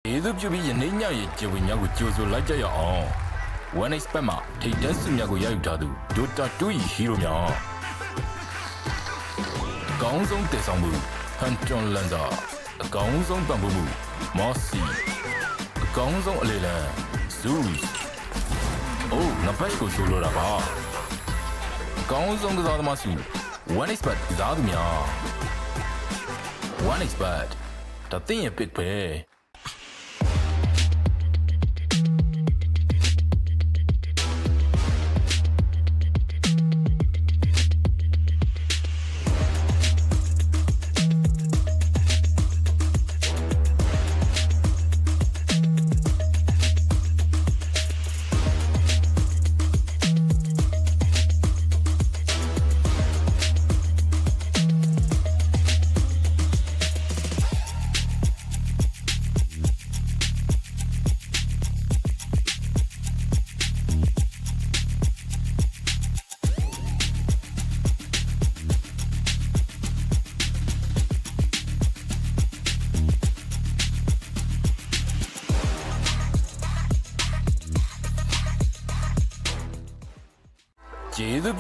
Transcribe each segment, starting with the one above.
Either you be a nina, you would choose to like your own. One is Pema, take Desinago Yagadu, Dota Tui Hiroya. Gonzon Desambu, Hanton Lanza, Gonzon Bambu, Mossy, Gonzon Lila, Sus. Oh, Napasco Sulaba. Gonzon Zadamasu, one is bad Zadmia. One is bad. The thing a big pay.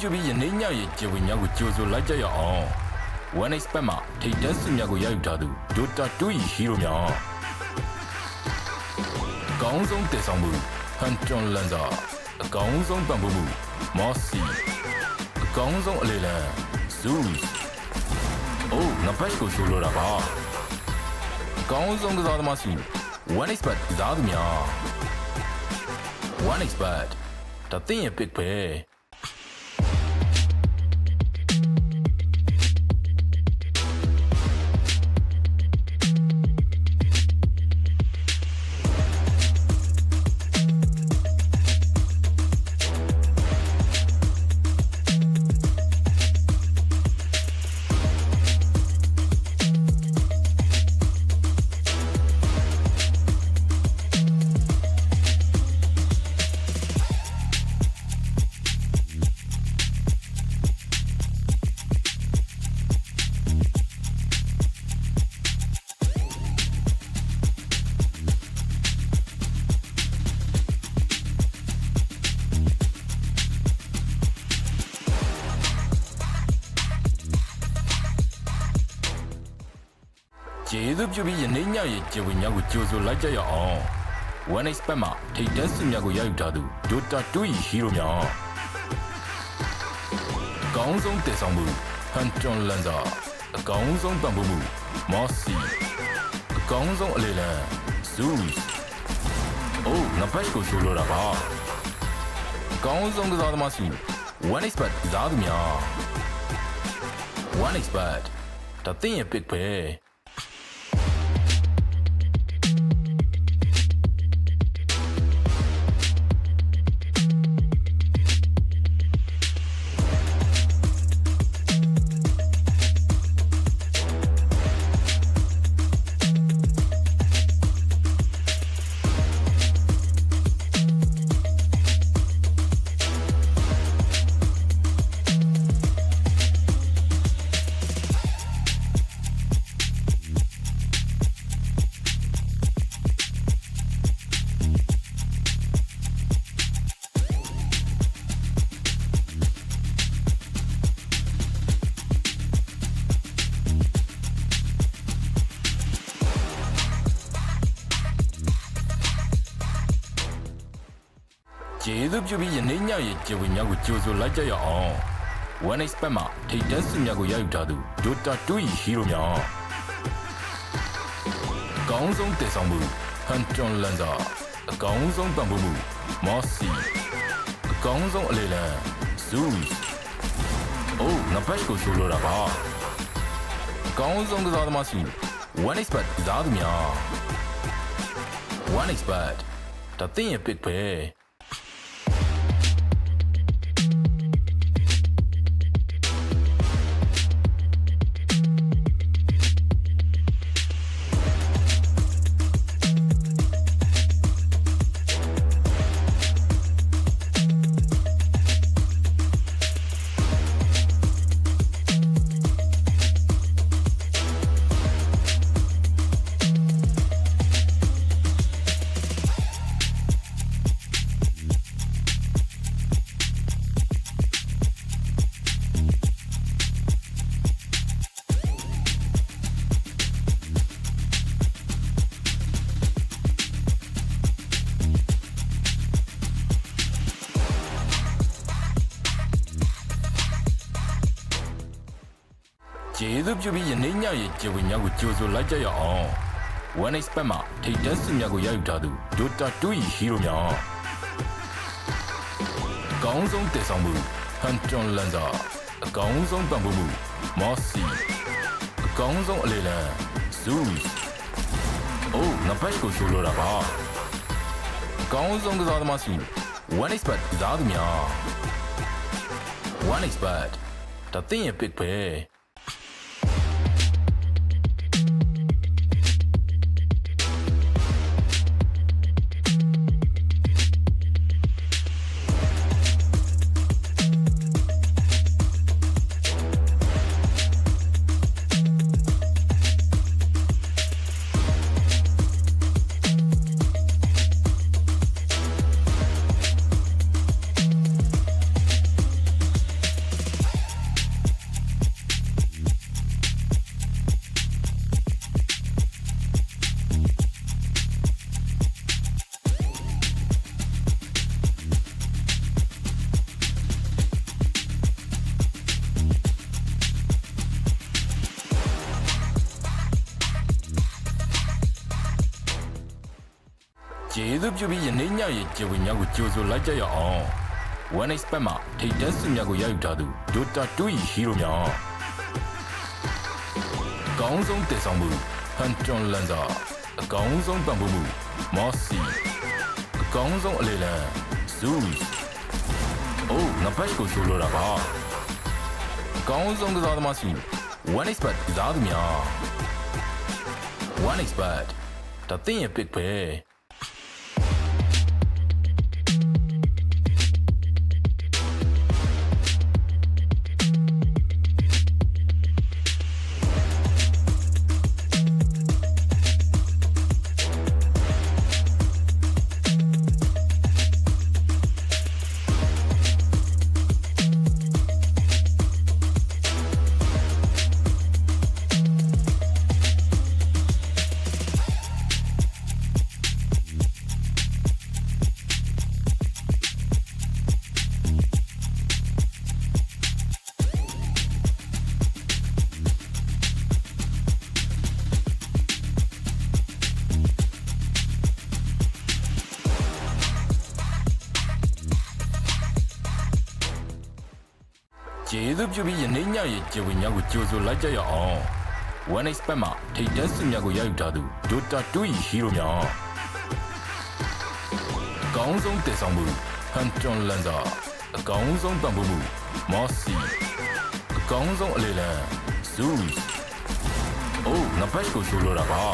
You be a nina, you would choose to like your own. One is Pema, take Desinago Yagadu, Dota Tui Hiroya. Gonzon Desambu, Hanton Lanza, Gonzon Bambu, Mossy, Gonzon Lila, Sus. Oh, Napasco Sulaba. Gonzon Zadamasu, one is bad Zadmia. One is bad. The thing a big pay. Either you be a nina, you would choose to like your own. One is Pema, take Desinago Yagadu, Dota Tui Hiroya. Gonzon Desambu, Hanton Lanza, Gonzon Bambu, Mossy, Gonzon Lila, Sus. Oh, Napasco Sulaba. Gonzon Zadamasu, one is bad Zadmia. One is bad. The thing a big pay. Either you be a nina, you would choose to like your own. One is Pema, take Desinago Yagadu, Dota Tui Hiroya. Gonzon Desambu, Hanton Lanza, Gonzon Bambu, Mossy, Gonzon Lila, Sus. Oh, Napasco Sulaba. Gonzon Zadamasu, one is bad Zadmia. One is bad. The thing a big pay. ကျေးဇူးပြုပြီးယနေ့ညရဲ့ကျေဝင်များကိုကြိုဆိုလိုက်ကြရအောင် One Expert မှာထိတ်တန်းစုများကိုရယူထားသူ Dota 2 ၏ hero များအကောင်းဆုံးတည်ဆောင်မှု Hunton Lanza အကောင်းဆုံးပံ့ပိုးမှု Mossy အကောင်းဆုံးအလေလံ Zeus အိုးငါဘက်ကိုဆိုလိုတာပါအကောင်းဆုံးကစားသမားစု One Expert ကစားသူများ One Expert ဒါသင်ရဲ့ pick ပဲကျေးဇူးပြုပြီးယနေ့ညရဲ့ကျေဝင်များကိုကြိုဆိုလိုက်ကြရအောင် One Expert မှာထိတ်တန်းစုများကိုရယူထားသူ Dota 2 ၏ hero များအကောင်းဆုံးတည်ဆောင်မှု Hunton Lanza အကောင်းဆုံးပံ့ပိုးမှု Mossy အကောင်းဆုံးအလေလံ Zeus အိုးငါဘက်ကိုဆိုလိုတာပါအကောင်းဆုံးကစားသမားစု One Expert ကစားသူများ One Expert ဒါသင်ရဲ့ pick ပဲကျေးဇူးပြုပြီးယနေ့ညရဲ့ကျေဝင်များကိုကြိုဆိုလိုက်ကြရအောင် One Expert မှာထိတ်တန်းစုများကိုရယူထားသူ Dota 2 ၏ hero များအကောင်းဆုံးတည်ဆောင်မှု Hunton Lanza အကောင်းဆုံးပံ့ပိုးမှု Mossy အကောင်းဆုံးအလေလံ Zeus အိုးငါဘက်ကိုဆိုလိုတာပါ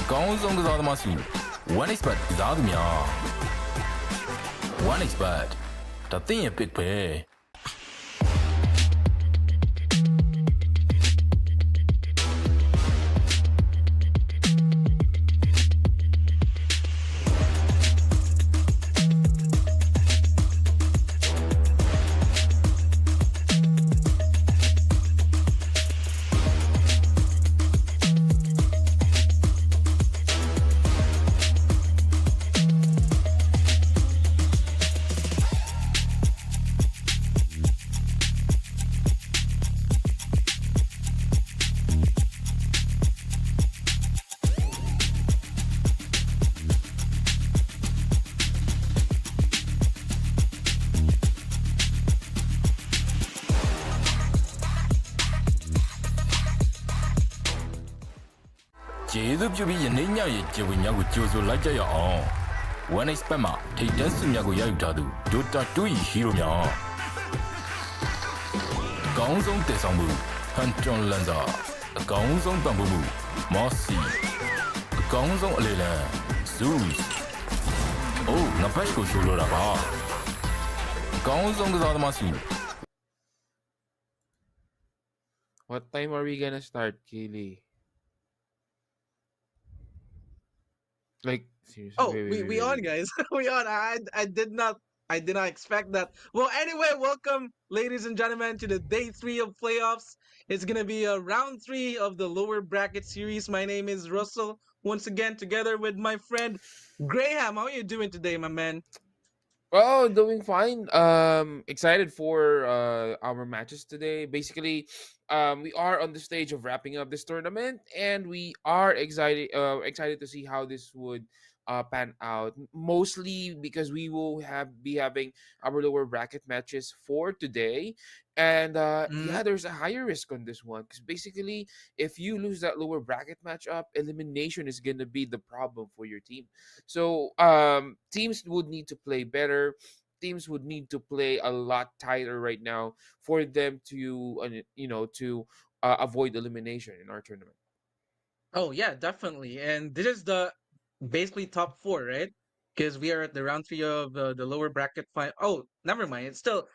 အကောင်းဆုံးကစားသမားစု One Expert ကစားသူများ One Expert ဒါသင်ရဲ့ pick ပဲကျေးဇူးပြုပြီးယနေ့ညရဲ့ကျေဝင်များကိုကြိုဆိုလိုက်ကြရအောင် One Expert မှာထိတ်တန်းစုများကိုရယူထားသူ Dota 2 ၏ hero များအကောင်းဆုံးတည်ဆောင်မှု Hunton Lanza အကောင်းဆုံးပံ့ပိုးမှု Mossy အကောင်းဆုံးအလေလံ Zeus အိုးငါဘက်ကိုဆိုလိုတာပါအကောင်းဆုံးကစားသမားစု What time are we gonna start, Keely? Like seriously. Oh, we on, guys. We on. I did not expect that. Well, anyway, welcome, ladies and gentlemen, to the day 3 of playoffs. It's gonna be a round 3 of the lower bracket series. My name is Russell. Once again, together with my friend Graham. How are you doing today, my man? Oh, doing fine. Excited for our matches today. Basically, we are on the stage of wrapping up this tournament, and we are excited to see how this would pan out. Mostly because we will be having our lower bracket matches for today, and Mm. yeah, there's a higher risk on this one because basically, if you lose that lower bracket matchup, elimination is gonna be the problem for your team. So teams would need to play better. Teams would need to play a lot tighter right now for them to to avoid elimination in our tournament. Oh yeah, definitely. And this is the basically top four, right? Because we are at the round three of the lower bracket final. Oh, never mind. It's still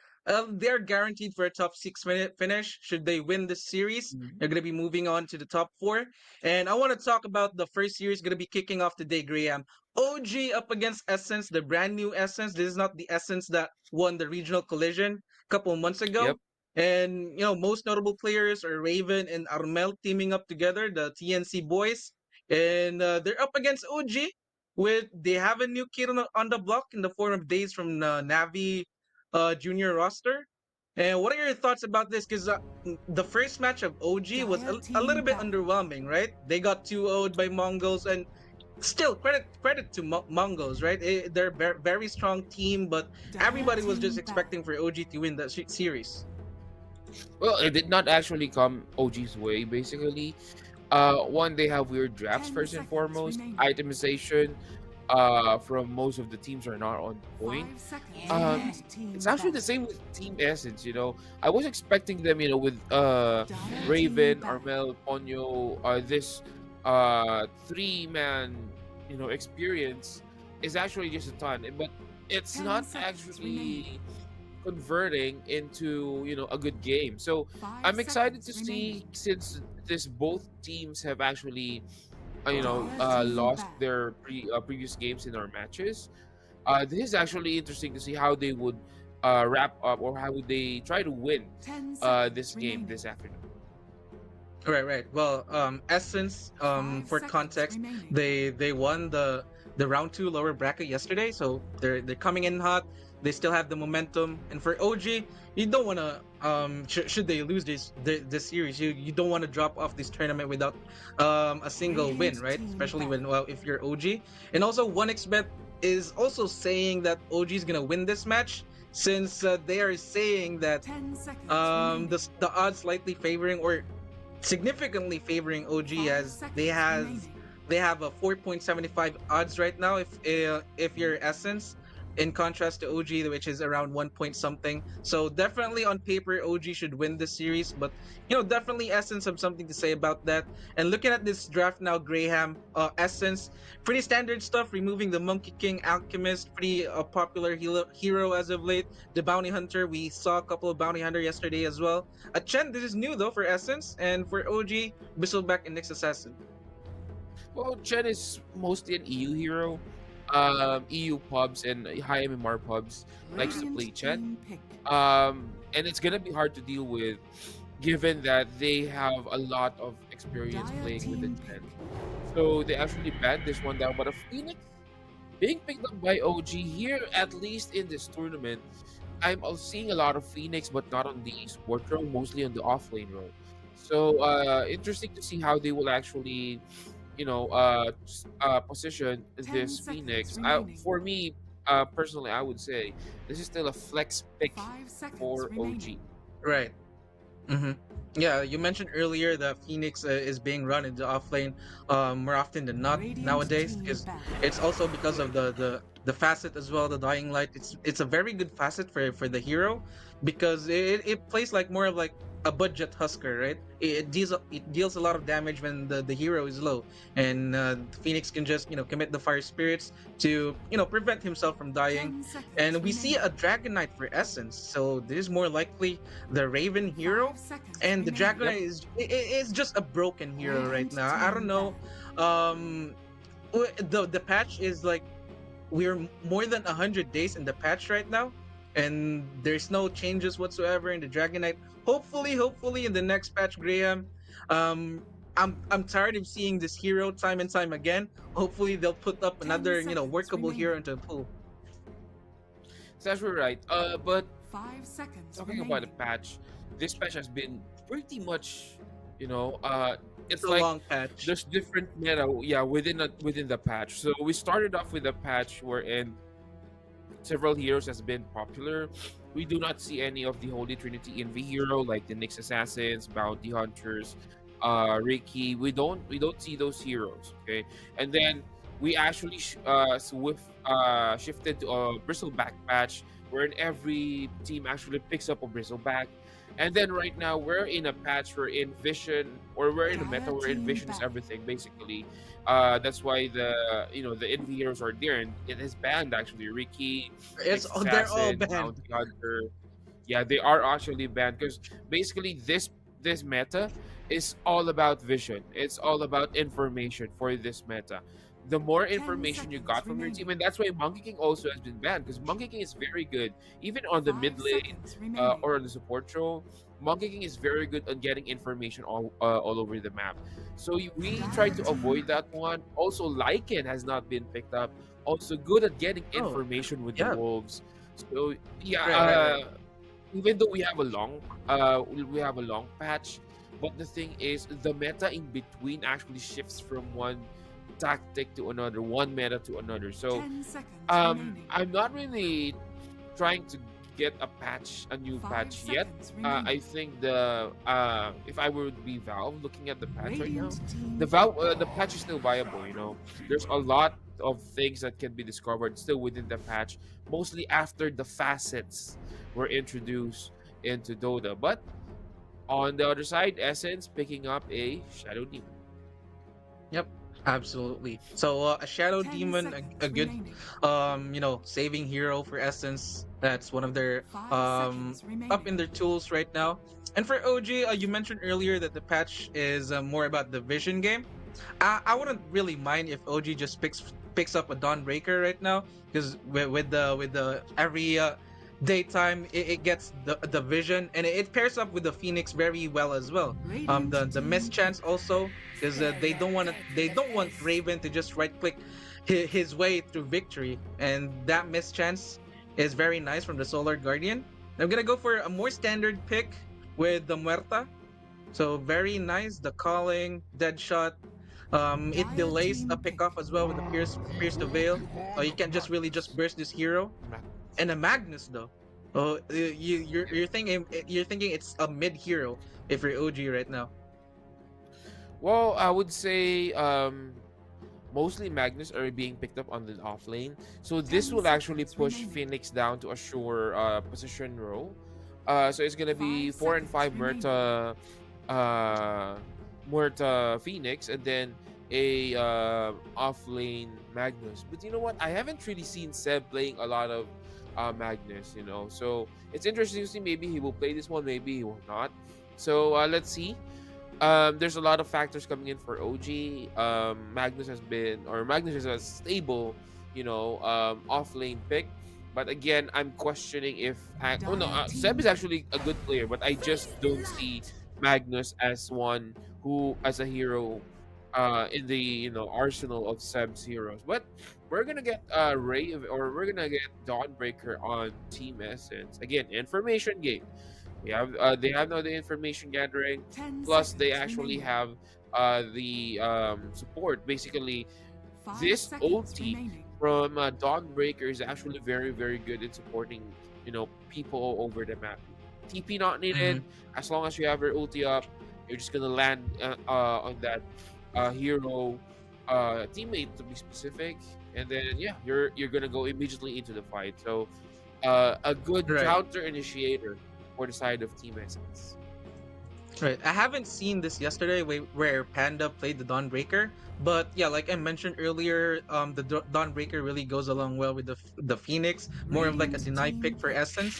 they're guaranteed for a top 6 minute finish. Should they win this series, they're gonna be moving on to the top four. And I want to talk about the first series gonna be kicking off today, Graham. OG up against Essence, the brand new Essence. This is not the Essence that won the regional collision a couple months Yep. ago. And most notable players are Raven and Armel teaming up together, the TNC boys, and they're up against OG. With they have a new kid on the block in the form of Days from the Navi junior roster. And what are your thoughts about this? Because the first match of OG was Dire a team little bit battle. underwhelming, right? They got 2-0'd by Mongols, and still credit to Mongols, right? They're a very strong team, but Dire everybody was just team battle. expecting for OG to win that series. Well, it did not actually come OG's way. Basically, one, they have weird drafts 10 first and seconds foremost. remaining. Itemization from most of the teams are not on point. 5 seconds. Um, Team it's actually the battle. same with Team Essence. I was expecting them, with Dire team Raven, battle. Armel, Ponyo, this three-man, experience is actually just a ton, but it's 10 not seconds remaining. actually converting into a good game. So 5 I'm excited seconds to remaining. see, since this both teams have actually Dire team lost battle. their previous games in our matches. This is actually interesting to see how they would wrap up, or how would they try to win 10 this seconds game remaining. this afternoon. Right. Well, Essence, 5 for seconds context, remaining. they won the round two lower bracket yesterday, so they're coming in hot. They still have the momentum. And for OG, you don't want to should they lose this series, you don't want to drop off this tournament without a single win, Radiant right? team Especially battle. when if you're OG. And also 1xBet is also saying that OG is gonna win this match since they are saying that 10 seconds remaining. the odds slightly favoring or significantly favoring OG 5 as seconds remaining. they have a 4.75 odds right now if you're Essence, in contrast to OG, which is around 1 point something. So definitely on paper OG should win this series, but definitely Essence have something to say about that. And looking at this draft now, Graham, Essence, pretty standard stuff, removing the Monkey King Alchemist, pretty popular hero as of late. The Bounty Hunter, we saw a couple of Bounty Hunter yesterday as well. A Chen, this is new though for Essence, and for OG, Bristleback and Nyx Assassin. Well, Chen is mostly an EU hero. EU pubs and high MMR pubs likes to play Radiant Chen. team pick. And it's gonna be hard to deal with, given that they have a lot of experience Dire playing with the team pick. Chen. So they actually banned this one down. But a Phoenix being picked up by OG here, at least in this tournament, I'm seeing a lot of Phoenix, but not on the support row, mostly on the offlane row. So interesting to see how they will actually, position 10 this seconds Phoenix. remaining. For me, personally, I would say this is still a flex pick 5 seconds for remaining. OG. Right. Mm-hmm. Yeah, you mentioned earlier that Phoenix is being run into offlane more often than not Radiant nowadays, team because battle. it's also because of the facet as well, the Dying Light. It's a very good facet for the hero because it plays like more of like a budget Husker, right? It deals a lot of damage when the hero is low, and Phoenix can just commit the fire spirits to prevent himself from dying. 10 seconds And we see remaining. a Dragon Knight for Essence, so this is more likely the Raven hero. 5 seconds And the remaining. Dragon Yep. Knight is just a broken hero right Radiant now. I don't team know. battle. The patch is like we're more than 100 days in the patch right now, and there's no changes whatsoever in the Dragon Knight. Hopefully in the next patch, Graham. Um, I'm tired of seeing this hero time and time again. Hopefully they'll put up 10 another seconds workable hero remaining. into the pool. That's actually right. But 5 seconds talking about the remaining. patch, this patch has been pretty much, you know, It's it's a like long patch. there's different meta, yeah, within the patch. So we started off with a patch wherein several heroes has been popular. We do not see any of the Holy Trinity in the hero like the Nyx Assassins, Bounty Hunters, Ricky. We don't see those heroes. Okay, and then we actually shifted to a Bristleback patch wherein every team actually picks up a Bristleback. And then right now we're in a patch where in Vision or we're in a meta Entire where in team Vision is back. everything basically. That's why the envy heroes are there, and it is banned actually. Ricky, It's Next they're all Assassin, banned. Bounty Hunter. Yeah, they are actually banned because basically this meta is all about vision. It's all about information for this meta. The more 10 information you seconds got from your team, remaining. and that's why Monkey King also has been banned because Monkey King is very good, even on the mid 5 lane seconds remaining. or on the support role. Monkey King is very good on getting information all over the map. So we try to avoid that one. Also, Lycan has not been picked up. Also good at getting Oh, information with the yeah. wolves. So yeah, Right. even though we have a long patch, but the thing is the meta in between actually shifts from one tactic to another, one meta to another. So 10 seconds remaining. I'm not really trying to get a new 5 patch yet. seconds I remaining. think if I were to be Valve looking at the patch right now, Radiant team the patch is still viable. There's a lot of things that can be discovered still within the patch, mostly after the facets were introduced into Dota. But on the other side, Essence picking up a Shadow Demon. Yep. Absolutely. So a shadow 10 demon, seconds a good remaining. saving hero for Essence. That's one of their 5 seconds up in remaining. their tools right now. And for OG, you mentioned earlier that the patch is more about the vision game. I wouldn't really mind if OG just picks up a Dawnbreaker right now because with the every daytime it gets the vision and it pairs up with the Phoenix very well as well. Radiant The miss team chance also because they don't want Raven to just right click his way through victory, and that miss chance is very nice from the Solar Guardian. I'm gonna go for a more standard pick with the Muerta. So very nice, the calling, dead shot. It Dire delays a team pick. pick off as well with the Pierce the Veil. You can't just really just burst this hero. And a Magnus though. Oh, you're thinking it's a mid hero if you're OG right now. Well, I would say mostly Magnus are being picked up on the off lane. So this 10 will actually seconds push remaining. Phoenix down to a sure position role. So it's gonna be 5 4 and 5 seconds remaining. Murta Phoenix, and then a off lane Magnus. But you know what? I haven't really seen Seb playing a lot of Magnus. So it's interesting to see. Maybe he will play this one, maybe he will not. So let's see. There's a lot of factors coming in for OG. Magnus is a stable, off lane pick. But again, I'm questioning if Seb is actually a good player, but I just don't see Magnus as one who as a hero in the arsenal of Seb's heroes. But we're gonna get we're gonna get Dawnbreaker on Team Essence. Again, information game. They have now the information gathering. 10 Plus, they seconds actually remaining. have the support. Basically, 5 this seconds OT remaining. from Dawnbreaker is actually very, very good in supporting, people all over the map. TP not needed. Mhm. As long as you have your ulti up, you're just gonna land on that hero teammate to be specific, and then yeah, you're gonna go immediately into the fight. So a good Right. counter initiator for the side of Team Essence. Right. I haven't seen this yesterday where Panda played the Dawnbreaker, but yeah, like I mentioned earlier, the Dawnbreaker really goes along well with the Phoenix, more of like a Radiant deny team pick for pick. Essence.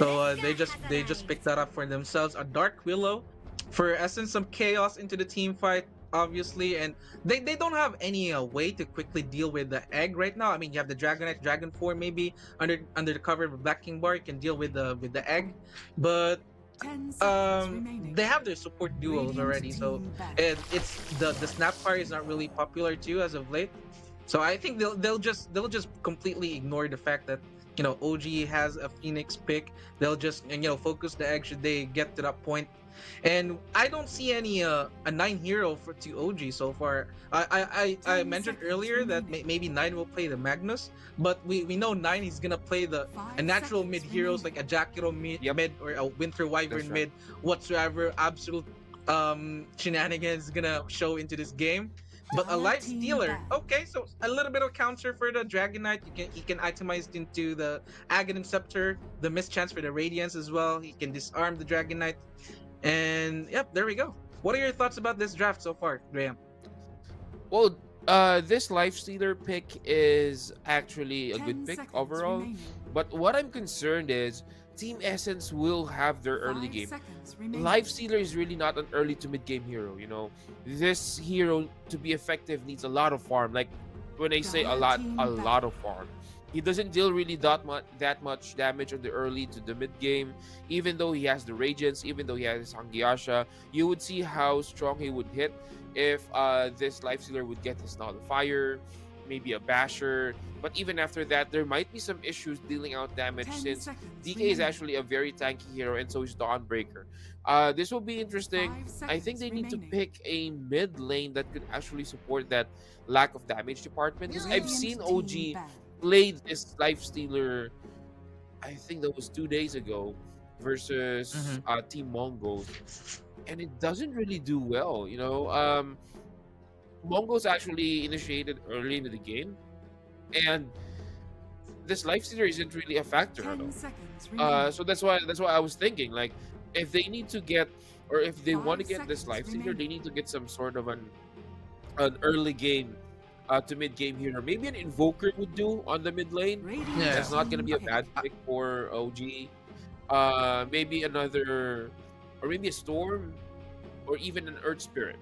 So they just picked that up for themselves. A Dark Willow for Essence, some chaos into the team fight, obviously, and they don't have any way to quickly deal with the egg right now. I mean, you have the Dragonite, Dragon 4 maybe under the cover of a Black King Bar, you can deal with the egg, but 10 seconds remaining. they have their support duos Radiant already, so team back. it's the Snapfire is not really popular too as of late. So I think they'll just completely ignore the fact that OG has a Phoenix pick, they'll just focus the egg should they get to that point. And I don't see any a 9 hero for to OG so far. I 10 mentioned seconds earlier that remaining. maybe 9 will play the Magnus, but we know 9 is gonna play a 5 natural mid seconds heroes like a remaining. Jackiro Yep, mid or a Winter that's Wyvern right. mid whatsoever. Absolute shenanigans gonna show into this game. But a Entire life team stealer, banned. okay, so a little bit of counter for the Dragon Knight. He can itemize into the Aghanim Scepter, the mischance for the Radiance as well. He can disarm the Dragon Knight, and yep, there we go. What are your thoughts about this draft so far, Graham? Well, this life stealer pick is actually a 10 good pick seconds overall. remaining. But what I'm concerned is Team Essence will have their early 5 game. seconds remaining. Life Stealer is really not an early to mid game hero. This hero to be effective needs a lot of farm. Like when I say a Dire lot, team a back. lot of farm. He doesn't deal really that much damage on the early to the mid game. Even though he has the Radiance, even though he has Hangyasha, you would see how strong he would hit if this Life Stealer would get his Nullifier, maybe a Basher. But even after that, there might be some issues dealing out damage 10 since seconds DK is remaining. actually a very tanky hero, and so is Dawnbreaker. This will be interesting. 5 I think seconds they need to remaining. pick a mid lane that could actually support that lack of damage department. Because I've Radiant seen team OG banned. played this Life Stealer, I think that was 2 days ago, versus Team Mongolz, and it doesn't really do well. Mongolz actually initiated early into the game, and this Life Stealer isn't really a factor at 10 all. seconds remaining. So that's why I was thinking, like, if they need to get, or if they want to 5 get this seconds Life Stealer, they remaining. need to get some sort of an early game to mid game hero. Maybe an Invoker would do on the mid lane. Radiant Yeah. That's not gonna team be a pick. bad pick for OG. Maybe another, or maybe a Storm, or even an Earth Spirit.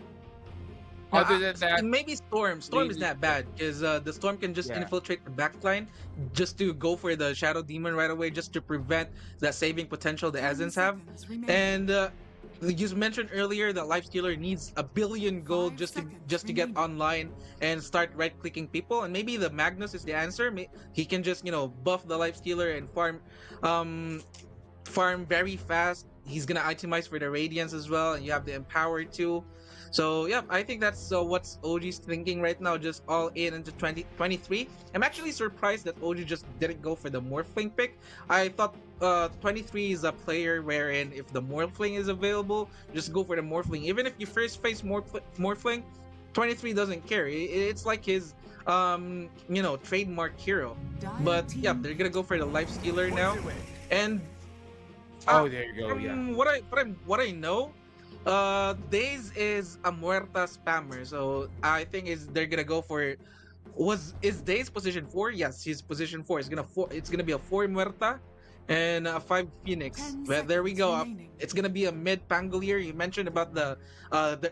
Other than that, Maybe Storm. Storm is they- not bad because the Storm can just yeah. infiltrate the backline, just to go for the Shadow Demon right away, just to prevent that saving potential the 10 Essence have. seconds remaining. And you mentioned earlier that Life Stealer needs 1 billion gold 5 just to seconds get remaining. online and start right clicking people. And maybe the Magnus is the answer. He can just buff the Life Stealer and farm very fast. He's gonna itemize for the Radiance as well, and you have the Empower too. So yeah, I think that's what's OG's thinking right now, just all in into 2023. I'm actually surprised that OG just didn't go for the Morphling pick. I thought 23 is a player wherein if the Morphling is available, just go for the Morphling. Even if you first face Morphling, 23 doesn't care. It's like his trademark hero. Dire But yeah, team they're gonna go for the Life Stealer now. And Oh, there you go. Yeah. from what I know, Days is a Muerta spammer, so I think they're gonna go for is Days position 4? Yes, he's position 4. It's gonna be a 4 Muerta and a 5 Phoenix. 10 Well, there we seconds go. remaining. It's gonna be a mid Pangolier. You mentioned about the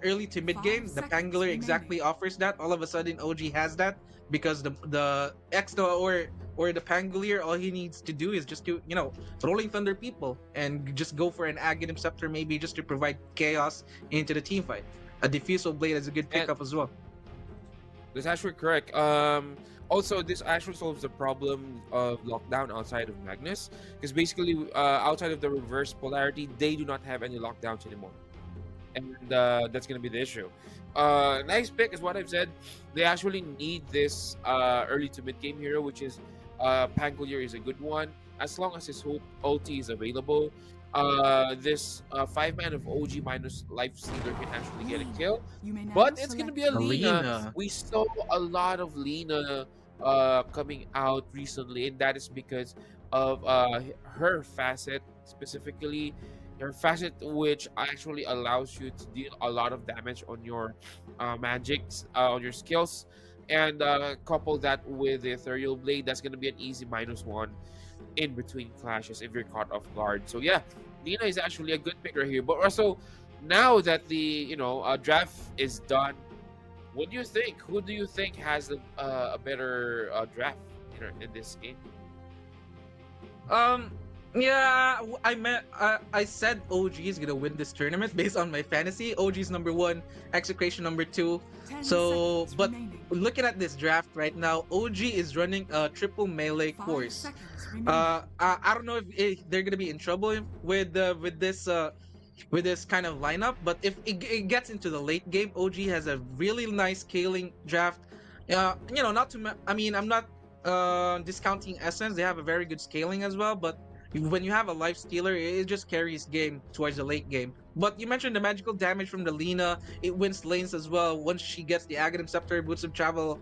early to mid 5 game. The seconds Pangolier exactly offers that. All of a sudden, OG has that because the Exto or the Pangolier, all he needs to do is just to Rolling Thunder people and just go for an Aghanim Scepter maybe just to provide chaos into the team fight. A Diffusal Blade is a good And pickup as well. that's actually correct. Also, this actually solves the problem of lockdown outside of Magnus, because basically, outside of the reverse polarity, they do not have any lockdowns anymore, and that's gonna be the issue. Nice pick is what I've said. They actually need this early to mid game hero, which is Pangolier is a good one as long as his ulti is available. This 5-man of OG minus Life Stealer can actually get a kill. You may now But it's gonna select be a Lina. Alina. We saw a lot of Lina coming out recently, and that is because of her facet, specifically her facet, which actually allows you to deal a lot of damage on your magics, on your skills, and couple that with the Ethereal Blade. That's gonna be an easy -1 in between clashes if you're caught off guard. So yeah, Lina is actually a good pick right here. But also, now that the draft is done, what do you think? Who do you think has a better draft in this game? Um, Yeah, I said OG is gonna win this tournament based on my fantasy. OG is number one, Execration number two. 10 So, seconds but remaining. looking at this draft right now, OG is running a triple melee 5 course. seconds remaining. I don't know if they're gonna be in trouble with this kind of lineup. But if it gets into the late game, OG has a really nice scaling draft. Not to I mean, I'm not discounting Essence. They have a very good scaling as well. But when you have a life stealer, it just carries game towards the late game. But you mentioned the magical damage from the Lina. It wins lanes as well. Once she gets the Aghanim Scepter, Boots of Travel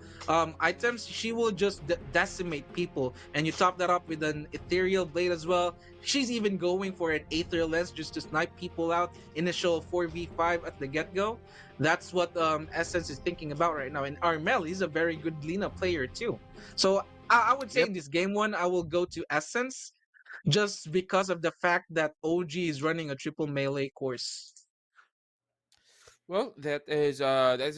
items, she will just decimate people. And you top that up with an Ethereal Blade as well. She's even going for an Aether Lens just to snipe people out. Initial 4v5 at the get-go. That's what Essence is thinking about right now. And Armel is a very good Lina player too. So I would say Yep. in this game one, I will go to Essence just because of the fact that OG is running a triple melee course. Well, that's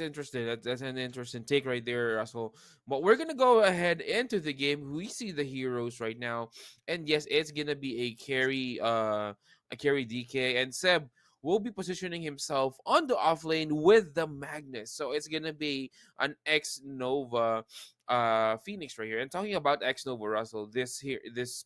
interesting. That's an interesting take right there, Russell. But we're gonna go ahead into the game. We see the heroes right now, and yes, it's gonna be a carry DK, and Seb will be positioning himself on the off lane with the Magnus. So it's gonna be an X Nova Phoenix right here. And talking about X Nova, Russell, this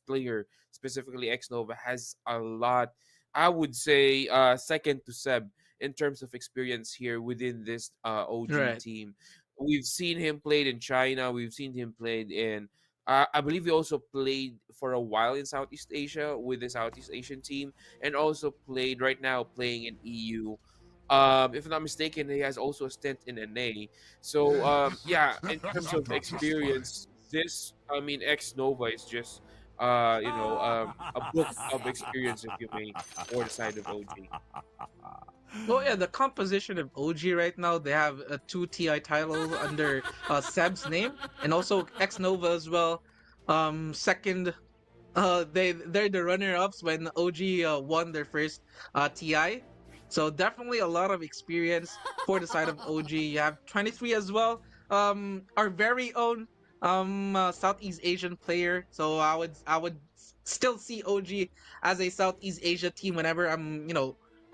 player specifically X Nova has a lot. I would say second to Seb in terms of experience here within this OG Right. team. We've seen him played in China. We've seen him played in. I believe he also played for a while in Southeast Asia with the Southeast Asian team, and also played right now playing in EU. If I'm not mistaken, he has also a stint in NA. So yeah, in terms of experience, this I mean X Nova is just a book of experience, if you may, for the side of OG. Well, yeah, the composition of OG right now, they have a 2 TI title under Seb's name, and also X Nova as well. Second, they're the runner-ups when OG won their first TI. So definitely a lot of experience for the side of OG. You have 23 as well. Our very own Southeast Asian player. So I would still see OG as a Southeast Asia team whenever I'm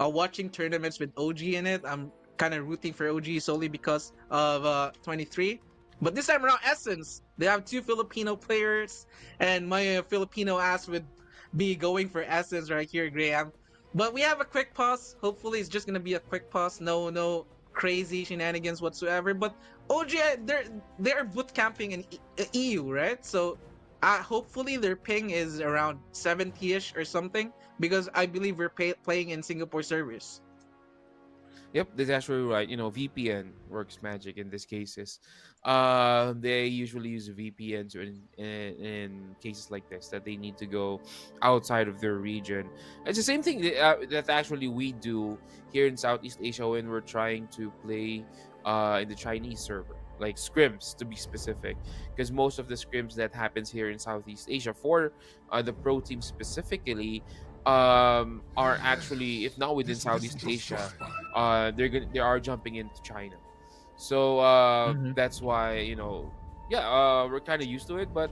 watching tournaments with OG in it. I'm kind of rooting for OG solely because of 23. But this time around, Essence, they have two Filipino players, and my Filipino ass would be going for Essence right here, Graham. But we have a quick pause. Hopefully, it's just gonna be a quick pause. No crazy shenanigans whatsoever. But OG, they're boot camping in EU, right? So hopefully their ping is around 70-ish or something, because I believe we're playing in Singapore servers. Yep, that's actually right. VPN works magic in these cases. They usually use VPNs in cases like this that they need to go outside of their region. It's the same thing that actually we do here in Southeast Asia when we're trying to play in the Chinese server, like scrims to be specific, because most of the scrims that happens here in Southeast Asia for the pro team specifically are actually, if not within Southeast Asia, they are jumping into China. So Mm-hmm. that's why we're kind of used to it. But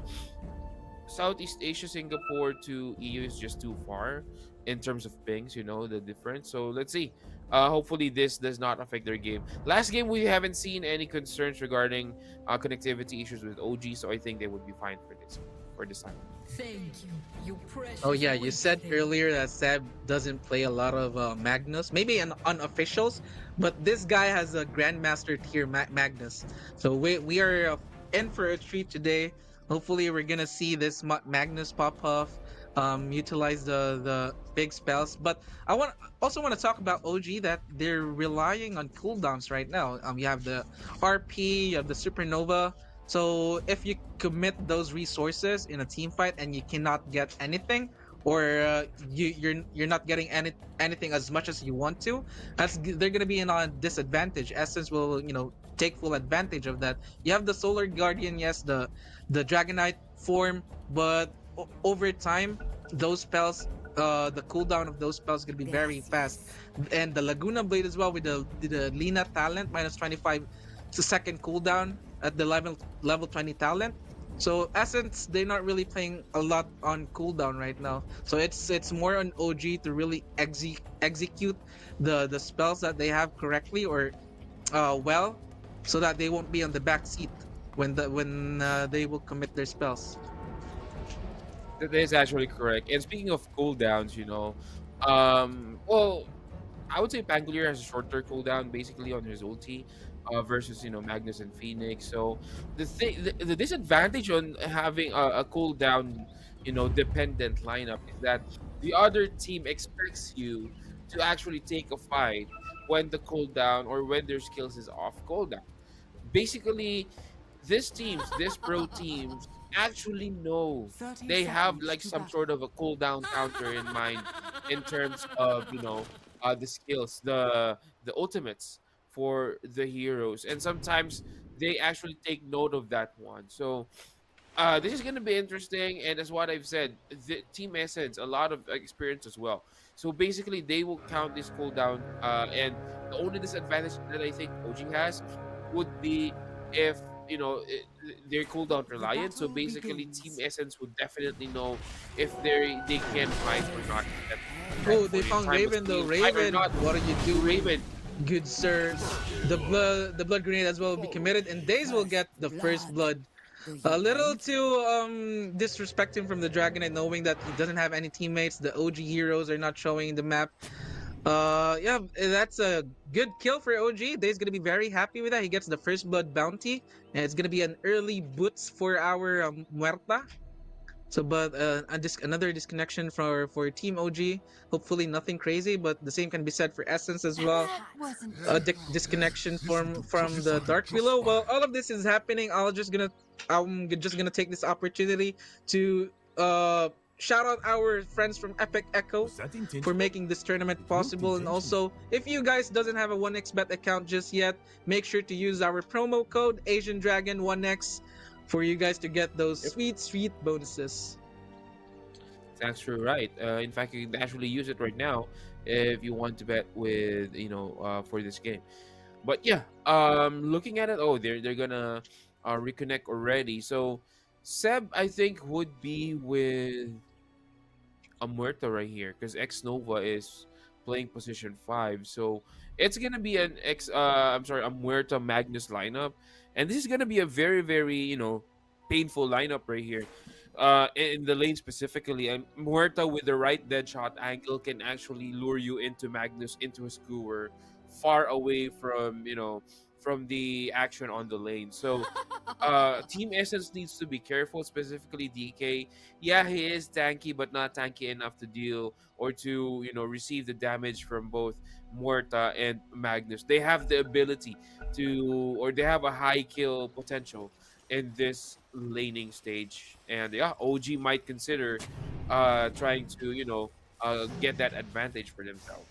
Southeast Asia, Singapore to EU is just too far in terms of pings. The difference. So let's see. Hopefully this does not affect their game. Last game we haven't seen any concerns regarding connectivity issues with OG, so I think they would be fine for this time. Thank you, you precious. Oh yeah, you said wayfarer. earlier that Seb doesn't play a lot of Magnus, maybe an unofficials, but this guy has a Grandmaster tier Magnus. So we are in for a treat today. Hopefully we're gonna see this Magnus pop off, utilize the big spells. But I also want to talk about OG, that they're relying on cooldowns right now. You have the RP, you have the Supernova. So if you commit those resources in a team fight and you cannot get anything, or you're not getting anything as much as you want to, they're gonna be in a disadvantage. Essence will take full advantage of that. You have the Solar Guardian, yes, the Dragonite form, but over time those spells, the cooldown of those spells is gonna be very fast. And the Laguna Blade as well with the Lina talent minus 25 second cooldown at the level 20 talent. So Essence, they're not really playing a lot on cooldown right now. So it's more on OG to really execute the spells that they have correctly or well, so that they won't be on the back seat when they will commit their spells. That is actually correct. And speaking of cooldowns, well, I would say Pangolier has a shorter cooldown basically on his ulti, versus Magnus and Phoenix. So the disadvantage on having a cooldown, dependent lineup is that the other team expects you to actually take a fight when the cooldown or when their skills is off cooldown. Basically, these pro teams actually know 30 they have seconds like to some battle. sort of a cooldown counter in mind in terms of the skills, the ultimates for the heroes, and sometimes they actually take note of that one. So this is going to be interesting, and as what I've said, the Team Essence a lot of experience as well. So basically, they will count this cooldown, and the only disadvantage that I think OG has would be if they're cooldown The reliant. So battle basically, Team begins. Essence would definitely know if they can fight or not at that Oh, they point in found time. But Raven though. fight or Raven, not, what are you doing? Raven. Good sir. The blood grenade as well will be committed, and Days will get the first blood. Do you A little wait? too disrespecting from the Dragonite, knowing that he doesn't have any teammates. The OG heroes are not showing the map. Yeah, that's a good kill for OG. Dave's gonna be very happy with that. He gets the first blood bounty, and it's gonna be an early boots for our Muerta. So, but another disconnection for Team OG. Hopefully, nothing crazy, but the same can be said for Essence as well. That wasn't A disconnection from the Dark Below. While all of this is happening, I'm just gonna take this opportunity to shout out our friends from Epic Echo for making this tournament possible. And also, if you guys doesn't have a 1xbet account just yet, make sure to use our promo code Asian Dragon 1x for you guys to get those sweet bonuses. That's true, right? In fact, you can actually use it right now if you want to bet with for this game. But yeah, looking at it, oh, they're gonna reconnect already. So Seb, I think would be with a Muerta right here because X Nova is playing position 5. So it's gonna be an a Muerta Magnus lineup, and this is gonna be a very very painful lineup right here. In the lane specifically, and Muerta with the right dead shot angle can actually lure you into Magnus into a skewer, far away from the action on the lane. So Team Essence needs to be careful, specifically DK. Yeah, he is tanky, but not tanky enough to deal or to receive the damage from both Muerta and Magnus. They have the ability to, or they have a high kill potential in this laning stage, and yeah, OG might consider trying to get that advantage for themselves.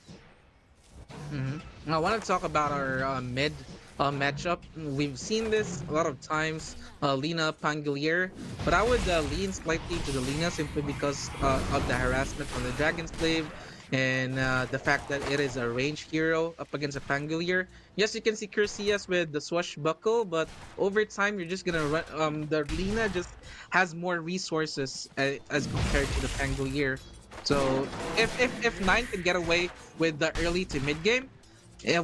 I want to talk about our mid matchup. We've seen this a lot of times, Lina Pangolier, but I would lean slightly to the Lina simply because of the harassment from the Dragon Slave and the fact that it is a range hero up against a Pangolier. Yes, you can secure CS with the Swashbuckle, but over time you're just gonna run. The Lina just has more resources as compared to the Pangolier. So if Nine can get away with the early to mid game,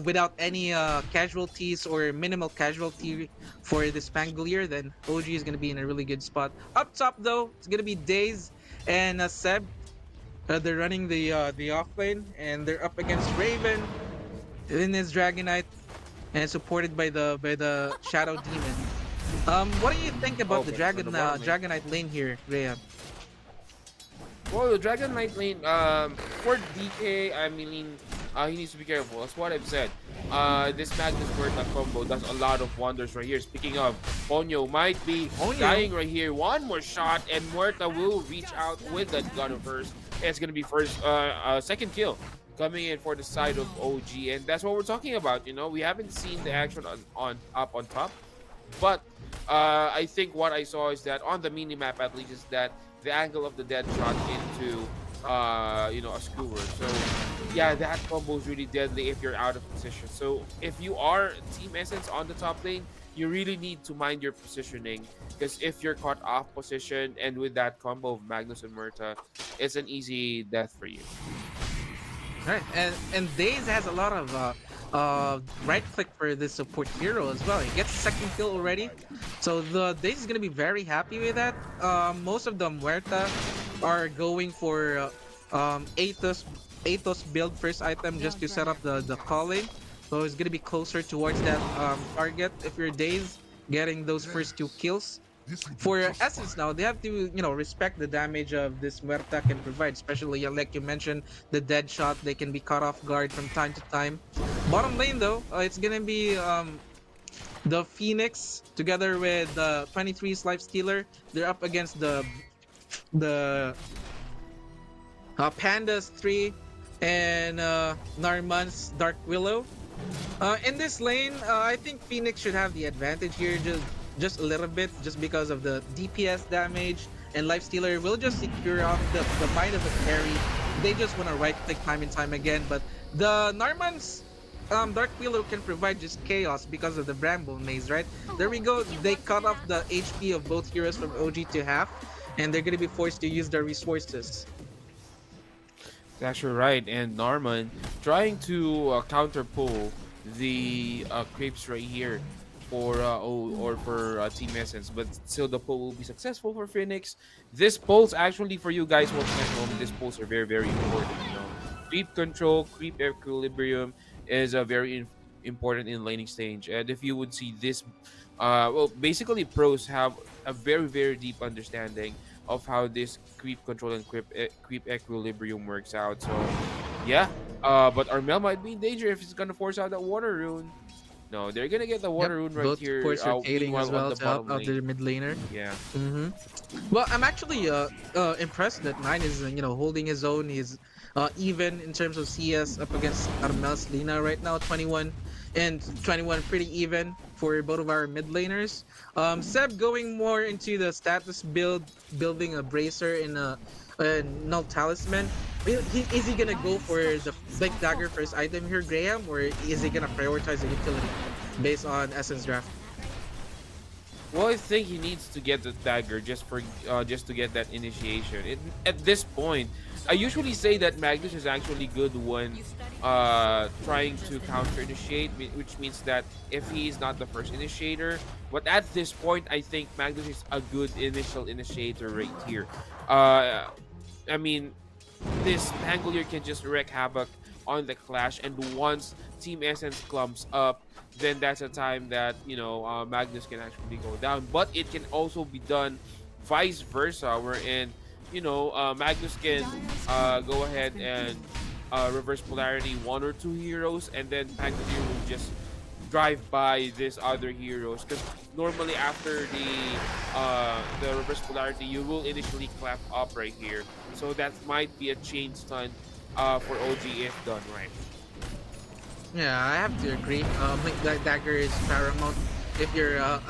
without any casualties or minimal casualty for this Pangolier, then OG is gonna be in a really good spot. Up top though, it's gonna be Daze and Seb. They're running the off lane, and they're up against Raven in his Dragonite, and supported by the Shadow Demon. What do you think about the Okay, so the bottom lane. Dragonite lane here, Rhea? Well, the Dragon Knight lane, for DK, I mean, he needs to be careful. That's what I've said. This Magnus Muerta combo does a lot of wonders right here. Speaking of, Ponyo might be dying right here. One more shot, and Muerta will reach out with that gun of hers. It's gonna be second kill coming in for the side of OG, and that's what we're talking about. We haven't seen the action on top, but I think what I saw is that on the mini map at least is that the angle of the dead shot into a skewer. So yeah, that combo is really deadly if you're out of position. So if you are Team Essence on the top lane, you really need to mind your positioning, because if you're caught off position and with that combo of Magnus and Murta, it's an easy death for you. Right, and Daze has a lot of right click for this support hero as well. He gets second kill already, so the Daze is gonna be very happy with that. Most of the Muerta are going for Athos build first item just to set up the calling, so it's gonna be closer towards that target. If you're Daze, getting those first 2 kills. For Essence now, they have to, respect the damage of this Muerta can provide, especially like you mentioned, the dead shot. They can be caught off guard from time to time. Bottom lane though, it's gonna be the Phoenix together with the 23's Life Stealer. They're up against the Pandas 3 and Narman's Dark Willow. In this lane, I think Phoenix should have the advantage here, just a little bit, just because of the DPS damage, and Lifestealer will just secure off the mind of the carry. They just want to right click time and time again, but the Narman's Dark Willow can provide just chaos because of the Bramble Maze, right? There we go, they cut off the HP of both heroes from OG to half, and they're gonna be forced to use their resources. That's actually right, and Narman trying to counter pull the creeps right here for Team Essence, but still the pull will be successful for Phoenix. This pulls actually for you guys watching at home, this pulls are very, very important. Creep control, creep equilibrium is a very important in laning stage, and if you would see this, basically pros have a very, very deep understanding of how this creep control and creep equilibrium works out. So yeah, but Armel might be in danger if he's gonna force out that water rune. No, they're gonna get the water rune right both here. supports rotating as well on the to help bottom out their lane. mid laner. Yeah. Well, I'm actually impressed that Nine is holding his own. He's even in terms of CS up against Armel's Lina right now, 21 and 21, pretty even for both of our mid laners. Seb going more into the status build, building a bracer in a null talisman. Is he gonna go for the big dagger first item here, Graham, or is he gonna prioritize the utility based on Essence draft? Well, I think he needs to get the dagger just to get that initiation. At this point, I usually say that Magnus is actually good when trying to counter initiate, which means that if he is not the first initiator, but at this point, I think Magnus is a good initial initiator right here. I mean, this Pangolier can just wreak havoc on the clash, and once Team Essence clumps up, then that's a time that Magnus can actually go down. But it can also be done vice versa, wherein Magnus can go ahead and reverse polarity 1 or 2 heroes, and then Pangolier will just drive by these other heroes, because normally after the reverse polarity, you will initially clap up right here. So that might be a chain stun for OG if done right. Yeah, I have to agree. That dagger is paramount. If you're a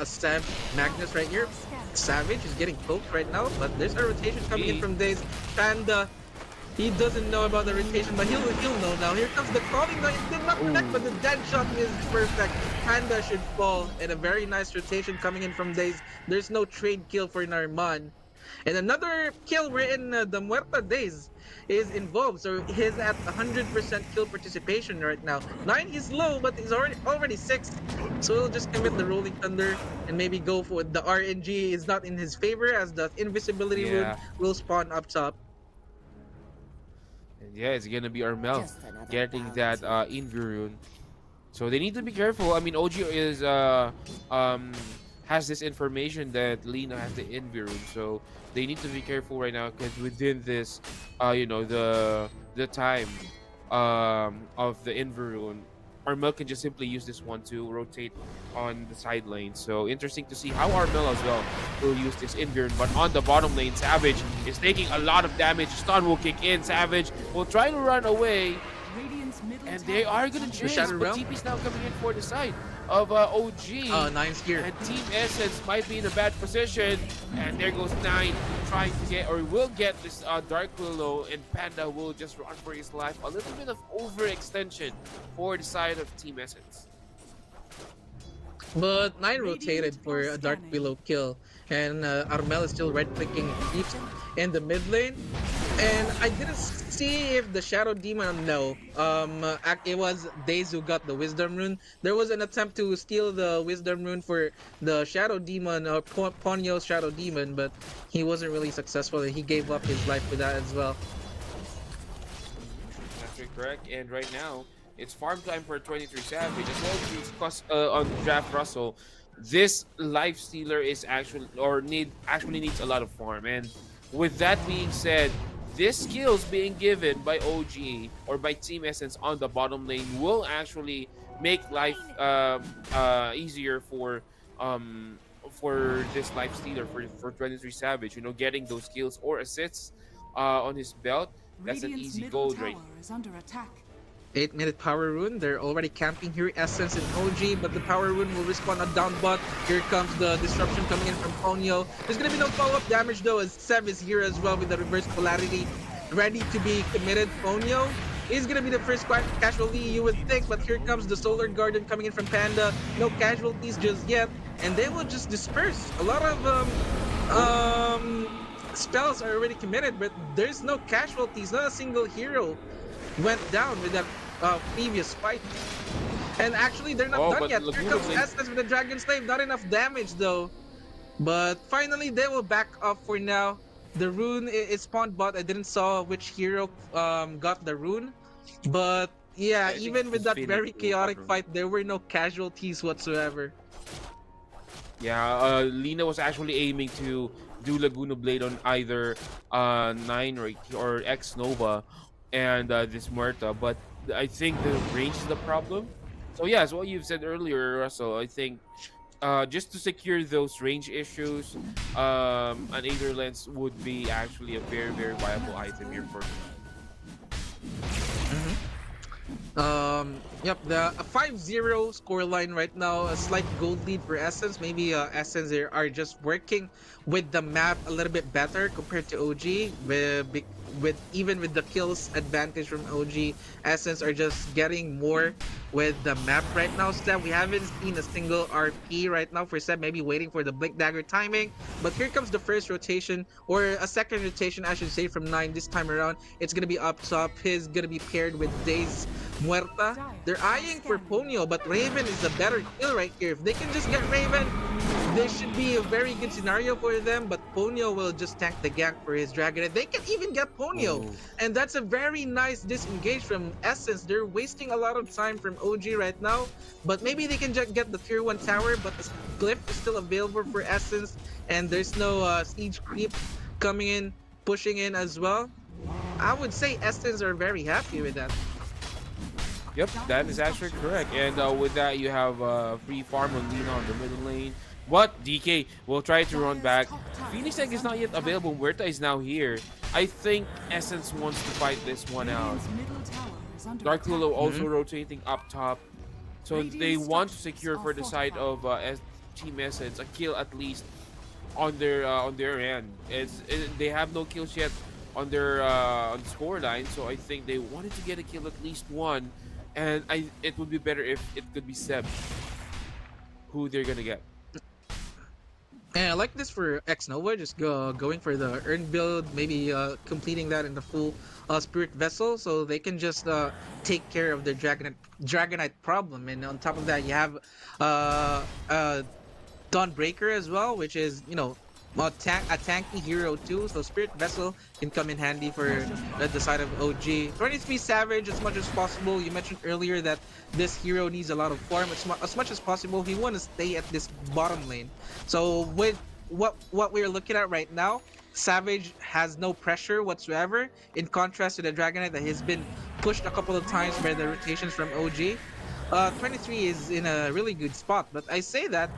Magnus right here, Savage is getting poked right now, but there's a rotation coming in from Daze. Panda, he doesn't know about the rotation, but he'll know now. Here comes the calling. No, it did not connect, but the dead shot is perfect. Panda should fall, and a very nice rotation coming in from Daze. There's no trade kill for Narman. And another kill wherein the Muerta Daze is involved, so he's at 100% kill participation right now. 9 is low, but he's already 6, so he'll just commit the Rolling Thunder and maybe go for the RNG is not in his favor, as the invisibility rune will spawn up top. And yeah, it's gonna be Armel getting that Envy rune. So they need to be careful. I mean, OG is has this information that Lina has the Envy rune, so they need to be careful right now, because within this, the time of the Envy rune, Armel can just simply use this one to rotate on the side lane. So interesting to see how Armel as well will use this Envy rune. But on the bottom lane, Savage is taking a lot of damage. Stun will kick in. Savage will try to run away, and they are gonna chase, but TP's now coming in for the side. of OG. 9's here. And Team Essence might be in a bad position. And there goes 9 trying to get, or will get this Dark Willow, and Panda will just run for his life. A little bit of overextension for the side of Team Essence. But 9 rotated for a Dark Willow kill, and Armel is still right-clicking creeps in the mid lane. And I didn't see if the Shadow Demon, no. It was Daze who got the Wisdom Rune. There was an attempt to steal the Wisdom Rune for the Shadow Demon, or Ponyo's Shadow Demon, but he wasn't really successful, and he gave up his life for that as well. That's correct. And right now, it's farm time for 23 Savage. As well as discussed on Draft Russell, this Life Stealer is actually needs a lot of farm. And with that being said, this skills being given by OG or by Team Essence on the bottom lane will actually make life easier for this Life Stealer for 23 Savage. You know, getting those skills or assists on his belt. That's an easy gold right. Is under attack. 8-minute power rune. They're already camping here, Essence and OG, but the power rune will respawn on down bot. Here comes the disruption coming in from Ponyo. There's gonna be no follow-up damage though, as Sev is here as well with the reverse polarity ready to be committed. Ponyo is gonna be the first casualty, you would think, but here comes the Solar Garden coming in from Panda. No casualties just yet, and they will just disperse. A lot of spells are already committed, but there's no casualties. Not a single hero went down with that previous fight. And actually, they're not done yet. Here comes Essence with the Dragon Slave. Not enough damage though. But finally, they will back off for now. The rune is spawned bot. I didn't saw which hero got the rune. But yeah, even with that very chaotic fight, there were no casualties whatsoever. Yeah, Lina was actually aiming to do Laguna Blade on either 9 or X Nova and this Muerta, but I think the range is the problem. So yeah, as what you've said earlier, Russell, I think just to secure those range issues, an Aether Lens would be actually a very, very viable item here for Yep, a 5-0 scoreline right now, a slight gold lead for Essence. Maybe Essence are just working with the map a little bit better compared to OG. Even with the kills advantage from OG, Essence are just getting more with the map right now. Seb, we haven't seen a single RP right now for Seb, maybe waiting for the Blink Dagger timing. But here comes the first rotation, or a second rotation I should say, from 9 this time around. It's gonna be up top. He's gonna be paired with Daze Muerta. They're eyeing for Ponyo, but Raven is a better kill right here. If they can just get Raven, this should be a very good scenario for them, but Ponyo will just tank the gank for his dragon, and they can even get Ponyo. And that's a very nice disengage from Essence. They're wasting a lot of time from OG right now, but maybe they can just get the tier 1 tower, but the glyph is still available for Essence, and there's no siege creep coming in, pushing in as well. I would say Essence are very happy with that. Yep, that is actually correct. And with that, you have free farm on Lina on the middle lane. But DK will try to run back. Phoenix Egg is not yet available. Muerta is now here. I think Essence wants to fight this one out. Dark Willow also rotating up top. So they want to secure for the side of Team Essence a kill at least on their end. They have no kills yet on their on the scoreline. So I think they wanted to get a kill, at least one. And it would be better if it could be Seb who they're gonna get. And I like this for X Nova, just going for the earn build, maybe completing that in the full Spirit Vessel, so they can just take care of their Dragonite problem. And on top of that, you have Dawnbreaker as well, which is, you know, a tanky hero too, so Spirit Vessel can come in handy for the side of OG. 23 Savage, as much as possible. You mentioned earlier that this hero needs a lot of farm. As much as possible, he want to stay at this bottom lane. So with what we're looking at right now, Savage has no pressure whatsoever, in contrast to the Dragonite that has been pushed a couple of times by the rotations from OG. 23 is in a really good spot, but I say that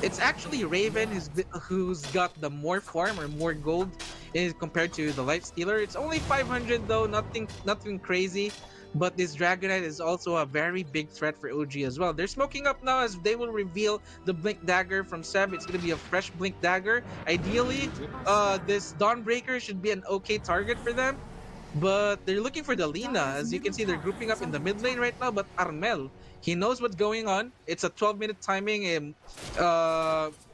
it's actually Raven who's got the more farm or more gold is compared to the Life Stealer. It's only 500 though, nothing crazy. But this Dragonite is also a very big threat for OG as well. They're smoking up now as they will reveal the Blink Dagger from Seb. It's gonna be a fresh Blink Dagger. Ideally, this Dawnbreaker should be an okay target for them. But they're looking for the Lina. As you can see, they're grouping up in the mid lane right now. But Armel, he knows what's going on. It's a 12-minute timing. And,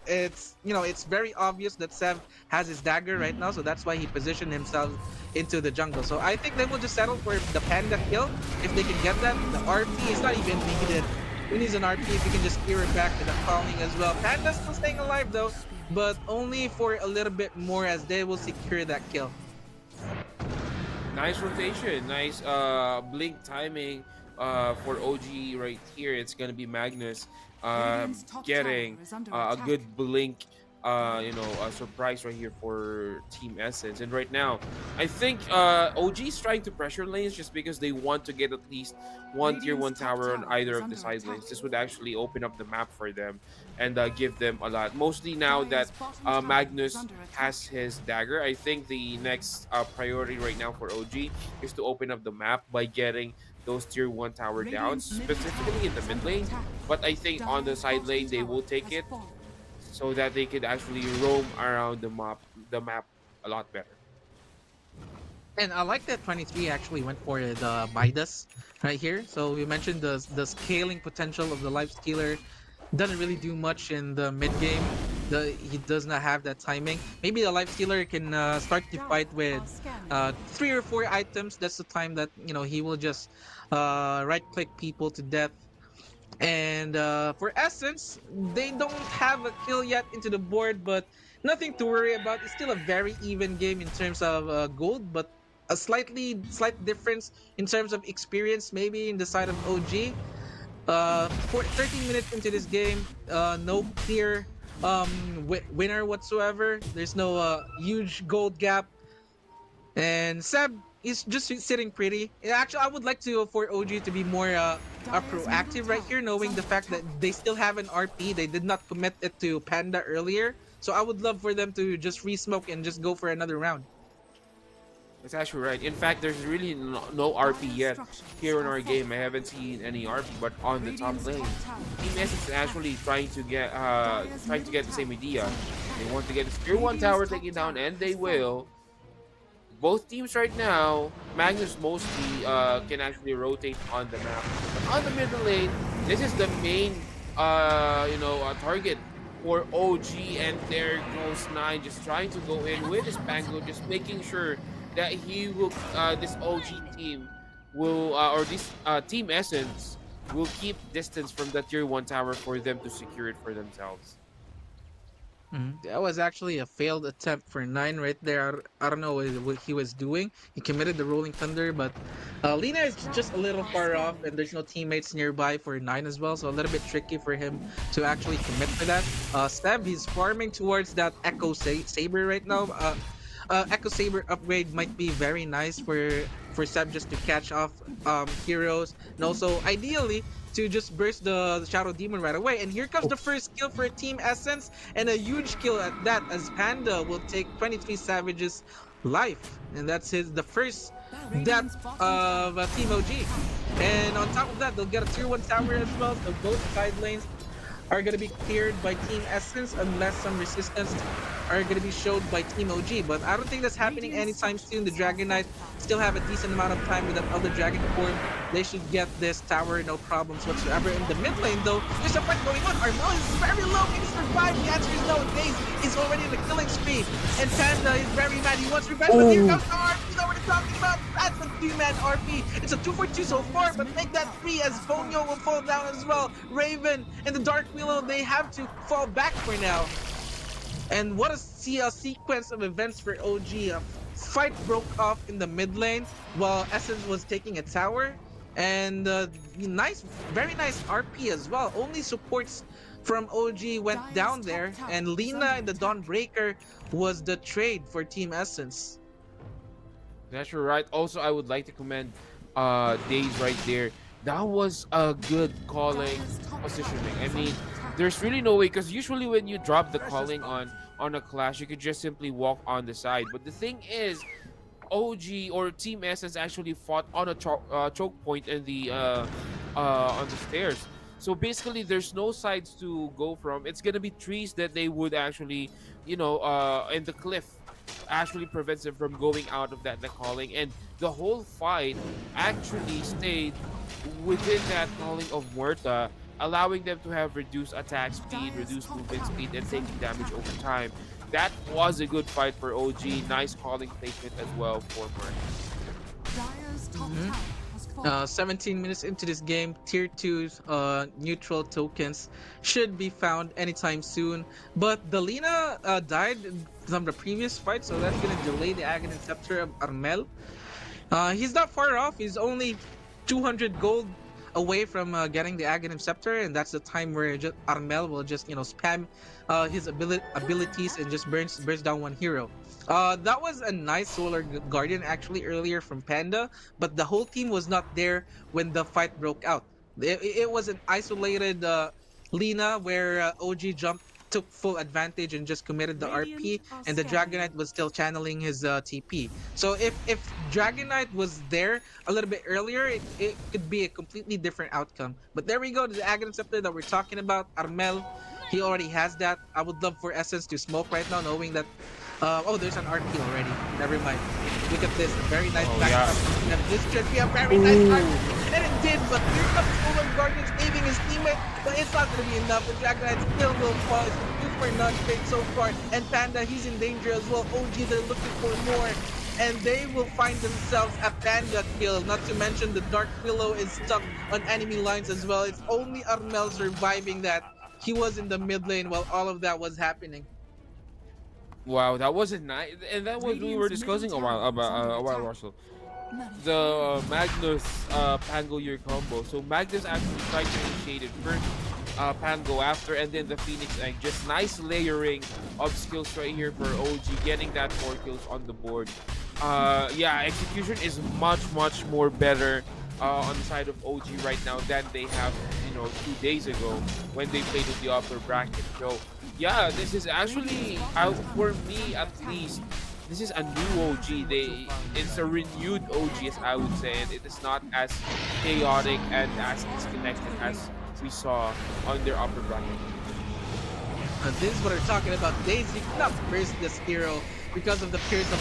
it's it's very obvious that Sev has his dagger right now, so that's why he positioned himself into the jungle. So I think they will just settle for the Panda kill if they can get that. The RP is not even needed. Who needs an RP if you can just clear it back to the calling as well? Panda's still staying alive though, but only for a little bit more as they will secure that kill. Nice rotation, nice blink timing for OG right here. It's gonna be Magnus getting a good blink, a surprise right here for Team Essence. And right now, I think OG is trying to pressure lanes just because they want to get at least one tier 1 tower on either of the side lanes. This would actually open up the map for them and give them a lot. Mostly now that Magnus has his dagger, I think the next priority right now for OG is to open up the map by getting those tier 1 tower down, specifically in the mid lane. But I think on the side lane they will take it so that they could actually roam around the map a lot better. And I like that 23 actually went for the Midas right here. So we mentioned the scaling potential of the Life Stealer. Doesn't really do much in the mid game. He does not have that timing. Maybe the Life Stealer can start to fight with 3 or 4 items. That's the time that he will just right click people to death. And for Essence, they don't have a kill yet into the board, but nothing to worry about. It's still a very even game in terms of gold, but a slight difference in terms of experience maybe in the side of OG. For 13 minutes into this game, no clear winner whatsoever. There's no huge gold gap, and Seb is just sitting pretty. Actually, I would like for OG to be more proactive right here, knowing the fact that they still have an RP. They did not commit it to Panda earlier, so I would love for them to just re-smoke and just go for another round. That's actually right. In fact, there's really no RP yet here in our game. I haven't seen any RP, but on the top lane, Team Essence is actually trying to get the same idea. They want to get the tier 1 tower taken down, and they will. Both teams right now, Magnus mostly can actually rotate on the map. But on the middle lane, this is the main target for OG, and there goes Nine just trying to go in with his Bango, just making sure that he will this OG team will or this Team Essence will keep distance from the tier 1 tower for them to secure it for themselves. That was actually a failed attempt for Nine right there. I don't know what he was doing. He committed the Rolling Thunder, but Lina is just a little far off, and there's no teammates nearby for Nine as well, so a little bit tricky for him to actually commit for that. Seb, he's farming towards that Echo Saber right now. Echo Saber upgrade might be very nice for Seb just to catch off heroes, and also ideally to just burst the Shadow Demon right away. And here comes the first kill for Team Essence, and a huge kill at that, as Panda will take 23 Savage's life, and that's the first death of Team OG. And on top of that, they'll get a tier 1 tower as well, so both side lanes are going to be cleared by Team Essence unless some resistance are going to be showed by Team OG. But I don't think that's happening anytime soon. The Dragonite still have a decent amount of time with that other Dragon form. They should get this tower, no problems whatsoever. In the mid lane, though, there's a fight going on. Armel is very low. Can he survive? The answer is no. Daze is already in the killing spree. And Panda is very mad. He wants revenge, but here comes the RP that we're talking about. That's a 2-man RP. It's a 2-for-2 so far, but make that 3 as Fonyo will fall down as well. Raven and the Dark Willow, they have to fall back for now. And what a sequence of events for OG. A fight broke off in the mid lane while Essence was taking a tower. And very nice RP as well. Only supports from OG went down there. And Lina and the Dawnbreaker was the trade for Team Essence. That's right. Also, I would like to commend Daze right there. That was a good calling positioning. I mean, there's really no way, because usually when you drop the calling on a clash, you could just simply walk on the side. But the thing is, OG or Team Essence actually fought on a choke point in the on the stairs. So basically, there's no sides to go from. It's gonna be trees that they would actually, in the cliff, actually prevents them from going out of that the calling, and the whole fight actually stayed within that calling of Muerta, allowing them to have reduced attack speed, reduced movement speed, and taking damage over time. That was a good fight for OG. Nice calling placement as well for Muerta. Dyer's top Mhm. tower has fallen. 17 minutes into this game, tier 2 neutral tokens should be found anytime soon. But the Lina died from the previous fight, so that's gonna delay the Aghanim Scepter of Armel. He's not far off. He's only 200 gold away from getting the Aghanim Scepter, and that's the time where Armel will just spam his abilities and just burns down one hero. That was a nice Solar Guardian actually earlier from Panda, but the whole team was not there when the fight broke out. It was an isolated Lina where OG took full advantage and just committed the RP, and the Dragonite was still channeling his TP. So if Dragonite was there a little bit earlier, it could be a completely different outcome. But there we go, the Aghanim Scepter that we're talking about, Armel, he already has that. I would love for Essence to smoke right now, knowing that oh, there's an RP already. Never mind. Look at this, a very nice backdrop. And this should be a very nice RP. And it did, but here comes Solar Guardian saving his teammate, but it's not gonna be enough. The Dragonite still will fall. It's good for none straight so far. And Panda, he's in danger as well. OG, they're looking for more. And they will find themselves a Panda kill. Not to mention the Dark Willow is stuck on enemy lines as well. It's only Armel surviving that. He was in the mid lane while all of that was happening. Wow, that wasn't nice, and that was we were discussing a while Russell. The Magnus Pangolier combo. So Magnus actually tried to initiate it first, Pango after, and then the Phoenix Egg. Just nice layering of skills right here for OG, getting that 4 kills on the board. Yeah, execution is much more better on the side of OG right now than they have 2 days ago when they played with the upper bracket. So yeah, this is actually for me at least. This is a new OG. It's a renewed OG, as I would say, and it is not as chaotic and as disconnected as we saw on their upper bracket. This is what we're talking about. Daisy cannot burst this hero because of the Pierce of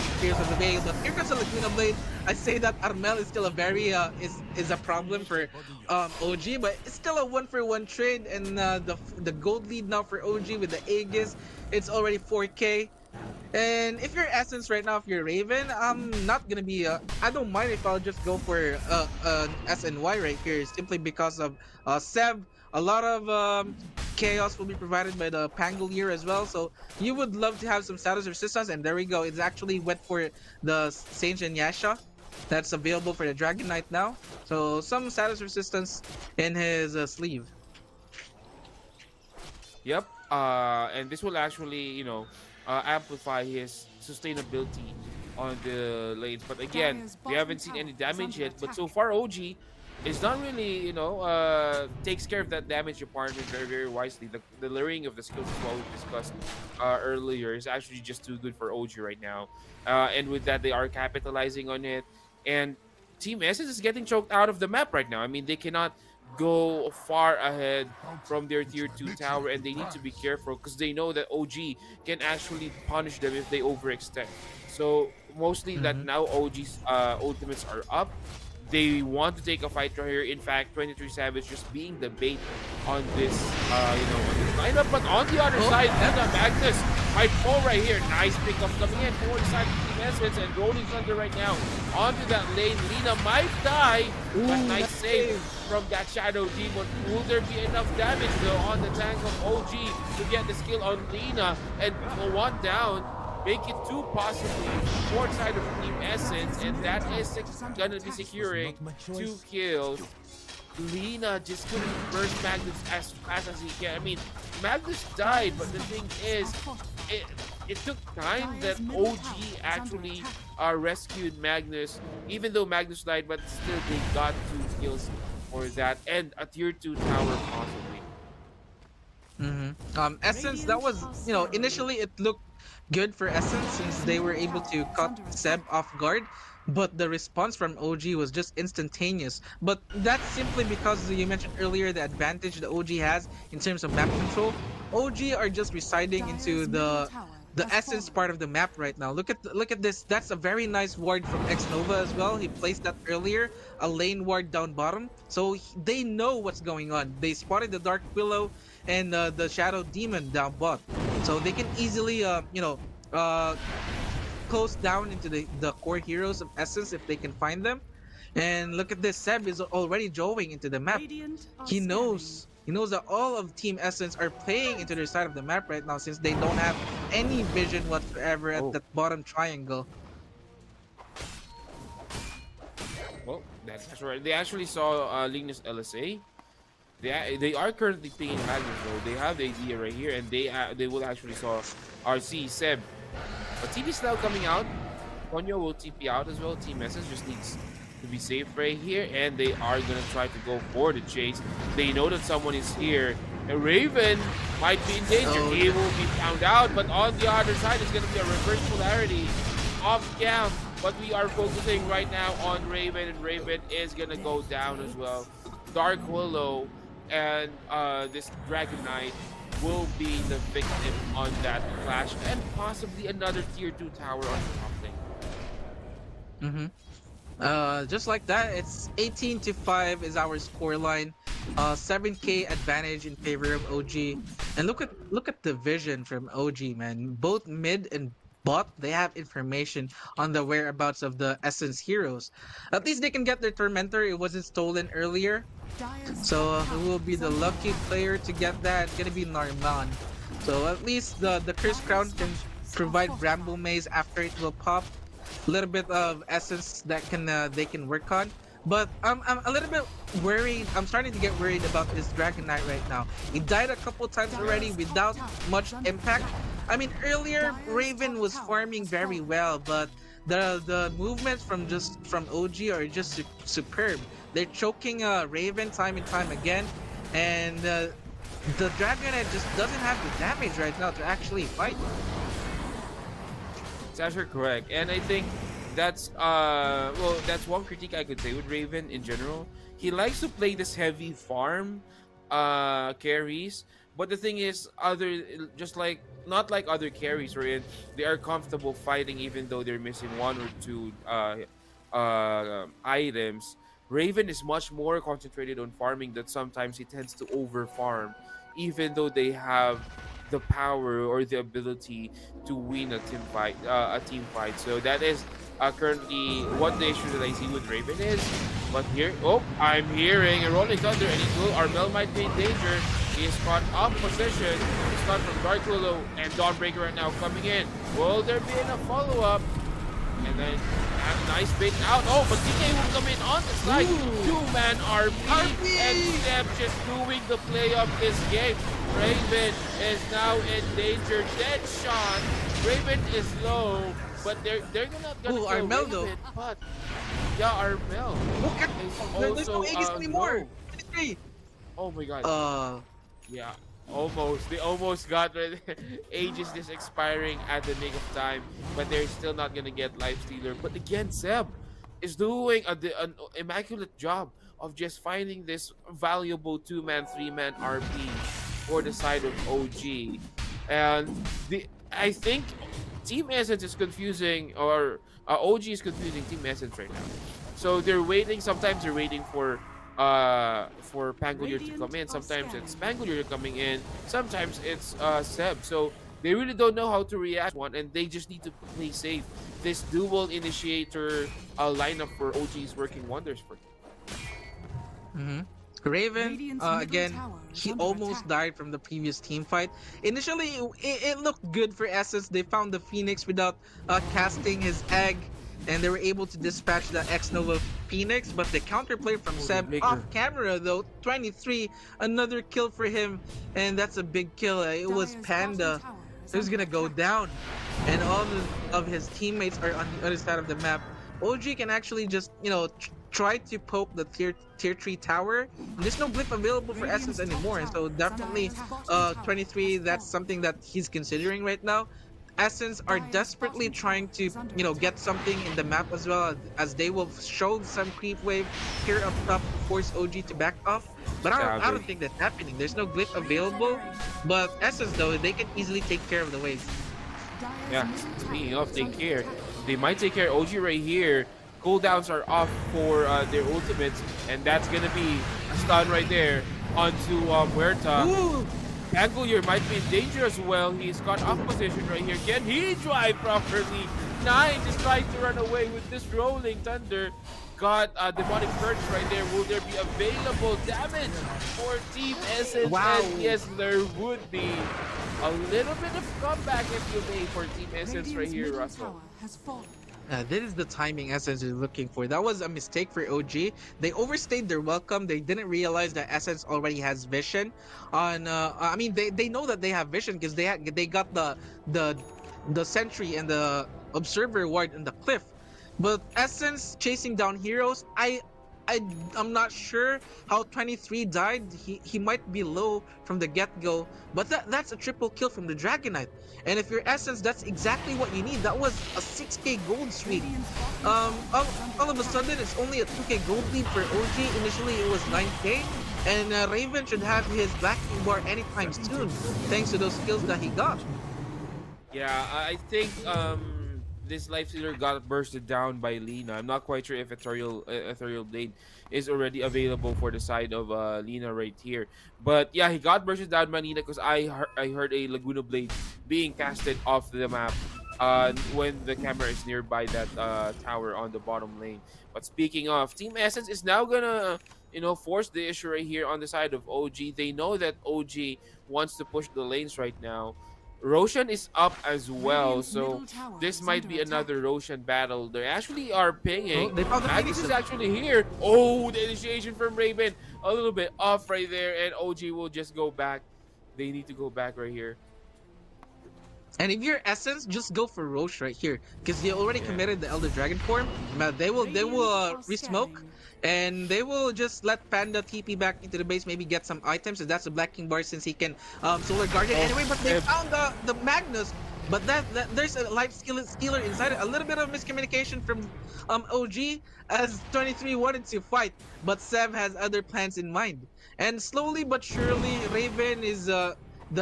the Veil. But here comes the Laguna Blade. I say that Armel is still a very is a problem for OG, but it's still a 1-for-1 trade, and the gold lead now for OG with the Aegis, it's already 4K. And if you're Essence right now, if you're Raven, I'm not gonna be I don't mind if I'll just go for SNY right here, simply because of Seb. A lot of chaos will be provided by the Pangolier as well, so you would love to have some status resistance, and there we go. It's actually went for the Sage and Yasha that's available for the Dragonite now, so some status resistance in his sleeve. Yep. And this will actually amplify his sustainability on the lanes. But again, we haven't seen any damage yet. But so far, OG is not really, takes care of that damage department very wisely. The layering of the skills, as what we discussed earlier, is actually just too good for OG right now. And with that, they are capitalizing on it. And Team Essence is getting choked out of the map right now. I mean, they cannot go far ahead from their tier 2 tower, and they need to be careful because they know that OG can actually punish them if they overextend. So mostly that now OG's ultimates are up. They want to take a fight right here. In fact, 23 Savage just being the bait on this on this lineup. But on the other side, Lina Magnus might fall right here. Nice pickup coming in for the side of Team Essence, and Rolling Thunder right now onto that lane. Lina might die, but nice save from that Shadow Demon. Will there be enough damage though on the tank of OG to get the skill on Lina and go 1 down? Make it 2 possibly for side of Team Essence, and that is gonna be securing 2 kills. Lina just couldn't burst Magnus as fast as he can. I mean, Magnus died, but the thing is, it took time that OG actually rescued Magnus, even though Magnus died, but still they got 2 kills for that, and a tier 2 tower possibly. Essence, that was, initially it looked good for Essence since they were able to cut Seb off guard, but the response from OG was just instantaneous. But that's simply because you mentioned earlier the advantage the OG has in terms of map control. OG are just residing into the essence part of the map right now. Look at this. That's a very nice ward from X Nova as well. He placed that earlier, a lane ward down bottom. So they know what's going on. They spotted the Dark Willow and the Shadow Demon down bot. So they can easily close down into the core heroes of Essence if they can find them. And look at this, Seb is already joing into the map. He knows that all of Team Essence are playing into their side of the map right now since they don't have any vision whatsoever at that bottom triangle. Well, that's right. They actually saw Linus LSA. They are currently playing Magnus, though. They have the idea right here, and they will actually saw RC Seb. But TP is now coming out. Ponyo will TP out as well. Team Essence just needs to be safe right here, and they are gonna try to go for the chase. They know that someone is here. And Raven might be in danger. He will be found out, but on the other side it's gonna be a reverse polarity off camp. But we are focusing right now on Raven, and Raven is gonna go down as well. Dark Willow and this Dragon Knight will be the victim on that clash, and possibly another tier 2 tower on top lane. Just like that, it's 18-5 is our scoreline. 7k advantage in favor of OG. And look at the vision from OG, man. Both mid and bot, they have information on the whereabouts of the Essence heroes. At least they can get their Tormentor. It wasn't stolen earlier. So who will be the lucky player to get that? It's gonna be Narman. So at least the Curse Crown can provide Bramble Maze after it will pop. A little bit of essence that they can work on. But I'm a little bit worried. I'm starting to get worried about this Dragon Knight right now. He died a couple times already without much impact. I mean, earlier Raven was farming very well, but the movements from OG are just superb. They're choking Raven time and time again, and the Dragon Knight just doesn't have the damage right now to actually fight. It's actually correct, and I think that's that's one critique I could say with Raven in general. He likes to play this heavy farm carries, but the thing is, not like other carries wherein they are comfortable fighting even though they're missing one or two items. Raven is much more concentrated on farming, that sometimes he tends to over farm even though they have the power or the ability to win a team fight. So that is currently what the issue that I see with Raven is. But here, I'm hearing a Rolling Thunder, and Armel might be in danger. He is caught up position. He's caught from Dark Willow and Dawnbreaker right now coming in. Will there be a follow-up? And then a nice bait out. Oh, but DK will come in on the side. Two-man RP. And Step just doing the play of this game. Raven is now in danger. Dead shot. Raven is low, but they're not gonna kill Armel Raven, though. but yeah, Armel is There's no Aegis also anymore. low. 23. Oh my god. Yeah, almost. They almost got rid. Aegis is expiring at the nick of time, but they're still not gonna get Lifestealer. But again, Seb is doing an immaculate job of just finding this valuable 2-man, 3-man RP for the side of OG. And I think Team Essence is confusing, or OG is confusing Team Essence right now. So they're waiting. Sometimes they're waiting for Pangolier to come in. Sometimes it's Pangolier coming in. Sometimes it's Seb. So they really don't know how to react one, and they just need to play safe. This dual initiator lineup for OG is working wonders for them. Raven, again, he almost died from the previous team fight. Initially, it looked good for Essence. They found the Phoenix without casting his egg, and they were able to dispatch the X-Nova Phoenix, but the counterplay from Seb off camera though, 23, another kill for him, and that's a big kill. It was Panda who's gonna go down, and all of his teammates are on the other side of the map. OG can actually just, tried to poke the tier 3 tower. There's no blip available for Essence anymore, and so definitely 23, that's something that he's considering right now. Essence are desperately trying to, you know, get something in the map as well, as they will show some creep wave here up top to force OG to back off. But I don't think that's happening. There's no blip available. But Essence though, they can easily take care of the waves. Yeah, speaking of take care, they might take care of OG right here. Cooldowns are off for their ultimates, and that's gonna be a stun right there onto Huerta. Ooh! Angolier might be in danger as well. He's got off position right here. Can he drive properly? Nine just trying to run away with this rolling thunder. Got demonic purge right there. Will there be available damage for Team Essence? Wow. And yes, there would be a little bit of comeback if you may for Team Essence right here, Russell. This is the timing Essence is looking for. That was a mistake for OG. They overstayed their welcome. They didn't realize that Essence already has vision on. I mean, they know that they have vision because they got the sentry and the observer ward in the cliff. But Essence chasing down heroes, I'm not sure how 23 died. He might be low from the get-go, but that's a triple kill from the Dragon Knight. And if you're Essence, that's exactly what you need. That was a 6k gold sweep. All of a sudden, it's only a 2k gold lead for OG. Initially, it was 9k. And Raven should have his Black King bar anytime soon, thanks to those skills that he got. Yeah, I think this Life Stealer got bursted down by Lina. I'm not quite sure if Ethereal Blade is already available for the side of Lina right here. But yeah, he got bursted down by Lina because I heard a Laguna Blade being casted off the map when the camera is nearby that tower on the bottom lane. But speaking of, Team Essence is now gonna, you know, force the issue right here on the side of OG. They know that OG wants to push the lanes right now. Roshan is up as well, so this might be another Roshan battle. They actually are pinging. Oh, they found the Magus Phoenix. is actually here. Oh, the initiation from Raven. A little bit off right there, and OG will just go back. They need to go back right here. And if you're Essence, just go for Roche right here, because they already committed the Elder Dragon form. But they will resmoke, and they will just let Panda TP back into the base, maybe get some items. And that's the Black King bar since he can Solar Guard it anyway. But they found the Magnus. But there's a life stealer inside it. A little bit of miscommunication from OG, as 23 wanted to fight, but Sev has other plans in mind. And slowly but surely, Raven is the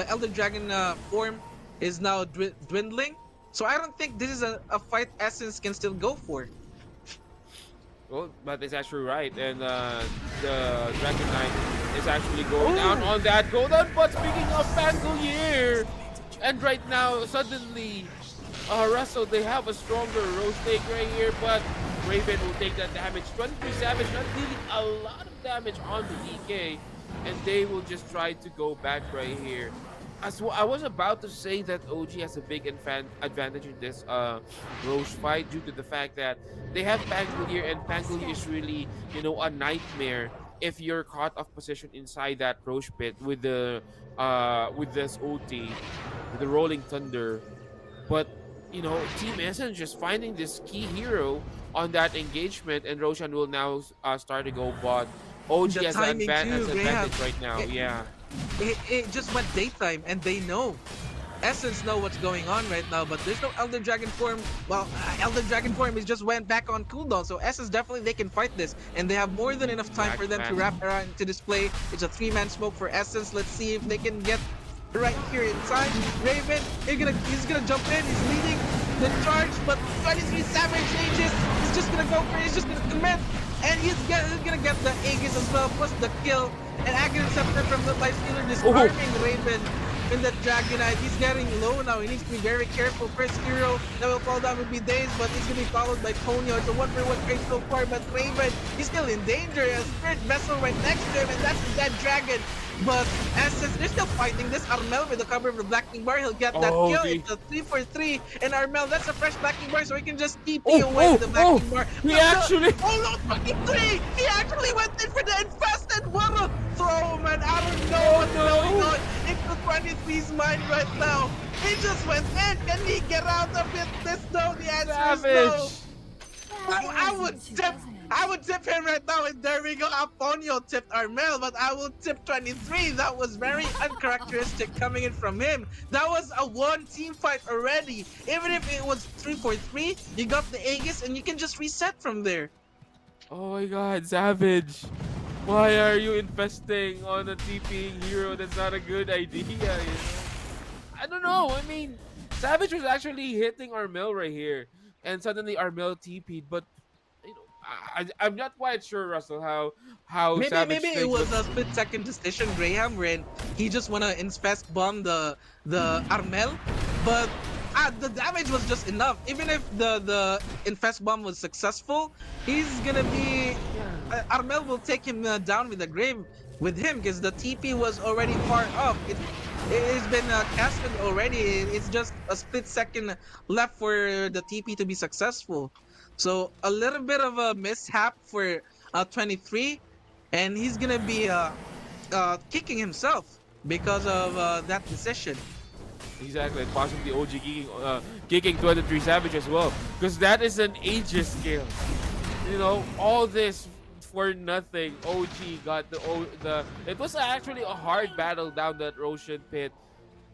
Elder Dragon form is now dwindling. So I don't think this is a fight Essence can still go for. Well, but it's actually right, and the Dragon Knight is actually going down on that cooldown. But speaking of Pangolier, and right now, suddenly, Russell, they have a stronger Roche take right here, but Raven will take that damage. 23 damage, not dealing a lot of damage on the EK, and they will just try to go back right here. I was about to say that OG has a big advantage in this Roche fight due to the fact that they have Pangolier, and Pangolier is really, you know, a nightmare if you're caught off position inside that Roche pit with the with this ulti, with the Rolling Thunder. But you know, Team Essence just finding this key hero on that engagement, and Roshan will now start to go bot. OG The has an timing too, advantage right now. Yeah. It just went daytime, and they know. Essence know what's going on right now, but there's no Elder Dragon form. Well, Elder Dragon form is just went back on cooldown, so Essence definitely they can fight this, and they have more than enough time for them to wrap around to display. It's a 3-man smoke for Essence. Let's see if they can get right here in time. Raven, he's gonna jump in. He's leading the charge, but 23 Savage Aegis. He's just gonna go for it. He's just gonna commit, and he's gonna get the Aegis as well, plus the kill. And Aghanim Scepter from the Life Stealer disarming Raven in the Dragon Knight. He's getting low now. He needs to be very careful. First hero that will fall down would be Daze, but he's going to be followed by Ponyo. It's a 1-for-1 trade so far, but Raven, he's still in danger. A Spirit Vessel right next to him, and that's the dead dragon. But Essence, they're still fighting this. Armel with the cover of the Black King bar, he'll get that kill. It's a 3-for-3, and Armel, that's a fresh Black King bar, so he can just TP away with the Black King bar. He actually... Oh no, 23! He actually went in for the infested water throw, man. I don't know what's going on into 23's mind right now. He just went in. Can he get out of it? This no, the answer is no. I I would tip him right now, and there we go. Aponio tipped Armel, but I will tip 23. That was very uncharacteristic coming in from him. That was a one team fight already. Even if it was 3-4-3, you got the Aegis, and you can just reset from there. Oh my god, Savage. Why are you investing on a TPing hero? That's not a good idea, you know? I don't know. I mean, Savage was actually hitting Armel right here. And suddenly Armel TP'd, but you know, I'm not quite sure, Russell, how Maybe Savage it thinks, but was a split second decision, Graham, wherein he just wanna infest bomb the Armel, but the damage was just enough. Even if the infest bomb was successful, he's gonna be Armel will take him down with the grave with him because the TP was already far off. It's been casted already. It's just a split second left for the TP to be successful. So a little bit of a mishap for 23, and he's gonna be kicking himself because of that decision. exactly, and possibly OG kicking 23 Savage as well. Because that is an Aegis skill. You know, all this for nothing. OG got the it was actually a hard battle down that Roshan pit.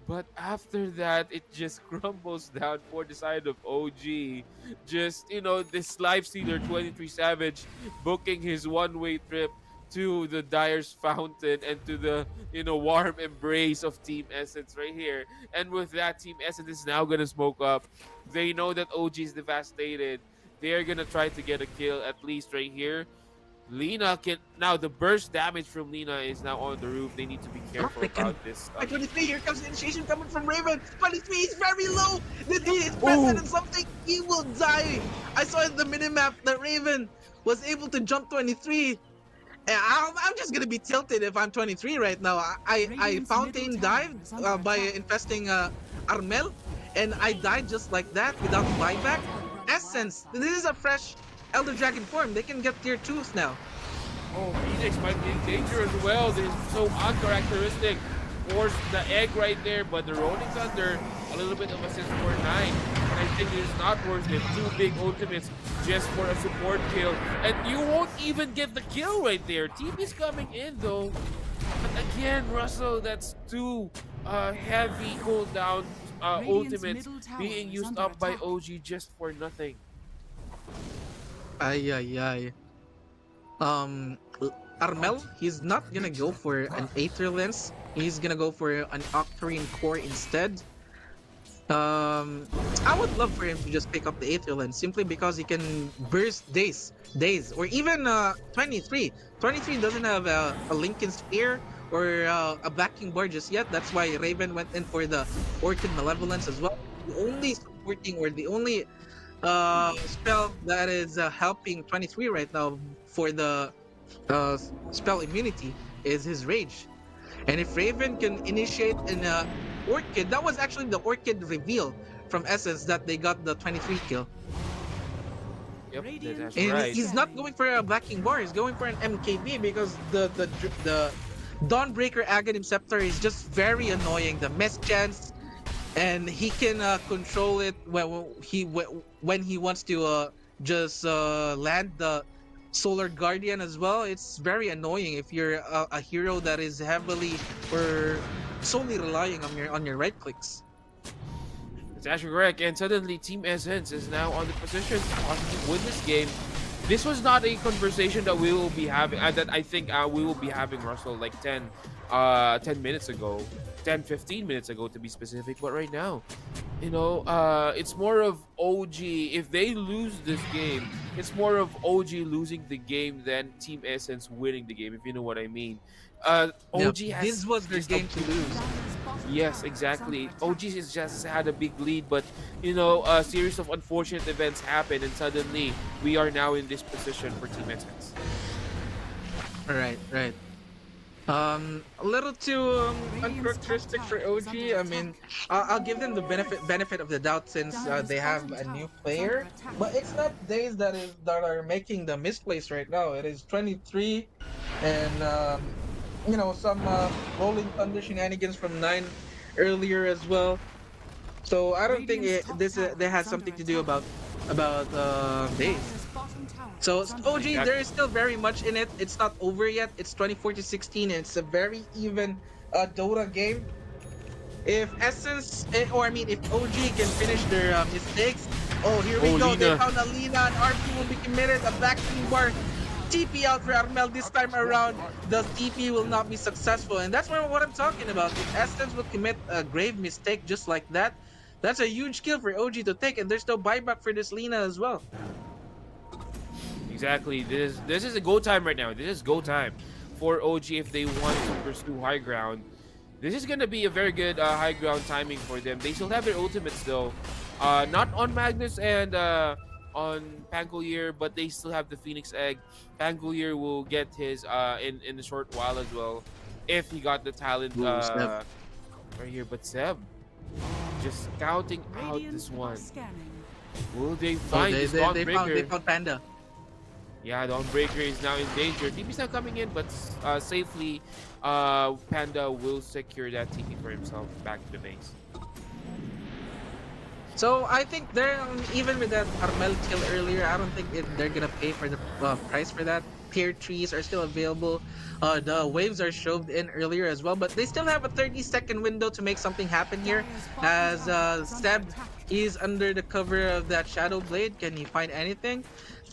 But after that, it just crumbles down for the side of OG. Just, you know, this life stealer 23 Savage booking his one-way trip to the Dyer's Fountain and to the, you know, warm embrace of Team Essence right here. And with that, Team Essence is now going to smoke up. They know that OG is devastated. They're going to try to get a kill at least right here. Lina can now the burst damage from Lina is now on the roof. They need to be careful about this By stuff. 23, here comes the initiation coming from Raven. 23 is very low. The D is present in something. He will die. I saw in the minimap that Raven was able to jump 23. And I'm just gonna be tilted if I'm 23 right now. I Radiant's fountain middle tower dived is under by attack. infesting Armel, and I died just like that without buyback. Essence, this is a fresh Elder Dragon form. They can get tier 2s now. Oh, Phoenix might be in danger as well. They're so uncharacteristic. Force the egg right there, but the Ronin's under a little bit of assist for 9. And I think it's not worth it. 2 big ultimates just for a support kill. And you won't even get the kill right there. TP's coming in though. But again, Russell, that's 2 heavy cooldown Radiant's ultimates middle tower being is used under up by attack. OG just for nothing. Ay, ay, ay. Armel, he's not gonna go for an Aether Lens. He's gonna go for an Octarine Core instead. I would love for him to just pick up the Aether Lens simply because he can burst days, or even 23. 23 doesn't have a Lincoln Spear or a backing bar just yet. That's why Raven went in for the Orchid Malevolence as well. The only supporting or the only spell that is helping 23 right now for the spell immunity is his Rage. And if Raven can initiate an Orchid, that was actually the Orchid reveal from Essence that they got the 23 kill. Yep, Radiant that's And right. he's not going for a backing bar, he's going for an MKB because the Dawnbreaker Aghanim Scepter is just very annoying. The mess chance, and he can control it when he wants to just land the Solar Guardian as well. It's very annoying if you're a hero that is heavily or solely relying on your right clicks. It's actually correct, and suddenly Team Essence is now on the position to possibly win this game. This was not a conversation that we will be having, that I think we will be having, Russell, like 10 minutes ago, 15 minutes ago to be specific. But right now, you know, it's more of OG. If they lose this game, it's more of OG losing the game than Team Essence winning the game, if you know what I mean. OG Yeah, has this was their just game to lose. Yes, exactly. OG has just had a big lead, but you know, a series of unfortunate events happen, and suddenly we are now in this position for Team Essence. Right. A little too uncharacteristic for OG. I mean, I'll give them the benefit of the doubt since they have a new player. But it's not Days that are making the misplace right now. It is 23, and you know, some Rolling Thunder shenanigans from 9 earlier as well. So I don't think that has something to do about Days. So OG, Exactly. there is still very much in it. It's not over yet. It's 24-16, and it's a very even Dota game. If Essence, or I mean, if OG can finish their mistakes, oh, here we Oh, go. They Lina. found Alina, and RP will be committed. A back bar TP out for Armel this time around. The TP will not be successful, and that's what I'm talking about. If Essence would commit a grave mistake just like that, that's a huge kill for OG to take, and there's no buyback for this Lina as well. Exactly. This is a go time right now. This is go time for OG if they want to pursue high ground. This is gonna be a very good high ground timing for them. They still have their ultimates though, not on Magnus and on Pangolier, but they still have the Phoenix Egg. Pangolier will get his in a short while as well, if he got the talent Ooh, Seb. right here. But Seb, just scouting out this one. Will they Oh, find this Dawnbreaker? they found Panda. Yeah, Dawnbreaker is now in danger. TP's not coming in, but safely, Panda will secure that TP for himself back to the base. So I think they're even with that Armel kill earlier, I don't think they're gonna pay for the price for that. Tier 3s are still available. The waves are shoved in earlier as well, but they still have a 30-second window to make something happen here. As Seb is under the cover of that Shadow Blade, can he find anything?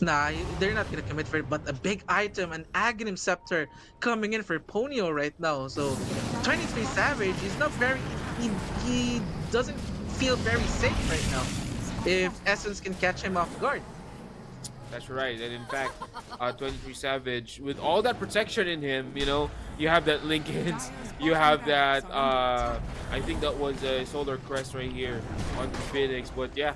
Nah, they're not gonna commit for it. But a big item, an Aghanim Scepter, coming in for Ponyo right now. So 23 Savage, he's not very. He doesn't feel very safe right now. If Essence can catch him off guard. That's right. And in fact, 23 Savage, with all that protection in him, you know, you have that Lincolns, you have that, I think that was a Solar Crest right here on the Phoenix. But yeah,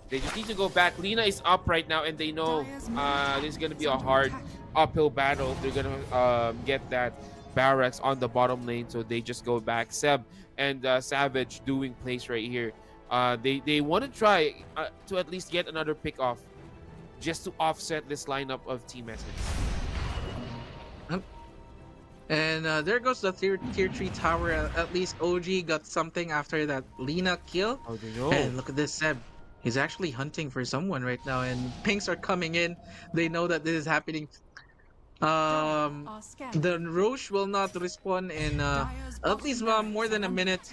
they just need to go back. Lina is up right now, and they know this is going to be a hard uphill battle. They're going to get that barracks on the bottom lane, so they just go back. Seb and Savage doing plays right here. They want to try to at least get another pick off, just to offset this lineup of Team Essence. And there goes the tier 3 tower. At least OG got something after that Lina kill. Oh, they know. And look at this Seb. He's actually hunting for someone right now, and pinks are coming in. They know that this is happening. The Roche will not respawn in at least more than a minute.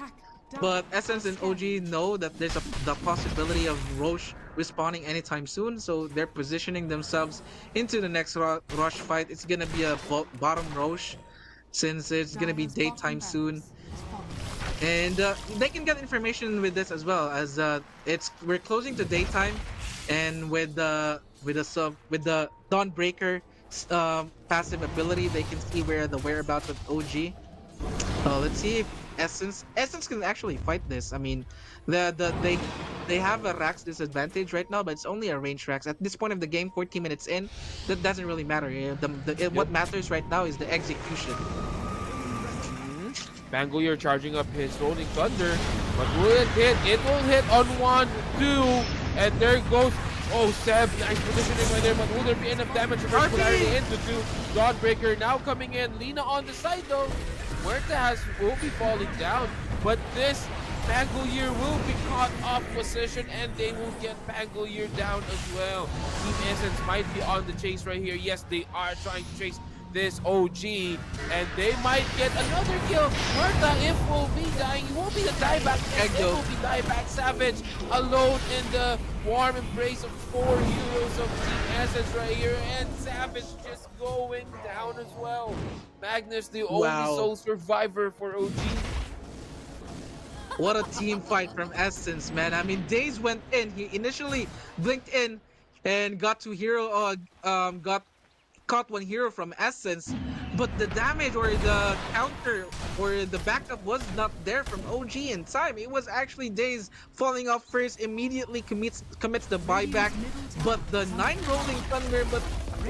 But Essence and OG know that there's the possibility of Roche respawning anytime soon, so they're positioning themselves into the next rush fight. It's gonna be a bottom Roche, since it's gonna be daytime soon, and they can get information with this as well, as we're closing to daytime, and with the Dawnbreaker passive ability, they can see where the whereabouts of OG. Let's see if Essence can actually fight this. I mean, they have a Rax disadvantage right now, but it's only a range Rax. At this point of the game, 40 minutes in, that doesn't really matter. What matters right now is the execution. Pangolier charging up his Rolling Thunder, but will it hit? It will hit on 1, 2, and there goes. Oh, Seb, nice positioning right there, but will there be enough damage to polarity into 2? Dawnbreaker now coming in. Lina on the side though. Huerta will be falling down, but this Pangolier will be caught off position, and they will get Pangolier down as well. Team Essence might be on the chase right here. Yes, they are trying to chase this OG, and they might get another kill. Huerta, if will be dying, he won't be the dieback. It will be dieback. Savage alone in the warm embrace of 4 heroes of Team Essence right here, and Savage just going down as well. Magnus, the only sole survivor for OG. What a team fight from Essence, man. I mean, Daze went in. He initially blinked in and got to hero, caught 1 hero from Essence, but the damage or the counter or the backup was not there from OG in time. It was actually Daze falling off first, immediately commits the buyback, but the 9 Rolling Thunder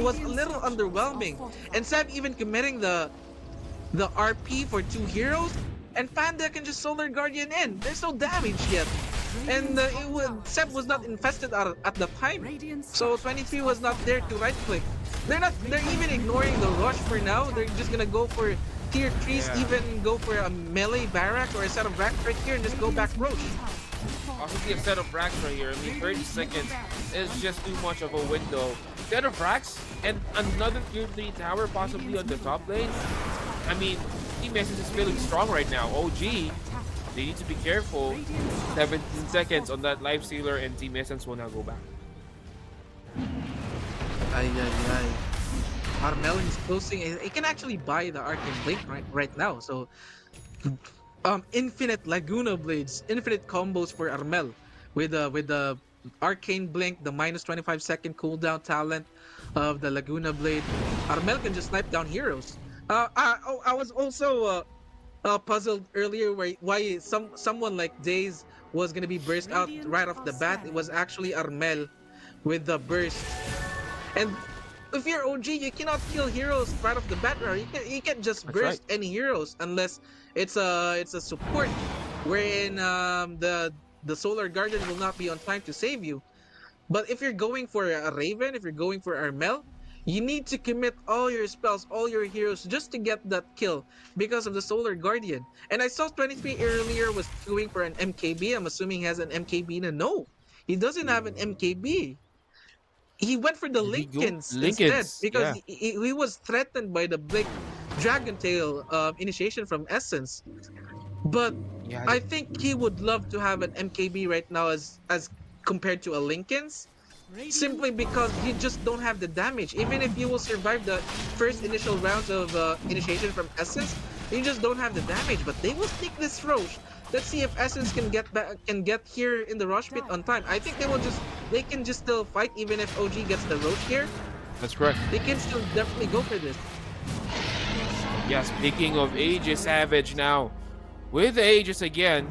was a little underwhelming. And Seb even committing the RP for 2 heroes, and Panda can just Solar Guardian in. There's no damage yet. And Seb was not infested at the time, so 23 was not there to right click. They're even ignoring the rush for now. They're just gonna go for tier 3s, even go for a melee barrack or a set of racks right here and just go back Roche. Obviously a set of racks right here. I mean, 30 seconds is just too much of a window instead of racks and another tier 3 tower possibly on the top lane, I mean, Team Essence is feeling strong right now. OG, they need to be careful. 17 seconds on that life stealer, and Team Essence will now go back. Ay, ay, ay. Armel is closing. He can actually buy the Arcane Blink right now. So, infinite Laguna Blades, infinite combos for Armel with the Arcane Blink, the minus 25-second cooldown talent of the Laguna Blade. Armel can just snipe down heroes. I was also puzzled earlier why someone like Daze was gonna be burst out right off the bat. It was actually Armel with the burst. And if you're OG, you cannot kill heroes right off the bat. Right? You can't just That's burst right. any heroes unless it's a support, wherein the Solar Guardian will not be on time to save you. But if you're going for a Raven, if you're going for Armel, you need to commit all your spells, all your heroes just to get that kill because of the Solar Guardian. And I saw 23 earlier was going for an MKB. I'm assuming he has an MKB. No, he doesn't have an MKB. He went for the Did he go? Lincolns instead Lincolns, because yeah. he was threatened by the Blink Dragon Tail initiation from Essence. But Yeah, I think he would love to have an MKB right now as compared to a Lincoln's, simply because you just don't have the damage. Even if you will survive the first initial rounds of initiation from Essence, you just don't have the damage. But they will take this Roche. Let's see if Essence can get here in the rush pit on time. I think they can just still fight even if OG gets the Roche here. that's correct. They can still definitely go for this. Yeah, speaking of Aegis, Savage now with Aegis again.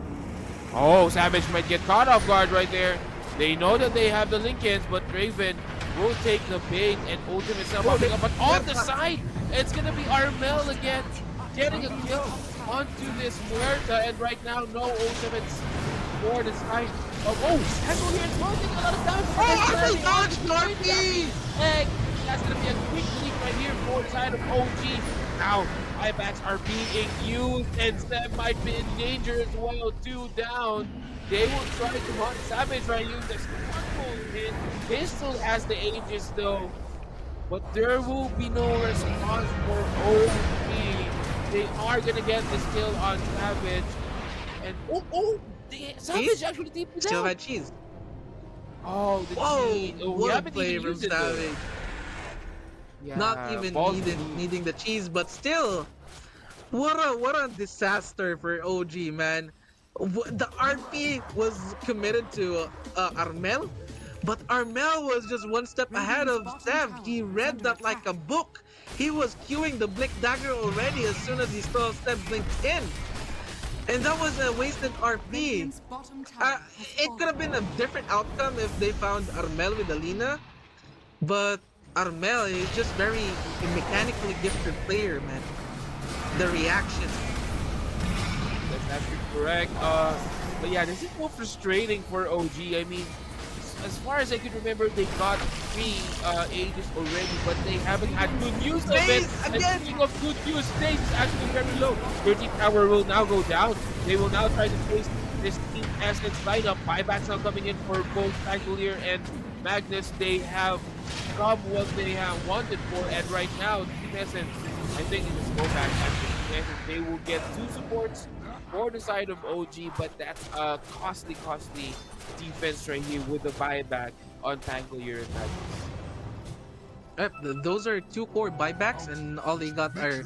Oh, Savage might get caught off guard right there. They know that they have the Lincolns, but Raven will take the bait, and Ultimate is now popping up. But on the side, it's gonna be Armel again, getting a kill onto this Muerta, and right now, no Ultimates for the side of Tango here as well, taking a lot of damage. Armel dodged Norby! Egg. That's gonna be a quick leak right here for the side of OG. Now, buybacks are being used, and Seb might be in danger as well. 2 down. They will try to hunt Savage right use the sparkle hit. Pistol has the Aegis though, but there will be no response for OG. They are gonna get this kill on Savage, and Savage actually deep Still down. had cheese. Oh, the Whoa! cheese. Oh, we What a haven't play even from used it though. Savage. Yeah, Not even balls needing the cheese, but still, what a disaster for OG, man. The RP was committed to Armel, but Armel was just one step ahead of Sev. He read that like a book. He was queuing the Blink Dagger already as soon as he saw Sev blink in. And that was a wasted RP. It could have been a different outcome if they found Armel with Alina, but Armel is just very mechanically gifted player, man. The reaction. That's actually correct. But yeah, this is so frustrating for OG. I mean, as far as I can remember, they got 3 Aegis already, but they haven't had good use of it. Daze And again! speaking of good use, Daze is actually very low. 13 Tower will now go down. They will now try to face this Team Essence lineup. Buybacks now coming in for both Tangolier and Magnus. They have come what they have wanted for, and right now, Team Essence, I think it is go back after Team Essence. They will get 2 supports for the side of OG, but that's a costly defense right here with the buyback on Tangolier and Magnus. Those are 2 core buybacks, and all they got are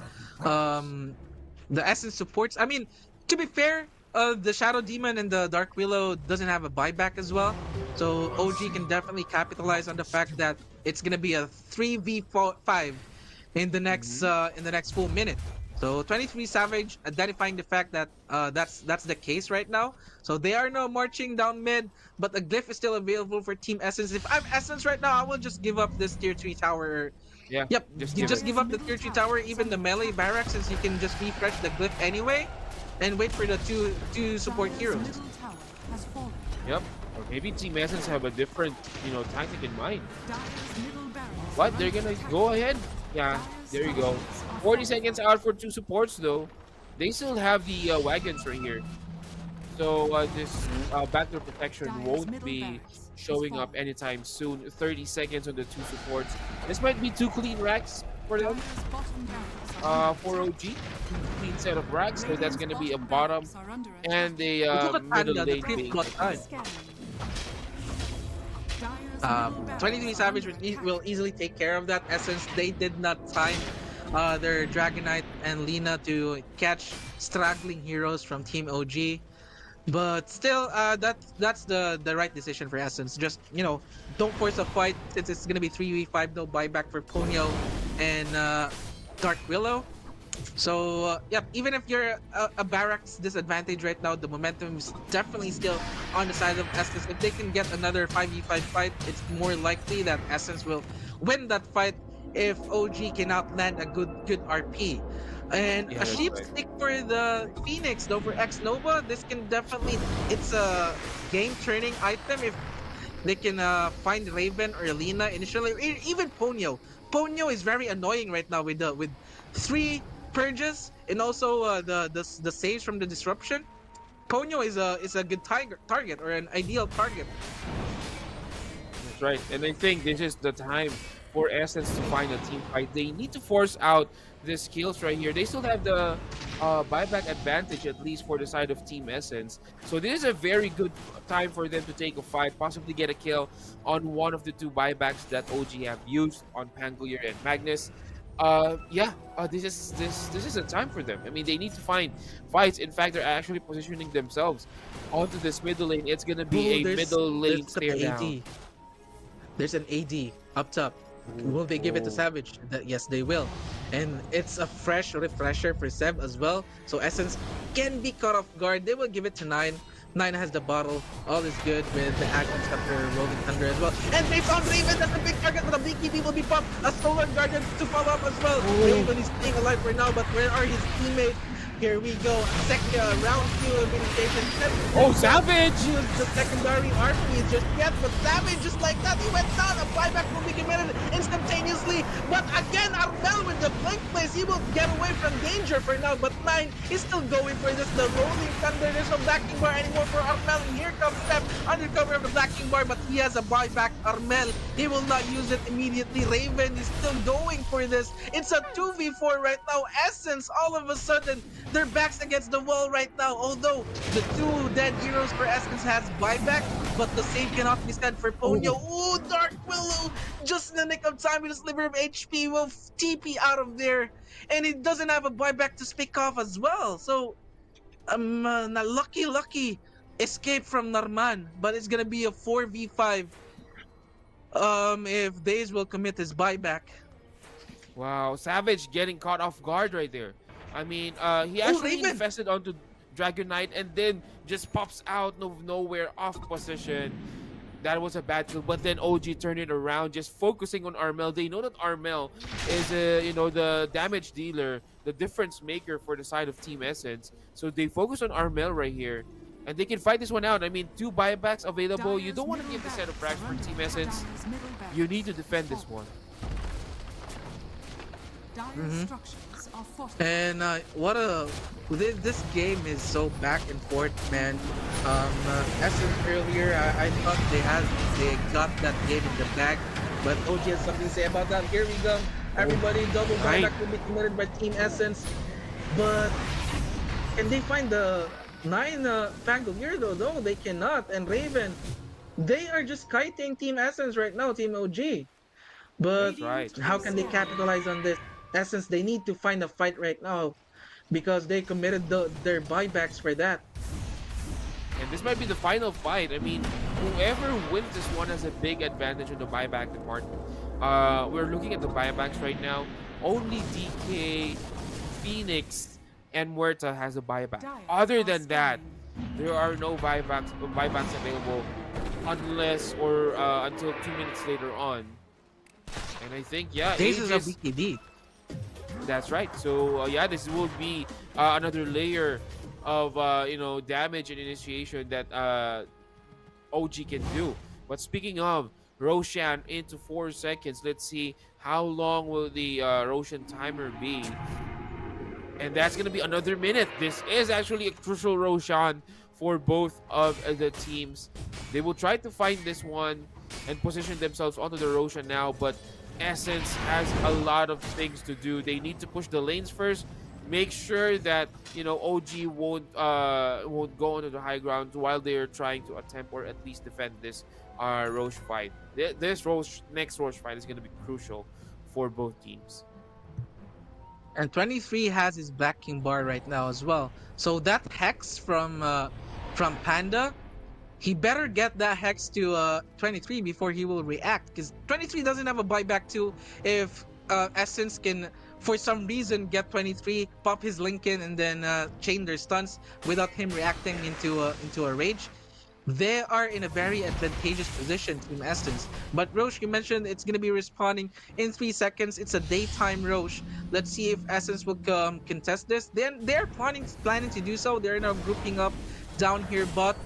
the Essence supports. I mean, to be fair, the Shadow Demon and the Dark Willow doesn't have a buyback as well, so OG can definitely capitalize on the fact that it's gonna be a 3v5 in the next full minute. So 23 Savage identifying the fact that that's the case right now. So they are now marching down mid, but the glyph is still available for Team Essence. If I'm Essence right now, I will just give up this tier 3 tower. Yeah. Yep, just you give just it. give up the tier 3 tower, even the melee barracks, since you can just refresh the glyph anyway, and wait for the two support heroes. Yep. Or maybe Team Essence have a different, tactic in mind. What? They're gonna go ahead? Yeah, there you go. 40 seconds out for 2 supports though. They still have the wagons right here. So this backdoor protection Dire's won't middle be barracks has showing up fallen. anytime soon. 30 seconds on the two supports. This might be two clean racks for them. Dire's bottom barracks are under For attack. OG, clean set of racks. So that's Radiant's gonna be a bottom bottom barracks are under and attack. a It took a middle time, the lane creep being got taken. time. Scanning. Dire's middle barracks 23 are Savage under attack. will easily take care of that. Essence, they did not time their Dragonite and Lina to catch straggling heroes from Team OG. But still, that's the right decision for Essence. Just, don't force a fight since it's gonna be 3v5. No buyback for Ponyo and Dark Willow. So, yep, even if you're a Barracks disadvantage right now, the momentum is definitely still on the side of Essence. If they can get another 5v5 fight, it's more likely that Essence will win that fight if OG cannot land a good RP. And Yeah, a that's sheep right. stick for the Phoenix, though, for X Nova, this can definitely, it's a game turning item if they can find Raven or Lina initially, even Ponyo. Ponyo is very annoying right now with three purges and also the saves from the disruption. Ponyo is a good target or an ideal target. That's right. And I think this is the time for Essence to find a team fight. They need to force out the skills right here. They still have the buyback advantage, at least for the side of Team Essence. So this is a very good time for them to take a fight, possibly get a kill on one of the two buybacks that OG have used on Pangolier and Magnus. This is a time for them. I mean, they need to find fights. In fact, they're actually positioning themselves onto this middle lane. It's gonna be a middle lane stare an down. AD. There's an AD up top. Will they give it to Savage? Yes, they will. And it's a fresh refresher for Sev as well. So Essence can be caught off guard. They will give it to Nine. Nine has the bottle. All is good with the Agons after Rolling Thunder as well. And they found Raven. That's a big target. But the BKB will be popped. A Solar Guardian to follow up as well. Raven is staying alive for now. But where are his teammates? Here we go. Round 2 of initiation. Oh, Savage! The secondary RP is just yet, but Savage just like that, he went down. A buyback will be committed instantaneously. But again, Armel with the blink place, he will get away from danger for now. But Nine is still going for this. The Rolling Thunder, there's no backing bar anymore for Armel. And here comes Steph under cover of the backing bar, but he has a buyback. Armel, he will not use it immediately. Raven is still going for this. It's a 2v4 right now. Essence, all of a sudden, their backs against the wall right now. Although the two dead heroes for Essence has buyback, but the save cannot be said for Ponyo. Ooh, Dark Willow, just in the nick of time with a sliver of HP, will TP out of there, and he doesn't have a buyback to speak of as well. So, na lucky escape from Narman, but it's gonna be a 4v5. If Days will commit his buyback. Wow, Savage getting caught off guard right there. I mean, he actually Raven! infested onto Dragon Knight and then just pops out of nowhere off position. That was a bad kill, but then OG turned it around, just focusing on Armel. They know that Armel is, the damage dealer, the difference maker for the side of Team Essence. So they focus on Armel right here, and they can fight this one out. I mean, two buybacks available. You don't want to give the set of frags for Team Essence. You need to defend this one. Dire's structures are fortified. And this game is so back and forth, man. Essence earlier, I thought they got that game in the bag, but OG has something to say about that. Here we go. Everybody, double right. buyback will be committed by Team Essence, but can they find the 9 Pangolier though? No, they cannot. And Raven, they are just kiting Team Essence right now, Team OG. But That's right. how can they capitalize on this? Essence, they need to find a fight right now because they committed their buybacks for that. And this might be the final fight. I mean, whoever wins this one has a big advantage in the buyback department. We're looking at the buybacks right now. Only DK, Phoenix, and Muerta has a buyback. Other than that, there are no buybacks available unless or until 2 minutes later on. And I think, This is a Aegis- BKB. That's right. So this will be another layer of damage and initiation that OG can do. But speaking of Roshan into 4 seconds, let's see how long will the Roshan timer be. And that's going to be another minute. This is actually a crucial Roshan for both of the teams. They will try to find this one and position themselves onto the Roshan now, but Essence has a lot of things to do. They need to push the lanes first, make sure that, you know, OG won't go onto the high ground while they are trying to attempt or at least defend this Roche fight. This next Roche fight is going to be crucial for both teams. And 23 has his Black King bar right now as well. So that Hex from Panda, he better get that Hex to 23 before he will react, because 23 doesn't have a buyback too. If Essence can, for some reason, get 23, pop his Lincoln, and then chain their stunts without him reacting into a rage, they are in a very advantageous position, Team Essence. But Roche, you mentioned it's going to be respawning in 3 seconds. It's a daytime Roche. Let's see if Essence will contest this. Then they're planning to do so. They're now grouping up down here, but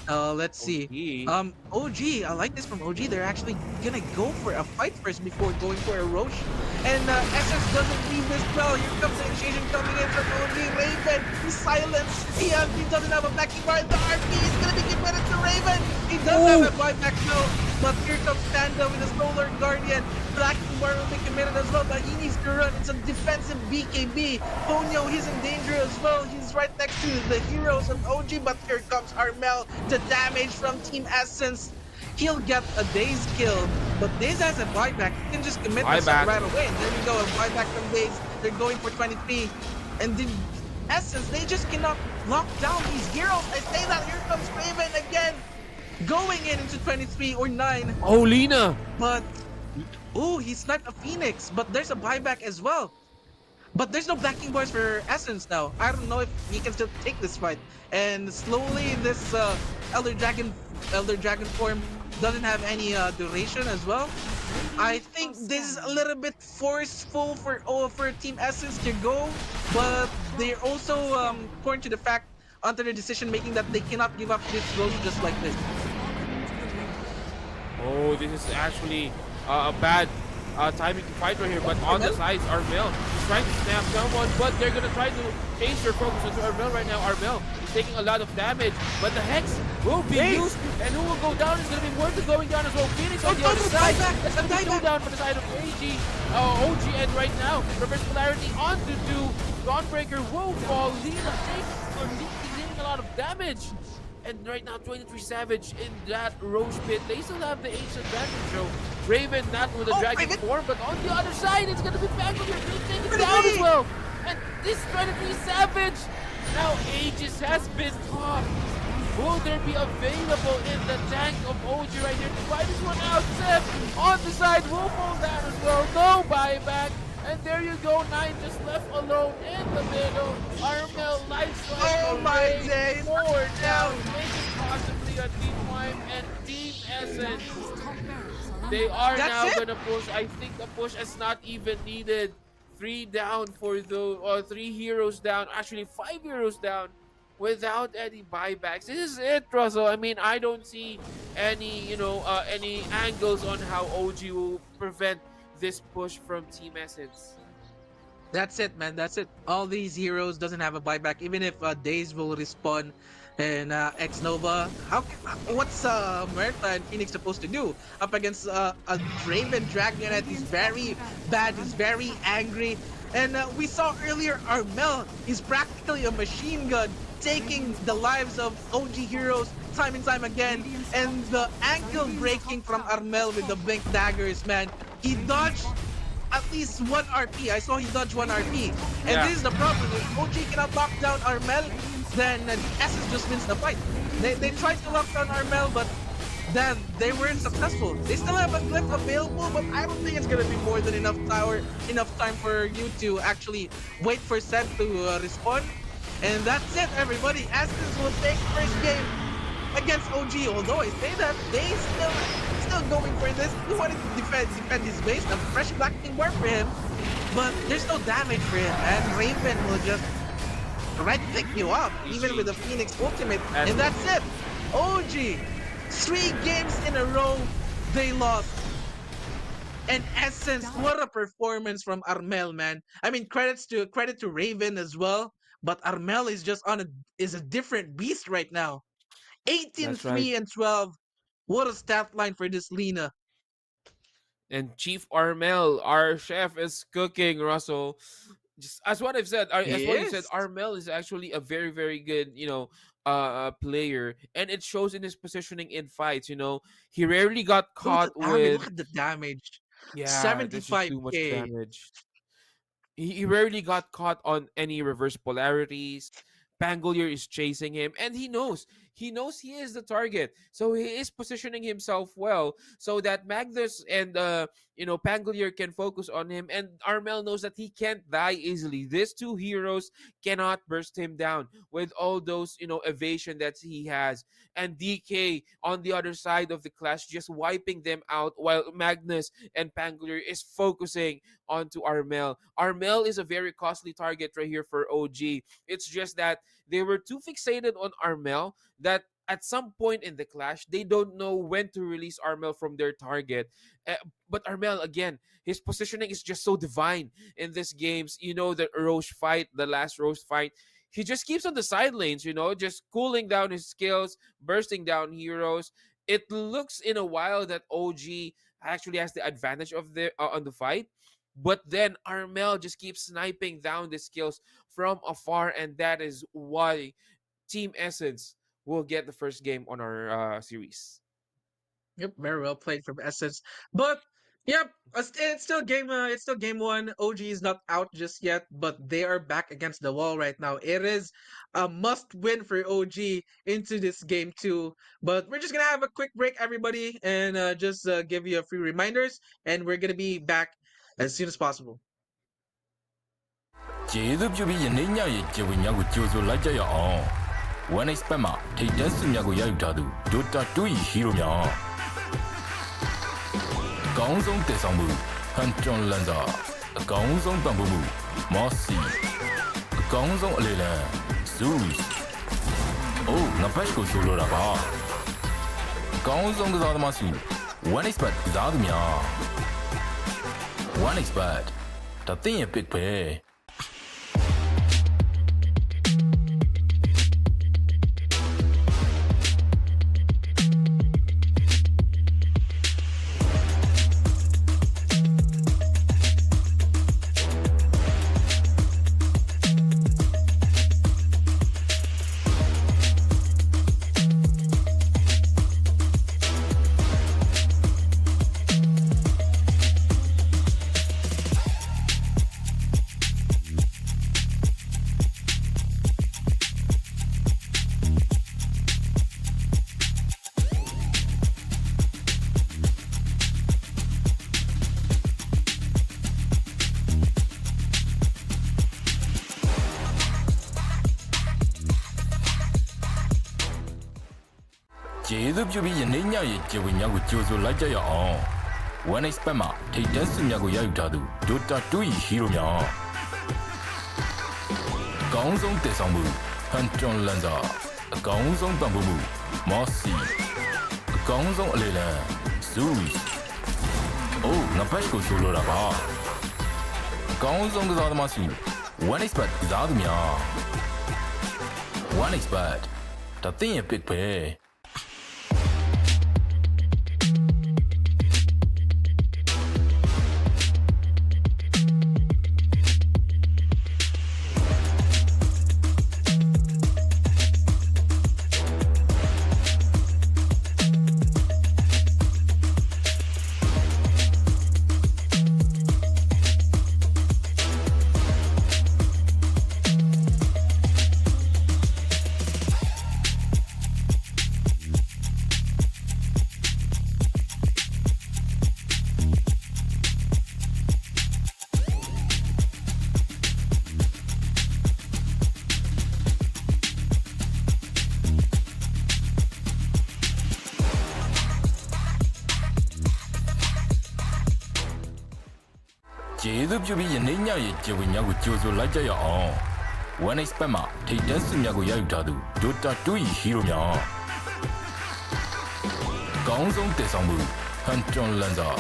let's see. OG, I like this from OG. They're actually gonna go for a fight first before going for a Roche. And Essence doesn't leave this well. Here comes the initiation coming in from OG. Raven, he's silenced. He doesn't have a backing bar. The RP is gonna be committed to Raven. He does have a buyback though. But here comes Panda with a Solar Guardian. Blacking bar will be committed as well, but he needs to run. It's a defensive BKB. Ponyo, he's in danger as well. He's right next to the heroes of OG, but here comes Armel. The damage from Team Essence. He'll get a Daze kill, but Daze has a buyback. He can just commit this right away. And there we go, a buyback from Daze. They're going for 23. And the Essence, they just cannot lock down these heroes. I say that. Here comes Raven again. Going into 23 or 9. Oh, Lina! But, he sniped a Phoenix, but there's a buyback as well. But there's no backing bars for Essence now. I don't know if he can still take this fight. And slowly this Elder Dragon form doesn't have any duration as well. I think this is a little bit forceful for Team Essence to go, but they're also pointing to the fact under their decision making that they cannot give up this road just like this. Oh, this is actually a bad timing to fight right here, but on the sides, Armel is trying to snap someone, but they're gonna try to change their focus onto Armel right now. Armel is taking a lot of damage, but the Hex will be used, and who will go down is gonna be worth it going down as well. Phoenix on the other side. It's gonna be two down for the side of OG, and right now, reverse polarity onto 2. Dawnbreaker will fall. Lina taking a lot of damage. And right now, 23 Savage in that Roche pit. They still have the ace advantage, though. Raven not with a dragon form, but on the other side, it's gonna be back with your being taken down as well. And this 23 Savage, now Aegis has been caught. Will there be available in the tank of OG right here to buy this one out? Seth on the side will fall down as well. No buyback. And there you go, 9 just left alone in the middle. Armel lifestrike my days! Forward down, making possibly a Team Wime and Team Essence. They are now gonna push. I think the push is not even needed. 3 down for the 3 heroes down. Actually, 5 heroes down without any buybacks. This is it, Russell. I mean, I don't see any, any angles on how OG will prevent this push from Team Essence. That's it, man. That's it. All these heroes doesn't have a buyback. Even if Daze will respawn and X Nova, what's Merta and Phoenix supposed to do up against a Raven Dragonet? He's very bad. He's very angry. And we saw earlier Armel is practically a machine gun, taking the lives of OG heroes time and time again. And the ankle breaking from Armel with the blink daggers, man. He dodged at least 1 RP. I saw he dodged 1 RP. And this is the problem. If OG cannot lock down Armel, then Essence just wins the fight. They tried to lock down Armel, but then they weren't successful. They still have a glyph available, but I don't think it's gonna be more than enough time for you to actually wait for Seth to respawn. And that's it, everybody. Essence will take first game against OG, although I say that they still going for this. He wanted to defend his base. A fresh Black King bar for him, but there's no damage for him, and Raven will just right-click you up, even with the Phoenix ultimate, and that's it. OG, 3 games in a row, they lost. And Essence, what a performance from Armel, man. I mean, credit to Raven as well, but Armel is just is a different beast right now. 18, That's right. 3, and 12. What a stat line for this Lena. And Chief Armel, our chef, is cooking, Russell. Just as what I've said, as He what you said, is. Armel is actually a very, very good, player, and it shows in his positioning in fights. He rarely got Look at caught the damage. with. Look at the damage. Yeah, that's just too much 75k. damage. He rarely got caught on any reverse polarities. Pangolier is chasing him, and he knows he is the target, so he is positioning himself well so that Magnus and Pangolier can focus on him, and Armel knows that he can't die easily. These two heroes cannot burst him down with all those evasion that he has, and DK on the other side of the clash just wiping them out while Magnus and Pangolier is focusing onto Armel. Armel is a very costly target right here for OG. It's just that they were too fixated on Armel that at some point in the clash, they don't know when to release Armel from their target. But Armel, again, his positioning is just so divine in these games. The last Roche fight, he just keeps on the side lanes, just cooling down his skills, bursting down heroes. It looks in a while that OG actually has the advantage of on the fight. But then Armel just keeps sniping down the skills from afar, and that is why Team Essence will get the first game on our series. Yep, very well played from Essence. But yep, it's still game one. OG is not out just yet, but they are back against the wall right now. It is a must win for OG into this game two. But we're just gonna have a quick break, everybody, and just give you a few reminders, and we're gonna be back as soon as possible. ကျေးဇူးပြုပြီးယနေ့ညရဲ့ကျေဝေများကိုကြိုဆိုလိုက်ကြရအောင် One Expert မှာထိပ်တန်းစုများကိုရယူထားသူ Dota 2 ၏ဟီးရိုများအကောင်းဆုံးတည်ဆောင်မှု Hunton Lanza အကောင်းဆုံးပံ့ပိုးမှု Mossy အကောင်းဆုံးအလေလံ Zeus အိုးငါဘက်ကိုဆိုလိုတာပါအကောင်းဆုံးကစားသမားစု One Expert ကစားသူများ One Expert ဒါသင်ရဲ့ pick ပဲ ကျေးဇူးပြုပြီးယနေ့ညရဲ့ကျေဝေများကိုကြိုဆိုလိုက်ကြရအောင် One Expert မှာထိပ်တန်းစုများကိုရယူထားသူ Dota 2 ၏ဟီးရိုများအကောင်းဆုံးတည်ဆောင်မှု Hunton Lanza အကောင်းဆုံးပံ့ပိုးမှု Mossy အကောင်းဆုံးအလေလံ Zeus အိုးငါဘက်ကိုဆိုလိုတာပါအကောင်းဆုံးကစားသမားစု One Expert ကစားသူများ One Expert ဒါသင်ရဲ့ pick ပဲ ကျေးဇူးပြုပြီးယနေ့ညရဲ့ကျေဝေများကိုကြိုဆိုလိုက်ကြရအောင် One Expert မှာထိပ်တန်းစုများကိုရယူထားသူ Dota 2 ၏ဟီးရိုများအကောင်းဆုံးတည်ဆောင်မှု Hunton Lanza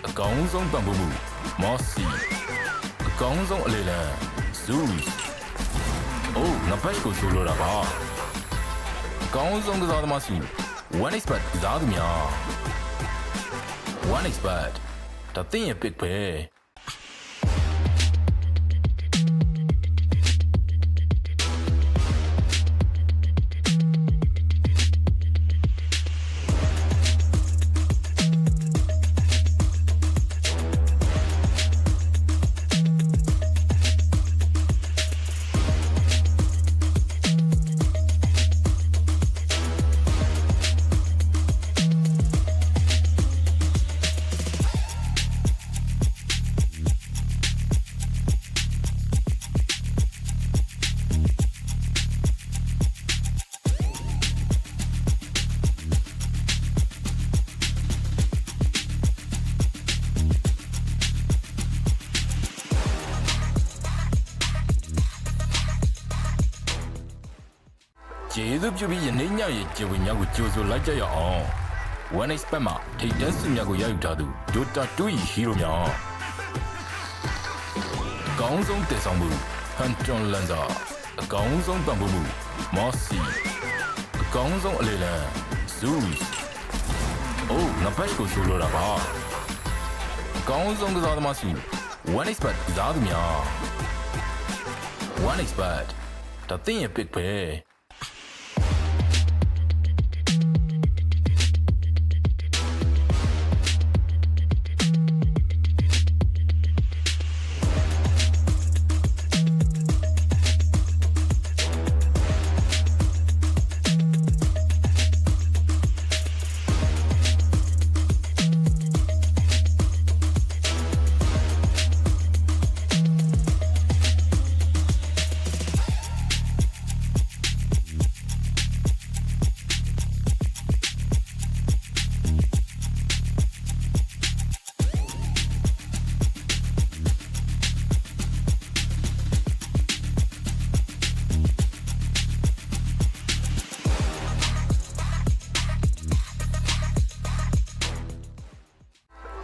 အကောင်းဆုံးပံ့ပိုးမှု Mossy အကောင်းဆုံးအလေလံ Zeus အိုးငါဘက်ကိုဆိုလိုတာပါအကောင်းဆုံးကစားသမားစီOne expert ကစားသူများ One expert ဒါသင်ရဲ့ pick ပဲကျေးဇူးပြုပြီးယနေ့ညရဲ့ကျေဝညကိုကြိုဆိုလိုက်ကြရအောင် One expert မှာထိတ်တန်းစုများကိုရယူထားသူ Dota 2 ဟီးရိုများအကောင်းဆုံးတည်ဆောင်မှု Hunter Lanza အကောင်းဆုံးပံ့ပိုးမှု Mossy အကောင်းဆုံးအလေလံ Zeus အိုးငါဘက်ကိုဆိုလိုတာပါအကောင်းဆုံးကစားသမားစီ One expert ကစားသူများ One expert ဒါသင်ရဲ့ pick ပဲ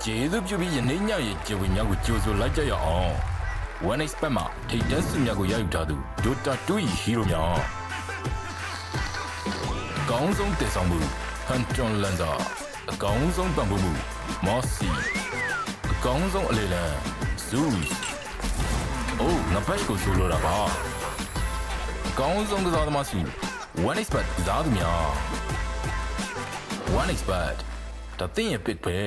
ကျေးဇူးပြုပြီးယနေ့ညရဲ့ကျေဝညကိုကြိုဆိုလိုက်ကြရအောင် One expert မှာထိတ်တန်းစုများကိုရယူထားသူ Dota 2 ဟီးရိုများအကောင်းဆုံးတည်ဆောင်မှု Hunter Lanza အကောင်းဆုံးပံ့ပိုးမှု Mossy အကောင်းဆုံးအလေလံ Zeus အိုးငါဘက်ကိုဆိုလိုတာပါအကောင်းဆုံးကစားသမားစီ One expert ကစားသူများ One expert ဒါသင်ရဲ့ pick ပဲ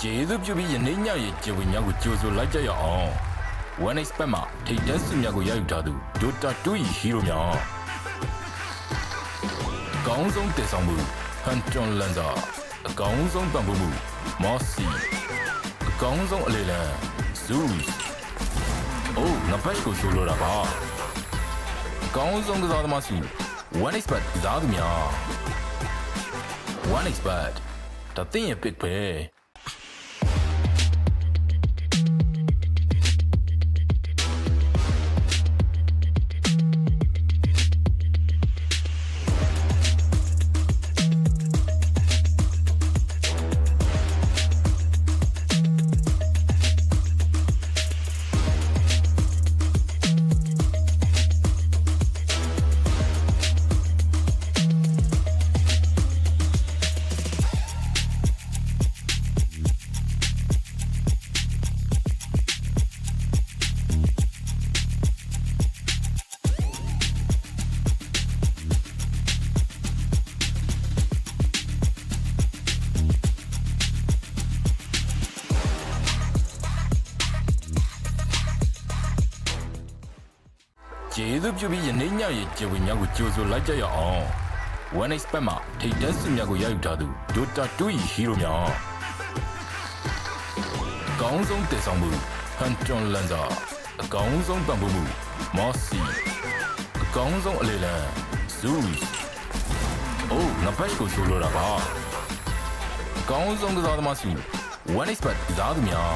ကျေးဇူးပြုပြီးယနေ့ညရဲ့ကျေဝညကိုကြိုဆိုလိုက်ကြရအောင် One expert မှာထိတ်တန်းစုများကိုရယူထားသူ Dota 2 ဟီးရိုများအကောင်းဆုံးတည်ဆောင်မှု Hunter Lanza အကောင်းဆုံးပံ့ပိုးမှု Mossy အကောင်းဆုံးအလေလံ Zeus အိုးငါဘက်ကိုဆိုလိုတာပါအကောင်းဆုံးကစားသမားစီ One expert ကစားသူများ One expert ဒါသင်ရဲ့ pick ပဲ ကျေးဇူးပြုပြီးယနေ့ညရဲ့ကျေဝေများကိုကြိုဆိုလိုက်ကြရအောင် One expert မှာထိတ်တန်းစစ်များကိုရယူထားသူ Dota 2 hero များအကောင်းဆုံးတည်ဆောင်မှု Hunter Lancer အကောင်းဆုံးပံ့ပိုးမှု Mossy အကောင်းဆုံးအလေလံ Zeus အိုးငါဘက်ကိုဆိုလိုတာပါအကောင်းဆုံးကစားသမားစု One expert ကစားသူများ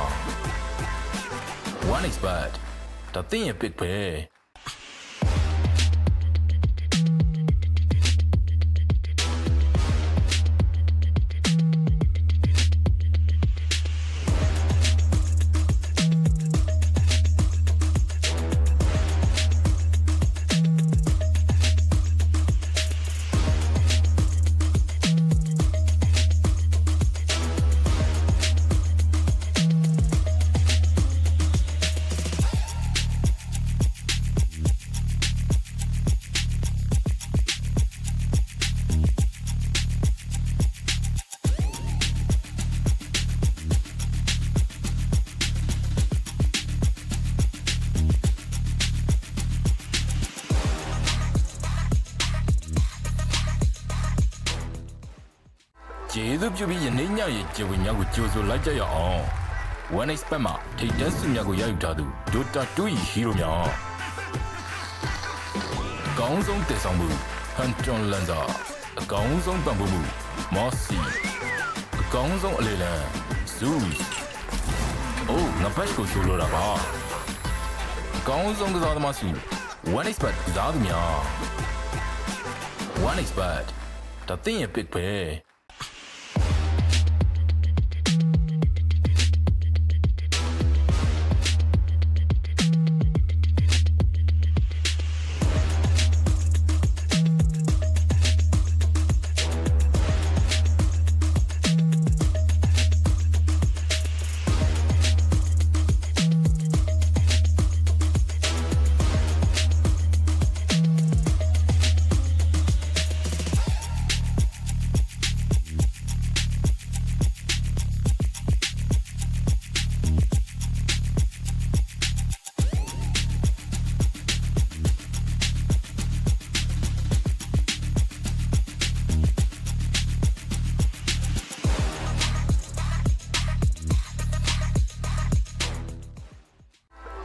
One expert ဒါသင်ရဲ့ pick ပဲကျေးဇူးပြုပြီးယနေ့ညရဲ့ကျေဝေများကိုကြိုဆိုလိုက်ကြရအောင် One expert မှာထိတ်တန်းစစ်များကိုရယူထားသူ Dota 2 hero များအကောင်းဆုံးတည်ဆောင်မှု Hunter Lancer အကောင်းဆုံးပံ့ပိုးမှု Mossy အကောင်းဆုံးအလေလံ Zeus အိုးငါဘက်ကိုဆိုလိုတာပါအကောင်းဆုံးကစားသမားစု One expert ကစားသူများ One expert ဒါသင်ရဲ့ pick ပဲ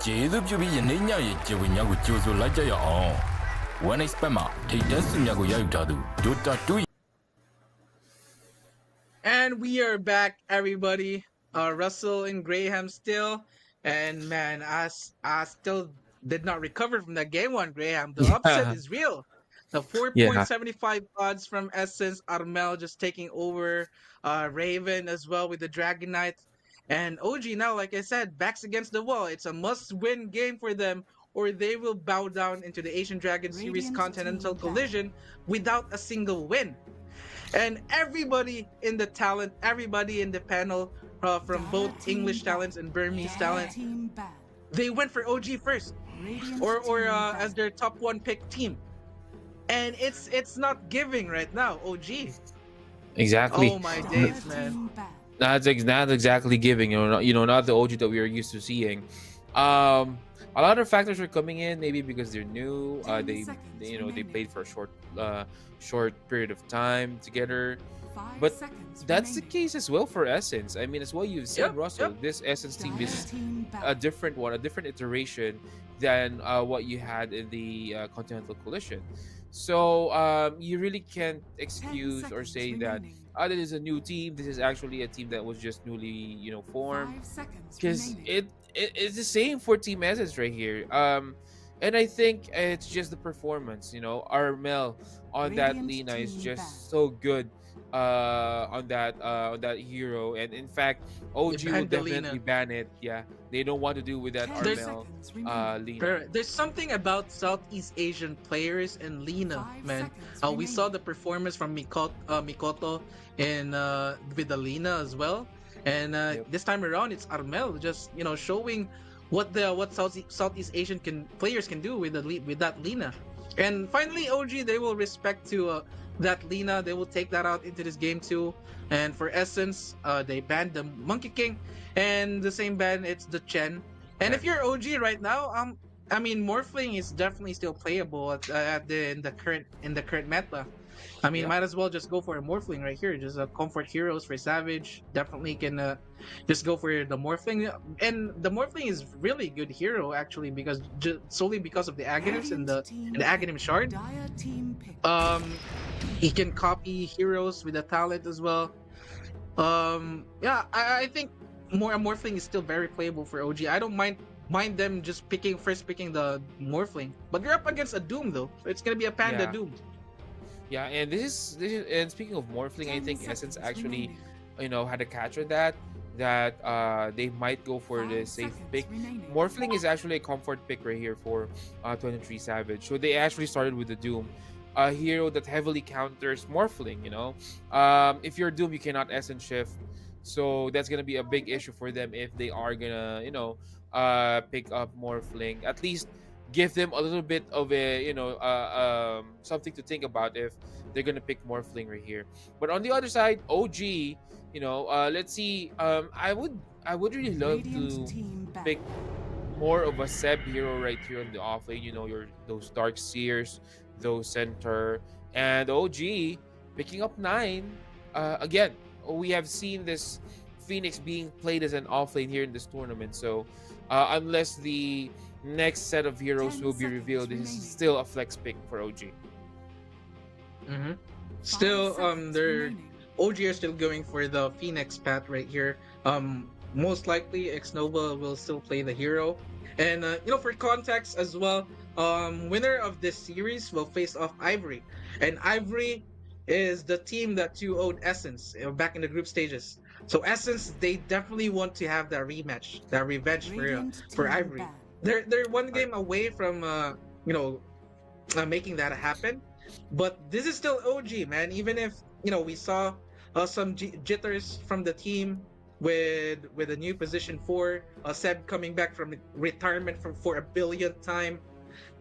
ကျေးဇူးပြုပြီးယနေ့ညရဲ့ကျေဝေများကိုကြိုဆိုလိုက်ကြရအောင် One expert မှာထိတ်တန်းစစ်များကိုရယူထားသူ Dota 2 And we are back, everybody. Russell and Graham still. And man, I still did not recover from that game one, Graham. The upset is real. The 4.75 odds from Essence, Armel just taking over Raven as well with the Dragon Knight. And OG now, like I said, backs against the wall. It's a must-win game for them, or they will bow down into the Asian Dragon Series Continental Collision without a single win. And everybody in the talent, everybody in the panel, from both English talents and Burmese talents, they went for OG first, or as their top one pick team. And it's not giving right now, OG. Exactly. Oh my days, man. That's exactly giving, not the OG that we are used to seeing. A lot of factors are coming in, maybe because they're new. They played for a short period of time together. But that's the case as well for Essence. I mean, as well you've said, Russell, this Essence team is a different one, a different iteration than what you had in the Continental Collision. So you really can't excuse or say that this is a new team. This is actually a team that was just newly, formed. Because it's the same for Team Essence right here. And I think it's just the performance. Armel on that Lina is just so good. On that hero, and in fact OG will definitely ban it. Yeah, they don't want to do with that Armel Lina. There's something about Southeast Asian players and Lina, man. We saw the performance from Mikoto in with the Lina as well, and this time around it's Armel just showing what Southeast Asian players can do with that Lina. And finally OG, they will respect to that Lina. They will take that out into this game too. And for Essence, they banned the Monkey King, and the same ban, it's the Chen. And if you're OG right now, I mean, Morphling is definitely still playable at the in the current meta. I mean, Yeah. might as well just go for a Morphling right here. Just comfort heroes for Savage. Definitely can just go for the Morphling. And the Morphling is really good hero actually because solely because of the Aghanims and Radiant team the pick. Aghanim shard. Dire team pick. He can copy heroes with a talent as well. Yeah, I think Morphling is still very playable for OG. I don't mind them just picking the Morphling, but you're up against a Doom though, so it's gonna be a Panda Yeah. Doom. Yeah, and this is and speaking of Morphling, I 10 think Essence seconds actually, remaining. had a catch with that they might go for the 5 safe seconds pick. remaining. Morphling is actually a comfort pick right here for 23 Savage. So they actually started with the Doom, a hero that heavily counters Morphling. If you're Doom, you cannot Essence shift, so that's gonna be a big issue for them if they are gonna pick up Morphling. At least give them a little bit of a something to think about if they're gonna pick Morphling right here. But on the other side, OG, let's see. I would really love Radiant to team back. pick more of a Seb hero right here on the off lane. Those Dark Seers, those Center, and OG picking up 9. Again, we have seen this Phoenix being played as an off lane here in this tournament. So unless the next set of heroes 10 will be seconds revealed, this is remaining. still a flex pick for OG. Still, 5 seconds they're remaining. OG are still going for the Phoenix path right here. Most likely Xnova will still play the hero, and for context as well, winner of this series will face off Ivory, and Ivory is the team that 2-0'd Essence back in the group stages. So Essence, they definitely want to have that rematch, that revenge Radiant for team Ivory. back. They're one Right. game away from making that happen. But this is still OG, man. Even if we saw some jitters from the team with a new position 4, Seb coming back from retirement for a billionth time.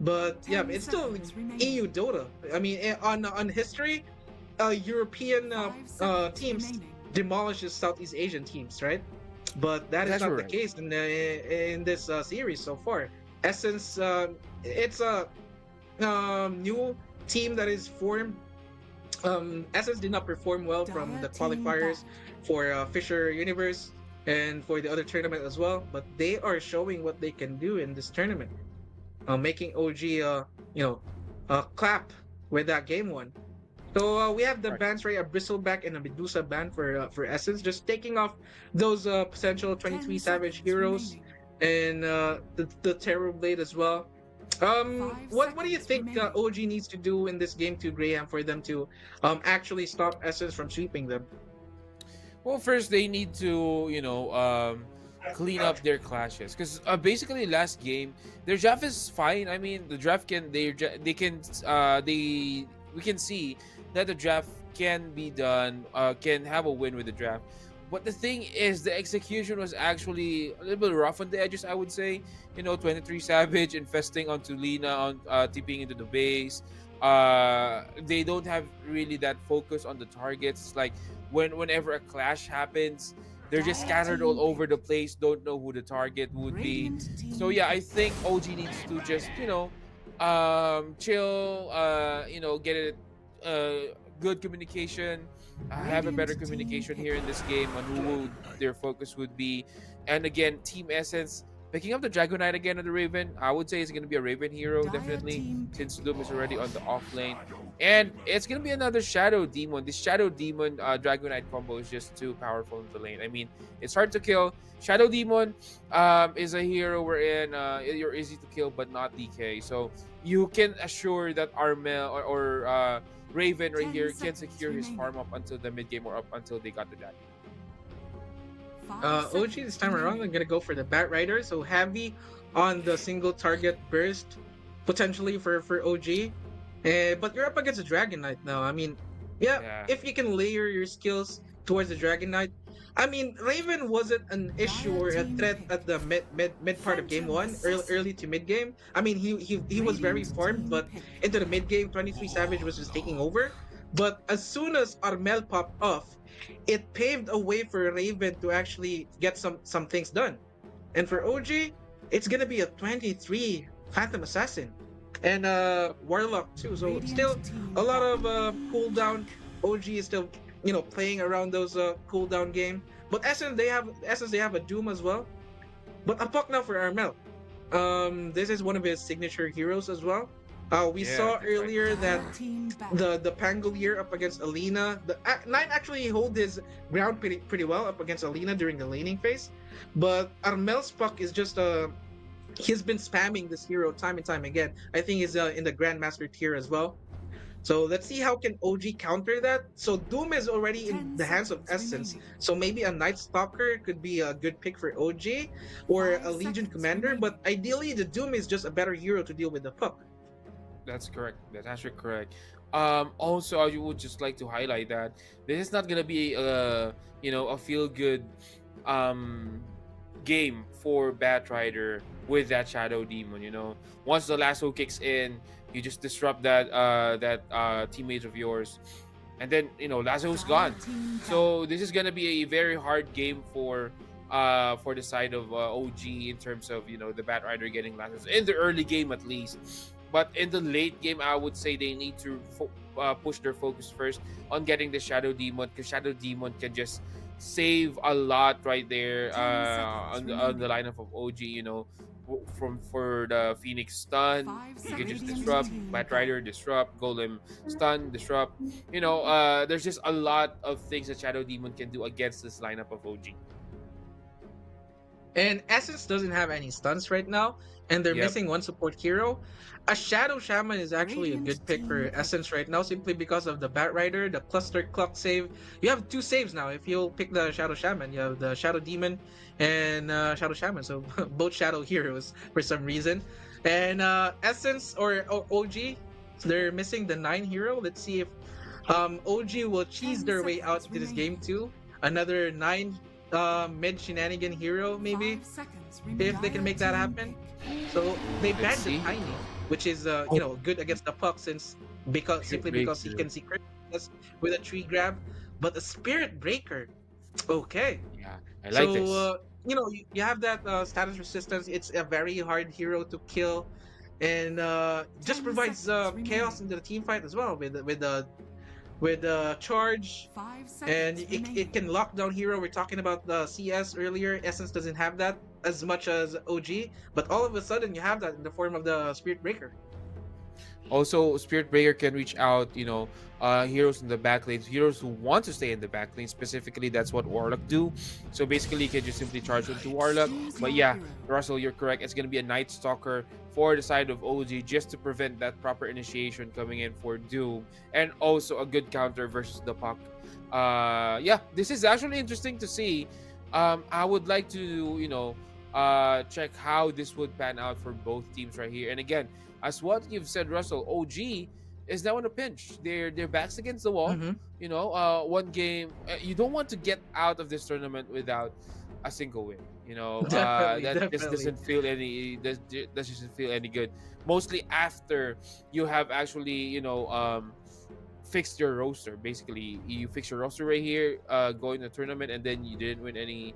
But yeah, 10 it's still seconds remaining. EU Dota. I mean, on history, European 5 seconds teams remaining. demolishes Southeast Asian teams, right? But that is That's not the right. case in this series so far. Essence, it's a new team that is formed. Essence did not perform well from Dire the team qualifiers back. for Fisher Universe and for the other tournament as well, but they are showing what they can do in this tournament, making OG clap with that game one. So we have the Right. bans right, a Bristleback and a Medusa ban for Essence, just taking off those potential 23 10 Savage seconds heroes remaining. and the Terror Blade as well. 5 What do you seconds think remaining. OG needs to do in this game to Graham for them to actually stop Essence from sweeping them? Well, first they need to, clean up their clashes because basically last game their draft is fine. I mean, the draft they can we can see that the draft can be done, can have a win with the draft. But the thing is, the execution was actually a little bit rough on the edges, I would say. 23 Savage infesting onto Lina, on tipping into the base. They don't have really that focus on the targets. It's like whenever a clash happens, they're just scattered all over the place, don't know who the target would be. Radiant team So yeah, I pick. think OG needs to just chill, get it, good communication, have a better Radiant team communication pick. here in this game on who their focus would be. And again, Team Essence picking up the Dragonite again on the Raven. I would say it's going to be a Raven hero, Dire definitely, team pick. since Doom is already on the off lane. And it's going to be another Shadow Demon. This Shadow Demon Dragonite combo is just too powerful in the lane. I mean, it's hard to kill. Shadow Demon is a hero wherein you're easy to kill but not DK. So you can assure that Armel or Raven right 10 here can seconds secure his remaining. farm up until the mid game or up until they got the dragon. 5 OG seconds this time around, I'm remaining. gonna go for the Bat Rider, so heavy on the single target burst potentially for OG. But you're up against a Dragon Knight now. I mean, Yeah. if you can layer your skills towards the Dragon Knight, I mean, Raven wasn't an issue or a Dire team threat pick. at the mid part of game Phantom one, early assassin. to mid game. I mean, he was very Radiant farmed, team but pick. into the mid game, 23 Savage was just taking over. But as soon as Armel popped off, it paved a way for Raven to actually get some things done. And for OG, it's gonna be a 23 Phantom Assassin, and Warlock too. So Radiant still team a lot of double kill. cooldown. OG is still playing around those cooldown game. But Essence they have a Doom as well. But a puck now for Armel. This is one of his signature heroes as well. We Yeah, saw that's right. earlier that Red team back. the Pangolier up against Alina. The Knight actually hold his ground pretty well up against Alina during the laning phase, but Armel's puck is just he's been spamming this hero time and time again. I think he's in the Grandmaster tier as well. So let's see how can OG counter that. So Doom is already in 10 the hands of seconds Essence. remaining. So maybe a Night Stalker could be a good pick for OG or a 5 Legion seconds Commander. But remaining. ideally, the Doom is just a better hero to deal with the puck. That's correct. That's actually correct. Also, I would just like to highlight that this is not gonna be a feel good um game for Batrider with that Shadow Demon. Once the lasso kicks in, you just disrupt that teammate of yours, and then Lasso's gone. Dire team back. So this is gonna be a very hard game for the side of OG in terms of the Batrider getting lassos in the early game at least. But in the late game, I would say they need to push their focus first on getting the Shadow Demon, because Shadow Demon can just save a lot right there 10 seconds on the remaining. lineup of OG. For the Phoenix stun, 5 you can just seconds. disrupt Team back. Batrider, disrupt Golem, stun, disrupt. There's just a lot of things that Shadow Demon can do against this lineup of OG. And Essence doesn't have any stuns right now, and they're Yep. missing one support hero. A Shadow Shaman is actually a Radiant good pick for team Essence right now, simply because of the Bat Rider, the Cluster Clock save. You have two saves now. If you'll pick the Shadow Shaman, you have the Shadow Demon and Shadow Shaman. So both Shadow heroes for some reason. And Essence or OG, they're missing the 9 hero. Let's see if OG will cheese 10 their way out seconds into this game remaining. too. Another 9 mid shenanigan hero maybe 5 seconds remaining. if they can Dire make that team happen. pick. So they Let's banned the see. Tiny, which is Oh, good against the puck since Spirit simply because he Breaker. can secret us with a tree grab, but a Spirit Breaker. Okay, Yeah, I like so this. you have that status resistance. It's a very hard hero to kill, and just 10 provides seconds chaos remaining. into the team fight as well with the charge, 5 and seconds it remaining. can lock down hero. We're talking about the CS earlier. Essence doesn't have that as much as OG, but all of a sudden you have that in the form of the Spirit Breaker. Also, Spirit Breaker can reach out, heroes in the back lanes, heroes who want to stay in the back lane. Specifically, that's what Warlock do. So basically, you can just simply charge into Warlock. Choose But your yeah, hero. Russell, you're correct. It's gonna be a Night Stalker for the side of OG just to prevent that proper initiation coming in for Doom, and also a good counter versus the Puck. Yeah, this is actually interesting to see. I would like to, check how this would pan out for both teams right here. And again, as what you've said, Russell, OG is now in a pinch. Their backs against the wall. Mm-hmm. One game. You don't want to get out of this tournament without a single win. Definitely, That just definitely. doesn't feel any good. Mostly after you have actually fixed your roster. Basically, you fix your roster right here, going to the tournament, and then you didn't win any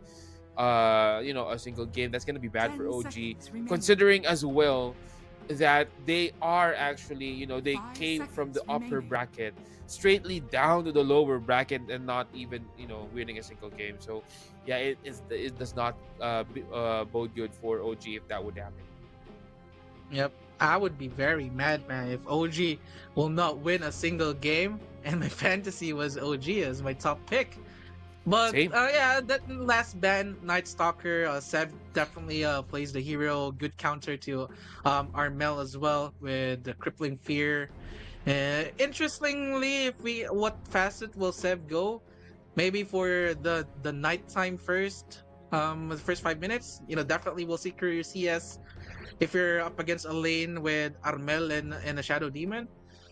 a single game. That's gonna be bad for 10 OG, seconds remaining. considering as well that they are actually, they 5 came from the seconds upper remaining. bracket straightly down to the lower bracket and not even winning a single game. So yeah, it does not bode good for OG if that would happen. Yep. I would be very mad, man, if OG will not win a single game, and my fantasy was OG as my top pick. But Same. yeah, that last ban, Night Stalker, Seb definitely plays the hero. Good counter to Armel as well with the crippling fear. Interestingly, if we what facet will Seb go? Maybe for the nighttime first, the first 5 minutes. Definitely we'll see career CS. If you're up against a lane with Armel and a Shadow Demon,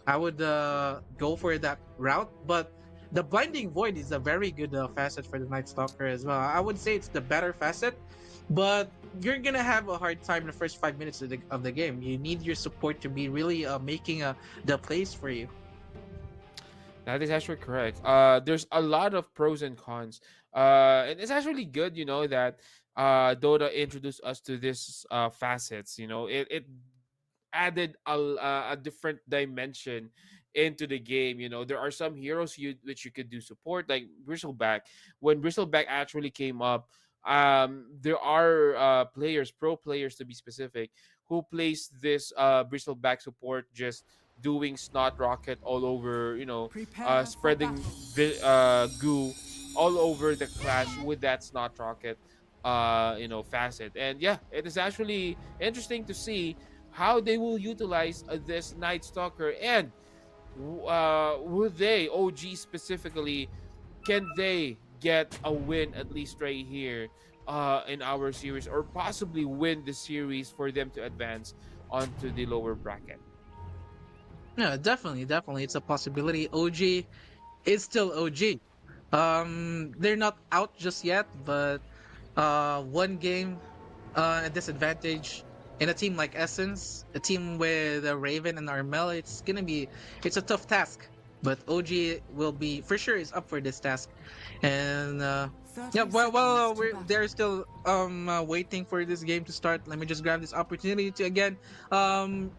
I would go for that route. But the Blinding Void is a very good facet for the Night Stalker as well. I would say it's the better facet, but you're gonna have a hard time in the first 5 minutes of the game. You need your support to be really making the plays for you. That is actually correct. There's a lot of pros and cons. And it's actually good, that Dota introduced us to this facets. It added a different dimension into the game. You know, there are some heroes which you could do support, like Bristleback. When Bristleback actually came up, there are players, pro players to be specific, who plays this Bristleback support, just doing snot rocket all over, Prepare for spreading battle. goo all over the clash with that snot rocket facet. And yeah, it is actually interesting to see how they will utilize this Night Stalker, and would they, OG specifically, can they get a win at least right here in our series, or possibly win the series for them to advance onto the lower bracket? Yeah, definitely, it's a possibility. OG is still OG. They're not out just yet, but one game a disadvantage in a team like Essence, a team with Raven and Armel. It's a tough task, but OG will be for sure is up for this task. And yeah, 30 well, seconds to battle. they're still waiting for this game to start. Let me just grab this opportunity to again um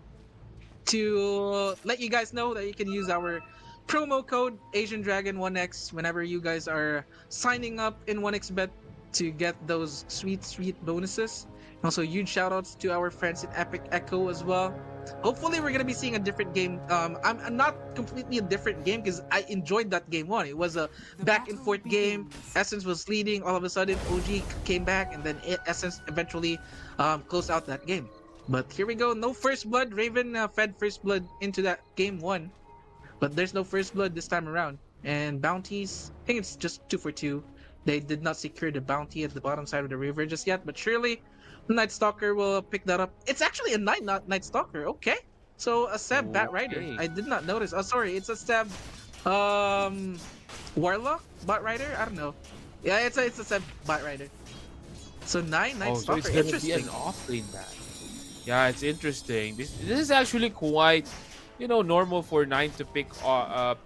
let you guys know that you can use our promo code Asian Dragon 1X whenever you guys are signing up in 1xBet to get those sweet bonuses. Also, huge shout outs to our friends in Epic Echo as well. Hopefully, we're gonna be seeing a different game. I'm not completely a different game because I enjoyed that game one. It was a The back and battle forth game. begins. Essence was leading. All of a sudden, OG came back, and then Essence eventually closed out that game. But here we go. No first blood. Raven fed first blood into that game one, but there's no first blood this time around. And bounties, I think it's just 2 for 2. They did not secure the bounty at the bottom side of the river just yet, but surely the Night Stalker will pick that up. It's actually a Night Stalker. Okay, so a Seb Bat Rider. Okay. I did not notice. Oh, sorry, it's a Seb Warlock Bat Rider. I don't know. Yeah, it's a Seb Bat Rider. So Night Oh, so Stalker. it's gonna be Interesting. an offlane bat. Yeah, it's interesting. This is actually quite, normal for Nine to pick up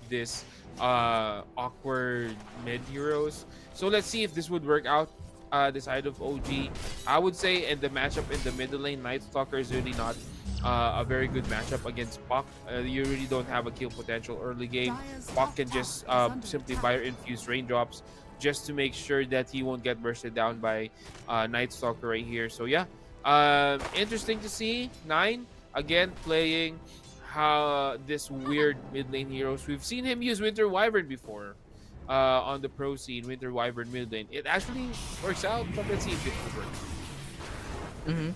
this awkward mid heroes. So let's see if this would work out. The side of OG, I would say, in the matchup in the middle lane, Night Stalker is really not a very good matchup against Puck. You really don't have a kill potential early game. Dire's Puck top can tower just is under simply attack. fire infuse raindrops just to make sure that he won't get bursted down by Night Stalker right here. So yeah, interesting to see Nine again playing how this weird mid lane heroes. We've seen him use Winter Wyvern before on the pro scene. Winter Wyvern mid lane. It actually works out, but let's see if it will work. Mm-hmm.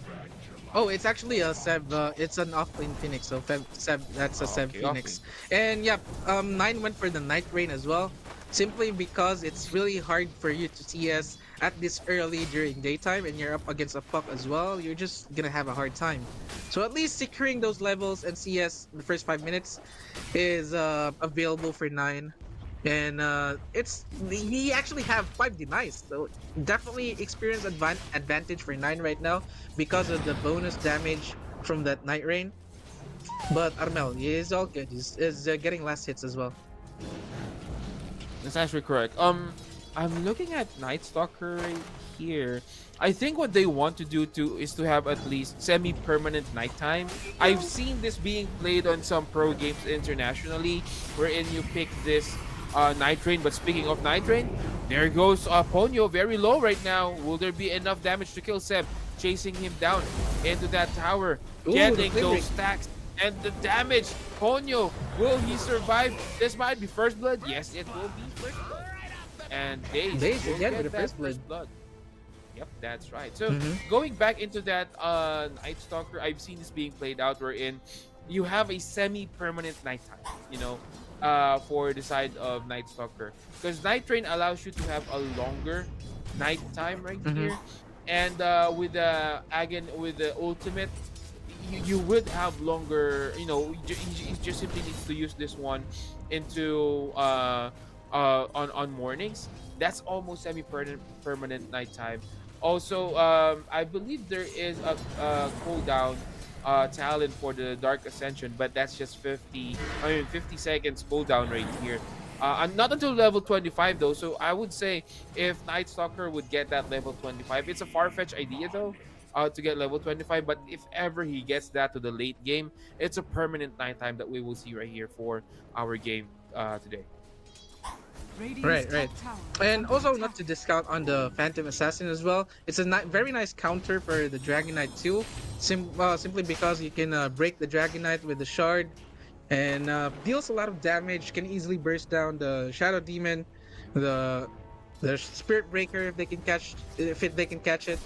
Oh, it's actually a Seb. It's an offlane Phoenix. So Seb, that's a Seb Okay, Phoenix. And yeah, Nine went for the Night Rain as well, simply because it's really hard for you to CS at this early during daytime, and you're up against a Puck as well. You're just gonna have a hard time. So at least securing those levels and CS in the first 5 minutes is available for Nine. And he actually have 5 denies, so definitely experience advantage for Nine right now because of the bonus damage from that Night Rain. But Armel, he is all good. He's getting last hits as well. That's actually correct. I'm looking at Night Stalker right here. I think what they want to do is to have at least semi-permanent nighttime. I've seen this being played on some pro games internationally, wherein you pick this Night Train. But speaking of Night Train, there goes Ponyo, very low right now. Will there be enough damage to kill Seb? Chasing him down into that tower, Ooh, getting the those flickering. stacks and the damage. Ponyo, will he survive? This might be first blood. Yes, it will be first blood. And Daze Daze will again get with the that first blood. Yep, that's right. So Mhm. going back into that Night Stalker, I've seen this being played out wherein you have a semi-permanent nighttime, for the side of Night Stalker. Because Night Train allows you to have a longer nighttime right Mhm. here. And with the with the ultimate, you would have longer, you just simply needs to use this one into on mornings. That's almost semi-permanent nighttime. Also, I believe there is a cooldown talent for the Dark Ascension, but that's just 50 seconds cooldown right here. And not until level 25 though, so I would say if Night Stalker would get that level 25, it's a far-fetched idea though, to get level 25. But if ever he gets that to the late game, it's a permanent nighttime that we will see right here for our game today. Radiant's Right, right. top tower is And under also, attack. not to discount on the Phantom Assassin as well. It's a very nice counter for the Dragon Knight too. Simply because you can break the Dragon Knight with the Shard and deals a lot of damage. Can easily burst down the Shadow Demon, the Spirit Breaker if they can catch it.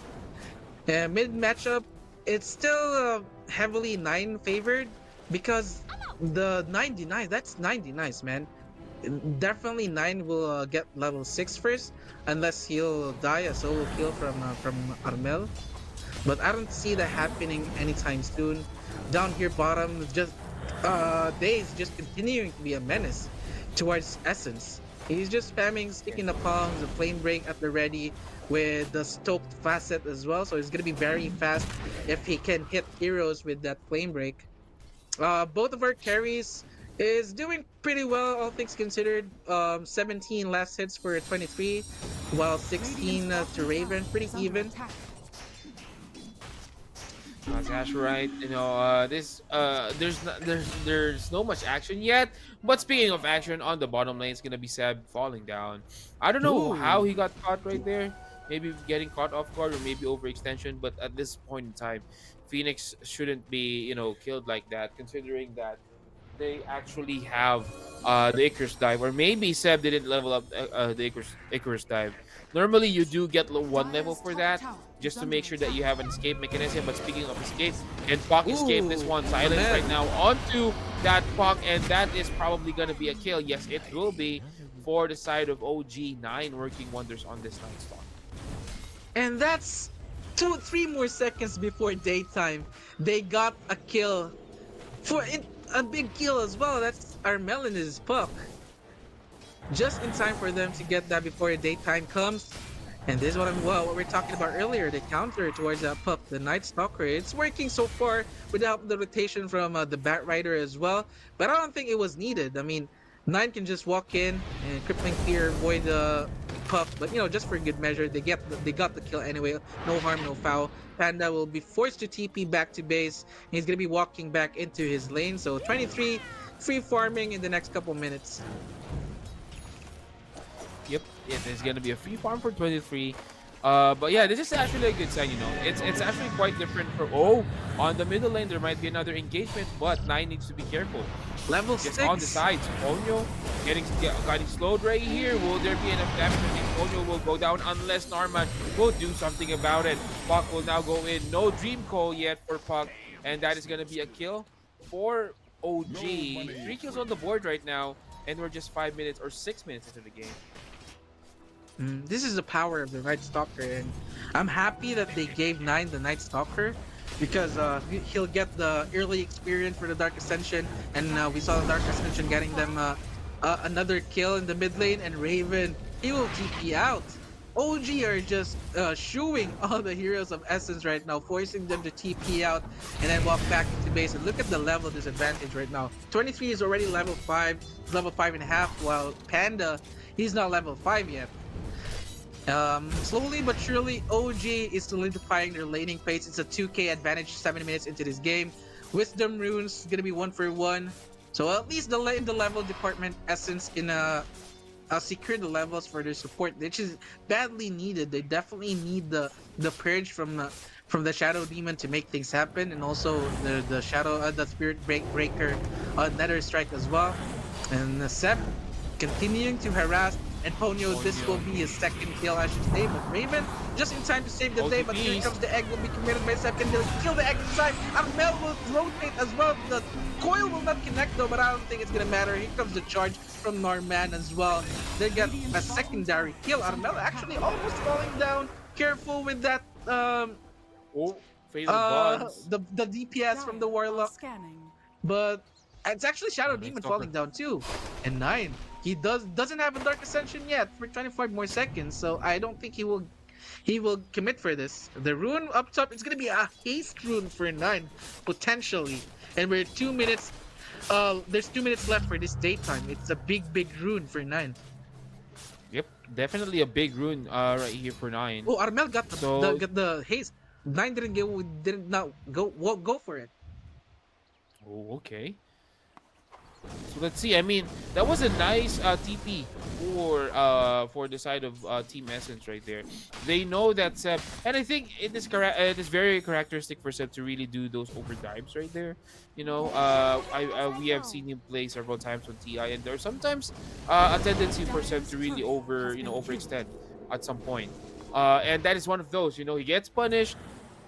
And mid matchup, it's still heavily 9 favored because the 99. That's 99, man. Definitely 9 will get level 6 first, unless he'll die a solo kill from Armel. But I don't see that happening anytime soon. Down here bottom, just Daze just continuing to be a menace towards Essence. He's just spamming, sticking the palms, the flame break at the ready with the stoked facet as well. So it's gonna be very fast if he can hit heroes with that flame break. Both of our carries is doing pretty well, all things considered. 17 last hits for 23, while 16 to Raven, pretty even. That's right. You know, there's no much action yet. But speaking of action, on the bottom lane is gonna be Seb falling down. I don't know how he got caught right there. Maybe getting caught off guard or maybe overextension. But at this point in time, Phoenix shouldn't be killed like that, considering that they actually have the Icarus dive, or maybe Seb didn't level up the Icarus dive. Normally, you do get one level for that, just to make sure that you have an escape mechanism. But speaking of escape, and Puck escaped this one. Silence man. right now onto that Puck, and that is probably gonna be a kill. Yes, it will be for the side of OG9, working wonders on this Night Stalker. And that's 3 more seconds before daytime. They got a kill for it, a big kill as well. That's Armel and his Puck. Just in time for them to get that before daytime comes. And this is what we're talking about earlier, the counter towards that Puck, the Night Stalker. It's working so far with the help of the rotation from the Bat Rider as well. But I don't think it was needed. I mean, 9 can just walk in and crippling fear, avoid the Puck. But just for good measure, they got the kill anyway. No harm, no foul. Panda will be forced to TP back to base. He's gonna be walking back into his lane. So 23 free farming in the next couple minutes. Yep, it is gonna be a free farm for 23. But yeah, this is actually a good sign. It's actually quite different from on the middle lane there might be another engagement, but 9 needs to be careful. Level Just 6 on the sides, Ponyo getting slowed right here. Will there be enough damage? I think Ponyo will go down unless Norman will do something about it. Puck will now go in. No Dream Call yet for Puck, and that is gonna be a kill for OG. 3 kills on the board right now, and we're just 5 minutes or 6 minutes into the game. This is the power of the Night Stalker, and I'm happy that they gave 9 the Night Stalker because he'll get the early experience for the Dark Ascension, and we saw the Dark Ascension getting them another kill in the mid lane, and Raven, he will TP out. OG are just shooing all the heroes of Essence right now, forcing them to TP out and then walk back into base. And look at the level disadvantage right now. 23 is already level 5, level 5.5, while Panda, he's not level 5 yet. Slowly but surely, OG is solidifying their laning pace. It's a 2k advantage 7 minutes into this game. Wisdom runes gonna be 1 for 1. So at least in the level department, Essence can secure the levels for their support, which is badly needed. They definitely need the purge from the Shadow Demon to make things happen, and also the Spirit Breaker Nether Strike as well. And Seb continuing to harass, and Ponyo, this will be his second kill, I should say. But Raven, just in time to save the day, but here comes the egg, will be committed by Seb, can kill the egg inside. Armel will rotate as well. The coil will not connect though, but I don't think it's gonna matter. Here comes the charge from Norman as well. They get a secondary kill. Armel actually almost falling down. Careful with that Phase of bonds. the DPS from the Warlock. Scanning. But it's actually Shadow Demon falling down too. And 9. He doesn't have a Dark Ascension yet for 25 more seconds, so I don't think he will commit for this. The rune up top, it's gonna be a haste rune for 9, potentially. And we're 2 minutes. There's 2 minutes left for this daytime. It's a big rune for 9. Yep, definitely a big rune right here for 9. Oh, Armel got the haste. Nine did not go for it. Oh, okay. So let's see. I mean, that was a nice TP for the side of Team Essence right there. They know that Seb, and I think it is very characteristic for Seb to really do those overdrives right there. You know, we have seen him play several times on TI, and there's sometimes a tendency for Seb to really overextend at some point. And that is one of those. You know, he gets punished.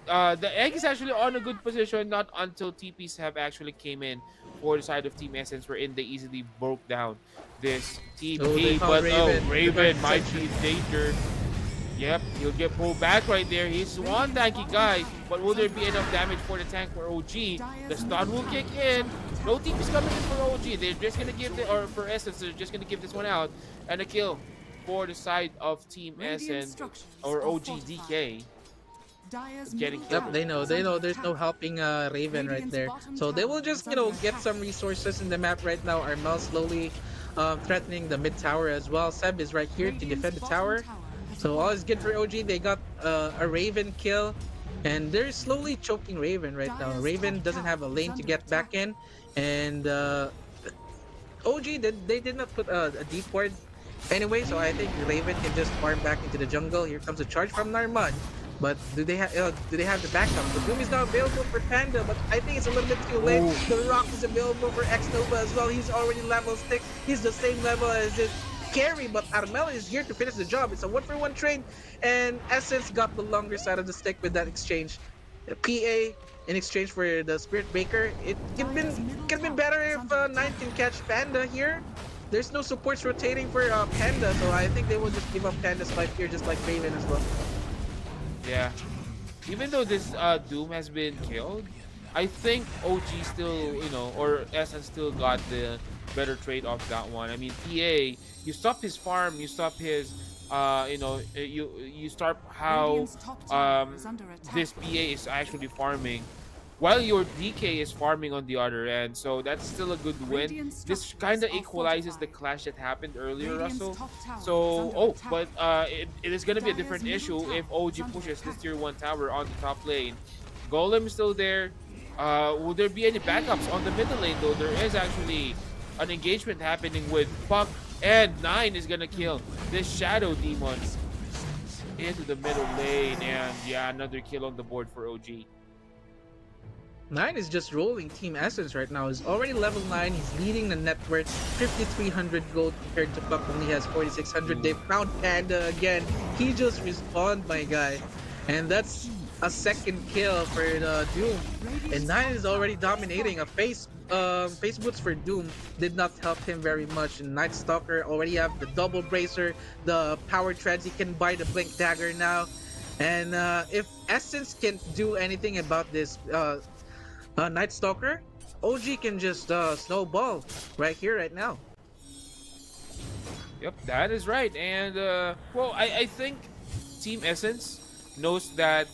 The egg is actually on a good position, not until TPs have actually came in for the side of Team Essence, wherein they easily broke down this Oh, they TP. found But Raven. Raven might be in danger. Yep, he'll get pulled back right there. He's one tanky guy, but will there be enough damage for the tank for OG? The stun will kick in. No TPs coming in for OG. They're just gonna give or for Essence, they're just gonna give this one out and a kill for the side of Team Essence or OG DK. Getting Yep, they know there's no helping Raven right there. So they will just, get some resources in the map right now. Armel slowly threatening the mid tower as well. Seb is right here to defend the tower. So all is good for OG. They got a Raven kill. And they're slowly choking Raven right now. Raven doesn't have a lane to get back in. And OG, they did not put a deep ward anyway. So I think Raven can just farm back into the jungle. Here comes a charge from Narman. But do they have the backup? The Doom is not available for Panda, but I think it's a little bit too late. Ooh. The Rock is available for X Nova as well. He's already level 6. He's the same level as his carry, but Armel is here to finish the job. It's a 1-for-1 trade, and Essence got the longer side of the stick with that exchange. PA in exchange for the Spirit Breaker. It could have been better if Nine can catch Panda here. There's no supports rotating for Panda, so I think they will just give up Panda's life here, just like Raven as well. Yeah. Even though this Doom has been killed, I think OG still, or Essence still got the better trade off that one. I mean, PA, you stop his farm, you stop his, you stop how this PA is actually farming, while your DK is farming on the other end. So that's still a good win. This kind of equalizes the clash that happened earlier, Russell. So, but it is going to be a different issue if OG pushes this tier 1 tower on the top lane. Golem is still there. Will there be any backups on the middle lane though? There is actually an engagement happening with Puck, and 9 is going to kill this Shadow Demon into the middle lane. And yeah, another kill on the board for OG. 9 is just rolling Team Essence right now. He's already level 9. He's leading the net worth 5,300 gold compared to Puck only has 4,600. They found Panda again. He just respawned, my guy. And that's a second kill for the Doom. And 9 is already dominating. A face boots for Doom did not help him very much. And Night Stalker already have the double bracer, the power treads. He can buy the blink dagger now. And if Essence can't do anything about this Night Stalker, OG can just snowball right here, right now. Yep, that is right. And well, I think Team Essence knows that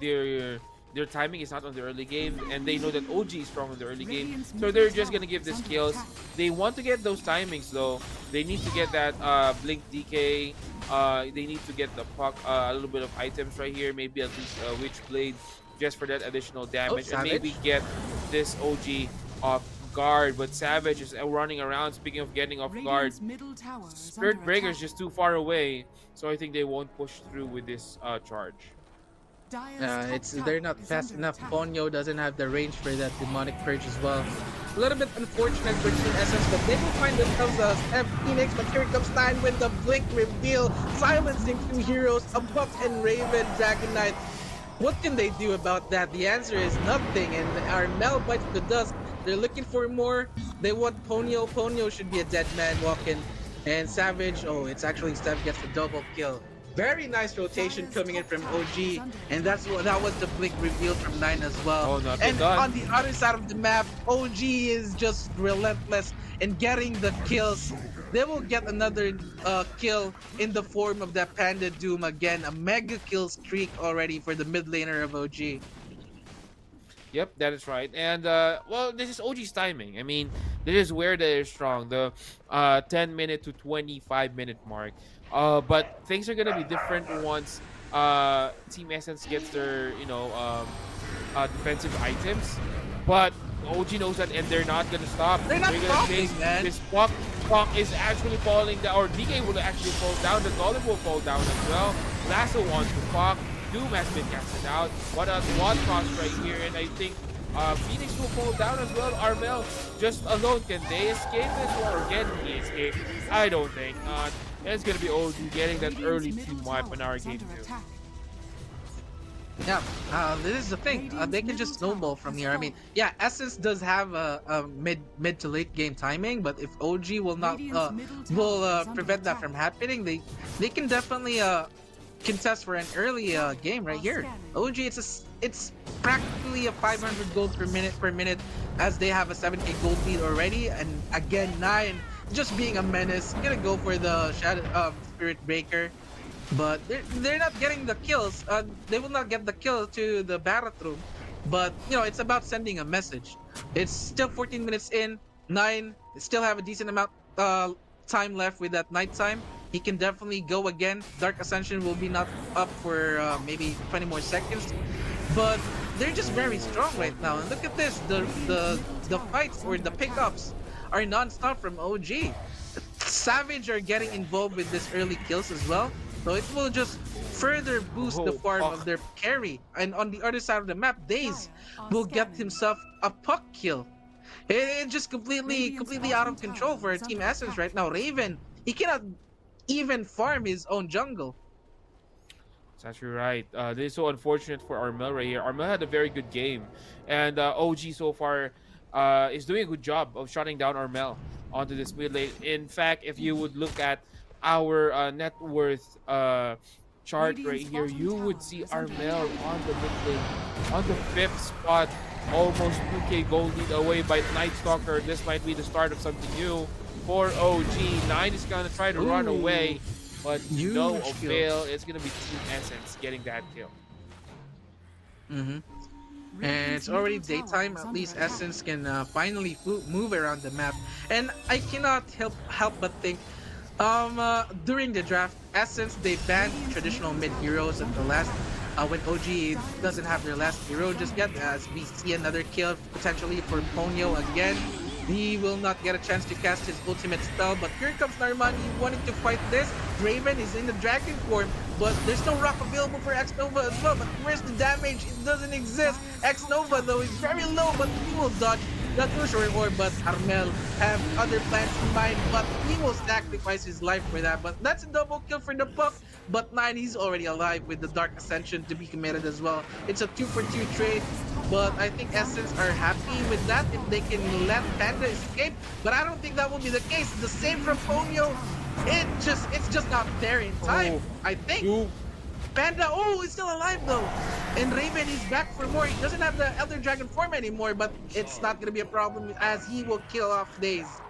their timing is not on the early game, and they know that OG is strong in the early game, so they're just gonna give these kills. They want to get those timings though. They need to get that blink DK. They need to get the Puck, a little bit of items right here, maybe at least Witch Blade, just for that additional damage, and maybe get this OG off guard. But Savage is running around. Speaking of getting off guard, Spirit Breaker is just too far away, so I think they won't push through with this charge. They're not fast enough. Ponyo doesn't have the range for that demonic purge as well. A little bit unfortunate for Team Essence, but they will find themselves as Phoenix. But here comes 9 with the blink reveal, silencing 2 heroes, a Puck and Raven, Dragon Knight. What can they do about that? The answer is nothing, and Armel bites the dust. They're looking for more. They want Ponyo. Ponyo should be a dead man walking. And Savage, it's actually Steph gets the double kill. Very nice rotation coming in from OG, and that was the blink reveal from 9 as well. And on the other side of the map, OG is just relentless in getting the kills. They will get another kill in the form of that Panda Doom again. A mega kill streak already for the mid laner of OG. Yep, that is right. And well, this is OG's timing. I mean, this is where they're strong, the 10-minute to 25-minute mark. But things are gonna be different once Team Essence gets their defensive items, but OG knows that, and they're not gonna stop. They're not They're gonna stopping, chase man. this Puck. Puck is actually falling down, or DK will actually fall down. The Golem will fall down as well. Lasso wants to Puck. Doom has been casted out. What a cost right here, and I think Phoenix will fall down as well. Armel just alone, can they escape this one, or can he escape? I don't think not. It's gonna be OG getting that early team wipe on our game 2. Yeah, this is the thing. They can just snowball from here. I mean, yeah, Essence does have a mid to late game timing, but if OG will not prevent that from happening, they can definitely contest for an early game right here. OG, it's practically a 500 gold per minute, as they have a 7k gold lead already, and again 9 just being a menace, gonna go for the Shadow Spirit Breaker. But they're not getting the kills. They will not get the kill to the Barret room. But it's about sending a message. It's still 14 minutes in. 9 still have a decent amount time left with that night time. He can definitely go again. Dark Ascension will be not up for maybe 20 more seconds. But they're just very strong right now. And look at this. The fights or the pickups are non-stop from OG. Savage are getting involved with this early kills as well. So it will just further boost the farm of their carry. And on the other side of the map, Daze will get himself a Puck kill. It's just completely out of control for Team Essence right now. Raven, he cannot even farm his own jungle. That's actually right. This is so unfortunate for Armel right here. Armel had a very good game, and OG so far is doing a good job of shutting down Armel onto this mid lane. In fact, if you would look at our net worth chart right here, you would see Armel on the mid lane, on the 5th spot, almost 2k gold lead away by Night Stalker. This might be the start of something new for OG. 9 is gonna try to run away, but no avail. It's gonna be Team Essence getting that kill. And it's already daytime. At least Essence can finally move around the map. And I cannot help but think, during the draft, Essence, they banned traditional mid heroes at the last, when OG doesn't have their last hero just yet, as we see another kill potentially for Ponyo again. He will not get a chance to cast his ultimate spell, but here comes Narman. He wanted to fight this. Raven is in the dragon form, but there's no rock available for X-Nova as well. But where's the damage? It doesn't exist. X-Nova, though, is very low, but he will dodge the Crucial Orb. But Armel have other plans in mind, but he will sacrifice his life for that. But that's a double kill for the Puck. But 9, he's already alive with the Dark Ascension to be committed as well. It's a 2-for-2 trade. But I think Essence are happy with that if they can let Panda escape. But I don't think that will be the case. The same from Ponyo. It's just not there in time. I think. Panda, is still alive though. And Raven is back for more. He doesn't have the Elder Dragon form anymore, but it's not gonna be a problem as he will kill off Daze.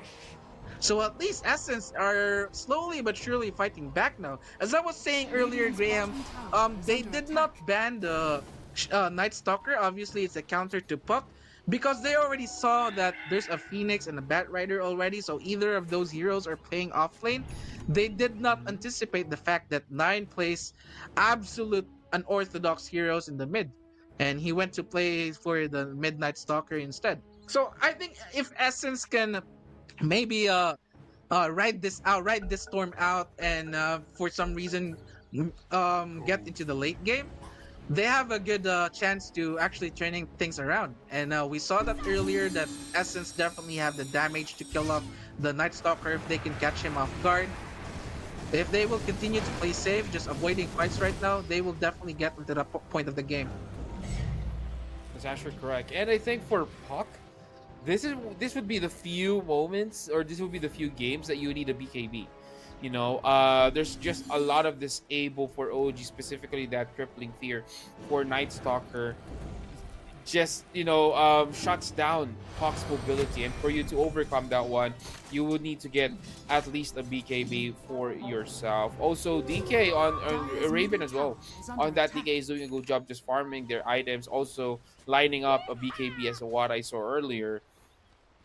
So at least Essence are slowly but surely fighting back now. As I was saying earlier, Graham, they did not ban the Night Stalker. Obviously, it's a counter to Puck, because they already saw that there's a Phoenix and a Bat Rider already, so either of those heroes are playing offlane. They did not anticipate the fact that 9 plays absolute unorthodox heroes in the mid, and he went to play for the Midnight Stalker instead. So I think if Essence can maybe ride this storm out, and for some reason get into the late game, they have a good chance to actually turning things around. And we saw that earlier, that Essence definitely have the damage to kill off the Night Stalker if they can catch him off guard. If they will continue to play safe, just avoiding fights right now, they will definitely get into the point of the game. That's actually correct. And I think for Puck, this would be the few moments, or this would be the few games that you need a BKB. There's just a lot of disable for OG, specifically that crippling fear for Night Stalker. Just shuts down Puck's mobility, and for you to overcome that one, you would need to get at least a BKB for yourself. Also, DK on Raven as well. On that, DK is doing a good job just farming their items, also lining up a BKB as what I saw earlier.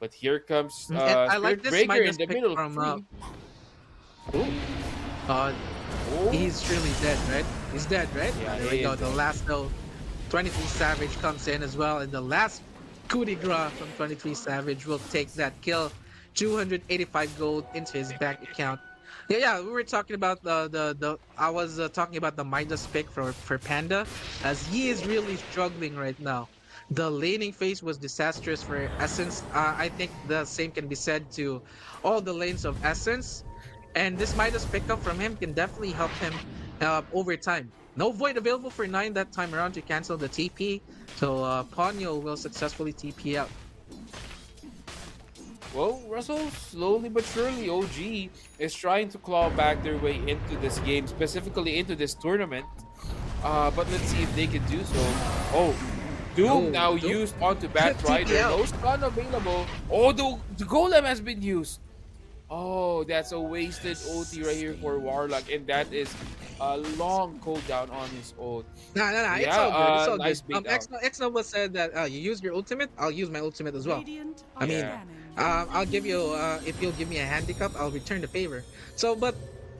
But here comes I like Spirit this Breaker minus in the pick middle. from Oh, He's surely dead, right? He's dead, right? Yeah, There we he go. is The dead. last though, 23 Savage comes in as well, and the last coup de grace from 23 Savage will take that kill. 285 gold into his bank account. Yeah, we were talking about the I was talking about the Midas pick for Panda, as he is really struggling right now. The laning phase was disastrous for Essence. I think the same can be said to all the lanes of Essence, and this Midas pickup from him can definitely help him over time. No void available for 9 that time around to cancel the TP, so Ponyo will successfully TP out. Well, Russell, slowly but surely, OG is trying to claw back their way into this game, specifically into this tournament. But let's see if they can do so. Oh, Doom Oh, now Doom. used onto Batrider. TPL. No stun available. Oh, the golem has been used. Oh, that's a wasted OT right here for Warlock, and that is a long cooldown on his ult. Nah, it's Yeah, all good. It's all nice good. bait out. X Nova said that you use your ultimate, I'll use my ultimate as well. Radiant I are mean, scanning. I'll give you if you'll give me a handicap, I'll return the favor. So, but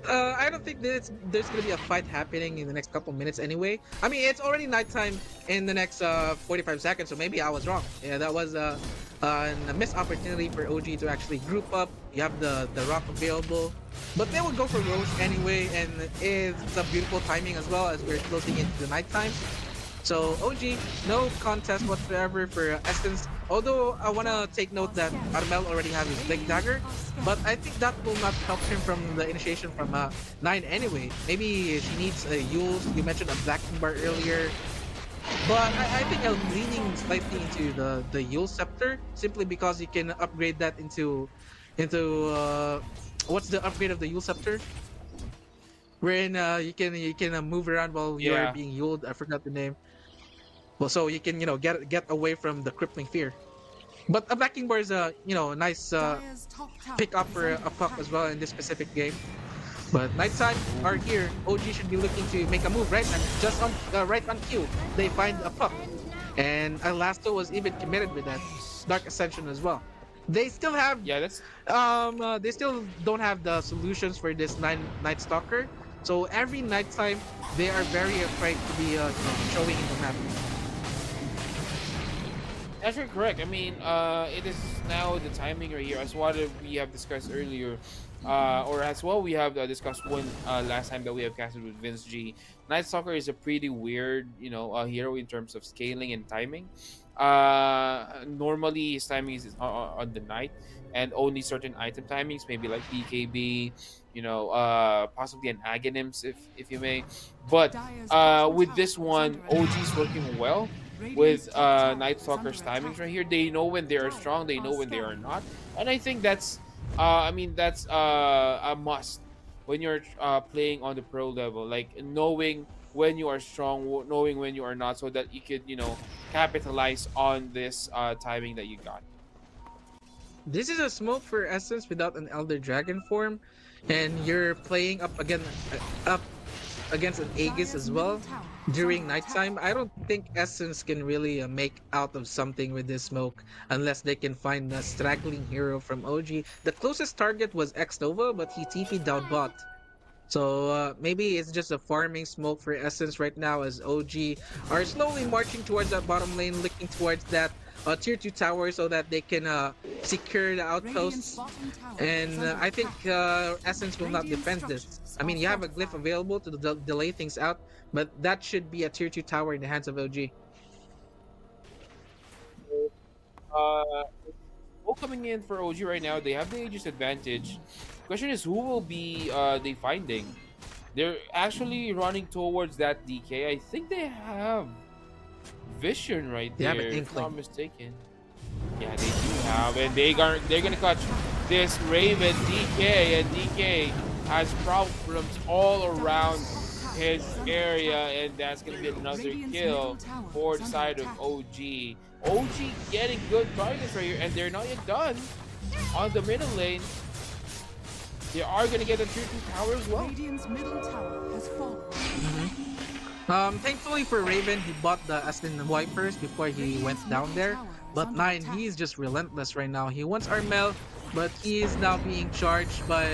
I don't think that there's gonna be a fight happening in the next couple minutes anyway. I mean, it's already nighttime in the next 45 seconds, so maybe I was wrong. Yeah, that was a missed opportunity for OG to actually group up. You have the rock available, but they would go for Roche anyway, and it's a beautiful timing as well as we're closing into the nighttime. So OG, no contest whatsoever for Essence. Although I want to take note that Armel already has his big dagger, but I think that will not help him from the initiation from 9 anyway. Maybe she needs a Yule. You mentioned a Black Bar earlier. But I think I'm leaning slightly into the Yule Scepter simply because you can upgrade that into what's the upgrade of the Yule Scepter? Wherein you can move around while you're Yeah. being Yuled. I forgot the name. Well, so you can get away from the crippling fear. But a backing bar is a nice Dire's top tower pick up is for under a puck attack. as well in this specific game. But nighttime are here. OG should be looking to make a move, right? And just on right on cue, they find a puck, and Alasto was even committed with that Dark Ascension as well. They still have Yeah, that's they still don't have the solutions for this Night Stalker. So every nighttime they are very afraid to be showing in the map. Actually correct. I mean, it is now the timing right here, as what we have discussed earlier, or as well we have discussed one last time that we have casted with Vince G. Night Stalker is a pretty weird, hero in terms of scaling and timing. Normally his timing is on the night, and only certain item timings, maybe like BKB, possibly an Aghanims if you may. But Dire's bottom with tower this is one, under OG's attack. working well Radiant's with top tower Night is Stalker's under timings attack. right here. They know when they are strong, they know when they are not, and I think that's a must when you're playing on the pro level, like knowing when you are strong, knowing when you are not, so that you could capitalize on this timing that you got. This is a smoke for Essence without an Elder Dragon form, and you're playing up against an Aegis as well during nighttime. I don't think Essence can really make out of something with this smoke unless they can find a straggling hero from OG. The closest target was X Nova, but he TP'd down bot. So maybe it's just a farming smoke for Essence right now as OG are slowly marching towards that bottom lane, looking towards that tier 2 tower so that they can secure the outposts. Radiant's bottom tower And is under I think attack. Essence will not Radiant defend this. structures I mean, are you have a glyph fortified. available to delay things out, but that should be a tier 2 tower in the hands of OG. Uh, all coming in for OG right now. They have the Aegis advantage. Question is, who will be they finding? They're actually running towards that DK. I think they have Vision right They have there, an if not Inkling. mistaken. Yeah, they do have, and they're gonna catch this Raven DK, and DK has problems all around his area, and that's gonna be another kill for the side of OG. OG getting good targets right here, and they're not yet done on the middle lane. They are gonna get a tier 2 tower as well. Radiant's middle tower has fallen. Thankfully for Raven, he bought the Aston Wipers before he went down there. But 9, he's just relentless right now. He wants Armel, but he is now being charged by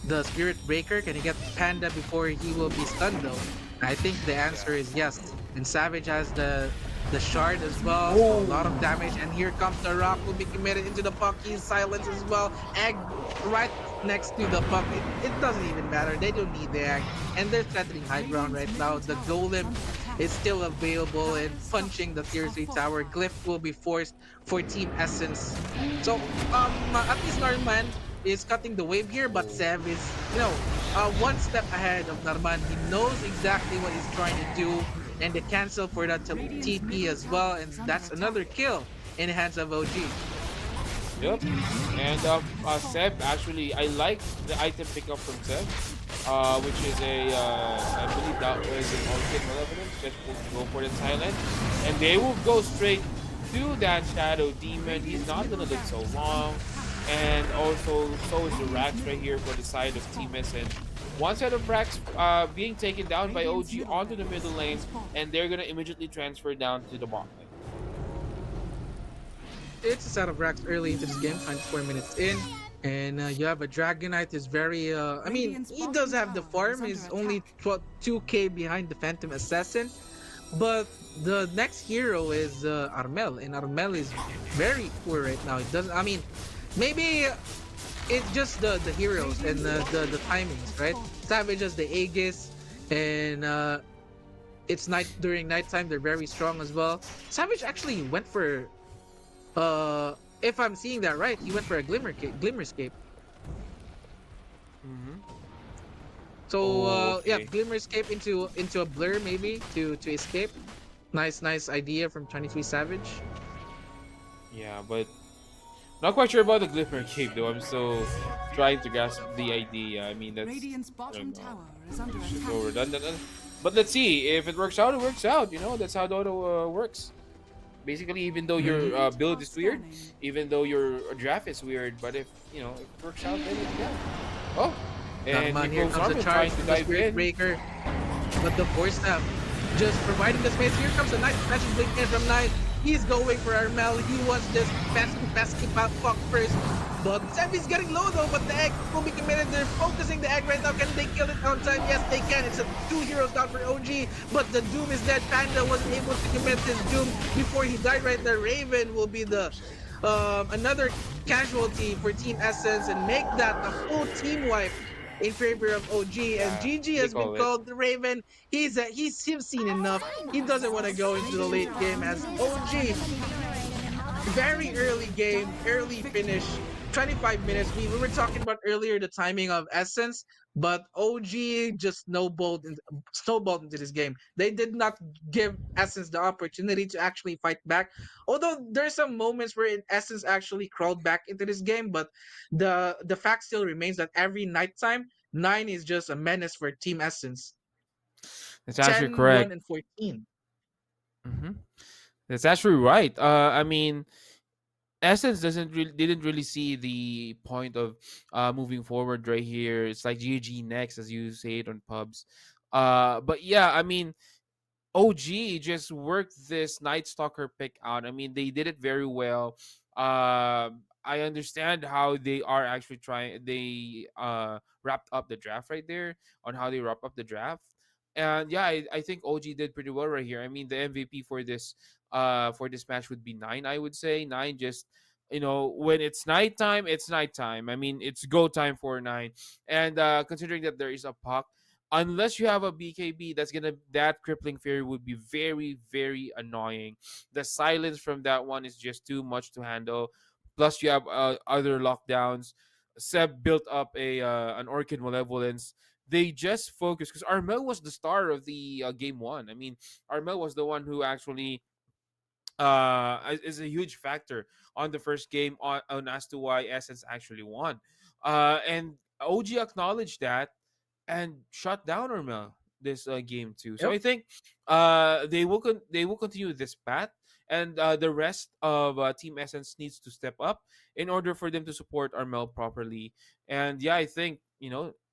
the Spirit Breaker? Can he get Panda before he will be stunned though? I think the answer is yes. And Savage has the shard as well, so a lot of Oh, damage. And here comes the rock, will be committed into the puck. He's silenced as well. Egg right next to the puck. It doesn't even matter. They don't need the egg. And they're threatening high ground right Radiant's now. middle The tower is golem under attack. is still available and Dire's top punching the tier towers are 3 tower. fortified. Glyph will be forced for Team Essence. So at least Narman is cutting the wave here, but oh, Sev is, one step ahead of Narman. He knows exactly what he's trying to do, and the cancel for that Radiant's TP middle as well, tower and is under that's attack. another kill in the hands of OG. yep. And Seb, actually, I like the item pickup from Seb, which is I believe that was an Orchid Malevolence, just to go for the silent. And they will go straight to that Shadow Demon. He's not gonna live so long. And also, so is the Rax right here for the side of Team SN. One set of Rax being taken down by OG onto the middle lane, and they're gonna immediately transfer down to the bot lane. It's a set of racks early into this game, 24 minutes in. And you have a Dragonite is very, I mean, Radiant's he does bottom have the tower is farm, he's under only attack. 2k behind the Phantom Assassin. But the next hero is Armel, and Armel is very poor right now. It doesn't, I mean, maybe it's just the heroes and the timings, right? Savage has the Aegis, and it's during nighttime, they're very strong as well. Savage actually went for if I'm seeing that right, he went for a Glimmerscape. Mm-hmm. So yeah, Okay. Glimmerscape into a blur maybe to escape. Nice idea from 23 Savage. Yeah, but not quite sure about the Glimmer Cape though. I'm still trying to grasp the idea. I mean, that's Radiant's I don't bottom know. tower is under It's just attack. so redundant. But let's see if it works out. It works out. You know, that's how Dota works. Basically, even though your Mhm. build is weird, Scanning. even though your draft is weird, but if if it works out, then yeah. Oh, and Narman, here here goes comes the Armin charge trying to from the dive Spirit in. Breaker, but the Force Staff just providing the space. Here comes the Knight, smashing blink in from Knight. He's going for Armel. He wants this pesky fuck first. But Sevi's getting low though, but the egg will be committed. They're focusing the egg right now. Can they kill it on time? Yes, they can. It's a 2 heroes down for OG, but the Doom is dead. Panda wasn't able to commit his Doom before he died right there. Raven will be the another casualty for Team Essence and make that a full team wipe in favor of OG. And Yeah, GG they has been call it. called. The Raven, he's seen enough. He doesn't want to go into the late game as OG. Very early game, early finish. 25 minutes. We were talking about earlier the timing of Essence, but OG just snowballed into this game. They did not give Essence the opportunity to actually fight back. Although there's some moments where Essence actually crawled back into this game, but the fact still remains that every nighttime, 9 is just a menace for Team Essence. That's actually 10, 1, correct. and 14. Hmm. That's actually right. I mean, Essence didn't really see the point of moving forward right here. It's like GG next, as you say it on pubs. But yeah, I mean, OG just worked this Night Stalker pick out. I mean, they did it very well. I understand how they are actually trying. They wrapped up the draft right there on how they wrap up the draft. And yeah, I think OG did pretty well right here. I mean, the MVP for this match would be Nine. I would say Nine just when it's nighttime. I mean, it's go time for Nine. And considering that there is a puck, unless you have a BKB, that crippling fairy would be very, very annoying. The silence from that one is just too much to handle. Plus, you have other lockdowns. Seb built up an Orchid Malevolence. They just focused because Armel was the star of the game one. I mean, Armel was the one who actually is a huge factor on the first game on as to why Essence actually won. And OG acknowledged that and shut down Ormel this game too. So Yep. I think they will continue this path, and the rest of Team Essence needs to step up in order for them to support Armel properly. And yeah, I think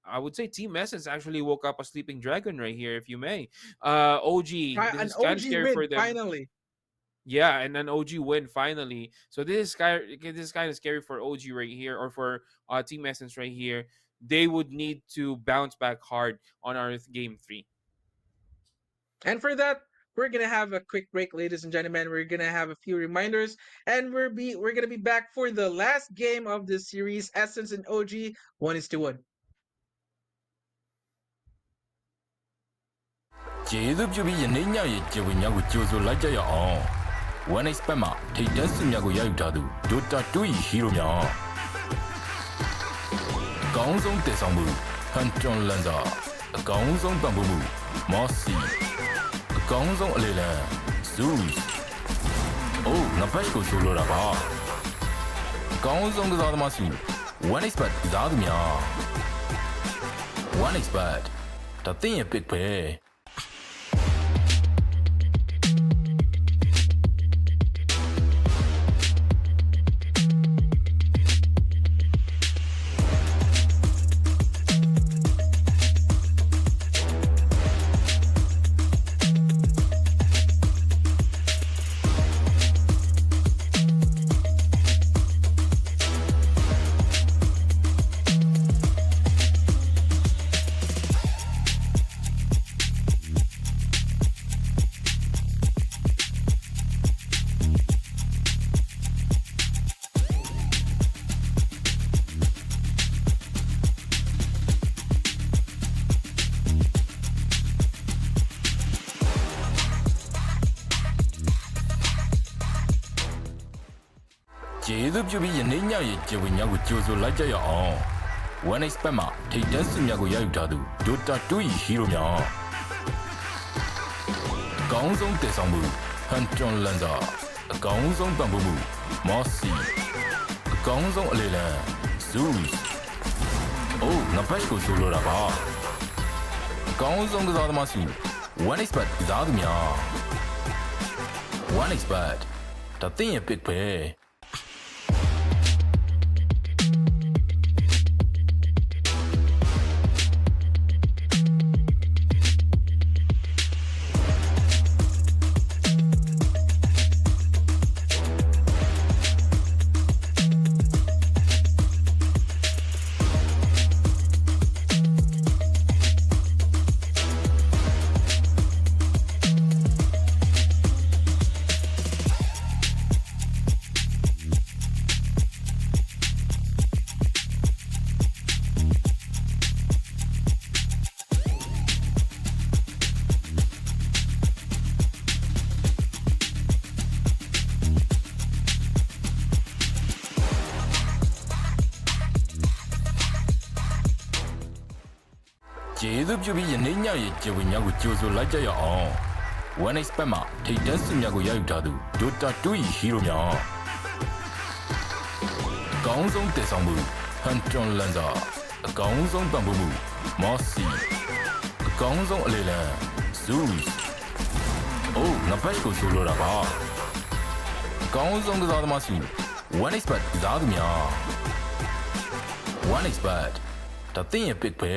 I would say Team Essence actually woke up a sleeping dragon right here, if you may. OG, this An is kind of OG scary win for them. finally. Yeah, and then OG win finally. So this is kind of scary for OG right here, or for Team Essence right here. they would need to bounce back hard on our game 3. And for that, we're gonna have a quick break, ladies and gentlemen. We're gonna have a few reminders, and we're gonna be back for the last game of this series, Essence and OG 1:1.ကျေးဇူးပြုပြီးယနေ့ညရဲ့ကျေဝင်းများကိုကြိုဆိုလိုက်ကြရအောင် One expert မှာထိတ်တန်းစစ်များကိုရယူထားသူ Dota 2 ၏ hero များအကောင်းဆုံးတည်ဆောင်မှု Hunton Lanza အကောင်းဆုံးပံ့ပိုးမှု Mossy အကောင်းဆုံးအလေလံ Zeus အိုးငါဘက်ကိုဆိုလိုတာပါအကောင်းဆုံးကစားသမားစီ One expert ကစားသူများ One expert ဒါသင်ရဲ့ pick ပဲ ကျေးဇူးပြုပြီးယနေ့ညရဲ့ကျေဝင်းများကိုကြိုဆိုလိုက်ကြရအောင် One expert မှာထိတ်တန်းစစ်များကိုရယူထားသူ Dota 2 ၏ hero များအကောင်းဆုံးတည်ဆောင်မှု Hunton Lanza အကောင်းဆုံးပံ့ပိုးမှု Mossy အကောင်းဆုံးအလေလံ Zeus အိုးငါဘက်ကိုဆိုလိုတာပါအကောင်းဆုံးကစားသမားစီ One expert ကစားသူများ One expert ဒါသင်ရဲ့ pick ပဲ ကျေးဇူးပြုပြီးယနေ့ညရဲ့ကျေဝင်းများကိုကြိုဆိုလိုက်ကြရအောင် One expert မှာထိတ်တန်းစစ်များကိုရယူထားသူ Dota 2 ၏ hero များအကောင်းဆုံးတည်ဆောင်မှု Hunton Lanza အကောင်းဆုံးပံ့ပိုးမှု Mossy အကောင်းဆုံးအလေလံ Zeus အိုးငါဘက်ကိုဆိုလိုတာပါအကောင်းဆုံးကစားသမားစီ One expert ကစားသူများ One expert ဒါသင်ရဲ့ pick ပဲ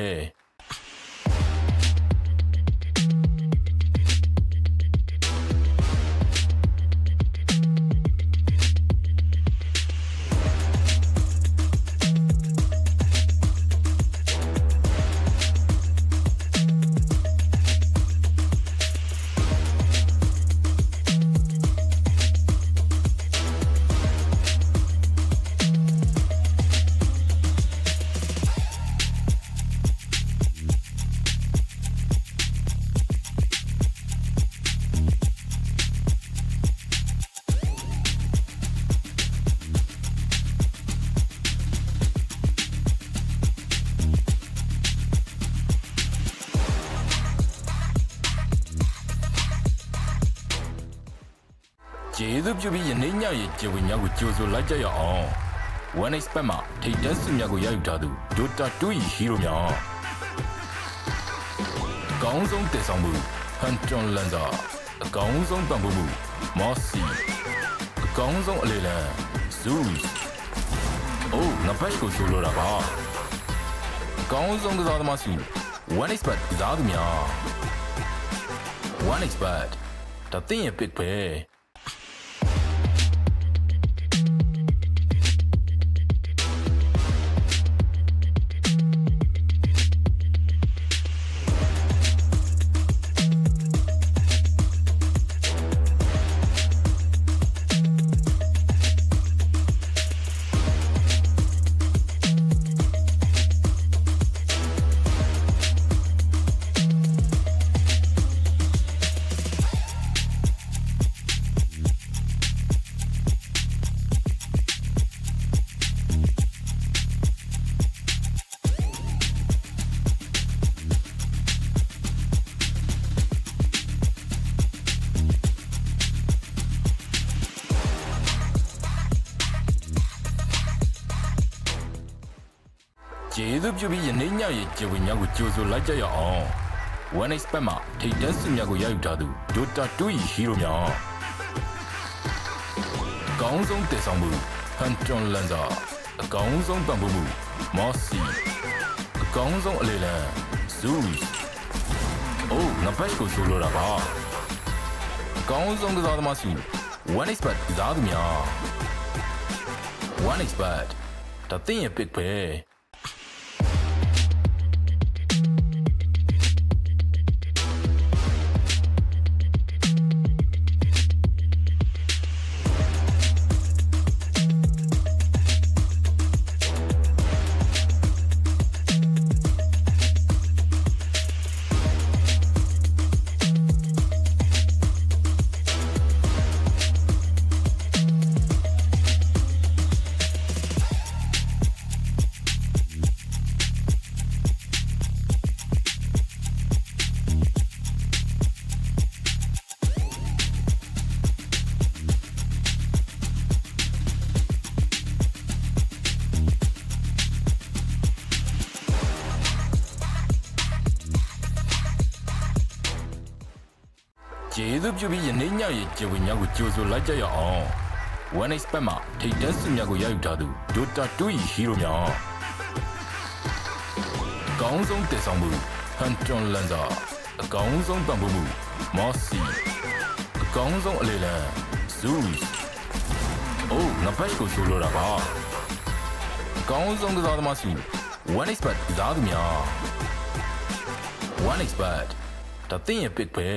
ကျေးဇူးပြုပြီးယနေ့ညရဲ့ကျေဝင်းများကိုကြိုဆိုလိုက်ကြရအောင် One expert မှာထိတ်တန်းစစ်များကိုရယူထားသူ Dota 2 ၏ hero များအကောင်းဆုံးတည်ဆောင်မှု Hunton Lanza အကောင်းဆုံးပံ့ပိုးမှု Mossy အကောင်းဆုံးအလေလံ Zeus အိုးငါဘက်ကိုဆိုလိုတာပါအကောင်းဆုံးကစားသမားစီ One expert ကစားသူများ One expert ဒါသင်ရဲ့ pick ပဲ An ကျေးဇူးပြုပြီးယနေ့ညရဲ့ကျေဝညကိုကြိုဆိုလိုက်ကြရအောင် One expert မှာထိတ်တန်းစစ်များကိုရယူထားသူ Dota 2 ဟီရိုများအကောင်းဆုံးတည်ဆောင်မှု Hunter Lanza အကောင်းဆုံးပံ့ပိုးမှု Mossy အကောင်းဆုံးအလေလံ Zeus အိုးငါဘက်ကိုဆိုလိုတာပါအကောင်းဆုံးကစားသမားစု One expert ကစားသူများ One expert ဒါတင်ရဲ့ pick ပဲ ကျေးဇူးပြုပြီးယနေ့ညရဲ့ကျေဝညကိုကြိုဆိုလိုက်ကြရအောင် One expert မှာထိတ်တန်းစစ်များကိုရယူထားသူ Dota 2 ဟီရိုများအကောင်းဆုံးတည်ဆောင်မှု Hunter Lanza အကောင်းဆုံးပံ့ပိုးမှု Mossy အကောင်းဆုံးအလေလံ Zeus အိုးငါဘက်ကိုဆိုလိုတာပါအကောင်းဆုံးကစားသမားစု One expert ကစားသူများ One expert ဒါတင်ရဲ့ pick ပဲ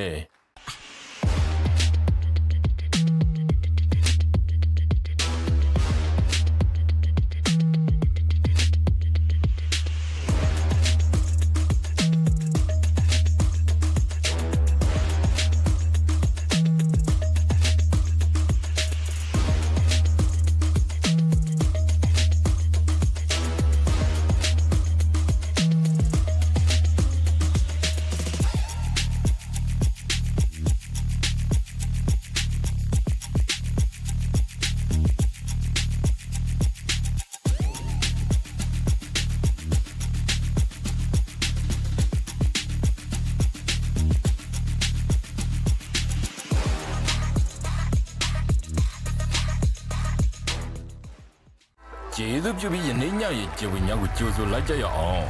ကျေးဇူးပြုပြီးယနေ့ညရဲ့ကျေဝညကိုကြိုဆိုလိုက်ကြရအောင်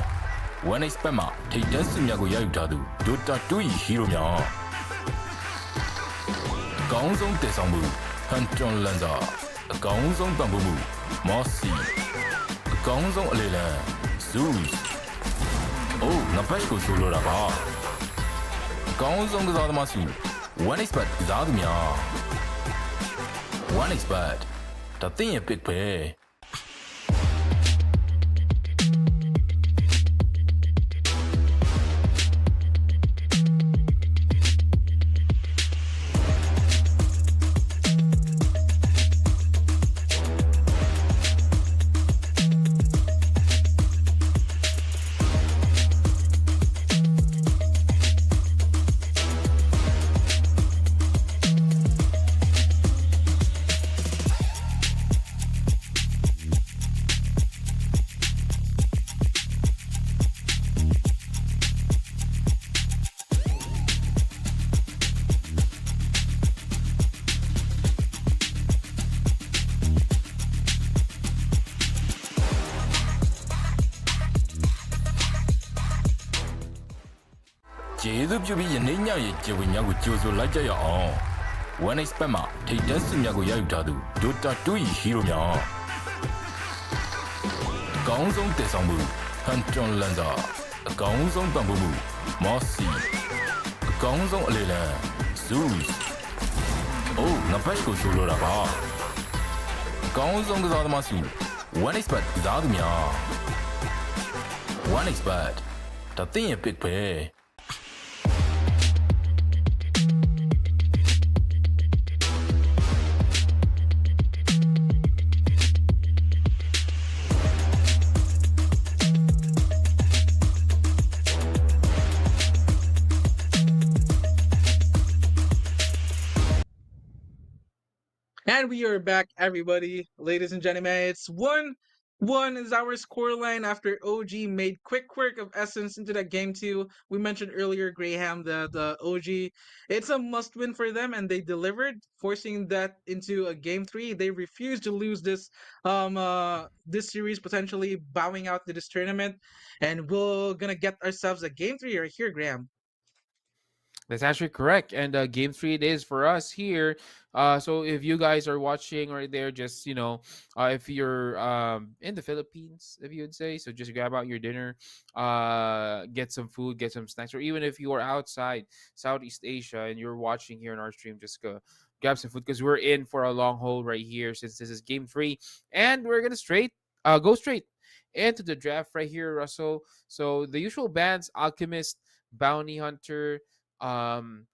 One expert မှာထိတ်တန်းစစ်များကိုရယူထားသူ Dota 2 ဟီရိုများအကောင်းဆုံးတည်ဆောင်မှု Hunter Lanza အကောင်းဆုံးပံ့ပိုးမှု Mossy အကောင်းဆုံးအလေလံ Zeus အိုးငါဘက်ကိုဆိုလိုတာပါအကောင်းဆုံးကစားသမားစု One expert ကစားသူများ One expert ဒါတင်ရဲ့ pick ပဲ ကျေးဇူးပြုပြီးယနေ့ညရဲ့ကျေဝညကိုကြိုဆိုလိုက်ကြရအောင် One expert မှာထိတ်တန်းစစ်များကိုရယူထားသူ Dota 2 ဟီရိုများအကောင်းဆုံးတည်ဆောင်မှု Hunter Lanza အကောင်းဆုံးပံ့ပိုးမှု Mossy အကောင်းဆုံးအလေလံ Zeus အိုးငါဘက်ကိုဆိုလိုတာပါအကောင်းဆုံးကစားသမားစု One expert ကစားသူများ One expert ဒါတင်ရဲ့ pick ပဲ And we are back, everybody, ladies and gentlemen. It's one One is our scoreline after OG made quick work of Essence into that game two. We mentioned earlier, Graham, that OG, it's a must win for them, and they delivered, forcing that into a game three. They refused to lose this series, potentially bowing out to this tournament, and we're gonna get ourselves a game three right here, Graham. That's actually correct. And game three it is for us here. So if you guys are watching right there, just if you're in the Philippines, if you would say, so just grab out your dinner, get some food, get some snacks, or even if you are outside Southeast Asia and you're watching here on our stream, just go grab some food because we're in for a long haul right here since this is game three, and we're gonna go straight into the draft right here, Russell. So the usual bands: Alchemist, Bounty Hunter, um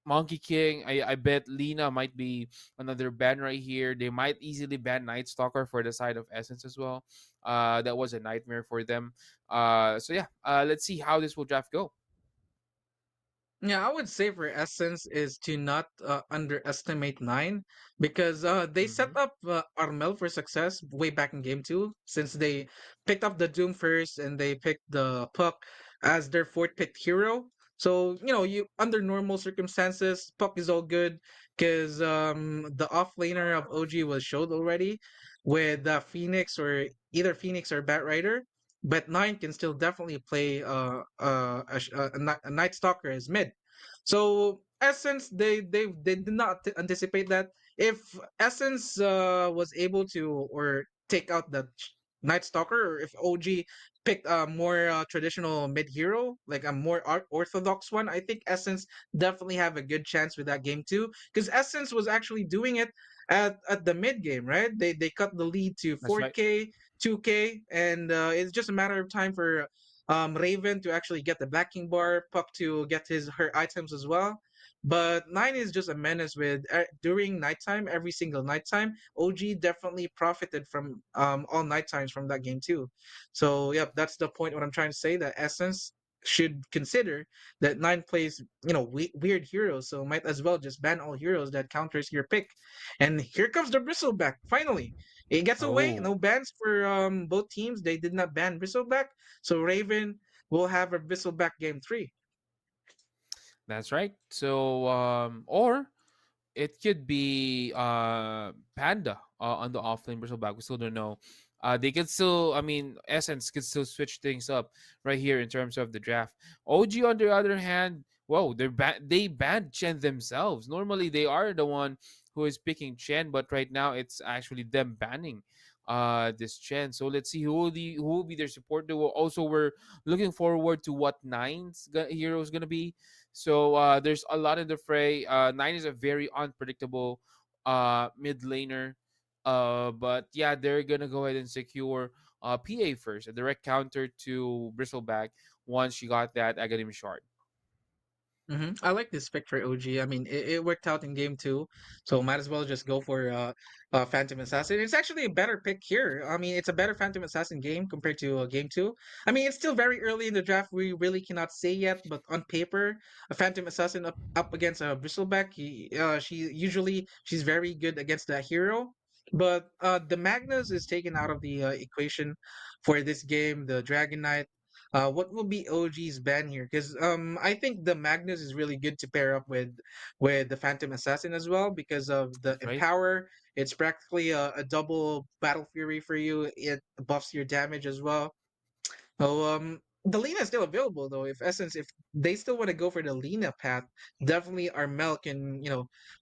Monkey King. I bet Lena might be another ban right here. They might easily ban Night Stalker for the side of Essence as well. That was a nightmare for them. So yeah, let's see how this will draft go. Yeah, I would say for Essence is to not underestimate Nine because they set Mm-hmm. up Armel for success way back in game two since they picked up the Doom first and they picked the Puck as their fourth picked hero. So you under normal circumstances, Puck is all good because the offlaner of OG was showed already with Phoenix or either Phoenix or Batrider. But Nine can still definitely play a Night Stalker as mid. So Essence, they did not anticipate that. If Essence was able to or take out the Night Stalker, or if OG picked a more traditional mid hero, like a more orthodox one, I think Essence definitely have a good chance with that game too. Because Essence was actually doing it at the mid game, right? They cut the lead to That's right. 4K, 2K, and it's just a matter of time for Raven to actually get the backing bar, Puck to get her items as well. But Nine is just a menace with during nighttime, every single nighttime. OG definitely profited from all night times from that game too. So yep, that's the point. What I'm trying to say that Essence should consider that Nine plays weird heroes, so might as well just ban all heroes that counters your pick. And here comes the Bristleback finally. It gets away, Oh, no bans for both teams. They did not ban Bristleback, so Raven will have a Bristleback game three. that's right. So or it could be Panda on the offlane Bristleback. We still don't know. They could still, I mean, Essence could still switch things up right here in terms of the draft. OG, on the other hand, whoa, they banned Chen themselves. Normally, they are the one who is picking Chen, but right now it's actually them banning this Chen. So let's see who will be their support duo. Also, we're looking forward to what hero is gonna be. So there's a lot in the fray. Nine is a very unpredictable mid laner. But yeah, they're gonna go ahead and secure PA first, a direct counter to Bristleback once she got that Aghanim shard. I like this pick for OG. I mean, it worked out in game two, so might as well just go for Phantom Assassin. It's actually a better pick here. I mean, it's a better Phantom Assassin game compared to game two. I mean, it's still very early in the draft. We really cannot say yet, but on paper, a Phantom Assassin up against a Bristleback, she's very good against that hero. But the Magnus is taken out of the equation for this game. The Dragon Knight. What will be OG's ban here? Because I think the Magnus is really good to pair up with the Phantom Assassin as well because of the That's right. Empower. It's practically a double Battle Fury for you. It buffs your damage as well. Oh, the Lena is still available though. If they still want to go for the Lena path, definitely Armel can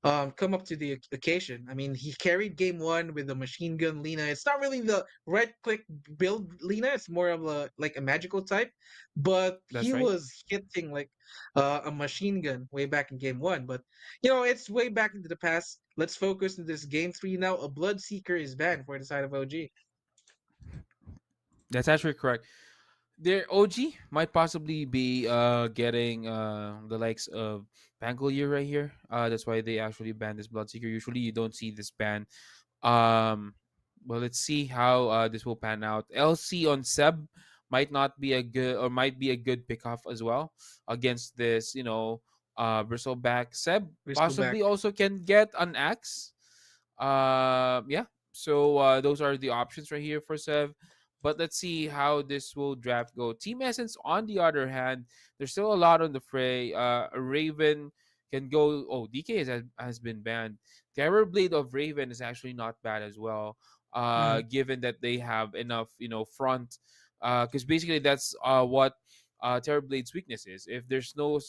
come up to the occasion. I mean, he carried game one with the machine gun Lena. It's not really the right click build Lena. It's more of a magical type, but That's he right. was hitting like a machine gun way back in game one. But it's way back into the past. Let's focus on this game three now. A Bloodseeker is banned for the side of OG. That's actually correct. Their OG might possibly be getting the likes of Pangolier right here. That's why they actually banned this Bloodseeker. Usually you don't see this ban. Um well, let's see how this will pan out. LC on Seb might not be a good, or might be a good pickoff as well against this, Bristleback. Seb Bristleback. possibly also can get an axe. Yeah, So those are the options right here for Sev. But let's see how this will draft go. Team Essence, on the other hand, there's still a lot on the fray. Raven can go. Oh, DK has been banned. Terror Blade of Raven is actually not bad as well. Mm. Given that they have enough, front. Because basically that's what Terror Blade's weakness is. If there's no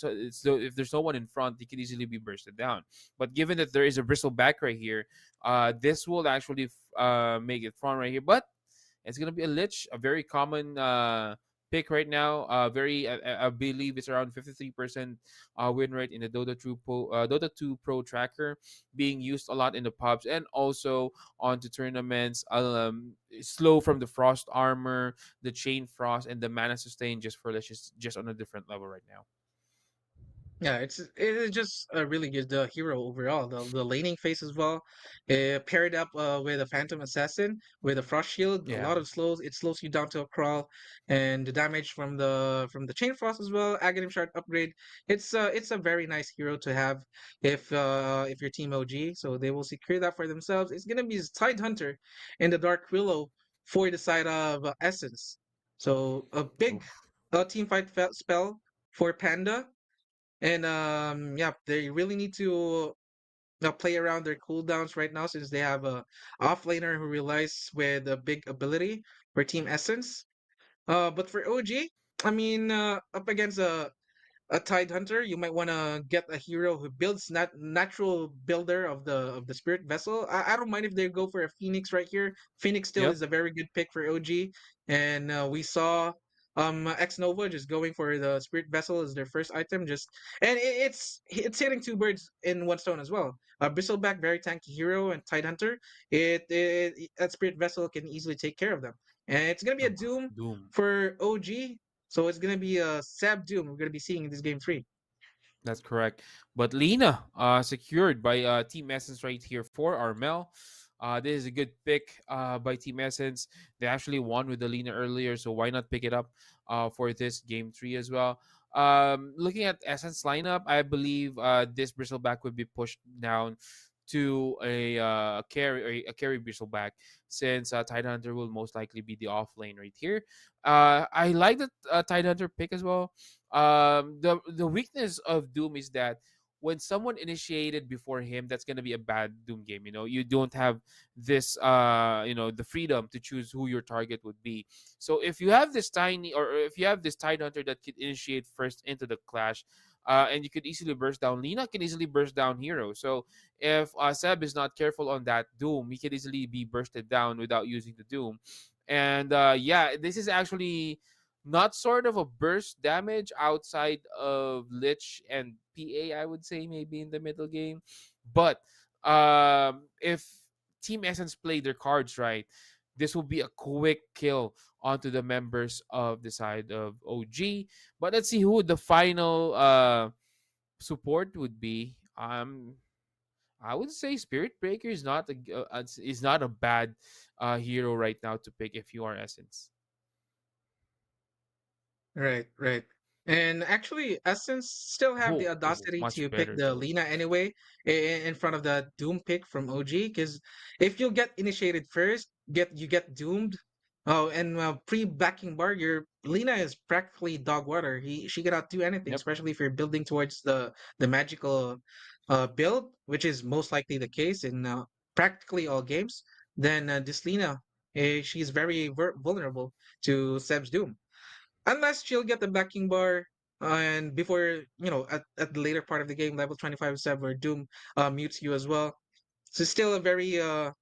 one in front, he can easily be bursted down. But given that there is a bristleback right here, this will actually make it fun right here. But it's gonna be a Lich, a very common pick right now. I believe it's around 53% win rate in the Dota 2 Pro tracker, being used a lot in the pubs and also onto tournaments. Slow from the Frost armor, the Chain Frost, and the Mana Sustain just for Lich is just on a different level right now. Yeah, it is just a really good hero overall. The laning phase as well, paired up with a Phantom Assassin with a Frost Shield, a Yeah. lot of slows. It slows you down to a crawl, and the damage from the Chain Frost as well. Aghanim Shard upgrade. It's a very nice hero to have if you're Team OG. So they will secure that for themselves. It's gonna be Tide Hunter and the Dark Willow for the side of Essence. So a big Oof. team fight spell for Panda, and yeah, they really need to play around their cooldowns right now since they have a offlaner who relies with a big ability for Team Essence. But for OG, I mean, up against a Tide Hunter, you might want to get a hero who builds natural builder of the Spirit Vessel. I don't mind if they go for a Phoenix right here. Phoenix still Yep. is a very good pick for OG, and we saw X Nova just going for the Spirit Vessel as their first item. Just and it's hitting two birds in one stone as well. Bristleback, very tanky hero, and Tide Hunter. That Spirit Vessel can easily take care of them, and it's gonna be a Oh, Doom Doom. for OG, so it's gonna be a Sab Doom we're gonna be seeing in this game three. That's correct. But Lena, secured by Team Essence right here for Armel. This is a good pick by Team Essence. They actually won with the Lena earlier, so why not pick it up for this game three as well? Looking at Essence lineup, I believe this Bristleback would be pushed down to a carry Bristleback, since Tidehunter will most likely be the off lane right here. I like the Tidehunter pick as well. The weakness of Doom is that when someone initiated before him, that's gonna be a bad Doom game. You don't have this the freedom to choose who your target would be. So if you have this tiny, or if you have this Tide Hunter that could initiate first into the clash, and you could easily burst down, Lina can easily burst down Hero. So if Seb is not careful on that Doom, he can easily be bursted down without using the Doom. And yeah, this is actually not sort of a burst damage outside of Lich and PA, I would say maybe in the middle game. But if Team Essence play their cards right, this will be a quick kill onto the members of the side of OG. But let's see who the final support would be. I would say Spirit Breaker is not a bad hero right now to pick if you are Essence. Right, right. And actually, Essence still have the Oh, audacity much to pick better the though. Lina anyway in front of the Doom pick from OG. Because if you get initiated first, you get doomed. Oh, and pre-backing bar, your Lina is practically dog water. She cannot do anything, Yep. especially if you're building towards the magical build, which is most likely the case in practically all games. Then this Lina, she's very vulnerable to Seb's Doom unless she'll get the backing bar and before at the later part of the game level 25 7 where Doom mutes you as well. So still a very a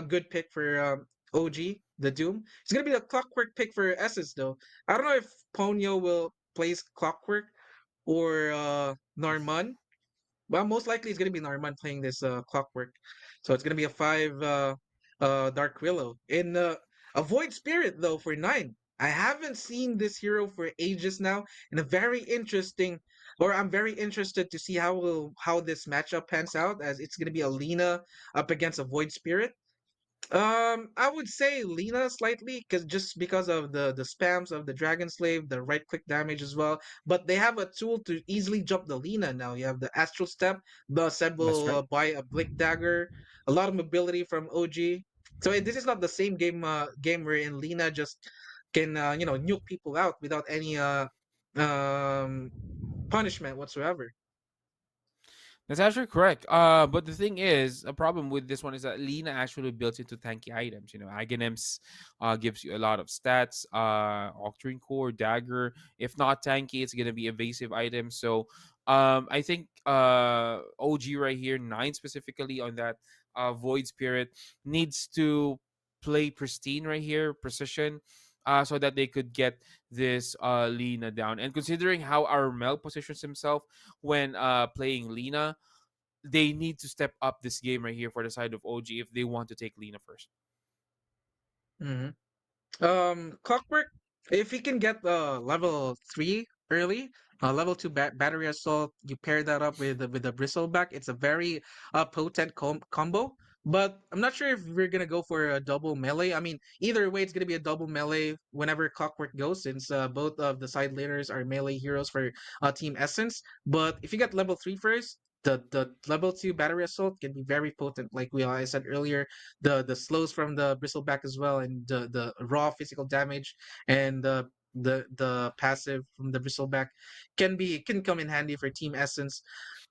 good pick for OG the Doom. It's gonna be a clockwork pick for Essence though. I don't know if Ponyo will place clockwork or Norman. Well, most likely it's gonna be Norman playing this clockwork. So it's gonna be a five Dark Willow. In a Void Spirit though for nine. I haven't seen this hero for ages now, and I'm very interested to see how this matchup pans out, as it's gonna be a Lina up against a Void Spirit. I would say Lena slightly, because just because of the spams of the Dragon Slave, the right click damage as well. But they have a tool to easily jump the Lena now. You have the Astral Step, the Seb That's will right. buy a Blink Dagger, a lot of mobility from OG. So this is not the same game wherein Lena just can nuke people out without any um punishment whatsoever. That's actually correct. But the thing is, a problem with this one is that Lina actually built into tanky items. You know, Aghanim's gives you a lot of stats. Octarine Core, Dagger. If not tanky, it's gonna be evasive items. So, I think OG right here, 9 specifically on that Void Spirit, needs to play pristine right here, precision. So that they could get this Lina down. And considering how Armel positions himself when playing Lina, they need to step up this game right here for the side of OG if they want to take Lina first. Mm-hmm. Clockwork, if you can get level 3 early, level 2 battery assault, you pair that up with the bristleback, it's a very potent combo. But I'm not sure if we're gonna go for a double melee. I mean, either way, it's gonna be a double melee whenever Clockwork goes, since both of the side laners are melee heroes for Team Essence. But if you get level 3 first, the level 2 battery assault can be very potent. Like I said earlier, the slows from the bristleback as well, and the raw physical damage, and the passive from the bristleback can come in handy for Team Essence.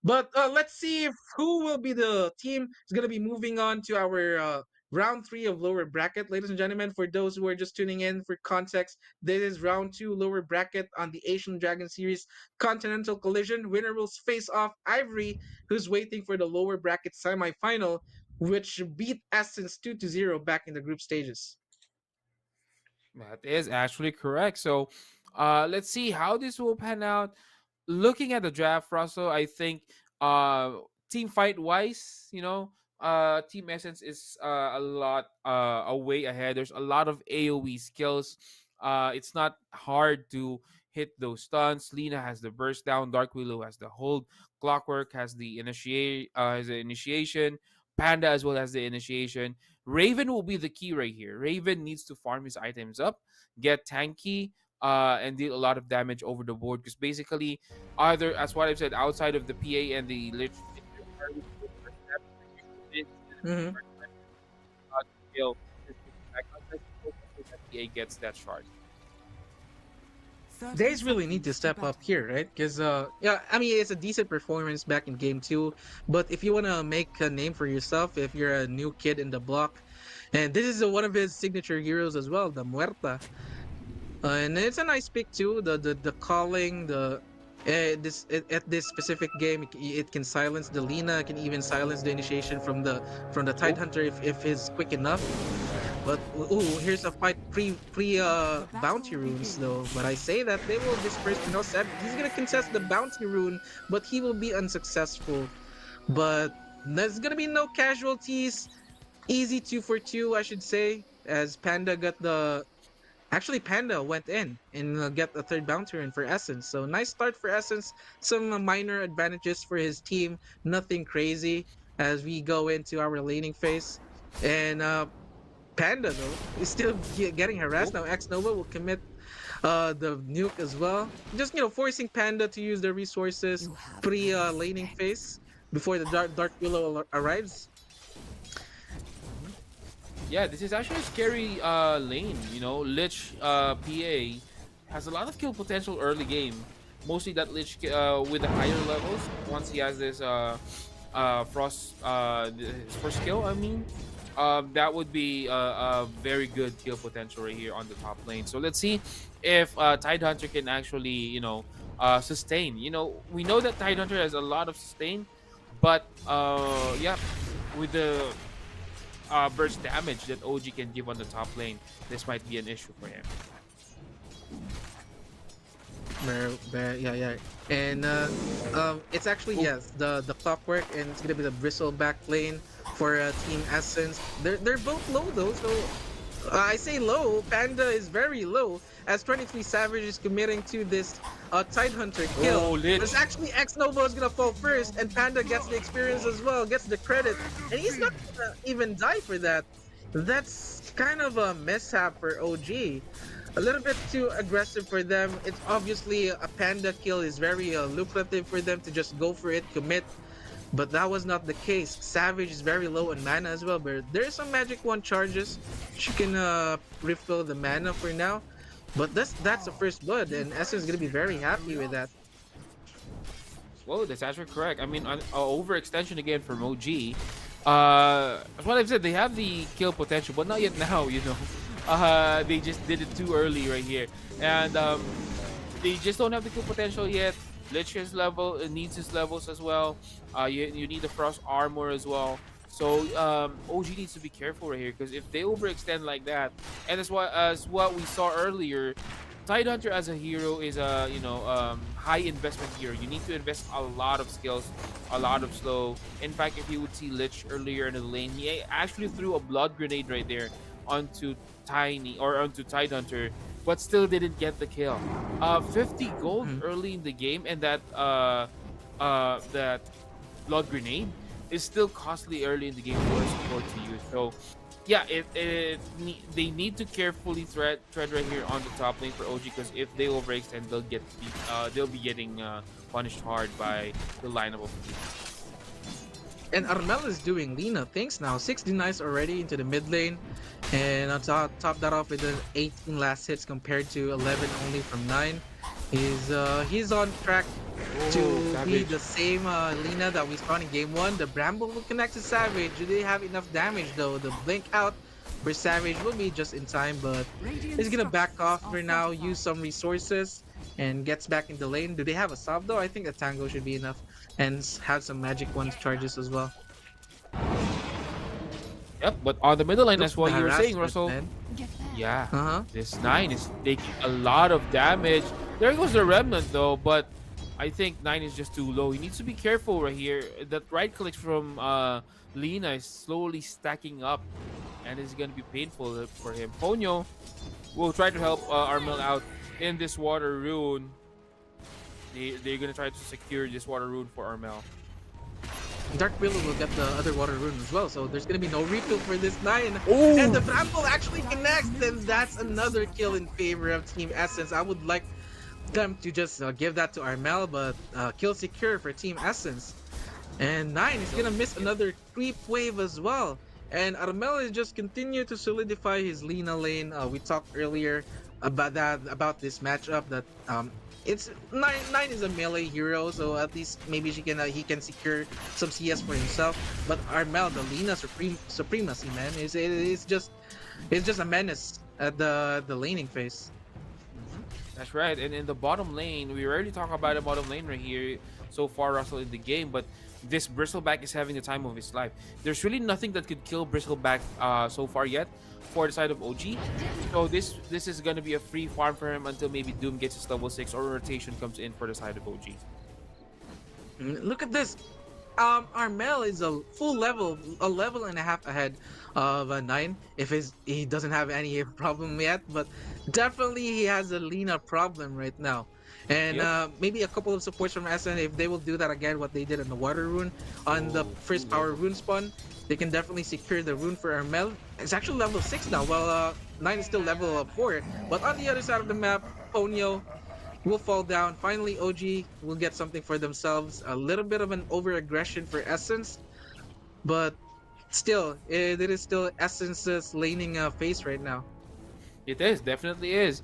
But let's see if who will be the team is going to be moving on to our round 3 of lower bracket, ladies and gentlemen. For those who are just tuning in, for context, this is round 2 lower bracket on the Asian Dragon Series Continental Collision. Winner will face off Ivory, who's waiting for the lower bracket semifinal, which beat Essence 2-0 back in the group stages. That is actually correct. So, let's see how this will pan out. Looking at the draft, Russell, I think team fight wise, Team Essence is a lot away ahead. There's a lot of AoE skills. It's not hard to hit those stuns. Lina has the burst down. Dark Willow has the hold. Clockwork has the initiation. Panda as well as the initiation. Raven will be the key right here. Raven needs to farm his items up, get tanky, and deal a lot of damage over the board. Because basically, either as what I've said, outside of the PA and the lich, Mm-hmm. PA gets that shard. 30 Days really need to seconds step up battle. here, right? Because yeah, I mean it's a decent performance back in game 2, but if you want to make a name for yourself, if you're a new kid in the block, and this is one of his signature heroes as well, the Muerta. And it's a nice pick too. The calling, at this specific game, it can silence the Lina, it can even silence the initiation from the Oh, Tidehunter if he's quick enough. But ooh, here's a fight pre bounty runes though. But I say that they will disperse. Seb, he's gonna contest the bounty rune, but he will be unsuccessful. But there's gonna be no casualties. Easy 2 for 2, I should say, as Panda got the. Actually, Panda went in and get the third bounty rune for Essence. So nice start for Essence. Some minor advantages for his team. Nothing crazy as we go into our laning phase. And Panda though is still getting harassed oh, now. X Nova will commit the nuke as well. Just forcing Panda to use their resources You have pre no laning strength. phase before the Dark Willow arrives. yeah, this is actually a scary lane. Lich PA has a lot of kill potential early game. Mostly that Lich with the higher levels. Once he has this Frost, his first skill, I mean, that would be a very good kill potential right here on the top lane. So let's see if Tidehunter can actually, sustain. We know that Tidehunter has a lot of sustain, but yeah, with the burst damage that OG can give on the top lane, this might be an issue for him. Yeah. And it's actually, Oh, yes, the clockwork, and it's gonna be the bristleback lane for Team Essence. They're both low though, so I say low. Panda is very low, as 23 Savage is committing to this Tidehunter kill. oh, Lich. But actually, X Nova is gonna fall first, and Panda gets the experience as well, gets the credit, and he's not gonna even die for that. That's kind of a mishap for OG. A little bit too aggressive for them. It's obviously a panda kill is very lucrative for them to just go for it, commit. But that was not the case. Savage is very low on mana as well, but there's some magic wand charges. She can refill the mana for now. But that's the first blood, and Essence is gonna be very happy with that. Whoa, that's actually correct. I mean, overextension again from OG. As what I've said, they have the kill potential, but not yet now, you know. They just did it too early right here. And they just don't have the kill potential yet. Lich his level, needs his levels as well. You need the frost armor as well. So OG needs to be careful right here, because if they overextend like that, and as what we saw earlier, Tidehunter as a hero is a high investment hero. You need to invest a lot of skills, a lot of slow. In fact, if you would see Lich earlier in the lane, he actually threw a blood grenade right there onto Tidehunter, but still didn't get the kill. 50 gold early in the game, and that blood grenade is still costly early in the game for a support to use. So yeah, they need to carefully tread right here on the top lane for OG, because if they overextend, they'll be getting punished hard by the lineup of teams. And Armel is doing Lina things now. 6 denies already into the mid lane. And on top that off with the 18 last hits compared to 11 only from 9. He's on track to be Savage. the same Lina that we saw in game 1. The Bramble will connect to Savage. Do they have enough damage though? The blink out for Savage will be just in time, but he's gonna back off for now, use some resources, and gets back in the lane. Do they have a sub though? I think a Tango should be enough, and have some magic wand charges as well. Yep, but on the middle lane, that's Look, what you were saying, harassment, Russell. man. Get there. Yeah, this 9 is taking a lot of damage. There goes the remnant though, but I think 9 is just too low. He needs to be careful right here. That right click from Lina is slowly stacking up, and it's gonna be painful for him. Ponyo will try to help Armel out in this water rune. They're gonna try to secure this water rune for Armel. Dark Willow will get the other water rune as well, so there's gonna be no refill for this 9. Oh! And the Bramble actually connects, and that's another kill in favor of Team Essence. I would like them to just give that to Armel, but kill secure for Team Essence. And 9 is gonna miss another creep wave as well. And Armel is just continue to solidify his Lina lane. We talked earlier about this matchup that it's 9 is a melee hero, so at least maybe he can secure some CS for himself. But Armel, the Lina supremacy, man, it's just a menace at the laning phase. That's right, and in the bottom lane, we rarely talk about the bottom lane right here so far, Russell, in the game, but this Bristleback is having the time of his life. There's really nothing that could kill Bristleback so far yet for the side of OG. So this is going to be a free farm for him until maybe Doom gets his level 6 or rotation comes in for the side of OG. Look at this. Armel is a level and a half ahead of 9. If he doesn't have any problem yet, but definitely he has a Lina problem right now. And maybe a couple of supports from SN, if they will do that again, what they did in the water rune on the first power rune spawn, they can definitely secure the rune for Armel. It's actually level 6 now, while 9 is still level 4. But on the other side of the map, Ponyo will fall down. Finally, OG will get something for themselves. A little bit of an over-aggression for Essence, but still, it is still Essence's laning phase right now. It is, definitely is.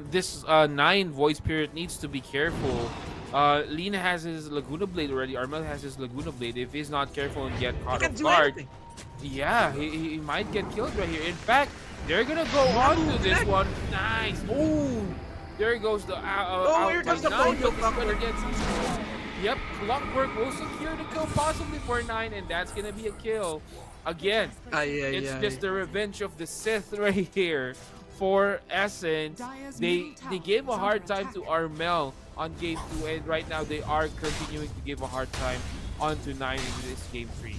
This 9 Void Spirit needs to be careful. Lina has his Laguna Blade already. Armel has his Laguna Blade. If he's not careful and get caught off guard, yeah, he might get killed right here. In fact, they're gonna go on to this one. Nice. Oh, there goes the here comes the Ponyo Clockwork. Yep, Clockwork will secure the kill possibly for 9, and that's gonna be a kill. Again, it's just the revenge of the Sith right here for Essence. They gave a hard time to Armel on game 2, and right now they are continuing to give a hard time onto 9 in this game 3.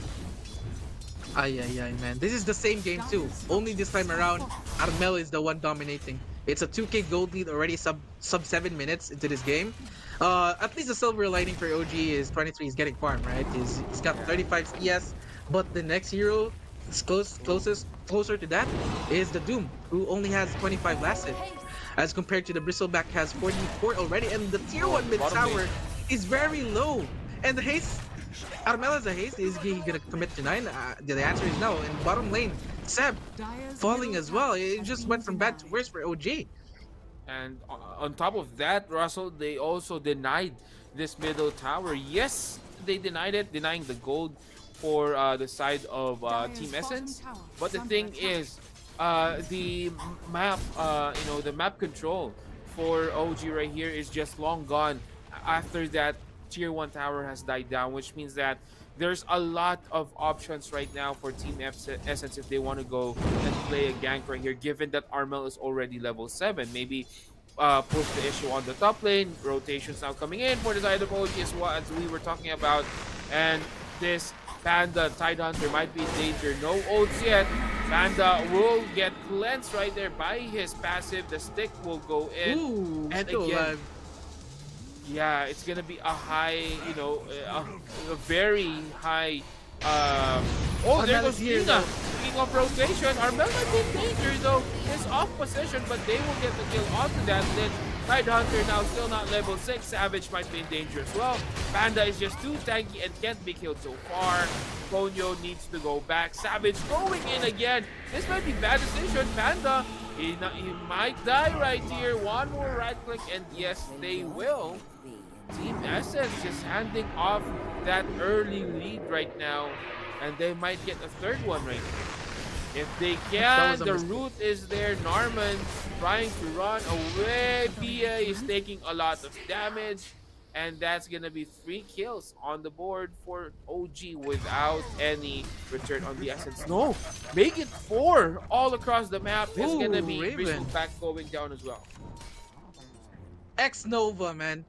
Man. This is the same game 2. Only this time around, Armel is the one dominating. It's a 2k gold lead already sub 7 minutes into this game. At least the silver lining for OG is 23 is getting farm, right? He's got 35 CS, but the next hero closer to that is the Doom, who only has 25 last hit, as compared to the Bristleback has 44 already, and the tier 1 mid Bottom tower lane. is very low. And the haste, Armel has a haste. Is he gonna commit to 9? The answer is no. And bottom lane, Seb falling as well. It just went from bad to worse for OG. And on top of that, Russell, they also denied this middle tower. Yes, they denied it, denying the gold for the side of Team Essence. But the thing is, the map, the map control for OG right here is just long gone after that tier 1 tower has died down, which means that there's a lot of options right now for Team Essence if they want to go and play a gank right here, given that Armel is already level 7. Maybe push the issue on the top lane. Rotations now coming in for the side of OG as well, as we were talking about. And this Panda Tidehunter might be in danger. No ults yet. Panda will get cleansed right there by his passive. The stick will go in. Ooh, and still again, alive. yeah, it's gonna be a high, a very high. Oh, there Armel goes is here, Lina. though. Speaking of rotation, Armel might be in danger though. He's off position, but they will get the kill onto that. Then Tidehunter now still not level 6. Savage might be in danger as well. Panda is just too tanky and can't be killed so far. Ponyo needs to go back. Savage going in again. This might be bad decision. Panda, he might die right here. One more right click, and yes, they will. Team Essence just handing off that early lead right now, and they might get a third one right here. If they can, was a the mistake. route is there. Norman trying to run away. PA is taking a lot of damage, and that's gonna be 3 kills on the board for OG without any return on the Essence. No, make it 4 all across the map. It's gonna Ooh, be Raven. Bristleback going down as well. X Nova, man.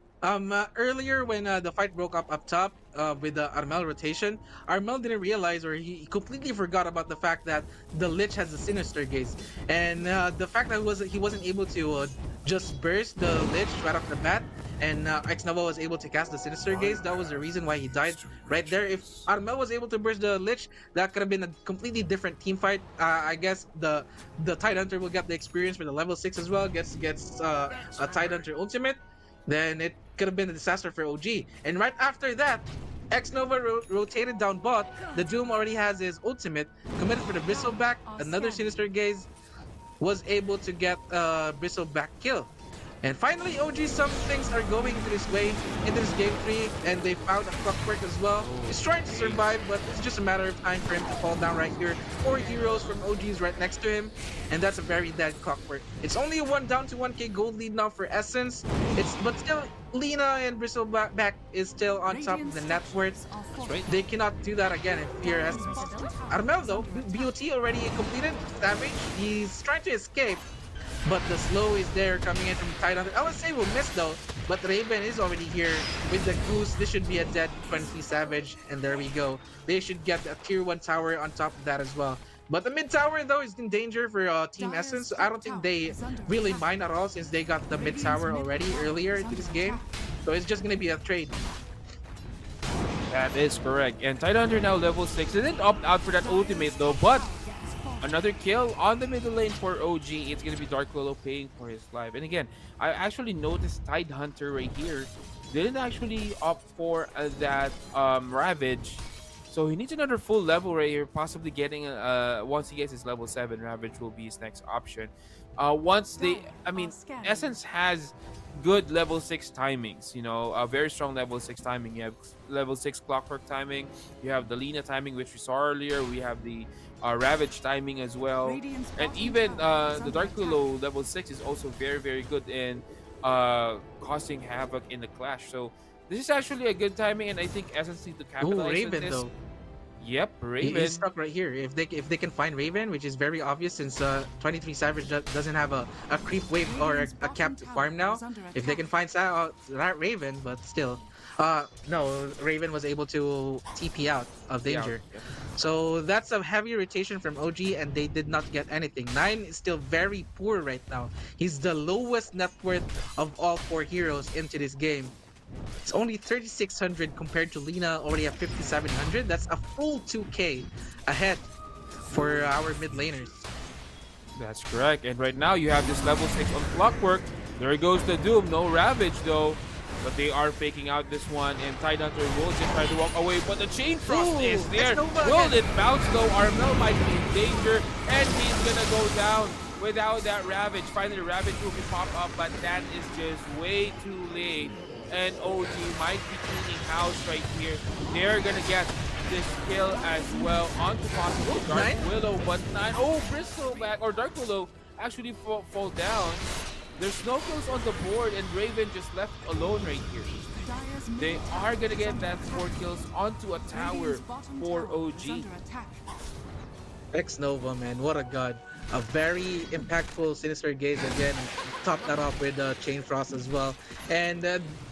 Earlier when the fight broke up top with the Armel rotation, Armel didn't realize, or he completely forgot about the fact that the Lich has a Sinister Gaze, and the fact that he wasn't able to just burst the Lich right off the bat, and X Nova was able to cast the Sinister Gaze. That was the reason why he died right there. If Armel was able to burst the Lich, that could have been a completely different team fight. I guess the Tidehunter will get the experience for the level 6 as well. Gets a Tidehunter ultimate. Then it could have been a disaster for OG. And right after that, X Nova rotated down bot. The Doom already has his ultimate. Committed for the Bristleback. Another Sinister Gaze. Was able to get Bristleback kill. And finally, OG, some things are going this way into this game 3, and they found a clockwork as well. He's trying to survive, but it's just a matter of time for him to fall down right here. 4 heroes from OG's right next to him, and that's a very dead clockwork. It's only a down to 1k gold lead now for Essence. But still, Lina and Bristleback is still on top of the net worth. They cannot do that again if you're Essence. Armel though, BOT already completed. Savage, he's trying to escape. But the slow is there coming in from Tidehunter. LSA will miss though, but Raven is already here with the goose. This should be a dead 20 Savage, and there we go. They should get a tier 1 tower on top of that as well. But the mid tower though is in danger for Team Essence. So I don't think they really mind at all since they got the mid tower already earlier into this game. So it's just gonna be a trade. That is correct. And Tidehunter now level 6. They didn't opt out for that ultimate though, but another kill on the middle lane for OG. It's going to be Dark Lolo paying for his life. And again, I actually noticed Tidehunter right here didn't actually opt for that Ravage. So he needs another full level right here, possibly getting once he gets his level 7, Ravage will be his next option. Essence has good level 6 timings, a very strong level 6 timing. You have level 6 Clockwork timing, you have the Lina timing, which we saw earlier, we have the Ravage timing as well, and even the Dark Willow level 6 is also very, very good in causing havoc in the clash. So this is actually a good timing, and I think Essence need to capitalize on Raven this. though. Yep, Raven. He's stuck right here. If they can find Raven, which is very obvious since 23 Savage doesn't have a creep wave or a cap to farm now. If they can find that Raven, but still, no, Raven was able to TP out of danger. Yeah. So that's a heavy rotation from OG, and they did not get anything. 9 is still very poor right now. He's the lowest net worth of all 4 heroes into this game. It's only 3,600 compared to Lina already at 5,700. That's a full 2k ahead for our mid laners. That's correct. And right now you have this level 6 on Clockwork. There goes the Doom. No Ravage though. But they are faking out this one. And Tidehunter will just try to walk away. But the Chain Frost Ooh, is there. Nova Will again. it bounce though? Armel might be in danger. And he's gonna go down without that Ravage. Finally the Ravage will be pop up. But that is just way too late. And OG might be cleaning house right here. They're gonna get this kill as well onto possible Dark Nine? Willow, but Nine. Oh, Bristol back or Dark Willow actually fall down. There's no kills on the board, and Raven just left alone right here. Dire's They middle are gonna is get under that attack. 4 kills onto a tower Radiant's bottom for tower is OG. under attack. X Nova, man, what a god. A very impactful Sinister Gaze again. Top that off with Chain Frost as well. And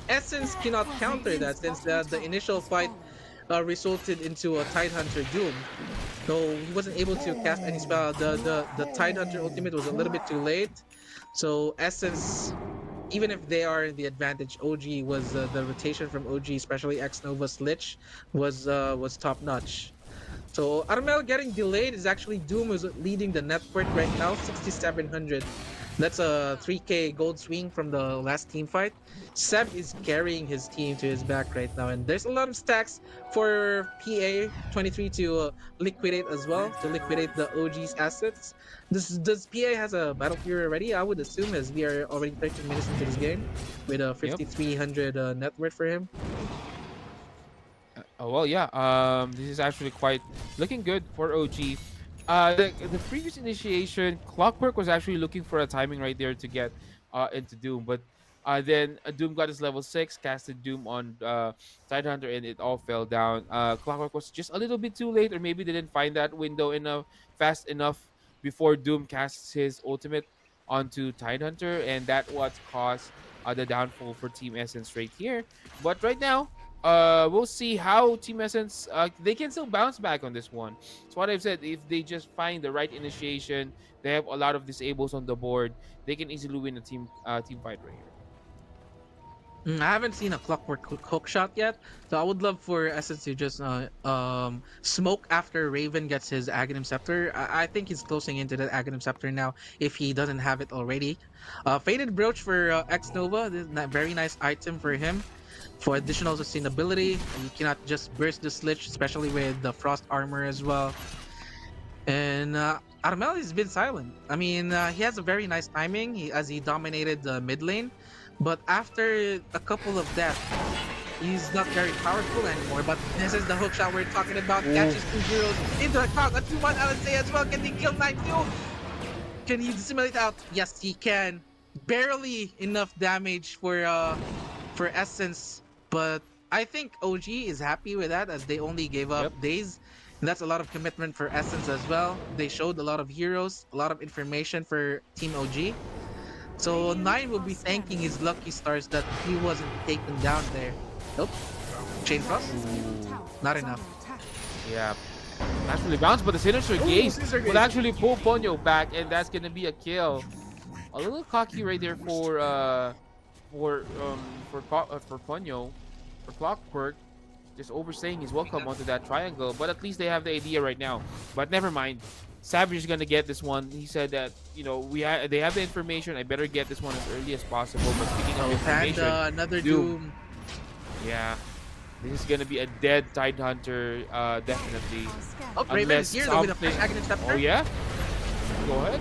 Essence cannot counter that since the initial fight resulted into a Tidehunter Doom. So he wasn't able to cast any spell. The Tidehunter ultimate was a little bit too late. So Essence, even if they are in the advantage, OG was the rotation from OG, especially X Nova's Lich, was top notch. So Armel getting delayed is actually Doom is leading the net worth right now, 6,700. That's a 3k gold swing from the last team fight. Seb is carrying his team to his back right now, and there's a lot of stacks for PA23 to liquidate as well, to liquidate the OG's assets. Does PA has a Battle Fury already? I would assume, as we are already 13 minutes into this game with a 5,300 net worth for him. Oh well, yeah. This is actually quite looking good for OG. The previous initiation, Clockwork was actually looking for a timing right there to get into Doom, but then Doom got his level 6, casted Doom on Tidehunter, and it all fell down. Clockwork was just a little bit too late, or maybe they didn't find that window fast enough before Doom casts his ultimate onto Tidehunter, and that what caused the downfall for Team Essence right here. But right now, we'll see how Team Essence they can still bounce back on this one. So what I've said, if they just find the right initiation, they have a lot of disables on the board, they can easily win a team fight right here. I haven't seen a Clockwork hook shot yet, so I would love for Essence to just smoke after Raven gets his Aghanim Scepter. I think he's closing into the Aghanim Scepter now if he doesn't have it already. Faded Brooch for X Nova, this is a very nice item for him. For additional sustainability, you cannot just burst this Lich, especially with the Frost Armor as well. And Armel has been silent. I mean, he has a very nice timing as he dominated the mid lane. But after a couple of deaths, he's not very powerful anymore. But this is the hook shot we're talking about. Catches 2 heroes into the count. A 2-1 LSA as well. Can he kill 9-2? Can he dissimulate out? Yes, he can. Barely enough damage for Essence. But I think OG is happy with that, as they only gave up days. And that's a lot of commitment for Essence as well. They showed a lot of heroes, a lot of information for Team OG. So Nine will be thanking his lucky stars that he wasn't taken down there. Nope. Chain Frost? Not enough. Yeah. Actually bounced, but the Sinister Gaze will actually pull Ponyo back, and that's gonna be a kill. A little cocky right there for Ponyo, for Clockwork, just overstaying his welcome onto that triangle. But at least they have the idea right now. But never mind. Savage is gonna get this one. He said that, you know, they have the information. I better get this one as early as possible. But speaking of information, Panda, another Doom. yeah, this is gonna be a dead Tidehunter, definitely. Oh, Raven is Unless here though with a something- fresh Aghanim Scepter. Oh yeah, go ahead.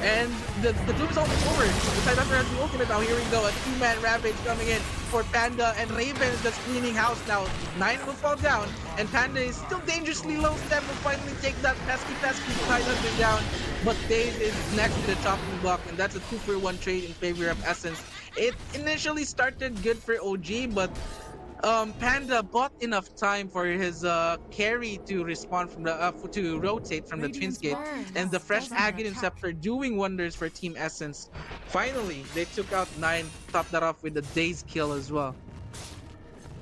And the Doom is almost over. The Tidehunter has the ultimate now. Here we go. A 2-man Ravage coming in for Panda, and Raven is just cleaning house now. 9 will fall down, and Panda is still dangerously low. Step will finally take that pesky Tidehunter down. But Dave is next to the chopping block, and that's a 2-for-1 trade in favor of Essence. It initially started good for OG, but Panda bought enough time for his carry to respond from the to rotate from the Twins Gate, and the fresh Aghanim Scepter doing wonders for Team Essence. Finally, they took out 9, topped that off with a Daze kill as well.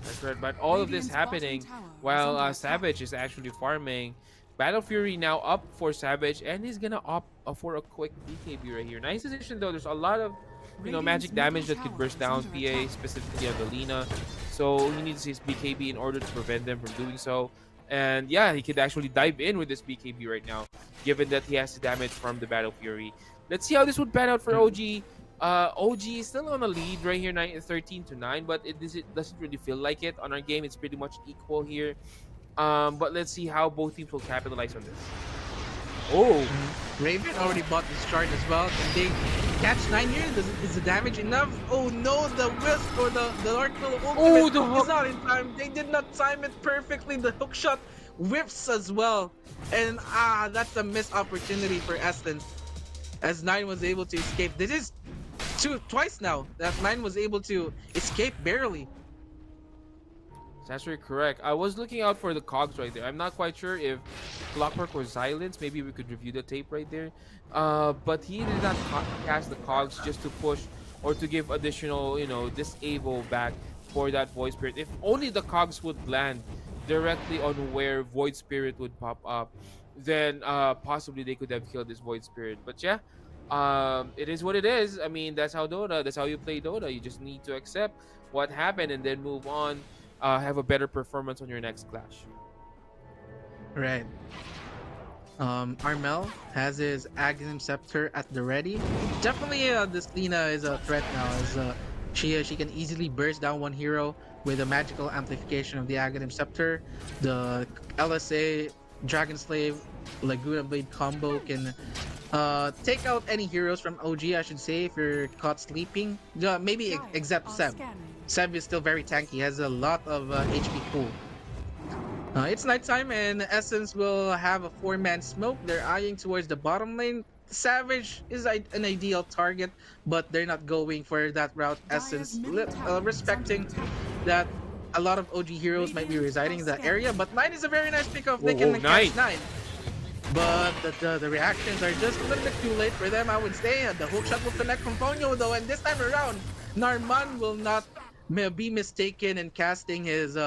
That's right. But all of this happening while Savage is actually farming. Battle Fury now up for Savage, and he's gonna opt for a quick BKB right here. Nice position though. There's a lot of magic damage that could burst down PA, specifically on the Lina. So he needs his BKB in order to prevent them from doing so. And yeah, he could actually dive in with this BKB right now, given that he has the damage from the Battle Fury. Let's see how this would pan out for OG. OG is still on a lead right here, 13 to 9, but it doesn't really feel like it on our game. It's pretty much equal here. But let's see how both teams will capitalize on this. Oh, Raven already bought this shard as well. Can they catch 9 here? Is the damage enough? Oh no, the Wisp or the Dark Will ultimate the hook. is not in time. They did not time it perfectly. The hook shot whiffs as well. And that's a missed opportunity for Essence. As 9 was able to escape. This is twice now that 9 was able to escape barely. that's very correct. I was looking out for the cogs right there. I'm not quite sure if Clockwork or Silence. Maybe we could review the tape right there. But he did not cast the cogs just to push or to give additional, disable back for that Void Spirit. If only the cogs would land directly on where Void Spirit would pop up, then possibly they could have killed this Void Spirit. But yeah, it is what it is. I mean, that's how you play Dota. You just need to accept what happened and then move on. Have a better performance on your next clash. Right. Armel has his Aghanim Scepter at the ready. Definitely, this Lina is a threat now, as she can easily burst down one hero with a magical amplification of the Aghanim Scepter. The LSA Dragon Slave Laguna Blade combo can take out any heroes from OG, I should say, if you're caught sleeping. Maybe except Seb. Seb is still very tanky, has a lot of HP pool. It's nighttime and Essence will have a 4-man smoke. They're eyeing towards the bottom lane. Savage is an ideal target, but they're not going for that route. Essence respecting that a lot of OG heroes might be residing in that area, but 9 is a very nice pick off. They can catch 9. But the reactions are just a little bit too late for them, I would say. The hook shot will connect from Ponyo though, and this time around, Narman will not be mistaken in casting his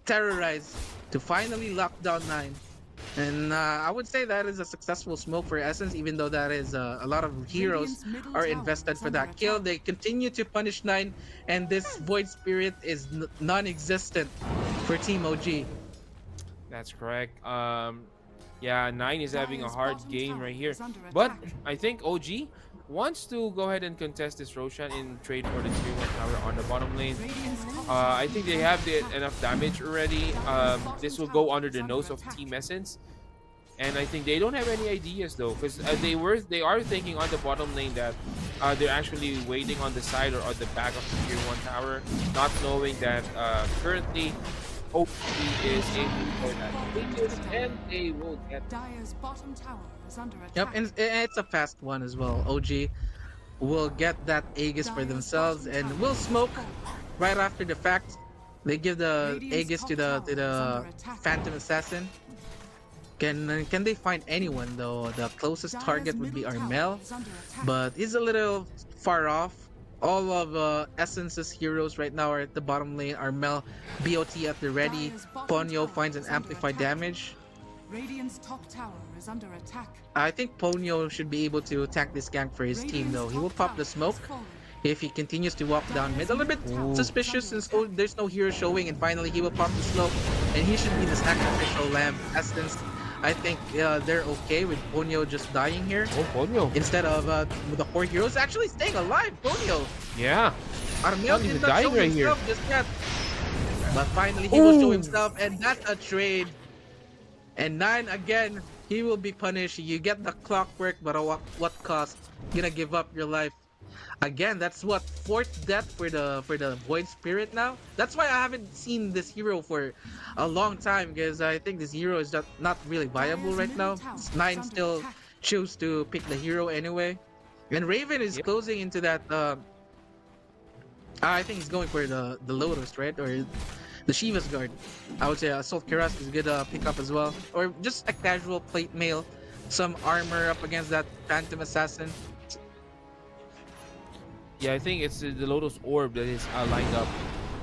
Terrorize to finally lock down 9. And I would say that is a successful smoke for Essence, even though that is a lot of heroes are invested for that kill. They continue to punish 9, and this Void Spirit is non-existent for Team OG. That's correct. Yeah, 9 is having a hard game right here. But I think OG wants to go ahead and contest this Roshan in trade for the tier 1 tower on the bottom lane. I think they have enough damage already. This will go under the nose of Team Essence. And I think they don't have any ideas though, because they are thinking on the bottom lane that they're actually waiting on the side or on the back of the tier 1 tower, not knowing that currently OP is aiming for that Aegis, and they will get Dire's bottom tower is under attack. Yep, and it's a fast one as well. OG will get that Aegis for themselves and will smoke right after the fact. They give the Aegis to the Phantom Assassin. Can they find anyone though? The closest target would be Armel, but he's a little far off. All of Essence's heroes right now are at the bottom lane. Armel, BOT at the ready. Ponyo finds an amplified damage. Radiant's top tower is under attack. I think Ponyo should be able to tank this gank for his team though. He will pop the smoke if he continues to walk down mid. A little bit suspicious since there's no hero showing, and finally he will pop the smoke, and he should be the sacrificial lamb. Essence, I think they're okay with Ponyo just dying here. Oh, Ponyo. Instead of the 4 heroes actually staying alive. Ponyo. Yeah. Armel did not show right himself just yet. But finally he will show himself, and that's a trade. And 9 again, he will be punished. You get the Clockwork, but at what cost? Gonna give up your life. Again, that's what 4th death for the Void Spirit now. That's why I haven't seen this hero for a long time, because I think this hero is not really viable right now. 9 still choose to pick the hero anyway, and Raven is closing into that. I think he's going for the Lotus, right, or the Shiva's Guard. I would say Assault Cuirass is a good pickup as well, or just a casual plate mail, some armor up against that Phantom Assassin. Yeah, I think it's the Lotus Orb that is lined up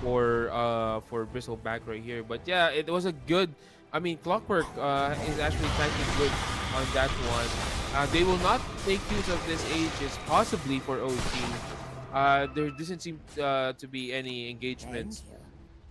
for Bristleback right here. But yeah, it was a good. I mean, Clockwork is actually tanking good on that one. They will not make use of this Aegis possibly for OG. There doesn't seem to be any engagements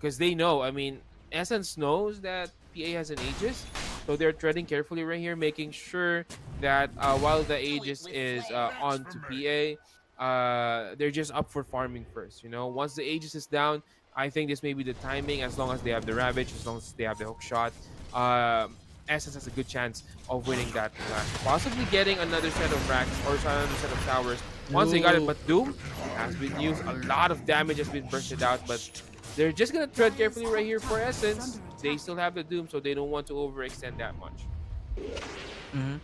because they know. I mean, Essence knows that PA has an Aegis, so they're treading carefully right here, making sure that while the Aegis is on to PA, they're just up for farming first. You know, once the Aegis is down, I think this may be the timing. As long as they have the Ravage, as long as they have the hook shot, Essence has a good chance of winning that clash, possibly getting another set of racks or another set of towers once they got it. Ooh. But Doom has been used. A lot of damage has been bursted out, but they're just gonna tread carefully right here for Essence. They still have the Doom, so they don't want to overextend that much. Mhm.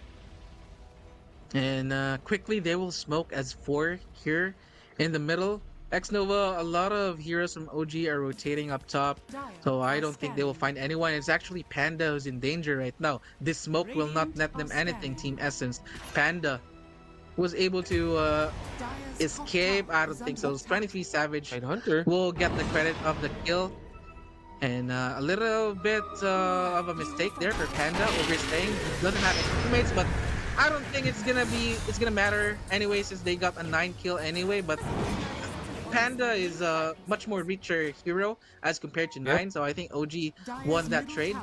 And quickly they will smoke as 4 here in the middle. X-Nova, a lot of heroes from OG are rotating up top, so I don't think they will find anyone. It's actually Panda who's in danger right now. This smoke will not net them anything, Team Essence. Panda was able to escape. I don't think so. 23 Savage Tidehunter. will get the credit of the kill. And a little bit of a mistake there for Panda, overstaying. He doesn't have any teammates, but I don't think it's gonna matter anyway, since they got a 9 kill anyway. But Panda is a much more richer hero as compared to 9, so I think OG won that trade.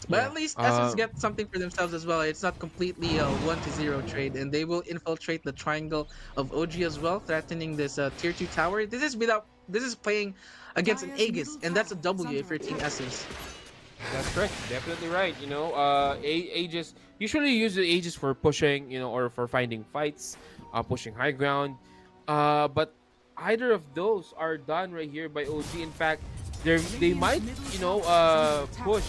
But Yeah. at least Essence get something for themselves as well. It's not completely a 1-0 trade, and they will infiltrate the triangle of OG as well, threatening this tier 2 tower. This is playing against an Aegis, and that's a W if you're Team Essence. That's correct. Definitely right. You know, Aegis usually use the Aegis for pushing, you know, or for finding fights, pushing high ground. But either of those are done right here by OG. In fact, they might, you know, push,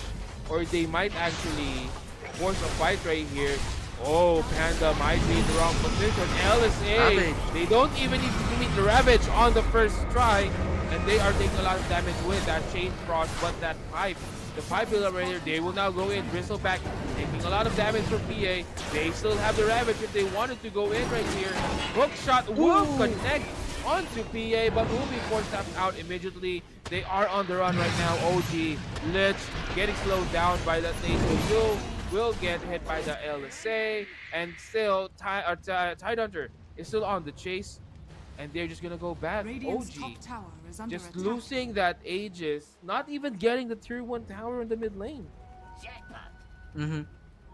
or they might actually force a fight right here. Oh, Panda might be in the wrong position. LSA, Ravage. they don't even need to meet the Ravage on the first try, and they are taking a lot of damage with that Chain Frost, but that pipe. The 5 pillar right here, they will now go in. Bristleback taking a lot of damage from PA. They still have the Ravage if they wanted to go in right here. Hook shot will connect onto PA, but will be forced out immediately. They are on the run right now. OG Lich getting slowed down by that Naso will get hit by the LSA, and still Tidehunter is still on the chase, and they're just gonna go back. OG just losing that Aegis, not even getting the tier 1 tower in the mid lane.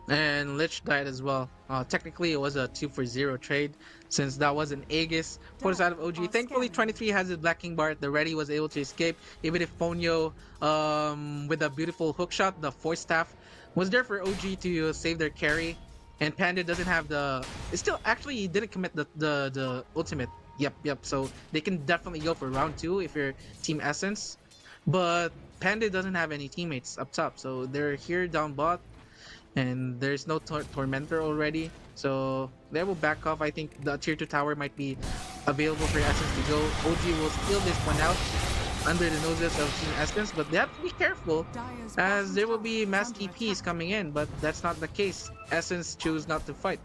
And Lich died as well. Technically, it was a 2-for-0 trade, since that was an Aegis for the side of OG. Thankfully, 23 has his Black King Bar. The ready was able to escape, even if Ponyo, with a beautiful hook shot, the Force Staff, was there for OG to save their carry. And Panda doesn't have the... It's still... Actually, he didn't commit the ultimate. Yep. So they can definitely go for round 2 if you're Team Essence. But Panda doesn't have any teammates up top, so they're here down bot. And there's no Tormentor already, so they will back off. I think the tier 2 tower might be available for Essence to go. OG will steal this one out under the noses of Team Essence, but they have to be careful, as there will be mass TPs coming in, but that's not the case. Essence choose not to fight.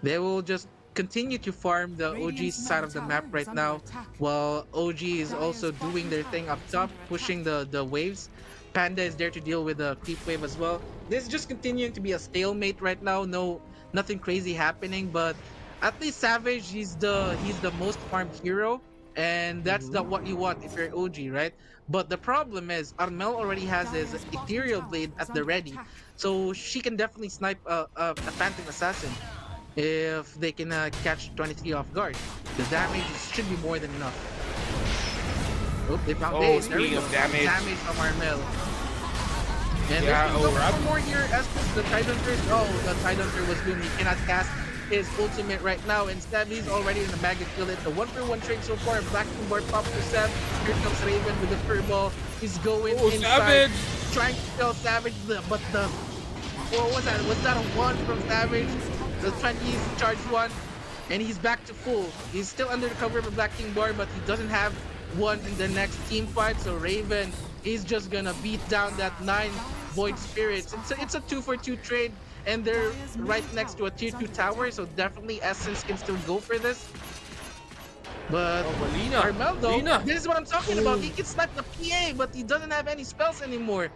They will just continue to farm the OG side of the map right now, while OG is also doing their thing up top, pushing the waves. Panda is there to deal with the creep wave as well. This is just continuing to be a stalemate right now. Nothing crazy happening, but at least Savage, he's the most farmed hero, and that's what you want if you're OG, right? But the problem is Armel already has his Ethereal Blade at the ready, so she can definitely snipe a Phantom Assassin if they can catch 23 off guard. The damage should be more than enough. Oh, they found Daze. There we go. Damage from Armel. And Yeah, there's one more here. Estes, the Tidehunter. Oh, the Tidehunter was doomed. He cannot cast his ultimate right now. Instead, he's already in the mega kill. It's a 1-for-1 trade so far. Black King Board pops for Seb. Here comes Raven with the furball. He's going inside. Savage! Trying to kill Savage, but the... What was that? Was that a 1 from Savage? The 20 charge 1. And he's back to full. He's still under the cover of a Black King Board, but he doesn't have 1 in the next team fight. So Raven is just gonna beat down that 9 Void Spirits. It's a 2-for-2 trade, and they're right next to a tier 2 tower, so definitely Essence can still go for this. But Armel, though, this is what I'm talking about. He can snipe the PA, but he doesn't have any spells anymore.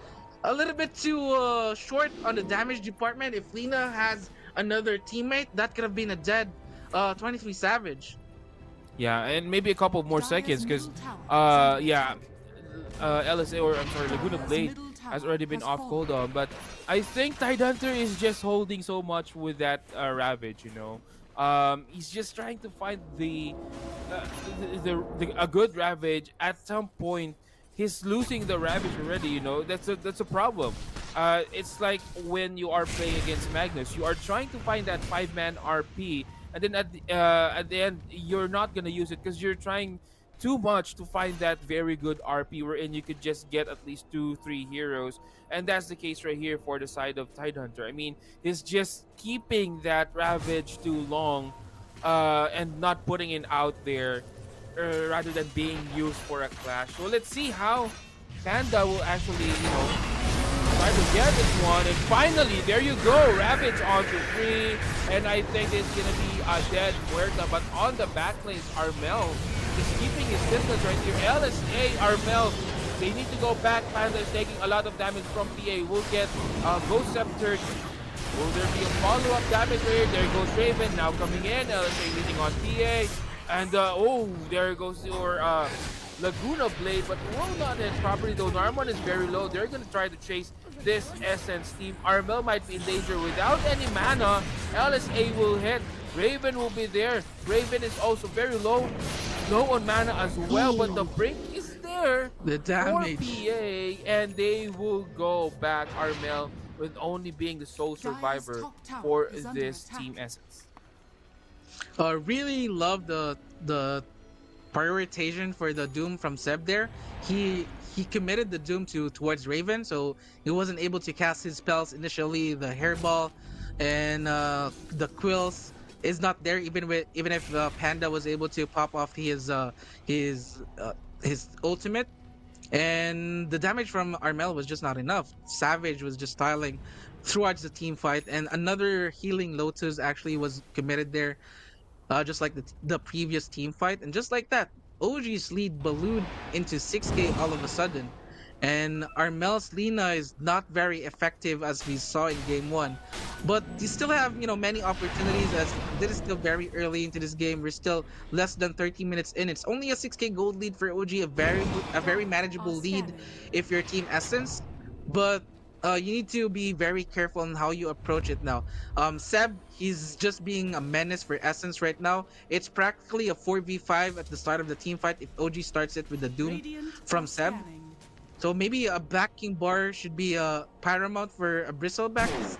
A little bit too short on the damage department. If Lina has another teammate, that could have been a dead 23 Savage. Yeah, and maybe a couple more seconds, because LSA, or I'm sorry, Laguna Blade has already been off cooldown. But I think Tidehunter is just holding so much with that Ravage, you know. He's just trying to find uh, a good Ravage. At some point, he's losing the Ravage already, you know. That's a problem. It's like when you are playing against Magnus, you are trying to find that 5-man RP, and then at the end you're not gonna use it because you're trying too much to find that very good RP wherein you could just get at least 2, 3 heroes, and that's the case right here for the side of Tidehunter. I mean, he's just keeping that Ravage too long, and not putting it out there, rather than being used for a clash. So let's see how Panda will actually, try to get this one. And finally, there you go, Ravage onto 3, and I think it's gonna be a dead Muerta. But on the backlinks, Armel is keeping his distance right here. LSA, Armel, they need to go back. Panda is taking a lot of damage from PA. We'll get Ghost Scepter. Will there be a follow-up damage right here? There goes Raven now coming in. LSA leading on PA. And there goes your Laguna Blade, but will not hit properly though. Narmon is very low. They're gonna try to chase this Essence team. Armel might be in danger without any mana. LSA will hit. Raven will be there. Raven is also very low on mana as well, but the break is there The damage. for PA, and they will go back. Armel with only being the sole survivor top tower for is under this attack. Team Essence. Really love the prioritization for the Doom from Seb there. He committed the Doom towards Raven, so he wasn't able to cast his spells initially. The Hairball and the Quills is not there, even if Panda was able to pop off his ultimate. And the damage from Armel was just not enough. Savage was just styling towards the team fight, and another healing Lotus actually was committed there, just like the previous team fight. And just like that, OG's lead ballooned into 6k all of a sudden. And Armel's Lina is not very effective as we saw in game 1. But you still have, many opportunities, as this is still very early into this game. We're still less than 30 minutes in. It's only a 6k gold lead for OG, a very manageable lead if you're Team Essence. But you need to be very careful on how you approach it now. Seb, he's just being a menace for Essence right now. It's practically a 4v5 at the start of the team fight if OG starts it with the Doom from Seb. So maybe a backing bar should be paramount for a Bristleback. He's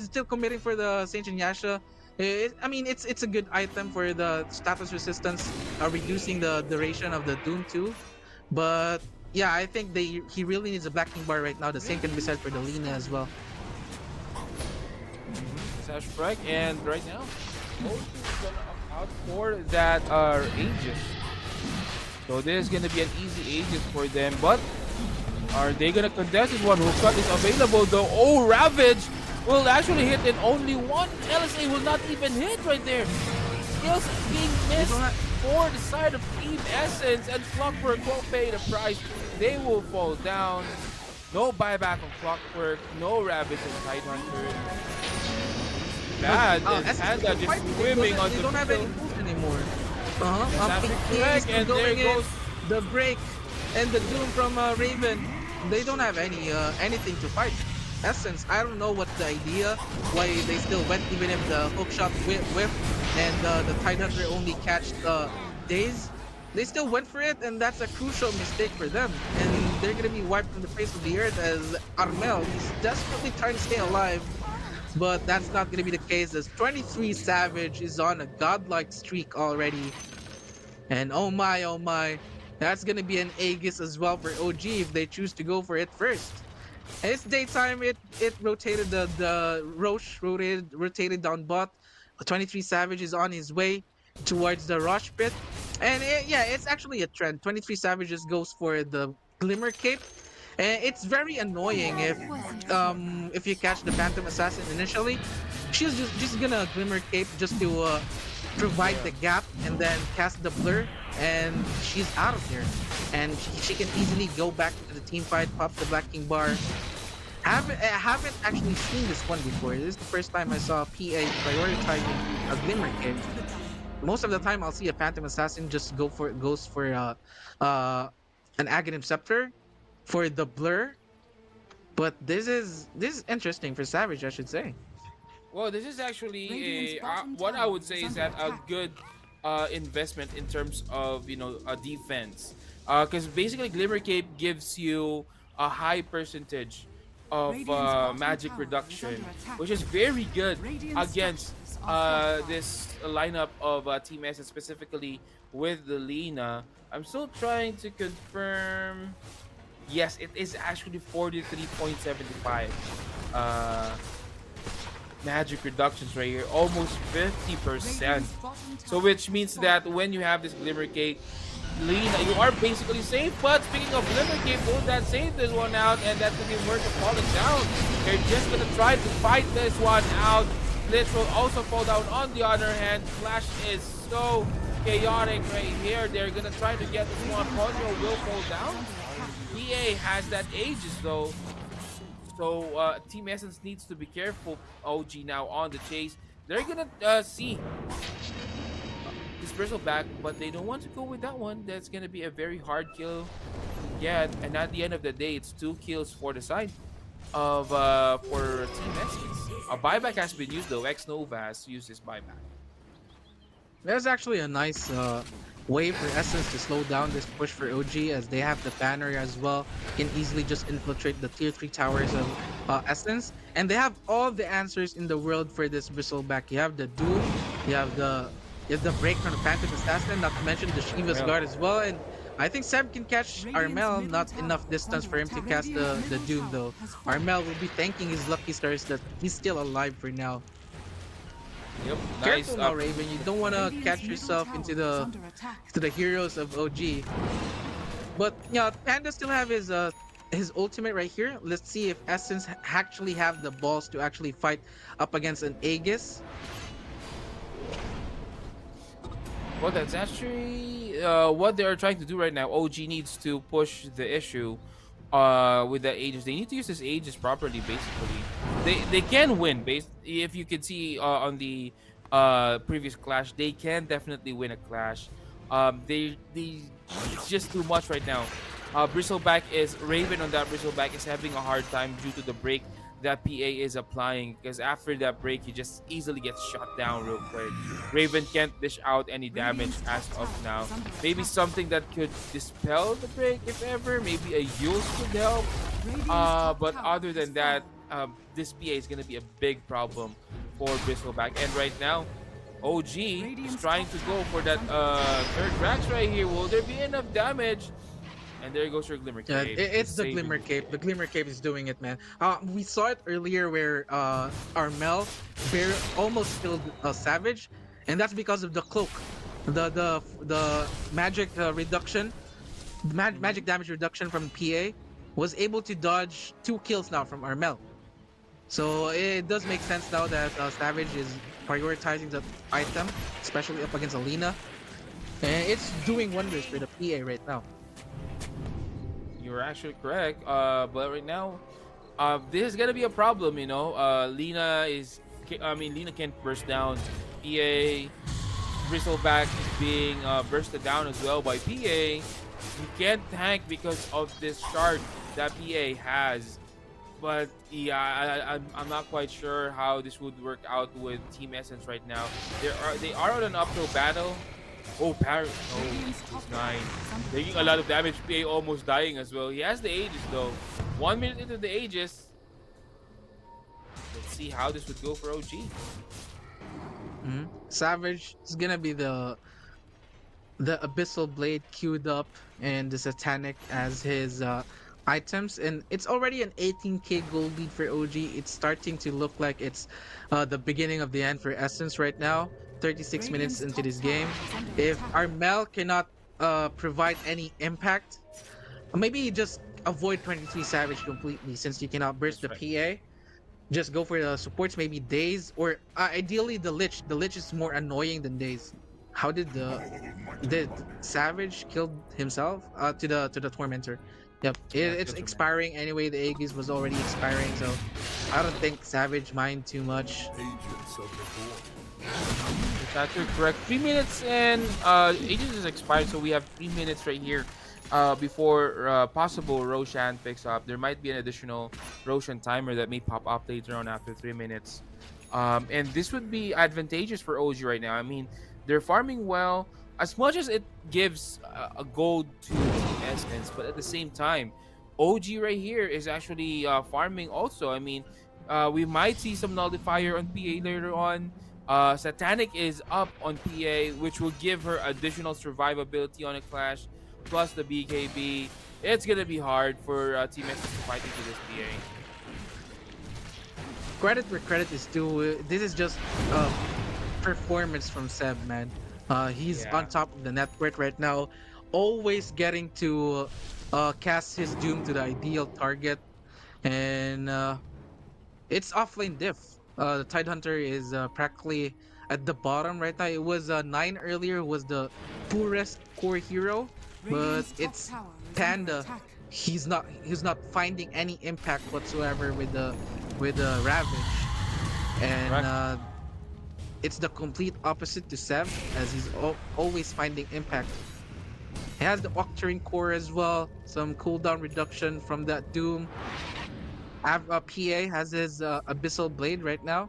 still committing for the Saint Yasha. It's a good item for the status resistance, reducing the duration of the Doom too. But yeah, I think he really needs a backing bar right now. The same can be said for the Lina as well. Sash Frag, and right now, OG is gonna opt out for that Aegis. So this is gonna be an easy Aegis for them, but are they gonna contest this one? Hookshot is available though. Oh, Ravage will actually hit, and only one LSA will not even hit right there. Skills being missed for the side of Team Essence, and Clockwork won't pay the price. They will fall down. No buyback on Clockwork, no Ravage and Tidehunter. Bad, and Panda just swimming on the They don't have any field. moves anymore. And there goes the break and the Doom from Raven. They don't have anything to fight. Essence, I don't know what the idea, why they still went, even if the hookshot whiffed and the Tidehunter only catched Daze. They still went for it, and that's a crucial mistake for them. And they're gonna be wiped from the face of the earth as Armel, he's desperately trying to stay alive. But that's not going to be the case, as 23 Savage is on a godlike streak already. And oh my, that's going to be an Aegis as well for OG if they choose to go for it first. And it's daytime, it rotated, the Roche rotated down bot. 23 Savage is on his way towards the Rush Pit. And it's actually a trend. 23 Savage just goes for the Glimmer Cape. And it's very annoying if you catch the Phantom Assassin initially. She's just gonna Glimmer Cape just to provide the gap and then cast the Blur, and she's out of there. And she can easily go back to the team fight, pop the Black King bar. I haven't actually seen this one before. This is the first time I saw PA prioritizing a Glimmer Cape. Most of the time, I'll see a Phantom Assassin just goes for an Aghanim Scepter for the Blur, But this is interesting for Savage, I should say. Well, this is actually Radiant's a bottom what I tower would is say is under that a attack. good investment in terms of a defense, because basically Glimmer Cape gives you a high percentage of Radiant's bottom magic tower is reduction, under attack. which is very good Radiant against structures are fortified. this lineup of Team S, and specifically with the Lina. I'm still trying to confirm. Yes, it is actually 43.75. Uh, magic reductions right here, almost 50%. Radiant's bottom So tower which has means fallen. that when you have this Glimmer Cake, Lina, you are basically safe. But speaking of Glimmer Cake, will that save this one out? And that could be worth of falling down. They're just gonna try to fight this one out. Blitz will also fall down on the other hand. Flash is so chaotic right here. They're gonna try to get this one. Ponyo will fall down. PA has that Aegis though. So Team Essence needs to be careful. OG now on the chase. They're gonna see this bristleback, but they don't want to go with that one. That's gonna be a very hard kill to get. And at the end of the day, it's 2 kills for the side of for Team Essence. A buyback has been used though. X Nova has used this buyback. That's actually a nice way for Essence to slow down this push for OG, as they have the banner as well. Can easily just infiltrate the tier 3 towers of Essence. And they have all the answers in the world for this bristleback. You have the Doom, you have the break from the Phantom Assassin, not to mention the Shiva's Yeah. Guard as well. And I think Seb can catch Radiant's Armel, middle not tower enough is distance under for him to attack. cast Radiant's the middle Doom tower though. has fallen. Armel will be thanking his lucky stars that he's still alive for now. Yep, nice. Careful now, Raven. You don't want to Radiant's catch middle yourself tower into is the under attack. heroes of OG. But yeah, Panda still have his ultimate right here. Let's see if Essence actually have the balls to actually fight up against an Aegis. Well, that's actually what they are trying to do right now. OG needs to push the issue with the Aegis. They need to use this Aegis properly, basically. They can win, if you can see on the previous clash, they can definitely win a clash. They it's just too much right now. Bristleback is Raven on that Bristleback is having a hard time due to the break that PA is applying, because after that break he just easily gets shot down real quick. Raven can't dish out any damage as of now. Maybe something that could dispel the break if ever. Maybe a use could help. But other than that, this PA is gonna be a big problem for Bristleback. And right now, OG is trying to go for that third Rax right here. Will there be enough damage? And there goes your Glimmer Yeah, Cape. it's the Saving- Glimmer Cape. The Glimmer Cape is doing it, man. We saw it earlier where Armel almost killed Savage, and that's because of the cloak, the magic reduction, magic damage reduction from PA was able to dodge 2 kills now from Armel. So it does make sense now that Savage is prioritizing the item, especially up against Alina, and it's doing wonders for the PA right now. You're actually correct. But right now, this is gonna be a problem. Lina can't burst down. PA Bristleback is being bursted down as well by PA. You can't tank because of this shard that PA has. But yeah, I'm not quite sure how this would work out with Team Essence right now. They are on an uphill battle. Oh, Parrot. Oh, he's 9. Taking a lot of damage. PA almost dying as well. He has the Aegis though. 1 minute into the Aegis. Let's see how this would go for OG. Savage is gonna be the Abyssal Blade queued up and the Satanic as his items, and it's already an 18k gold lead for OG. It's starting to look like it's the beginning of the end for Essence right now. 36 minutes into this game. If Armel cannot provide any impact, maybe just avoid 23 Savage completely, since you cannot burst That's the PA. Just go for the supports, maybe Daze, or ideally the Lich. The Lich is more annoying than Daze. How did Savage kill himself? To the Tormentor. Yep, it's Tormentor. expiring anyway. The Aegis was already expiring, so I don't think Savage mind too much. That's actually correct. 3 minutes and Aegis is expired, so we have 3 minutes right here before possible Roshan picks up. There might be an additional Roshan timer that may pop up later on after 3 minutes. And this would be advantageous for OG right now. I mean, they're farming well as much as it gives a gold to Team Essence, but at the same time, OG right here is actually farming also. I mean, we might see some nullifier on PA later on. Satanic is up on PA, which will give her additional survivability on a clash, plus the BKB. It's gonna be hard for Team Essence to fight into this PA. Credit where credit is due. This is just performance from Seb, man. He's Yeah. on top of the network right now, always getting to cast his doom to the ideal target, and it's offlane diff. The Tidehunter is practically at the bottom right now. It was 9 earlier, was the poorest core hero, but Radiant's top it's tower is under Panda. attack. He's not finding any impact whatsoever with the Ravage, and Correct. it's the complete opposite to Seb, as he's always finding impact. He has the Octarine core as well, some cooldown reduction from that Doom. PA has his Abyssal Blade right now.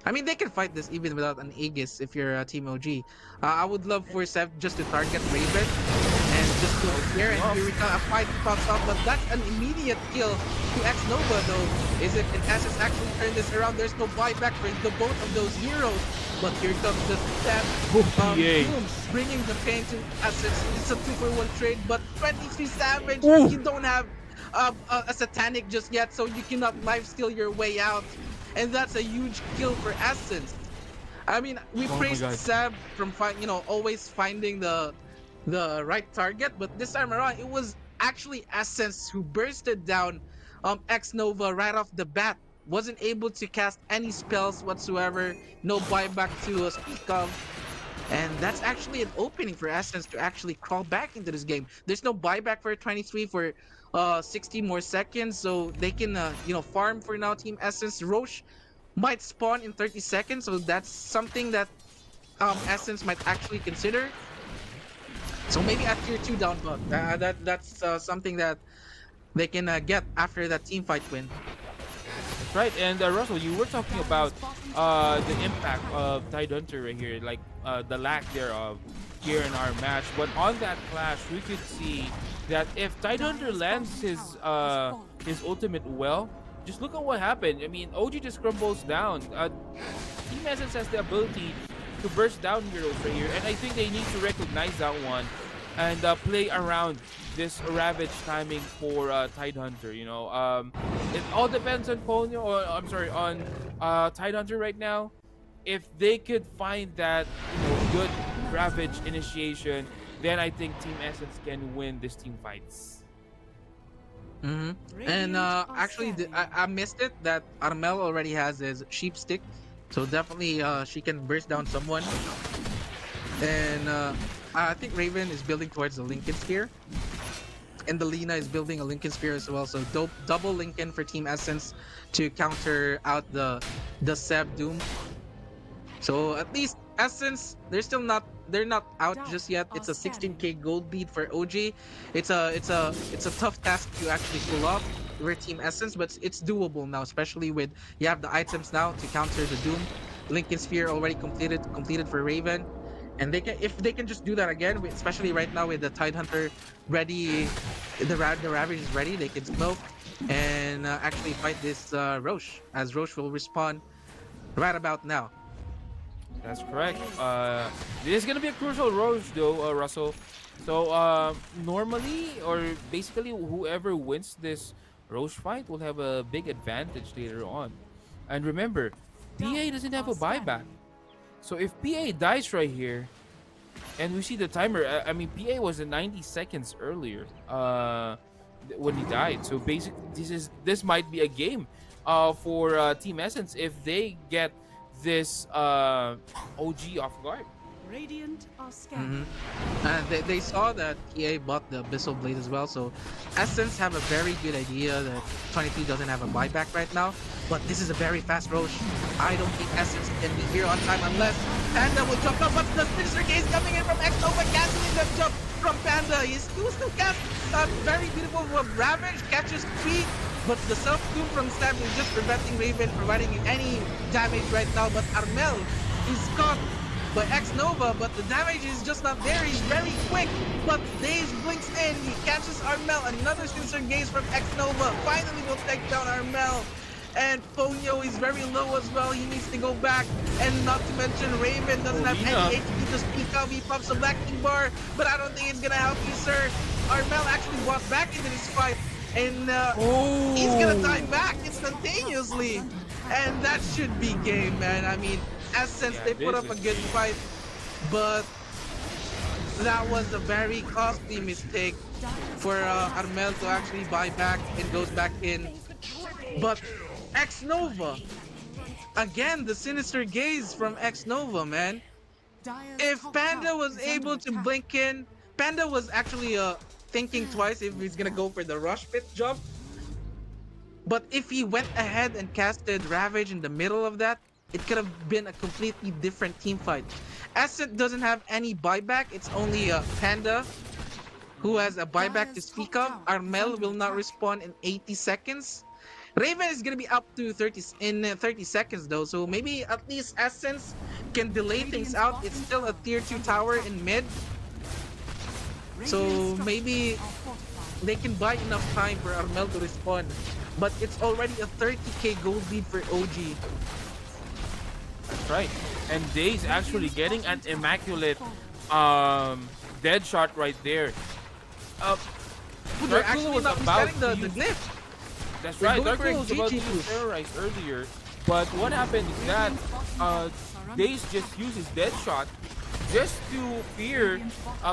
I mean, they can fight this even without an Aegis if you're Team OG. I would love for Seb just to target Raven and just go here, and here we go, a fight pops up, but that's an immediate kill to X Nova though. Is it, and Essence actually turn this around? There's no buyback for the both of those heroes, but here comes the Seb. Boom, bringing the pain to Essence. It's a 2-for-1 trade, but 23 Savage, you don't have a Satanic just yet, so you cannot life steal your way out, and that's a huge kill for Essence. I mean, we Oh my praised God. Seb from always finding the right target, but this time around it was actually Essence who bursted down X Nova right off the bat. Wasn't able to cast any spells whatsoever, no buyback to speak of. And that's actually an opening for Essence to actually crawl back into this game. There's no buyback for 23 for 60 more seconds, so they can farm for now. Team Essence, Roche might spawn in 30 seconds, so that's something that Essence might actually consider. So maybe at tier 2 down, but that's something that they can get after that team fight win. That's right. And Russell, you were talking about the impact of Tidehunter right here, like the lack thereof here in our match. But on that clash, we could see that if Tidehunter lands his ultimate well, just look at what happened. I mean, OG just crumbles down. Team Essence has the ability to burst down heroes right here, and I think they need to recognize that one and play around this Ravage timing for Tidehunter. You know, it all depends on Ponyo, or I'm sorry, on Tidehunter right now. If they could find that good Ravage initiation, then I think Team Essence can win this team fights. And Radiant are actually, scanning. I missed it that Armel already has his sheep stick, so definitely she can burst down someone. And I think Raven is building towards the Lincoln Spear, and the Lina is building a Lincoln Spear as well. So double Lincoln for Team Essence to counter out the Seb Doom. So at least Essence, they're not out just yet. It's a 16k gold lead for OG. It's a tough task to actually pull off for Team Essence, but it's doable now, especially with you have the items now to counter the Doom. Lincoln Sphere already completed for Raven, and if they can just do that again, especially right now with the Tidehunter ready, the Ravage is ready, they can smoke and actually fight this Roche, as Roche will respawn right about now. That's correct. This is gonna be a crucial Roche though, Russell. So normally, or basically, whoever wins this Roche fight will have a big advantage later on. And remember, PA doesn't have a buyback. So if PA dies right here, and we see the timer, I mean, PA was at 90 seconds earlier when he died. So basically, this might be a game for Team Essence if they get this OG off guard. Radiant are scanning. And they saw that EA bought the Abyssal Blade as well, so Essence have a very good idea that 23 doesn't have a buyback right now, but this is a very fast Roche. I don't think Essence can be here on time unless Panda will jump up, but the Sinister Gaze coming in from X Nova, canceling the jump. from Panda. He's still cast a very beautiful Ravage, catches 3, but the self-doom from Stab is just preventing Raven providing any damage right now. But Armel is caught by X-Nova, but the damage is just not there. He's very quick, but Daze blinks in. He catches Armel. Another sensor gaze from X-Nova. Finally will take down Armel. And Ponyo is very low as well. He needs to go back. And not to mention, Raven doesn't have any HP to speak of. He pops a Black King bar, but I don't think it's gonna help you, sir. Armel actually walked back into this fight, and he's gonna die back instantaneously. And that should be game, man. I mean, Essence, they put up a good fight, but that was a very costly mistake for Armel to actually buy back and goes back in. But X-Nova, again, the sinister gaze from X-Nova, man. If Panda was able to blink in, Panda was actually thinking twice if he's gonna go for the rush pit jump. But if he went ahead and casted Ravage in the middle of that, it could have been a completely different team fight. Essence doesn't have any buyback. It's only Panda who has a buyback to speak of. Armel will not respawn in 80 seconds. Raven is gonna be up to 30 seconds though, so maybe at least Essence can delay things out. It's still a tier 2 tower in mid, so maybe they can buy enough time for Armel to respawn. But it's already a 30k gold lead for OG. That's right. And Daze actually getting an immaculate dead shot right there. They're actually not getting the glyph. That's They're right. going Dark for a was about to GG use Terrorize earlier, but what happened is that Daze just uses dead shot just to fear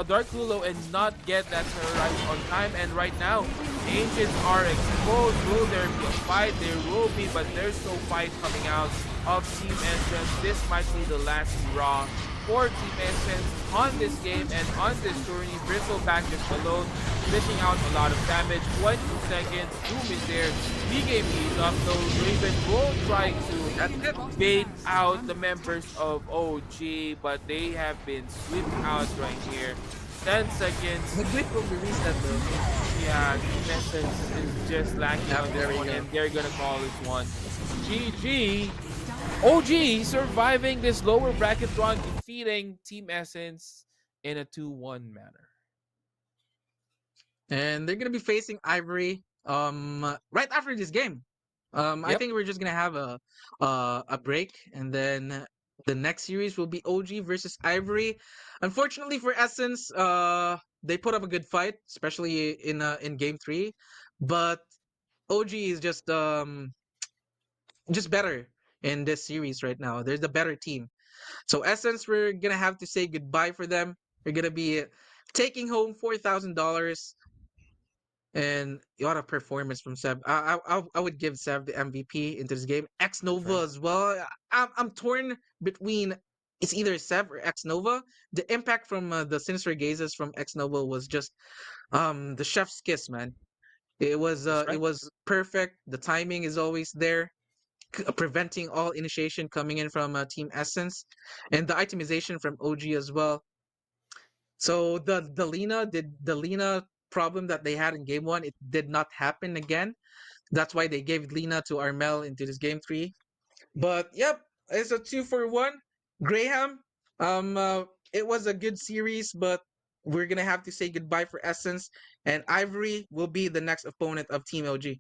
Dark Lulo and not get that Terrorize on time. And right now, Ancients are exposed. Will there be a fight? There will be, but there's no fight coming out of Team Essence. This might be the last hurrah for Team Essence on this game and on this tourney. Bristleback just alone, missing out a lot of damage. 20 seconds, Doom is there. B-game is up, though Raven will try to bait out the members of OG, but they have been swept out right here. 10 seconds. The glyph will be reset though. Yeah, Team Essence is just lacking on there this we one, go. and they're gonna call this one GG. OG surviving this lower bracket run, defeating Team Essence in a 2-1 manner. And they're gonna be facing Ivory right after this game. I think we're just gonna have a break, and then the next series will be OG versus Ivory. Unfortunately for Essence, they put up a good fight, especially in game 3, but OG is just better in this series right now. They're the better team. So Essence, we're gonna have to say goodbye for them. They're gonna be taking home $4,000. And what a performance from Seb. I would give Seb the MVP into this game. X Nova as well. I'm torn between it's either Seb or X Nova. The impact from the sinister gazes from X Nova was just the chef's kiss, man. It was it was perfect. The timing is always there, preventing all initiation coming in from Team Essence, and the itemization from OG as well. So the Lina problem that they had in game 1, it did not happen again. That's why they gave Lina to Armel into this game 3. But yep, it's a 2-for-1. Graham, it was a good series, but we're gonna have to say goodbye for Essence, and Ivory will be the next opponent of Team OG.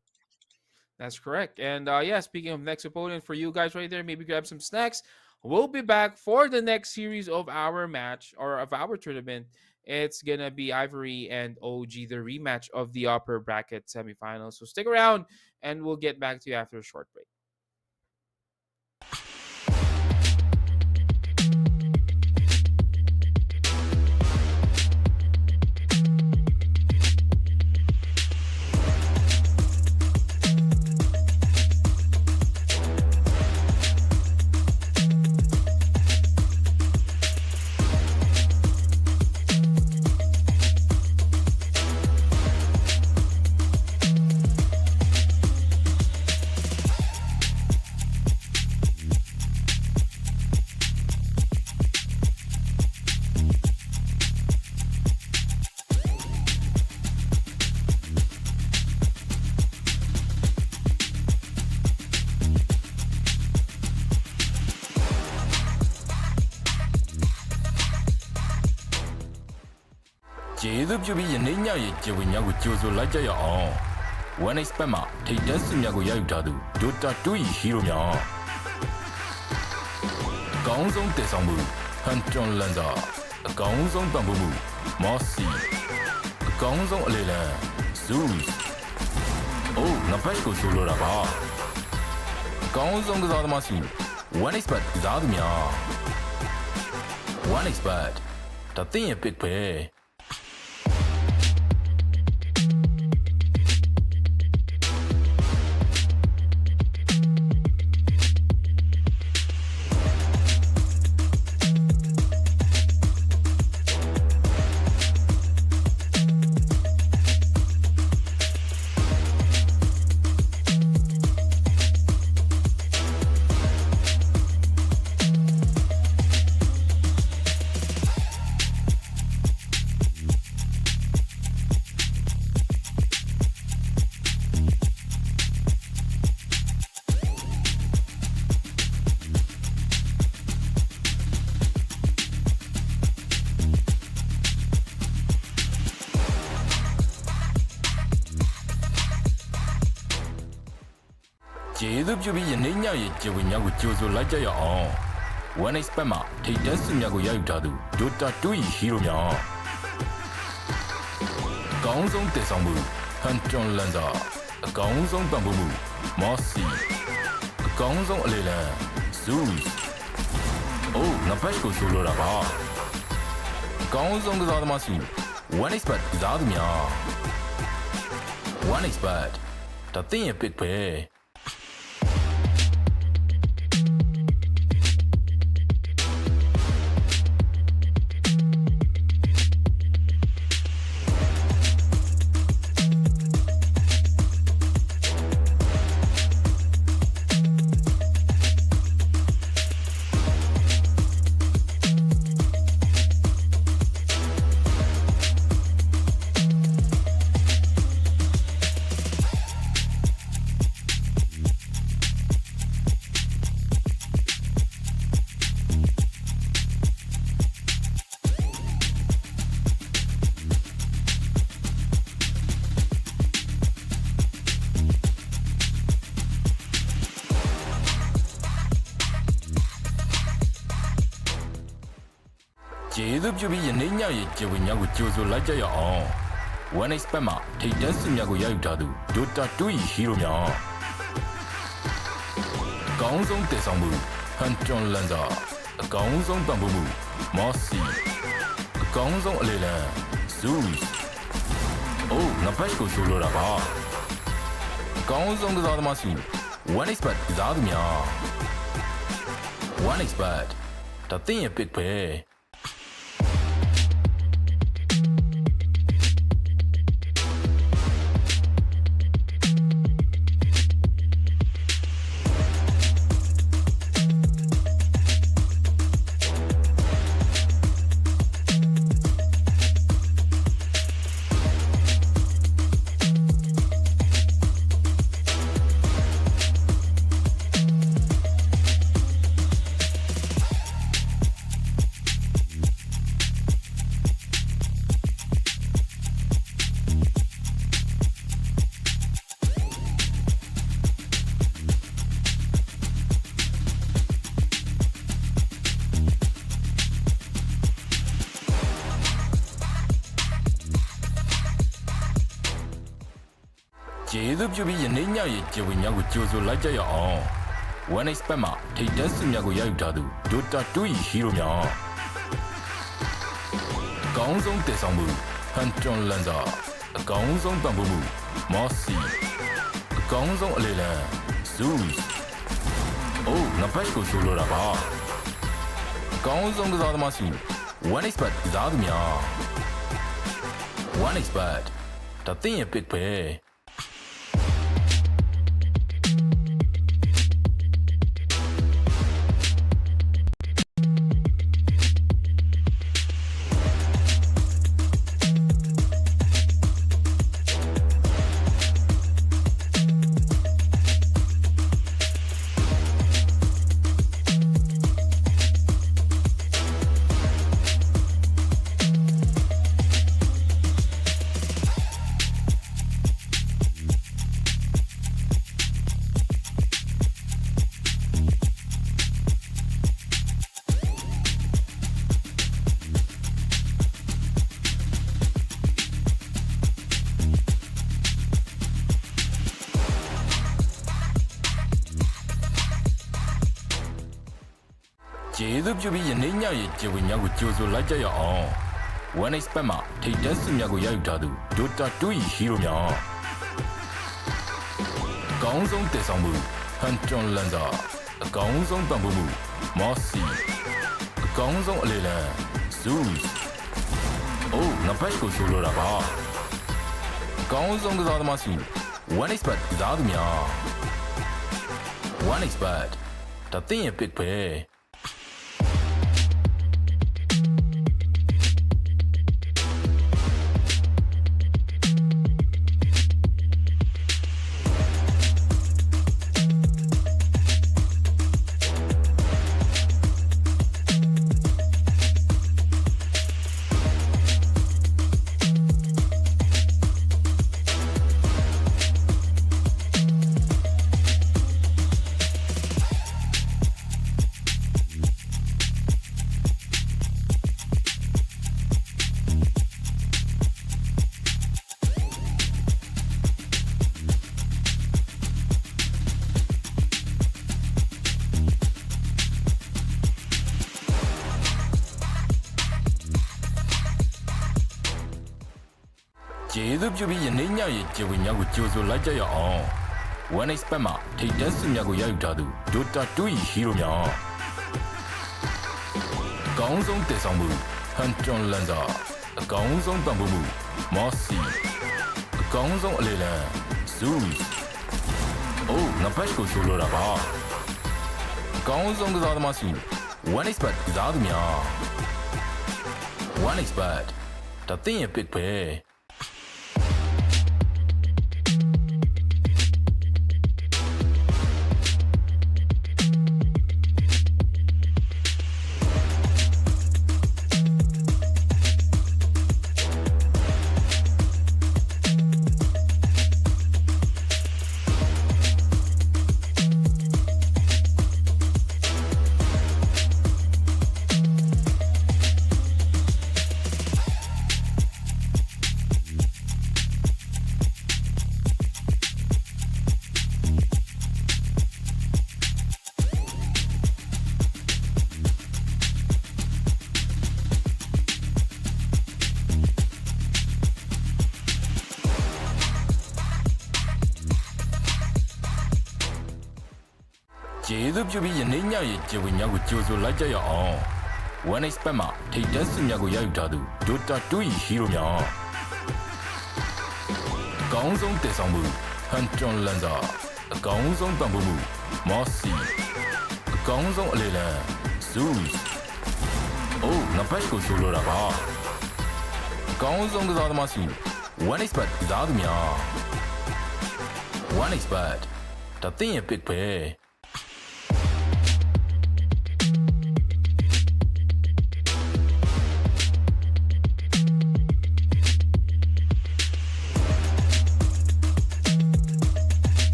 That's correct. And yeah, speaking of next opponent for you guys right there, maybe grab some snacks. We'll be back for the next series of our match or of our tournament. It's going to be Ivory and OG, the rematch of the upper bracket semifinals. So stick around and we'll get back to you after a short break. သူပြုပြီးယနေ့ညရဲ့ကျေဝညာကိုကြိုဆိုလိုက်ကြရအောင် One expert မှာထိတ်တန့်စုများကိုရယူထားသူ Dota 2 Hero များအကောင်းဆုံးတည်ဆောင်မှု Hunton Lanza အကောင်းဆုံးပံ့ပိုးမှု Mossy အကောင်းဆုံးအလေလံ Zeus အိုးငါဘက်ကိုဆိုလိုတာပါအကောင်းဆုံးကစားသမားစု One expert ကစားသူများ One expert ဒါသင်ရဲ့ pick ပဲကျေးဇူးပြုပြီးယနေ့ညရဲ့ကျေဝညာကိုကြိုဆိုလိုက်ကြရအောင် One expert မှာထိတ်တန့်စုများကိုရယူထားသူ Dota 2 Hero များအကောင်းဆုံးတည်ဆောင်မှု Hunton Lanza အကောင်းဆုံးပံ့ပိုးမှု Mossy အကောင်းဆုံးအလေလံ Zeus အိုးငါဘက်ကိုဆိုလိုတာပါအကောင်းဆုံးကစားသမားစု One expert ကစားသူများ One expert ဒါသင်ရဲ့ pick ပဲကျေးဇူးပြုပြီးယနေ့ညရဲ့ကျေဝညာကိုကြိုဆိုလိုက်ကြရအောင် One expert မှာထိတ်တန့်စုများကိုရယူထားသူ Dota 2 Hero များအကောင်းဆုံးတည်ဆောင်မှု Hunton Lanza အကောင်းဆုံးပံ့ပိုးမှု Mossy အကောင်းဆုံးအလေလံ Zeus အိုးငါဘက်ကိုဆိုလိုတာပါအကောင်းဆုံးကစားသမားစု One expert ကစားသူများ One expert ဒါသင်ရဲ့ pick ပဲကျေးဇူးပြုပြီးယနေ့ညရဲ့ကျေဝညာကိုကြိုဆိုလိုက်ကြရအောင် One expert မှာထိတ်တန့်စုများကိုရယူထားသူ Dota 2 Hero များအကောင်းဆုံးတည်ဆောင်မှု Hunton Lanza အကောင်းဆုံးပံ့ပိုးမှု Mossy အကောင်းဆုံးအလေလံ Zeus အိုးငါဘက်ကိုဆိုလိုတာပါအကောင်းဆုံးကစားသမားစု One expert ကစားသူများ One expert ဒါသင်ရဲ့ pick ပဲ ကျေးဇူးပြုပြီးယနေ့ညရဲ့ကျေဝေများကိုကြိုဆိုလိုက်ကြရအောင် One Expert မှာထိပ်တန်းစစ်များကိုရယူထားသူ Dota 2 ဟီးရိုများအကောင်းဆုံးတည်ဆောင်မှုဟန်ဂျွန်လန်ဒါအကောင်းဆုံးပံ့ပိုးမှုမော်စီအကောင်းဆုံးအလေလံ Zeus အိုးငါဘက်ကိုဆိုလိုတာပါအကောင်းဆုံးကစားသမားစု One Expert ကစားသူများ One Expert ဒါသင်ရဲ့ pick ပဲကျေးဇူးပြုပြီးယနေ့ညရဲ့ကျေဝေများကိုကြိုဆိုလိုက်ကြရအောင် One Expert မှာထိပ်တန်းစစ်များကိုရယူထားသူ Dota 2 ဟီးရိုများအကောင်းဆုံးတည်ဆောင်မှုဟန်ဂျွန်လန်ဒါအကောင်းဆုံးပံ့ပိုးမှုမော်စီအကောင်းဆုံးအလေလံ Zeus အိုးငါဘက်ကိုဆိုလိုတာပါအကောင်းဆုံးကစားသမားစု One Expert ကစားသူများ One Expert ဒါသင်ရဲ့ pick ပဲကျေးဇူးပြုပြီးယနေ့ညရဲ့ကျေဝေများကိုကြိုဆိုလိုက်ကြရအောင် One Expert မှာထိပ်တန်းစစ်များကိုရယူထားသူ Dota 2 ဟီးရိုများအကောင်းဆုံးတည်ဆောင်မှုဟန်ဂျွန်လန်ဒါအကောင်းဆုံးပံ့ပိုးမှုမော်စီအကောင်းဆုံးအလေလံ Zeus အိုးငါဘက်ကိုဆိုလိုတာပါအကောင်းဆုံးကစားသမားစု One Expert ကစားသူများ One Expert ဒါသင်ရဲ့ pick ပဲ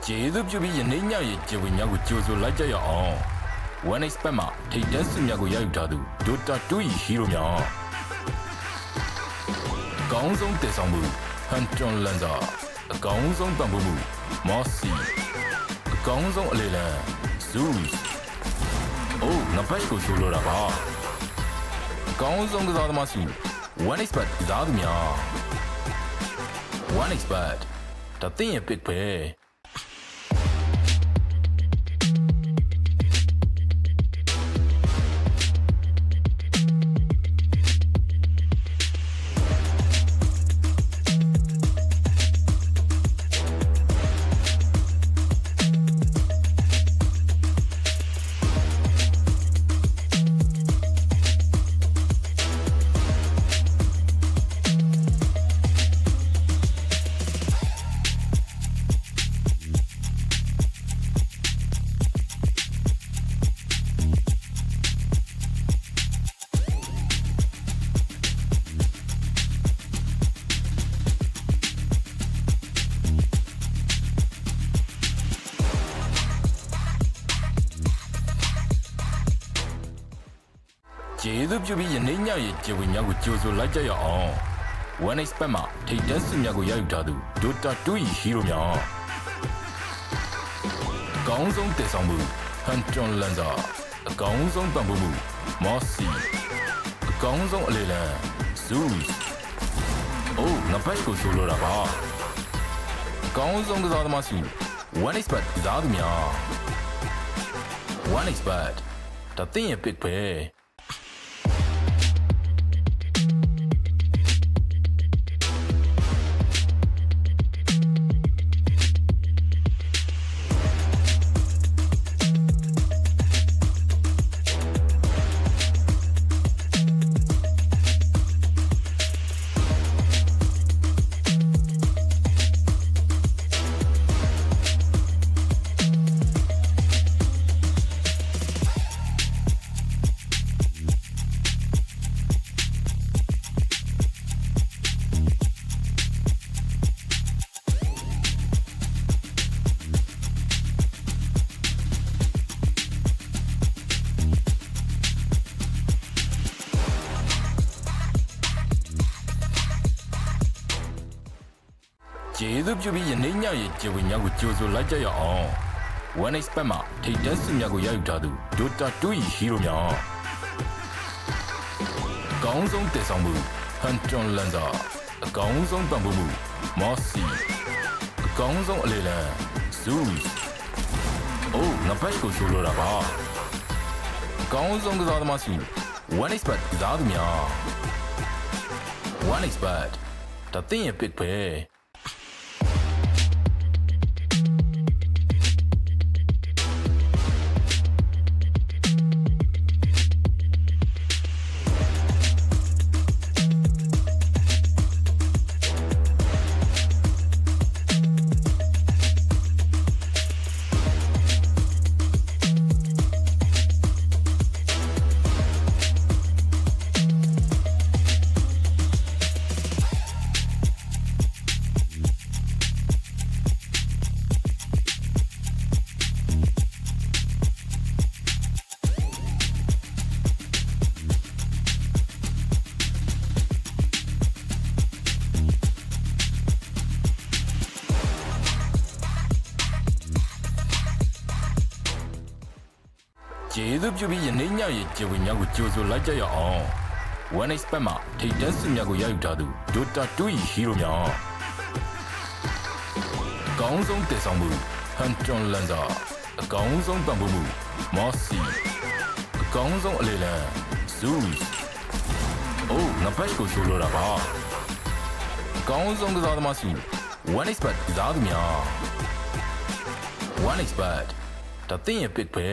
ကျေးဇူးပြုပြီးယနေ့ညရဲ့ကျေဝေများကိုကြိုဆိုလိုက်ကြရအောင် One Expert မှာထိပ်တန်းစစ်များကိုရယူထားသူ Dota 2 ဟီးရိုများအကောင်းဆုံးတည်ဆောင်မှုဟန်ဂျွန်လန်ဒါအကောင်းဆုံးပံ့ပိုးမှုမော်စီအကောင်းဆုံးအလေလံ Zeus အိုးငါဘက်ကိုဆိုလိုတာပါအကောင်းဆုံးကစားသမားစု One Expert ကစားသူများ One Expert ဒါသင်ရဲ့ pick ပဲ ပြုပြီးယနေ့ညရဲ့ကျေဝင်များကိုကြိုဆိုလိုက်ကြရအောင် One Expert မှာထိပ်တန်းစုများကိုရယူထားသူ Dota 2 Hero များအကောင်းဆုံးတည်ဆောင်မှု Hunter Lancer အကောင်းဆုံးပံ့ပိုးမှု Mossy အကောင်းဆုံးအလေလံ Zeus အိုးငါဘက်ကိုဆိုလိုတာပါအကောင်းဆုံးကစားသမားစု One Expert ကစားသူများ One Expert ဒါသင်ရဲ့ pick ပဲကျေးဇူးပြုပြီးယနေ့ညရဲ့ကျေဝင်များကိုကြိုဆိုလိုက်ကြရအောင် One Expert မှာထိပ်တန်းစုများကိုရယူထားသူ Dota 2 Hero များအကောင်းဆုံးတည်ဆောင်မှု Hunter Lancer အကောင်းဆုံးပံ့ပိုးမှု Mossy အကောင်းဆုံးအလေလံ Zeus အိုးငါဘက်ကိုဆိုလိုတာပါအကောင်းဆုံးကစားသမားစု One Expert ကစားသူများ One Expert ဒါသင်ရဲ့ pick ပဲကျေးဇူးပြုပြီးယနေ့ညရဲ့ကျေဝင်များကိုကြိုဆိုလိုက်ကြရအောင် One Expert မှာထိပ်တန်းစုများကိုရယူထားသူ Dota 2 Hero များအကောင်းဆုံးတည်ဆောင်မှု Hunter Lancer အကောင်းဆုံးပံ့ပိုးမှု Mossy အကောင်းဆုံးအလေလံ Zeus အိုးငါဘက်ကိုဆိုလိုတာပါအကောင်းဆုံးကစားသမားစု One Expert ကစားသူများ One Expert ဒါသင်ရဲ့ pick ပဲ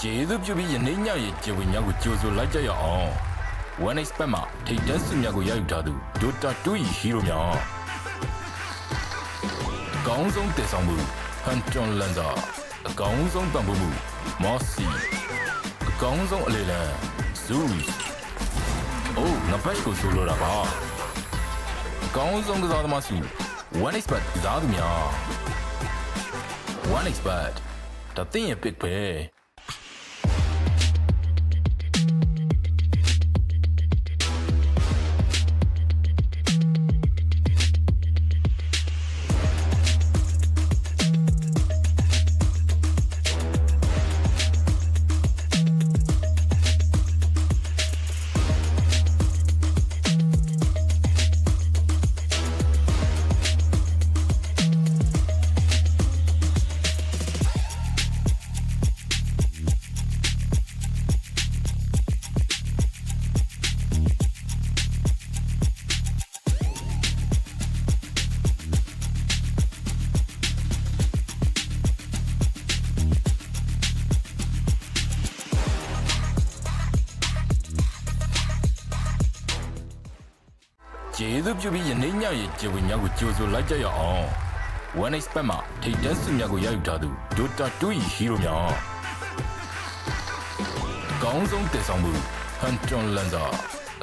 ကျေးဇူးပြုပြီးယနေ့ညရဲ့ကျေဝင်များကိုကြိုဆိုလိုက်ကြရအောင် One Expert မှာထိပ်တန်းစုများကိုရယူထားသူ Dota 2 Hero များအကောင်းဆုံးတည်ဆောင်မှု Hunter Lancer အကောင်းဆုံးပံ့ပိုးမှု Mossy အကောင်းဆုံးအလေလံ Zeus အိုးငါဘက်ကိုဆိုလိုတာပါအကောင်းဆုံးကစားသမားစု One Expert ကစားသူများ One Expert ဒါသင်ရဲ့ pick ပဲ ကျေးဇူးပြုပြီးယနေ့ညရဲ့ကျေဝင်များကိုကြိုဆိုလိုက်ကြရအောင် One Expert မှာထိပ်တန်းစုများကိုရယူထားသူ Dota 2 ၏ hero များအကောင်းဆုံးတည်ဆောင်မှု Hunton Lanza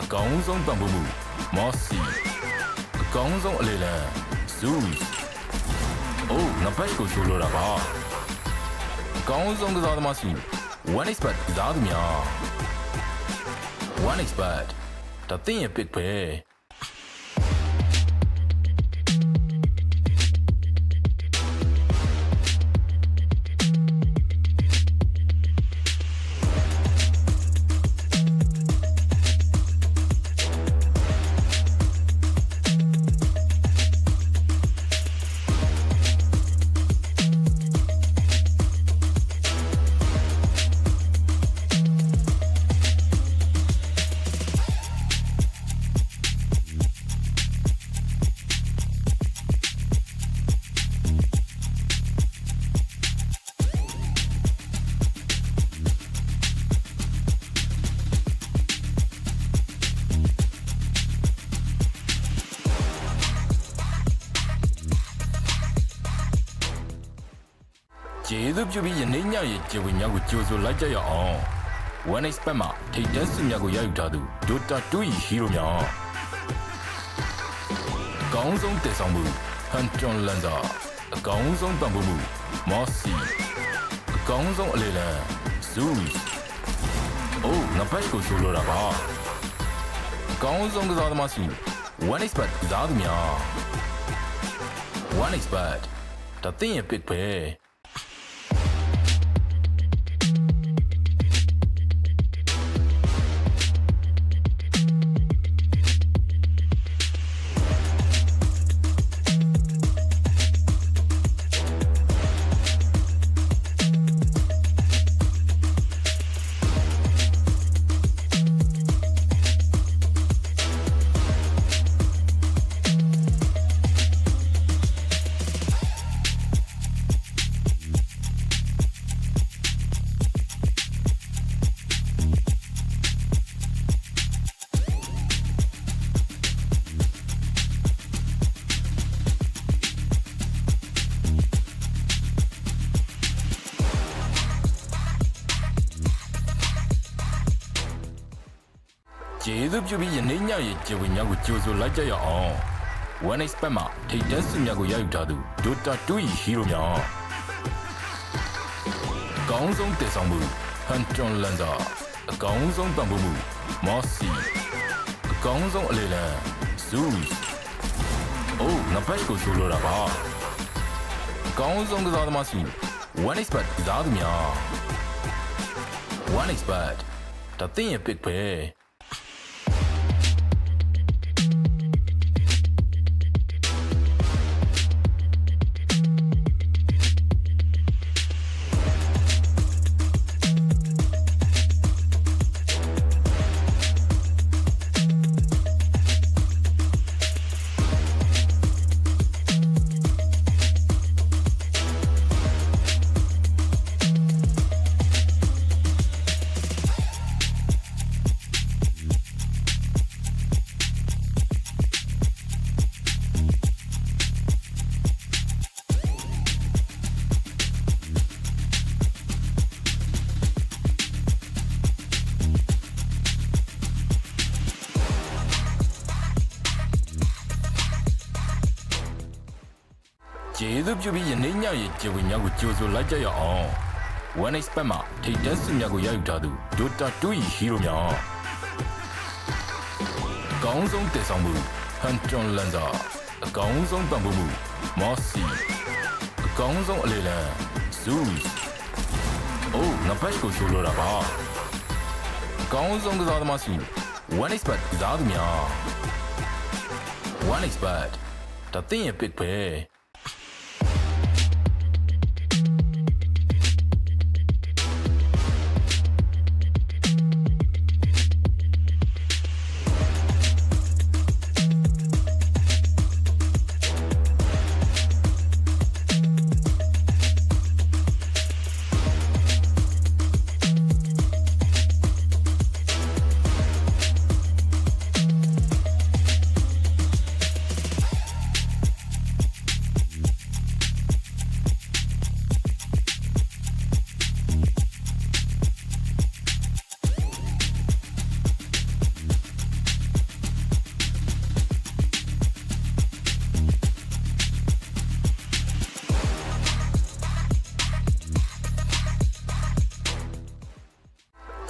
အကောင်းဆုံးပံ့ပိုးမှု Mossy အကောင်းဆုံးအလေလံ Zeus အိုးငါဘက်ကိုဆိုလိုတာပါအကောင်းဆုံးကစားသမားစု One Expert ကစားသူများ One Expert ဒါသင်ရဲ့ pick ပဲကျေးဇူးပြုပြီးယနေ့ညရဲ့ကျေဝင်များကိုကြိုဆိုလိုက်ကြရအောင် One Expert မှာထိပ်တန်းစုများကိုရယူထားသူ Dota 2 ၏ hero များအကောင်းဆုံးတည်ဆောင်မှု Hunton Lanza အကောင်းဆုံးပံ့ပိုးမှု Mossy အကောင်းဆုံးအလေလံ Zeus အိုးငါဘက်ကိုဆိုလိုတာပါအကောင်းဆုံးကစားသမားစု One Expert ကစားသူများ One Expert ဒါသင်ရဲ့ pick ပဲကျေးဇူးပြုပြီးယနေ့ညရဲ့ကျေဝင်များကိုကြိုဆိုလိုက်ကြရအောင် One Expert မှာထိပ်တန်းစုများကိုရယူထားသူ Dota 2 ၏ hero များအကောင်းဆုံးတည်ဆောင်မှု Hunton Lanza အကောင်းဆုံးပံ့ပိုးမှု Mossy အကောင်းဆုံးအလေလံ Zeus အိုးငါဘက်ကိုဆိုလိုတာပါအကောင်းဆုံးကစားသမားစု One Expert ကစားသူများ One Expert ဒါသင်ရဲ့ pick ပဲကျေးဇူးပြုပြီးယနေ့ညရဲ့ကျေဝင်များကိုကြိုဆိုလိုက်ကြရအောင် One Expert မှာထိပ်တန်းစုများကိုရယူထားသူ Dota 2 ၏ hero များအကောင်းဆုံးတည်ဆောင်မှု Hunton Lanza အကောင်းဆုံးပံ့ပိုးမှု Mossy အကောင်းဆုံးအလေလံ Zeus အိုးငါဘက်ကိုဆိုလိုတာပါအကောင်းဆုံးကစားသမားစု One Expert ကစားသူများ One Expert ဒါသင်ရဲ့ pick ပဲ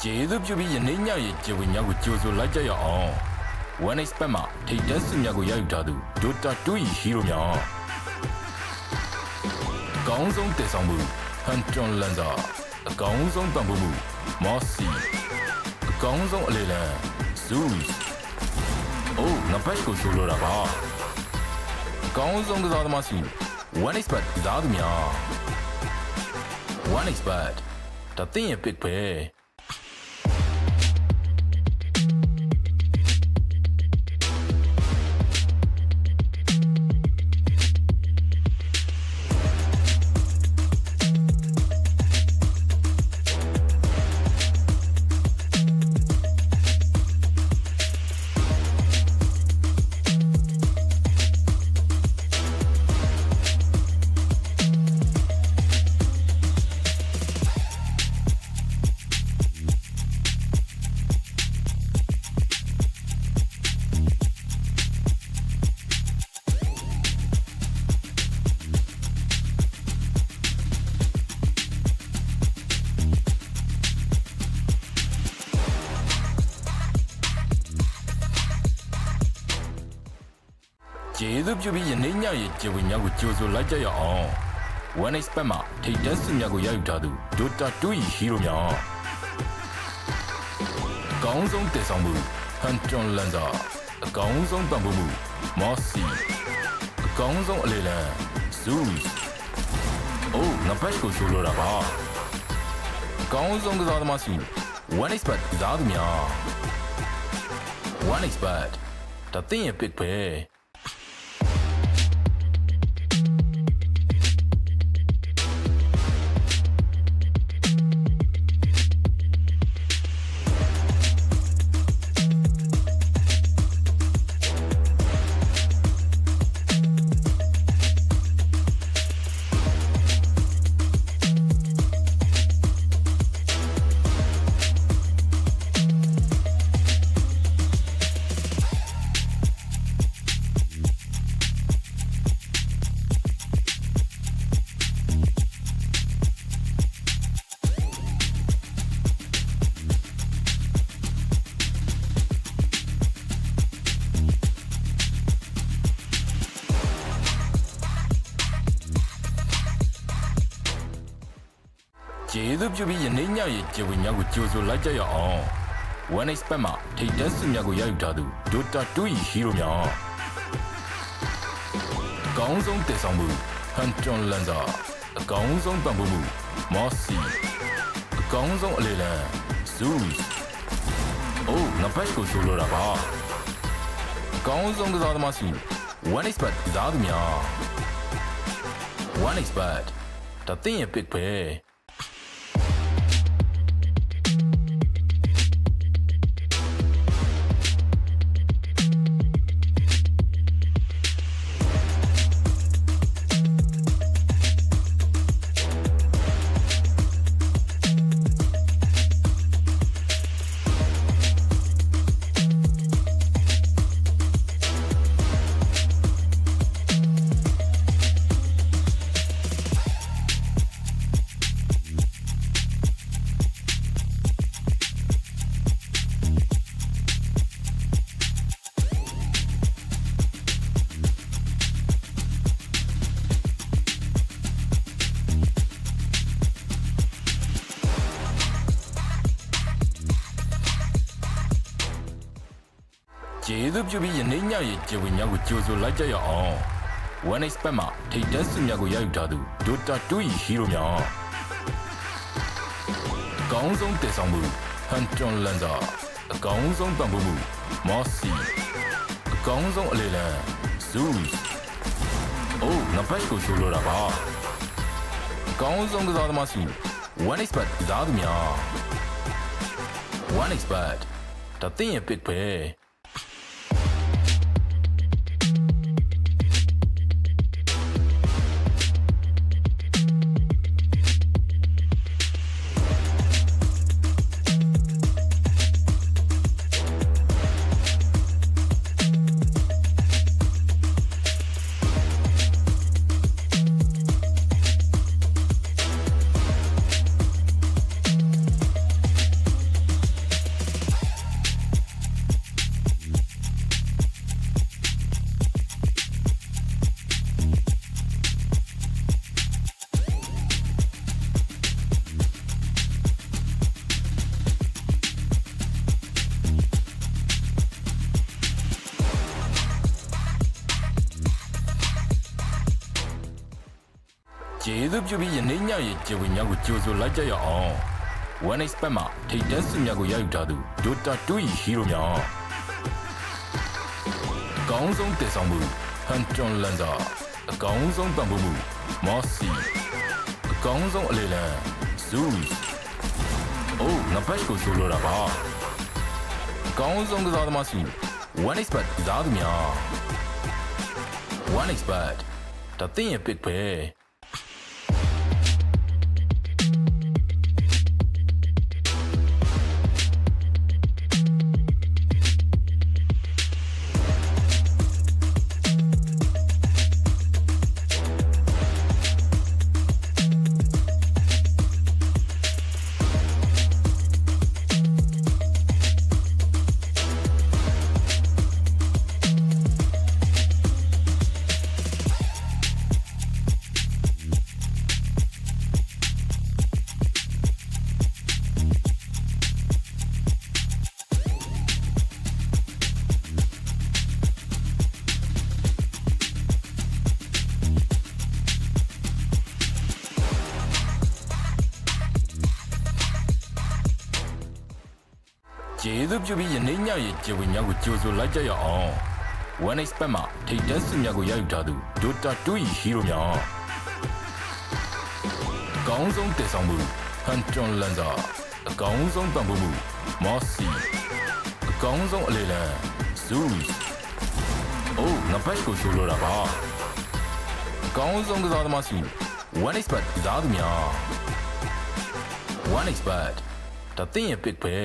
ကျေးဇူးပြုပြီးယနေ့ညရဲ့ကျေဝင်များကိုကြိုဆိုလိုက်ကြရအောင် One Expert မှာထိပ်တန်းစစ်များကိုရယူထားသူ Dota 2 Hero များအကောင်းဆုံးတည်ဆောင်မှု Hunter Lancer အကောင်းဆုံးပံ့ပိုးမှု Mossy အကောင်းဆုံးအလေလံ Zeus အိုးငါဘက်ကိုဆိုလိုတာပါအကောင်းဆုံးကစားသမားစု One Expert ကစားသူများ One Expert ဒါသင်ရဲ့ pick ပဲကျေးဇူးပြုပြီးယနေ့ညရဲ့ကျေဝင်များကိုကြိုဆိုလိုက်ကြရအောင် One Expert မှာထိပ်တန်းစစ်များကိုရယူထားသူ Dota 2 Hero များအကောင်းဆုံးတည်ဆောင်မှု Hunter Lancer အကောင်းဆုံးပံ့ပိုးမှု Mossy အကောင်းဆုံးအလေလံ Zeus အိုးငါဘက်ကိုဆိုလိုတာပါအကောင်းဆုံးကစားသမားစု One Expert ကစားသူများ One Expert ဒါသင်ရဲ့ pick ပဲကျေးဇူးပြုပြီးယနေ့ညရဲ့ကျေဝင်များကိုကြိုဆိုလိုက်ကြရအောင် One Expert မှာထိပ်တန်းစစ်များကိုရယူထားသူ Dota 2 Hero များအကောင်းဆုံးတည်ဆောင်မှု Hunter Lancer အကောင်းဆုံးပံ့ပိုးမှု Mossy အကောင်းဆုံးအလေလံ Zeus အိုးငါဘက်ကိုဆိုလိုတာပါအကောင်းဆုံးကစားသမားစု One Expert ကစားသူများ One Expert ဒါသင်ရဲ့ pick ပဲကျေးဇူးပြုပြီးယနေ့ညရဲ့ကျေဝင်များကိုကြိုဆိုလိုက်ကြရအောင် One Expert မှာထိပ်တန်းစစ်များကိုရယူထားသူ Dota 2 Hero များအကောင်းဆုံးတည်ဆောင်မှု Hunter Lancer အကောင်းဆုံးပံ့ပိုးမှု Mossy အကောင်းဆုံးအလေလံ Zeus အိုးငါဘက်ကိုဆိုလိုတာပါအကောင်းဆုံးကစားသမားစု One Expert ကစားသူများ One Expert ဒါသင်ရဲ့ pick ပဲ ပြုပြီးယနေ့ညရဲ့ကျေဝေများကိုကြိုဆိုလိုက်ကြရအောင် One Expert မှာထိပ်တန်းဆုများကိုရယူထားသူ Dota 2 ၏ hero များအကောင်းဆုံးတည်ဆောင်မှု Hunton Lanza အကောင်းဆုံးပံ့ပိုးမှု Mossy အကောင်းဆုံးအလေလံ Zeus အိုးငါဘက်ကိုဆိုလိုတာပါအကောင်းဆုံးကစားသမားစု One Expert ကစားသူများ One Expert ဒါသင်ရဲ့ pick ပဲကျေးဇူးပြုပြီးယနေ့ညရဲ့ကျေဝေများကိုကြိုဆိုလိုက်ကြရအောင် One Expert မှာထိပ်တန်းဆုများကိုရယူထားသူ Dota 2 ၏ hero များအကောင်းဆုံးတည်ဆောင်မှု Hunton Lanza အကောင်းဆုံးပံ့ပိုးမှု Mossy အကောင်းဆုံးအလေလံ Zeus အိုးငါဘက်ကိုဆိုလိုတာပါအကောင်းဆုံးကစားသမားစု One Expert ကစားသူများ One Expert ဒါသင်ရဲ့ pick ပဲ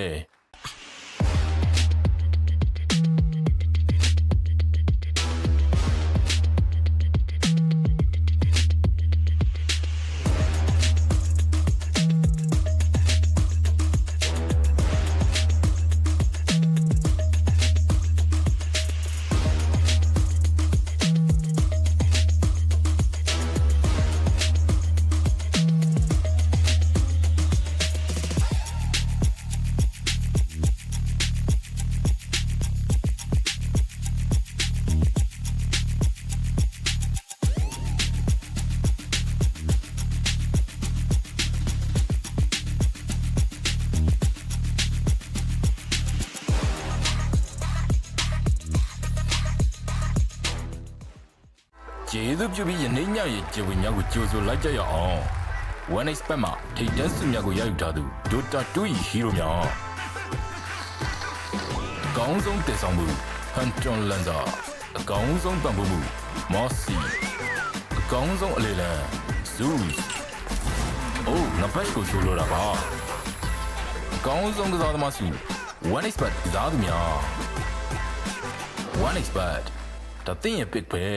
ကျေးဇူးပြုပြီးယနေ့ညရဲ့ကျေဝေများကိုကြိုဆိုလိုက်ကြရအောင် One Expert မှာထိပ်တန်းဆုများကိုရယူထားသူ Dota 2 ၏ hero များအကောင်းဆုံးတည်ဆောင်မှု Hunton Lanza အကောင်းဆုံးပံ့ပိုးမှု Mossy အကောင်းဆုံးအလေလံ Zeus အိုးငါဘက်ကိုဆိုလိုတာပါအကောင်းဆုံးကစားသမားစု One Expert ကစားသူများ One Expert ဒါသင်ရဲ့ pick ပဲ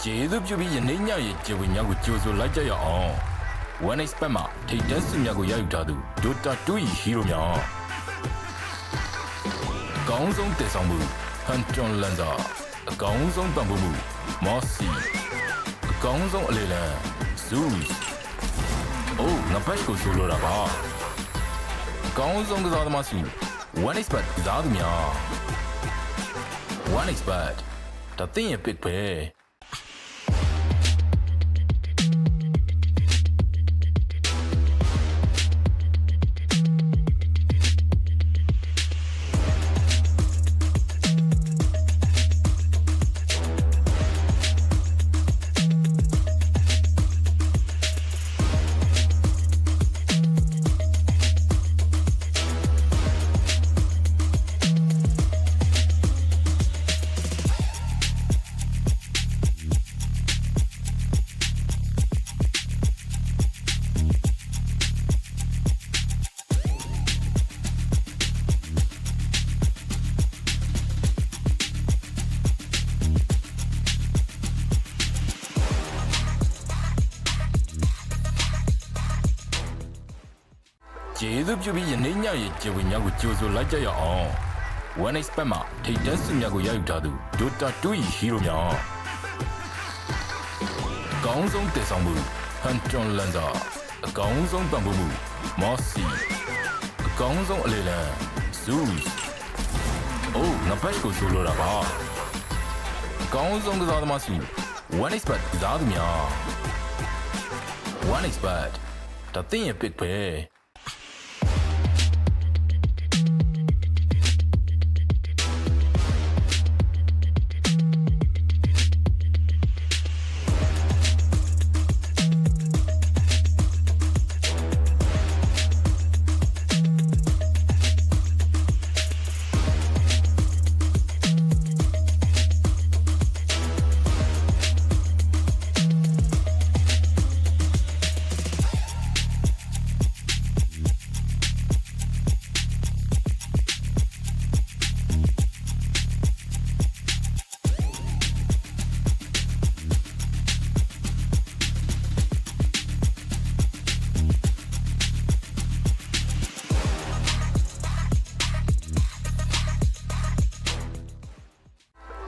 ကျေးဇူးပြုပြီးယနေ့ညရဲ့ကျေဝေများကိုကြိုဆိုလိုက်ကြရအောင် One Expert မှာထိပ်တန်းဆုများကိုရယူထားသူ Dota 2 ၏ hero များအကောင်းဆုံးတည်ဆောင်မှု Hunton Lanza အကောင်းဆုံးပံ့ပိုးမှု Mossy အကောင်းဆုံးအလေလံ Zeus အိုးငါဘက်ကိုဆိုလိုတာပါအကောင်းဆုံးကစားသမားစု One Expert ကစားသူများ One Expert ဒါသင်ရဲ့ pick ပဲ ကျေးဇူးပြုပြီးယနေ့ညရဲ့ကျေဝင်များကိုကြိုဆိုလိုက်ကြရအောင် One Expert မှာထိတ်တန်းစုများကိုရယူထားသူ Dota 2 ၏ဟီးရိုများအကောင်းဆုံးတည်ဆောင်မှု Hunton Lanza အကောင်းဆုံးပံ့ပိုးမှု Mossy အကောင်းဆုံးအလေလံ Zeus အိုးငါဘက်ကိုဆိုလိုတာပါအကောင်းဆုံးကစားသမားစု One Expert ကစားသူများ One Expert ဒါသင်ရဲ့ pick ပဲ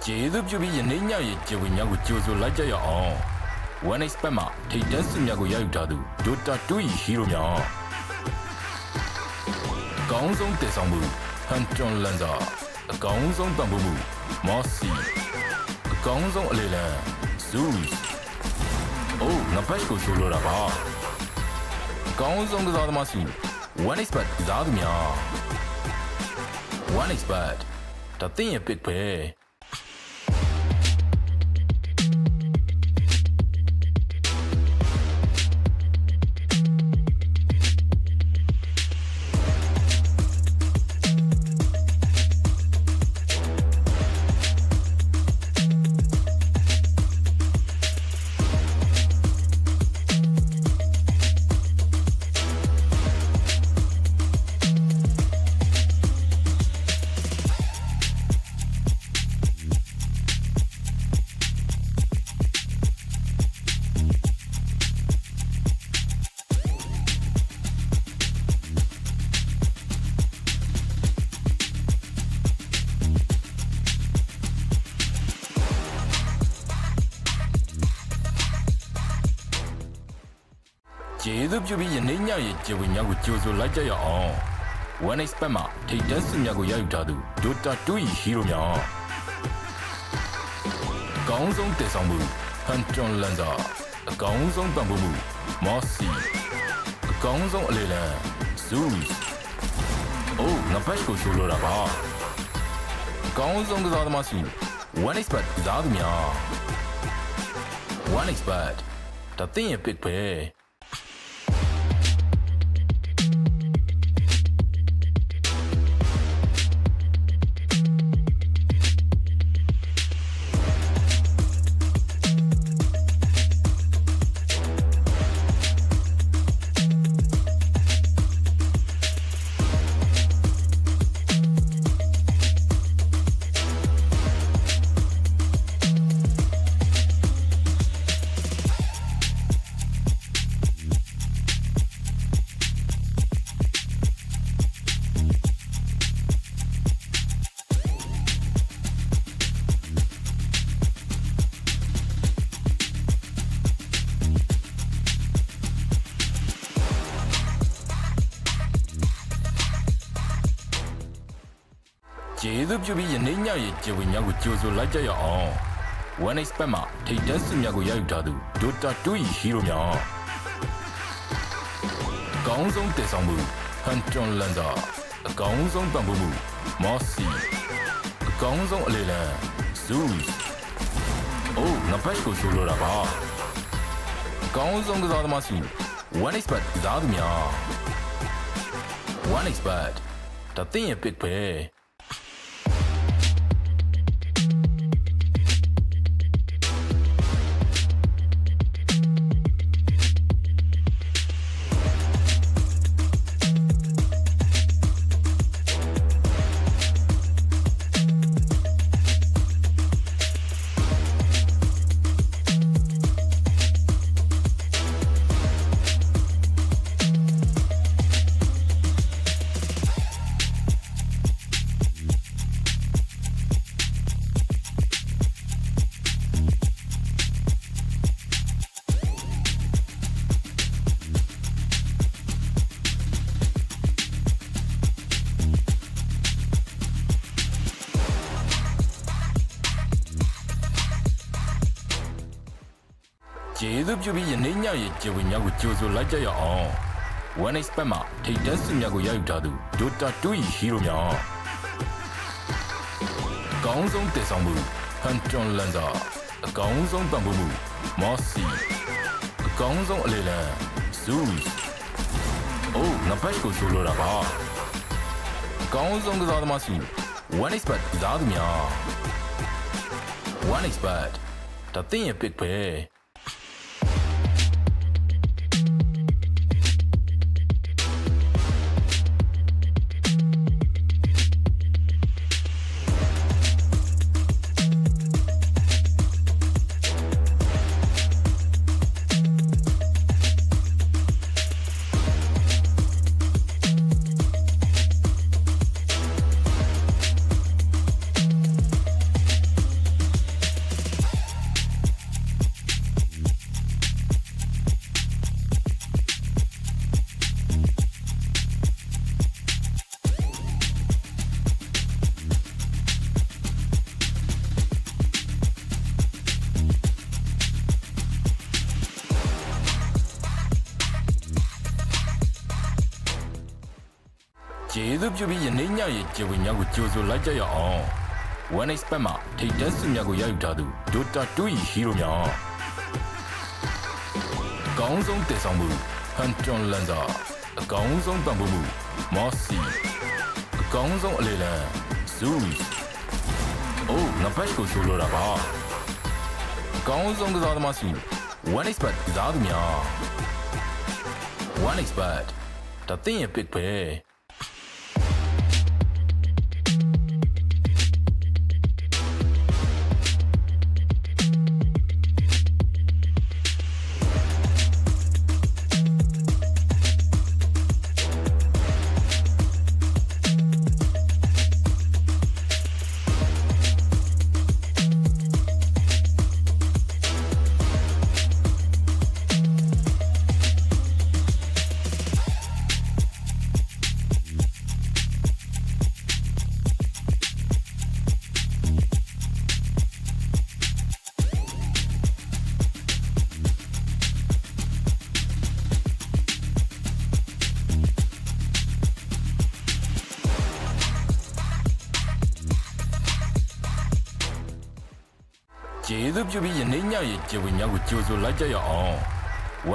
ကျေးဇူးပြုပြီးယနေ့ညရဲ့ကျေဝင်များကိုကြိုဆိုလိုက်ကြရအောင် One Expert မှာထိတ်တန်းစုများကိုရယူထားသူ Dota 2 ၏ဟီးရိုများအကောင်းဆုံးတည်ဆောင်မှု Hunton Lanza အကောင်းဆုံးပံ့ပိုးမှု Mossy အကောင်းဆုံးအလေလံ Zeus အိုးငါဘက်ကိုဆိုလိုတာပါအကောင်းဆုံးကစားသမားစု One Expert ကစားသူများ One Expert ဒါသင်ရဲ့ pick ပဲကျေးဇူးပြုပြီးယနေ့ညရဲ့ကျေဝင်များကိုကြိုဆိုလိုက်ကြရအောင် One Expert မှာထိတ်တန်းစုများကိုရယူထားသူ Dota 2 ၏ဟီးရိုများအကောင်းဆုံးတည်ဆောင်မှု Hunton Lanza အကောင်းဆုံးပံ့ပိုးမှု Mossy အကောင်းဆုံးအလေလံ Zeus အိုးငါဘက်ကိုဆိုလိုတာပါအကောင်းဆုံးကစားသမားစု One Expert ကစားသူများ One Expert ဒါသင်ရဲ့ pick ပဲကျေးဇူးပြုပြီးယနေ့ညရဲ့ကျေဝင်များကိုကြိုဆိုလိုက်ကြရအောင် One Expert မှာထိတ်တန်းစုများကိုရယူထားသူ Dota 2 ၏ဟီးရိုများအကောင်းဆုံးတည်ဆောင်မှု Hunton Lanza အကောင်းဆုံးပံ့ပိုးမှု Mossy အကောင်းဆုံးအလေလံ Zeus အိုးငါဘက်ကိုဆိုလိုတာပါအကောင်းဆုံးကစားသမားစု One Expert ကစားသူများ One Expert ဒါသင်ရဲ့ pick ပဲ ကျေးဇူးပြုပြီးယနေ့ညရဲ့ကျေဝင်များကိုကြိုဆိုလိုက်ကြရအောင် One Expert မှာထိပ်တန်းစစ်များကိုရယူထားသူ Dota 2 ၏ hero များအကောင်းဆုံးတည်ဆောင်မှု Hunton Lanza အကောင်းဆုံးပံ့ပိုးမှု Mossy အကောင်းဆုံးအလေလံ Zeus အိုးငါဘက်ကိုဆိုလိုတာပါအကောင်းဆုံးကစားသမားစု One Expert ကစားသူများ One Expert ဒါသင်ရဲ့ pick ပဲကျေးဇူးပြုပြီးယနေ့ညရဲ့ကျေဝင်များကိုကြိုဆိုလိုက်ကြရအောင် One Expert မှာထိပ်တန်းစစ်များကိုရယူထားသူ Dota 2 ၏ hero များအကောင်းဆုံးတည်ဆောင်မှု Hunton Lanza အကောင်းဆုံးပံ့ပိုးမှု Mossy အကောင်းဆုံးအလေလံ Zeus အိုးငါဘက်ကိုဆိုလိုတာပါအကောင်းဆုံးကစားသမားစု One Expert ကစားသူများ One Expert ဒါသင်ရဲ့ pick ပဲကျေးဇူးပြုပြီးယနေ့ညရဲ့ကျေဝင်များကိုကြိုဆိုလိုက်ကြရအောင်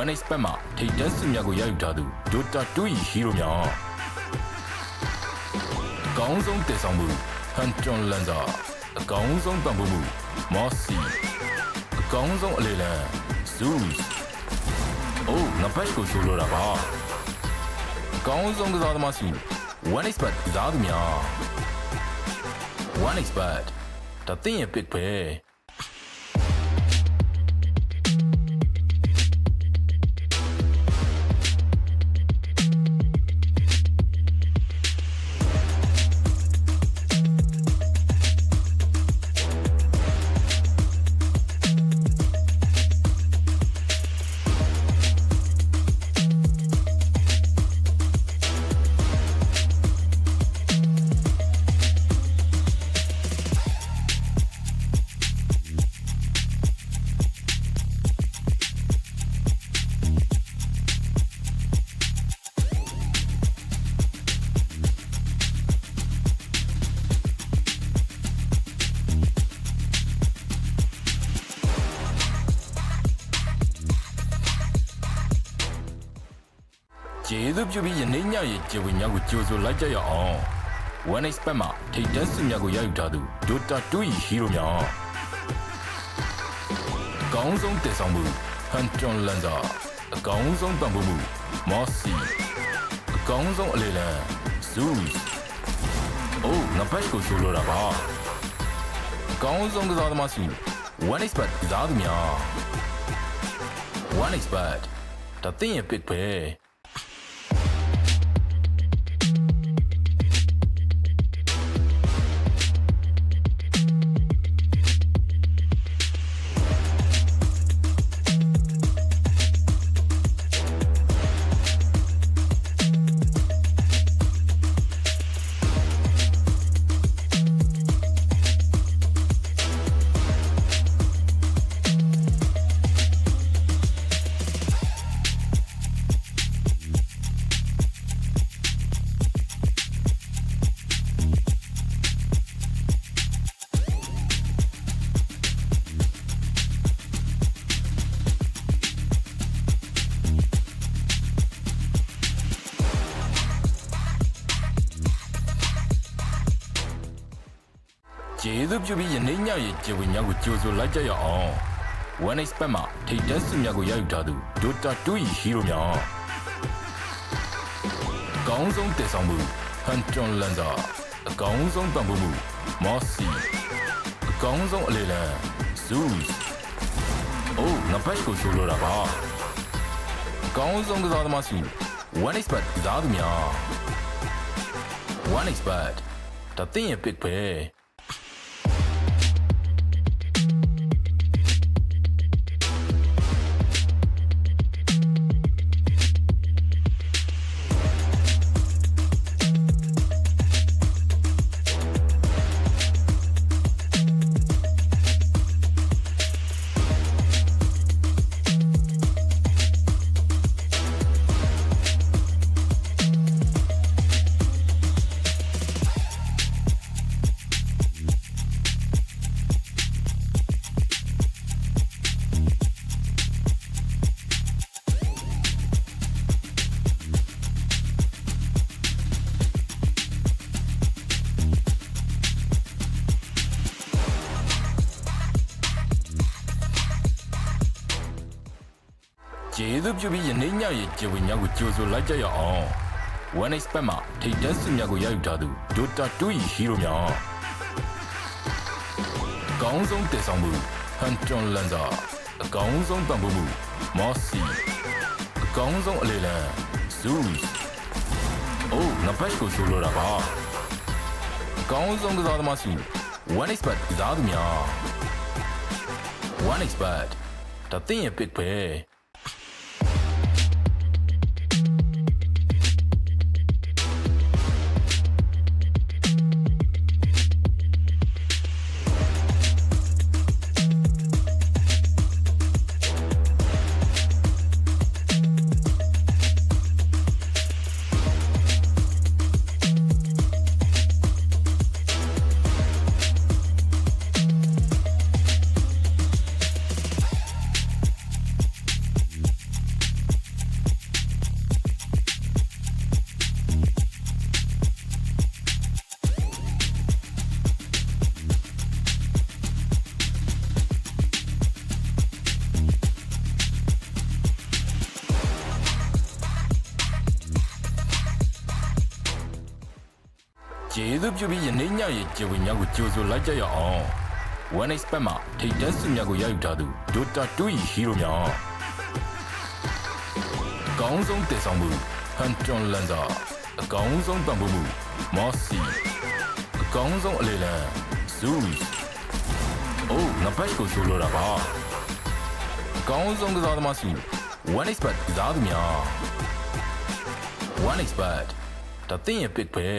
One Expert မှာထိပ်တန်းစစ်များကိုရယူထားသူ Dota 2 ၏ hero များအကောင်းဆုံးတည်ဆောင်မှု Hunton Lanza အကောင်းဆုံးပံ့ပိုးမှု Mossy အကောင်းဆုံးအလေလံ Zeus အိုးငါဘက်ကိုဆိုလိုတာပါအကောင်းဆုံးကစားသမားစု One Expert ကစားသူများ One Expert ဒါသင်ရဲ့ pick ပဲကျေးဇူးပြုပြီးယနေ့ညရဲ့ကျေဝင်များကိုကြိုဆိုလိုက်ကြရအောင် One Expert မှာထိပ်တန်းစစ်များကိုရယူထားသူ Dota 2 ၏ hero များအကောင်းဆုံးတည်ဆောင်မှု Hunton Lanza အကောင်းဆုံးပံ့ပိုးမှု Mossy အကောင်းဆုံးအလေလံ Zeus အိုးငါဘက်ကိုဆိုလိုတာပါအကောင်းဆုံးကစားသမားစု One Expert ကစားသူများ One Expert ဒါသင်ရဲ့ pick ပဲ သူပြုပြီးယနေ့ညရဲ့ကျေဝင်များကိုကြိုဆိုလိုက်ကြရအောင် One expert မှာထိတ်တန်းစုများကိုရယူထားသူ Dota 2 hero များအကောင်းဆုံးတည်ဆောင်မှု Hunter Lancer အကောင်းဆုံးပံ့ပိုးမှု Mossy အကောင်းဆုံးအလေလံ Zeus အိုးငါဘက်ကိုဆိုလိုတာပါအကောင်းဆုံးကစားသမားစု One expert ကစားသူများ One expert ဒါသင်ရဲ့ pick ပဲကျေးဇူးပြုပြီးယနေ့ညရဲ့ကျေဝင်များကိုကြိုဆိုလိုက်ကြရအောင် One expert မှာထိတ်တန်းစုများကိုရယူထားသူ Dota 2 hero များအကောင်းဆုံးတည်ဆောင်မှု Hunter Lancer အကောင်းဆုံးပံ့ပိုးမှု Mossy အကောင်းဆုံးအလေလံ Zeus အိုးငါဘက်ကိုဆိုလိုတာပါအကောင်းဆုံးကစားသမားစု One expert ကစားသူများ One expert ဒါသင်ရဲ့ pick ပဲကျေးဇူးပြုပြီးယနေ့ညရဲ့ကျေဝင်များကိုကြိုဆိုလိုက်ကြရအောင် One expert မှာထိတ်တန်းစုများကိုရယူထားသူ Dota 2 hero များအကောင်းဆုံးတည်ဆောင်မှု Hunter Lancer အကောင်းဆုံးပံ့ပိုးမှု Mossy အကောင်းဆုံးအလေလံ Zeus အိုးငါဘက်ကိုဆိုလိုတာပါအကောင်းဆုံးကစားသမားစု One expert ကစားသူများ One expert ဒါသင်ရဲ့ pick ပဲ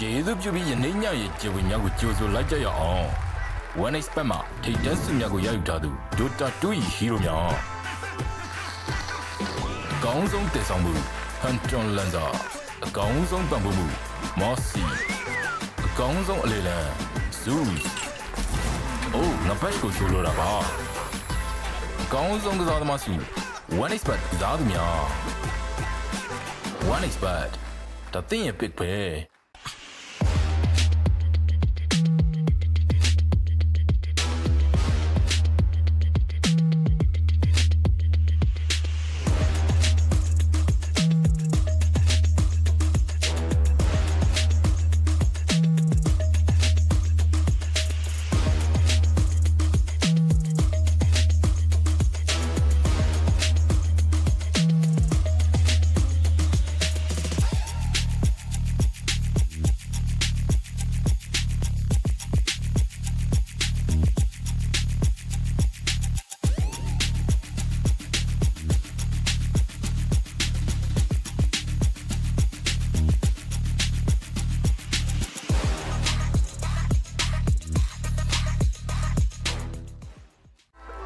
ကျေးဇူးပြုပြီးယနေ့ညရဲ့ကျေဝင်များကိုကြိုဆိုလိုက်ကြရအောင် One expert မှာထိတ်တန်းစုများကိုရယူထားသူ Dota 2 hero များအကောင်းဆုံးတည်ဆောင်မှု Hunter Lancer အကောင်းဆုံးပံ့ပိုးမှု Mossy အကောင်းဆုံးအလေလံ Zeus အိုးငါဘက်ကိုဆိုလိုတာပါအကောင်းဆုံးကစားသမားစု One expert ကစားသူများ One expert ဒါသင်ရဲ့ pick ပဲ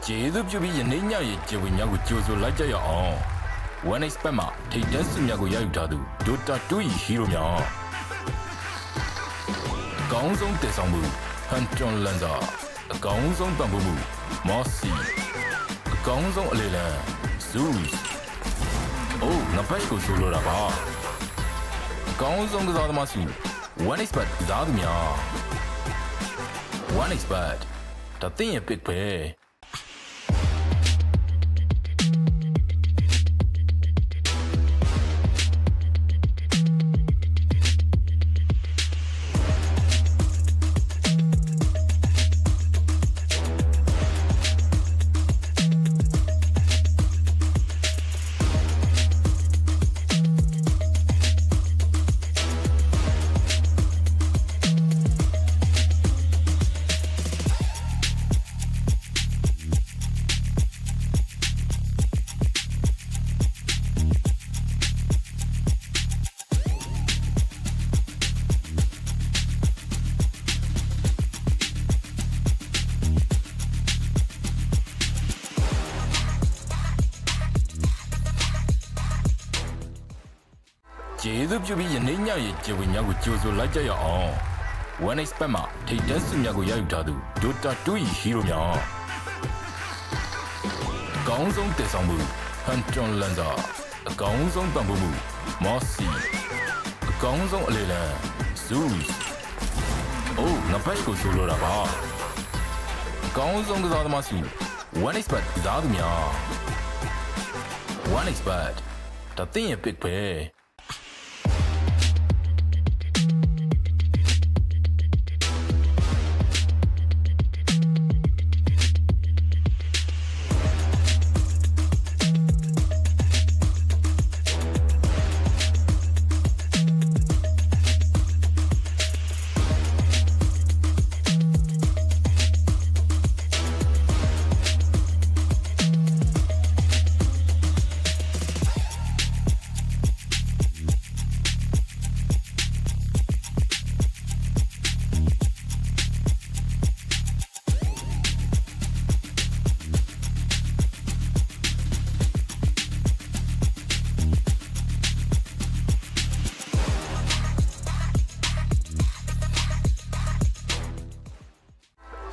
ကျေးဇူးပြုပြီးယနေ့ညရဲ့ကျေဝင်များကိုကြိုဆိုလိုက်ကြရအောင် One Expert မှာထိပ်တန်းဆုများကိုရယူထားသူ Dota 2 ၏ hero များအကောင်းဆုံးတည်ဆောင်မှု Hunton Lanza အကောင်းဆုံးပံ့ပိုးမှု Mossy အကောင်းဆုံးအလေလံ Zeus အိုးငါဘက်ကိုဆိုလိုတာပါအကောင်းဆုံးကစားသမားစု One Expert ကစားသူများ One Expert ဒါသင်ရဲ့ pick ပဲကျေးဇူးပြုပြီးယနေ့ညရဲ့ကျေဝင်များကိုကြိုဆိုလိုက်ကြရအောင် One Expert မှာထိပ်တန်းဆုများကိုရယူထားသူ Dota 2 ၏ hero များအကောင်းဆုံးတည်ဆောင်မှု Hunton Lanza အကောင်းဆုံးပံ့ပိုးမှု Mossy အကောင်းဆုံးအလေလံ Zeus အိုးငါဘက်ကိုဆိုလိုတာပါအကောင်းဆုံးကစားသမားစု One Expert ကစားသူများ One Expert ဒါသင်ရဲ့ pick ပဲ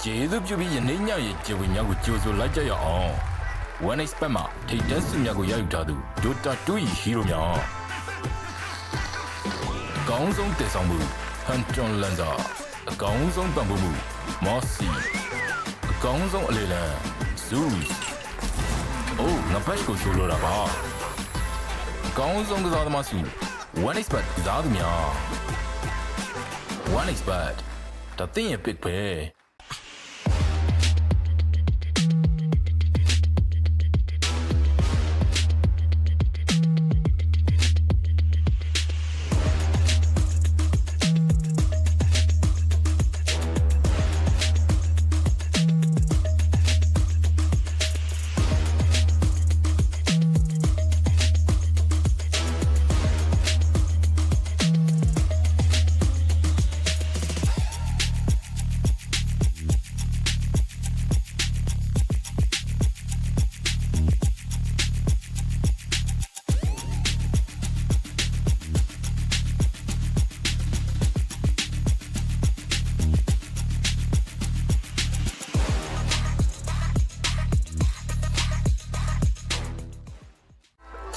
ကျေးဇူးပြုပြီးယနေ့ညရဲ့ကျေဝင်များကိုကြိုဆိုလိုက်ကြရအောင် One Expert မှာထိပ်တန်းဆုများကိုရယူထားသူ Dota 2 ၏ hero များအကောင်းဆုံးတည်ဆောင်မှု Hunton Lanza အကောင်းဆုံးပံ့ပိုးမှု Mossy အကောင်းဆုံးအလေလံ Zeus အိုးငါဘက်ကိုဆိုလိုတာပါအကောင်းဆုံးကစားသမားစု One Expert ကစားသူများ One Expert ဒါသင်ရဲ့ pick ပဲ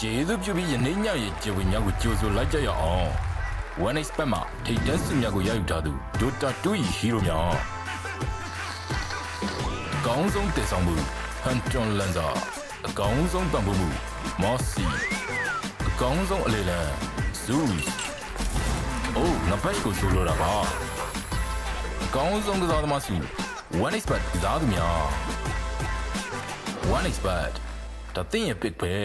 ကျေးဇူးပြုပြီးယနေ့ညရဲ့ကျေဝင်များကိုကြိုဆိုလိုက်ကြရအောင် One Expert မှာထိပ်တန်းဆုများကိုရယူထားသူ Dota 2 ၏ hero များအကောင်းဆုံးတည်ဆောင်မှု Hunton Lanza အကောင်းဆုံးပံ့ပိုးမှု Mossy အကောင်းဆုံးအလေလံ Zeus အိုးငါဘက်ကိုဆိုလိုတာပါအကောင်းဆုံးကစားသမားစု One Expert ကစားသူများ One Expert ဒါသင်ရဲ့ pick ပဲ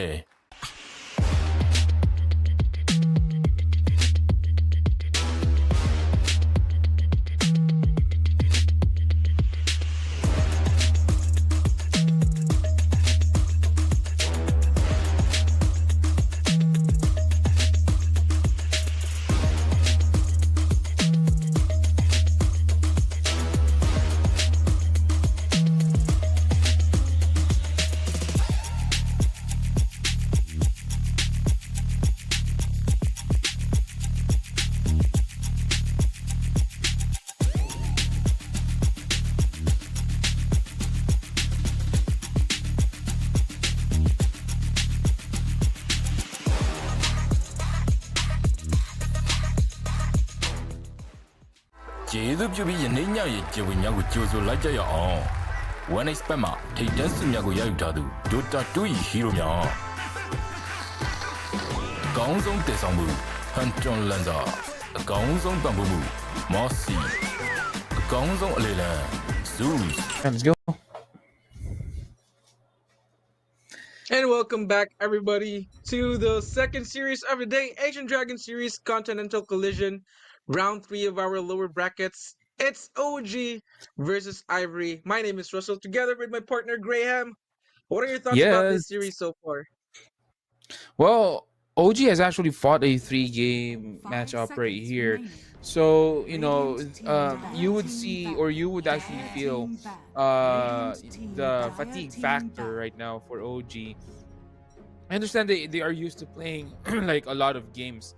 ကျေးဇူးပြုပြီးယနေ့ညရဲ့ကျေဝေများကိုကြိုဆိုလိုက်ကြရအောင် One Expert မှာထိပ်တန်းစုများကိုရယူထားသူ Dota 2 ၏ hero များအကောင်းဆုံးတည်ဆောင်မှု Hunton Lanza အကောင်းဆုံးပံ့ပိုးမှု Mossy အကောင်းဆုံးအလေလံ Zeus Let's go. And welcome back, everybody, to the second series of the day, Asian Dragon Series Continental Collision, round 3 of our lower brackets. It's OG versus Ivory. My name is Russell, together with my partner Graham. What are your thoughts about this Yes. series so far? Well, OG has actually fought a 3-game matchup right here. So, you know, you would see, or you would actually feel the fatigue factor right now for OG. I understand they are used to playing like a lot of games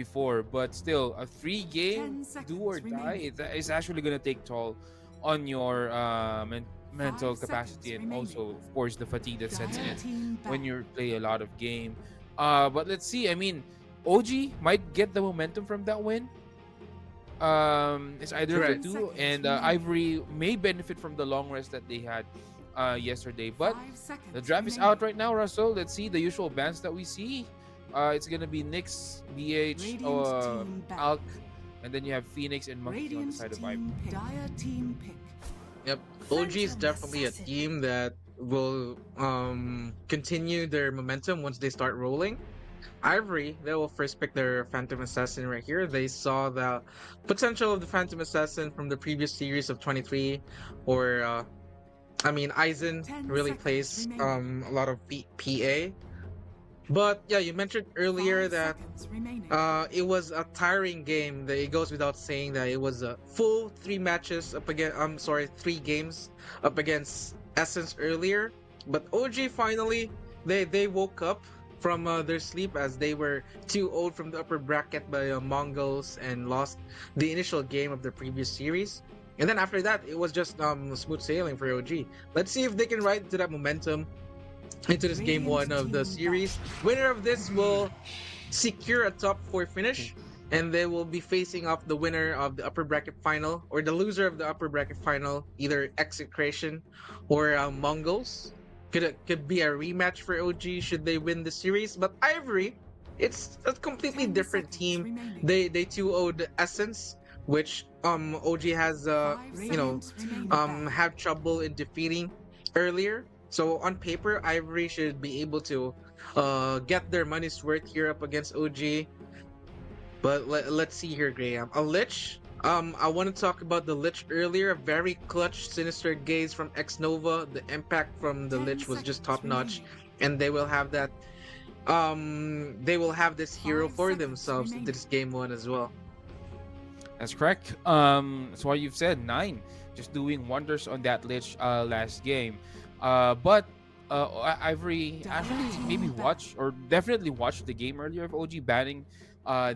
before, but still, a 3-game do or die is actually going to take toll on your mental capacity, and also, of course, the fatigue that sets in when you play a lot of game. But let's see. I mean, OG might get the momentum from that win. It's either of the two, and Ivory may benefit from the long rest that they had yesterday. But the draft is out right now, Russell. Let's see the usual bans that we see. It's gonna be Nyx, BH, Alk, and then you have Phoenix and Monkey on the side of Ivory. Yep, OG is definitely a team that will continue their momentum once they start rolling. Ivory, they will first pick their Phantom Assassin right here. They saw the potential of the Phantom Assassin from the previous series of 23, or Aizen really plays a lot of PA. But yeah, you mentioned earlier that it was a tiring game. That it goes without saying that it was a full 3 matches up against 3 games up against Essence earlier. But OG finally they woke up from their sleep, as they were too old from the upper bracket by Mongolz and lost the initial game of the previous series. And then after that, it was just smooth sailing for OG. Let's see if they can ride into that momentum into this game 1 of the series. Winner of this will secure a top 4 finish, and they will be facing off the winner of the upper bracket final, or the loser of the upper bracket final, either XCTN or Mongolz. Could be a rematch for OG should they win the series. But Ivory, it's a completely different team. They 2-0'd Essence, which OG has had trouble in defeating earlier. So on paper, Ivory should be able to get their money's worth here up against OG. But let's see here, Graham. A Lich. I want to talk about the Lich earlier. A very clutch Sinister Gaze from X Nova. The impact from the Lich was just top notch, and they will have that. They will have this hero for themselves into this game 1 as well. That's correct. That's why you've said 9, just doing wonders on that Lich last game. But Ivory actually maybe definitely watched the game earlier of OG banning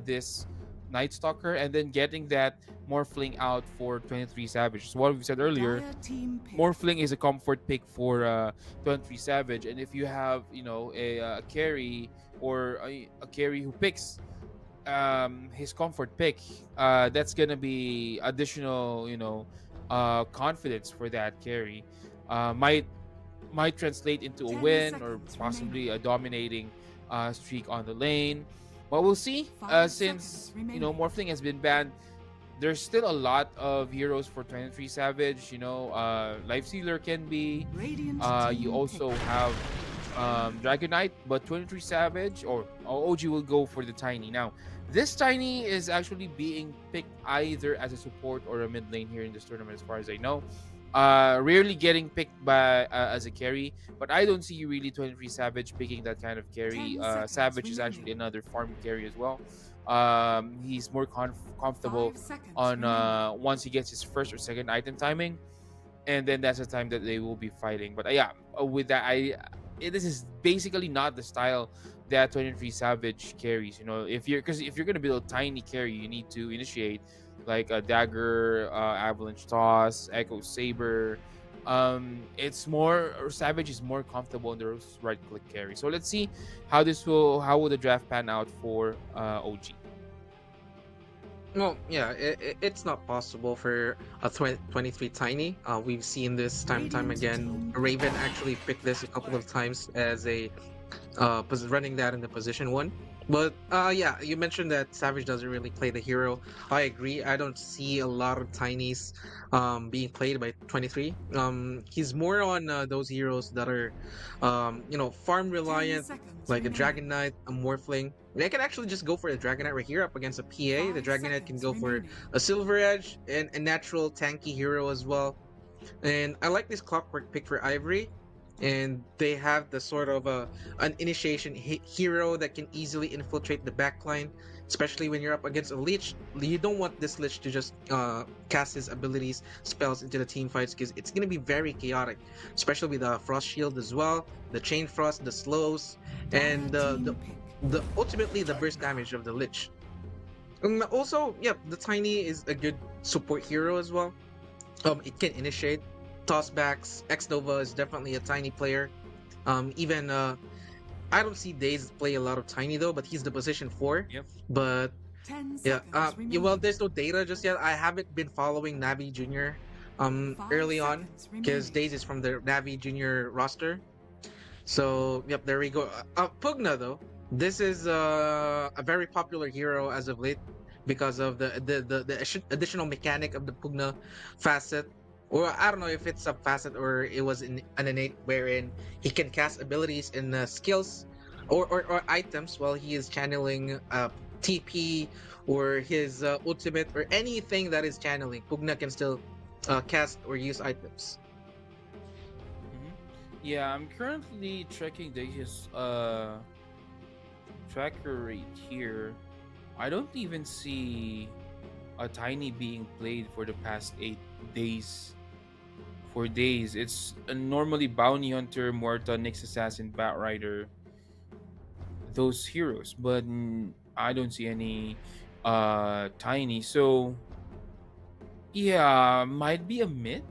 this Night Stalker and then getting that Morphling out for 23 Savage. So what we said earlier, Morphling is a comfort pick for 23 Savage, and if you have a carry or a carry who picks his comfort pick, that's gonna be additional confidence for that carry. Might translate into a win or possibly a dominating streak on the lane. But we'll see. Since Morphling has been banned, there's still a lot of heroes for 23 Savage. Life Sealer can be. You also have Dragonite, but 23 Savage or OG will go for the Tiny. Now, this Tiny is actually being picked either as a support or a mid lane here in this tournament, as far as I know. Rarely getting picked by as a carry, but I don't see really 23 Savage picking that kind of carry. Savage is actually another farm carry as well. He's more comfortable on once he gets his first or second item timing, and then that's the time that they will be fighting. But with that, this is basically not the style that 23 Savage carries. If you're gonna build a tiny carry, you need to initiate like a Dagger, Avalanche Toss, Echo Saber. Savage is more comfortable in those right click carry. So let's see how will the draft pan out for OG. Well, yeah, it's not possible for a 23 tiny. We've seen this time and time Radiant again. team Raven actually picked this a couple of times as a running that in the position one. But yeah, you mentioned that Savage doesn't really play the hero. I agree. I don't see a lot of tinies being played by 23. He's more on those heroes that are farm 10 reliant, seconds like a remaining. Dragon Knight, a Morphling. They can actually just go for the Dragon Knight right here up against a PA. The 5 Dragon Knight can seconds go for remaining. a Silver Edge and a natural tanky hero as well. And I like this clockwork pick for Ivory. And they have the sort of an initiation hero that can easily infiltrate the backline, especially when you're up against a Lich. You don't want this Lich to just cast his abilities, spells into the team fights because it's going to be very chaotic, especially with the Frost Shield as well, the Chain Frost, the slows, and Dire team pick. the ultimately the burst damage of the Lich. Also, yeah, the Tiny is a good support hero as well. It can initiate tossbacks. X Nova is definitely a tiny player. Even I don't see Daze play a lot of tiny though, but he's the position 4. Yep. But 10 yeah, seconds remaining. well, there's no data just yet. I haven't been following Navi Junior 5 early on seconds because remaining. Daze is from the Navi Junior roster. So yep, there we go. Pugna though, this is a very popular hero as of late because of the additional mechanic of the Pugna facet. Or I don't know if it's a facet or it was an innate wherein he can cast abilities and skills or items while he is channeling TP or his ultimate or anything that is channeling. Pugna can still cast or use items. Mhm. Yeah, I'm currently checking Dacia's tracker right here. I don't even see a tiny being played for the past 8 days. For days, it's normally Bounty Hunter, Morta, Nyx Assassin, Batrider, those heroes, but I don't see any tiny. So yeah, might be a mid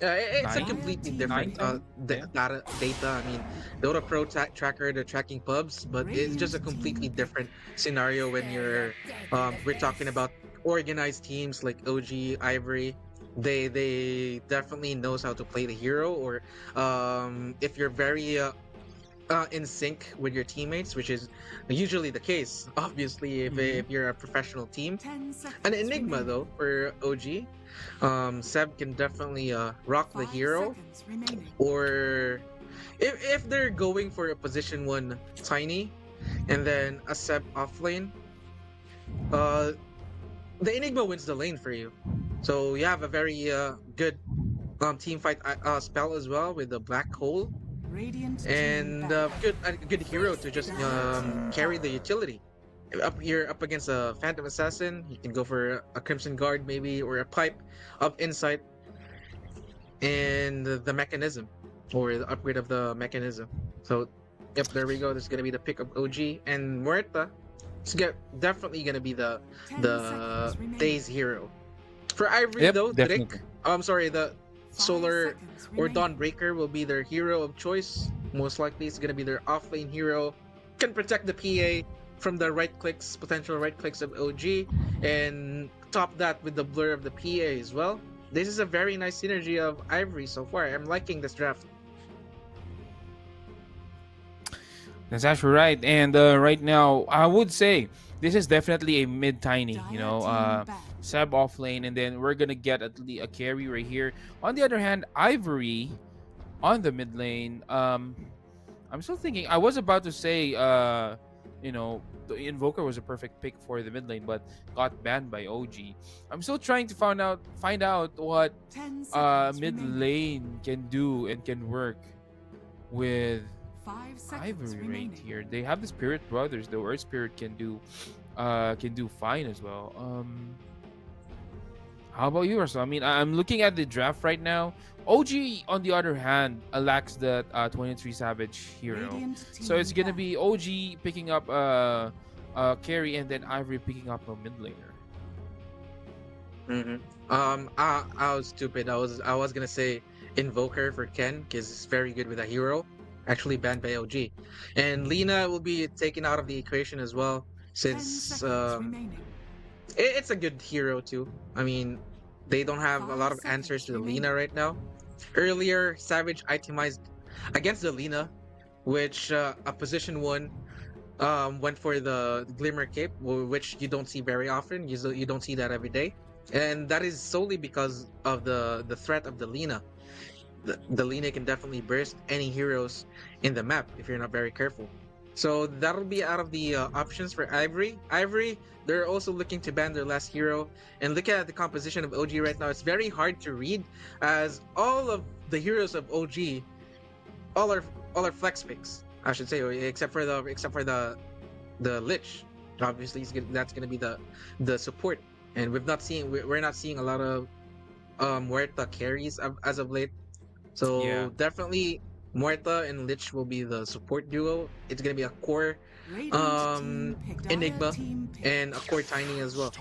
It's a nine completely team different nine tiny. Yeah. data. I mean, Dota Pro tracker, they're tracking pubs, but it's just a Radiant completely team pick. different scenario when we're talking about organized teams like OG, Ivory. They definitely knows how to play the hero, or if you're very in sync with your teammates, which is usually the case. Obviously, Mm-hmm. if you're a professional team, 10 an seconds enigma remaining. though for OG. Seb can definitely rock the 5 hero, seconds remaining. or if they're going for a position 1 tiny and then a Seb off lane, uh, the enigma wins the lane for you. So you have a very good team fight spell as well with the black hole Radiant team and back. a good hero to just Dire team carry back. the utility. You're up against a Phantom Assassin, you can go for a Crimson Guard maybe or a pipe up insight and the mechanism or the upgrade of the mechanism. So yep, there we go. This is gonna be the pick of OG and Muerta. Definitely gonna be 10 the seconds remaining. Days hero. For Ivory Yep, though, Drake, definitely. I'm sorry, the 5 Solar seconds or remaining. Dawnbreaker will be their hero of choice. Most likely it's gonna be their offlane hero. Can protect the PA from the potential right clicks of OG, and top that with the blur of the PA as well. This is a very nice synergy of Ivory so far. I'm liking this draft. That's actually right. And right now, I would say this is definitely a mid tiny. Dire team back. Seb off lane, and then we're gonna get at least a carry right here. On the other hand, Ivory on the mid lane. I'm still thinking. I was about to say, the Invoker was a perfect pick for the mid lane, but got banned by OG. I'm still trying to find out what 10 seconds mid remaining. lane can do and can work with 5 seconds Ivory right remaining. here. They have the Spirit Brothers. The Earth Spirit can do fine as well. How about you, Russell? I mean, I'm looking at the draft right now. OG, on the other hand, lacks that 23 Savage hero. Radiant So it's team gonna back. be OG picking up carry and then Ivory picking up a mid laner. I was stupid. I was gonna say Invoker for Ken because it's very good with a hero. Actually banned by OG, and Lina will be taken out of the equation as well 10 since seconds remaining. it's a good hero too. I mean, they don't have a lot of 5 answers to seconds the Lina remaining. right now. Earlier, Savage itemized against the Lina, which a position one went for the Glimmer Cape, which you don't see very often. You don't see that every day, and that is solely because of the threat of the Lina. The Lina can definitely burst any heroes in the map if you're not very careful. So that'll be out of the options for Ivory. Ivory, they're also looking to ban their last hero. And looking at the composition of OG right now, it's very hard to read, as all of the heroes of OG, all are all are flex picks, I should say, except for the Lich. Obviously, that's gonna be the support, and we're not seeing a lot of Muerta carries as of late. Yeah. So definitely Muerta and Lich will be the support duo. It's gonna be a core Radiant team picked Enigma team and a core Tiny as well.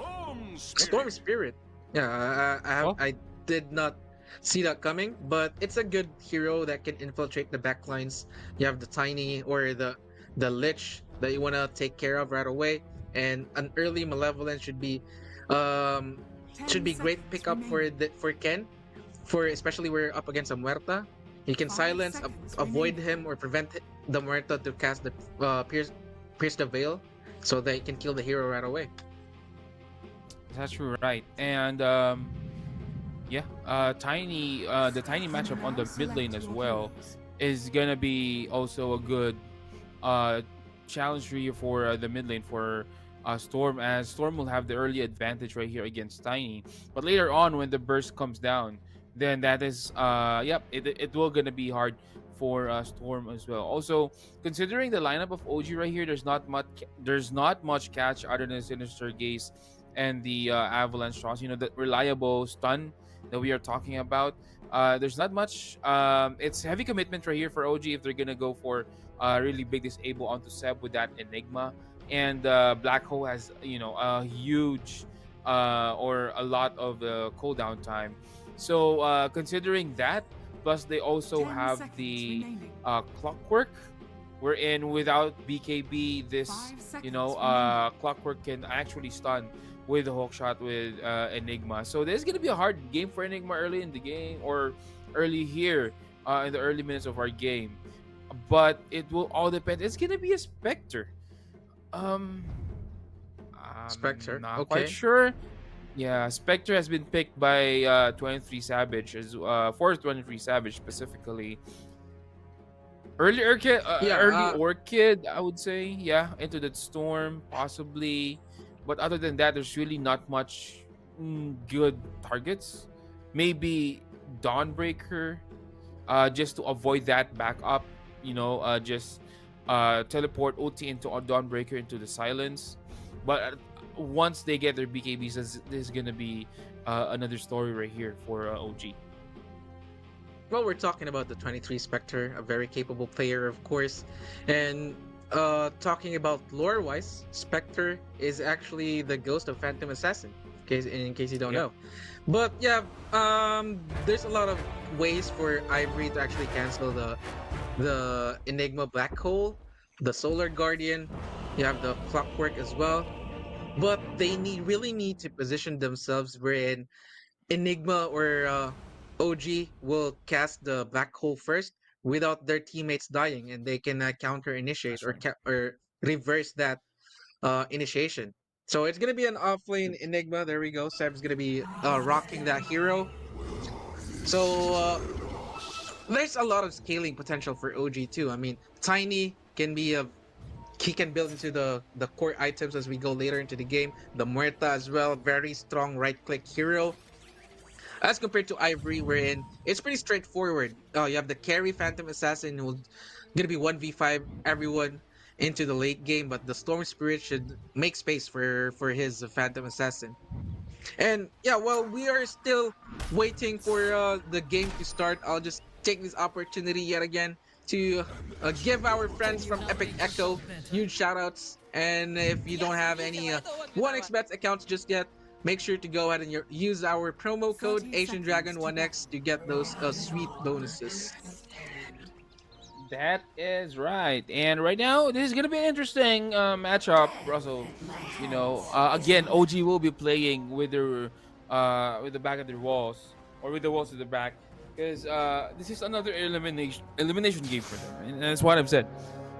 Storm Spirit. Yeah, Well, I did not see that coming, but it's a good hero that can infiltrate the backlines. You have the Tiny or the Lich that you want to take care of right away, and an early Malevolent um should 10 be great seconds pickup remaining. for Ken, for especially we're up against a Muerta. You can 5 silence, seconds avoid remaining. him, or prevent the Muerta to cast the pierce the veil, so that you can kill the hero right away. that's true, right? And yeah, the tiny matchup on the mid lane as well is gonna be also a good uh challenge for you for the mid lane for Storm, as Storm will have the early advantage right here against Tiny. But later on, when the burst comes down, then that is yep, it will gonna be hard for Storm as well. Also, considering the lineup of OG right here, there's not much catch other than Sinister Gaze and the Avalanche Toss. You know, the reliable stun that we are talking about. There's not much. It's heavy commitment right here for OG if they're gonna go for really big disable onto Seb with that Enigma. And Black Hole has, you know, a huge or a lot of cooldown time. So considering that, plus they also 10 have seconds the remaining. Clockwork. Wherein without BKB, 5 this seconds remaining. Clockwork can actually stun with the hook shot with Enigma. So this is gonna be a hard game for Enigma early in the game, or early here in the early minutes of our game. But it will all depend. It's gonna be a Spectre. Um, I'm Spectre. not quite Okay. sure. Yeah, Spectre has been picked by 23 Savage as for 23 Savage specifically. Yeah. Early Orchid, I would say. Yeah, into the storm possibly, but other than that, there's really not much good targets. Maybe Dawnbreaker, just to avoid that backup. You know, just teleport OT into Dawnbreaker into the silence. But once they get their BKBs, this is gonna be another story right here for OG. Well, we're talking about the 23 Spectre, a very capable player, of course. And talking about lore wise, Spectre is actually the ghost of Phantom Assassin, in case you don't Yep. know. But yeah, there's a lot of ways for Ivory to actually cancel the Enigma Black Hole, the Solar Guardian. You have the Clockwork as well. But they really need to position themselves wherein Enigma or OG will cast the black hole first without their teammates dying, and they can counter initiate That's right. or reverse that initiation. So it's gonna be an offlane Enigma. There we go. Seb's gonna be rocking that hero. So there's a lot of scaling potential for OG too. I mean, Tiny can be a he can build into the core items as we go later into the game. The Muerta as well, very strong right click hero. As compared to Ivory, wherein it's pretty straightforward. You have the carry Phantom Assassin who's gonna be 1v5 everyone into the late game, but the Storm Spirit should make space for his Phantom Assassin. And yeah, while we are still waiting for the game to start, I'll just take this opportunity yet again to give our friends from Epic Echo huge shoutouts. And if you don't have any 1xBet accounts just yet, make sure to go ahead and use our promo code 30 Asian Dragon seconds to 1x to get those sweet bonuses. That is right. And right now, this is gonna be an interesting matchup, Russell. Again, OG will be playing with the back of their walls or with the walls to the back because this is another elimination game for them, and that's what I've said.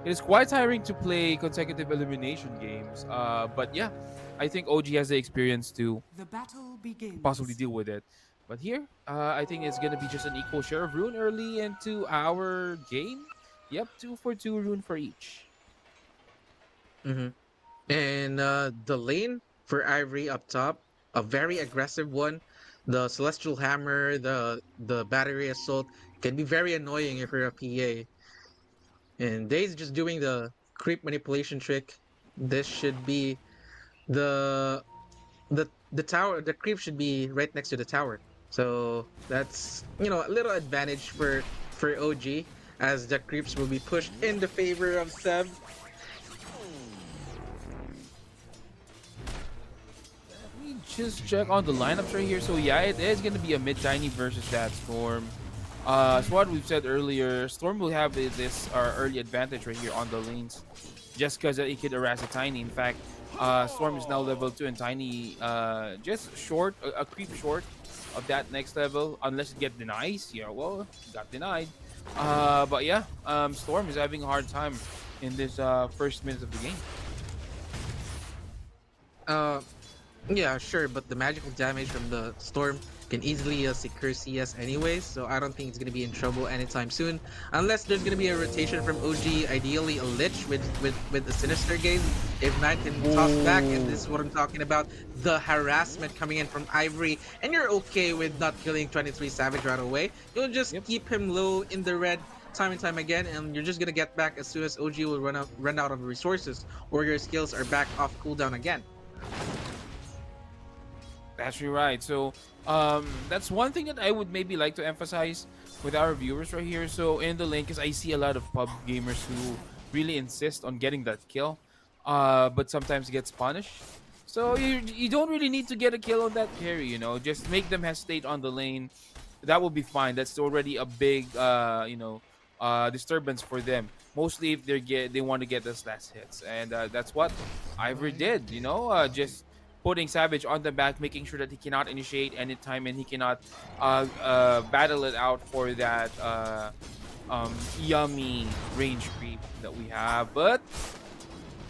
It is quite tiring to play consecutive elimination games. But yeah, I think OG has the experience to The battle begins. possibly deal with it. But here, I think it's gonna be just an equal share of rune early into our game. Yep, 2 for 2 rune for each. Hmm. And the lane for Ivory up top, a very aggressive one. The Celestial Hammer, the Battery Assault can be very annoying if you're a PA. And Days just doing the creep manipulation trick. This should be the the tower. The creep should be right next to the tower. So that's a little advantage for OG as the creeps will be pushed in the favor of Seb. Let me just check on the lineups right here. So yeah, it is gonna be a mid tiny versus that Storm. As what we've said earlier, Storm will have this early advantage right here on the lanes, just because he could harass a Tiny. In fact, Storm is now level 2 and Tiny just short, a creep short of that next level, unless it get denied. Yeah, well, got denied. But yeah, Storm is having a hard time in this first minutes of the game. Yeah, sure, but the magical damage from the Storm can easily secure CS anyways, so I don't think it's gonna be in trouble anytime soon, unless there's gonna be a rotation from OG, ideally a Lich with a Sinister game. If Knight can toss back, and this is what I'm talking about, the harassment coming in from Ivory, and you're okay with not killing 23 Savage right away. You'll just keep him low in the red time and time again, and you're just gonna get back as soon as OG will run out of resources, or your skills are back off cooldown again. That's right. So that's one thing that I would maybe like to emphasize with our viewers right here. So in the lane, because I see a lot of pub gamers who really insist on getting that kill, but sometimes gets punished. So you don't really need to get a kill on that carry. Just make them hesitate on the lane. That will be fine. That's already a big disturbance for them. Mostly if they want to get those last hits, and that's what Ivory did. Just putting Savage on the back, making sure that he cannot initiate anytime and he cannot battle it out for that yummy range creep that we have. But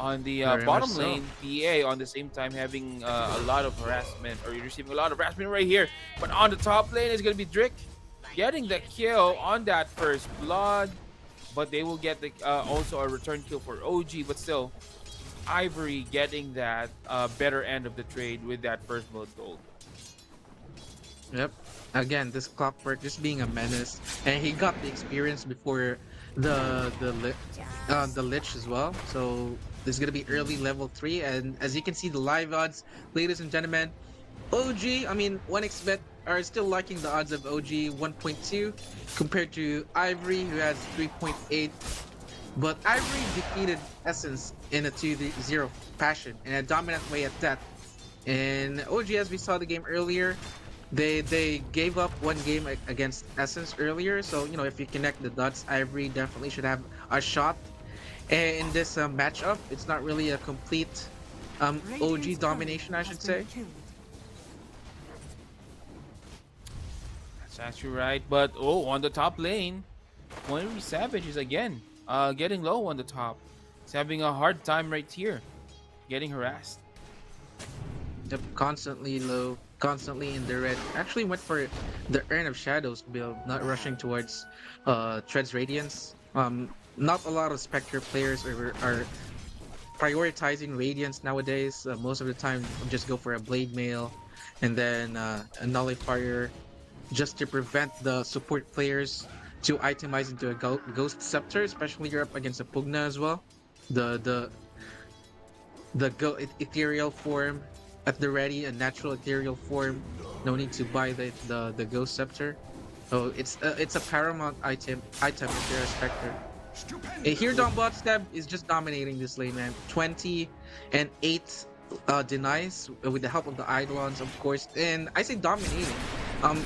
on the bottom lane, PA on the same time having a lot of harassment, or you're receiving a lot of harassment right here. But on the top lane is going to be Drick getting the kill on that first blood. But they will get also a return kill for OG, but still Ivory getting that better end of the trade with that first blood gold. Yep. Again, this Clockwork just being a menace, and he got the experience before the Lich as well. So this is gonna be early level 3, and as you can see, the live odds, ladies and gentlemen, OG. I mean, 1xBet are still liking the odds of OG 1.2 compared to Ivory, who has 3.8. But Ivory defeated Essence in a 2-0 fashion, in a dominant way at that. And OG, as we saw the game earlier, they gave up one game against Essence earlier. So, if you connect the dots, Ivory definitely should have a shot. And in this matchup, it's not really a complete OG domination, I should say. That's actually right. But, on the top lane, 23 Savage is again getting low on the top. He's having a hard time right here, getting harassed. Yep, constantly low, constantly in the red. Actually went for the Urn of Shadows build, not rushing towards Tread's Radiance. Not a lot of Spectre players are prioritizing Radiance nowadays. Most of the time, just go for a Blade Mail and then a Nullifier, just to prevent the support players to itemize into a Ghost Scepter, especially you're up against a Pugna as well. The ethereal form at the ready, a natural ethereal form. No need to buy the Ghost Scepter. So it's a paramount item if you're a Spectre. Here, Donbot Stab is just dominating this lane, man. 20 and 8 denies with the help of the Eidolons, of course. And I say dominating.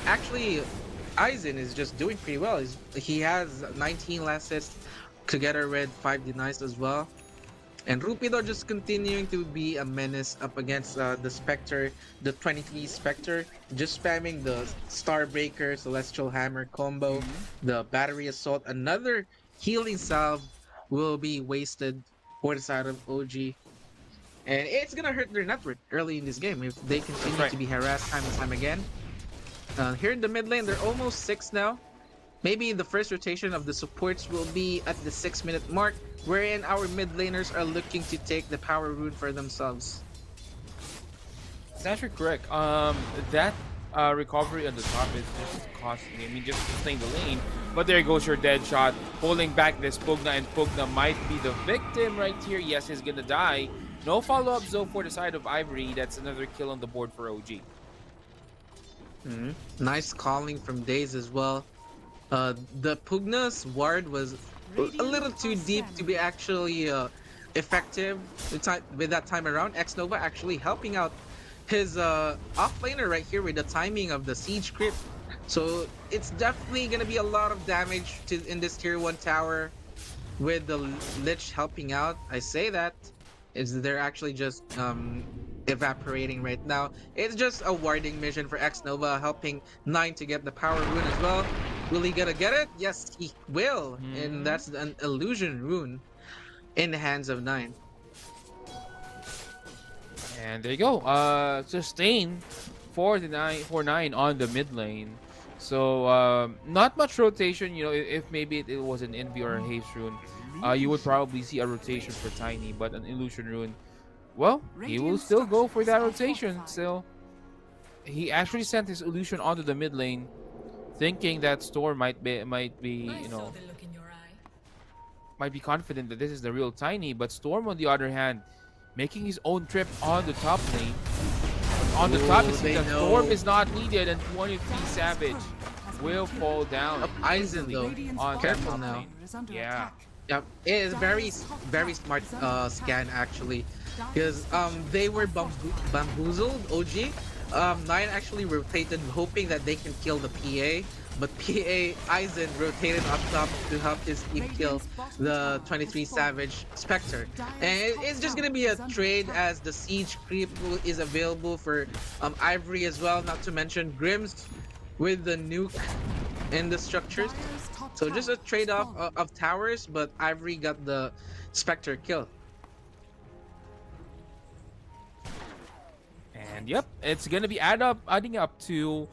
Actually, Aizen is just doing pretty well. He has 19 last hits together with 5 denies as well. And Rupido just continuing to be a menace up against the Spectre, the 23 Spectre, just spamming the Starbreaker, Celestial Hammer combo, the Battery Assault. Another healing salve will be wasted for the side of OG. And it's gonna hurt their network early in this game if they continue right. to be harassed time and time again. Here in the mid lane, they're almost 6 now. Maybe the first rotation of the supports will be at the 6-minute mark, wherein our mid laners are looking to take the power rune for themselves. It's actually correct. That recovery on the top is just costly. I mean, just staying the lane. But there goes your dead shot, pulling back this Pugna, and Pugna might be the victim right here. Yes, he's gonna die. No follow-up though for the side of Ivory. That's another kill on the board for OG. Nice calling from Daze as well. The Pugna's ward was a little too deep to be actually effective with that time around. X-Nova actually helping out his offlaner right here with the timing of the siege creep. So it's definitely gonna be a lot of damage in this tier 1 tower with the Lich helping out. I say that they're actually just evaporating right now. It's just a warding mission for X-Nova, helping 9 to get the power rune as well. Will he gonna get it? Yes, he will. And that's an illusion rune in the hands of 9. And there you go. Sustain for 9 on the mid lane. So not much rotation. You know, if maybe it was an Envy or a Haze rune, you would probably see a rotation for Tiny, but an illusion rune, well, he will still go for that rotation. So he actually sent his illusion onto the mid lane, thinking that Storm might be you know, might be confident that this is the real Tiny. But Storm, on the other hand, making his own trip on the top lane. On the top, you see that Storm is not needed, and 23 Savage will fall down. Aizen though, on careful top now. lane. Yeah. Yep, it is very smart scan actually, because they were bamboozled. OG 9 actually rotated hoping that they can kill the PA, but PA Aizen rotated up top to help his team kill the 23 Savage Spectre. And it's just gonna be a trade as the siege creep is available for Ivory as well, not to mention Grims with the nuke in the structures. So just a trade-off of towers, but Ivory got the Spectre kill. And yep, it's gonna be adding up to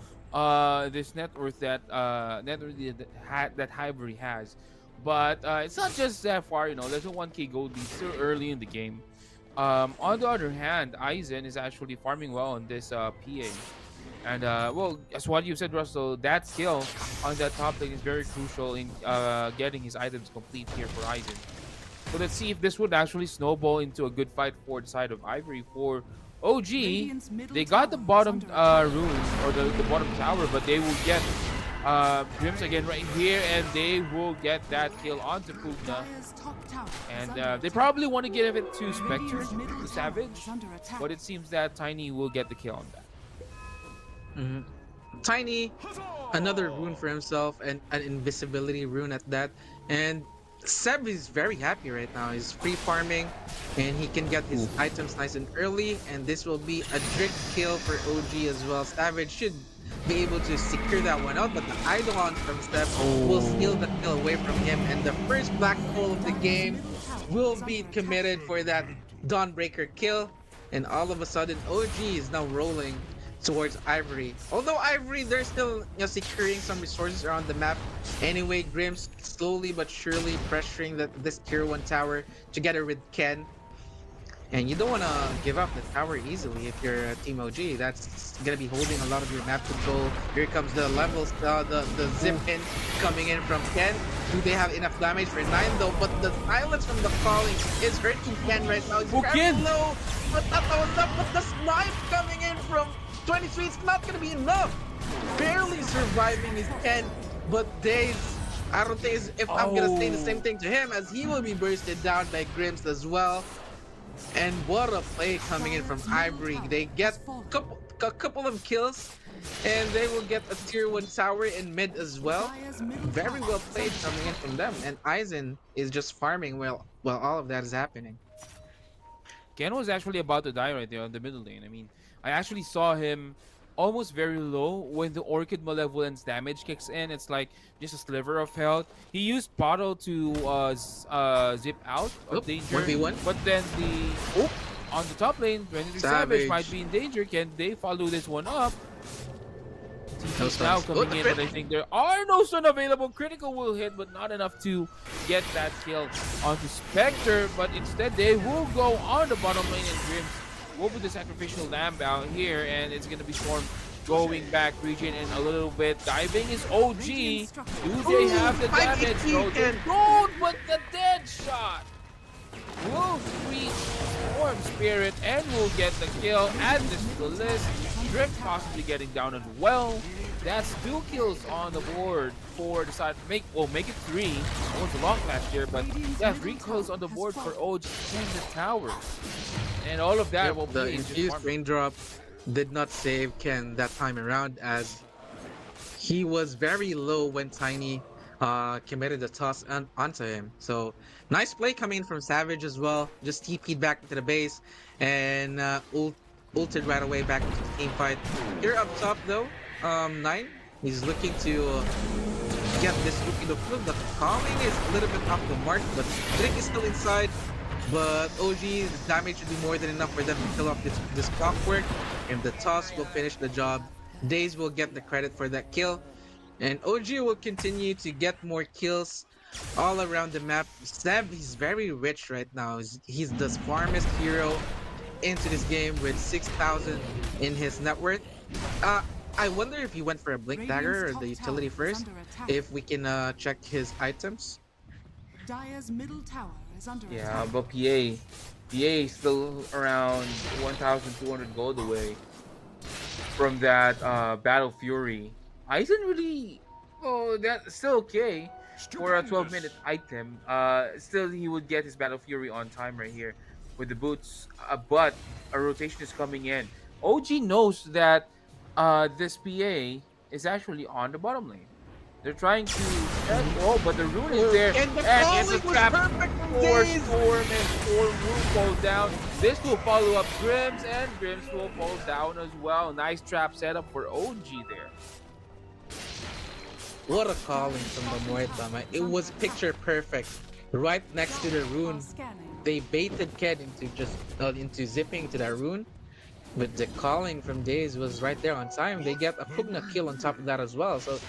this net worth that that Ivory has. But it's not just that far, you know. There's a 1k gold lead still early in the game. On the other hand, Aizen is actually farming well on this PA. And well, as what you said, Russell, that skill on that top lane is very crucial in getting his items complete here for Aizen. So let's see if this would actually snowball into a good fight for the side of Ivory. For OG, they got the bottom rune or the bottom tower, but they will get Grims again right here, and they will get that kill onto Pugna. And they probably want to give it to Spectre, the Savage, but it seems that Tiny will get the kill on that. Tiny, another rune for himself, and an invisibility rune at that. And Seb is very happy right now. He's free farming, and he can get his items nice and early. And this will be a direct kill for OG as well. Savage should be able to secure that one out, but the Eidolon from Seb will steal the kill away from him. And the first black hole of the game will be committed for that Dawnbreaker kill. And all of a sudden, OG is now rolling towards Ivory. Although Ivory, they're still securing some resources around the map. Anyway, Grims slowly but surely pressuring this tier 1 tower together with Ken. And you don't want to give up the tower easily if you're Team OG. That's going to be holding a lot of your map control. Here comes the levels, the zip in coming in from Ken. Do they have enough damage for 9 though? But the silence from the calling is hurting Ken right now. He's very low, but that was up. But the snipe coming in from 23, it's not going to be enough. Barely surviving is Ken, but Daze, I don't think if I'm going to say the same thing to him, as he will be bursted down by Grims as well. And what a play coming in from Ivory. They get a couple of kills, And they will get a tier 1 tower in mid as well. Very well played coming in from them. And Aizen is just farming while all of that is happening. Ken was actually about to die right there on the middle lane. I mean, I actually saw him almost very low when the Orchid Malevolence damage kicks in. It's like just a sliver of health. He used Bottle to zip out of danger. 1v1. But then on the top lane, 23 Savage might be in danger. Can they follow this one up? TC's now coming in, and I think there are no stun available. Critical will hit, but not enough to get that kill onto Spectre. But instead, they will go on the bottom lane, and Grims will put the sacrificial lamb out here, and it's gonna be Storm going back region in a little bit. Diving is OG. Do they have the damage? No, they don't, but the dead shot will reach Storm Spirit and will get the kill. Add this to the list. Drift possibly getting down as well. That's 2 kills on the board for the side. Make it 3. It was a long clash there, but yeah, 3 kills on the board for OG in the tower. And all of that will be the infused raindrop did not save Ken that time around, as he was very low when Tiny committed the toss onto him. So nice play coming in from Savage as well. Just TP'd back into the base and ulted right away back into the team fight. Here up top though, 9, he's looking to get this rookie to flip. The calling is a little bit off the mark, but Drake is still inside. But OG, the damage should be more than enough for them to kill off this clockwork, and the toss will finish the job. Daze will get the credit for that kill, and OG will continue to get more kills all around the map. Seb, he's very rich right now. He's the farmest hero into this game with 6,000 in his net worth. I wonder if he went for a Blink Dagger or the utility first, if we can check his items. Dire's middle tower is under yeah, but PA is still around 1,200 gold away from that Battle Fury. Aizen really, that's still okay for a 12-minute item. Still, he would get his Battle Fury on time right here with the boots, but a rotation is coming in. OG knows that this PA is actually on the bottom lane. They're trying to but the rune is there, and it's a trap for Storm, and Storm will fall down. This will follow up Grims, and Grims will fall down as well. Nice trap setup for OG there. What a calling from the Muerta, man. It was picture perfect. Right next to the rune. They baited Ked into zipping to that rune. But the calling from Daze was right there on time. They get a Pugna kill on top of that as well. So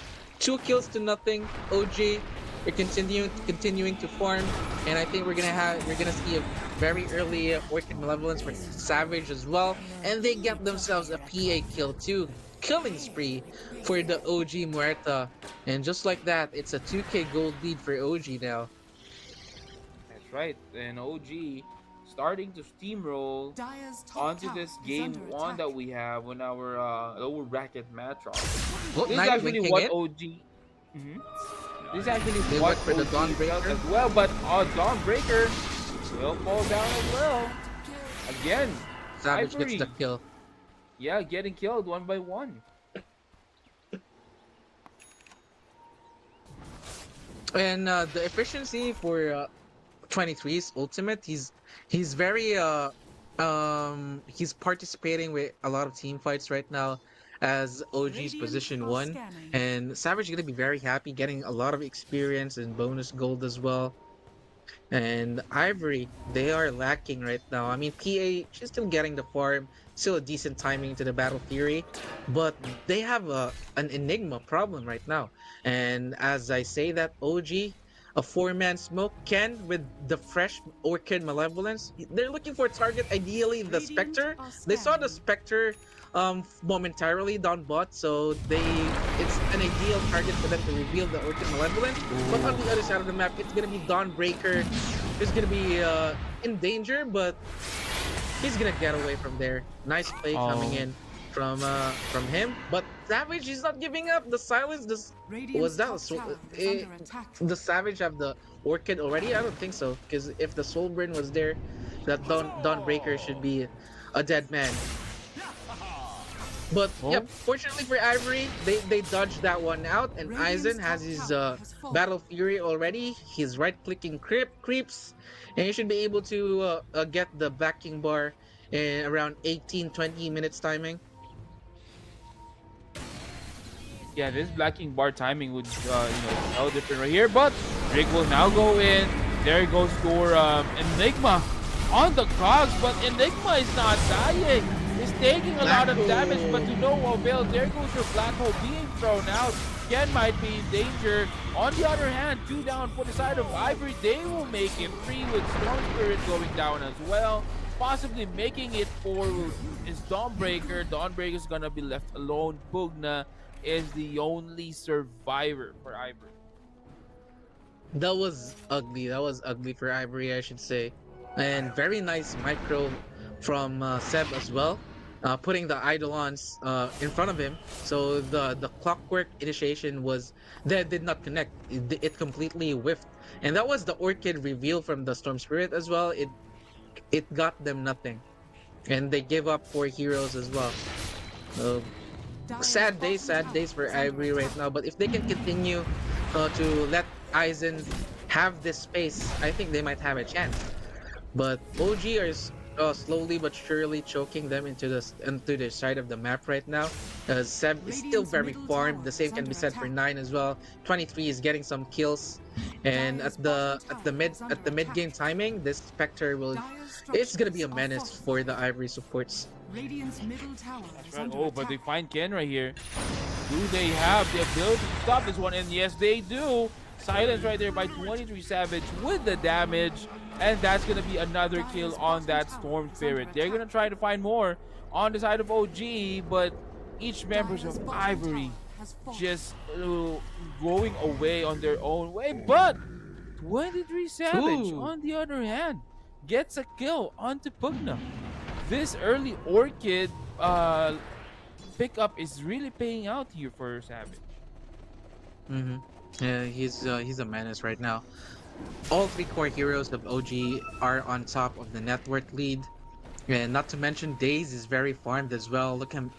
2 kills to nothing. OG are continuing to farm, and I think we're gonna see a very early Orchid Malevolence for Savage as well, and they get themselves a PA kill too. Killing spree for the OG Muerta, and just like that, it's a 2k gold lead for OG now. That's right, and OG starting to steamroll onto this game 1 that we have on our lower bracket matchup. This is actually what OG. This is actually what for the Dawnbreaker as well, but Dawnbreaker will fall down as well. Again, Savage Ivory. gets the kill. Yeah, getting killed 1 by 1. And the efficiency for 23's ultimate, he's very he's participating with a lot of team fights right now as OG's position 1, and Savage is gonna be very happy getting a lot of experience and bonus gold as well. And Ivory, they are lacking right now. I mean, PA, she's still getting the farm, still a decent timing to the Battle Fury, but they have an Enigma problem right now. And as I say that, OG, a 4-man smoke, Ken with the fresh Orchid Malevolence, they're looking for a target, ideally the Spectre. They saw the Spectre momentarily down bot, so it's an ideal target for them to reveal the Orchid Malevolence. But on the other side of the map, it's gonna be Dawnbreaker, who's gonna be in danger, but he's gonna get away from there. Nice play coming in from him, but Savage is not giving up. The silence, was that the Savage have the Orchid already? I don't think so, because if the Soulburn was there, that Dawnbreaker should be a dead man. But yep, Oh, fortunately for Ivory, they dodged that one out, and Radiant's Aizen has top his tower has fallen. Battle Fury already. He's right-clicking creeps, and he should be able to get the backing bar in around 18-20 minutes timing. yeah, this blacking bar timing would tell different right here. But Drake will now go in. There goes for Enigma on the cogs, but Enigma is not dying. He's taking a lot of damage, but to no avail. There goes your black hole being thrown out. Ken might be in danger. On the other hand, 2 down for the side of Ivory. They will make it 3 with Storm Spirit going down as well. Possibly making it 4 is Dawnbreaker. Dawnbreaker is gonna be left alone. Pugna is the only survivor for Ivory. That was ugly. That was ugly for Ivory, I should say. And very nice micro from Seb as well, putting the Eidolons in front of him. So the clockwork initiation was that did not connect. It completely whiffed, and that was the Orchid reveal from the Storm Spirit as well. It got them nothing, and they give up 4 heroes as well. So Dire's sad bottom days tower for is under Ivory right attack. now. But if they can continue to let Aizen have this space, I think they might have a chance. But OG are slowly but surely choking them into the side of the map right now. Seb is still Radiant's very middle farmed. tower The same is can be under said for attack. 9 as well. 23 is getting some kills, and Dire's at the bottom tower is under mid attack. game timing, this Spectre will Dire's it's gonna be structures a are menace for the fortified. Ivory supports. Radiant's middle tower is Right. under Oh, but they attack. find Ken right here. Do they have the ability to stop this one? And yes, they do. Silence right there by 23 Savage with the damage. And that's going to be another kill on that Storm Spirit. They're going to try to find more on the side of OG, but each members Dire's of bottom Ivory tower has fallen. just going away on their own way. But 23 Savage, Ooh. on the other hand, gets a kill onto Pugna. This early Orchid pickup is really paying out here for Savage. Mm-hmm. Yeah, he's a menace right now. All 3 core heroes of OG are on top of the net worth lead. And not to mention Daze is very farmed as well. Look at him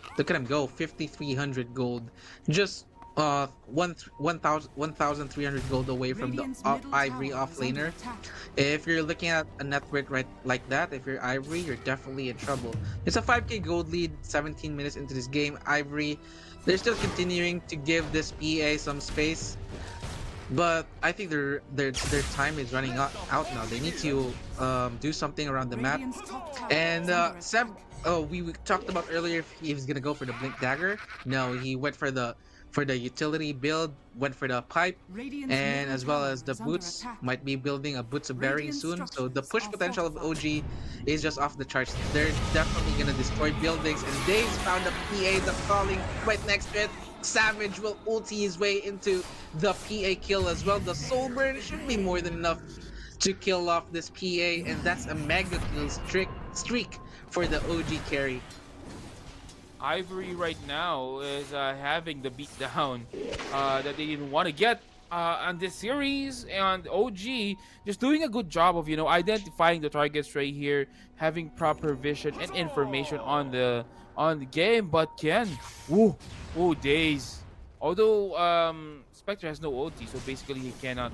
go, 5,300 gold. Just 1,300 gold away from the Radiant's middle Ivory tower is under offlaner. attack. If you're looking at a net worth right like that, if you're Ivory, you're definitely in trouble. It's a 5k gold lead, 17 minutes into this game. Ivory, they're still continuing to give this PA some space. But I think their time is running out now. They need to do something around the map. Radiant's top tower And is under Seb, attack. we talked about earlier if he was gonna go for the Blink Dagger. No, he went for the utility build, went for the pipe, Radiant's and middle as well tower as the is under boots. attack. Might be building a Boots of Bearing Radiant soon. So the structures push are potential of fortified. OG is just off the charts. They're definitely gonna destroy buildings. And Dave's found a PA that's falling right next to it. Savage will ulti his way into the PA kill as well. The Soul Burn should be more than enough to kill off this PA, and that's a mega kill streak for the OG carry. Ivory right now is having the beatdown that they didn't want to get on this series, and OG just doing a good job of identifying the targets right here, having proper vision and information on the game. But Ken, woo, Days. Although Spectre has no OT, so basically he cannot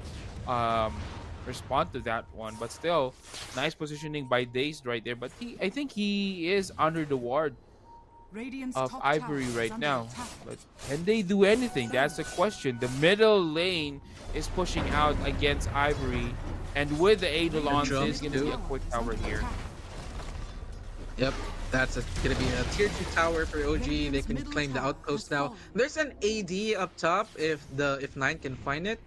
respond to that one. But still, nice positioning by Days right there. But I think he is under the ward Radiant's of top Ivory tower is right under now. attack. But can they do anything? That's the question. The middle lane is pushing out against Ivory, and with the Eidolons, Jump there's going to be a Tower quick is tower under here. attack. Yep, that's gonna be a tier 2 tower for OG. They Radiant's can middle claim the tower outpost has now. fallen. There's an AD up top if 9 can find it.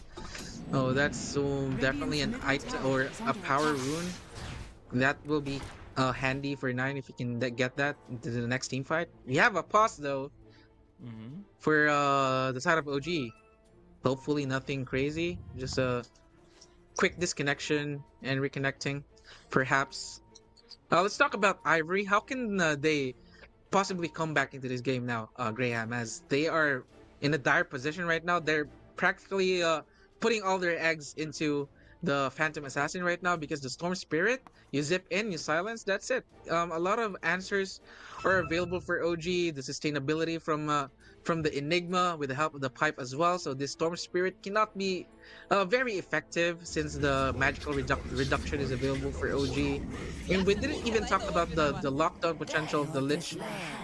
Oh, that's so definitely an Radiant's item middle or tower is a under power attack. rune. That will be handy for 9 if you can get that into the next team fight. We have a pause though Mhm. for the side of OG. Hopefully nothing crazy, just a quick disconnection and reconnecting, perhaps. Let's talk about Ivory. How can they possibly come back into this game now, Graham? As they are in a dire position right now, they're practically putting all their eggs into the Phantom Assassin right now because the Storm Spirit, you zip in, you silence, that's it. A lot of answers are available for OG. The sustainability from the Enigma with the help of the pipe as well. So this Storm Spirit cannot be very effective since the magical reduction is available for OG. And we didn't even talk about the lockdown potential of the Lich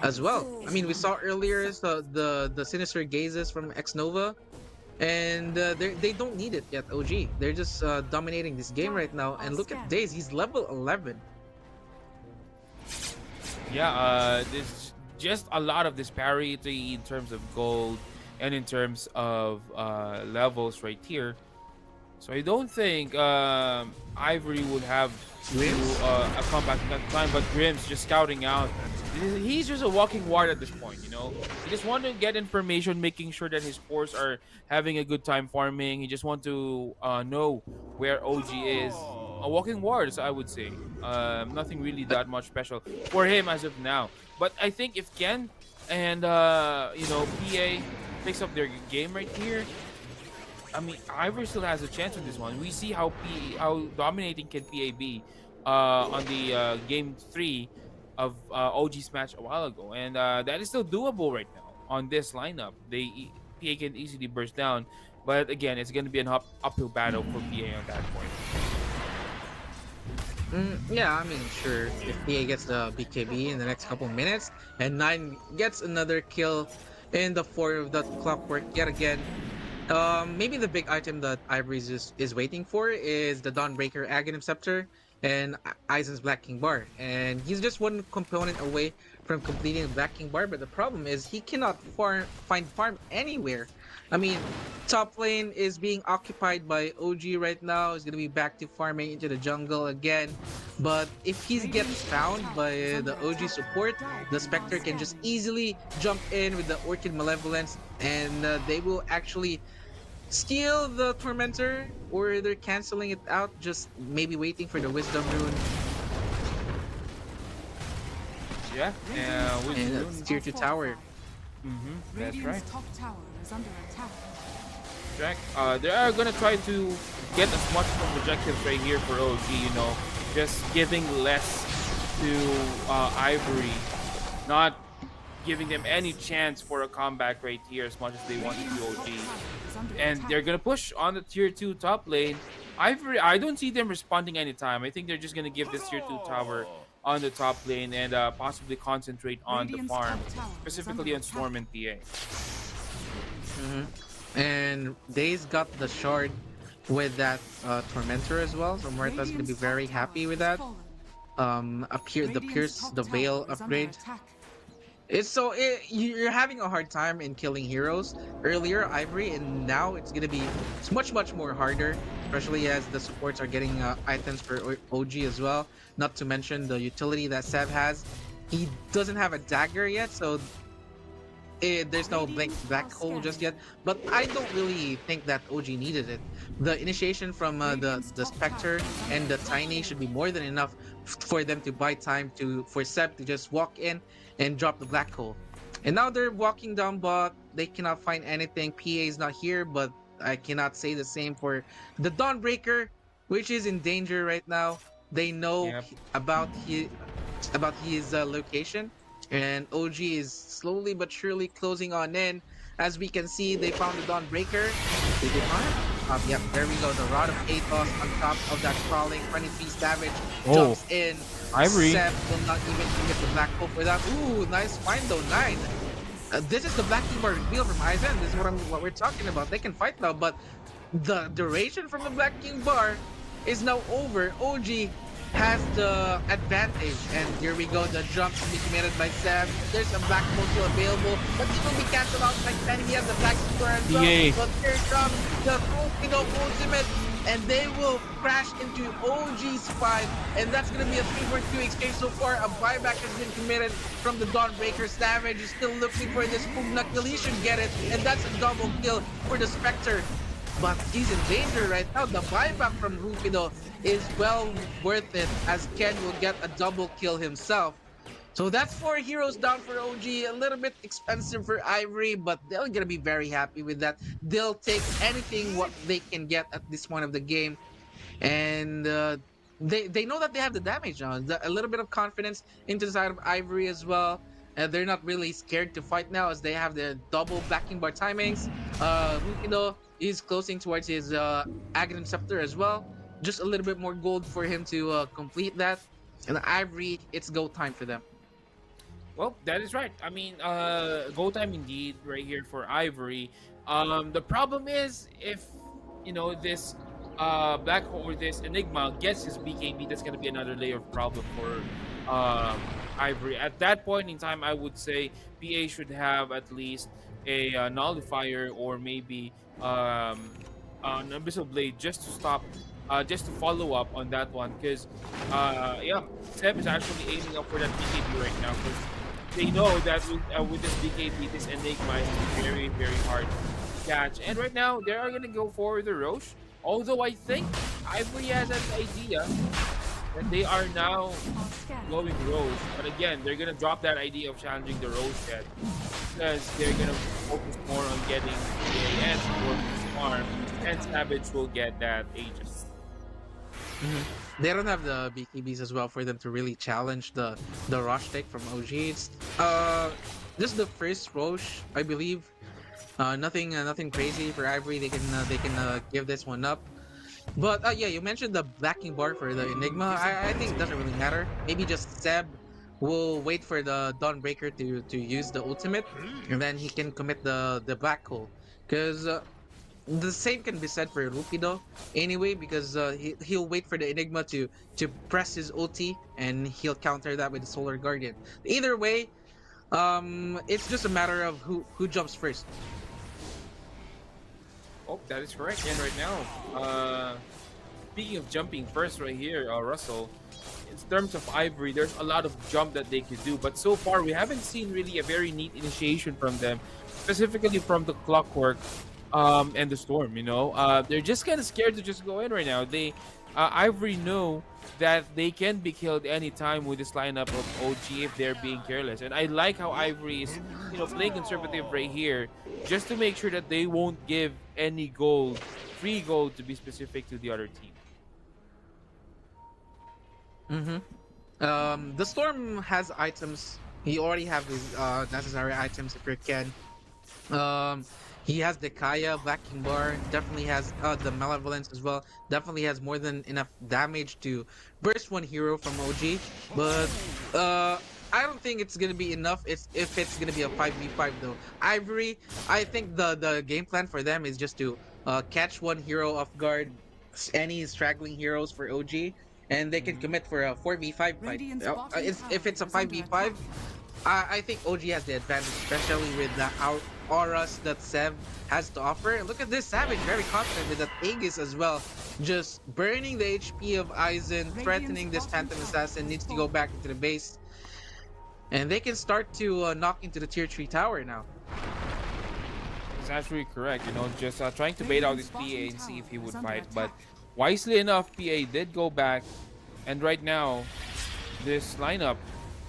as well. I mean, we saw earlier the sinister gazes from X Nova, and they don't need it yet. OG, they're just dominating this game right now. And look at Daze, he's level 11. Yeah, there's just a lot of disparity in terms of gold and in terms of levels right here. So I don't think Ivory would have to a comeback in that time, but Grimm's just scouting out. He's just a walking ward at this point, you know. He just want to get information, making sure that his force are having a good time farming. He just want to know where OG is. A walking ward, so I would say. Nothing really that much special for him as of now. But I think if Ken and PA picks up their game right here, I mean, Ivory still has a chance with this one. We see how dominating can PA be on the game 3 of OG's match a while ago, and that is still doable right now on this lineup. PA can easily burst down, but again, it's going to be an uphill battle for PA on that point. Yeah, I mean, sure. If PA gets the BKB in the next couple minutes, and 9 gets another kill in the 4 of the clockwork yet again. Maybe the big item that Ivory is waiting for is the Dawnbreaker Aghanim Scepter and Aizen's Black King Bar. And he's just one component away from completing the Black King Bar, but the problem is he cannot find farm anywhere. I mean, top lane is being occupied by OG right now. He's gonna be back to farming into the jungle again. But if he gets found by the OG support, the Spectre can just easily jump in with the Orchid Malevolence, and they will actually steal the Tormentor, or they're canceling it out, just maybe waiting for the Wisdom Rune. Yeah, And it's tier 2 tower. That's right. Radiant's top tower is under attack. Jack, they are gonna try to get as much of objectives right here for OG, you know, just giving less to Ivory, not giving them any chance for a comeback right here as much as they want to do OG. And they're gonna push on the tier 2 top lane. Ivory, I don't see them responding anytime. I think they're just gonna give this tier 2 tower on the top lane and possibly concentrate on the farm, specifically on Storm and PA. And Daze got the shard with that Tormentor as well, so Martha's gonna be very happy with that. The Veil upgrade. You're having a hard time in killing heroes earlier, Ivory, and now it's much more harder, especially as the supports are getting items for OG as well. Not to mention the utility that Sev has. He doesn't have a dagger yet, so there's no black hole just yet. But I don't really think that OG needed it. The initiation from the Spectre and the Tiny should be more than enough for them to buy time for Seb to just walk in and drop the black hole. And now they're walking down bot. They cannot find anything. PA is not here, but I cannot say the same for the Dawnbreaker, which is in danger right now. They know about his location, and OG is slowly but surely closing on in. As we can see, they found the Dawnbreaker. Did they find? Yep, there we go. The Rod of Athos on top of that crawling 23 Savage jumps in. Ivory. Seb will not even get the black hole for that. Ooh, nice find though, 9. This is the Black King Bar reveal from Aizen. This is what we're talking about. They can fight now, but the duration from the Black King Bar is now over. OG has the advantage, and here we go. The jump to be committed by Seb. There's a black hole still available, but it will be cancelled out by Penny. He has the Black King Bar as well. But here comes the ultimate, and they will crash into OG's 5, and that's going to be a 3-for-2 exchange so far. A buyback has been committed from the Dawnbreaker. Savage is still looking for this Pugna kill. He should get it, and that's a double kill for the Spectre. But he's in danger right now. The buyback from Rufido is well worth it, as Ken will get a double kill himself. So that's 4 heroes down for OG. A little bit expensive for Ivory, but they're gonna be very happy with that. They'll take anything what they can get at this point of the game. and they know that they have the damage now. A little bit of confidence into the side of Ivory as well. They're not really scared to fight now as they have the double backing bar timings. Rukido is closing towards his Aghanim Scepter as well. Just a little bit more gold for him to complete that. And Ivory, it's go time for them. Well, that is right. I mean, go time indeed right here for Ivory. The problem is if this black hole or this Enigma gets his BKB, that's gonna be another layer of problem for Ivory. At that point in time, I would say PA should have at least a nullifier or maybe an abyssal blade just to stop. Just to follow up on that one, because yeah, Seb is actually aiming up for that BKB right now, because they know that with this BKB, this Enigma is very, very hard to catch. And right now, they are gonna go for the Roche. Although I think Ivory has an idea that they are now going Roche, but again, they're gonna drop that idea of challenging the Roche yet, because they're gonna focus more on getting the AS or farm, and Savage will get that Aegis. They don't have the BKBs as well for them to really challenge the Roche take from OG. It's this is the first Roche, I believe. Nothing crazy for Ivory. They can give this one up. But yeah, you mentioned the backing bar for the Enigma. I think it doesn't really matter. Maybe just Seb will wait for the Dawnbreaker to use the ultimate, and then he can commit the black hole. Because the same can be said for Rukido anyway, because he'll wait for the Enigma to press his ulti, and he'll counter that with the Solar Guardian. Either way, it's just a matter of who jumps first. Oh, that is correct. And right now, speaking of jumping first right here, Russell, in terms of Ivory, there's a lot of jump that they could do, but so far we haven't seen really a very neat initiation from them, specifically from the Clockwork and the Storm. They're just kind of scared to just go in right now. They Ivory know that they can be killed anytime with this lineup of OG if they're being careless, and I like how Ivory is playing conservative right here, just to make sure that they won't give any free gold to be specific to the other team. The Storm has items. He already have his necessary items if you can. He has the Kaya backing bar, definitely has the Malevolence as well, definitely has more than enough damage to burst one hero from OG, but I don't think it's gonna be enough if it's gonna be a 5v5 though. Ivory, I think the game plan for them is just to catch one hero off guard, any straggling heroes for OG, and they can commit for a 4v5 fight. If it's a 5v5, I think OG has the advantage, especially with the auras that Sev has to offer. Look at this Savage, very confident with that Aegis as well, just burning the HP of Aizen, threatening this Phantom Assassin, needs to go back into the base, and they can start to knock into the tier 3 tower now. It's actually correct, just trying to bait out this PA and see if he would fight, but wisely enough, PA did go back, and right now, this lineup,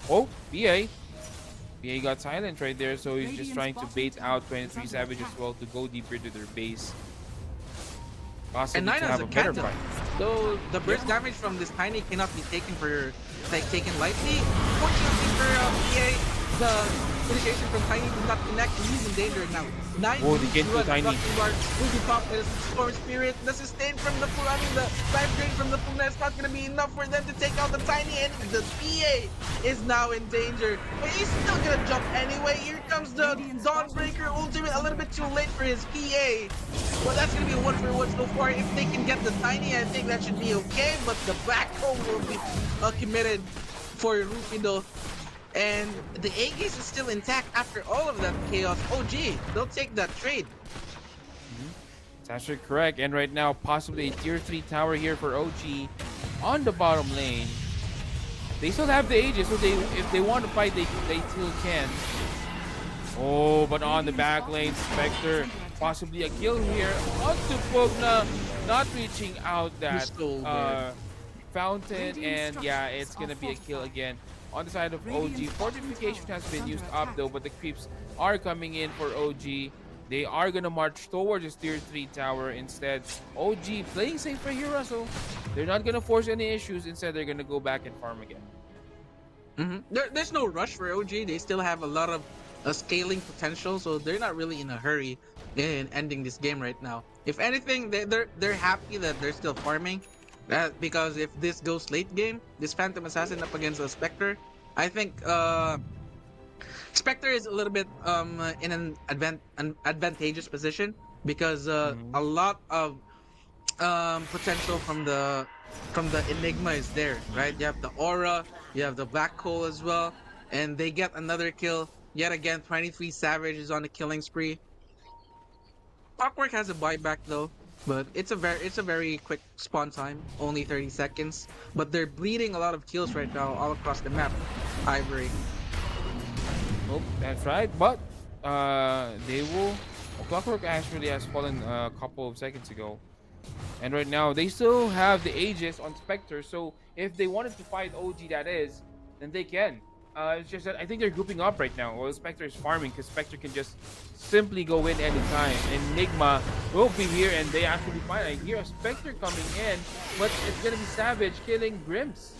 PA got silent right there, so he's just trying to bait out 23 Savage as well to go deeper to their base. Possibly And 9 to has have a a better Candle, fight. so the burst damage from this Tiny cannot be taken lightly. Fortunately for PA, the initiation from Tiny did not connect, and he's in danger now. 9 Oh, they get to Tiny. Will be popped as Storm Spirit. The sustain from the full, the life drain from the full nest not gonna be enough for them to take out the Tiny, and the PA is now in danger. But he's still gonna jump anyway. Here comes the Dawnbreaker ultimate, a little bit too late for his PA. Well, that's gonna be a 1-for-1 so far. If they can get the Tiny, I think that should be okay. But the black hole will be committed for Rukido. And the Aegis is still intact after all of that chaos. OG, they'll take that trade. It's actually correct, and right now, possibly a tier 3 tower here for OG on the bottom lane. They still have the Aegis, so if they want to fight, they still can. Oh, but on the back lane, Spectre, possibly a kill here. Onto Pugna, not reaching out that fountain, and yeah, it's gonna be a kill again. On the side of OG, fortification has been used up though, but the creeps are coming in for OG. They are gonna march towards this tier 3 tower instead. OG playing safe right here, Russell. They're not gonna force any issues. Instead, they're gonna go back and farm again. There's no rush for OG. They still have a lot of scaling potential, so they're not really in a hurry in ending this game right now. If anything, they're happy that they're still farming. Because if this goes late game, this Phantom Assassin up against a Spectre, I think Spectre is a little bit in an advantageous position because a lot of potential from the Enigma is there, right? You have the aura, you have the black hole as well, and they get another kill yet again. 23 Savage is on the killing spree. Clockwork has a buyback though, but it's a very quick spawn time, only 30 seconds. But they're bleeding a lot of kills right now all across the map. Ivory. Oh, that's right. But they will. Clockwork actually has fallen a couple of seconds ago. And right now, they still have the Aegis on Spectre. So if they wanted to fight OG, that is, then they can. It's just that I think they're grouping up right now. Well, Spectre is farming because Spectre can just simply go in anytime. Enigma will be here and they actually find. I hear a Spectre coming in, but it's going to be Savage killing Grims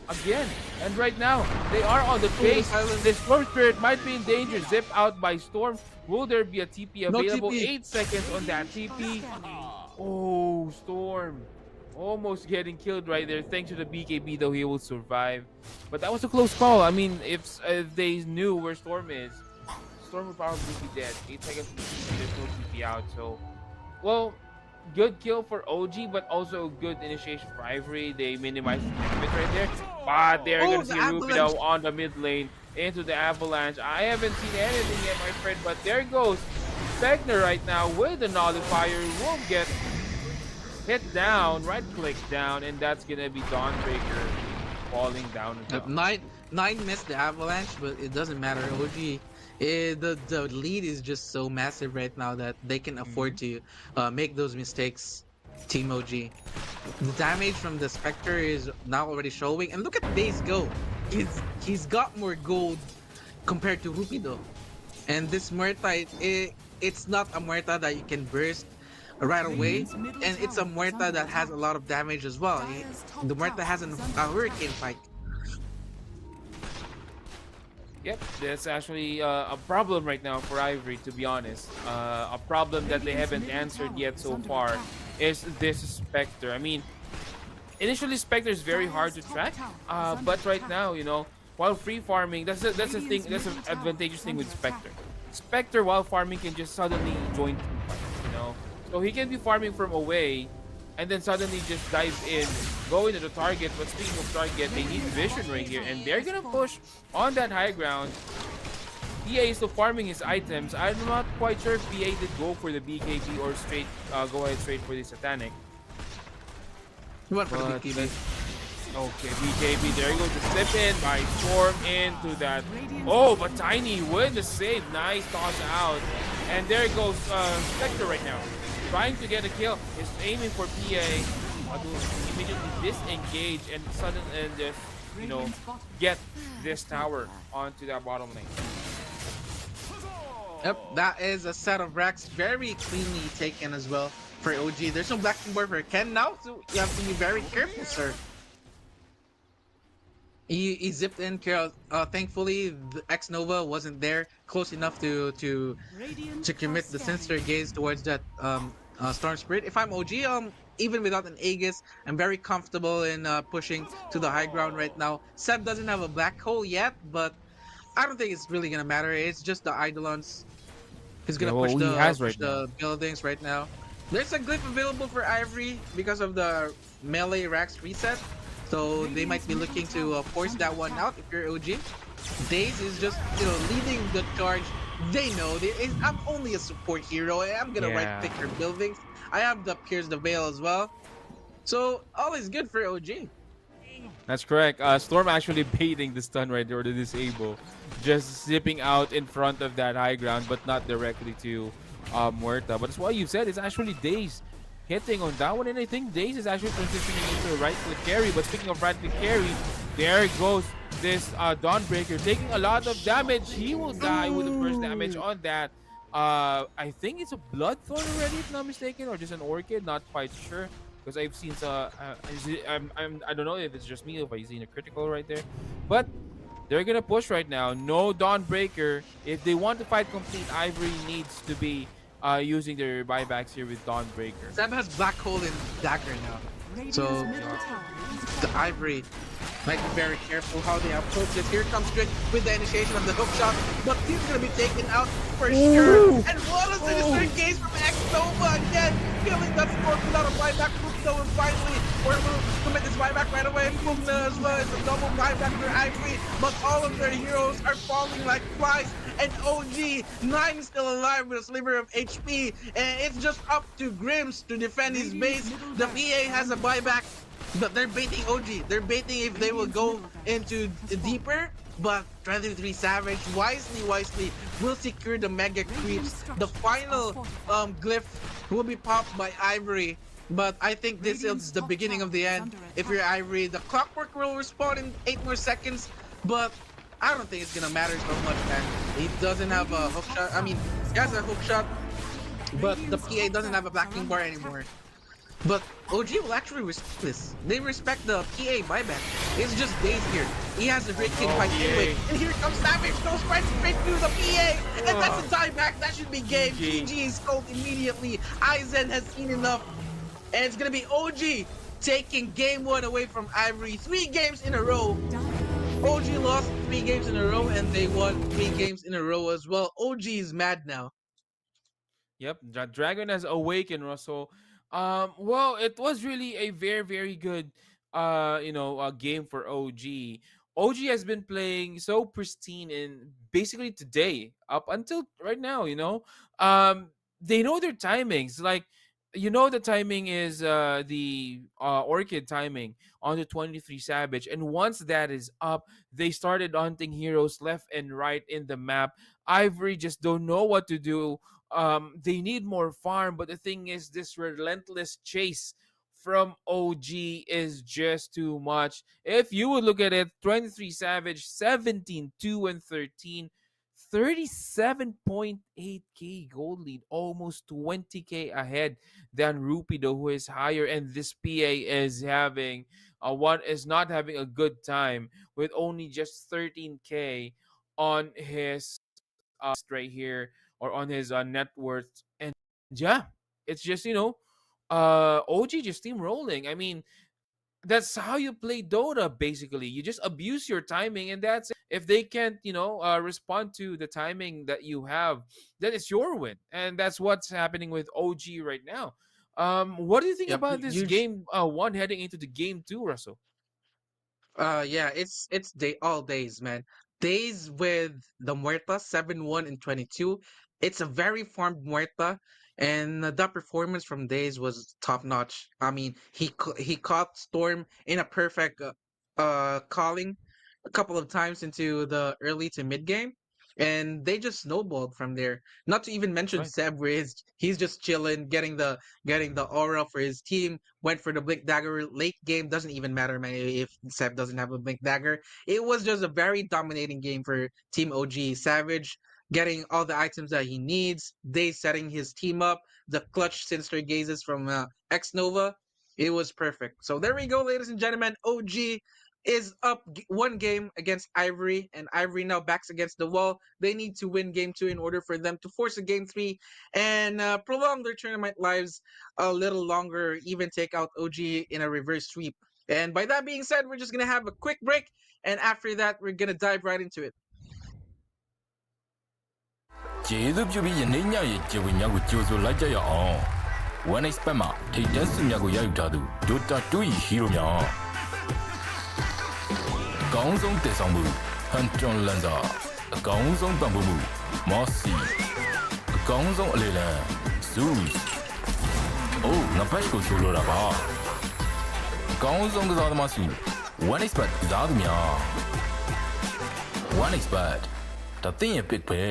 again. And right now, they are on the chase. The Storm Spirit might be in danger. Zip out by Storm. Will there be a TP available? No TP. 8 seconds on that TP. Oh, Storm. Almost getting killed right there. Thanks to the BKB, though, he will survive. But that was a close call. I mean, if they knew where Storm is, Storm would probably be dead. 8 seconds from TP, there's no TP out. So, well, good kill for OG, but also good initiation for Ivory. They minimized the damage right there. But they're going to see Rupido on the mid lane into the Avalanche. I haven't seen anything yet, my friend, but there goes Spectre right now with the Nullifier. Will get hit down, right click down, and that's gonna be Dawnbreaker falling down. Nine missed the Avalanche, but it doesn't matter. OG, the lead is just so massive right now that they can afford to make those mistakes. Team OG, the damage from the Spectre is now already showing, and look at Days go. He's got more gold compared to Rupido, and this Muerta, it's not a Muerta that you can burst right away, and it's a Muerta that has a lot of damage as well. The Muerta has a hurricane fight. Yep, that's actually a problem right now for Ivory, to be honest. A problem that they haven't answered yet so far is this Spectre. I mean, initially Spectre is very hard to track, but right now, you know, while free farming, that's an advantageous thing with Spectre. Spectre while farming can just suddenly join team fights, you know. So he can be farming from away and then suddenly just dive in, go into the target. But speaking of target, they need vision right here, and they're gonna push on that high ground. PA is still farming his items. I'm not quite sure if PA did go for the BKB or straight go ahead straight for the Satanic. What for the BKB? Okay, BKB, there you go, to slip in by Storm into that. Oh, but Tiny with the save. Nice toss out. And there goes Spectre right now, trying to get a kill. Is aiming for PA. Immediately disengage and just, you know, get this tower onto that bottom lane. Yep, that is a set of racks very cleanly taken as well for OG. There's no black board for Ken now, so you have to be very careful, sir. He zipped in. Thankfully, the X Nova wasn't there close enough to commit the sinister gaze towards that Storm Spirit. If I'm OG, even without an Aegis, I'm very comfortable in pushing to the high ground right now. Seb doesn't have a black hole yet, but I don't think it's really gonna matter. It's just the Eidolons. He's gonna push the buildings right now. There's a glyph available for Ivory because of the melee racks reset. So they might be looking to force that one out if you're OG. Daze is just, you know, leading the charge. They know I'm only a support hero and I'm gonna right pick your buildings. I have the Pierce the Veil as well. So all is good for OG. That's correct. Storm actually baiting the stun right there, or the disable. Just zipping out in front of that high ground, but not directly to Muerta. But it's what you said, it's actually Daze hitting on that one, and I think Daze is actually transitioning into a right-click carry. But speaking of right-click carry, there goes this Dawnbreaker taking a lot of damage. He will die with the first damage on that. I think it's a bloodthorn already, if not mistaken, or just an orchid. Not quite sure because I've seen I don't know if it's just me or if I've seen a critical right there, but they're gonna push right now. No Dawnbreaker. If they want to fight complete, Ivory needs to be using their buybacks here with Dawnbreaker. Seb has Black Hole in Dagger now. Radiant's So middle tower is the Ivory might be very careful how they approach this. Here comes Drake with the initiation of the hook shot, but he's gonna be taken out for sure. And what a sinister gaze from X-Nova again, killing that score without a buyback. Mukno is finally or will commit this buyback right away. Mukno as well as a double buyback for Ivory, but all of their heroes are falling like flies. And OG 9 still alive with a sliver of HP, and it's just up to Grims to defend his base. The PA has a buyback. But they're baiting OG. They're baiting if they will go into deeper. But 23 Savage wisely will secure the mega creeps. The final glyph will be popped by Ivory. But I think this is the beginning of the end. If you're Ivory, the clockwork will respawn in 8 more seconds. But I don't think it's gonna matter so much, man. He doesn't have a hook shot. I mean, he has a hook shot, but the PA doesn't have a backing bar anymore. But OG will actually respect this. They respect the PA buyback. It's just Days here. He has a great kick fight anyway. And here comes Savage, goes right straight through the PA. And that's a dieback. That should be game. GG is called immediately. Aizen has seen enough. And it's gonna be OG taking game 1 away from Ivory. 3 games in a row. OG lost 3 games in a row and they won 3 games in a row as well. OG is mad now. Yep, Dragon has awakened, Russell. Well, it was really a very, very good, game for OG. OG has been playing so pristine in basically today up until right now. They know their timings. Like, the timing is the Orchid timing on the 23 Savage, and once that is up, they started hunting heroes left and right in the map. Ivory just don't know what to do. They need more farm, but the thing is, this relentless chase from OG is just too much. If you would look at it, 23 Savage, 17, 2, and 13, 37.8k gold lead, almost 20k ahead than Rupido, who is higher, and this PA is having is not having a good time with only just 13k on his right here, or on his net worth. And yeah, it's just OG just steamrolling. I mean, that's how you play Dota. Basically, you just abuse your timing, and that's it. If they can't respond to the timing that you have, then it's your win, and that's what's happening with OG right now. What do you think Yep, about this game 1 heading into the game 2, Russell? Yeah, it's all Days, man. Days with the Muerta 7-1 and 22. It's a very farmed Muerta, and the performance from Days was top notch. I mean, he caught Storm in a perfect calling a couple of times into the early to mid game, and they just snowballed from there. Not to even mention Right. Seb, where he's just chilling, getting the aura for his team. Went for the Blink Dagger late game. Doesn't even matter, man, if Seb doesn't have a Blink Dagger. It was just a very dominating game for Team OG. Savage getting all the items that he needs. They setting his team up. The clutch sinister gazes from X Nova. It was perfect. So there we go, ladies and gentlemen. OG is up 1 game against Ivory, and Ivory now backs against the wall. They need to win game 2 in order for them to force a game 3 and prolong their tournament lives a little longer, even take out OG in a reverse sweep. And by that being said, we're just going to have a quick break, and after that, we're going to dive right into it. ကျေးဇူးပြုပြီးယနေ့ညရဲ့ကျေဝေများကိုကြိုဆိုလိုက်ကြရအောင် One Expert မှာထိပ်တန်းစုများကိုရယူထားသူ Dota 2 ၏ hero များအကောင်းဆုံးတည်ဆောင်မှု Hunter Lanza အကောင်းဆုံးပံ့ပိုးမှု Mossy အကောင်းဆုံးအလေလံ Zeus အိုးငါဘက်ကိုဆိုလိုတာပါအကောင်းဆုံးကစားသမားစု One Expert ကစားသူများ One Expert ဒါသင်ရဲ့ pick ပဲ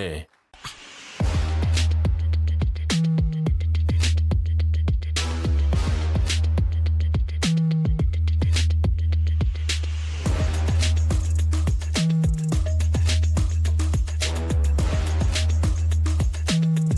Radiant's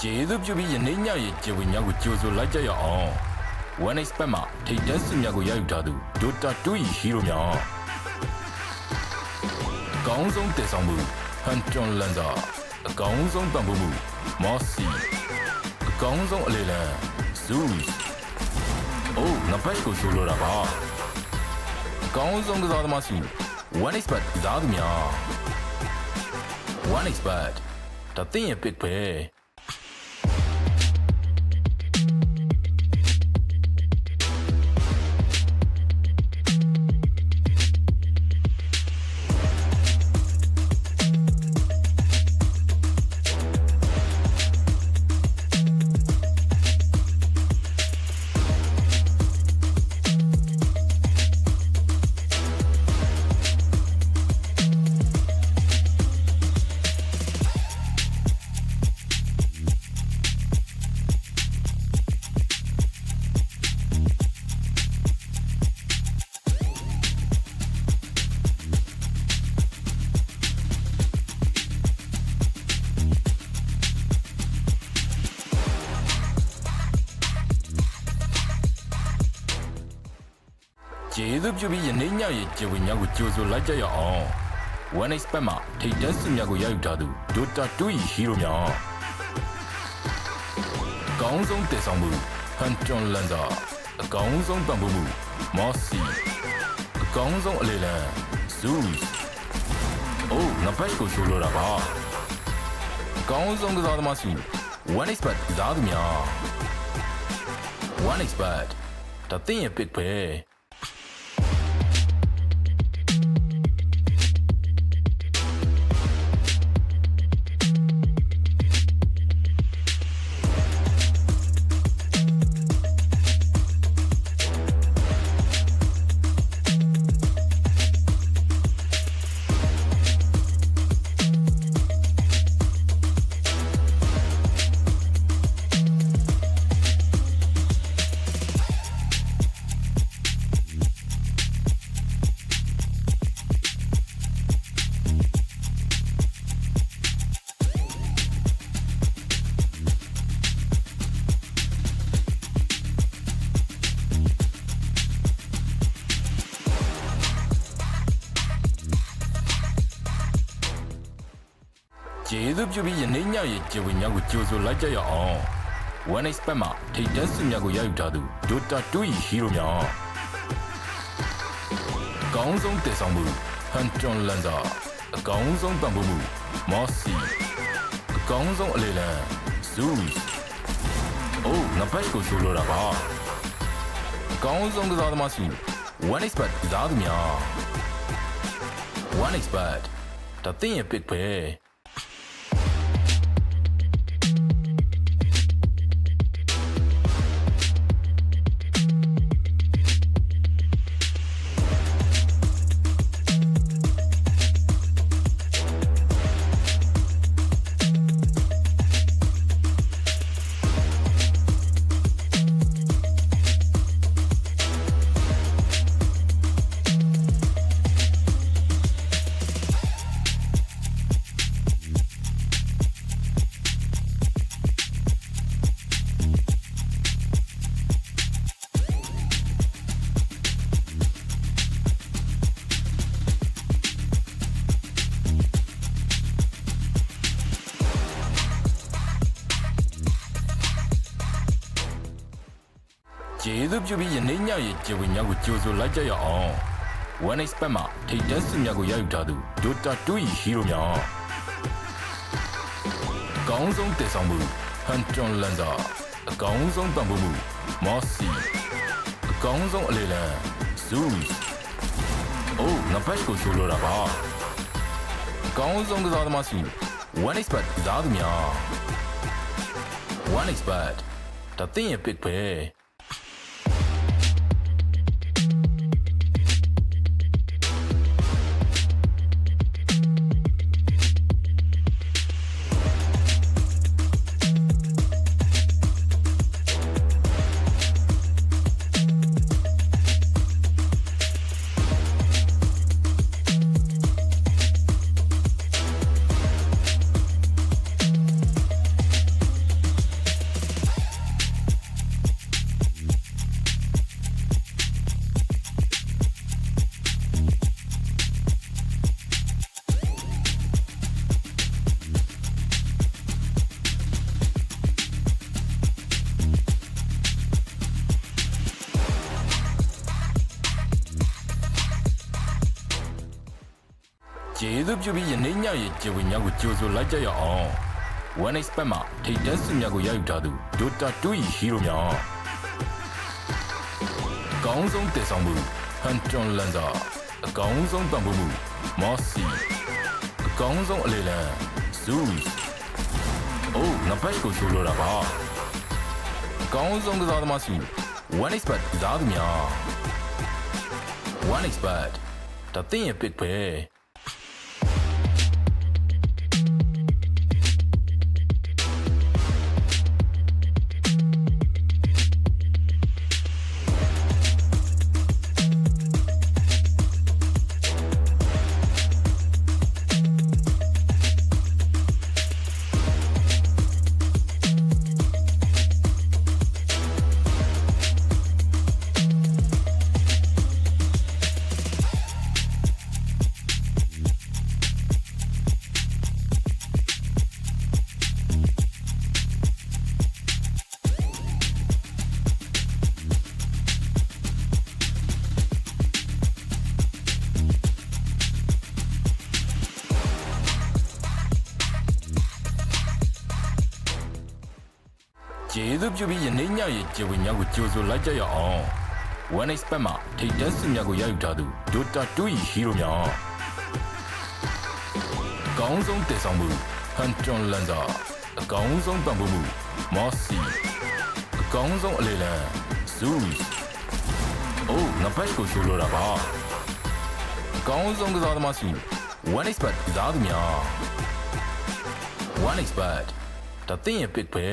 ကျေးဇူးပြုပြီးယနေ့ညရဲ့ကျေဝင်များကိုကြိုဆိုလိုက်ကြရအောင် One Expert မှာထိတ်တန်းစစ်များကိုရယူထားသူ Dota 2 ၏ဟီးရိုများအကောင်းဆုံးတည်ဆောင်မှု Hunton Lanza အကောင်းဆုံးပံ့ပိုးမှု Mossy အကောင်းဆုံးအလေလံ Zeus အိုးငါဘက်ကိုဆိုလိုတာပါအကောင်းဆုံးကစားသမားစု One Expert ကစားသူများ One Expert ဒါသင်ရဲ့ pick ပဲကျေးဇူးပြုပြီးယနေ့ညရဲ့ကျေဝင်များကိုကြိုဆိုလိုက်ကြရအောင် One Expert မှာထိတ်တန်းစစ်များကိုရယူထားသူ Dota 2 ၏ဟီးရိုများအကောင်းဆုံးတည်ဆောင်မှု Hunton Lanza အကောင်းဆုံးပံ့ပိုးမှု Mossy အကောင်းဆုံးအလေလံ Zeus အိုးငါဘက်ကိုဆိုလိုတာပါအကောင်းဆုံးကစားသမားစု One Expert ကစားသူများ One Expert ဒါသင်ရဲ့ pick ပဲကျေးဇူးပြုပြီးယနေ့ညရဲ့ကျေဝင်များကိုကြိုဆိုလိုက်ကြရအောင် One Expert မှာထိတ်တန်းစစ်များကိုရယူထားသူ Dota 2 ၏ဟီးရိုများအကောင်းဆုံးတည်ဆောင်မှု Hunton Lanza အကောင်းဆုံးပံ့ပိုးမှု Mossy အကောင်းဆုံးအလေလံ Zeus အိုးငါဘက်ကိုဆိုလိုတာပါအကောင်းဆုံးကစားသမားစု One Expert ကစားသူများ One Expert ဒါသင်ရဲ့ pick ပဲကျေးဇူးပြုပြီးယနေ့ညရဲ့ကျေဝင်များကိုကြိုဆိုလိုက်ကြရအောင် One Expert မှာထိတ်တန်းစစ်များကိုရယူထားသူ Dota 2 ၏ဟီးရိုများအကောင်းဆုံးတည်ဆောင်မှု Hunton Lanza အကောင်းဆုံးပံ့ပိုးမှု Mossy အကောင်းဆုံးအလေလံ Zeus အိုးငါဘက်ကိုဆိုလိုတာပါအကောင်းဆုံးကစားသမားစု One Expert ကစားသူများ One Expert ဒါသင်ရဲ့ pick ပဲ ပြုပြီးယနေ့ညရဲ့ကျေဝေများကိုကြိုဆိုလိုက်ကြရအောင် One expert မှာထိတ်တန့်စုများကိုရယူထားသူ Dota 2 ၏ hero များအကောင်းဆုံးတည်ဆောင်မှု Hunton Lanza အကောင်းဆုံးပံ့ပိုးမှု Mossy အကောင်းဆုံးအလေလံ Zeus အိုးငါဘက်ကိုဆိုလိုတာပါအကောင်းဆုံးကစားသမားစု One expert ကစားသူများ One expert ဒါသင်ရဲ့ pick ပဲကျေးဇူးပြုပြီးယနေ့ညရဲ့ကျေဝေများကိုကြိုဆိုလိုက်ကြရအောင် One expert မှာထိတ်တန့်စုများကိုရယူထားသူ Dota 2 ၏ hero များအကောင်းဆုံးတည်ဆောင်မှု Hunton Lanza အကောင်းဆုံးပံ့ပိုးမှု Mossy အကောင်းဆုံးအလေလံ Zeus အိုးငါဘက်ကိုဆိုလိုတာပါအကောင်းဆုံးကစားသမားစု One expert ကစားသူများ One expert ဒါသင်ရဲ့ pick ပဲ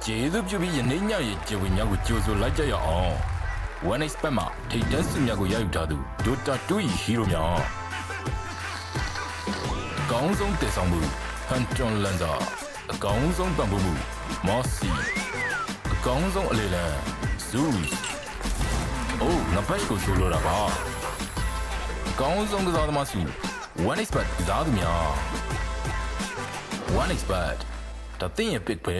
ကျေးဇူးပြုပြီးယနေ့ညရဲ့ကျေဝေများကိုကြိုဆိုလိုက်ကြရအောင် One expert မှာထိတ်တန့်စုများကိုရယူထားသူ Dota 2 ၏ hero များအကောင်းဆုံးတည်ဆောင်မှု Hunton Lanza အကောင်းဆုံးပံ့ပိုးမှု Mossy အကောင်းဆုံးအလေလံ Zeus အိုးငါဘက်ကိုဆိုလိုတာပါအကောင်းဆုံးကစားသမားစု One expert ကစားသူများ One expert ဒါသင်ရဲ့ pick ပဲ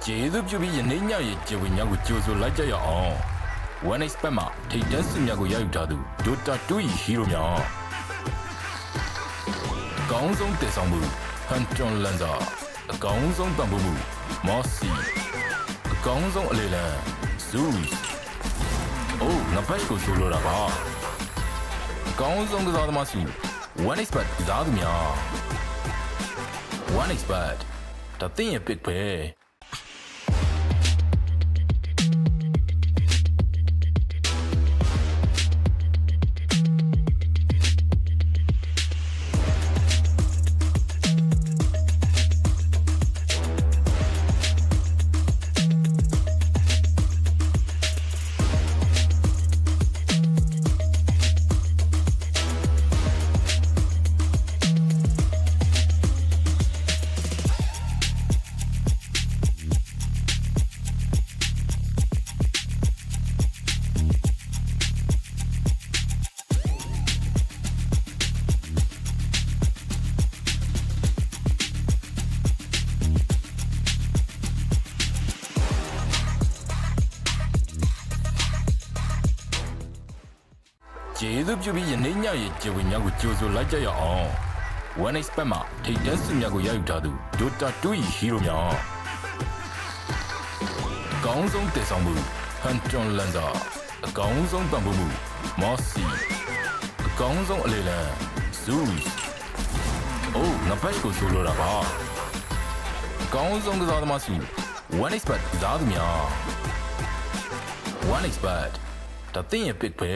ကျေးဇူးပြုပြီးယနေ့ညရဲ့ကျေဝေများကိုကြိုဆိုလိုက်ကြရအောင် One expert မှာထိတ်တန့်စုများကိုရယူထားသူ Dota 2 ၏ hero များအကောင်းဆုံးတည်ဆောင်မှု Hunton Lanza အကောင်းဆုံးပံ့ပိုးမှု Mossy အကောင်းဆုံးအလေလံ Zeus အိုးငါဘက်ကိုဆိုလိုတာပါအကောင်းဆုံးကစားသမားစု One expert ကစားသူများ One expert ဒါသင်ရဲ့ pick ပဲ သူပြုပြီးယနေ့ညရဲ့ကျေဝေများကိုကြိုဆိုလိုက်ကြရအောင် One expert မှာထိတ်တန်းစုများကိုရယူထားသူ Dota 2 ၏ hero များအကောင်းဆုံးတည်ဆောင်မှု Hunton Lanza အကောင်းဆုံးပံ့ပိုးမှု Mossy အကောင်းဆုံးအလေလံ Zeus အိုးငါဘက်ကိုဆိုလိုတာပါအကောင်းဆုံးကစားသမားစု One expert ကစားသူများ One expert ဒါသင်ရဲ့ pick ပဲ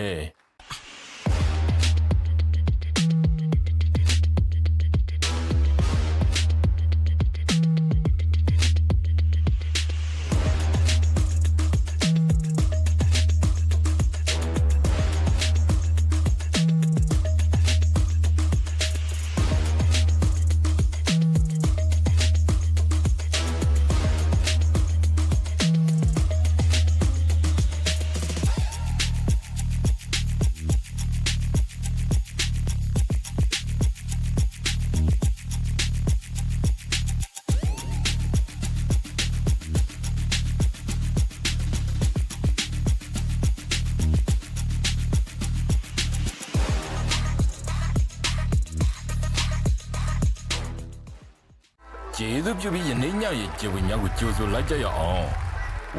ကျေးဇူးပြုပြီးယနေ့ညရဲ့ကျေဝေများကိုကြိုဆိုလိုက်ကြရအောင်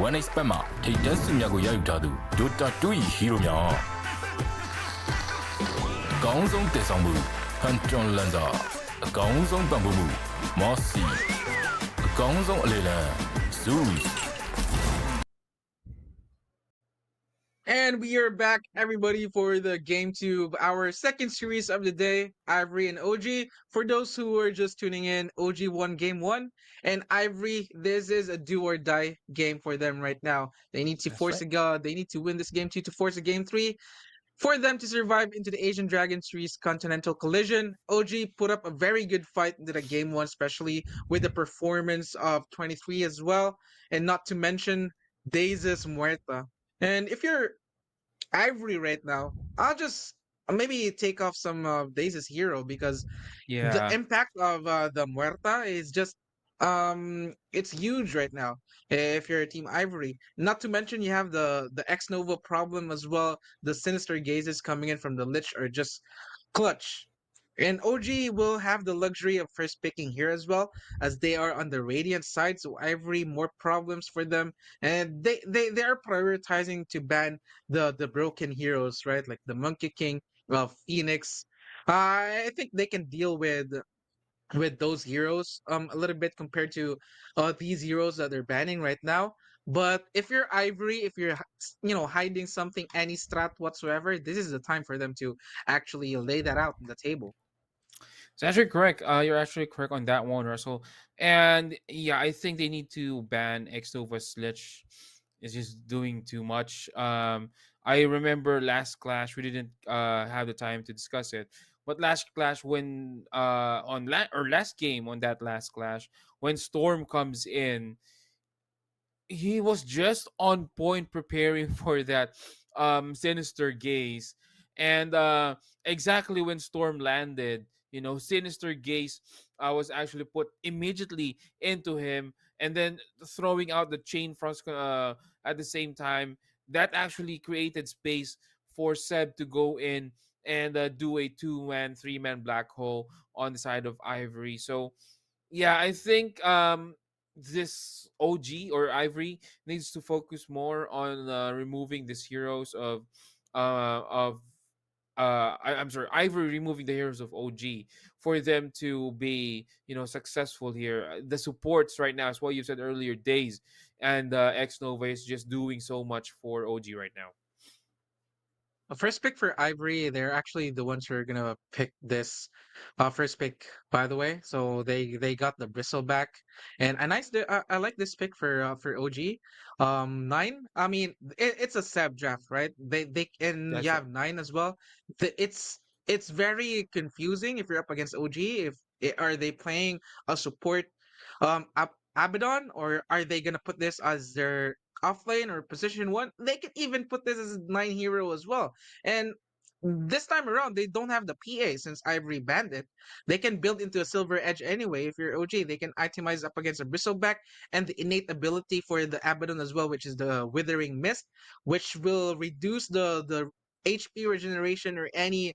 One expert မှာထိတ်တန်းစုများကိုရယူထားသူ Dota 2 ၏ hero များအကောင်းဆုံးတည်ဆောင်မှု Hunton Lanza အကောင်းဆုံးပံ့ပိုးမှု Mossy အကောင်းဆုံးအလေလံ Zeus And we are back, everybody, for the Game Tube, our second series of the day, Ivory and OG. For those who are just tuning in, OG won game 1, and Ivory, this is a do or die game for them right now. They need to they need to win this game 2 to force a game 3 for them to survive into the Asian Dragon Series Continental Collision. OG put up a very good fight into the game 1, especially with the performance of 23 as well, and not to mention Dazes Muerta. And if you're Ivory right now, I'll just maybe take off some of Daze's hero because the impact of the Muerta is just it's huge right now if you're Team Ivory. Not to mention you have the X Nova problem as well. The sinister gazes coming in from the Lich are just clutch. And OG will have the luxury of first picking here as well, as they are on the Radiant side, so Ivory more problems for them. And they are prioritizing to ban the broken heroes, right? Like the Monkey King, Phoenix. I think they can deal with those heroes a little bit compared to these heroes that they're banning right now. But if you're Ivory, if you're hiding something, any strat whatsoever, this is the time for them to actually lay that out on the table. It's actually correct. You're actually correct on that one, Russell. And yeah, I think they need to ban Xnova's Lich. It's just doing too much. I remember last clash we didn't have the time to discuss it, but last clash when last game on that last clash when Storm comes in, he was just on point preparing for that sinister gaze, and exactly when Storm landed, sinister gaze was actually put immediately into him, and then throwing out the chain frost at the same time. That actually created space for Seb to go in and do a 2-man 3-man black hole on the side of Ivory. So yeah, I think this OG or Ivory needs to focus more on removing these heroes I'm sorry, Ivory removing the heroes of OG for them to be, successful here. The supports right now is what you said earlier, Days and X Nova is just doing so much for OG right now. First pick for Ivory, they're actually the ones who are gonna pick this first pick, by the way. So they got the bristleback, and a nice. I like this pick for OG. 9. I mean, it's a Seb draft, right? They and That's you right. have 9 as well. It's very confusing if you're up against OG. Are they playing a support Abaddon, or are they gonna put this as their offlane or position 1? They can even put this as 9 hero as well. And this time around, they don't have the PA since Ivory banned it. They can build into a Silver Edge anyway. If you're OG, they can itemize up against a Bristleback and the innate ability for the Abaddon as well, which is the Withering Mist, which will reduce the HP regeneration or any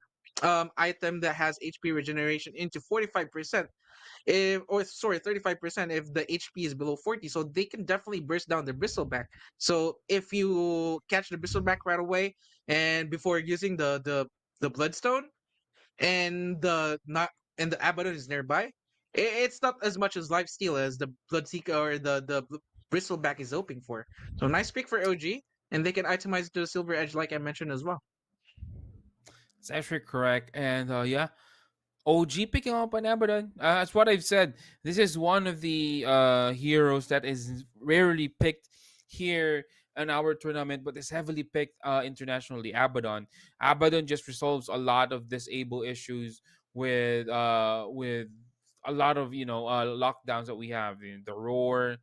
item that has HP regeneration into 45%, if, or sorry, 35% if the HP is below 40. So they can definitely burst down the bristleback. So if you catch the bristleback right away and before using the bloodstone, and the not and the Abaddon is nearby, it's not as much as life steal as the Bloodseeker or the Bristleback is hoping for. So nice pick for OG, and they can itemize to the Silver Edge like I mentioned as well. It's actually correct. And yeah, OG picking up an Abaddon. That's what I've said. This is one of the heroes that is rarely picked here in our tournament, but is heavily picked internationally. Abaddon. Abaddon just resolves a lot of disable issues with a lot of lockdowns that we have. The roar,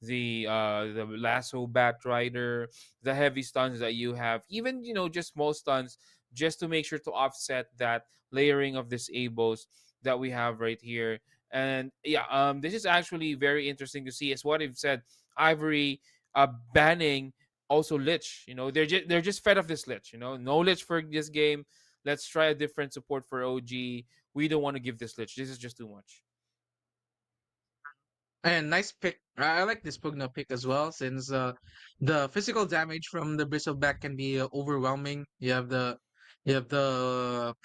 the lasso bat rider, the heavy stuns that you have, even just small stuns, just to make sure to offset that layering of disables that we have right here. And yeah, this is actually very interesting to see. As what I've said, Ivory banning also Lich. They're just fed of this Lich. No Lich for this game. Let's try a different support for OG. We don't want to give this Lich. This is just too much. And nice pick. I like this Pugna pick as well, since the physical damage from the Bristleback can be overwhelming. You have the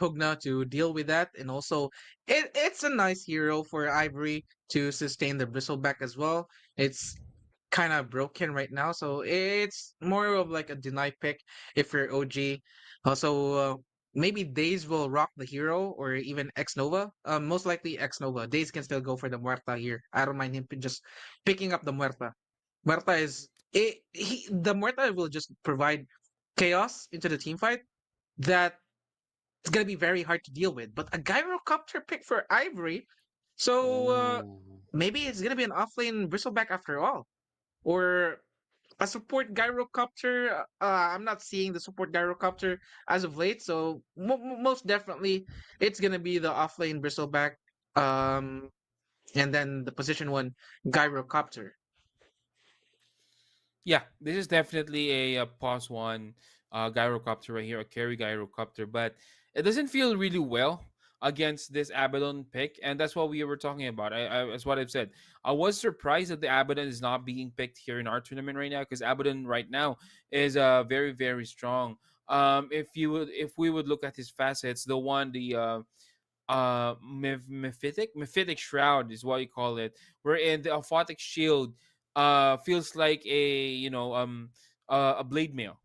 Pugna to deal with that, and also it's a nice hero for Ivory to sustain the Bristleback as well. It's kind of broken right now, so it's more of like a deny pick if you're OG. Also, maybe Days will rock the hero or even X Nova. Most likely X Nova. Days can still go for the Muerta here. I don't mind him just picking up the Muerta. Muerta is the Muerta will just provide chaos into the team fight that it's gonna be very hard to deal with. But a Gyrocopter pick for Ivory, so Ooh. maybe it's gonna be an offlane Bristleback after all, or a support gyrocopter. I'm not seeing the support gyrocopter as of late, so most definitely it's gonna be the offlane bristleback, um, and then the position one gyrocopter. Yeah, this is definitely a pause one gyrocopter right here, a carry gyrocopter, but it doesn't feel really well against this Abaddon pick, and that's what we were talking about. That's what I've said. I was surprised that the Abaddon is not being picked here in our tournament right now, because Abaddon right now is very very strong. If we would look at his facets, the mephitic shroud is what you call it, wherein the aphotic shield feels like a blade mail.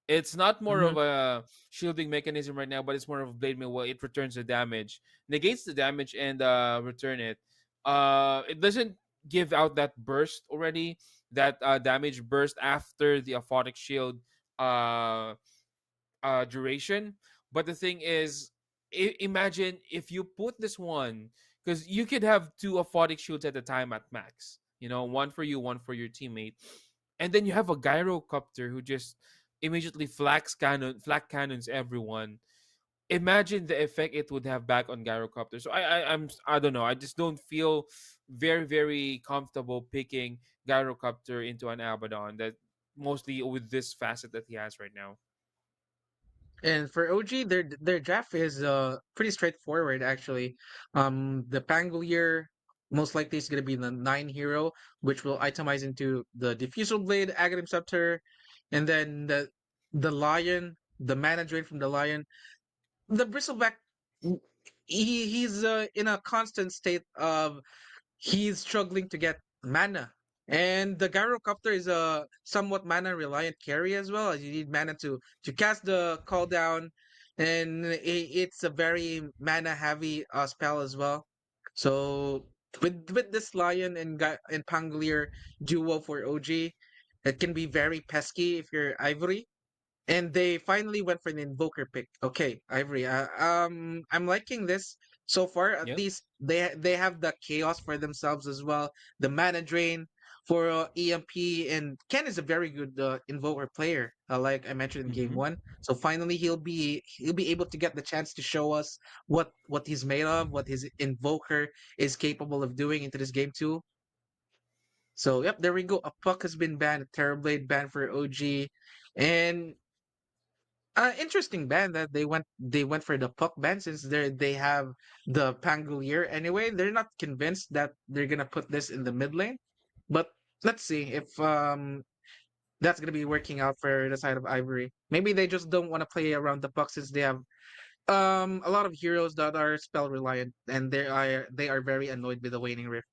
It's not more Mm-hmm. of a shielding mechanism right now, but it's more of a blade mail where it returns the damage, negates the damage, and return it. It doesn't give out that burst already, that damage burst after the aphotic shield uh duration. But the thing is, imagine if you put this one, because you could have two aphotic shields at a time at max. One for you, one for your teammate, and then you have a gyrocopter who just immediately flak cannons everyone. Imagine the effect it would have back on gyrocopter. So I don't know. I just don't feel very very comfortable picking gyrocopter into an Abaddon, that mostly with this facet that he has right now. And for OG, their draft is pretty straightforward actually. The Pangolier most likely is gonna be the 9 hero, which will itemize into the Diffusal Blade, Aghanim Scepter, and then the Lion, the mana drain from the Lion. The Bristleback, he's in a constant state of he's struggling to get mana. And the Gyrocopter is a somewhat mana reliant carry as well, as you need mana to cast the call down, and it's a very mana heavy spell as well. So with this Lion and Pangolier duo for OG, it can be very pesky if you're Ivory. And they finally went for an invoker pick. Okay, Ivory. I'm liking this so far. At Yep. least they have the chaos for themselves as well. The mana drain for EMP, and Ken is a very good invoker player. Like I mentioned in game Mm-hmm. one. So finally he'll be able to get the chance to show us what he's made of, what his invoker is capable of doing into this game too. So yep, there we go. A puck has been banned. A Terrorblade banned for OG, and Interesting band that they went for the puck band since they have the Pangolier anyway. They're not convinced that they're gonna put this in the mid lane, but let's see if that's gonna be working out for the side of Ivory. Maybe they just don't want to play around the puck since they have a lot of heroes that are spell reliant and they are very annoyed with the Waning Rift.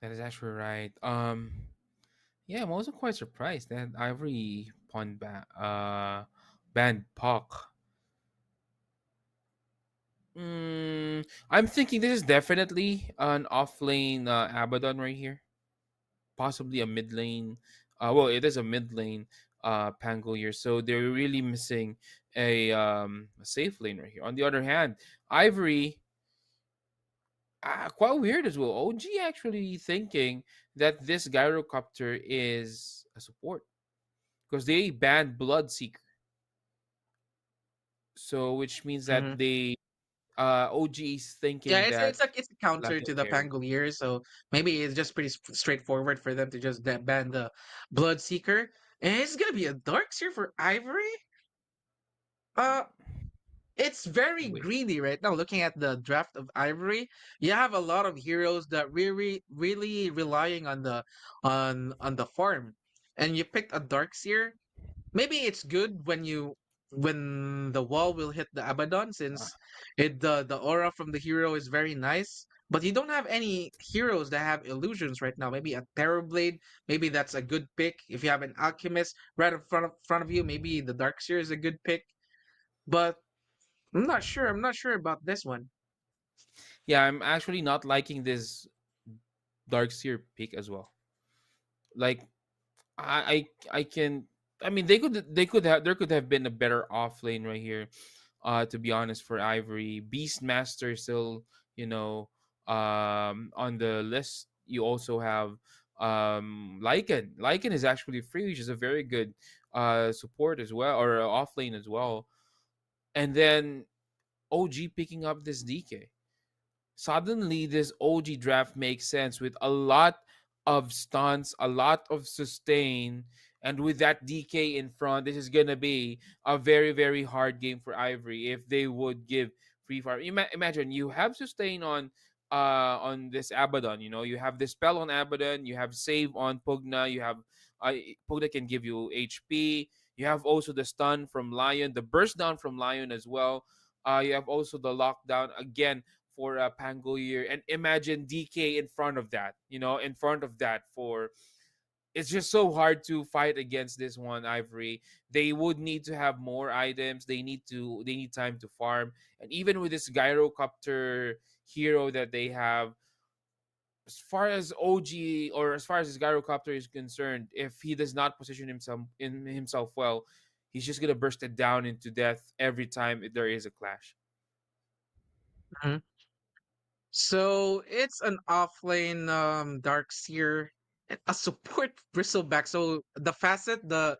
That is actually right. Yeah, I'm also quite surprised that Ivory banned Puck. I'm thinking this is definitely an off lane Abaddon right here. Possibly a mid lane. Well, it is a mid lane Pangolier, so they're really missing a safe lane right here. On the other hand, Ivory, quite weird as well. OG actually thinking that this Gyrocopter is a support because they banned Bloodseeker. So which means that Hmm. they OG is Yeah, thinking it's that it's like it's a counter Black will to the carry. Pangolier, so maybe it's just pretty straightforward for them to just ban the Bloodseeker. And it's gonna be a Darkseer for Ivory. Uh, it's very Wait. greedy right now. Looking at the draft of Ivory, you have a lot of heroes that really relying on the farm, and you picked a Darkseer. Maybe it's good when the wall will hit the Abaddon Uh, since the aura from the hero is very nice. But you don't have any heroes that have illusions right now. Maybe a Terrorblade, maybe that's a good pick. If you have an Alchemist right in front of you, maybe the Darkseer is a good pick. But I'm not sure. I'm not sure about this one. yeah, I'm actually not liking this Darkseer pick as well. Like I can I mean they could have there could have been a better off lane right here. To be honest, for Ivory, Beastmaster still, you know, on the list. You also have Lycan. Lycan is actually free, which is a very good support as well, or off lane as well. And then OG picking up this DK. Suddenly this OG draft makes sense with a lot of stunts, a lot of sustain, and with that DK in front, this is gonna be a very very hard game for Ivory if they would give free fire. Imagine you have sustain on this Abaddon. You know you have the spell on Abaddon, you have save on Pugna, you have uh, Pugna can give you HP. You have also the stun from Lion, the burst down from Lion as well. You have also the lockdown again for Pangolier, and imagine DK in front of that. In front of that for it's just so hard to fight against this one Ivory. They would need to have more items. They need time to farm, and even with this Gyrocopter hero that they have, as far as OG or as far as his Gyrocopter is concerned, if he does not position himself well, he's just gonna burst it down into death every time there is a clash. Mhm. So it's an offlane Darkseer, and a support Bristleback. So the facet, the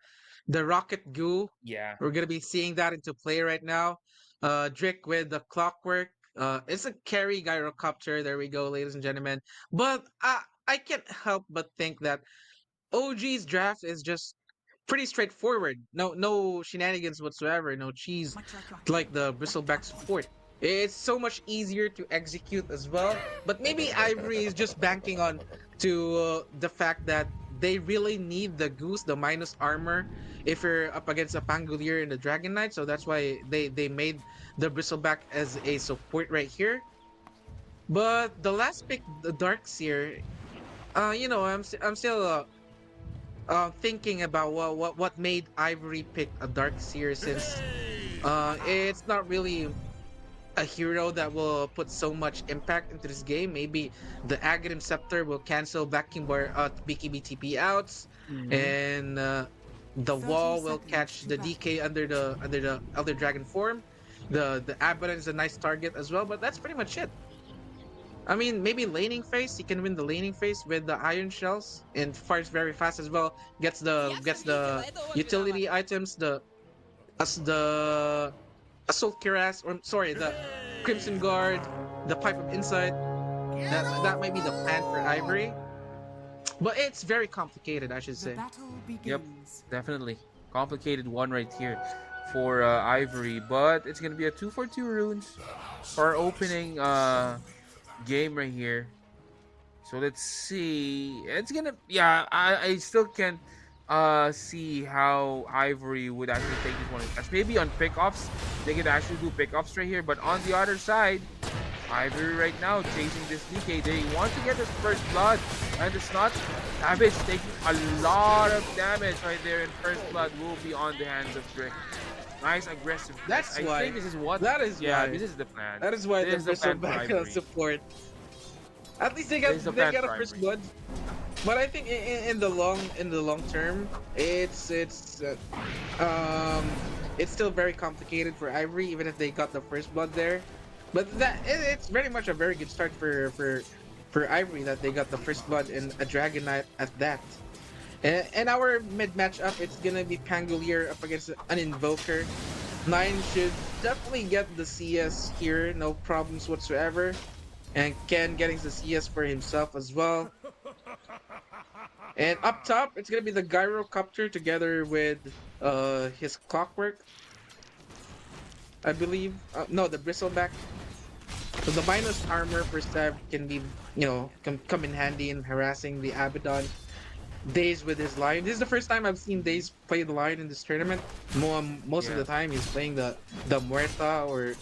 Rocket Goo, Yeah. we're gonna be seeing that into play right now. Drake with the Clockwork. It's a carry Gyrocopter. There we go, ladies and gentlemen. But I can't help but think that OG's draft is just pretty straightforward. No shenanigans whatsoever. No cheese Much like your like king, the like Bristleback Darkseid. support. It's so much easier to execute as well. But maybe Ivory is just banking on to the fact that they really need the goose, the minus armor, if you're up against a Pangolier and the Dragon Knight. So that's why they made the Bristleback as a support right here. But the last pick, the Darkseer, I'm still thinking about what made Ivory pick a Darkseer since it's not really a hero that will put so much impact into this game. Maybe the Aghanim Scepter will cancel Vacuum Bar BKB TP outs, Mm-hmm. and the 30 wall will seconds catch to the battle. DK under the Elder Dragon form. The Abaddon is a nice target as well, but that's pretty much it. I mean, maybe laning phase. He can win the laning phase with the iron shells and fires very fast as well. Gets the utility items, the assault cuirass, or sorry, the crimson guard, the pipe of insight. That might be the plan for Ivory, but it's very complicated, I should The say. battle Yep. begins. Definitely. complicated one right here for Ivory, but it's gonna be a 2 for 2 runes for our opening game right here. So let's see. It's gonna, yeah. I still can't see how Ivory would actually take this one. As maybe on pickoffs, they could actually do pickoffs right here. But on the other side, Ivory right now chasing this DK. They want to get this first blood, and it's not. Savage taking a lot of damage right there, and first blood will be on the hands of Drake. Nice aggressive. That's why. I think this is what. That is Yeah, why. this is the plan. That is why This the is the plan for bristleback Ivory. support. At least they This is the got plan a for first Ivory. blood. But I think in the long term, it's still very complicated for Ivory, even if they got the first blood there. But it's very much a very good start for Ivory that they got the first blood and a Dragon Knight at that. And our mid matchup, it's gonna be Pangolier up against an Invoker. 9 should definitely get the CS here, no problems whatsoever. And Ken getting the CS for himself as well. And up top, it's gonna be the Gyrocopter together with his Clockwork, I believe. No, the Bristleback. So the minus armor per stab can be, come in handy in harassing the Abaddon. Daze with his line. This is the first time I've seen Daze play the line in this tournament. Most of the time he's playing the Muerta or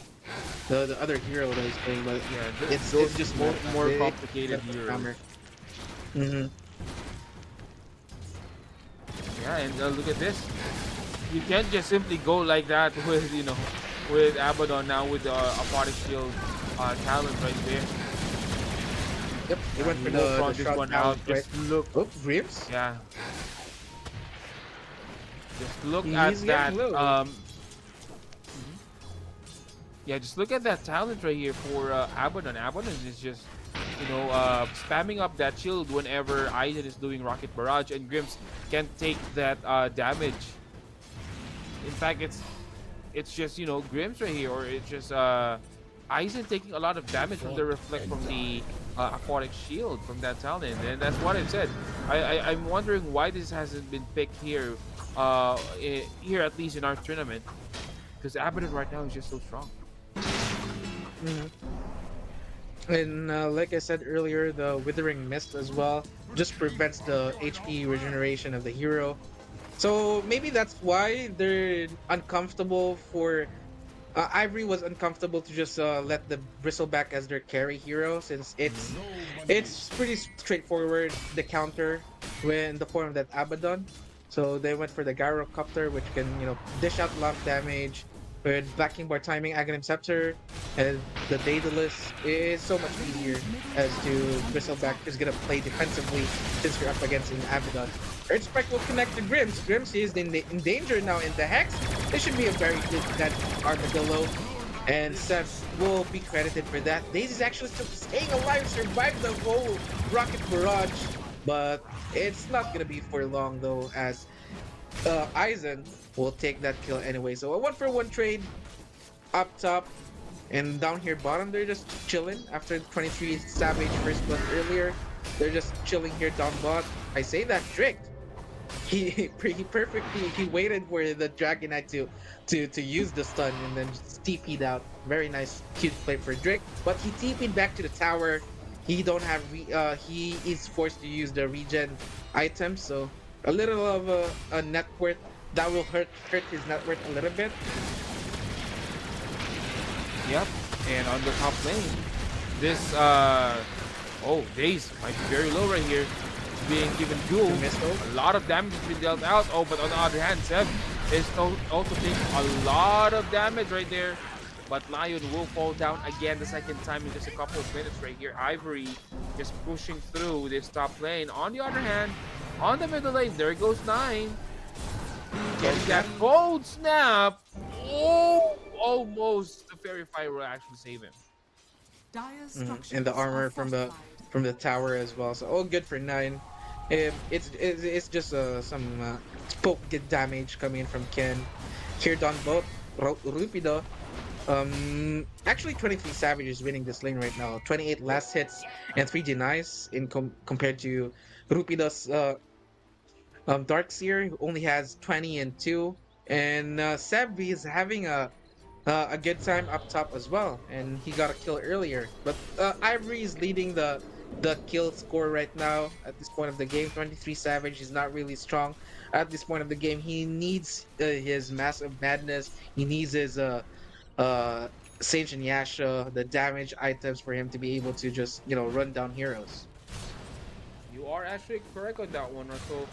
the other hero that he's playing, but Yeah, it's just more big, complicated heroes. hammer. Mm-hmm. Yeah, and look at this. You can't just simply go like that with with Abaddon now with the Aquatic Shield talent right there. Yep, he went for He will front the this shot one talent, out. Just look, Oh, Grims? yeah. Just look He's at getting that. low. Yeah, just look at that talent right here for Abaddon. Abaddon is just, spamming up that shield whenever Aizen is doing Rocket Barrage, and Grims can't take that damage. In fact, it's just Grims right here, or it's just Aizen taking a lot of damage from the reflect from the aquatic shield from that talent, and that's what I said. I'm wondering why this hasn't been picked here, here at least in our tournament, because Abaddon right now is just so strong. And like I said earlier, the Withering Mist as well just prevents the HP regeneration of the hero. So maybe that's why they're uncomfortable for... Ivory was uncomfortable to just let the Bristleback as their carry hero, since it's pretty straightforward, the counter in the form of that Abaddon. So they went for the Gyrocopter, which can dish out a lot of damage with backing bar timing, Aghanim Scepter, and the Daedalus is so much easier as to Bristleback is gonna play defensively since you're up against an Abaddon. Earthspike will connect to Grims. Grims is in danger now in the Hex. This should be a very good that Armadillo. And Seth will be credited for that. Daze is actually still staying alive, survived the whole Rocket Barrage. But it's not gonna be for long though, as Aizen will take that kill anyway. So a 1-for-1 trade up top. And down here bottom, they're just chilling after the 23 Savage first blood earlier. They're just chilling here down bot. I say that Drake. He waited for the Dragon Knight to use the stun and then just TP'd out. Very nice, cute play for Drake. But he TP'd back to the tower. He don't have he is forced to use the regen items, so a little of a net worth that will hurt his net worth a little bit. Yep, and on the top lane, this Daze might be very low right here. Being given duel, a lot of damage has been dealt out. Oh, but on the other hand, Seb is also taking a lot of damage right there. But Lion will fall down again the second time in just a couple of minutes right here. Ivory just pushing through this top lane. On the other hand, on the middle lane, there goes 9. Getting that cold snap. Oh, almost the Fairy Fire will actually save him. And the armor from the tower as well. So all good for 9. It's just some poke get damage coming in from Ken. Here down both Rupido. Actually 23 Savage is winning this lane right now. 28 last hits and 3 denies in compared to Rupido's Darkseer only has 20 and 2, and Seb is having a good time up top as well, and he got a kill earlier. But Ivory is leading the kill score right now at this point of the game. 23 Savage is not really strong at this point of the game. He needs his Massive Madness. He needs his Sage and Yasha, the damage items for him to be able to just run down heroes. You are actually correct on that one, Russell.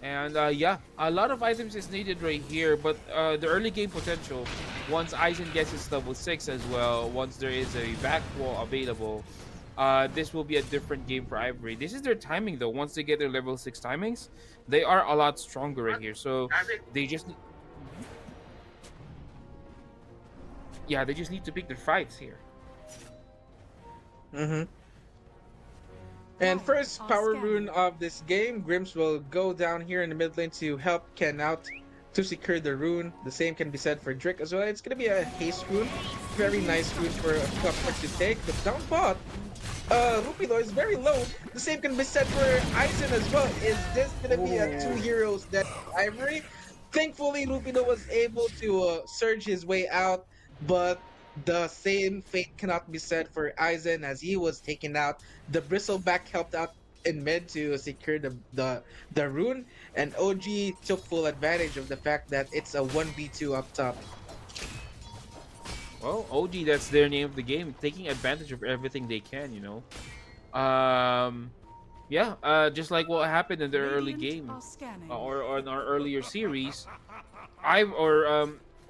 And yeah, a lot of items is needed right here, but the early game potential, once Aizen gets his level 6 as well, once there is a back wall available, this will be a different game for Ivory. This is their timing though. Once they get their level 6 timings, they are a lot stronger right here. So they just yeah, they just need to pick their fights here. Mm-hmm. And first I'll power scan rune you. of this game, Grims will go down here in the mid lane to help Ken out to secure the rune. The same can be said for Drick as well. It's gonna be a haste rune, very nice rune for a Cuphead to take. But down bot, Rupido is very low. The same can be said for Aizen as well. Is this gonna be a 2 heroes that Ivory? Thankfully, Rupido was able to surge his way out, but the same fate cannot be said for Aizen as he was taken out. The Bristleback helped out in mid to secure the rune, and OG took full advantage of the fact that it's a 1v2 up top. Well, OG, that's their name of the game, taking advantage of everything they can, you know. Yeah, just like what happened in their early Radiant game, are scanning. or in our earlier series,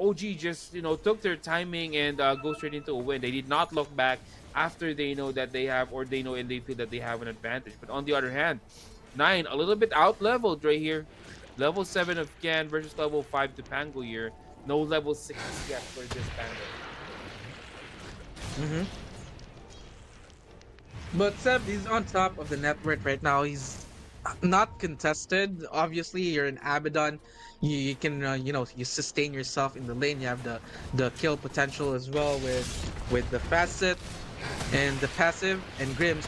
OG just took their timing and go straight into a win. They did not look back after they know that they have, or they know and they feel that they have an advantage. But on the other hand, Nine a little bit out leveled right here. Level 7 of Ken versus level 5 to Pango here. No level 6 yet for this Pango. Mm-hmm. But Seb, he's on top of the net worth right now. He's not contested. Obviously, you're an Abaddon. You can you sustain yourself in the lane. You have the kill potential as well with the facet and the passive and Grims.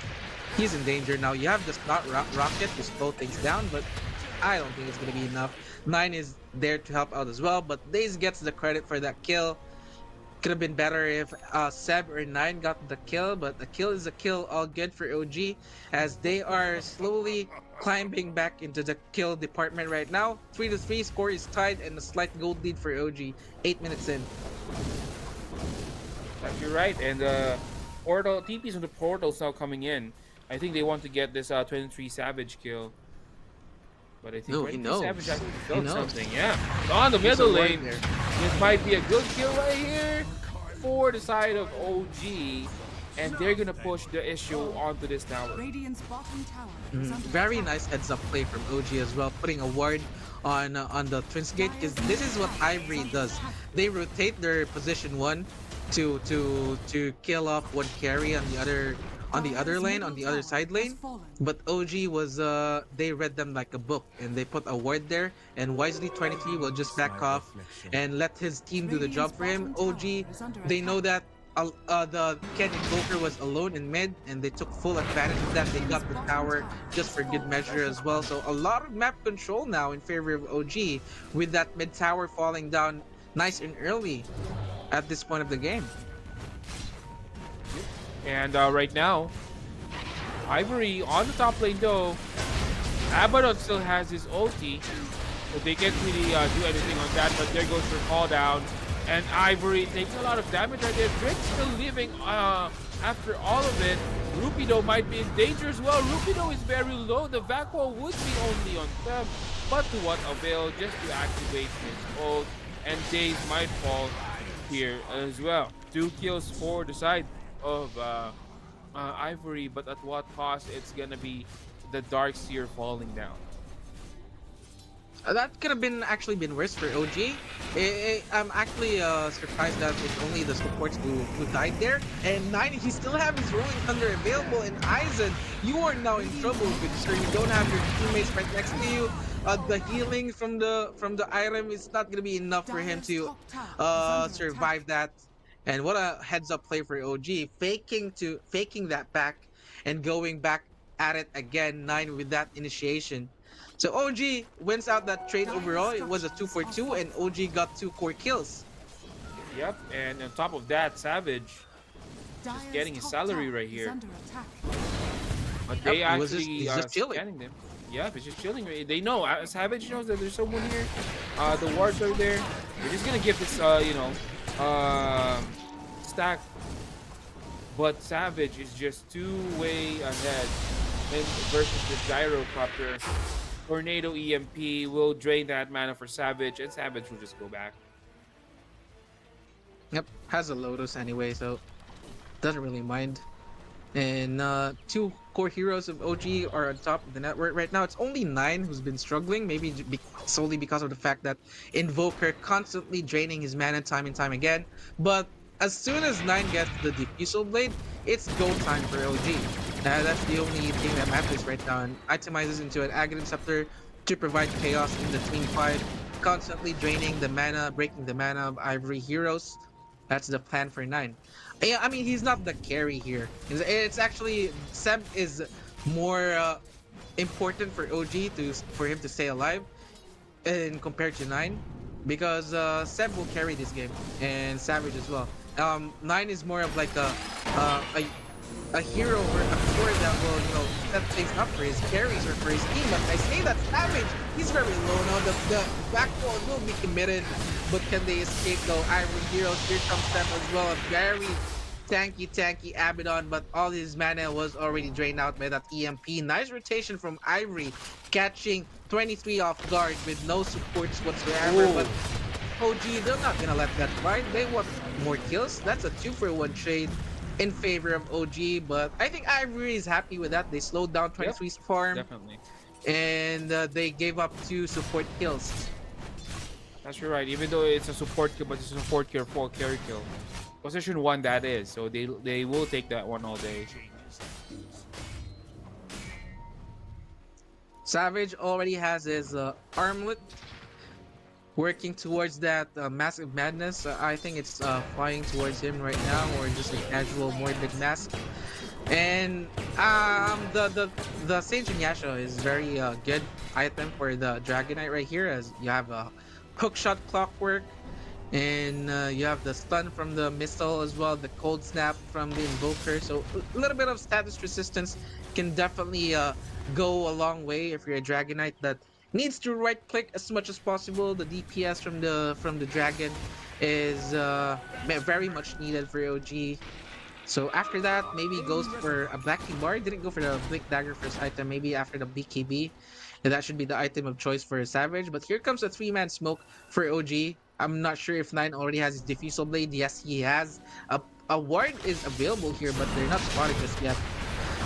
He's in danger now. You have the Snot Rocket to slow things down, but I don't think it's gonna be enough. Nine is there to help out as well, but Daze gets the credit for that kill. Could have been better if Seb or Nine got the kill, but a kill is a kill. All good for OG as they are slowly climbing back into the kill department right now. 3-3, score is tied and a slight gold lead for OG. 8 minutes in. You're right, and portal TP's on the portals now coming in. I think they want to get this 23 Savage kill. But I think No, he 23 knows. Savage actually He felt knows. something. Yeah, on the There's a middle ward lane. there. This might be a good kill right here for the side of OG. And they're gonna push the issue onto this tower. Radiant's bottom tower is under Very attack. nice heads up play from OG as well, putting a ward on the Twins Gate, because this is what Ivory does. They rotate their position 1 to kill off one carry on the other lane, on the other side lane. But OG was they read them like a book and they put a ward there, and wisely 23 will just back off and let his team do the job for him. OG, they know that the Ken Invoker was alone in mid, and they took full advantage of that. They got the tower just for good measure as well. So a lot of map control now in favor of OG, with that mid tower falling down nice and early at this point of the game. And right now, Ivory on the top lane though. Abaddon still has his ulti, so they can't really do anything on that. But there goes their call down, and Ivory takes a lot of damage right there. Drick's still living after all of it. Rupido might be in danger as well. Rupido is very low. The vac wall would be only on them, but to what avail? Just to activate his ult, and Daze might fall here as well. 2 kills for the side of Ivory, but at what cost? It's gonna be the Darkseer falling down. That could have actually been worse for OG. I'm actually surprised that it's only the supports who died there. And Nine, he still have his Rolling Thunder available. And Aizen, you are now in trouble, good sir. You don't have your teammates right next to you. The healing from the item is not gonna be enough for him to survive that. And what a heads up play for OG, faking that back and going back at it again. Nine with that initiation. So OG wins out that trade overall. It was a 2-for-2, and OG got 2 core kills. Yep, and on top of that, Savage Dire's getting his top salary tower right is here. under attack. But they Yep, actually he's just chilling. scanning them. Yeah, it's just chilling. They know. Savage knows that there's someone here. The wards are there. They're just gonna give this, stack. But Savage is just two-way ahead versus the Gyrocopter. Tornado EMP will drain that mana for Savage, and Savage will just go back. Yep, has a Lotus anyway, so doesn't really mind. And 2 core heroes of OG are on top of the network right now. It's only 9 who's been struggling, maybe solely because of the fact that Invoker constantly draining his mana time and time again. But as soon as 9 gets the Diffusal Blade, it's go time for OG. That's the only thing that matters right now. And itemizes into an Aghanim Scepter to provide chaos in the team fight, constantly draining the mana, breaking the mana of Ivory heroes. That's the plan for 9. Yeah, I mean, he's not the carry here. It's actually Seb is more important for OG for him to stay alive, and compared to 9, because Seb will carry this game and Savage as well. 9 is more of like a hero or a core that will set things up for his carries or for his team. But I say that Savage, he's very low now. The backbone will be committed, but can they escape though? Ivory heroes, here comes Seb as well. A very tanky Abaddon, but all his mana was already drained out by that EMP. Nice rotation from Ivory, catching 23 off guard with no supports whatsoever. Ooh. But OG, they're not gonna let that ride. They want more kills. That's a 2-for-1 trade in favor of OG, but I think Ivory is happy with that. They slowed down 23's farm, Definitely. and they gave up 2 support kills. That's right. Even though it's a support kill, but it's a support kill for carry kill. Position 1 that is, so they will take that one all day. Savage already has his armlet, working towards that massive madness. I think it's flying towards him right now, or just a casual morbid mask. And the Sage and Yasha is very good item for the Dragonite right here, as you have a hookshot clockwork, and you have the stun from the missile as well, the cold snap from the invoker. So a little bit of status resistance can definitely go a long way if you're a Dragonite that needs to right click as much as possible. The DPS from the dragon is very much needed for OG. So after that, maybe goes for a Black Key Bar. Didn't go for the Blink Dagger first item. Maybe after the BKB, that should be the item of choice for Savage. But here comes a 3-man smoke for OG. I'm not sure if 9 already has his Diffusal Blade. Yes, he has. A ward is available here, but they're not spotted just yet.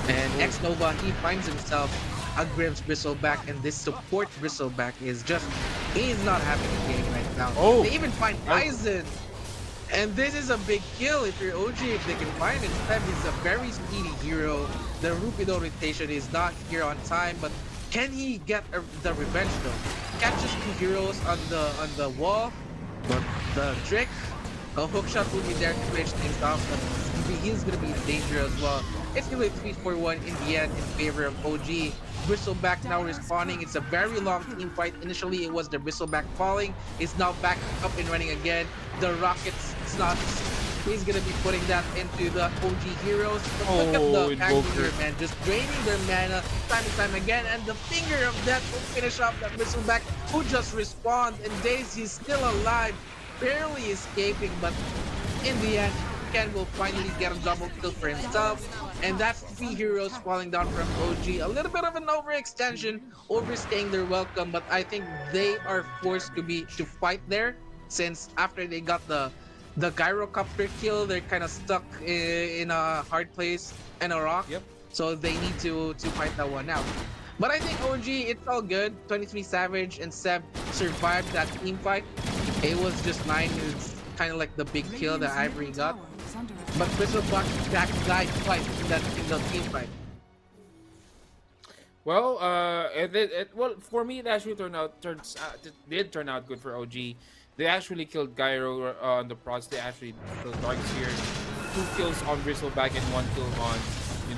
And X Nova, he finds himself a Grimm's Bristleback, and this support Bristleback is just, he's not having a game right now. Oh. They even find Aizen. And this is a big kill if you're OG, if they can find it. Seb is a very speedy hero. The Rupido rotation is not here on time, but can he get the revenge though? Catches 2 heroes on the wall, but the trick, a hookshot will be there to finish things off, but he's gonna be in danger as well. It's gonna be 3-4-1 in the end in favor of OG. Bristleback now respawning. It's a very long team fight. Initially, it was the Bristleback falling. It's now back up and running again. The Rockets slots. He's gonna be putting that into the OG heroes. But look at the Invoker, man, just draining their mana time and time again. And the Finger of Death will finish off that Bristleback, who just respawned. And Daisy's still alive, barely escaping, but in the end, Ken will finally get a double kill for himself, and that's 3 heroes falling down from OG. A little bit of an overextension, overstaying their welcome, but I think they are forced to fight there, since after they got the Gyrocopter kill, they're kind of stuck in a hard place and a rock. Yep. So they need to fight that one out. But I think OG, it's all good. 23 Savage and Seb survived that team fight. It was just 9 who's kind of like the big kill that Ivory got. But Bristleback died twice in the team fight. Well, well, for me, it actually did turn out good for OG. They actually killed Gyro on the process. They actually killed Darkseer. 2 kills on Bristleback and 1 kill on,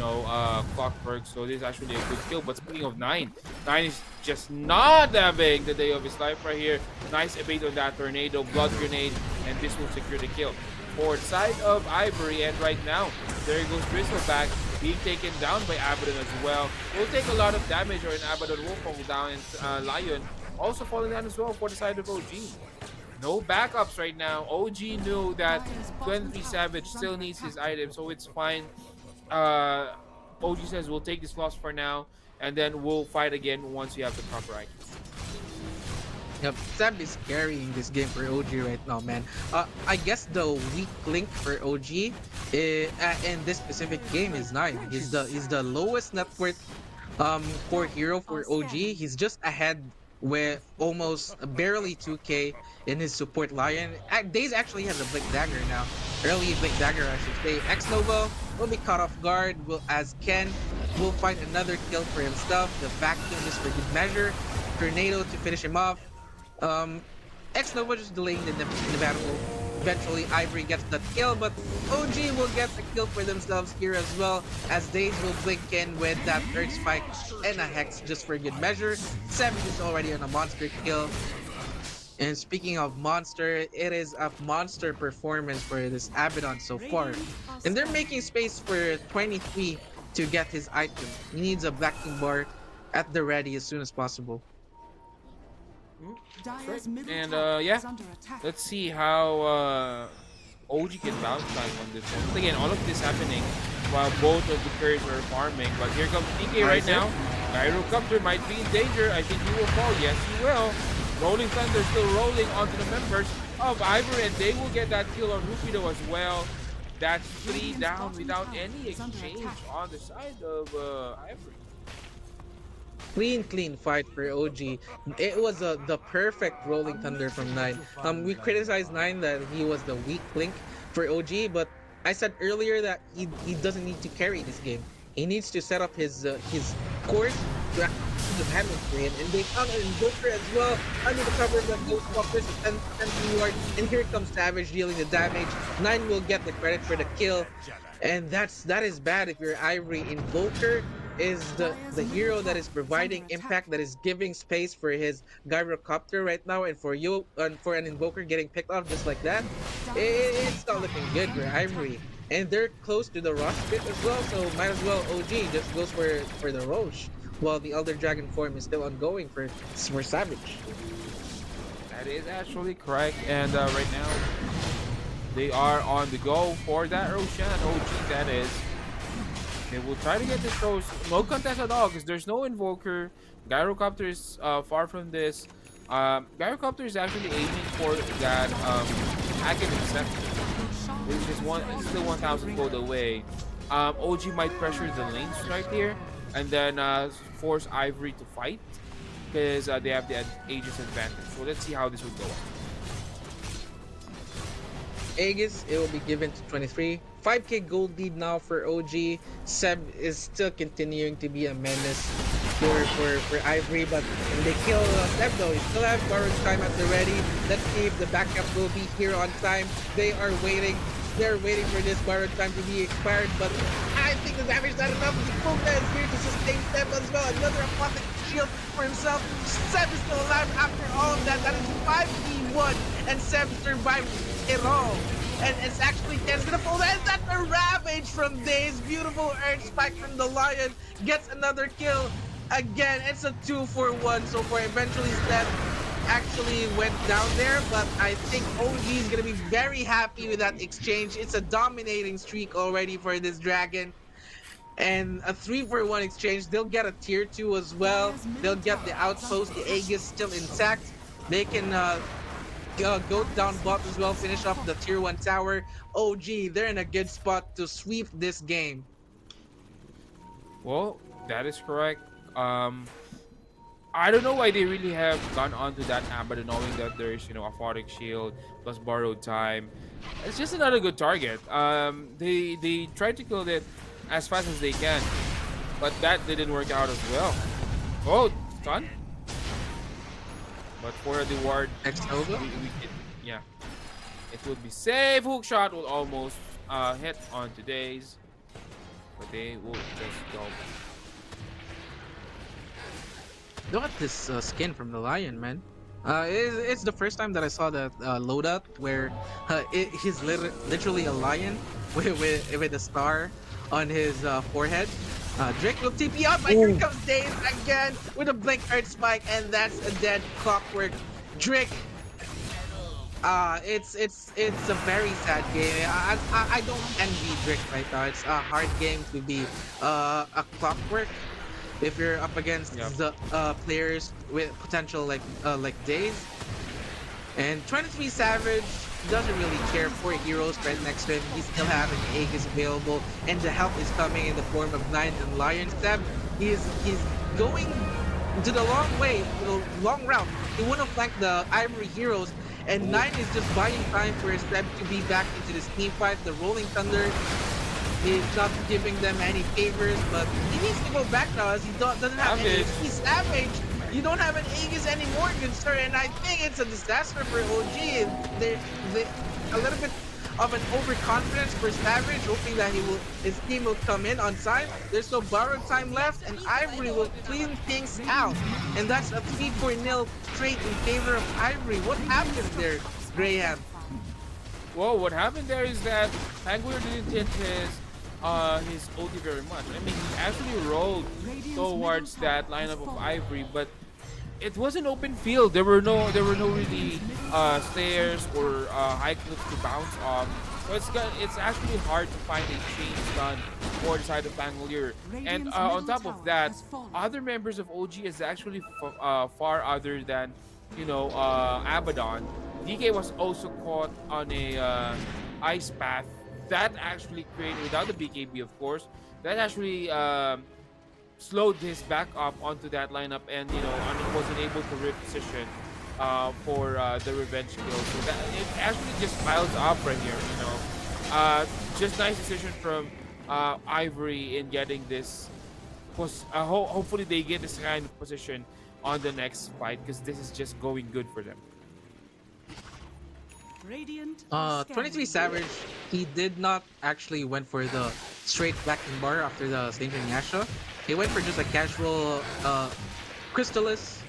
Clockwork. So this is actually a good kill. But speaking of Nine, Nine is just not having the day of his life right here. Nice evade on that tornado, blood grenade, and this will secure the kill. Forward side of Ivory, and right now, there goes Bristleback being taken down by Abaddon as well. Will take a lot of damage, or an Abaddon will fall down, and Lion also falling down as well for the side of OG. No backups right now. OG knew that 23 Savage still needs his item, so it's fine. OG says we'll take this loss for now, and then we'll fight again once you have the proper item. Yep, Seb is carrying this game for OG right now, man. I guess the weak link for OG in this specific game is Nine. He's the lowest net worth core hero for OG. He's just ahead with almost barely 2k in his support Lion. Daze actually has a Blink Dagger now. Early Blink Dagger, I should say. X-Nova will be caught off guard, as Ken will find another kill for himself. The vacuum is for good measure. Tornado to finish him off. X-Nova just delaying the battle. Eventually, Ivory gets the kill, but OG will get the kill for themselves here as well, as Daze will blink in with that Earth Spike and a Hex just for good measure. Savage is already on a monster kill. And speaking of monster, it is a monster performance for this Abaddon so far. And they're making space for 23 to get his item. He needs a Blacking Bar at the ready as soon as possible. And yeah, let's see how OG can bounce back on this one. But again, all of this happening while both of the carries are farming. But here comes DK right now. Gyrocopter might be in danger. I think he will fall. Yes, he will. Rolling Thunder still rolling onto the members of Ivory, and they will get that kill on Rupido as well. That's 3 down without any exchange on the side of Ivory. Clean fight for OG. It was the perfect Rolling Thunder from Nine. We criticized Nine that he was the weak link for OG, but I said earlier that he doesn't need to carry this game. He needs to set up his course to actually the damage for him. And they found an Invoker as well under the cover of the Ghostwalkers and Reward. And here comes Savage dealing the damage. Nine will get the credit for the kill. And that is bad if you're Ivory. Invoker is the hero that is providing impact, that is giving space for his Gyrocopter right now, and for you and for an Invoker getting picked off just like that, it's not looking good for Ivory. And they're close to the Rosh pit as well, so might as well OG just goes for the Rosh, while the Elder Dragon form is still ongoing for Savage. That is actually correct, and right now they are on the go for that Roshan OG. That is. They will try to get this Rose. No contest at all because there's no Invoker. Gyrocopter is far from this. Gyrocopter is actually aiming for that Aghanim Scepter, which is still 1,000 gold away. OG might pressure the lanes right here and then force Ivory to fight because they have the Aegis advantage. So let's see how this would go. Aegis, it will be given to 23. 5k gold lead now for OG. Seb is still continuing to be a menace for Ivory, but when they kill Seb though, he still have borrowed time at the ready. Let's see if the backup will be here on time. They are waiting. They're waiting for this borrowed time to be expired, but I think the damage is not enough. Zipoka is here to sustain Seb as well. Another Apothic shield for himself. Seb is still alive after all of that. That is 5v1, and Seb survived it all. And it's actually Ken's gonna fall down. That's a Ravage from Daze. Beautiful Earth Spike from the Lion. Gets another kill. Again, it's a 2-for-1 so far. Eventually, Seb actually went down there, but I think OG is gonna be very happy with that exchange. It's a dominating streak already for this Dragon. And a 3-for-1 exchange. They'll get a tier 2 as well. They'll get the Outpost, the Aegis still intact. They can go down bot as well, finish off the tier 1 tower. OG, they're in a good spot to sweep this game. Well, that is correct. I don't know why they really have gone onto that Abaddon, knowing that there's a Aphotic Shield plus borrowed time. It's just another good target. They tried to kill it as fast as they can, but that didn't work out as well. Oh, stun. But for the ward, yeah, it would be safe. Hook shot will almost hit on today's. but they will just go. Look at this skin from the lion, man. It's the first time that I saw that loadout where he's literally a lion with a star on his forehead. Drake will TP out, but here comes Dave again with a blink earth spike, and that's a dead clockwork. Drake. It's a very sad game. I don't envy Drake right now. It's a hard game to be a clockwork if you're up against the players with potential like Days. And 23 Savage doesn't really care for heroes right next to him. He still having Aegis available, and the help is coming in the form of Nine and Lion. Seb, he's going to the long route. He want to flank the Ivory heroes, and Nine is just buying time for Seb to be back into this team fight. The Rolling Thunder is not giving them any favors, but he needs to go back now as he doesn't have any. He's Savage. You don't have an Aegis anymore, good sir, and I think it's a disaster for OG. They a little bit of an overconfidence for Savage, hoping that his team will come in on time. There's no borrowed time left, and Ivory will clean things out. And that's a 3-4-0 straight in favor of Ivory. What happened there, Graham? Well, what happened there is that Penguin didn't hit his ulti very much. I mean, he actually rolled towards that lineup of Ivory, but it was an open field. There were no really stairs or high cliffs to bounce off. So it's actually hard to find a chain stun for the side of Bangalore. And on top of that, other members of OG is actually far other than Abaddon. DK was also caught on a ice path that actually created, without the BKB of course, that actually slowed his back up onto that lineup, and wasn't able to reposition for the revenge kill. So that it actually just piles up right here. Just nice decision from Ivory in getting this. Hopefully they get this kind of position on the next fight, because this is just going good for them. 23 Savage, he did not actually went for the straight backing bar after the Saint Yasha. He went for just a casual Crystallis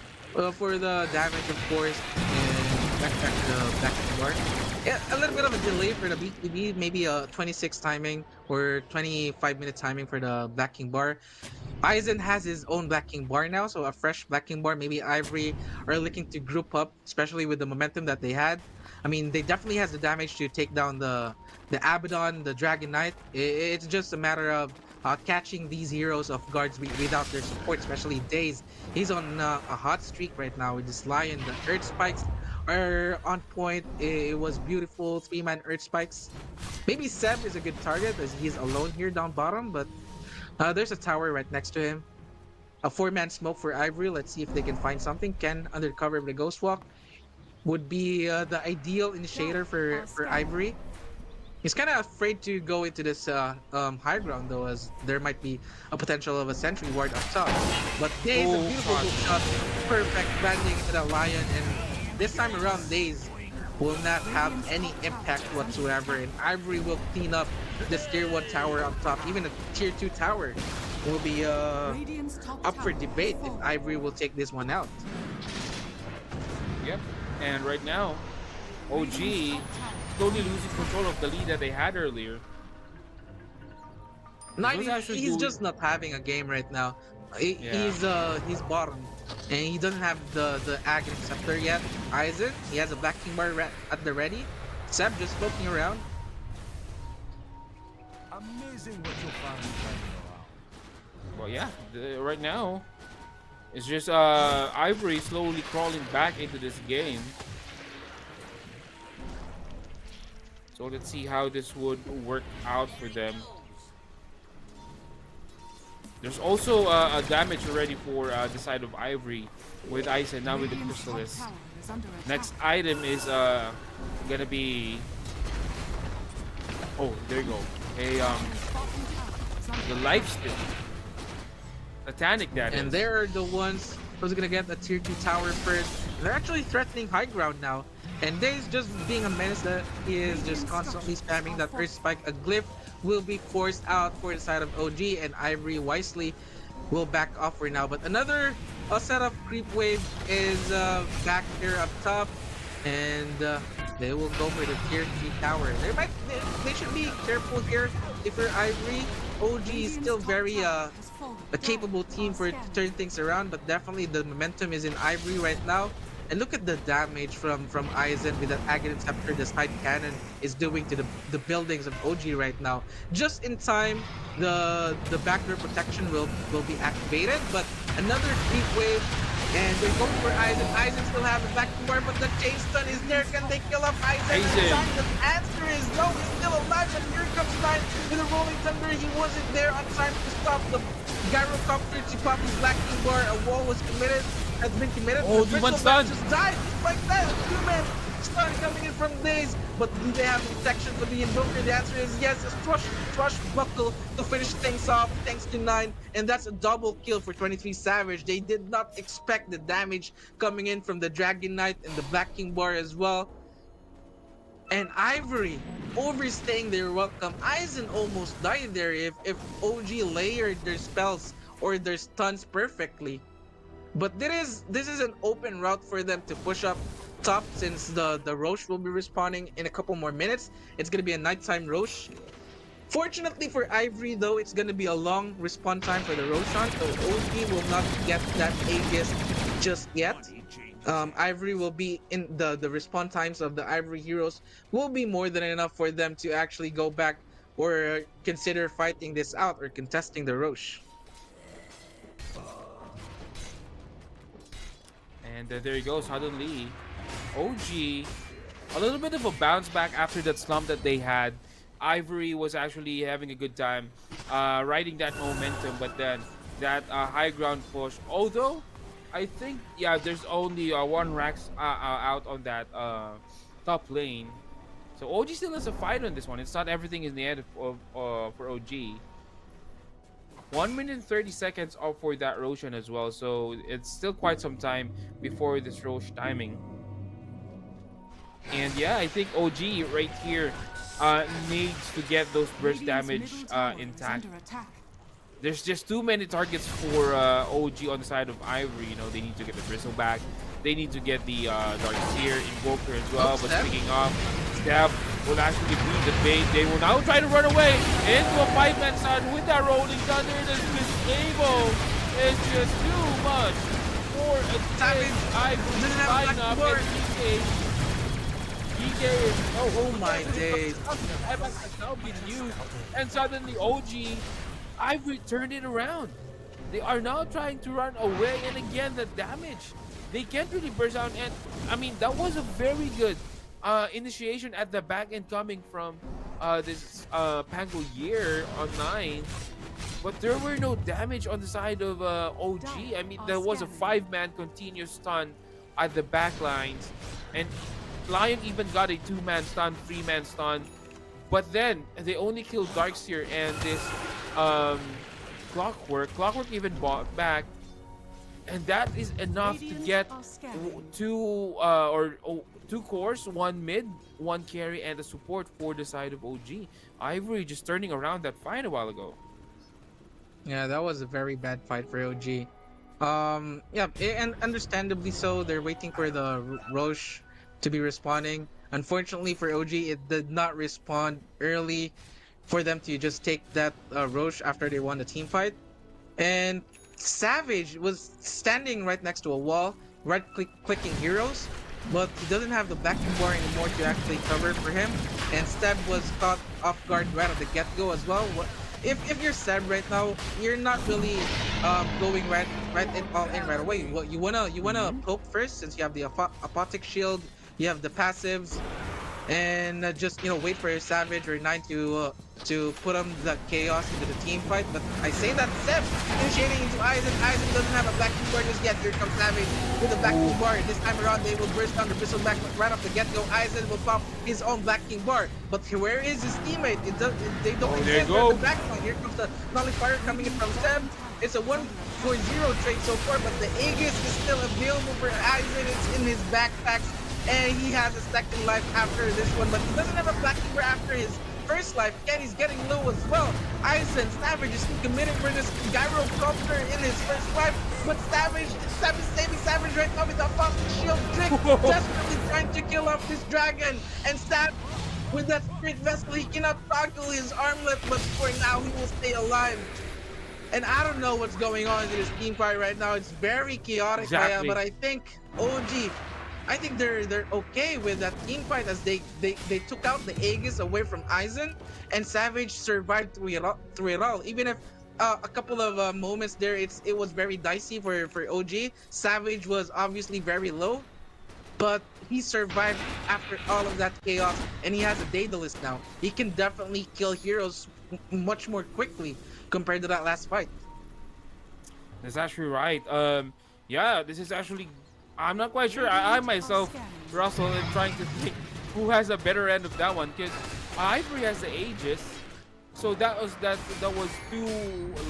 for the damage, of course, and back to the backing bar. Yeah, a little bit of a delay for the BKB, maybe a 26 timing or 25-minute timing for the backing bar. Aizen has his own backing bar now, so a fresh backing bar. Maybe Ivory are looking to group up, especially with the momentum that they had. I mean, they definitely has the damage to take down the Abaddon, the Dragon Knight. It's just a matter of catching these heroes off guards without their support, especially Days. He's on a hot streak right now with this Lion. The Earth Spikes are on point. It was beautiful 3-man Earth Spikes. Maybe Seb is a good target as he's alone here down bottom, but there's a tower right next to him. A 4-man smoke for Ivory. Let's see if they can find something. Ken, under cover of the Ghost Walk, would be the ideal initiator for Ivory. He's kind of afraid to go into this high ground though, as there might be a potential of a sentry ward up top. But Days, a beautiful hook shot, perfect landing into the Lion, and this time around Days will not have any impact whatsoever, and Ivory will clean up this tier 1 tower up top. Even a tier 2 tower will be up for debate if Ivory will take this one out. Yep. And right now, OG slowly losing control of the lead that they had earlier. He's just not having a game right now. He's bottom, and he doesn't have the Aghanim Scepter yet. Aizen, he has a backing bar at the ready. Seb just poking around. Amazing what you'll find around. Well, yeah, right now it's just Ivory slowly crawling back into this game. So let's see how this would work out for them. There's also a damage already for the side of Ivory with Ice and now with the Crystallis. Next item is gonna be, oh, there you go, the lifesteal. Satanic, that and is. they're the ones who's gonna get the tier 2 tower first. They're actually threatening high ground now, and Days just being a menace that he is just constantly spamming that Earth Spike, a glyph will be forced out for the side of OG, and Ivory wisely will back off for now. But another set of creep wave is back here up top, and they will go for the tier 3 tower. They should be careful here if you're Ivory. OG is still very a capable team for to turn things around, but definitely the momentum is in Ivory right now. And look at the damage from Aizen with that Aghanim Scepter the side cannon is doing to the buildings of OG right now. Just in time, the backdoor protection will be activated, but another creep wave, and they're going for Aizen. Aizen still has the backdoor, but the chain stun is there. Can they kill off Aizen? The answer is no. He's still alive, and here comes Nine with a rolling thunder. He wasn't there on time to stop the gyrocopter to pop his Black King bar. A wall was been committed. Oh, the one stun. Just died just like that. 2-man stun coming in from Daze, but do they have protection for the Invoker? The answer is yes. A Thrush Buckle to finish things off thanks to Nine, and that's a double kill for 23 Savage. They did not expect the damage coming in from the Dragon Knight and the Black King bar as well. And Ivory overstaying their welcome. Aizen almost died there if OG layered their spells or their stuns perfectly. But this is an open route for them to push up top, since the Roche will be respawning in a couple more minutes. It's gonna be a nighttime Roche. Fortunately for Ivory though, it's gonna be a long respawn time for the Roshan, so OG will not get that Aegis just yet. Ivory will be in the respawn times of the Ivory heroes will be more than enough for them to actually go back or consider fighting this out or contesting the Roche. And there you go. Suddenly, OG, a little bit of a bounce back after that slump that they had. Ivory was actually having a good time riding that momentum, but then that high ground push. Although, I think, yeah, there's only one Rax out on that top lane. So OG still has a fight on this one. It's not everything in the end for OG. 1 minute and 30 seconds off for that Roshan as well, so it's still quite some time before this Rosh timing. And yeah, I think OG right here needs to get those burst damage intact. There's just too many targets for OG on the side of Ivory. You know, they need to get the Bristle back. They need to get the Dark Seer Invoker as well. But speaking of, Step will actually beat the bait. They will now try to run away into a 5-man side with that Rolling Thunder. This disable is just too much for a Ivory flying up and DK is oh my days. has now been used, and suddenly OG Ivory turned it around. They are now trying to run away, and again the damage. They can't really burst out, and I mean that was a very good initiation at the back end coming from this Pango Year on 9. But there were no damage on the side of OG. I mean, there was a 5-man continuous stun at the back lines, and Lion even got a 2-man stun, 3-man stun. But then they only killed Darkseer and this Clockwork. Clockwork even bought back, and that is enough to get two cores, 1 mid, 1 carry, and a support for the side of OG. Ivory just turning around that fight a while ago. Yeah, that was a very bad fight for OG. Yeah, and understandably so. They're waiting for the Roche to be respawning. Unfortunately for OG, it did not respond early for them to just take that Roche after they won the team fight. And Savage was standing right next to a wall, clicking heroes, but he doesn't have the Black bar anymore to actually cover for him. And Steb was caught off guard right at the get-go as well. If you're Steb right now, you're not really going all in right away. You wanna poke first, since you have the Apotic Shield, you have the passives, and just wait for your Savage or Nine to put on the chaos into the team fight. But I say that Step initiating into Aizen. Aizen doesn't have a Black bar just yet. Here comes Savage with a Black bar. This time around, they will burst down the Bristleback right off the get-go. Aizen will pop his own Black bar. But where is his teammate? They don't exist at the back line. Here comes the Nullifier coming in from Step. It's a 1-4-0 trade so far, but the Aegis is still available for Aizen. It's in his backpacks, and he has a second life after this one, but he doesn't have a Black bar after his first life. Kenny's getting low as well. Eisen, Savage is committing for this gyrocopter in his first life, but Savage saving Savage right now with a fucking shield trick, desperately trying to kill off this dragon. And Savage, with that spirit vessel, he cannot toggle his armlet, but for now he will stay alive. And I don't know what's going on in this team fight right now. It's very chaotic, Exactly. but I think OG, I think they're okay with that team fight as they took out the Aegis away from Eisen, and Savage survived through it all. Even if a couple of moments there, it was very dicey for OG. Savage was obviously very low, but he survived after all of that chaos, and he has a Daedalus now. He can definitely kill heroes much more quickly compared to that last fight. That's actually right. Yeah, this is actually. I'm not quite sure. I myself, Russell, am trying to think who has a better end of that one, because Ivory has the Aegis, so that was 2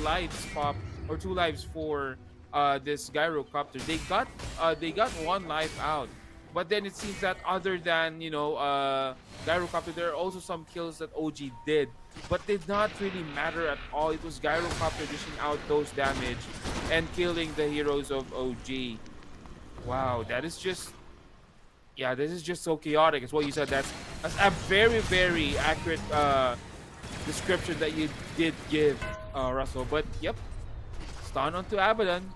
lives pop, or 2 lives for this gyrocopter. They got 1 life out, but then it seems that other than gyrocopter, there are also some kills that OG did, but did not really matter at all. It was gyrocopter dishing out those damage and killing the heroes of OG. Wow, that is just, yeah, this is just so chaotic. As what you said, that's a very, very accurate description that you did give, Russell. But yep, stun onto Abaddon.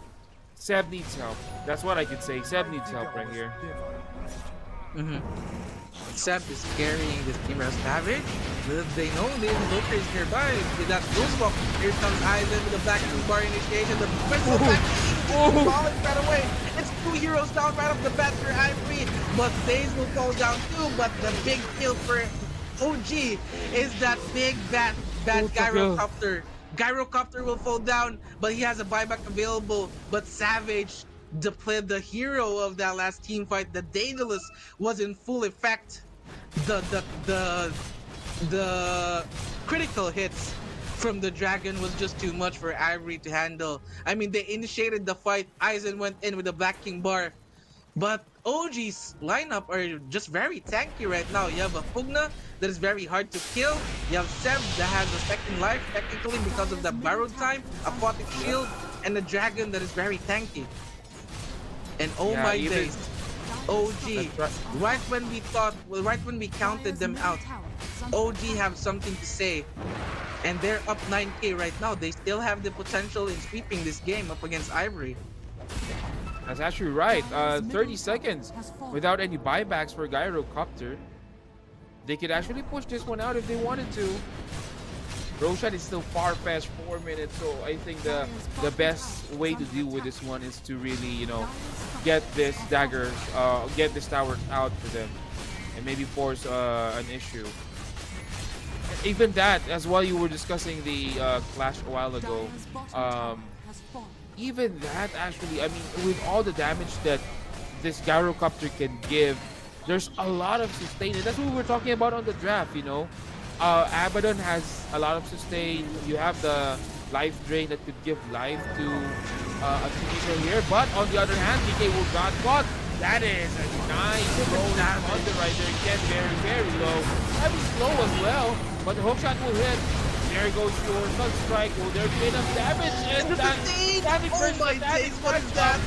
Seb needs help. That's what I can say. Seb needs help right here. Seb is carrying this team as Savage. Little they know the Invoker is nearby. With that Ghost Walk, here comes Eisen with the Black Bar initiation. The Crystal Back falling right away. It's 2 heroes down right off the bat for Ivory, but Daze will fall down too. But the big kill for OG is that big bad gyrocopter. Gyrocopter will fall down, but he has a buyback available. But Savage, the hero of that last team fight, the Daedalus, was in full effect. The critical hits from the dragon was just too much for Ivory to handle. I mean, they initiated the fight. Eisen went in with the Black King bar, but OG's lineup are just very tanky right now. You have a Pugna that is very hard to kill. You have Seb that has a second life technically because of the borrowed time, a Photic Shield, and a dragon that is very tanky. And oh Yeah, my even- days, OG, right when we counted them out, OG have something to say, and they're up 9k right now. They still have the potential in sweeping this game up against Ivory. That's actually right. 30 seconds without any buybacks for gyrocopter. They could actually push this one out if they wanted to. Roshan is still far past 4 minutes, so I think the best way to deal with this one is to really, get this dagger, get this tower out for them, and maybe force an issue. Even that, as well, you were discussing the clash a while ago. Even that, actually, I mean, with all the damage that this gyrocopter can give, there's a lot of sustain. And that's what we were talking about on the draft, Abaddon has a lot of sustain. You have the life drain that could give life to a teammate here. But on the other hand, DK will got caught. That is a nice roll on the right there. Get very, very low. Heavy slow as well. But the hook shot will hit. There goes your sun strike. Will there be enough damage? And that standing Oh my days, what is that?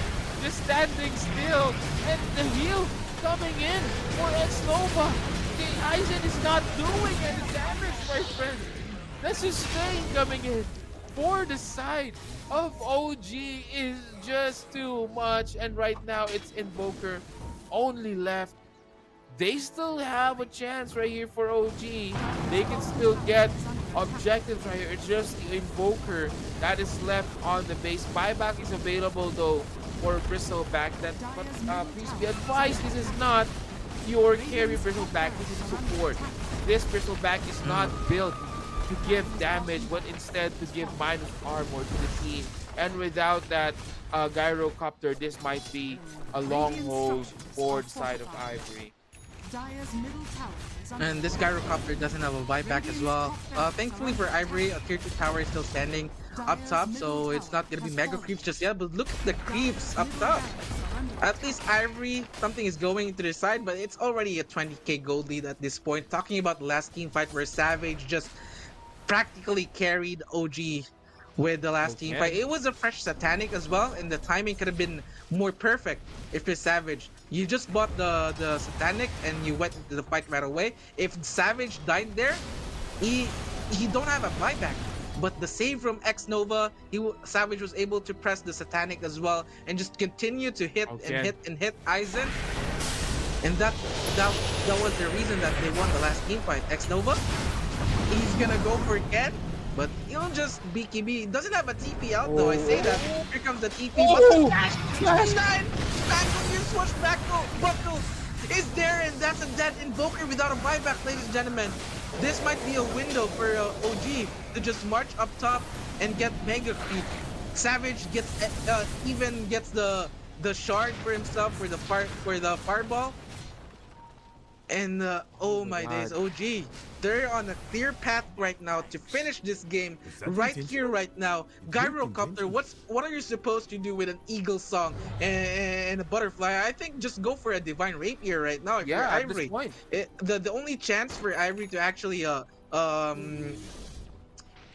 Just standing still. And the heal coming in for Nova. The Eisen is not doing any damage, my friend. The sustain coming in for the side of OG is just too much. And right now it's Invoker only left. They still have a chance right here for OG. They can still get objectives right here. It's just the Invoker that is left on the base. Buyback is available though for Bristleback. But please be advised, this is not your carry Bristleback. This is support. This Bristleback is not built to give damage, but instead to give minus armor to the team. And without that gyrocopter, this might be a long hold for the side of Ivory. And this gyrocopter doesn't have a buyback as well. Thankfully for Ivory, a tier 2 tower is still standing up top, so it's not gonna be mega creeps just yet. But look at the creeps up top. At least Ivory, something is going to the side, but it's already a 20k gold lead at this point. Talking about the last team fight where Savage just practically carried OG with the last team fight. Okay. It was a fresh Satanic as well, and the timing could have been more perfect if you're Savage. You just bought the Satanic and you went into the fight right away. If Savage died there, he don't have a buyback. But the save from X Nova, Savage was able to press the Satanic as well and just continue to hit and Okay. hit and hit Aizen. And that that was the reason that they won the last team fight. X Nova, he's gonna go for Ken, but he'll just BKB. He doesn't have a TP out though. I say that. Here comes the TP. But the dash 9 back on your switch back buckle is there, and that's a dead invoker without a buyback, ladies and gentlemen. This might be a window for OG to just march up top and get mega creep. Savage gets even gets the shard for himself for the fireball. And oh my days, OG, they're on a clear path right now to finish this game right here, right now. Gyrocopter, what are you supposed to do with an eagle song and a butterfly? I think just go for a divine rapier right now if you're Yeah, at this Ivory. point. The only chance for Ivory to actually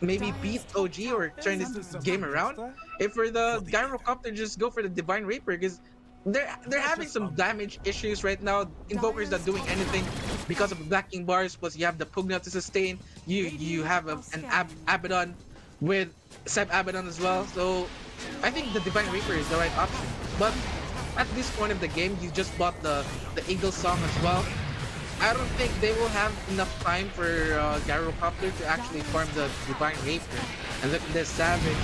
maybe beat OG or turn this game around, if for the Gyrocopter, just go for the divine rapier, because they're having some damage issues right now. Invokers not doing anything because of the blacking bars. Plus, you have the Pugna to sustain. You have an Abaddon with Seb Abaddon as well. So I think the Divine Reaper is the right option. But at this point of the game, you just bought the Eagle Song as well. I don't think they will have enough time for Gyrocopter to actually farm the Divine Rapier. And look at this Savage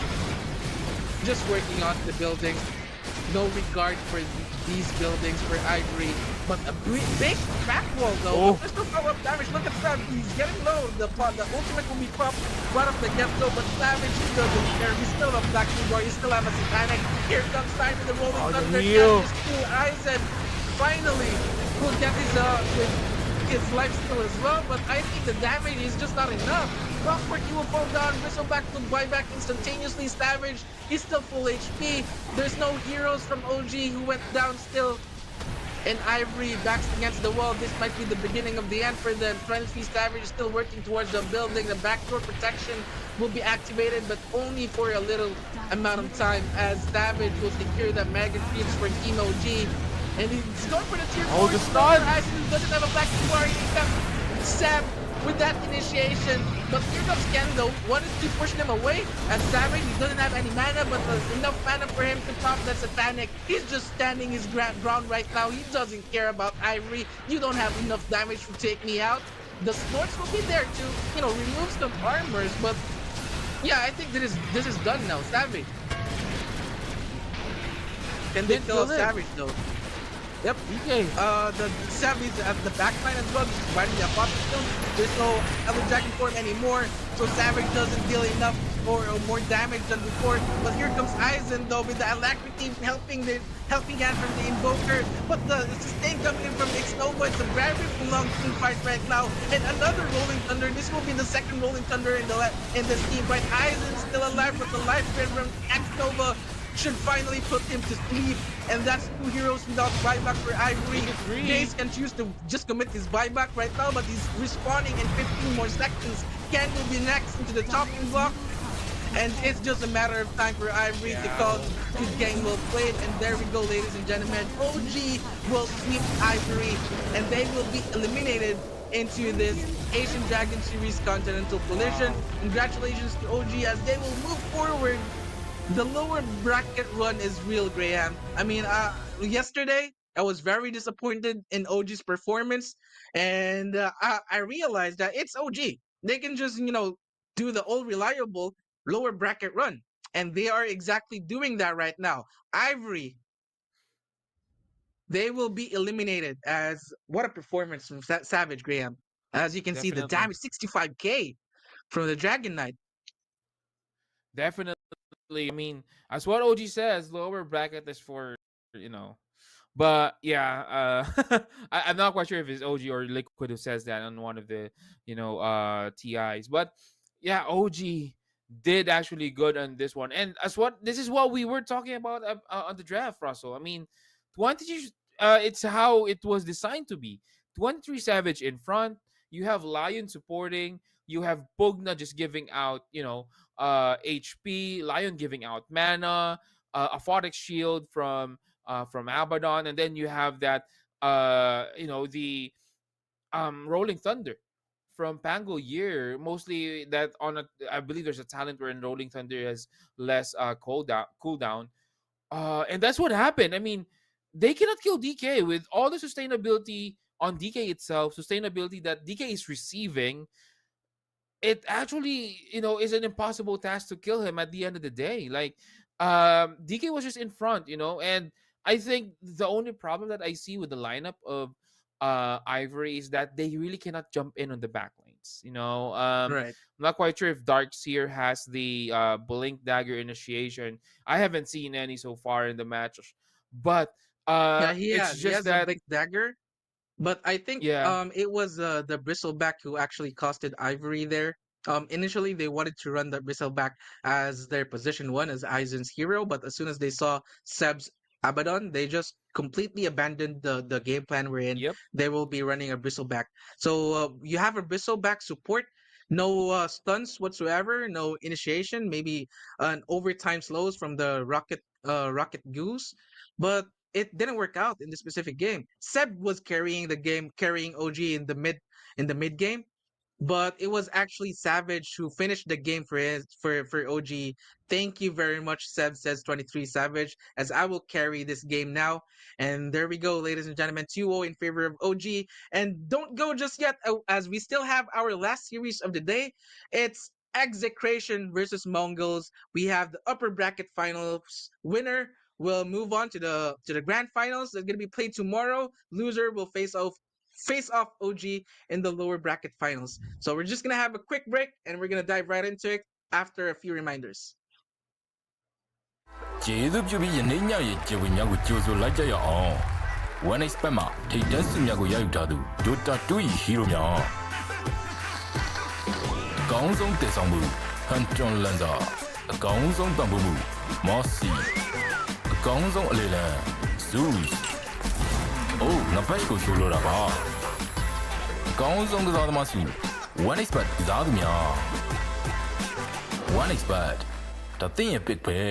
just working on the building. No regard for these buildings for Ivory, but a big crack wall though. There's no follow-up damage. Look at Savage, he's getting low. The ultimate will be popped right off the get-go, but Savage still doesn't care. He's still a Black Boy. He still have a Satanic. Here comes time with the Rolling Thunder. Catches two Aizen. Finally, will get his life steal as well, but I think the damage is just not enough. Rockford, he will fall down, Bristle back to buyback instantaneously. Savage, he's still full HP. There's no heroes from OG who went down still. And Ivory backs against the wall. This might be the beginning of the end for them. Friendly Savage is still working towards the building. The backdoor protection will be activated, but only for a little amount of time, as Savage will secure the mega creeps for Team OG. And he's going for the tier 4. the stun! Aizen doesn't have a black bar. He comes Sam with that initiation. But here comes Kendo. Wanted to push them away. As Savage, he doesn't have any mana, but there's enough mana for him to pop that Satanic. He's just standing his ground right now. He doesn't care about Ivory. You don't have enough damage to take me out. The sports will be there to, remove some armors. But yeah, I think this is done now. Savage. Can they kill Savage though? Yep. Okay. The Savage at the backline as well, just providing the apocalypse stone. There's no Elder Dragon form anymore, so Savage doesn't deal enough or more damage than before. But here comes Aizen though with the alacrity helping hand from the Invoker. But the sustain coming in from X-Nova, it's a very long team fight right now. And another Rolling Thunder. This will be the second Rolling Thunder in this team fight. Aizen's still alive, but the life grid from X-Nova should finally put him to sleep, and that's two heroes without buyback for Ivory. Jace can choose to just commit his buyback right now, but he's respawning in 15 more seconds. Ken will be next into the chopping block, and it's just a matter of time for Ivory to call good game well played. And there we go, ladies and gentlemen. OG will sweep Ivory, and they will be eliminated into this Asian Dragon Series Continental Collision. Congratulations to OG as they will move forward. The lower bracket run is real, Graham. I mean, yesterday I was very disappointed in OG's performance, and I realized that it's OG. They can just, do the all reliable lower bracket run, and they are exactly doing that right now. Ivory, they will be eliminated. As what a performance from Savage, Graham. As you can see, the damage 65k from the Dragon Knight. Definitely. I mean, as what OG says, lower bracket is for, But yeah, I'm not quite sure if it's OG or Liquid who says that on one of the, TIs. But yeah, OG did actually good on this one. And this is what we were talking about on the draft, Russell. I mean, 23, it's how it was designed to be. 23 Savage in front, you have Lion supporting, you have Pugna just giving out, HP, Lion giving out mana, a Photic Shield from Abaddon, and then you have that the Rolling Thunder from Pango Year. Mostly that I believe there's a talent where in Rolling Thunder has less cooldown. And that's what happened. I mean, they cannot kill DK with all the sustainability on DK itself, sustainability that DK is receiving. It actually, is an impossible task to kill him at the end of the day. Like, DK was just in front, and I think the only problem that I see with the lineup of Ivory is that they really cannot jump in on the back lanes. Right. I'm not quite sure if Darkseer has the Blink Dagger initiation. I haven't seen any so far in the match, but Yeah, it's he just has a that, big dagger. But I think yeah, it was the bristleback who actually costed Ivory there. Initially they wanted to run the bristleback as their position one as Aizen's hero, but as soon as they saw Seb's Abaddon, they just completely abandoned the game plan wherein yep, they will be running a bristleback. So you have a bristleback support, no stunts whatsoever, no initiation, maybe an overtime slows from the rocket goose, but it didn't work out in this specific game. Seb was carrying the game, carrying OG in the mid game, but it was actually Savage who finished the game for OG. Thank you very much, Seb, says 23 Savage, as I will carry this game now. And there we go, ladies and gentlemen, 2-0 in favor of OG. And don't go just yet, as we still have our last series of the day. It's Execration versus Mongolz. We have the upper bracket finals winner will move on to the grand finals. That's gonna be played tomorrow. Loser will face off OG in the lower bracket finals. So we're just gonna have a quick break and we're gonna dive right into it after a few reminders. ကျေးဇူးပြုပြီးယနေ့ညရဲ့ကျေဝေများကိုကြိုဆိုလိုက်ကြရအောင် One Expert မှာထိပ်တန်းစုများကိုရယူထားသူ Dota 2 ၏ hero များအကောင်းဆုံးတည်ဆောင်မှု Hunton Lanza အကောင်းဆုံးပံ့ပိုးမှု Mossy အကောင်းဆုံးအလေလံ Zeus အိုးငါဘက်ကိုရှိုးလို့တာပါအကောင်းဆုံးကစားသမားစု One Expert ကစားသူများ One Expert ဒါသင်ရဲ့ pick ပဲ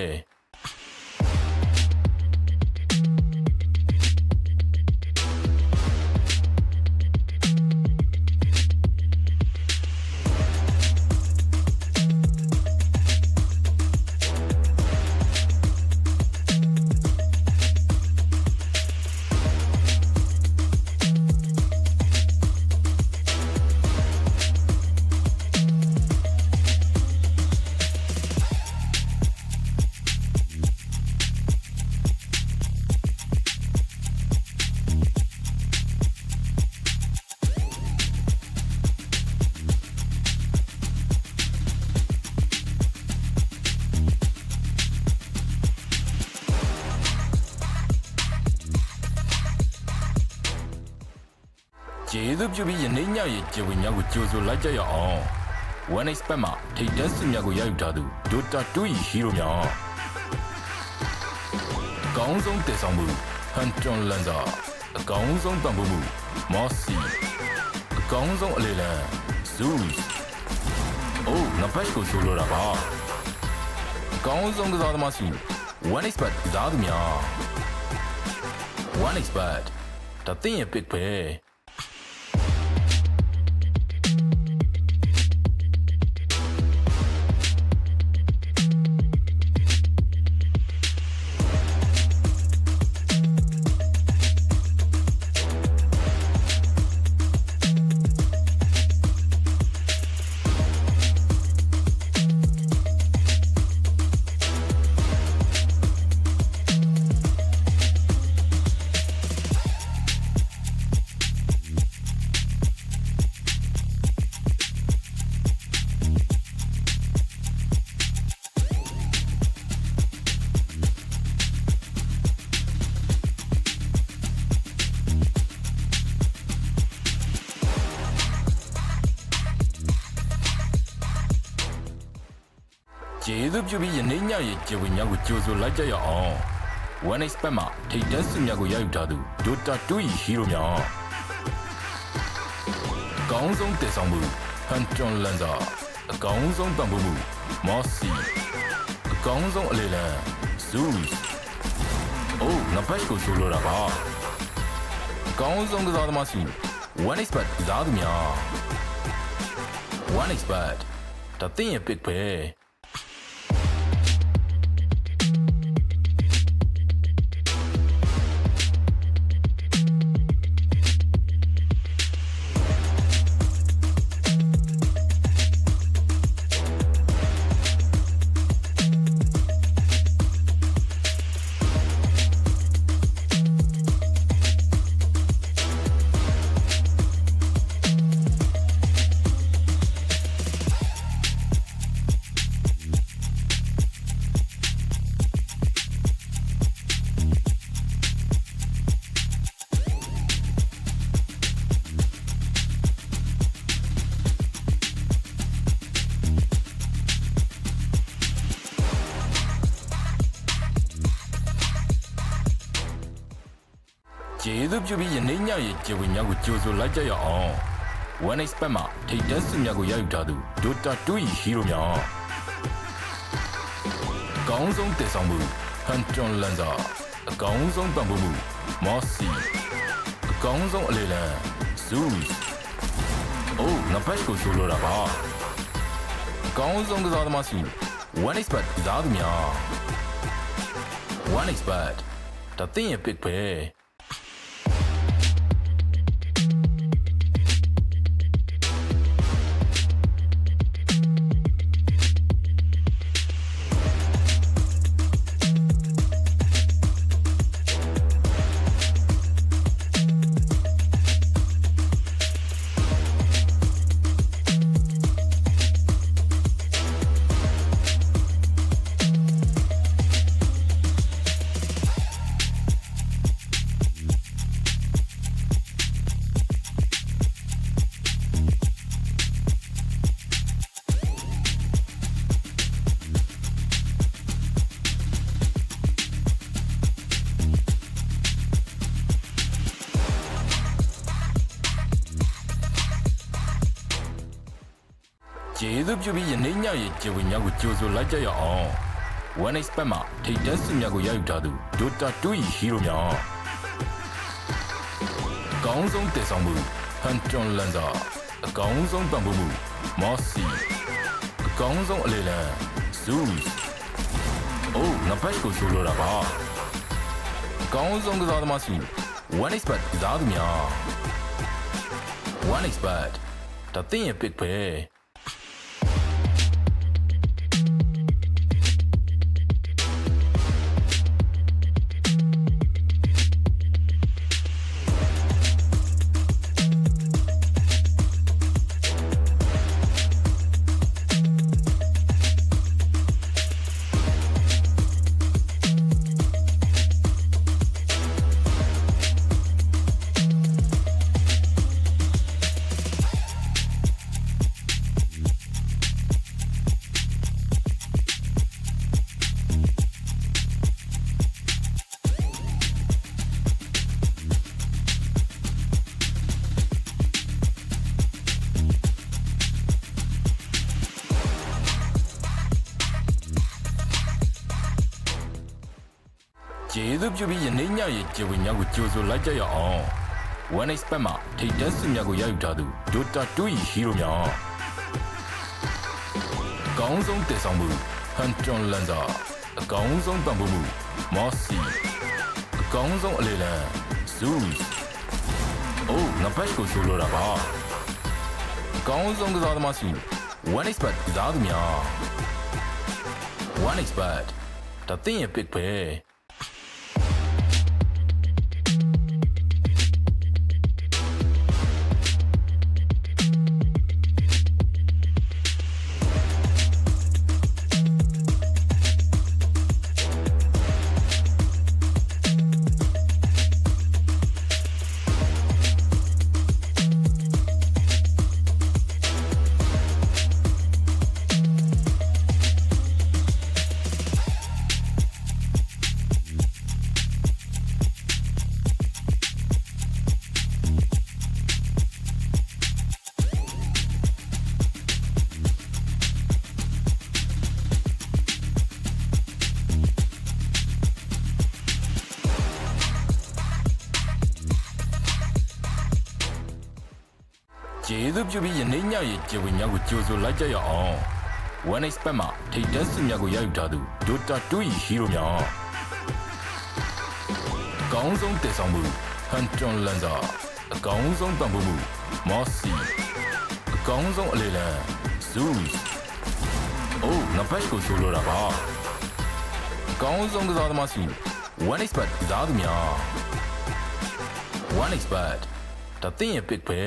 ကျေးဇူးပြုပြီးယနေ့ညရဲ့ကျေဝေများကိုကြိုဆိုလိုက်ကြရအောင် One Expert မှာထိပ်တန်းစုများကိုရယူထားသူ Dota 2 ၏ hero များအကောင်းဆုံးတည်ဆောင်မှု Hunton Lanza အကောင်းဆုံးပံ့ပိုးမှု Mossy အကောင်းဆုံးအလေလံ Zeus အိုးငါဘက်ကိုရှိုးလို့တာပါအကောင်းဆုံးကစားသမားစု One Expert ကစားသူများ One Expert ဒါသင်ရဲ့ pick ပဲ ကျေးဇူးပြုပြီးယနေ့ညရဲ့ကျေဝေများကိုကြိုဆိုလိုက်ကြရအောင် 1 expert မှာထိပ်တန်းစုများကိုရယူထားသူဒိုတာ2 ဟီးရိုများအကောင်းဆုံးတည်ဆောင်မှုဟန်တွန်လန်ဇာအကောင်းဆုံးပံ့ပိုးမှုမော့စီအကောင်းဆုံးအလေလံဇူးအိုးငါဘက်ကိုဆိုလိုတာပါအကောင်းဆုံးကစားသမားစု1 expert ကစားသူများ1 expert ဒါတင်ရဲ့ pick ပဲကျေးဇူးပြုပြီးယနေ့ညရဲ့ကျေဝင်များကိုကြိုဆိုလိုက်ကြရအောင်1 expert မှာထိပ်တန်းစုများကိုရယူထားသူဒိုတာ2 ဟီးရိုများအကောင်းဆုံးတည်ဆောင်မှုဟန်တွန်လန်ဇာအကောင်းဆုံးပံ့ပိုးမှုမော့စီအကောင်းဆုံးအလေလံဇူးအိုးငါဘက်ကိုဆိုလိုတာပါအကောင်းဆုံးကစားသမားစု1 expert ကစားသူများ1 expert ဒါတင်ရဲ့ pick ပဲကျေးဇူးပြုပြီးယနေ့ညရဲ့ကျေဝင်များကိုကြိုဆိုလိုက်ကြရအောင်1 expert မှာထိပ်တန်းစုများကိုရယူထားသူဒိုတာ2 ဟီးရိုများအကောင်းဆုံးတည်ဆောင်မှုဟန်တွန်လန်ဇာအကောင်းဆုံးပံ့ပိုးမှုမော့စီအကောင်းဆုံးအလေလံဇူးအိုးငါဘက်ကိုဆိုလိုတာပါအကောင်းဆုံးကစားသမားစု1 expert ကစားသူများ1 expert ဒါတင်ရဲ့ pick ပဲကျေးဇူးပြုပြီးယနေ့ညရဲ့ကျေဝင်များကိုကြိုဆိုလိုက်ကြရအောင်1 expert မှာထိပ်တန်းစုများကိုရယူထားသူဒိုတာ2 ဟီးရိုများအကောင်းဆုံးတည်ဆောင်မှုဟန်တွန်လန်ဇာအကောင်းဆုံးပံ့ပိုးမှုမော့စီအကောင်းဆုံးအလေလံဇူးအိုးငါဘက်ကိုဆိုလိုတာပါအကောင်းဆုံးကစားသမားစု1 expert ကစားသူများ1 expert ဒါတင်ရဲ့ pick ပဲ ကျေးဇူးပြုပြီးယနေ့ညရဲ့ကျေဝင်များကိုကြိုဆိုလိုက်ကြရအောင် One Expert မှာထိပ်တန်းစစ်များကိုရယူထားသူ Dota 2 Hero များအကောင်းဆုံးတည်ဆောင်မှု Hunter Lancer အကောင်းဆုံးပံ့ပိုးမှု Mossy အကောင်းဆုံးအလေလံ Zeus အိုးငါဘက်ကိုဆိုလိုတာပါအကောင်းဆုံးကစားသမားစု One Expert ကစားသူများ One Expert ဒါသင်ရဲ့ pick ပဲ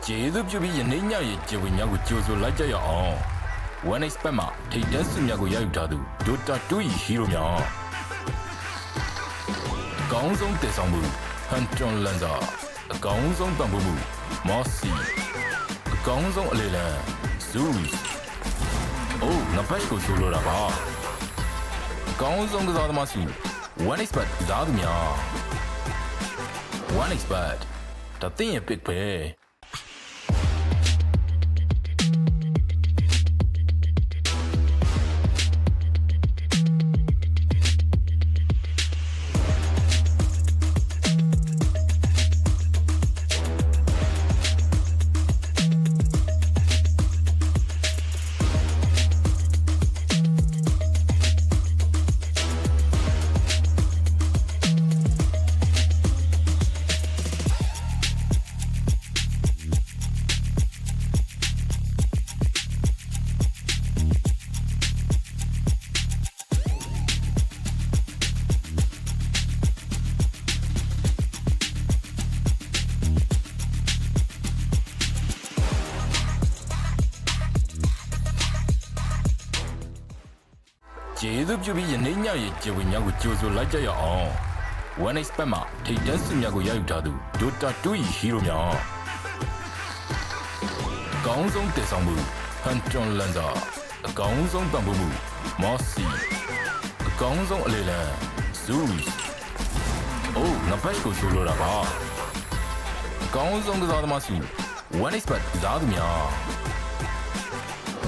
ကျေးဇူးပြုပြီးယနေ့ညရဲ့ကျေဝင်များကိုကြိုဆိုလိုက်ကြရအောင် One Expert မှာထိပ်တန်းစစ်များကိုရယူထားသူ Dota 2 Hero များအကောင်းဆုံးတည်ဆောင်မှု Hunter Lancer အကောင်းဆုံးပံ့ပိုးမှု Mossy အကောင်းဆုံးအလေလံ Zeus အိုးငါဘက်ကိုဆိုလိုတာပါအကောင်းဆုံးကစားသမားစု One Expert ကစားသူများ One Expert ဒါသင်ရဲ့ pick ပဲကျေးဇူးပြုပြီးယနေ့ညရဲ့ကျေဝင်များကိုကြိုဆိုလိုက်ကြရအောင် One Expert မှာထိပ်တန်းစစ်များကိုရယူထားသူ Dota 2 Hero များအကောင်းဆုံးတည်ဆောင်မှု Hunter Lancer အကောင်းဆုံးပံ့ပိုးမှု Mossy အကောင်းဆုံးအလေလံ Zeus အိုးငါဘက်ကိုဆိုလိုတာပါအကောင်းဆုံးကစားသမားစု One Expert ကစားသူများ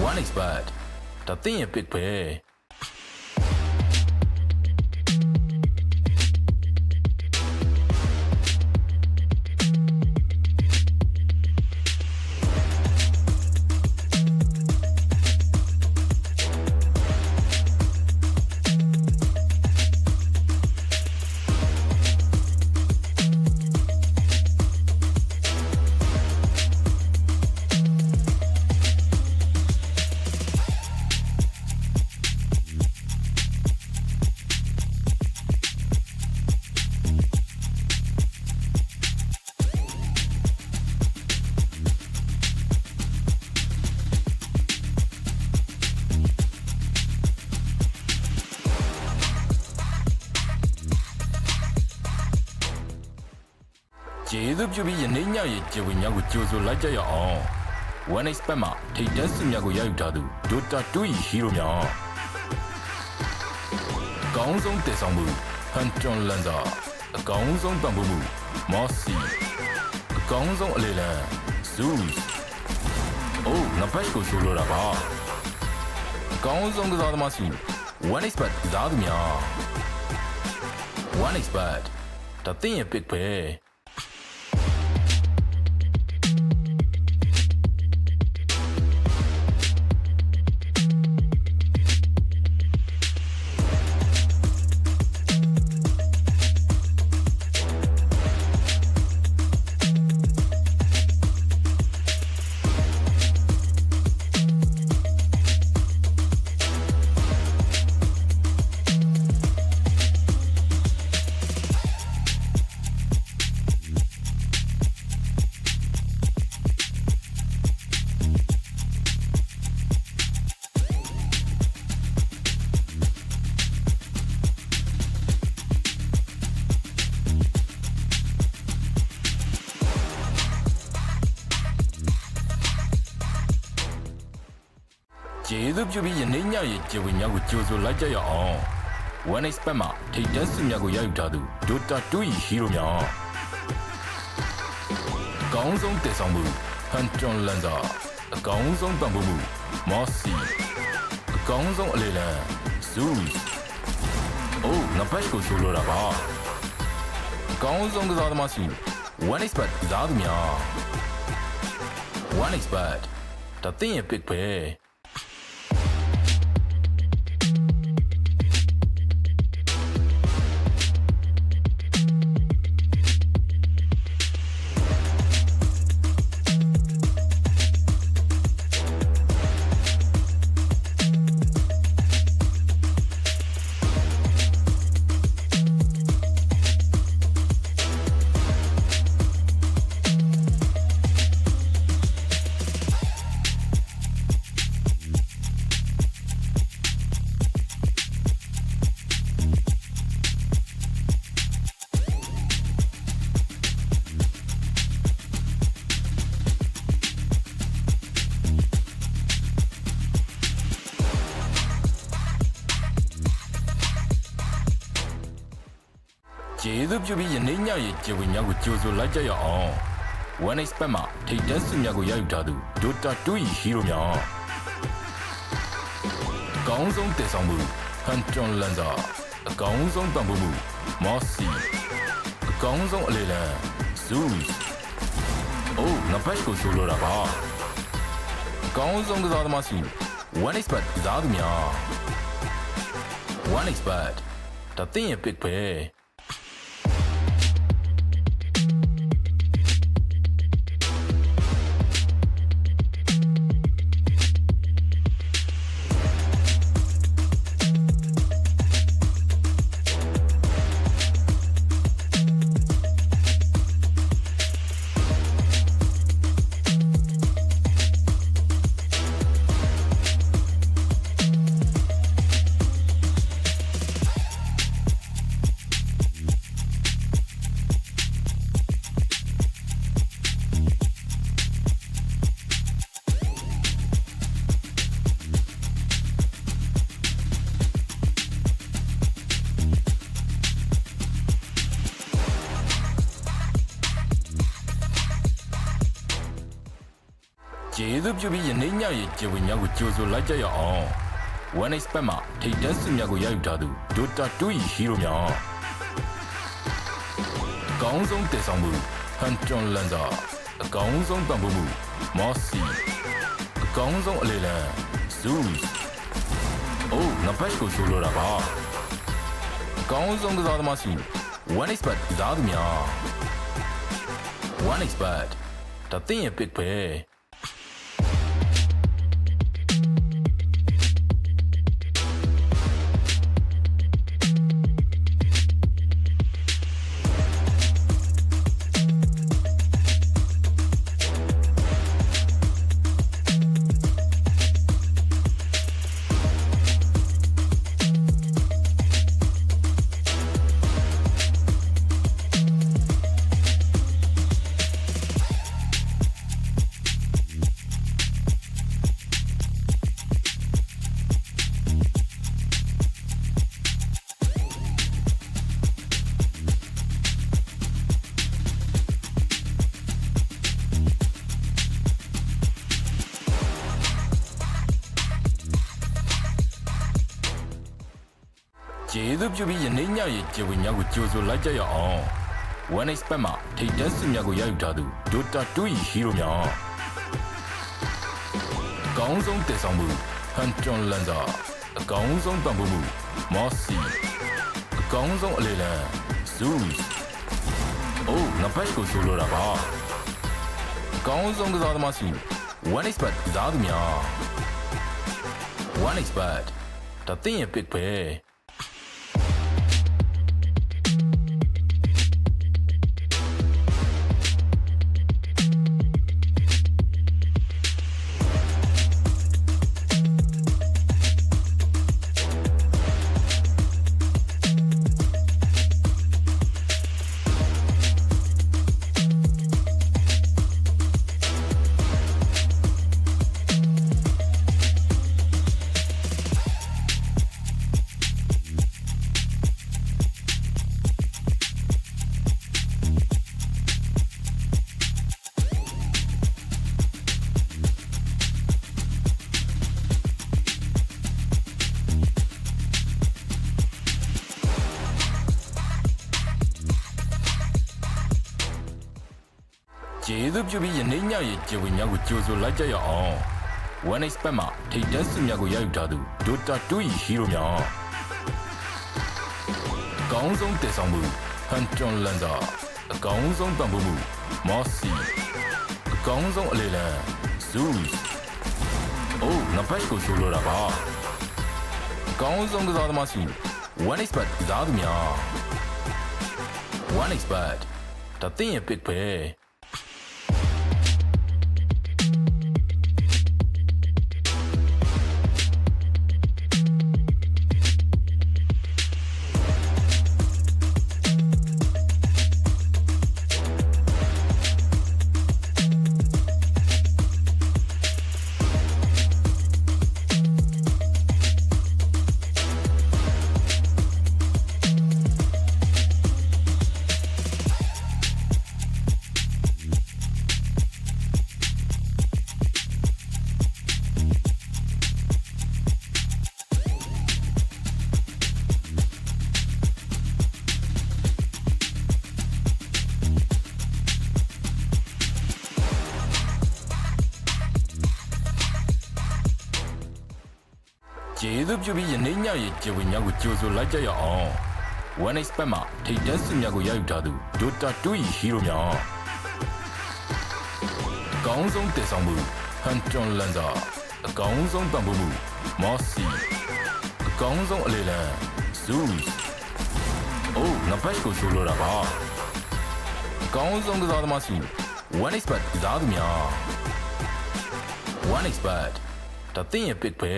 One Expert ဒါသင်ရဲ့ pick ပဲကျေးဇူးပြုပြီးယနေ့ညရဲ့ကျေဝင်များကိုကြိုဆိုလိုက်ကြရအောင် One Expert မှာထိပ်တန်းစစ်များကိုရယူထားသူ Dota 2 Hero များအကောင်းဆုံးတည်ဆောင်မှု Hunter Lancer အကောင်းဆုံးပံ့ပိုးမှု Mossy အကောင်းဆုံးအလေလံ Zeus အိုးငါဘက်ကိုဆိုလိုတာပါအကောင်းဆုံးကစားသမားစု One Expert ကစားသူများ One Expert ဒါသင်ရဲ့ pick ပဲ သူပြုပြီးယနေ့ညရဲ့ကျေဝင်များကိုကြိုဆိုလိုက်ကြရအောင် One expert မှာထိတ်တန်းစစ်များကိုရယူထားသူ Dota 2 ၏ hero များအကောင်းဆုံးတည်ဆောင်မှု Hunton Lanza အကောင်းဆုံးပံ့ပိုးမှု Mossy အကောင်းဆုံးအလေလံ Zeus အိုးငါဘက်ကိုဆိုလိုတာပါအကောင်းဆုံးကစားသမားစီ One expert ကစားသူများ One expert ဒါသင်ရဲ့ pick ပဲကျေးဇူးပြုပြီးယနေ့ညရဲ့ကျေဝင်များကိုကြိုဆိုလိုက်ကြရအောင် One expert မှာထိတ်တန်းစစ်များကိုရယူထားသူ Dota 2 ၏ hero များအကောင်းဆုံးတည်ဆောင်မှု Hunton Lanza အကောင်းဆုံးပံ့ပိုးမှု Mossy အကောင်းဆုံးအလေလံ Zeus အိုးငါဘက်ကိုဆိုလိုတာပါအကောင်းဆုံးကစားသမားစီ One expert ကစားသူများ One expert ဒါသင်ရဲ့ pick ပဲကျေးဇူးပြုပြီးယနေ့ညရဲ့ကျေဝင်များကိုကြိုဆိုလိုက်ကြရအောင် One expert မှာထိတ်တန်းစစ်များကိုရယူထားသူ Dota 2 ၏ hero များအကောင်းဆုံးတည်ဆောင်မှု Hunton Lanza အကောင်းဆုံးပံ့ပိုးမှု Mossy အကောင်းဆုံးအလေလံ Zeus အိုးငါဘက်ကိုဆိုလိုတာပါအကောင်းဆုံးကစားသမားစီ One expert ကစားသူများ One expert ဒါသင်ရဲ့ pick ပဲကျေးဇူးပြုပြီးယနေ့ညရဲ့ကျေဝင်များကိုကြိုဆိုလိုက်ကြရအောင် One expert မှာထိတ်တန်းစစ်များကိုရယူထားသူ Dota 2 ၏ hero များအကောင်းဆုံးတည်ဆောင်မှု Hunton Lanza အကောင်းဆုံးပံ့ပိုးမှု Mossy အကောင်းဆုံးအလေလံ Zeus အိုးငါဘက်ကိုဆိုလိုတာပါအကောင်းဆုံးကစားသမားစီ One expert ကစားသူများ One expert ဒါသင်ရဲ့ pick ပဲ သူပြုပြီးယနေ့ညရဲ့ကျေဝင်များကိုကြိုဆိုလိုက်ကြရအောင် One expert မှာထိတ်တန့်စုများကိုရယူထားသူ Dota 2 ၏ hero များအကောင်းဆုံးတည်ဆောင်မှု Hunton Lanza အကောင်းဆုံးပံ့ပိုးမှု Mossy အကောင်းဆုံးအလေလံ Zeus အိုးငါဘက်ကိုဆိုလိုတာပါအကောင်းဆုံးကစားသမားစု One expert ကစားသူများ One expert ဒါသင်ရဲ့ pick ပဲကျေးဇူးပြုပြီးယနေ့ညရဲ့ကျေဝင်များကိုကြိုဆိုလိုက်ကြရအောင် One expert မှာထိတ်တန့်စုများကိုရယူထားသူ Dota 2 ၏ hero များအကောင်းဆုံးတည်ဆောင်မှု Hunton Lanza အကောင်းဆုံးပံ့ပိုးမှု Mossy အကောင်းဆုံးအလေလံ Zeus အိုးငါဘက်ကိုဆိုလိုတာပါအကောင်းဆုံးကစားသမားစု One expert ကစားသူများ One expert ဒါသင်ရဲ့ pick ပဲ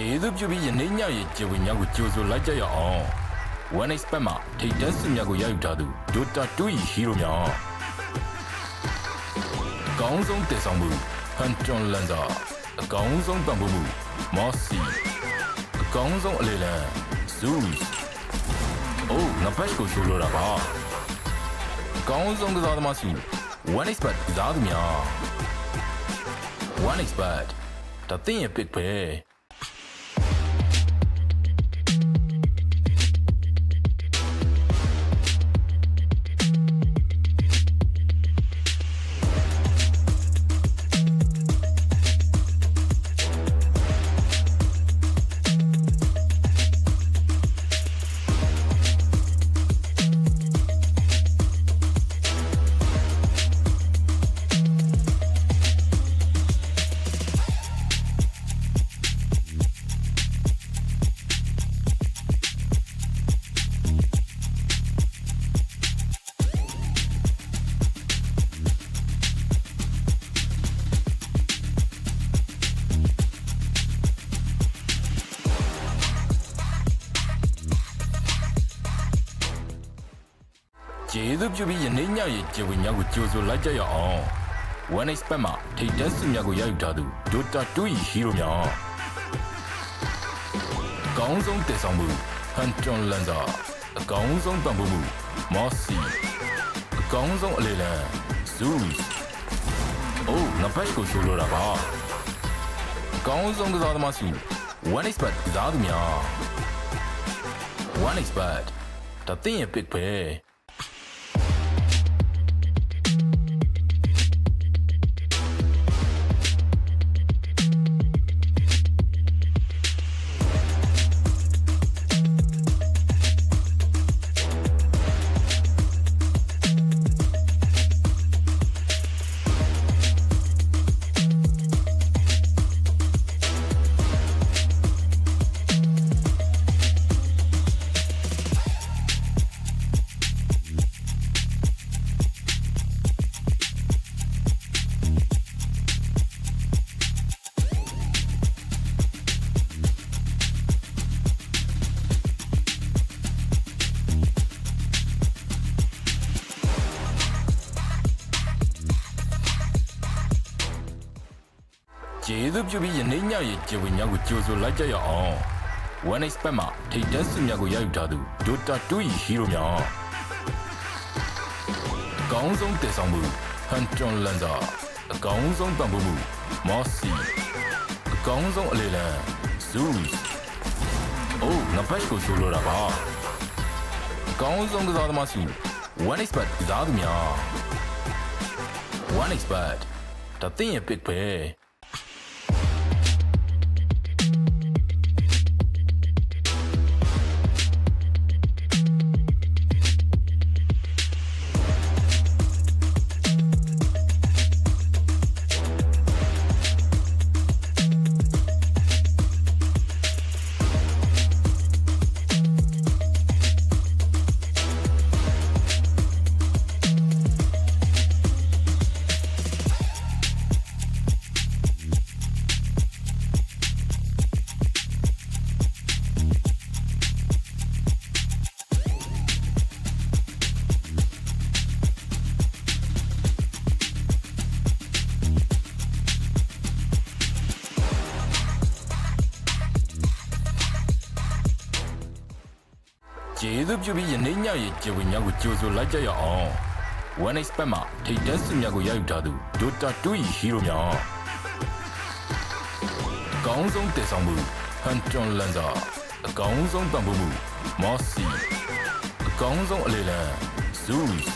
ကျေးဇူးပြုပြီးယနေ့ညရဲ့ကျေဝင်များကိုကြိုဆိုလိုက်ကြရအောင် One expert မှာထိတ်တန့်စုများကိုရယူထားသူ Dota 2 ၏ hero များအကောင်းဆုံးတည်ဆောင်မှု Hunton Lanza အကောင်းဆုံးပံ့ပိုးမှု Mossy အကောင်းဆုံးအလေလံ Zeus အိုးငါဘက်ကိုဆိုလိုတာပါအကောင်းဆုံးကစားသမားစု One expert ကစားသူများ One expert ဒါသင်ရဲ့ pick ပဲကျေးဇူးပြုပြီးယနေ့ညရဲ့ကျေဝင်များကိုကြိုဆိုလိုက်ကြရအောင် One expert မှာထိတ်တန့်စုများကိုရယူထားသူ Dota 2 ၏ hero များအကောင်းဆုံးတည်ဆောင်မှု Hunton Lanza အကောင်းဆုံးပံ့ပိုးမှု Mossy အကောင်းဆုံးအလေလံ Zeus အိုးငါဘက်ကိုဆိုလိုတာပါအကောင်းဆုံးကစားသမားစု One expert ကစားသူများ One expert ဒါသင်ရဲ့ pick ပဲ ကျေးဇူးပြုပြီးယနေ့ညရဲ့ကျေဝင်များကိုကြိုဆိုလိုက်ကြရအောင် One Expert မှာထိပ်တန်းစုများကိုရယူထားသူ Dota 2 Hero များအကောင်းဆုံးတည်ဆောင်မှု Hunter Lander အကောင်းဆုံးပံ့ပိုးမှု Mossy အကောင်းဆုံးအလေလံ Zeus အိုးငါဘက်ကိုဆိုလိုတာပါအကောင်းဆုံးကစားသမားစု One Expert ကစားသူများ One Expert ဒါသင်ရဲ့ pick ပဲကျေးဇူးပြုပြီးယနေ့ညရဲ့ကျေဝင်များကိုကြိုဆိုလိုက်ကြရအောင် One Expert မှာထိပ်တန်းစုများကိုရယူထားသူ Dota 2 Hero များအကောင်းဆုံးတည်ဆောင်မှု Hunter Lander အကောင်းဆုံးပံ့ပိုးမှု Mossy အကောင်းဆုံးအလေလံ Zeus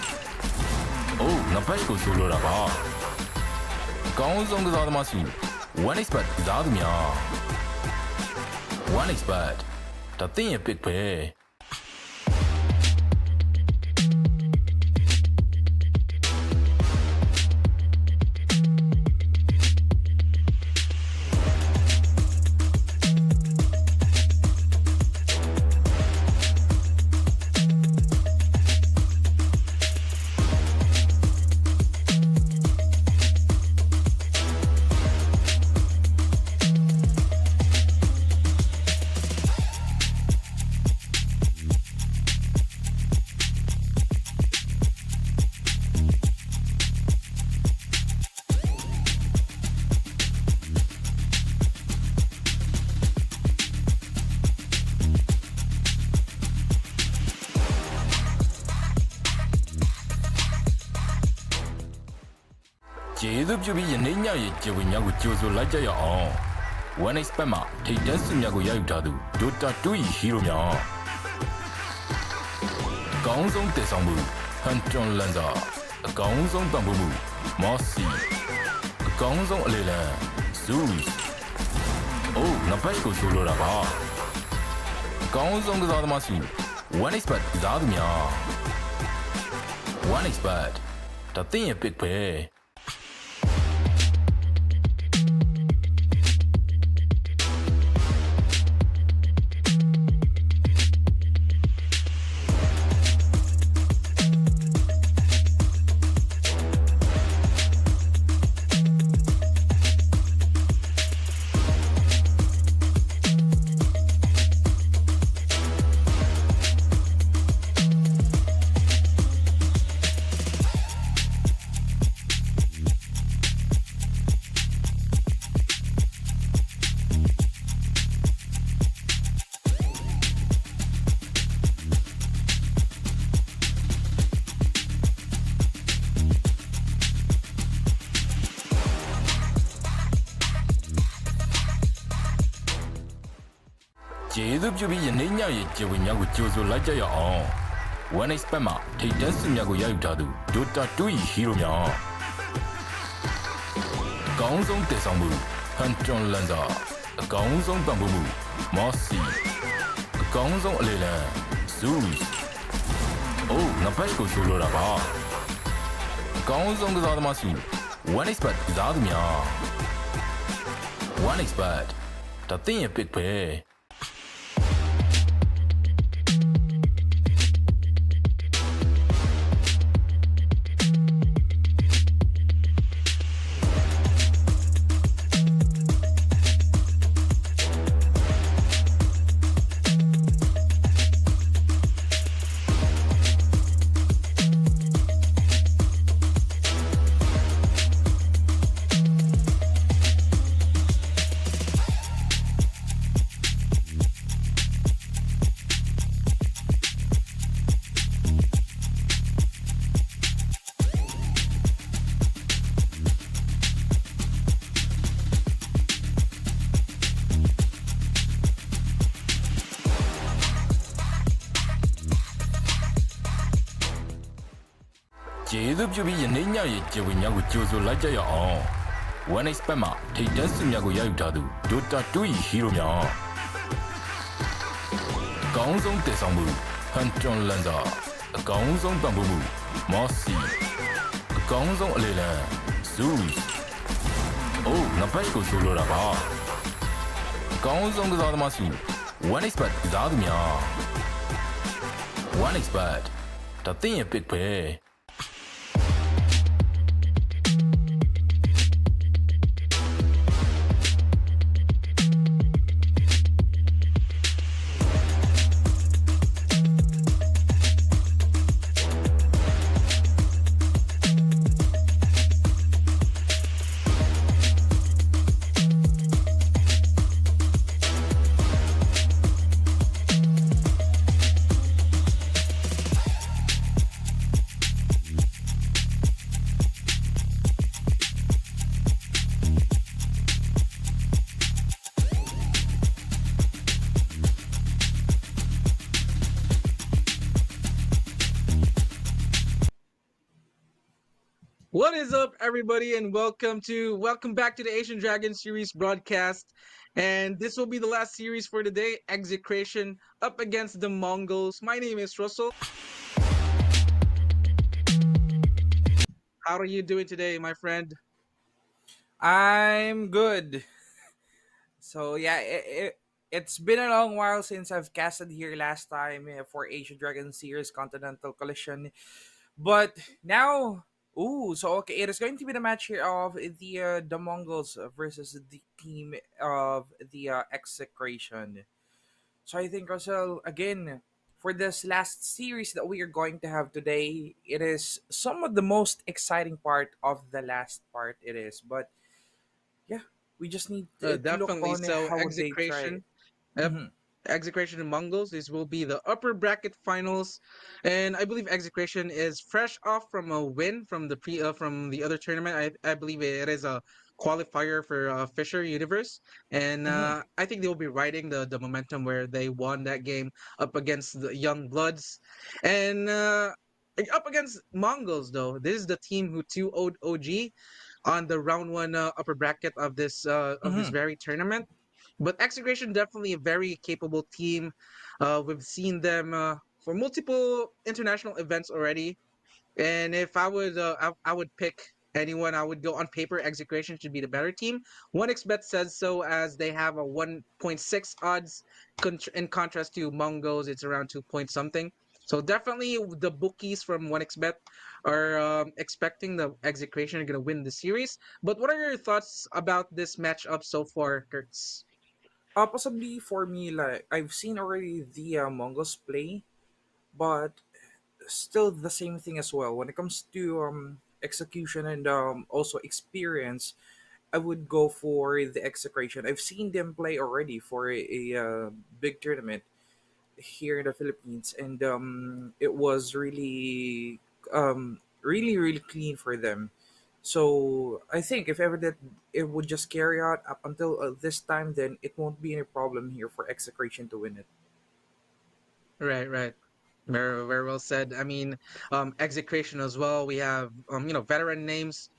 အိုးငါဘက်ကိုဆိုလိုတာပါအကောင်းဆုံးကစားသမားစု One Expert ကစားသူများ One Expert ဒါသင်ရဲ့ pick ပဲကျေးဇူးပြုပြီးယနေ့ညရဲ့ကျေဝင်များကိုကြိုဆိုလိုက်ကြရအောင် One Expert မှာထိပ်တန်းစုများကိုရယူထားသူ Dota 2 Hero များအကောင်းဆုံးတည်ဆောင်မှု Hunter Lander အကောင်းဆုံးပံ့ပိုးမှု Mossy အကောင်းဆုံးအလေလံ Zeus အိုးငါဘက်ကိုဆိုလိုတာပါအကောင်းဆုံးကစားသမားစု One Expert ကစားသူများ One Expert ဒါသင်ရဲ့ pick ပဲကျေးဇူးပြုပြီးယနေ့ညရဲ့ကျေဝင်များကိုကြိုဆိုလိုက်ကြရအောင် One Expert မှာထိပ်တန်းစုများကိုရယူထားသူ Dota 2 Hero များအကောင်းဆုံးတည်ဆောင်မှု Hunter Lander အကောင်းဆုံးပံ့ပိုးမှု Mossy အကောင်းဆုံးအလေလံ Zeus အိုးငါဘက်ကိုဆိုလိုတာပါအကောင်းဆုံးကစားသမားစု One Expert ကစားသူများ One Expert ဒါသင်ရဲ့ pick ပဲ စုပြုပြီးယနေ့ညရဲ့ကျေဝင်များကိုကြိုဆိုလိုက်ကြရအောင် One Expert မှာထိတ်တန်းစုများကိုရယူထားသူ Dota 2 Hero များအကောင်းဆုံးတည်ဆောင်မှု Hunter Lander အကောင်းဆုံးပံ့ပိုးမှု Mossy အကောင်းဆုံးအလေလံ Zeus အိုးငါဘက်ကိုဆိုလိုတာပါအကောင်းဆုံးကစားသမားစု One Expert ကစားသူများ One Expert ဒါသင်ရဲ့ pick ပဲ What is up, everybody, and welcome back to the Asian Dragon series broadcast. And this will be the last series for today, Execration up against the Mongols. My name is Russell. How are you doing today, my friend? I'm good. So yeah, it's been a long while since I've casted here last time for Asian Dragon Series Continental Collision, but now, okay, it is going to be the match here of the Mongols versus the team of the Execration. So I think, Russell, again, for this last series that we are going to have today, it is some of the most exciting part of the last part. It is, but yeah, we just need to look Definitely. on So how they try. Execration, Mhm. Execration and Mongols. This will be the upper bracket finals, and I believe Execration is fresh off from a win from the from the other tournament. I believe it is a qualifier for Fisher Universe, and Mhm. I think they will be riding the momentum where they won that game up against the Young Bloods, and up against Mongols though. This is the team who 2-0'd OG on the round one upper bracket of this Mhm. very tournament. But Execration definitely a very capable team. We've seen them for multiple international events already. And if I would pick anyone, I would go on paper. Execration should be the better team. 1xBet says so, as they have a 1.6 odds. In contrast to Mongols, it's around 2 point something. So definitely the bookies from 1xBet are expecting the Execration are going to win the series. But what are your thoughts about this matchup so far, Kurtz? Possibly for me, like I've seen already the Mongols play, but still the same thing as well. When it comes to execution and also experience, I would go for the Execration. I've seen them play already for a big tournament here in the Philippines, and it was really clean for them. So I think if ever that it would just carry out up until this time, then it won't be any problem here for Execration to win it. Right, right. Very well said. I mean, Execration as well. We have veteran names,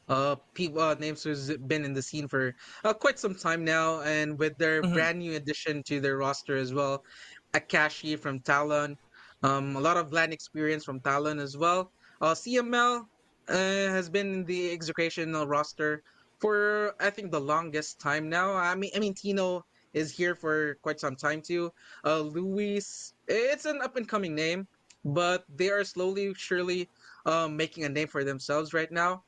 people names who's been in the scene for quite some time now, and with their Mhm. brand new addition to their roster as well, Akashi from Talon, a lot of land experience from Talon as well. CML has been in the Execration roster for I think the longest time now. I mean Tino is here for quite some time too. Luis, it's an up and coming name, but they are slowly, surely making a name for themselves right now.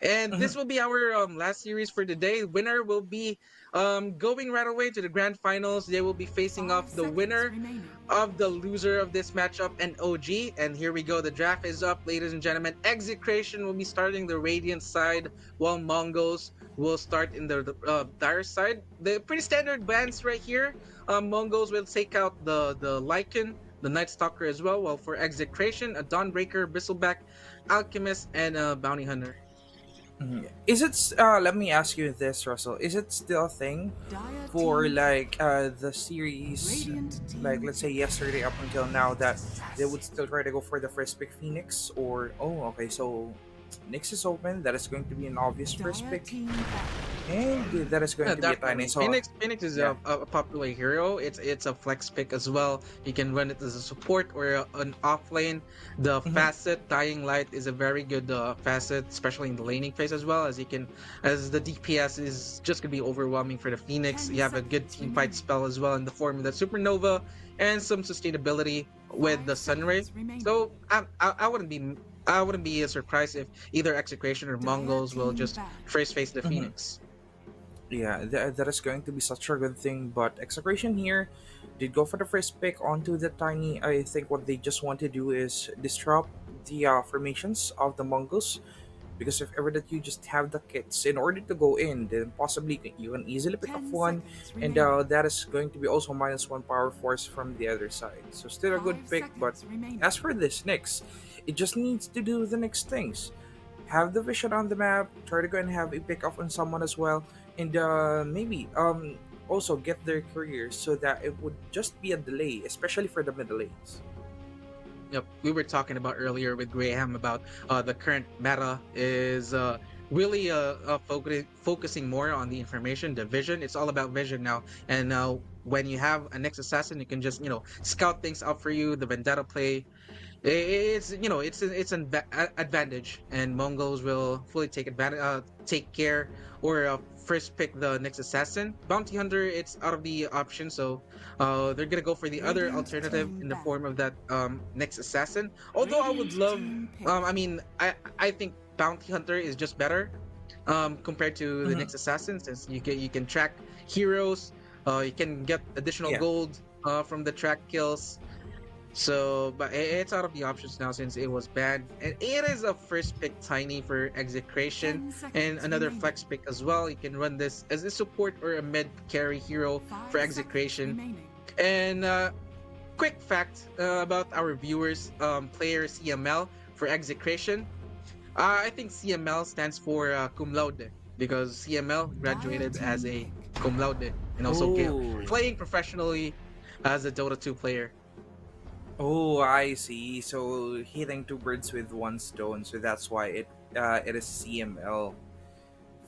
And this Mhm. will be our last series for today. Winner will be going right away to the grand finals. They will be facing off 5 the seconds winner remaining. of the loser of this matchup and OG. And here we go. The draft is up, ladies and gentlemen. Execration will be starting the Radiant side, while Mongols will start in the Dire side. The pretty standard bans right here. Mongols will take out the Lycan, the Night Stalker as well. While for Execration, a Dawnbreaker, Bristleback, Alchemist, and a Bounty Hunter. Mhm. Is it? Let me ask you this, Russell. Is it still a thing Dire for team like the series, Radiant like team let's say yesterday up until now, that they would still try to go for the first pick Phoenix? Or okay, so Nyx is open. That is going to be an obvious first Dire pick. team battle. And that is going Yeah, to be a definitely. tiny. So, Phoenix is yeah. a popular hero. It's a flex pick as well. You can run it as a support or an off lane. The Mhm. facet Dying Light is a very good facet, especially in the laning phase as well. As you can, as the DPS is just gonna be overwhelming for the Phoenix. 10 You have a good seconds team fight remaining. spell as well in the form of the Supernova and some sustainability with 5 the Sunray. seconds remaining. So I wouldn't be surprised if either Execration or Dire Mongols will team just ban. first face the Mhm. Phoenix. Yeah, that is going to be such a good thing. But Execration here did go for the first pick onto the tiny. I think what they just want to do is disrupt the formations of the Mongols. Because if ever that you just have the kits in order to go in, then possibly you can easily pick up 10 one, seconds and remaining. that is going to be also -1 power force from the other side. So still a good 5 pick, but seconds remaining. as for this Nyx, it just needs to do the next things. Have the vision on the map, try to go and have a pick off on someone as well, and maybe also get their careers so that it would just be a delay, especially for the middle lanes. Yep, we were talking about earlier with Graham about the current meta is really focusing more on the information, the vision. It's all about vision now. And now when you have a next assassin, you can just scout things out for you. The vendetta play, it's it's an advantage, and Mongols will fully take advantage, take care, or first pick the next assassin. Bounty hunter, it's out of the option, so they're gonna go for the other Radiant alternative team in the ban. form of that next assassin. Although I would Radiant love, team pick. I mean, I think bounty hunter is just better compared to the Mhm. next assassin, since you can track heroes, you can get additional Yeah. gold from the track kills. So, but it's out of the options now since it was banned, and it is a first pick tiny for execration 10 and seconds another remaining. flex pick as well. You can run this as a support or a mid carry hero 5 for seconds execration. remaining. And quick fact about our viewers, player CML for execration. I think CML stands for cum laude because CML Dire graduated as team a pick. cum laude and also Oh. playing professionally as a Dota 2 player. Oh, I see. So hitting two birds with one stone. So that's why it is CML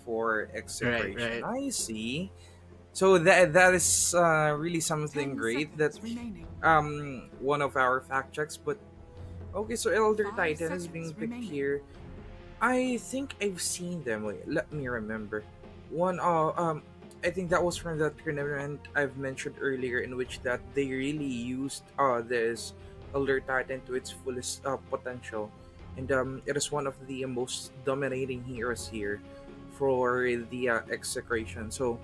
for Right, execration. right. I see. So that is really something 10 great. That seconds remaining. one of our fact checks. But okay, so Elder 5 Titan is seconds being picked remaining. here. I think I've seen them. Wait, let me remember. One I think that was from that tournament I've mentioned earlier, in which that they really used this Elder Titan to its fullest potential, and it is one of the most dominating heroes here for the execration. So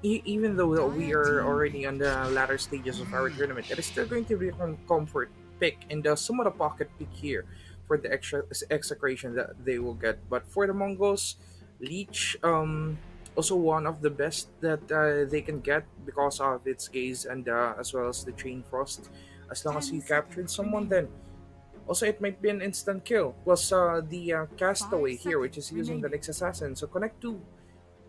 even though that we Dire are team already pick. on the latter stages of our tournament, it is still going to be a comfort pick and somewhat a pocket pick here for the extra execration that they will get. But for the Mongols, Leech, also one of the best that they can get because of its gaze and as well as the chain frost. As long as 10 you captured seconds someone, remaining. then also it might be an instant kill. Plus the castaway 5 here, which is seconds using the remaining. next assassin. So connect two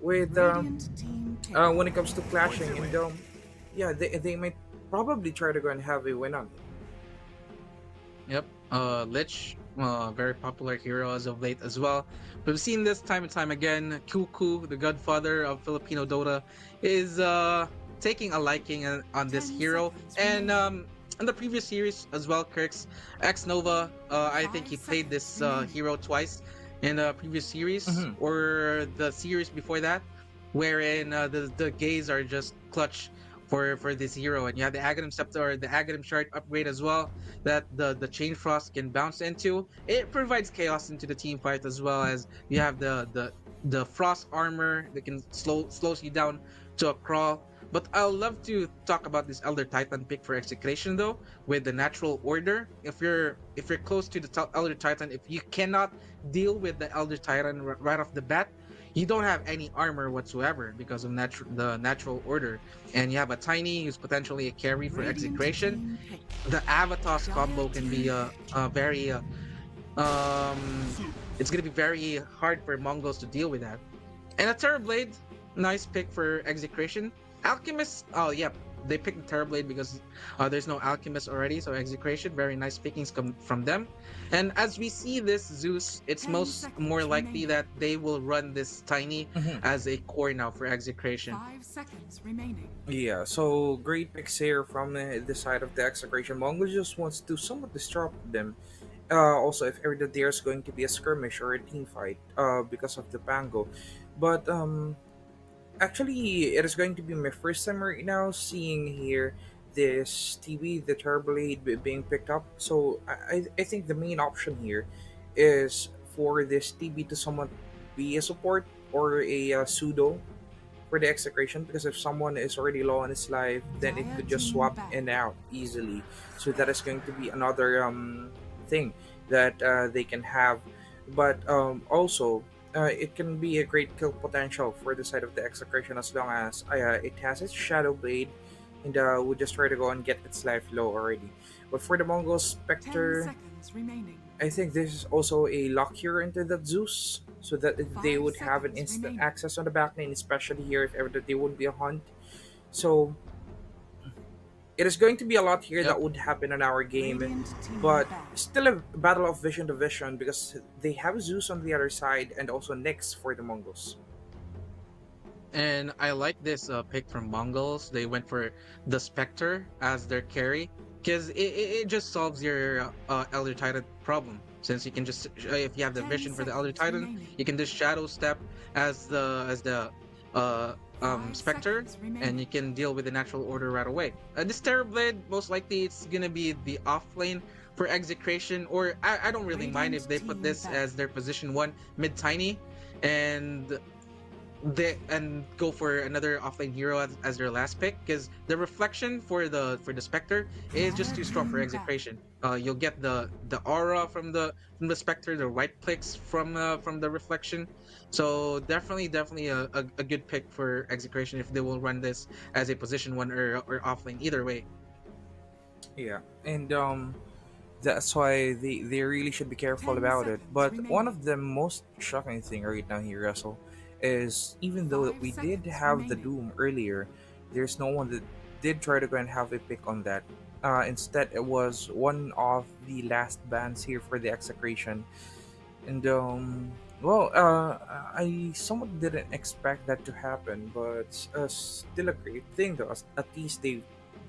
with Radiant team pick. when it comes to clashing, and yeah, they might probably try to go and have a win on it. Yep. Lich, very popular hero as of late as well. We've seen this time and time again. Kuku, the godfather of Filipino Dota, is taking a liking on this 10 hero. seconds And remaining. in the previous series as well, Kirk's X Nova, I think 5 he played seconds this remaining. hero twice in the previous series Mhm. or the series before that, wherein the gays are just clutch for this hero, and you have the Aghanim Scepter or the Aghanim Shard upgrade as well that the Chain Frost can bounce into. It provides chaos into the team fight as well as you have the Frost armor that can slows you down to a crawl. But I'll love to talk about this Elder Titan pick for execution though, with the natural order. If you're close to the Elder Titan, if you cannot deal with the Elder Titan right off the bat, you don't have any armor whatsoever because of the natural order, and you have a tiny who's potentially a carry for Radiant execration. team pick. The Avatos Dire combo can be team a very um it's gonna be very hard for Mongols to deal with that. And a Terrorblade, nice pick for execration. Alchemist, oh yep, they picked the Terrorblade because there's no Alchemist already, so Execration, very nice pickings come from them. And as we see this Zeus, it's 10 more seconds likely remaining. that they will run this Tiny Mhm. as a core now for Execration. 5 seconds remaining. Yeah, so great picks here from the side of the Execration. Mongol just wants to somewhat disrupt them. Also, if ever that there's going to be a skirmish or a team fight, because of the Pango. But actually, it is going to be my first time right now seeing here this TV, the Turboblade being picked up. So I think the main option here is for this TV to somewhat be a support or a pseudo for the execration, because if someone is already low on his life, then it Dire could just team swap back. in and out easily. So that is going to be another thing that they can have. But also, it can be a great kill potential for the side of the execration as long as it has its shadow blade, and would just try to go and get its life low already. But for the Mongol 10 Spectre, seconds remaining. I think this is also a lock here into that Zeus, so that they 5 would have an seconds instant remaining. access on the back lane, especially here if ever that they would be a hunt. So it is going to be a lot here Yep. that would happen in our game, Radiant team but back. still a battle of vision to vision because they have Zeus on the other side and also Nyx for the Mongols. And I like this pick from Mongols. They went for the Spectre as their carry because it just solves your Elder Titan problem. Since you can just if you have the 10 vision for the Elder seconds Titan, remaining. you can just Shadow Step as the uh 5 Spectre, seconds remaining. and you can deal with the natural order right away. This Terrorblade, most likely it's gonna be the off lane for Execration, or I don't really mind if Radiant they put team this back. as their position 1 mid tiny, and go for another offlane hero as their last pick, because the reflection for the Spectre is just too strong for Dire team back. Execration. You'll get the aura from the Spectre, the right clicks from the reflection. So definitely a good pick for Execration if they will run this as a position 1 or offlane, either way. Yeah, and that's why they really should be careful 10 about it. seconds But one remaining. of the most shocking thing right now here, Russell, is even though that 5 we did seconds have the remaining. Doom earlier, there's no one that did try to go and have a pick on that. Instead, it was one of the last bans here for the execration, and well, I somewhat didn't expect that to happen, but still a great thing though. At least they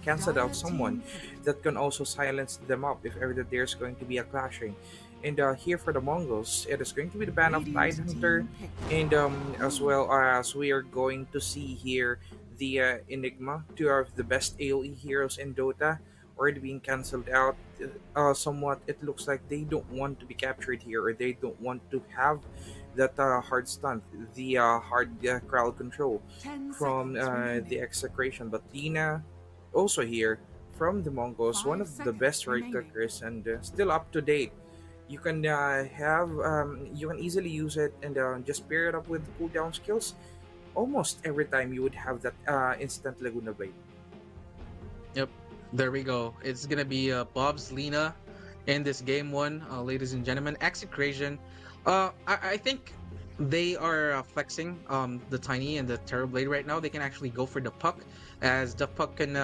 canceled out Dire someone team pick. that can also silence them up if ever that there's going to be a clashing. And here for the Mongols, it is going to be the ban of Radiant Tidehunter, team pick. and as well as we are going to see here the Enigma, two of the best AoE heroes in Dota, already being cancelled out. Somewhat, it looks like they don't want to be captured here, or they don't want to have that hard stunt, the hard crowd control 10 from seconds the remaining. execration. But Lina, also here from the Mongols, one 5 of the seconds best right remaining. clickers and still up to date. You can have you can easily use it and just pair it up with cooldown skills. Almost every time you would have that instant Laguna Blade. Yep, there we go. It's gonna be Bob's Lena in this game 1, ladies and gentlemen. Execration. I think they are flexing the Tiny and the Terrorblade right now. They can actually go for the Puck, as the Puck can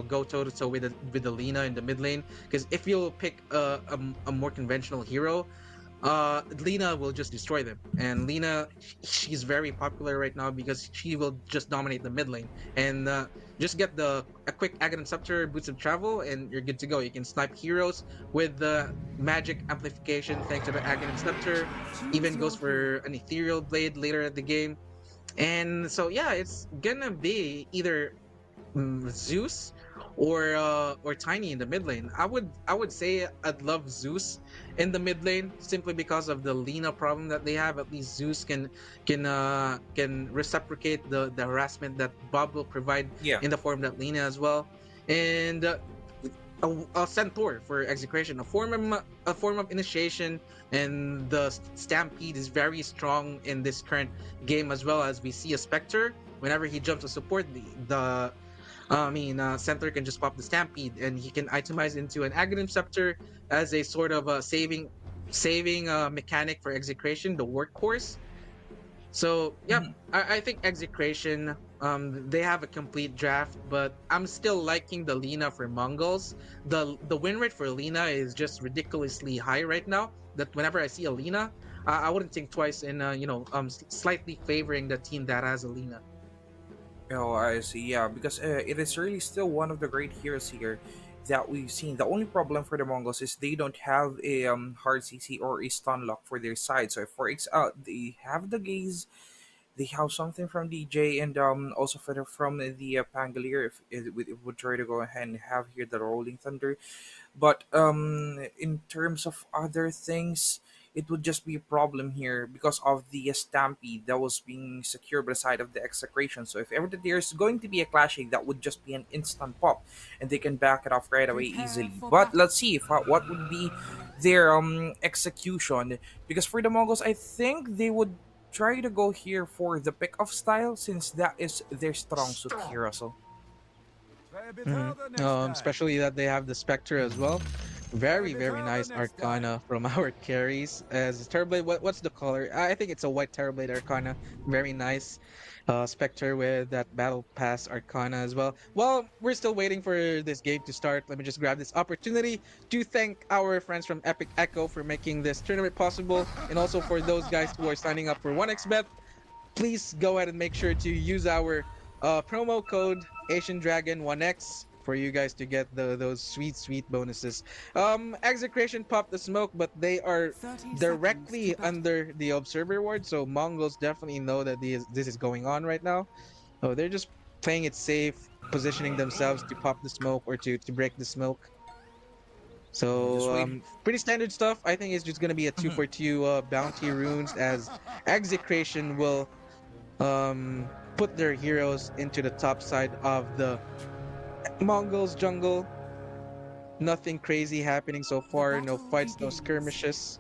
go toe to toe with the Lena in the mid lane. Because if you pick a more conventional hero, Lena will just destroy them. And Lena, she's very popular right now because she will just dominate the mid lane and just get a quick Aghanim Scepter, Boots of Travel, and you're good to go. You can snipe heroes with the magic amplification thanks to the Aghanim Scepter. Choose Even your goes for hero. an Ethereal Blade later at the game. And so yeah, it's gonna be either Zeus or Tiny in the mid lane. I would say I'd love Zeus in the mid lane simply because of the Lena problem that they have. At least Zeus can reciprocate the harassment that Bob will provide Yeah. in the form that Lena as well. And a centaur for execration, a form of initiation, and the stampede is very strong in this current game, as well as we see a Spectre whenever he jumps to support the Centaur can just pop the Stampede, and he can itemize into an Aghanim Scepter as a sort of saving mechanic for execration, the workhorse. So yep, Mhm. I think Execration, they have a complete draft, but I'm still liking the Lina for Mongols. The win rate for Lina is just ridiculously high right now. That whenever I see a Lina, I wouldn't think twice in slightly favoring the team that has a Lina. Oh, I see. Yeah, because it is really still one of the great heroes here that we've seen. The only problem for the Mongols is they don't have a hard CC or a stun lock for their side. So they have the gaze, they have something from DJ, and also from the Pangolier if it would try to go ahead and have here the Rolling Thunder. But in terms of other things, it would just be a problem here because of the stampede that was being secured by the side of the execration. So if ever that there's going to be a clashing, that would just be an instant pop, and they can back it off right away Prepare easily. for But battle. let's see if what would be their execution, because for the Mongols, I think they would try to go here for the pick off style since that is their strong suit here also. Play a bit Mhm. harder next time. Especially that they have the Spectre as well. Play a Very, bit very harder nice next time. Arcana from our carries. As Terrorblade, what's the color? I think it's a white Terrorblade Arcana. Very nice. Spectre with that Battle Pass Arcana as well. Well, we're still waiting for this game to start. Let me just grab this opportunity to thank our friends from Epic Echo for making this tournament possible, and also for those guys who are signing up for 1xBet. Please go ahead and make sure to use our promo code Asian Dragon 1x for you guys to get those sweet bonuses. Execration popped the smoke, but they are 30 seconds to directly battle. under the observer ward, so Mongols definitely know that this is going on right now. Oh, they're just playing it safe, positioning themselves to pop the smoke or to break the smoke. Just So wait. pretty standard stuff. I think it's just gonna be a two Mhm. for two bounty runes as Execration will put their heroes into the top side of the Mongols jungle. Nothing crazy happening so The far. No battle fights, no begins. skirmishes.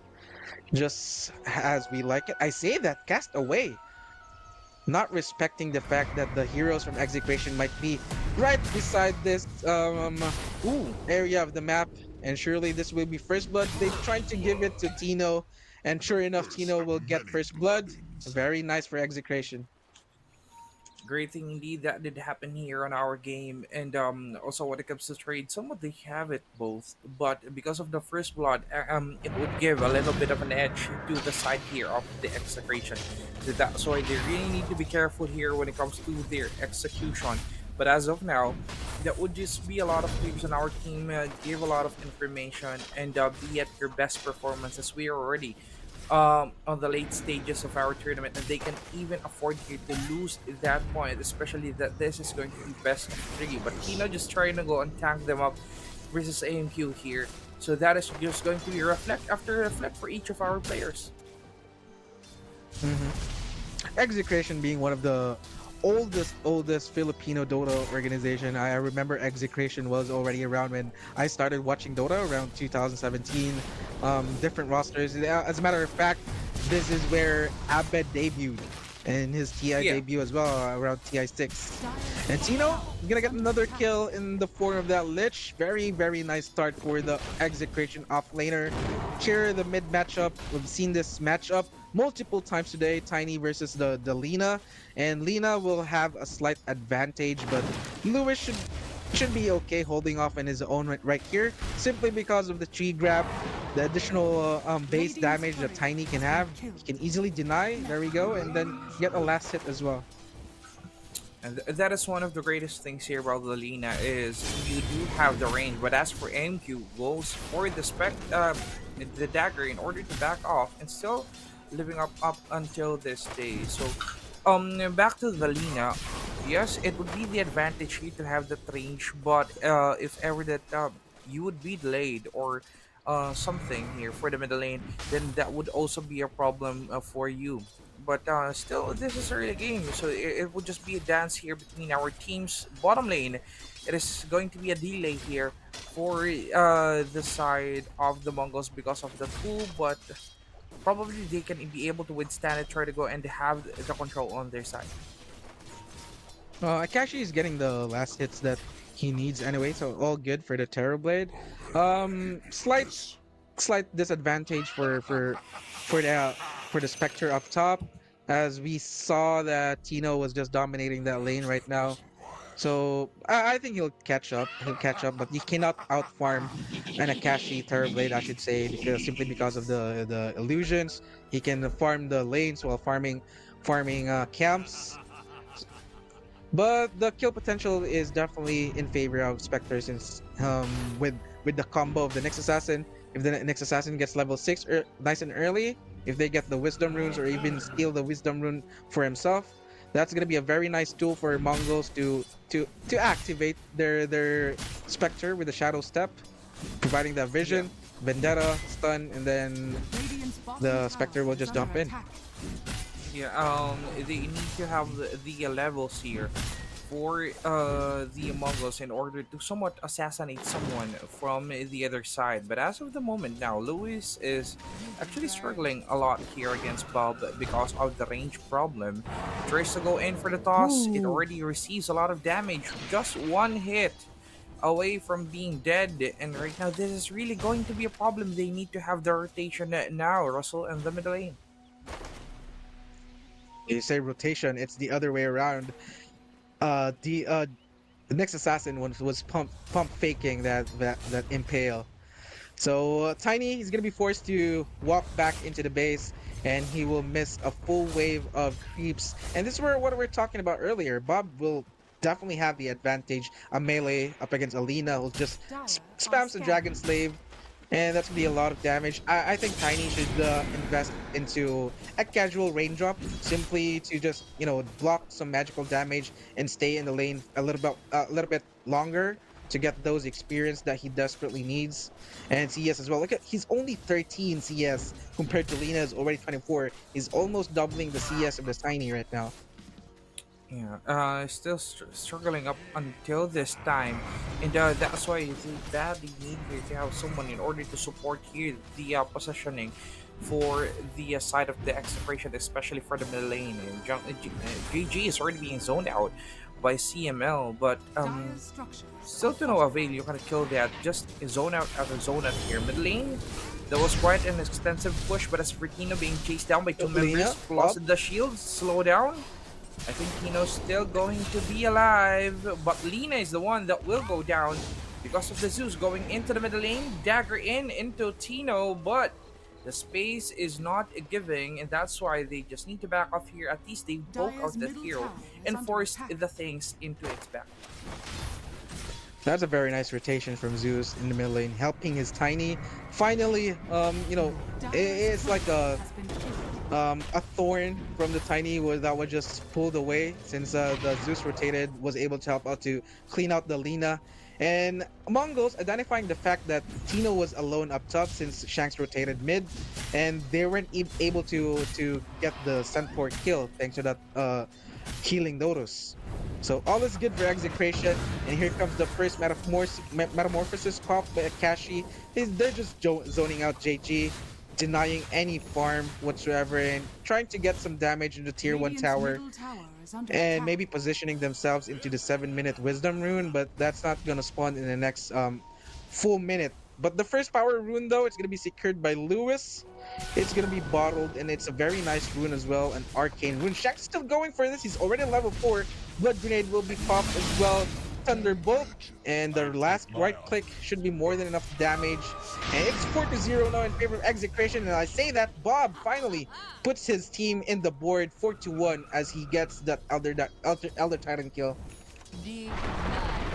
Just as we like it. I say that cast away, not respecting the fact that the heroes from Execration might be right beside this area of the map. And surely this will be first blood. They tried to give it to Tino, and sure enough, Tino will get first blood. Very nice for Execration. Great thing indeed that did happen here on our game, and also when it comes to trade, somewhat they have it both, but because of the first blood, it would give a little bit of an edge to the side here of the execution. So that's why they really need to be careful here when it comes to their execution. But as of now, that would just be a lot of players on our team, give a lot of information, and be at your best performance as we are already on the late stages of our tournament, and they can even afford here to lose that point, especially that this is going to be best of three. But Kino just trying to go and tank them up versus AMQ here. So that is just going to be reflect after reflect for each of our players. Mhm. Execration being one of the oldest Filipino Dota organization. I remember Execration was already around when I started watching Dota around 2017. Different rosters. As a matter of fact, this is where Abed debuted and his TI Yeah. debut as well around TI 6. Dire And Tino shall is gonna get from another the kill in the form of that Lich. Very nice start for the Execration offlaner. Here, the mid matchup. We've seen this matchup multiple times today. Tiny versus the Lina, and Lina will have a slight advantage, but Lewis should be okay holding off in his own right here, simply because of the tree grab, the additional base Radiant's damage that turret Tiny can has been have. killed. He can easily deny. There we go, and then get a last hit as well. And that is one of the greatest things here about Lina is you do have the range, but as for MQ, goes for the dagger in order to back off and still living up until this day. So back to the Lina, yes, it would be the advantage here to have that range, but if ever that you would be delayed or something here for the middle lane, then that would also be a problem for you. But still, this is early game, so it would just be a dance here between our teams. Bottom lane, it is going to be a delay here for the side of the Mongols because of the tool, but probably they can be able to withstand it, try to go and have the control on their side. Akashi is getting the last hits that he needs anyway, so all good for the Terrorblade. Slight disadvantage for the Spectre up top, as we saw that Tino was just dominating that lane right now. So I think he'll catch up. He'll catch up, but he cannot outfarm an Akashi Terrorblade, I should say, because simply because of the illusions, he can farm the lanes while farming camps. But the kill potential is definitely in favor of Spectre since with the combo of the Nyx Assassin, if the Nyx Assassin gets level 6 nice and early, if they get the Wisdom Runes or even steal the Wisdom Rune for himself, that's gonna be a very nice tool for Mongols to activate their Spectre with the Shadow Step, providing that vision, Vendetta, stun, and then Radiant's bottom the tower Spectre will is just under dump in. attack. Yeah, they need to have the levels here for the Mongols in order to somewhat assassinate someone from the other side. But as of the moment now, Lewis is actually struggling a lot here against Bob because of the range problem. Tries to go in for the toss. It already receives a lot of damage. Just one hit away from being dead. And right now, this is really going to be a problem. They need to have the rotation now, Russell, in the middle lane. You say rotation, it's the other way around. The next assassin was pump faking that impale. So Tiny, he's gonna be forced to walk back into the base, and he will miss a full wave of creeps. And this is what we were talking about earlier. Bob will definitely have the advantage. A melee up against Alina who'll just Dire are spams the Dragon scanning. Slave, and that's gonna be a lot of damage. I think Tiny should invest into a casual raindrop, simply to just block some magical damage and stay in the lane a little bit longer to get those experience that he desperately needs. And CS as well. Look at, he's only 13 CS compared to Lina is already 24. He's almost doubling the CS of the Tiny right now. Yeah, still struggling up until this time, and that's why they badly need here to have someone in order to support here the positioning for the side of the execration, especially for the middle lane. And GG is already being zoned out by CML, but Dire structures still to no avail. You can kill that. Just zone out after zone out here. Mid lane, that was quite an extensive push, but as Bertino being chased down by two members, lost the shield, slow down. I think Tino's still going to be alive, but Lina is the one that will go down because of the Zeus going into the middle lane, dagger into Tino, but the space is not giving, and that's why they just need to back off here. At least they poke Dire's out the middle hero tower is and under force attack. the things into its back. That's a very nice rotation from Zeus in the middle lane, helping his Tiny. Finally, it's like has been killed. a thorn from the Tiny that was just pulled away since the Zeus rotated, was able to help out to clean out the Lina. And Mongols identifying the fact that Tino was alone up top since Shanks rotated mid, and they weren't able to get the Centaur kill thanks to that healing Dodos. So all is good for Execration, and here comes the first Metamorphosis pop by Akashi. They're just zoning out JG, denying any farm whatsoever, and trying to get some damage in the tier 1 Radiant's tower, middle tower is under and attack. maybe positioning themselves into the 7-minute Wisdom Rune, but that's not gonna spawn in the next full minute. But the first power rune though, it's gonna be secured by Lewis. It's gonna be bottled, and it's a very nice rune as well, an arcane rune. Shaq's still going for this. He's already level 4. Blood grenade will be popped as well. Thunderbolt, and the last right click should be more than enough damage. And it's 4-0 now in favor of Execration. And I say that Bob finally puts his team in the board 4-1 as he gets that Elder Titan kill.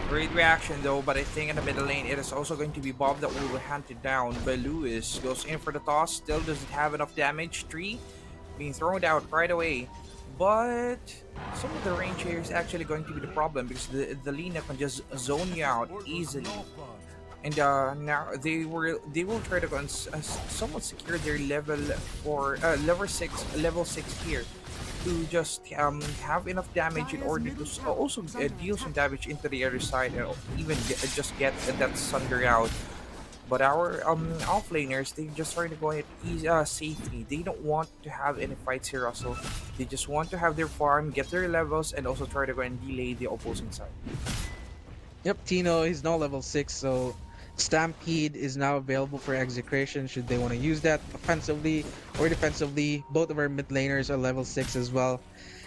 Great reaction though, but I think in the middle lane it is also going to be Bob that will be hunted down by Lewis. Goes in for the toss, still doesn't have enough damage. 3 being thrown out right away. But some of the range here is actually going to be the problem because the Lina can just zone you out easily. And now they will try to go and somewhat secure their level level 6 here to just have enough damage in order to also deal some damage into the other side and even just get that Sunder out. But our offlaners, they just try to go at safety. They don't want to have any fights here, Russell. They just want to have their farm, get their levels, and also try to go and delay the opposing side. Yep, Tino, he's now level 6, so Stampede is now available for execution should they want to use that offensively or defensively. Both of our mid laners are level 6 as well.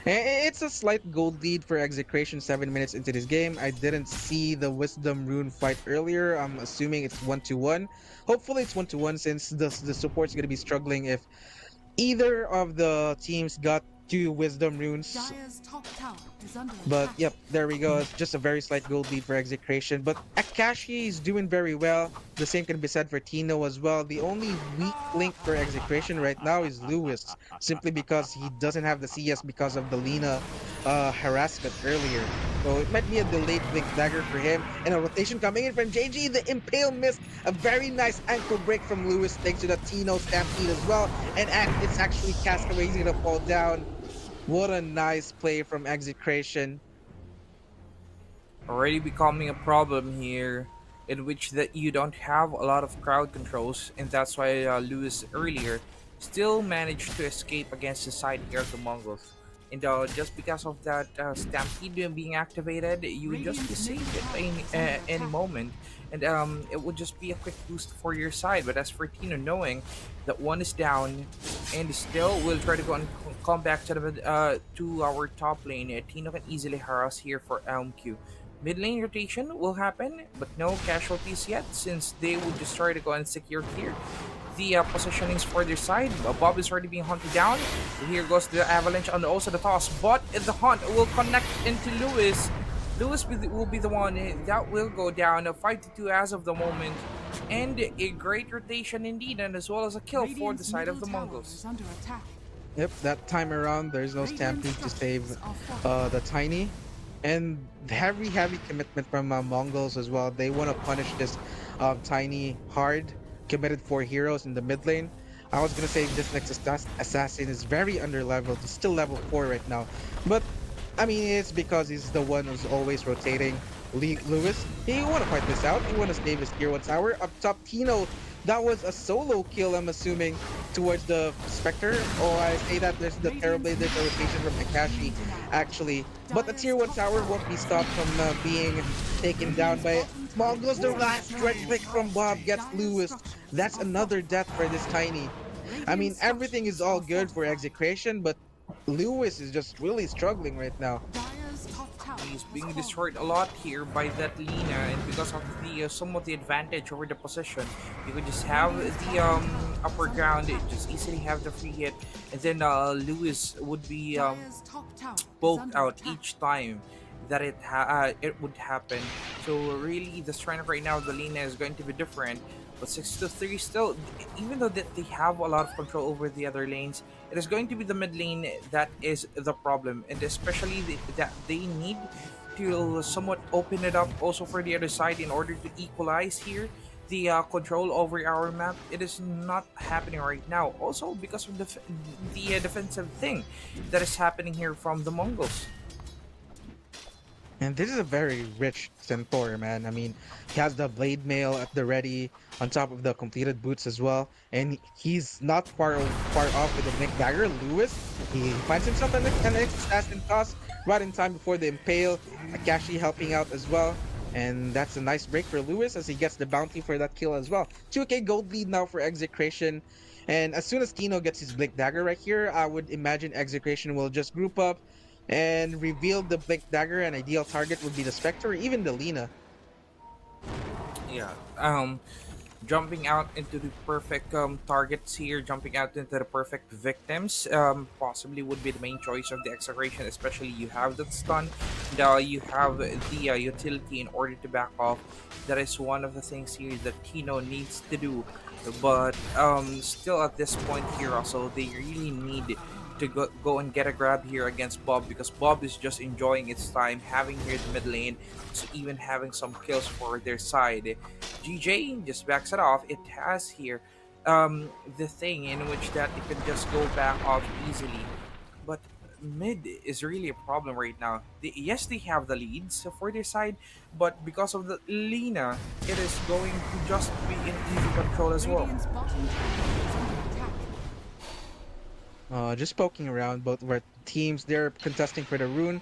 It's a slight gold lead for execution 7 minutes into this game. I didn't see the Wisdom Rune fight earlier. I'm assuming it's 1-1. Hopefully it's 1-1 since the support's going to be struggling if either of the teams got 2 Wisdom Runes. Dire's top tower is under But attack. yep, there we go. It's just a very slight gold lead for execution. But Akashi is doing very well. The same can be said for Tino as well. The only weak link for execution right now is Lewis, simply because he doesn't have the CS because of the Lina harassment earlier. So it might be a delayed blink dagger for him. And a rotation coming in from JG. The Impale missed. A very nice ankle break from Lewis thanks to the Tino Stampede as well. And it's actually Castaways gonna fall down. What a nice play from execution. Already becoming a problem here, in which that you don't have a lot of crowd controls, and that's why Lewis earlier still managed to escape against the side here of the Mongols. And just because of that stampede being activated, you would just be saved at any moment, and it would just be a quick boost for your side. But as for Tino, knowing that one is down, and still will try to go and come back to the to our top lane, Tino can easily harass here for LMQ. Mid lane rotation will happen, but no casualties yet, since they would just try to go and secure here the positionings for their side. Bob is already being hunted down. Here goes the avalanche and also the toss, but the hunt will connect into Lewis. Lewis will be the one that will go down. 5-2 as of the moment, and a great rotation indeed, and as well as a kill for the Radiant's side of the middle tower Mongols. is under attack. Yep, that time around, there's no stampede to save the Tiny. And heavy commitment from Mongols as well. They want to punish this Tiny hard. Committed 4 heroes in the mid lane. I was gonna say this next assassin is very underleveled. He's still level 4 right now. But I mean, it's because he's the one who's always rotating. Lewis, he want to fight this out. He want to save his tier 1 tower. Up top, Tino. That was a solo kill, I'm assuming, towards the Spectre. Or I say that there's the Terrorblade, there's a rotation from Akashi, actually. But the tier 1 tower won't be stopped from being taken down by Mongols. The last right click from Bob gets Lewis. That's another death for this Tiny. I mean, everything is all good for execution, but Lewis is just really struggling right now. Dire's top tower He's has being fallen. destroyed a lot here by that Lina, and because of the somewhat the advantage over the position, you could just have the upper ground, just easily have the free hit, and then Lewis would be Dire's top tower is poked under out attack. each time that it would happen. So really, the strength right now of the Lina is going to be different. But 6-3 still, even though that they have a lot of control over the other lanes, it is going to be the mid lane that is the problem, and especially that they need to somewhat open it up also for the other side in order to equalize here the control over our map. It is not happening right now, also because of the defensive thing that is happening here from the Mongols. And this is a very rich Centaur, man. I mean, he has the blade mail at the ready, on top of the completed boots as well. And he's not far off with the Blink Dagger. Lewis, he finds himself an assassin toss right in time before the Impale. Akashi helping out as well. And that's a nice break for Lewis as he gets the bounty for that kill as well. 2k gold lead now for execution. And as soon as Tino gets his Blink Dagger right here, I would imagine execution will just group up and reveal the Blink Dagger. An ideal target would be the Spectre or even the Lina. Yeah. Jumping out into the perfect targets here, jumping out into the perfect victims, possibly would be the main choice of the execution, especially you have that stun, and you have the utility in order to back off. That is one of the things here that Tino needs to do. But still at this point here also, they really need to go and get a grab here against Bob, because Bob is just enjoying its time having here the mid lane, so even having some kills for their side. GJ just backs it off. It has here the thing in which that it can just go back off easily, but mid is really a problem right now. Yes, they have the leads for their side, but because of the Lina, it is going to just be in easy control as well. Radiant's bottom tower is under attack. Just poking around, both of our teams, they're contesting for the rune,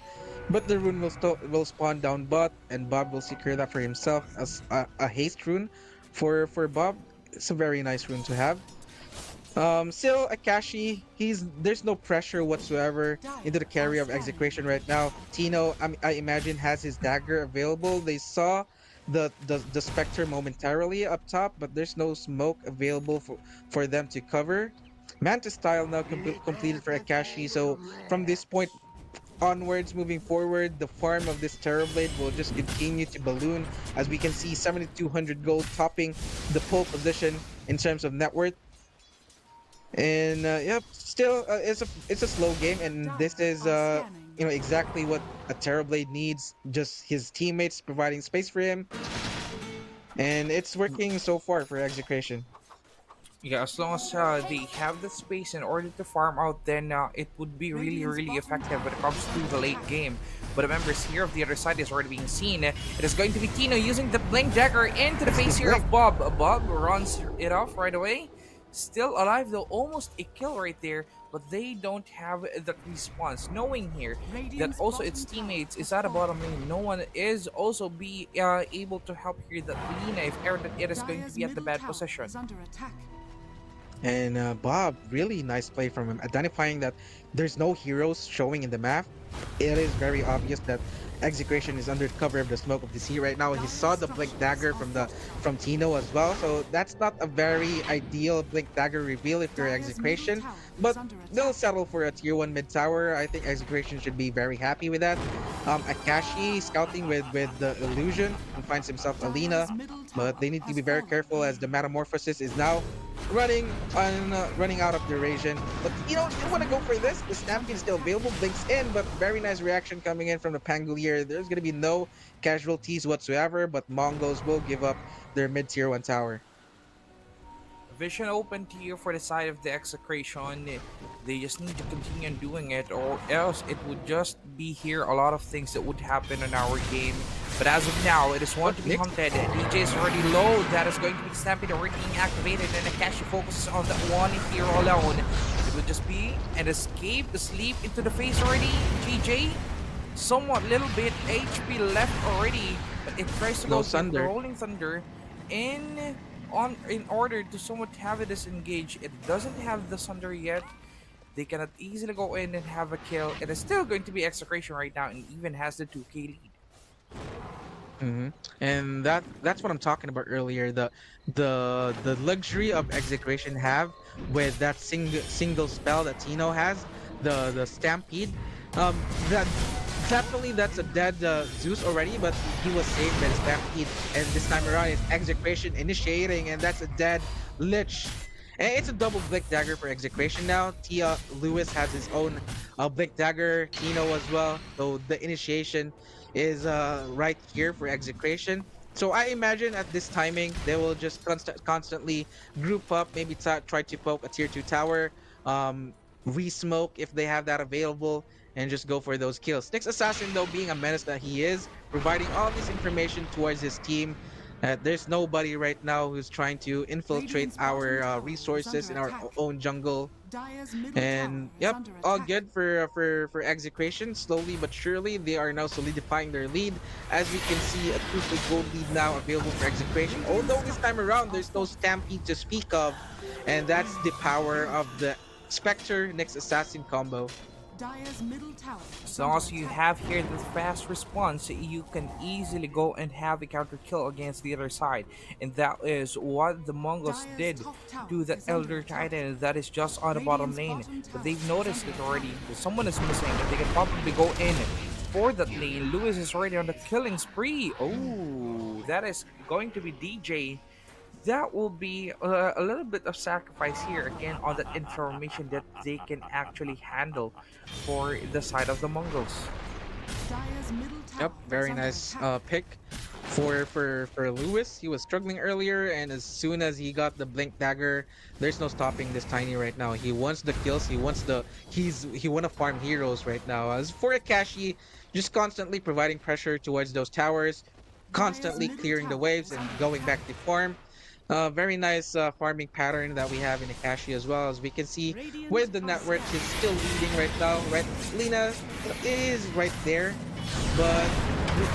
but the rune will spawn down bot, and Bob will secure that for himself as a haste rune For Bob, it's a very nice rune to have. Still Akashi, there's no pressure whatsoever into the carry of execution right now. Tino, I imagine has his dagger available. They saw the specter momentarily up top, but there's no smoke available for them to cover. Mantis style now completed for Akashi. So from this point onwards, moving forward, the farm of this Terrorblade will just continue to balloon, as we can see 7,200 gold topping the pole position in terms of net worth. And yep, still it's a slow game, and this is exactly what a Terrorblade needs. Just his teammates providing space for him, and it's working so far for Execration. Yeah, as long as they have the space in order to farm out, then it would be really, really effective when it comes to the late game. But the members here of the other side is already being seen. It is going to be Tino using the Blink Dagger into the face here of Bob. Bob runs it off right away. Still alive though, almost a kill right there. But they don't have that response. Knowing here that also its teammates is at the bottom lane, no one is also be able to help here that Lina if ever that it is going to be at the bad position. And Bob, really nice play from him, identifying that there's no heroes showing in the map. It is very obvious that Execration is under cover of the smoke of the sea right now. He saw the Blink Dagger from Tino as well, so that's not a very ideal Blink Dagger reveal if you're Execration, but they'll settle for a tier 1 mid tower. I think Execration should be very happy with that. Akashi scouting with the illusion and finds himself Alina, but they need to be very careful as the Metamorphosis is now running out of duration. But still want to go for this. The Stampede is still available, blinks in, but very nice reaction coming in from the Pangolier. There's gonna be no casualties whatsoever, but Mongolz will give up their mid tier 1 tower. Vision open here for the side of the Execration. They just need to continue doing it, or else it would just be here a lot of things that would happen in our game. But as of now, it is one to be hunted. DJ is already low. That is going to be Stampede already being activated, and Akashi focuses on that one hero alone. It would just be an escape, sleep into the face already. GJ, somewhat little bit HP left already, but it tries to go to the Rolling Thunder in order to somewhat have it disengage. It doesn't have the Sunder yet. They cannot easily go in and have a kill. It is still going to be Execration right now, and even has the 2k lead. And that's what I'm talking about earlier. The luxury of Execration have with that single spell that Tino has, the Stampede. That definitely that's a dead Zeus already, but he was saved by the Stampede, and this time around it's Execration initiating, and that's a dead Lich. And it's a double Blink Dagger for Execration now. Tia Lewis has his own Blink Dagger, Tino as well. So the initiation is right here for Execration. So I imagine at this timing, they will just constantly group up, maybe try to poke a tier 2 tower, re-smoke if they have that available, and just go for those kills. Nyx Assassin, though, being a menace that he is, providing all this information towards his team. There's nobody right now who's trying to infiltrate our resources in our own jungle. And yep, all good for Execration. Slowly but surely, they are now solidifying their lead. As we can see, a 2k gold lead now available for Execration. Although this time around, there's no Stampede to speak of, and that's the power of the Spectre Nyx Assassin combo. As long as you have here the fast response, you can easily go and have a counter kill against the other side, and that is what the Mongolz did to the Elder Titan that is just on the bottom lane. But they've noticed it already. Someone is missing, and they can probably go in for that lane. Lewis is already on the killing spree. Oh, that is going to be DJ. That will be a little bit of sacrifice here again on that information that they can actually handle for the side of the Mongols. Yep, very nice pick for Lewis. He was struggling earlier, and as soon as he got the Blink Dagger, there's no stopping this Tiny right now. He wants the kills. He wants he want to farm heroes right now. As for Akashi, just constantly providing pressure towards those towers, constantly clearing the waves and going back to farm. Very nice farming pattern that we have in Akashi as well. As we can see with the network, he's still leading right now. Right, Lina is right there, but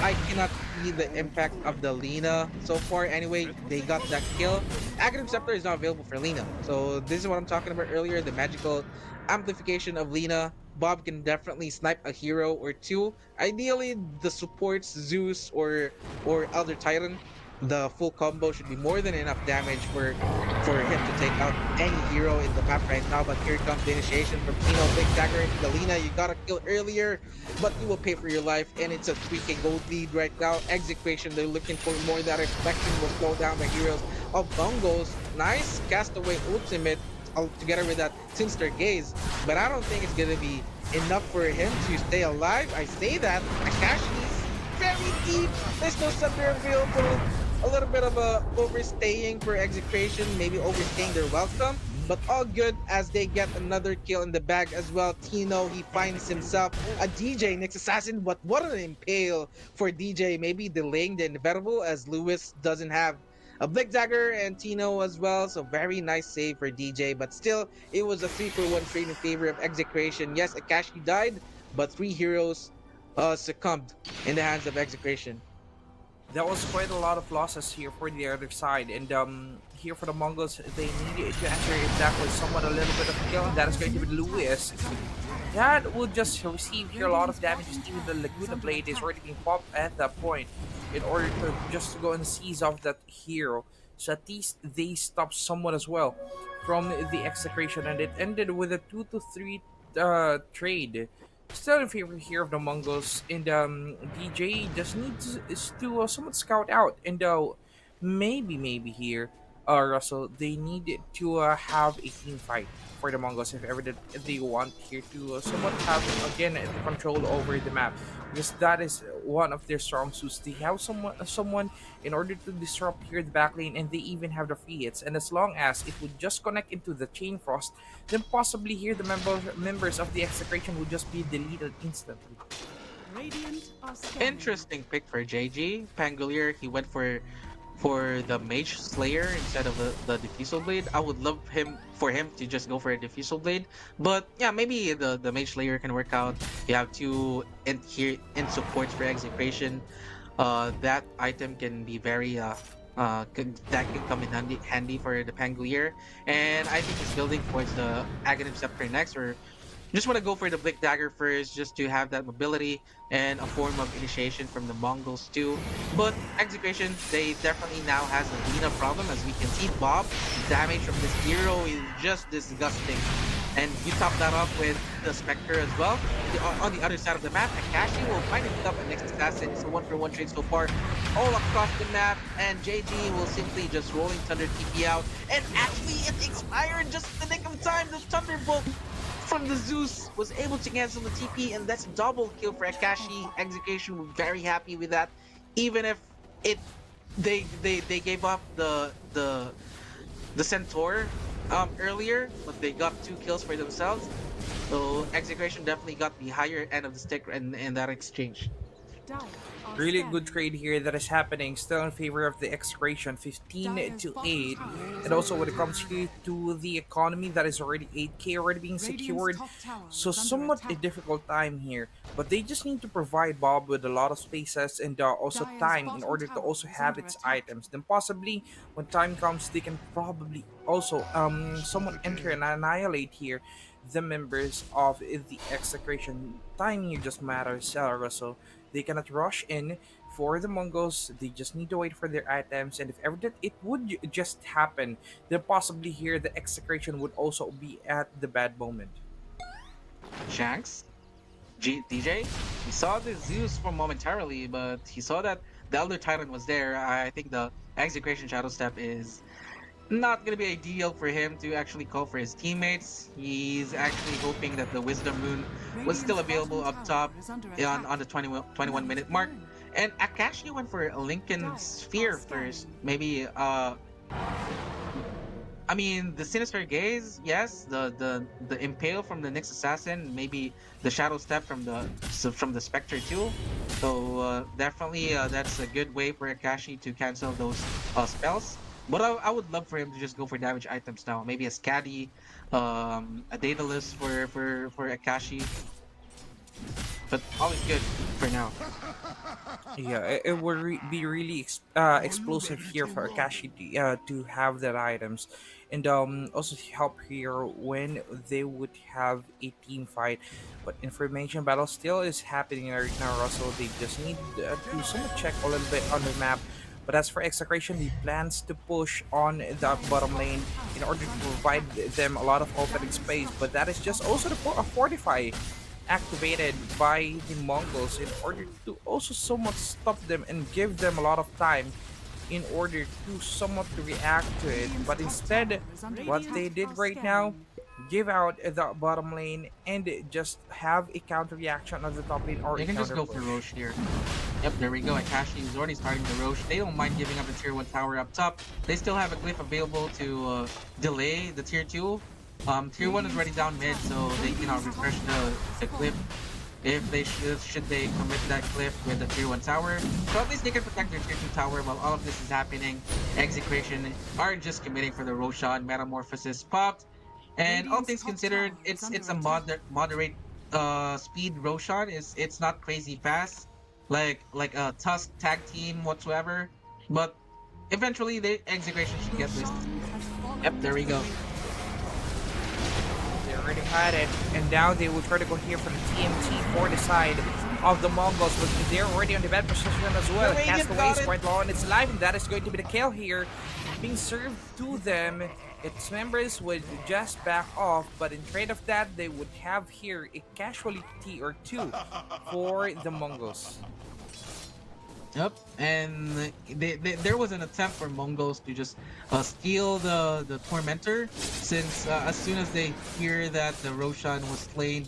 I cannot see the impact of the Lina so far. Anyway, they got that kill. Aghanim Scepter is not available for Lina. So this is what I'm talking about earlier, the magical amplification of Lina. Bob can definitely snipe a hero or two. Ideally, the supports Zeus or Elder Titan. The full combo should be more than enough damage for him to take out any hero in the map right now. But here comes the initiation from Tino. Big dagger into the Lina. You got to kill earlier, but you will pay for your life. And it's a 3k gold lead right now. Execution, they're looking for more. That expecting will slow down the heroes of Mongolz. Nice castaway ultimate together with that sinister gaze. But I don't think it's going to be enough for him to stay alive. I say that. Akashi is very deep. There's no Sunder available. A little bit of a overstaying for execution, maybe overstaying their welcome, but all good as they get another kill in the bag as well. Tino, he finds himself a DJ next assassin, but what an impale for DJ, maybe delaying the inevitable as Lewis doesn't have a Big Dagger and Tino as well, so very nice save for DJ, but still, it was a 3-for-1 trade in favor of execution. Yes, Akashi died, but 3 heroes succumbed in the hands of execution. That was quite a lot of losses here for the other side, and here for the Mongols, they needed to answer if that was somewhat a little bit of a kill, and that is going to be Lewis. That will just receive here a lot of damage. Even the Laguna Blade is already being popped at that point in order to just go and seize off that hero. So at least they stopped someone as well from the execution, and it ended with a 2-3 trade. Still in favor here of the Mongols, and DJ just needs to somewhat scout out, and maybe here, Russell, they need to have a team fight for the Mongols if ever that they want here to somewhat have again the control over the map, because that is one of their strong suits. They have someone in order to disrupt here the back lane, and they even have the free hits, and as long as it would just connect into the chain frost, then possibly here the members of the execution would just be deleted instantly. Radiant are scanning. Interesting pick for JG. Pangolier, he went for the Mage Slayer instead of the Diffusal Blade. I would love for him to just go for a Diffusal Blade, but yeah, maybe the Mage Slayer can work out. You have 2 in supports for execution. That item can be very that can come in handy for the Pangolier, and I think he's building towards the Aghanim Scepter next, or just want to go for the Big Dagger first, just to have that mobility and a form of initiation from the Mongols too. But execution, they definitely now has a Lina problem. As we can see, Bob, damage from this hero is just disgusting. And you top that up with the Spectre as well. On the other side of the map, Akashi will find himself a next assassin. It's a 1-for-1 trade so far all across the map. And JG will simply just rolling Thunder TP out. And actually, it expired just in the nick of time. The Thunderbolt from the Zeus was able to cancel the TP, and that's a double kill for Akashi. Execution were very happy with that, even if they gave up the Centaur earlier, but they got 2 kills for themselves. So Execution definitely got the higher end of the stick in that exchange. Dire are Really scanning. good trade here that is happening, still in favor of the execution, 15-8. And also when it comes here to the economy, that is already 8k already being secured. Radiant's top tower So is under somewhat a attack. difficult time here, but they just need to provide Bob with a lot of spaces and also Dire's time in bottom order to tower also is have under its attack. items. Then possibly when time comes, they can probably also somewhat enter and annihilate here the members of the execution. Time here just matters, Russell. They cannot rush in for the Mongols. They just need to wait for their items, and if ever that it would just happen, then possibly here the execution would also be at the bad moment. Shanks, DJ, he saw the Zeus for momentarily, but he saw that the Elder Titan was there. I think the Execution Shadow Step is not gonna be ideal for him to actually call for his teammates. He's actually hoping that the Wisdom Rune was still Radiant's available bottom up tower top is under on attack. the 21 minute mark. And Akashi went for a Lincoln Sphere first. Maybe I mean the Sinister Gaze, yes, the Impale from the next assassin, maybe the Shadow Step from the Spectre too. So definitely that's a good way for Akashi to cancel those spells. But I would love for him to just go for damage items now. Maybe a Skadi, a Daedalus for Akashi. but all is good for now. Yeah, it would be really explosive here for Akashi to have that items, and also help here when they would have a team fight. But information battle still is happening right now, Russell. They just need to somewhat check a little bit on the map. But as for execution, he plans to push on the bottom lane in order to provide them a lot of opening space. But that is just also the fortify activated by the Mongols in order to also somewhat stop them and give them a lot of time in order to somewhat to react to it. But instead, what they did right now, give out the bottom lane and just have a counter reaction on the top lane or They a can just counter go for push. Roche here. Yep, there we go. Akashi is already starting the Roche. They don't mind giving up the tier 1 tower up top. They still have a glyph available to delay the tier 2. Tier 1 is already down mid, so they cannot refresh the glyph if they should they commit that glyph with the tier 1 tower. So at least they can protect their tier 2 tower while all of this is happening. Execration are just committing for the Roshan. Metamorphosis popped. And all things considered, it's a moderate speed Roshan. It's not crazy fast like a Tusk tag team whatsoever. But eventually the execution should get this. Yep, there we go. They already had it, and now they will try to go here for the TMT for the side of the Mongols, but they're already on the bad position as well. The Radiant Castaway got is it. quite low and it's alive, and that is going to be the kill here. Being served to them, its members would just back off, but in trade of that, they would have here a casualty or two for the Mongols. Yep, and there was an attempt for Mongols to just steal the Tormentor, since as soon as they hear that the Roshan was slain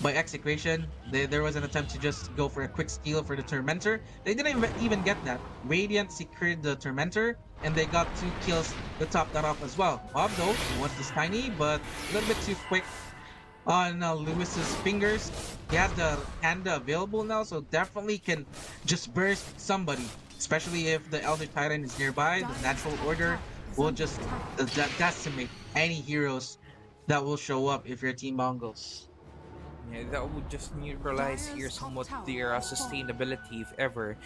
by execution, there was an attempt to just go for a quick steal for the Tormentor. They didn't even get that. Radiant secured the Tormentor, and they got 2 kills to top that off as well. Bob, though, was this tiny, but a little bit too quick on Lewis's fingers. He has the panda available now, so definitely can just burst somebody, especially if the Elder Titan is nearby. The natural order will just decimate any heroes that will show up if you're Team Mongols. Yeah, that would just neutralize here somewhat their sustainability, if ever.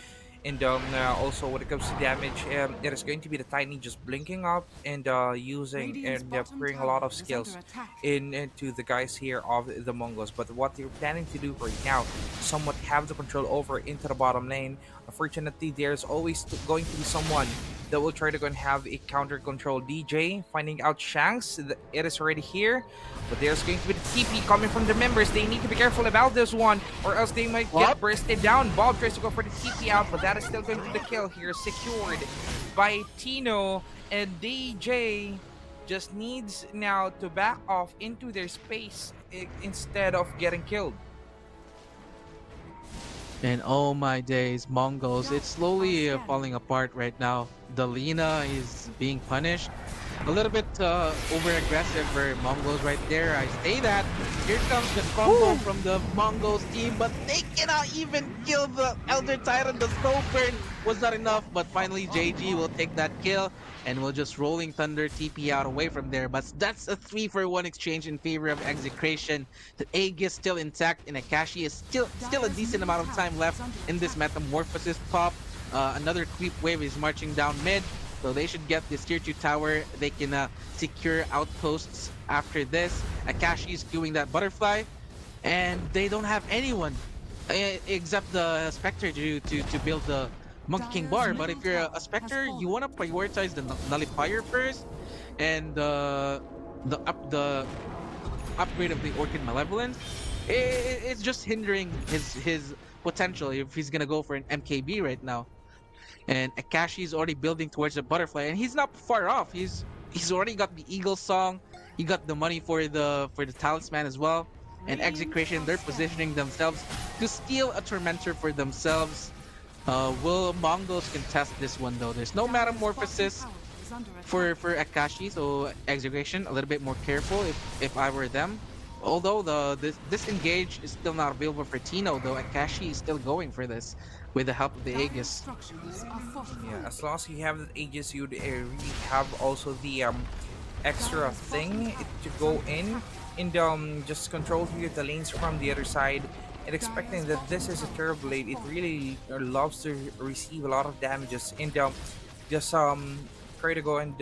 And also, when it comes to damage, it is going to be the Tiny just blinking up and using and pouring a lot of skills into the guys here of the Mongols. But what they're planning to do right now, somewhat have the control over into the bottom lane. Unfortunately, there's always going to be someone that will try to go and have a counter control. DJ finding out Shanks, it is already here, but there's going to be the TP coming from the members. They need to be careful about this one, or else they might get bursted down. Bob tries to go for the TP out, but that is still going to be the kill here, secured by Tino, and DJ just needs now to back off into their space instead of getting killed. And oh my days, Mongols, it's slowly falling apart right now. The Lina is being punished. A little bit over-aggressive for Mongols right there. I say that. Here comes the combo from the Mongols team, but they cannot even kill the Elder Titan. The slow burn was not enough, but finally JG will take that kill, and we'll just Rolling Thunder TP out away from there. But that's a 3-for-1 exchange in favor of execution. The egg is still intact, and Akashi is still a decent amount of time left in this Metamorphosis pop. Another creep wave is marching down mid, so they should get this tier 2 tower. They can secure outposts after this. Akashi is doing that butterfly, and they don't have anyone except the Spectre to build the Monkey King bar. But if you're a Spectre, you want to prioritize the Nullifier first, and the upgrade of the Orchid Malevolence. It's just hindering his potential if he's gonna go for an MKB right now. And Akashi is already building towards the butterfly, and he's not far off. He's already got the Eagle Song. He got the money for the talisman as well. And execution, they're positioning themselves to steal a Tormentor for themselves. Will Mongols contest this one though? There's no Metamorphosis for Akashi, so execution a little bit more careful if I were them. Although this engage is still not available for Tino, though Akashi is still going for this with the help of the Aegis. Yeah, as long as you have the Aegis, you'd really have also the extra thing to go in and just control here the lanes from the other side. and expecting that this is a Turbo Blade, it really loves to receive a lot of damages and just try to go and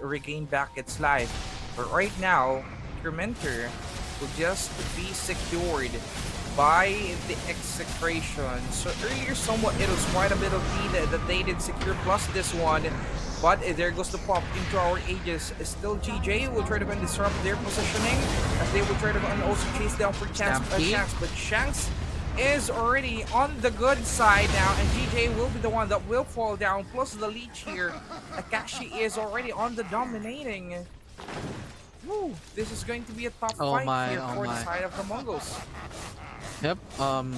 regain back its life. But right now, Tormentor will just be secured by the execration. So earlier somewhat it was quite a bit of lead that they did secure plus this one. But there goes the pop into our Aegis. Still GJ will try to go and disrupt their positioning as they will try to go and also chase down for Shanks. But Shanks is already on the good side now, and GJ will be the one that will fall down. Plus the leech here. Akashi is already on the dominating. Woo, this is going to be a tough fight here for the side of the Mongols. Yep.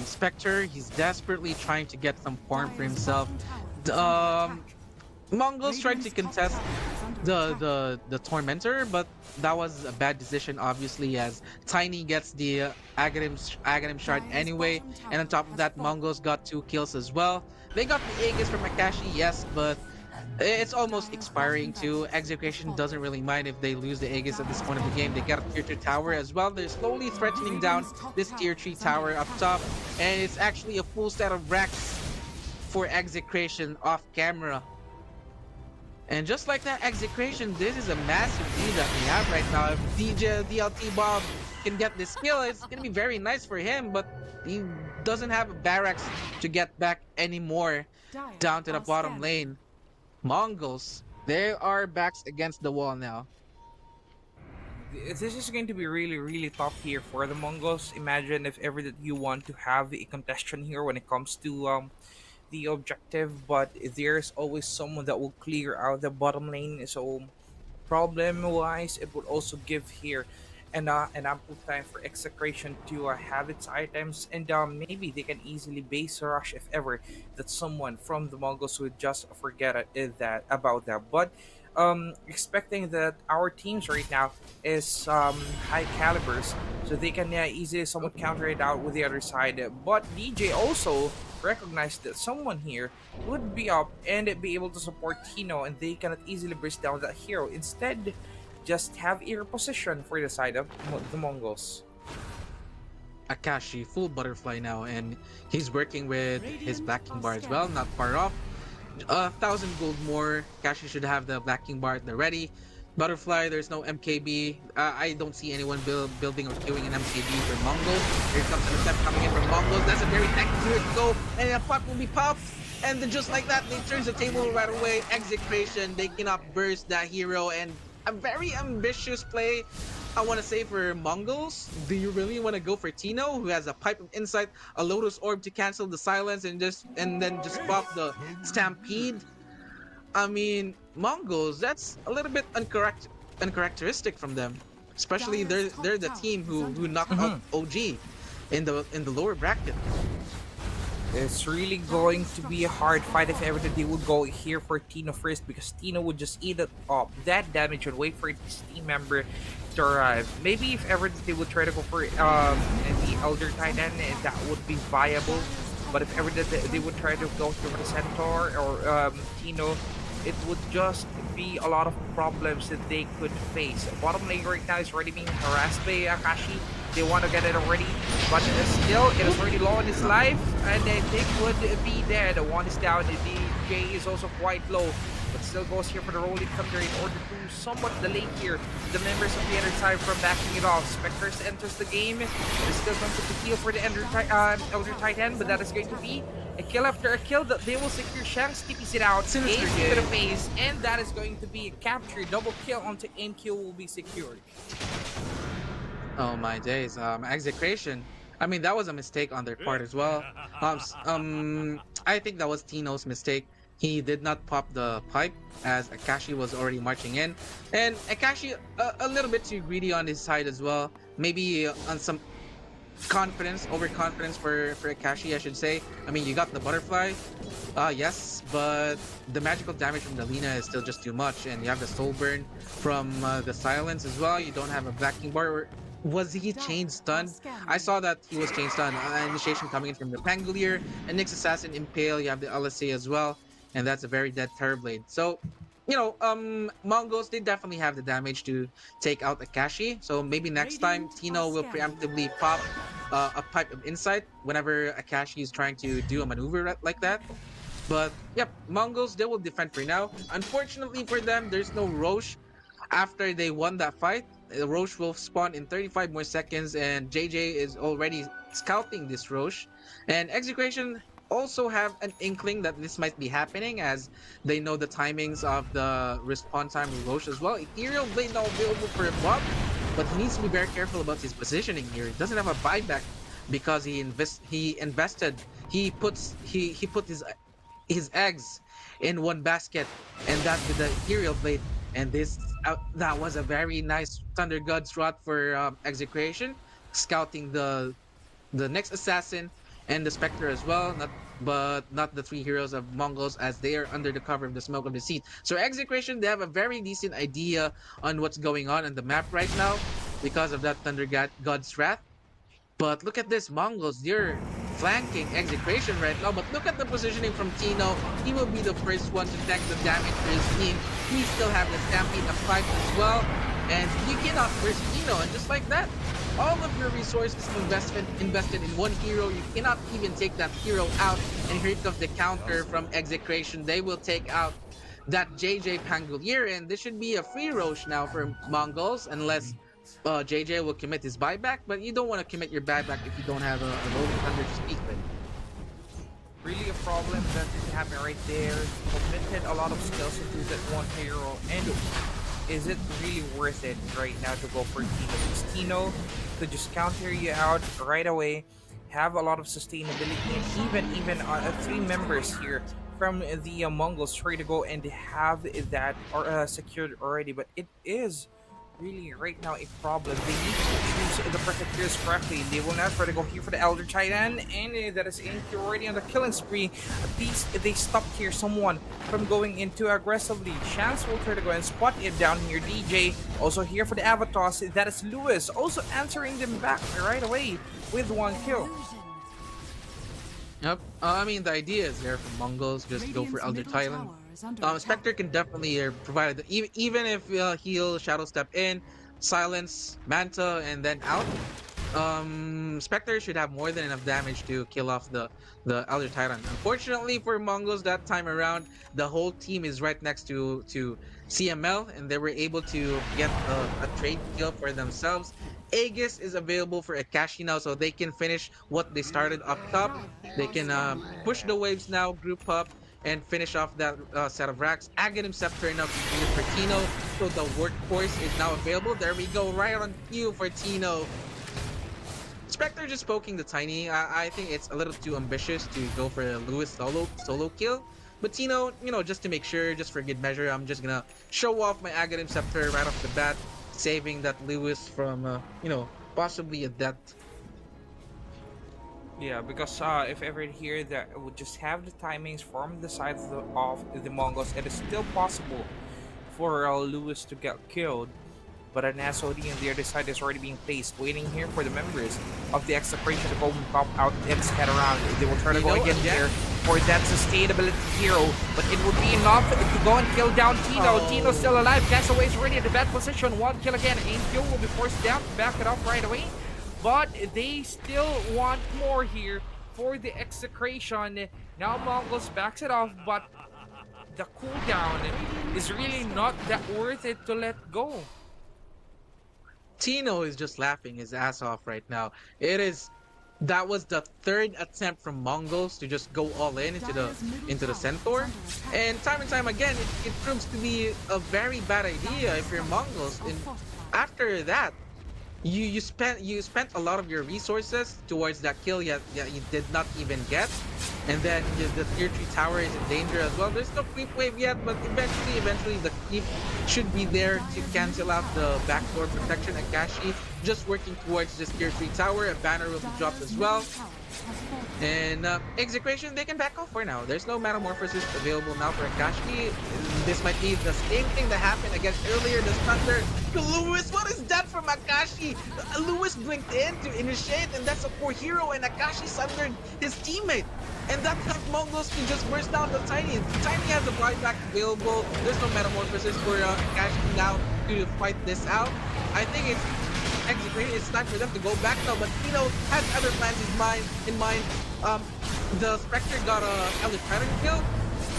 Spectre, he's desperately trying to get some farm for himself. Mongols tried to contest the Tormentor, but that was a bad decision, obviously, as Tiny gets the Aghanim shard anyway, and on top of that, Mongols got 2 kills as well. They got the Aegis from Akashi, yes, but it's almost expiring too. Execution doesn't really mind if they lose the Aegis at this point of the game. They got a tier 2 tower as well. They're slowly threatening down this tier 3 tower up top, and it's actually a full set of racks for Execration off camera. And just like that Execration, this is a massive lead that we have right now. If DJ DLT Bob can get this kill, it's gonna be very nice for him, but he doesn't have a barracks to get back anymore down to the bottom lane. Mongols, they are backs against the wall now. This is going to be really tough here for the Mongols. Imagine if ever that you want to have a contestation here when it comes to the objective, but there's always someone that will clear out the bottom lane. So problem wise, it would also give here an ample time for Execration to have its items, and maybe they can easily base rush if ever that someone from the Mongols would just forget about that. But expecting that our teams right now is high calibers, so they can easily somewhat counter it out with the other side. But DJ also recognized that someone here would be up and be able to support Tino, and they cannot easily burst down that hero. Instead, just have a position for the side of the Mongols. Akashi, full butterfly now, and he's working with his Black King bar as well, not far off. 1,000 gold more. Akashi should have the Black King bar at the ready. Butterfly, there's no MKB. I don't see anyone building or queuing an MKB for Mongols. Here comes an attempt coming in from Mongols. That's a very accurate go, and a pop will be popped. And then just like that, they turns the table right away. Execration, they cannot burst that hero, and a very ambitious play, I want to say, for Mongols. Do you really want to go for Tino, who has a Pipe of Insight, a Lotus Orb to cancel the silence, and then just pop the Stampede? I mean, Mongols, that's a little bit uncharacteristic from them. Especially they're the team who knocked out OG in the lower bracket. It's really going to be a hard fight if ever they would go here for Tino first, because Tino would just eat it up that damage and wait for this team member to arrive. Maybe if ever they would try to go for the Elder Titan, that would be viable. But if ever they would try to go for the Centaur or Tino, it would just be a lot of problems that they could face. Bottom lane right now is already being harassed by Akashi. They want to get it already, but still, it is already low on his life, and they could be dead. One is down, the DJ is also quite low, but still goes here for the rolling thunder in order to somewhat delay here the members of the other side from backing it off. Spectres enters the game. It is still going to heal for the Elder Titan, but that is going to be a kill after a kill that they will secure. Shanks TPs it out, ace to the face, and that is going to be a capture. Double kill onto NQ will be secured. Oh my days. Execration. I mean, that was a mistake on their part as well. I think that was Tino's mistake. He did not pop the pipe as Akashi was already marching in, and Akashi a little bit too greedy on his side as well. Maybe on some overconfidence for Akashi, I should say. I mean, you got the butterfly, yes, but the magical damage from the Lina is still just too much, and you have the soul burn from the silence as well. You don't have a Black King bar. Was he chain stunned? I saw that he was chain stunned. Initiation coming in from the Pangolier, and Nyx Assassin Impale. You have the LSA as well, and that's a very dead Terrorblade. So Mongols, they definitely have the damage to take out Akashi. So maybe next time Radiant Tino are will scanning. preemptively pop a pipe of insight whenever Akashi is trying to do a maneuver like that. But yep, Mongols, they will defend for now. Unfortunately for them, there's no Roche after they won that fight. Roche will spawn in 35 more seconds, and JJ is already scouting this Roche. And Execration also have an inkling that this might be happening as they know the timings of the respawn time of Roche as well. Ethereal Blade now available for Bob, but he needs to be very careful about his positioning here. He doesn't have a buyback because he put his eggs in one basket, and that with the Ethereal Blade. And that was a very nice Thunder God's Rot for Execration, scouting the next assassin and the Spectre as well. Not the three heroes of Mongols, as they are under the cover of the smoke of the seat. So Execration, they have a very decent idea on what's going on the map right now because of that God's Wrath. But look at this, Mongols. They're flanking Execration right now. But look at the positioning from Tino. He will be the first one to tank the damage for his team. He still have the Stampede of fight as well. And you cannot burst Tino. And just like that, all of your resources invested in one hero. You cannot even take that hero out. And here comes the counter from Execration. They will take out that JJ Pangolier. And this should be a free Roche now for Mongols, unless JJ will commit his buyback, but you don't want to commit your buyback if you don't have a Rolling Thunder to speak with. Really a problem that is happening right there. Committed a lot of skills into that one hero, and is it really worth it right now to go for Tino? Because Tino could just counter you out right away, have a lot of sustainability, and even three members here from the Mongols try to go and have that secured already, but it is really right now a problem. They need to choose the perfect heroes correctly. They will not try to go here for the Elder Titan, and that is in already on the killing spree. At least they stopped here someone from going into aggressively. Chance will try to go and spot it down here. DJ also here for the Avatars. That is Lewis also answering them back right away with one kill. Yep. I mean, the idea is there for Mongols. Just go for Elder Titan. Spectre can definitely provide even if he'll Shadow Step in, silence Manta, and then out. Spectre should have more than enough damage to kill off the Elder Titan. Unfortunately for Mongols that time around, the whole team is right next to CML, and they were able to get a trade kill for themselves. Aegis is available for Akashi now, so they can finish what they started up top. They can push the waves now, group up, and finish off that set of racks. Aghanim Scepter now completed for Tino, so the workhorse is now available. There we go, right on cue for Tino. Spectre just poking the Tiny. I think it's a little too ambitious to go for a Lewis solo kill. But Tino, just to make sure, just for good measure, I'm just gonna show off my Aghanim Scepter right off the bat, saving that Lewis from, possibly a death. Yeah, because if ever here that would just have the timings from the side of the Mongols, it is still possible for Lewis to get killed. But an SOD on the other side is already being placed, waiting here for the members of the Execration to go and pop out its head around. They will try to go again here for that sustainability hero, but it would be enough to go and kill down Tino. Tino's still alive. Castaway is already in the bad position. One kill again. Angel will be forced down to back it up right away. But they still want more here for the Execration. Now Mongols backs it off, but the cooldown is really not that worth it to let go. Tino is just laughing his ass off right now. That was the third attempt from Mongols to just go all in into the Centaur, and time again it proves to be a very bad idea if you're Mongols. And after that, you spent a lot of your resources towards that kill yet you did not even get, and then the tier 3 tower is in danger as well. There's no creep wave yet, but eventually the creep should be there to cancel out the backdoor protection. Akashi just working towards this tier 3 tower. A banner will be dropped as well, and Execration, they can back off for now. There's no Metamorphosis available now for Akashi. This might be the same thing that happened against earlier, the Thunder. Lewis, what is that from Akashi? Lewis blinked in to initiate, and that's a poor hero, and Akashi sundered his teammate. And that helped Mongolz to just burst down the Tiny. Tiny has a buyback available. There's no Metamorphosis for Cash now to fight this out. I think it's executed. It's time for them to go back now, but Tino has other plans in mind. The Spectre got a Elder Pattern kill,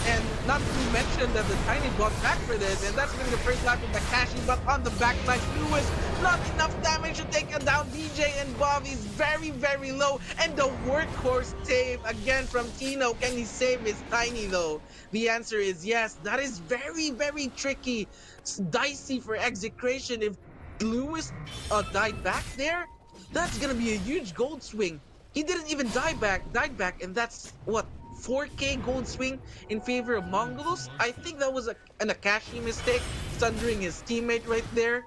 and not to mention that the Tiny brought back for this, and that's been the first lap of Takashi, but on the backside, Lewis, not enough damage to take down DJ, and Bob is very, very low, and the workhorse save again from Tino. Can he save his Tiny though? The answer is yes. That is very, very tricky. It's dicey for Execration. If Lewis died back there, that's gonna be a huge gold swing. He didn't even died back, and that's what, 4k gold swing in favor of Mongolz. I think that was an Akashi mistake, sundering his teammate right there,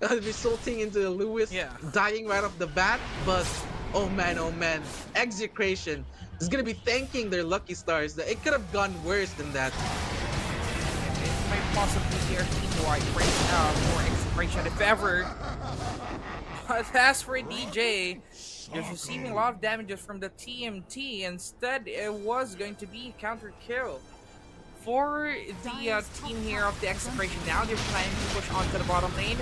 resulting into Lewis dying right off the bat. But oh man, Execration is gonna be thanking their lucky stars. That it could have gone worse than that. It might possibly be our team wide right now for Execration if ever. But as for DJ, just receiving a lot of damages from the TMT. Instead, it was going to be counter kill for the team here of the Execration. Now they're trying to push onto the bottom lane,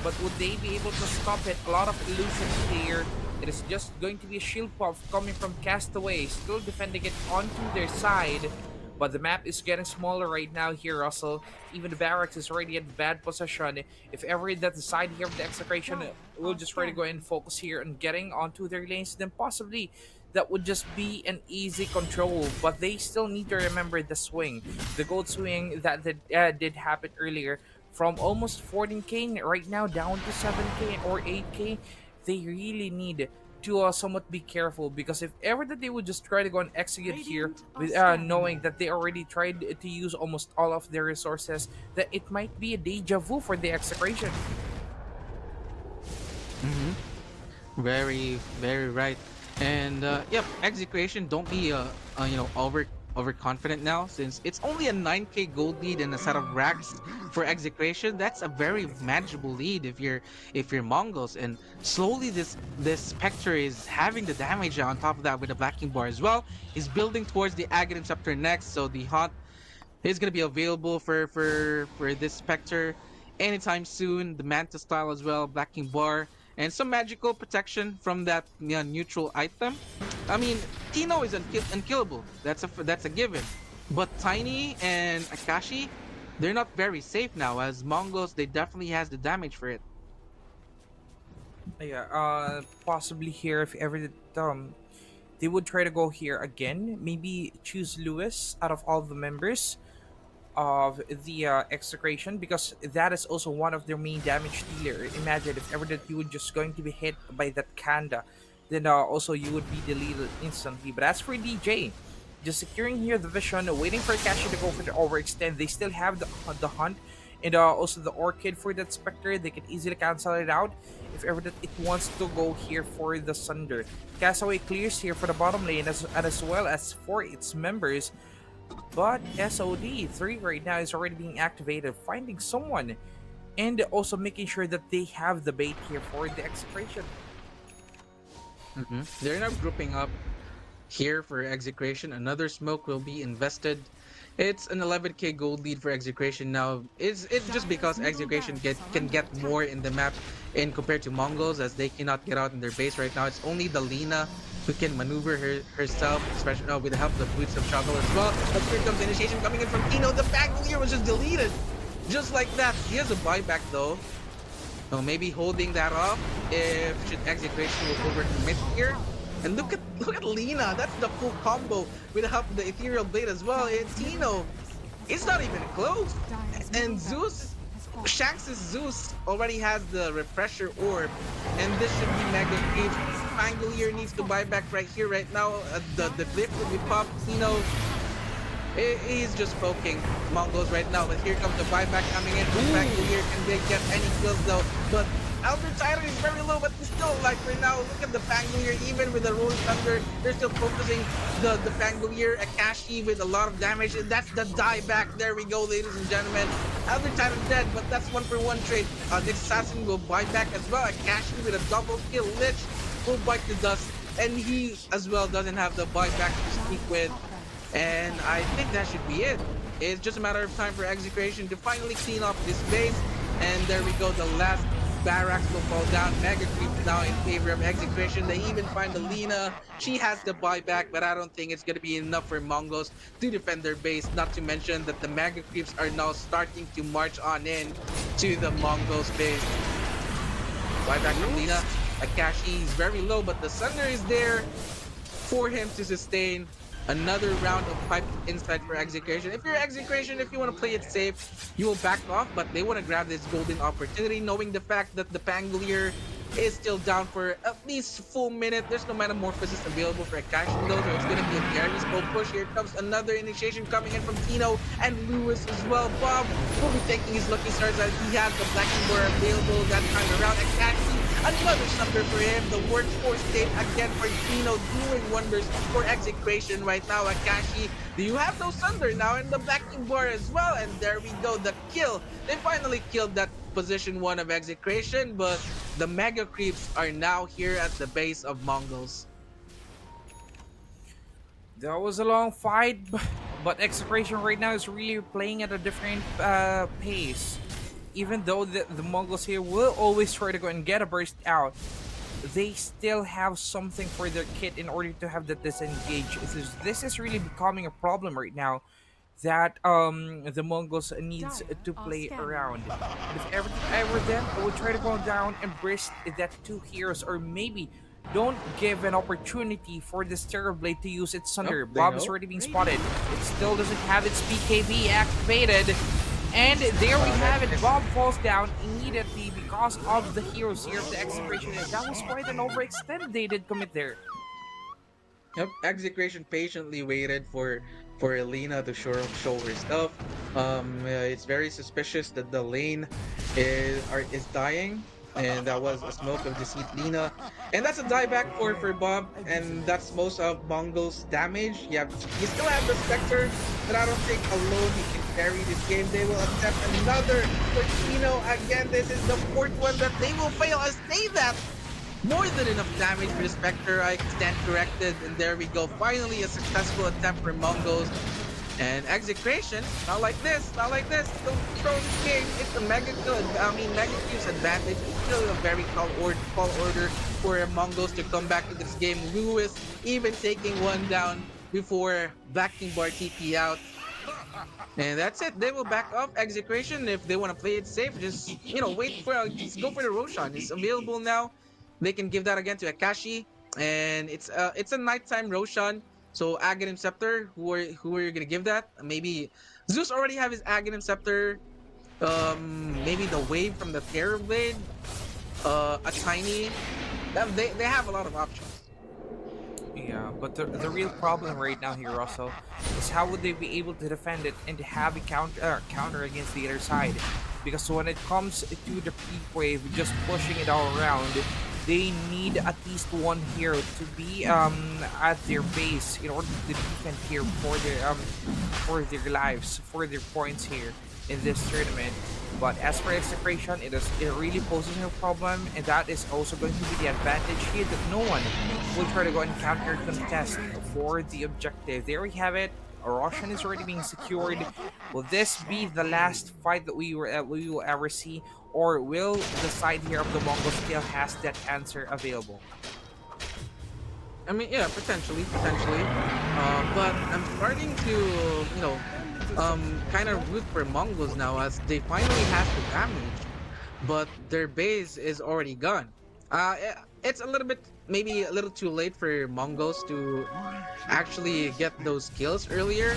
but would they be able to stop it? A lot of illusions here. It is just going to be a shield pop coming from Castaway, still defending it onto their side. But the map is getting smaller right now here, Russell. Even the barracks is already in bad position. If ever that the side here of the Execration will just try to go and focus here on getting onto their lanes, then possibly that would just be an easy control. But they still need to remember the swing. The gold swing that did happen earlier from almost 14k right now down to 7k or 8k. They really need to somewhat be careful, because if ever that they would just try to go and execute here with knowing that they already tried to use almost all of their resources, that it might be a deja vu for the Execration. Very, very right. And yep, Execration, don't be overconfident now, since it's only a 9k gold lead and a set of racks for Execration. That's a very manageable lead if you're Mongolz. And slowly this Spectre is having the damage on top of that with the Blacking Bar as well. He's building towards the Aghanim Scepter next, so the Haunt is going to be available for this Spectre anytime soon. The Manta style as well, Blacking Bar, and some magical protection from that neutral item. I mean, Tino is unkillable. That's a given. But Tiny and Akashi, they're not very safe now, as Mongolz, they definitely has the damage for it. Yeah, possibly here if ever they would try to go here again, maybe choose Lewis out of all the members of the Execration, because that is also one of their main damage dealer. Imagine if ever that you would just going to be hit by that Kanda, then also you would be deleted instantly. But as for DJ, just securing here the vision, waiting for Kashi to go for the overextend. They still have the Hunt and also the Orchid for that Spectre. They can easily cancel it out if ever that it wants to go here for the Sunder. Castaway clears here for the bottom lane as well as for its members. But SOD 3 right now is already being activated, finding someone, and also making sure that they have the bait here for the Execration. They're now grouping up here for Execration. Another smoke will be invested. It's an 11k gold lead for Execration now. It's just because Execration can get more in the map in compared to Mongolz, as they cannot get out in their base right now. It's only the Lina who can maneuver herself, especially with the help of the Boots of Travel as well. But here comes the initiation coming in from Tino. The Bagelier was just deleted, just like that. He has a buyback though. So maybe holding that off if should Execration will overcommit here. And look at Lina. That's the full combo with the help of the Ethereal Blade as well. And Tino, it's not even close. And Zeus, Shanks' Zeus already has the Refresher Orb, and this should be mega huge. Pangolier needs to buy back right here, right now. The Glyph will be popped. Tino, he's just poking Mongolz right now. But here comes the buyback coming in from Pangolier. Can they get any kills though? But Elder Titan is very low, but he's still alive right now. Look at the Pangolier, even with the Rolling Thunder, they're still focusing the Pangolier. Akashi with a lot of damage, and that's the dieback. There we go, ladies and gentlemen. Elder Titan dead, but that's 1-for-1 trade. The Assassin will buy back as well. Akashi with a double kill. Lich will bite the dust. and he as well doesn't have the buyback to speak with. And I think that should be it. It's just a matter of time for Execration to finally clean up this base. And there we go, the last barracks will fall down. Mega Creeps now in favor of Execration. They even find Alina. She has the buyback, but I don't think it's going to be enough for Mongols to defend their base. Not to mention that the Mega Creeps are now starting to march on in to the Mongols base. Buyback from Alina. Akashi is very low, but the Sunder is there for him to sustain. Another round of pipe inside for Execration. If you're Execration, if you want to play it safe, you will back off, but they want to grab this golden opportunity, knowing the fact that the Pangolier is still down for at least a full minute. There's no metamorphosis available for Akashi though, so it's going to be a very slow push. Here comes another initiation coming in from Tino and Lewis as well. Bob will be taking his lucky stars as he has the Black Boar available that time around. Akashi, another sucker for him. The workforce state again for Tino, doing wonders for Execration right now. Akashi, do you have no Sunder now in the backing bar as well? And there we go, the kill. They finally killed that position 1 of Execration, but the Mega Creeps are now here at the base of Mongols. That was a long fight, but Execration right now is really playing at a different pace. Even though the Mongols here will always try to go and get a burst out, they still have something for their kit in order to have that disengage. This is really becoming a problem right now that the Mongols needs to play around. But if everything ever then, I would try to go down and burst that 2 heroes, or maybe don't give an opportunity for this Terrorblade to use its Sunder. Bob is already being spotted. It still doesn't have its BKB activated. And there we have it. Bob falls down immediately because of the heroes here of the Execration. And that was quite an overextend they did commit there. Yep, Execration patiently waited for Alina to show her stuff. It's very suspicious that the lane is dying, and that was a smoke of Deceit Lina. And that's a dieback for Bob, and that's most of Mongol's damage. You still have the Spectre, but I don't think alone he can carry this game. They will attempt another for Tino. Again, this is the 4th one that they will fail. I say that. More than enough damage for the Spectre. I stand corrected, and there we go. Finally, a successful attempt for Mongols. And Execration, not like this. Don't throw this game. It's a Mega Q's advantage. It's still a very tall order for Mongols to come back to this game. Lewis even taking one down before backing bar TP out. And that's it. They will back off. Execration, if they want to play it safe, just just go for the Roshan. It's available now. They can give that again to Akashi, and it's a nighttime Roshan. So Aghanim Scepter, who are you gonna give that? Maybe Zeus already have his Aghanim Scepter. Maybe the wave from the Terrorblade. A tiny. They have a lot of options. Yeah, but the real problem right now here also is how would they be able to defend it and have a counter against the other side? Because when it comes to the peak wave, just pushing it all around, they need at least one hero to be at their base in order to defend here for their lives, for their points here in this tournament. But as for Execration, it really poses no problem, and that is also going to be the advantage here that no one will try to go and counter contest for the objective. There we have it. Roshan is already being secured. Will this be the last fight that we will ever see, or will the side here of the Mongols still has that answer available? I mean, yeah, potentially. But I'm starting to, kind of root for Mongols now, as they finally have the damage, but their base is already gone. It's a little bit, maybe a little too late for Mongols to actually get those kills earlier.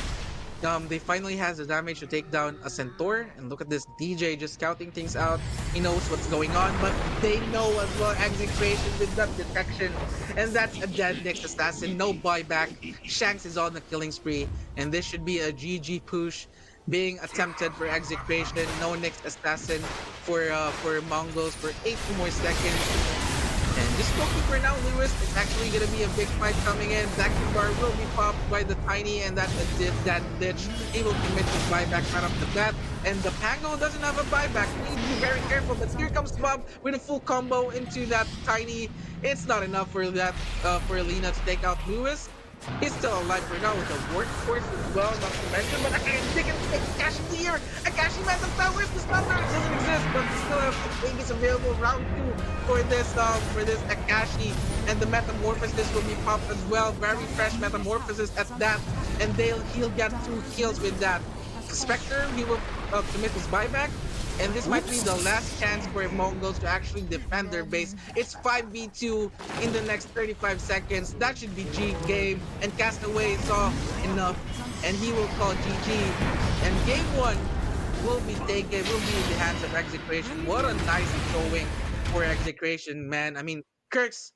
They finally has the damage to take down a Centaur, and look at this DJ just scouting things out. He knows what's going on, but they know as well Execration with that detection, and that's a dead next assassin. No buyback. Shanks is on the killing spree, and this should be a GG push being attempted for Execration. No next assassin for Mongols for 8 more seconds. And just looking for now, Lewis. It's actually gonna be a big fight coming in. Vacuum bar will be popped by the Tiny, and that ditch. He will commit his buyback right off the bat. And the Pango doesn't have a buyback. We need to be very careful. But here comes Bob with a full combo into that Tiny. It's not enough for that for Lena to take out Lewis. He's still alive for now with a workforce as well, not to mention. But they can take Akashi here. Akashi Metal Tower, the Thunder doesn't exist, but we still have the Vegas available round 2 for this Akashi. And the Metamorphosis will be popped as well. Very fresh Metamorphosis at that. And he'll get 2 kills with that. Spectre, he will commit his buyback. And this might be the last chance for Mongolz to actually defend their base. It's 5v2 in the next 35 seconds. That should be G game. And Castaway saw enough. And he will call GG. And game 1 will be taken, will be in the hands of Execration. What a nice showing for Execration, man. I mean, Kirks,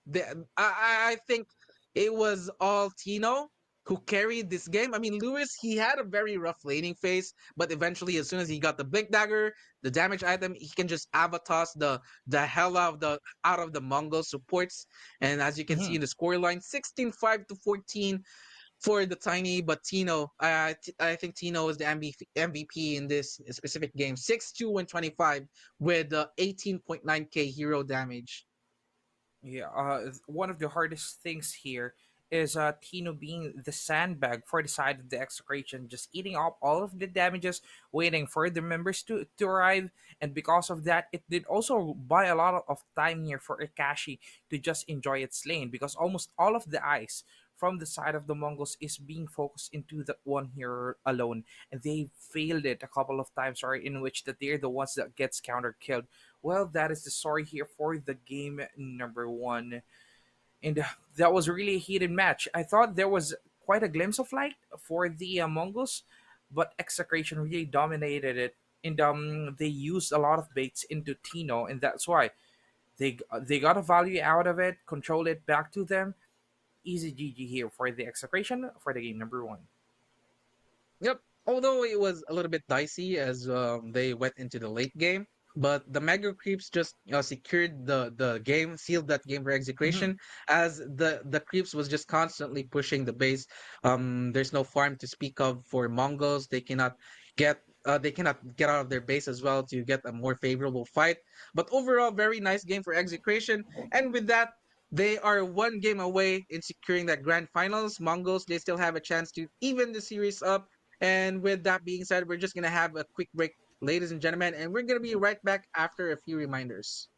I think it was all Tino who carried this game. I mean, Lewis, he had a very rough laning phase, but eventually, as soon as he got the Blink Dagger, the damage item, he can just avatos the hell out of the Mongol supports. And as you can see in the scoreline, 16-5 to 14 for the Tiny, but Tino, I think Tino is the MVP in this specific game. 6-2 and 25 with 18.9k hero damage. Yeah, one of the hardest things here is Tino being the sandbag for the side of the execration, just eating up all of the damages, waiting for the members to arrive. And because of that, it did also buy a lot of time here for Akashi to just enjoy its lane, because almost all of the eyes from the side of the Mongols is being focused into that one here alone. And they failed it a couple of times, sorry, in which that they're the ones that gets counter killed. Well, that is the story here for the game number 1. And that was really a heated match. I thought there was quite a glimpse of light for the Mongols, but Execration really dominated it. And they used a lot of baits into Tino, and that's why they got a value out of it, controlled it back to them. Easy GG here for the Execration for the game number 1. Yep. Although it was a little bit dicey as they went into the late game, but the Mega Creeps just secured the game, sealed that game for Execration, as the Creeps was just constantly pushing the base. There's no farm to speak of for Mongols. They cannot get out of their base as well to get a more favorable fight. But overall, very nice game for Execration. And with that, they are 1 game away in securing that grand finals. Mongols, they still have a chance to even the series up. And with that being said, we're just gonna have a quick break, ladies and gentlemen, and we're gonna be right back after a few reminders.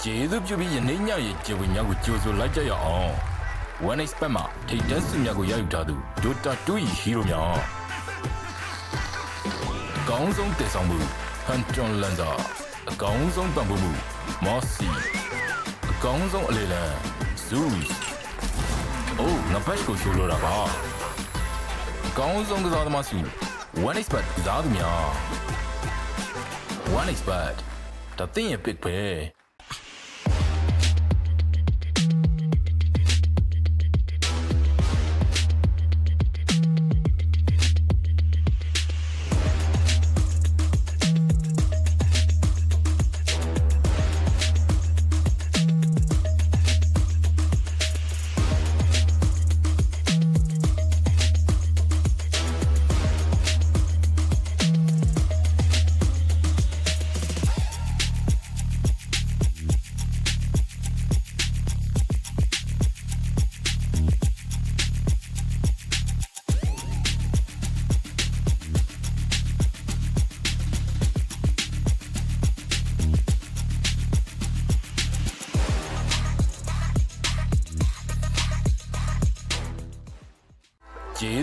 ကျေးဇူးပြုပြီးယနေ့ညရဲ့ကျေဝညကိုကြိုဆိုလိုက်ကြရအောင် One Expert မှာထိတ်တန်းစုများကိုရယူထားသူ Dota 2 Hero များအကောင်းဆုံးတည်ဆောင်မှု Hunton Lanza အကောင်းဆုံးပံ့ပိုးမှု Mossy အကောင်းဆုံးအလေလံ Zeus အိုးငါဘက်ကိုဆိုလိုတာပါအကောင်းဆုံးကစားသမားစု One Expert ကစားသူများ One Expert ဒါသင်ရဲ့ pick ပဲ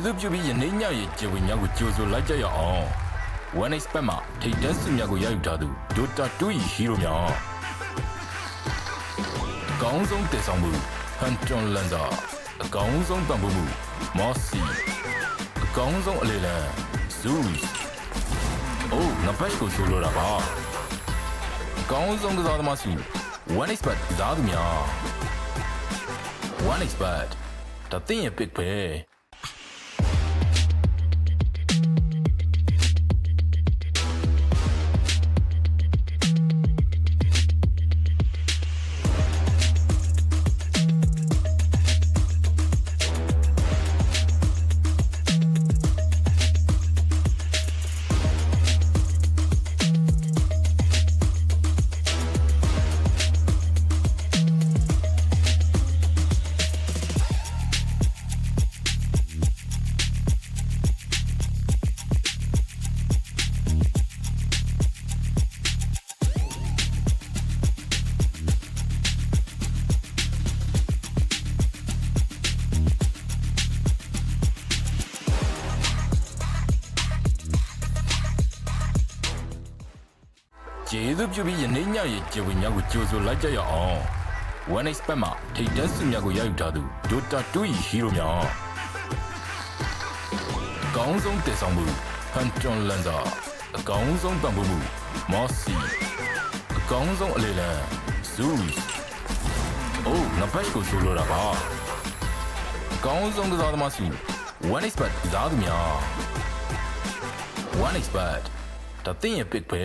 သူပြုပြီးယနေ့ညရဲ့ကျေဝင်များကိုကြိုဆိုလိုက်ကြရအောင် One expert မှာထိတ်တန်းစစ်များကိုရယူထားသူ Dota 2 ဟီးရိုများအကောင်းဆုံးတည်ဆောင်မှု Hunter Lander အကောင်းဆုံးပံ့ပိုးမှု Mossy အကောင်းဆုံးအလေလံ Zeus အိုးငါဘက်ကိုဆိုလိုတာပါအကောင်းဆုံးကစားသမားစီ One expert ကစားသူများ One expert ဒါသင်ရဲ့ pick ပဲ ကျေးဇူးပြုပြီးယနေ့ညရဲ့ကျေဝင်များကိုကြိုဆိုလိုက်ကြရအောင် One expert မှာထိတ်တန်းစစ်များကိုရယူထားသူ Dota 2 ဟီးရိုများအကောင်းဆုံးတည်ဆောင်မှု Hunter Lander အကောင်းဆုံးပံ့ပိုးမှု Mossy အကောင်းဆုံးအလေလံ Zeus အိုးငါဘက်ကိုဆိုလိုတာပါအကောင်းဆုံးကစားသမားစီ One expert ကစားသူများ One expert ဒါသင်ရဲ့ pick ပဲ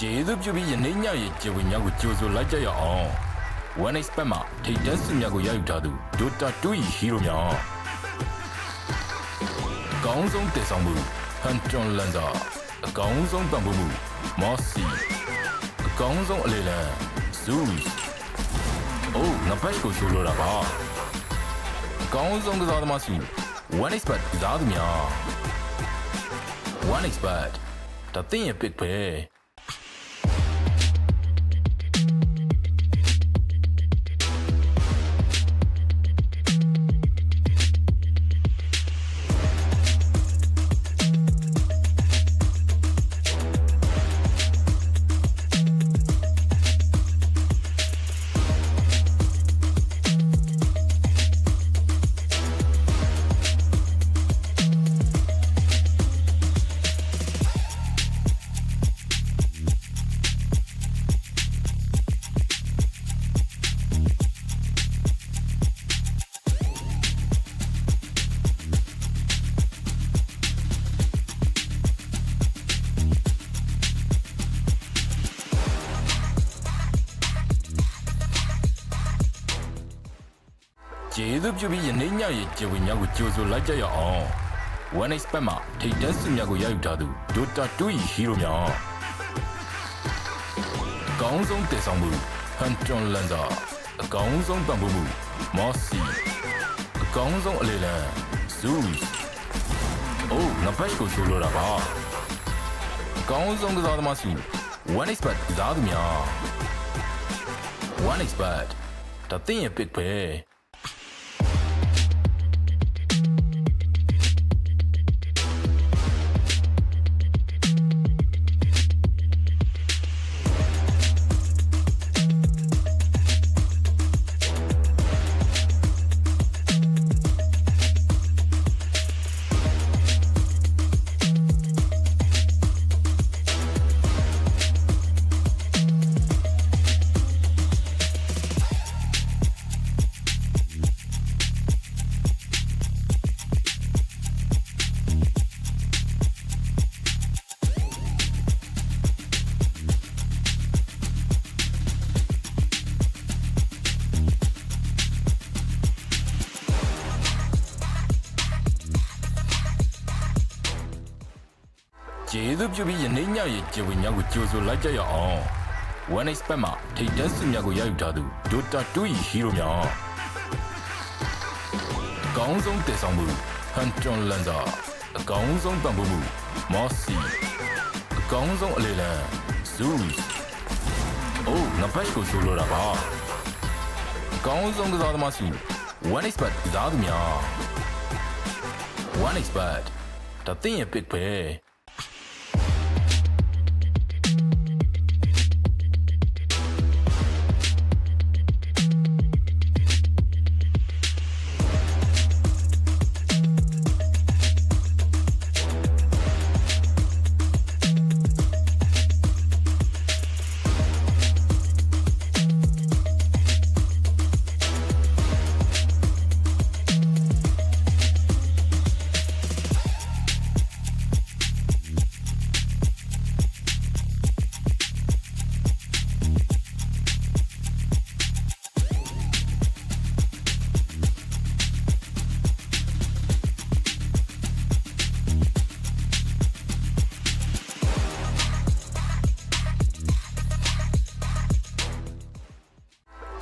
ကျေးဇူးပြုပြီးယနေ့ညရဲ့ကျေဝင်များကိုကြိုဆိုလိုက်ကြရအောင် One expert မှာထိတ်တန်းစစ်များကိုရယူထားသူ Dota 2 ဟီးရိုများအကောင်းဆုံးတည်ဆောင်မှု Hunter Lander အကောင်းဆုံးပံ့ပိုးမှု Mossy အကောင်းဆုံးအလေလံ Zeus အိုးငါဘက်ကိုဆိုလိုတာပါအကောင်းဆုံးကစားသမားစီ One expert ကစားသူများ One expert ဒါသင်ရဲ့ pick ပဲ ကျေးဇူးပြုပြီးယနေ့ညရဲ့ကျေဝင်များကိုကြိုဆိုလိုက်ကြရအောင် One expert မှာထိတ်တန်းစစ်များကိုရယူထားသူ Dota 2 ဟီးရိုများအကောင်းဆုံးတည်ဆောင်မှု Hunter Lander အကောင်းဆုံးပံ့ပိုးမှု Mossy အကောင်းဆုံးအလေလံ Zeus အိုးငါဘက်ကိုဆိုလိုတာပါအကောင်းဆုံးကစားသမားစီ One expert ကစားသူများ One expert ဒါသင်ရဲ့ pick ပဲ ကျေးဇူးပြုပြီးယနေ့ညရဲ့ကျေဝေများကိုကြိုဆိုလိုက်ကြရအောင် One Expert မှာထိပ်တန်းစုများကိုရယူထားသူ Dota 2 ၏ hero များအကောင်းဆုံးတည်ဆောင်မှု Hunter Lancer အကောင်းဆုံးပံ့ပိုးမှု Mossy အကောင်းဆုံးအလေလံ Zeus အိုးငါဘက်ကိုဆိုလိုတာပါအကောင်းဆုံးကစားသမားစု One Expert ကစားသူများ One Expert ဒါသင်ရဲ့ pick ပဲ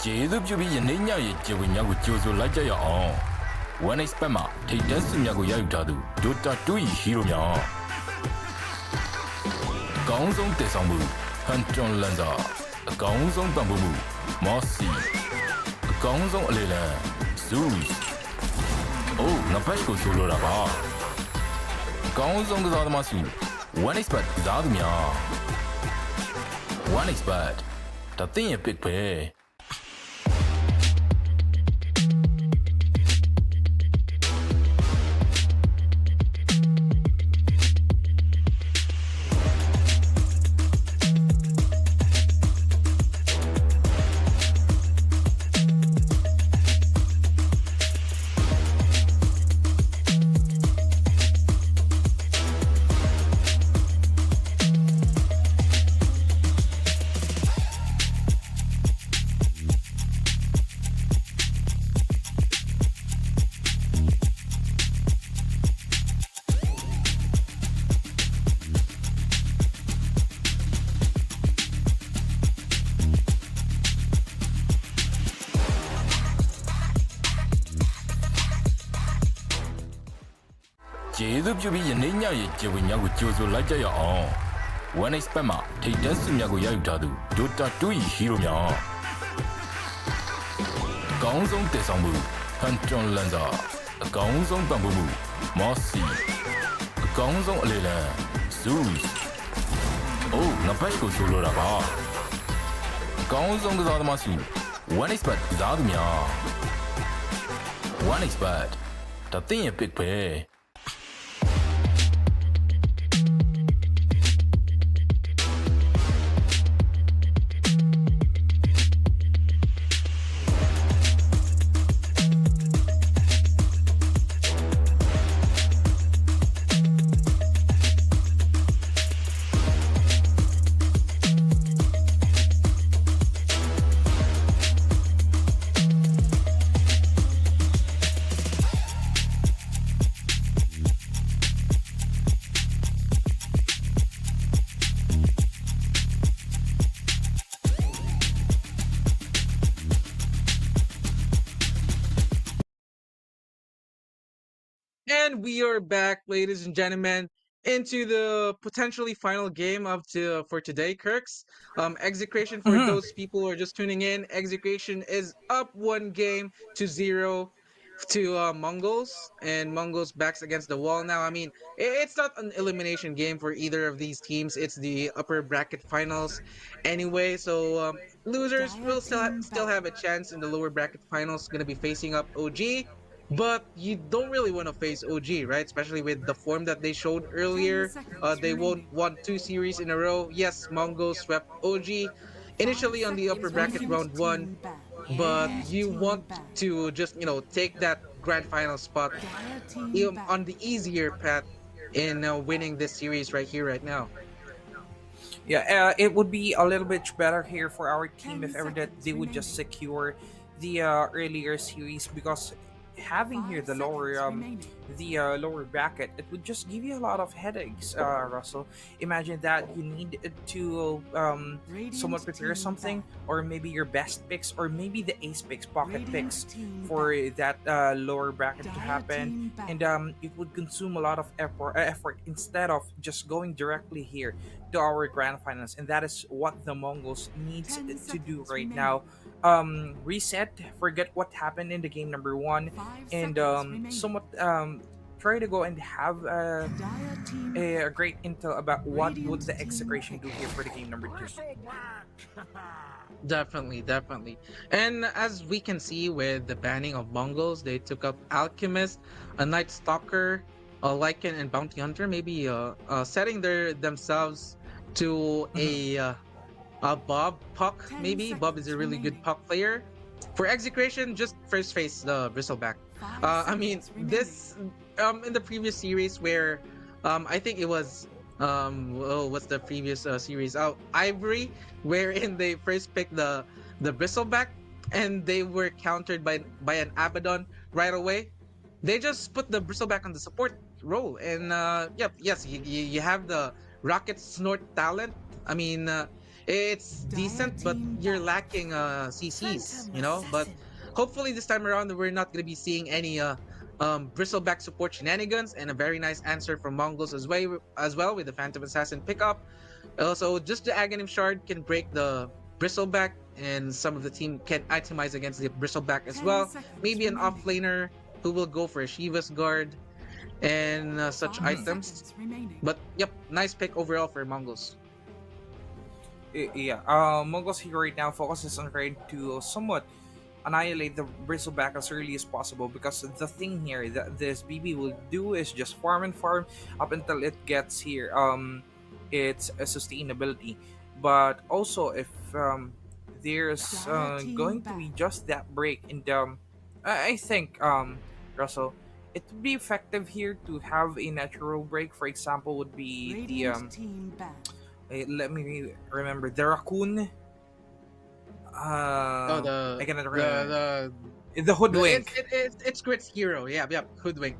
ကျေးဇူးပြုပြီးယနေ့ညရဲ့ကျေဝေများကိုကြိုဆိုလိုက်ကြရအောင် One Expert မှာထိပ်တန်းစုများကိုရယူထားသူ Dota 2 ၏ hero များအကောင်းဆုံးတည်ဆောင်မှု Hunter Lancer အကောင်းဆုံးပံ့ပိုးမှု Mossy အကောင်းဆုံးအလေလံ Zeus အိုးငါဘက်ကိုဆိုလိုတာပါအကောင်းဆုံးကစားသမားစု One Expert ကစားသူများ One Expert ဒါသင်ရဲ့ pick ပဲကျေးဇူးပြုပြီးယနေ့ညရဲ့ကျေဝေများကိုကြိုဆိုလိုက်ကြရအောင် One Expert မှာထိပ်တန်းစုများကိုရယူထားသူ Dota 2 ၏ hero များအကောင်းဆုံးတည်ဆောင်မှု Hunter Lancer အကောင်းဆုံးပံ့ပိုးမှု Mossy အကောင်းဆုံးအလေလံ Zeus အိုးငါဘက်ကိုဆိုလိုတာပါအကောင်းဆုံးကစားသမားစု One Expert ကစားသူများ One Expert ဒါသင်ရဲ့ pick ပဲ And we are back, ladies and gentlemen, into the potentially final game of for today, Kirks. Execration for those people who are just tuning in. Execration is up 1-0 to Mongolz, and Mongolz backs against the wall now. I mean, it's not an elimination game for either of these teams. It's the upper bracket finals anyway. So losers will still have a chance in the lower bracket finals. Going to be facing up OG. But you don't really want to face OG, right? Especially with the form that they showed earlier. They won 2 series in a row. Yes, Mongol swept OG initially on the upper bracket round 1. But you want to just, take that grand final spot on the easier path in winning this series right here, right now. Yeah, it would be a little bit better here for our team if ever that they would just secure the earlier series, because having here 5 the lower seconds remaining. lower bracket, it would just give you a lot of headaches, Russell. Imagine that you need to somewhat Radiant prepare team something, back. or maybe your best picks, or maybe the ace picks, pocket Radiant picks team for back. that lower bracket to Dire happen, team back. and it would consume a lot of effort instead of just going directly here to our grand finals, and that is what the Mongols needs 10 to do seconds right remaining. now. Reset, forget what happened in the game number one, 5 and seconds remaining. somewhat try to go and have Dire team a great intel about what would Radiant the team execration do pick. here for the game number two. Definitely, definitely. And as we can see with the banning of Mongols, they took up Alchemist, a Night Stalker, a Lycan, and Bounty Hunter, maybe setting themselves to Mhm. a Bob Puck, 10 maybe. Bob is seconds a really good remaining. Puck player. For execution, just first face the Bristleback. 5 I mean, seconds remaining. this in the previous series where I think it was what's the previous series? Oh, Ivory, wherein they first picked the Bristleback and they were countered by an Abaddon right away. They just put the Bristleback on the support role, and yep, yes, you have the Rocket Snort talent. I mean, it's Dire decent, but team you're back. lacking CCs, Phantom you know. But Assassin. hopefully this time around we're not gonna be seeing any Bristleback support shenanigans, and a very nice answer from Mongols as well with the Phantom Assassin pickup. Also, just the Aghanim Shard can break the Bristleback, and some of the team can itemize against the Bristleback as 10 well. seconds Maybe an remaining. offlaner who will go for a Shiva's Guard and such 5 Mhm. items. seconds remaining. But yep, nice pick overall for Mongols. Yeah, Mongols here right now focuses on trying to somewhat annihilate the bristleback as early as possible, because the thing here that this BB will do is just farm and farm up until it gets here its sustainability. But also if there's Dire team going to be back. just that break in the I think Russell, it would be effective here to have a natural break. For example, would be the Radiant team back. let me remember, the raccoon. Oh, I cannot the remember. the The the hoodwink. it's Grit's hero. Yeah, yep, Hoodwink.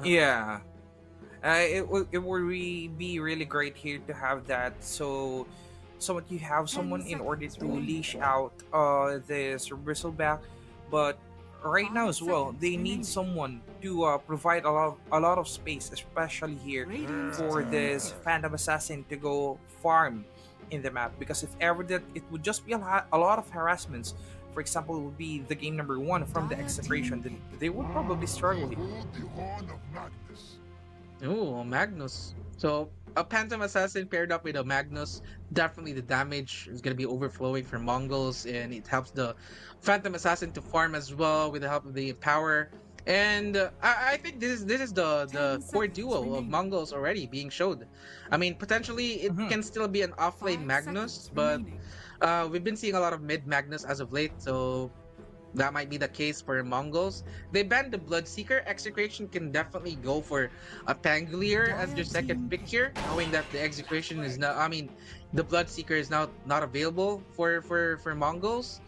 Yeah. It would be really great here to have that. So somewhat you have 10 someone in order seconds to remaining. leash out this bristleback, but right now 5 as well seconds they need remaining. someone to provide a lot of space, especially here Radiant for team this pick. Phantom Assassin to go farm in the map, because if ever that, it would just be a lot of harassments. For example, it would be the game number one from the Dire execration, team then pick. they would probably struggle here. Oh, Magnus. So a Phantom Assassin paired up with a Magnus, definitely the damage is gonna be overflowing for Mongols, and it helps the Phantom Assassin to farm as well with the help of the power. And I think this is the 10 core seconds duo of remaining. Mongols already being showed. I mean, potentially it Mhm. can still be an offlane 5 Magnus, seconds but remaining. we've been seeing a lot of mid Magnus as of late, so that might be the case for Mongols. They banned the Bloodseeker. Execration can definitely go for a Pangolier as their Dire second team pick pick. here, knowing that the Execration is now. I mean, the Bloodseeker is now not available for Mongols,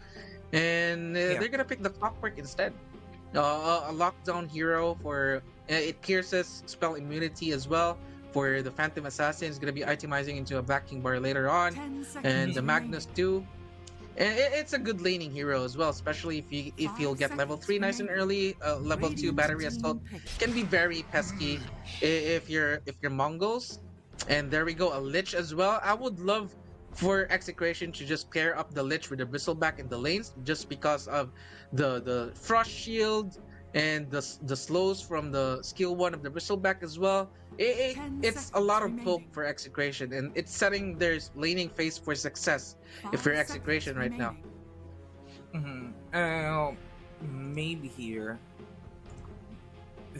and Yeah. they're gonna pick the Clockwork instead. A lockdown hero for it pierces spell immunity as well. For the Phantom Assassin, is gonna be itemizing into a Black King Bar later on, 10 and seconds the Magnus remaining. too. And it's a good laning hero as well, especially if 5 you'll get level seconds 3 nice and remaining. early. Level 2 Radiant battery assault team pick. can be very pesky if you're Mongols. And there we go, a Lich as well. I would love for Execration to just pair up the Lich with the Bristleback in the lanes, just because of the Frost Shield and the slows from the skill 1 of the Bristleback as well. 10 It's a seconds lot of poke remaining. for Execration, and it's setting their laning phase for success if 5 you're seconds Execration right now. remaining. Maybe here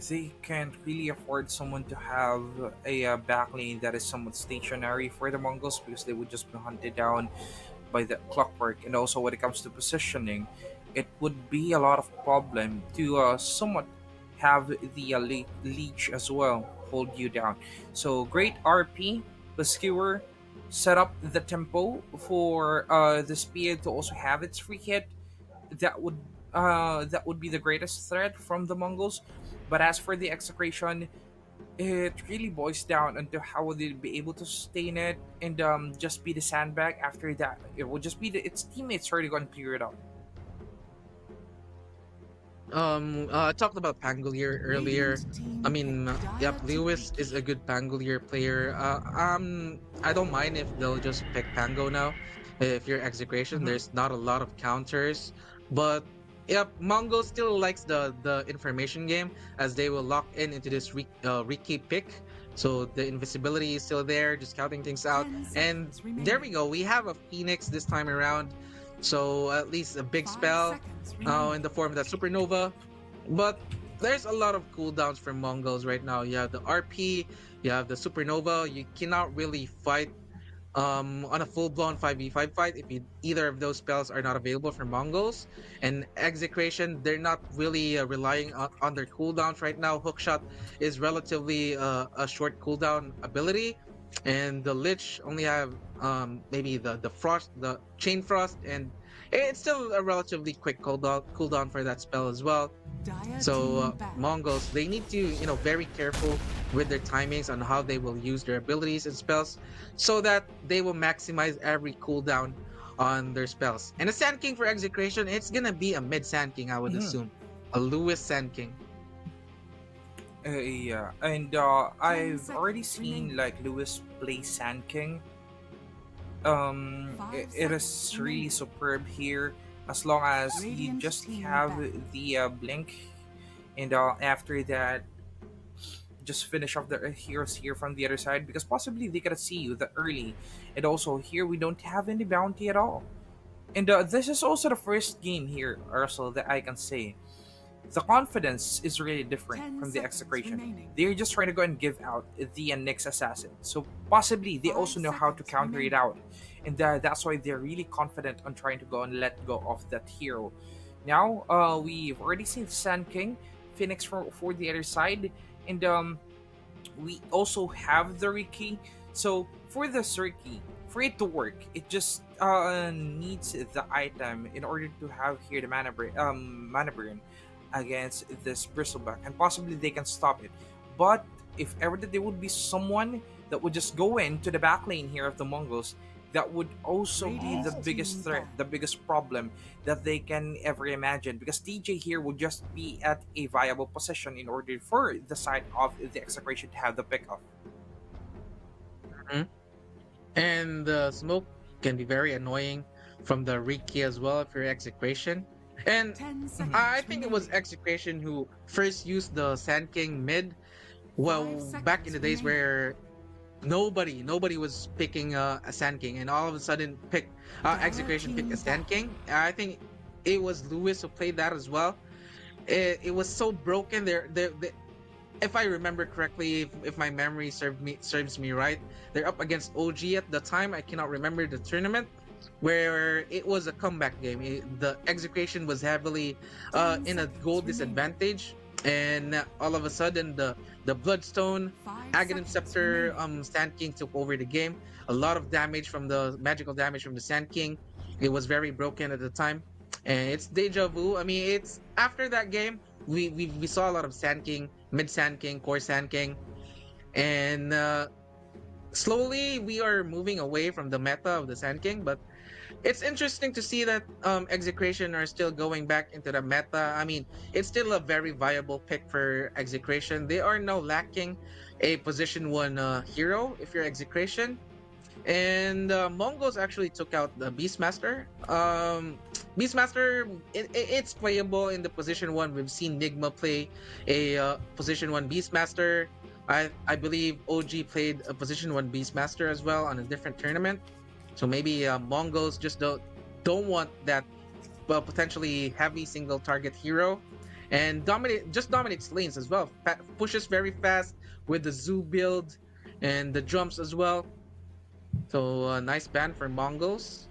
they can't really afford someone to have a back lane that is somewhat stationary for the Mongols, because they would just be hunted down by the clockwork. And also when it comes to positioning, it would be a lot of problem to somewhat have the leech as well hold you down. So great RP, the skewer, set up the tempo for the spear to also have its free hit. That would that would be the greatest threat from the Mongols. But as for the execration, it really boils down into how will they be able to sustain it and just be the sandbag. After that, it will just be its teammates already going to clear it out. I talked about Pangolier earlier. Radiant team I mean, pick yep, Dire to Lewis is a retreat. good Pangolier player. I don't mind if they'll just pick Pango now. If you're execution, Mhm. there's not a lot of counters, but yep, Mongo still likes the information game as they will lock in into this Riki pick. So the invisibility is still there, just counting things out. 10 And seconds there we remaining. go. We have a Phoenix this time around. So at least a big 5 spell seconds in remaining. the form of that supernova. But there's a lot of cooldowns for Mongols right now. You have the RP, you have the supernova. You cannot really fight on a full-blown 5v5 fight if either of those spells are not available for Mongols. And execration, they're not really relying on their cooldowns right now. Hookshot is relatively a short cooldown ability, and the Lich only have maybe the frost, the chain frost, and it's still a relatively quick cooldown for that spell as well. Dire So team ban. Mongols, they need to, very careful with their timings on how they will use their abilities and spells, so that they will maximize every cooldown on their spells. And a Sand King for execution, it's gonna be a mid Sand King, I would Mhm. assume, a Lewis Sand King. Yeah, and I've already seconds seen remaining. like Lewis play Sand King. Five It is seconds really remaining. superb here as long as you Radiant just team have ban. the blink, and after that, just finish off the heroes here from the other side because possibly they gotta see you the early, and also here we don't have any bounty at all. And this is also the first game here, Ursel, that I can say the confidence is really different 10 from the seconds execration. remaining. They're just trying to go and give out the Nyx assassin. So possibly they 5 also know how to seconds counter it remaining. out. And that's why they're really confident on trying to go and let go of that hero. Now, we've already seen Sand King, Phoenix for the other side, and we also have the Riki. So for the Riki, for it to work, it just needs the item in order to have here the mana burn against this bristleback, and possibly they can stop it. But if ever that there would be someone that would just go into the back lane here of the Mongols, that would also be the Radiant biggest team threat, ban. the biggest problem that they can ever imagine. Because TJ here would just be at a viable position in order for the side of the execration to have the pickup. Mhm. And the smoke can be very annoying from the Riki as well if you're execution. And 10 Mhm. I seconds think it was remaining. execution who first used the Sand King mid. 5 Well, back in seconds the days remaining. where nobody was picking a Sand King, and all of a sudden Dire execution picked a team ban. Sand King. I think it was Lewis who played that as well. It was so broken there, if I remember correctly, if my memory serves me right, they're up against OG at the time. I cannot remember the tournament where it was a comeback game. The execution was heavily 10 in a seconds goal remaining. disadvantage, and all of a sudden the Bloodstone 5 Aghanim seconds Scepter remaining. Sand King took over the game. A lot of damage from the magical damage from the Sand King. It was very broken at the time, and it's deja vu. I mean, it's after that game we saw a lot of Sand King, mid Sand King, core Sand King, and slowly we are moving away from the meta of the Sand King. But it's interesting to see that execration are still going back into the meta. I mean, it's still a very viable pick for execration. They are now lacking a position one hero if you're execration. And Mongols actually took out the Beastmaster. Beastmaster, it's playable in the position one. We've seen Nigma play a position one Beastmaster. I believe OG played a position one Beastmaster as well on a different tournament. So maybe Mongols just don't want that potentially heavy single target hero, and dominates lanes as well. Pushes very fast with the zoo build and the jumps as well. So nice ban for Mongols.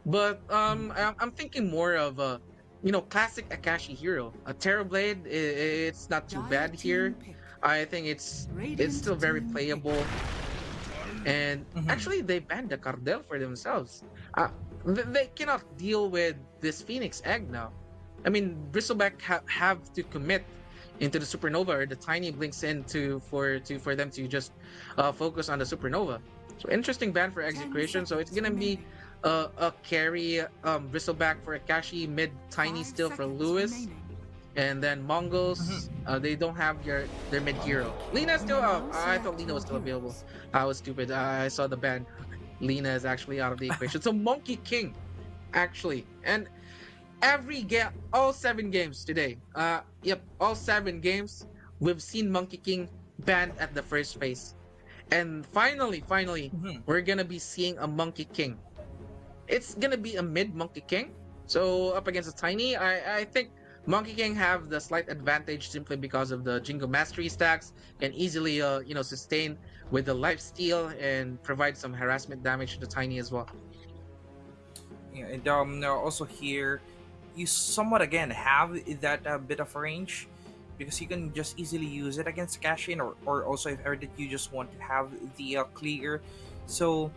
But I'm thinking more of a classic Akashi hero. A Terrorblade, it's not too Dire bad here. team pick. I think it's Radiant still very team pick. playable. And Mhm. actually, they banned the Cardell for themselves. Uh, they cannot deal with this Phoenix Egg now. I mean, Bristleback have to commit into the supernova, or the tiny blinks in for them to just focus on the supernova. So interesting ban for 10 execration. So it's seconds gonna be remaining. a carry Bristleback for Akashi, mid tiny 5 still for seconds Lewis, remaining. and then Mhm. Mongols. They don't have their mid hero. Lina still. Oh, Now I thought select Lina your was still available. heroes. I was stupid. I saw the ban. Lina is actually out of the equation. So Monkey King actually, and every game, all 7 games today. Yep, all 7 games. We've seen Monkey King banned at the first phase, and finally, Mhm. we're gonna be seeing a Monkey King. It's gonna be a mid Monkey King. So up against a tiny, I think Monkey King have the slight advantage simply because of the Jingo Mastery stacks, can easily sustain with the life steal and provide some harassment damage to the tiny as well. Yeah, and now also here, you somewhat again have that bit of range because you can just easily use it against Cashin, or also if ever that you just want to have the clear. So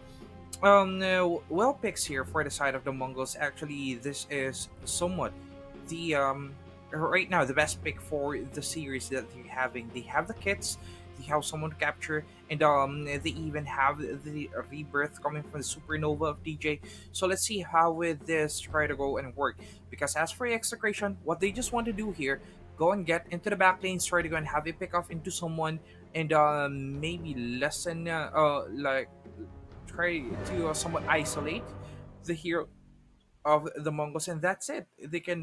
well picks here for the side of the Mongols. Actually, this is somewhat the right now the best pick for the series that they're having. They have the kits, they have someone to capture, and they even have the rebirth coming from the supernova of DJ. So let's see how with this try to go and work. Because as for execution, what they just want to do here, go and get into the back lanes, try to go and have a pick off into someone, and maybe lessen like try to somewhat isolate the hero of the Mongols, and that's it. They can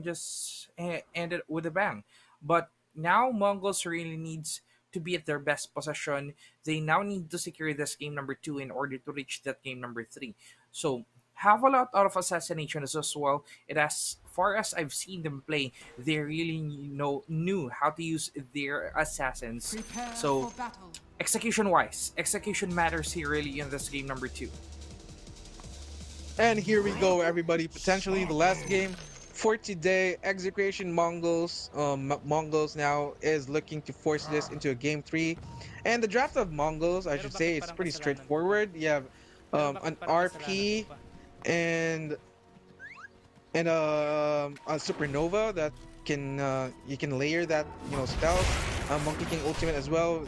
just end it with a bang. But now Mongols really needs to be at their best position. They now need to secure this game number 2 in order to reach that game number 3. So have a lot of assassinations as well. And as far as I've seen them play, they really knew how to use their assassins. Prepare So for battle. execution wise, execution matters here really in this game number 2. And here we go, everybody. Potentially the last game for today. Execration Mongols. Mongols now is looking to force this into a game 3. And the draft of Mongols, I should say, it's pretty straightforward. You have an RP and a supernova that can you can layer that spells. Monkey King ultimate as well,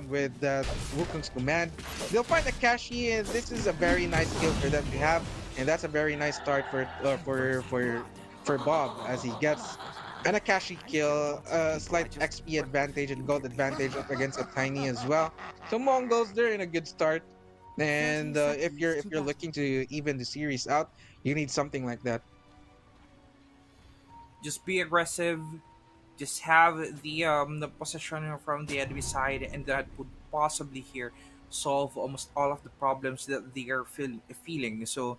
with that Wukong's command. They'll find Akashi, and this is a very nice skill for them to have, and that's a very nice start for Bob as he gets an Akashi kill, a slight XP advantage and gold advantage up against a tiny as well. So Mongols, they're in a good start, and 30 if you're seconds to looking to even the series out, you need something like that. Just be aggressive. Just have the possession from the enemy side, and that would possibly here solve almost all of the problems that they are feeling. So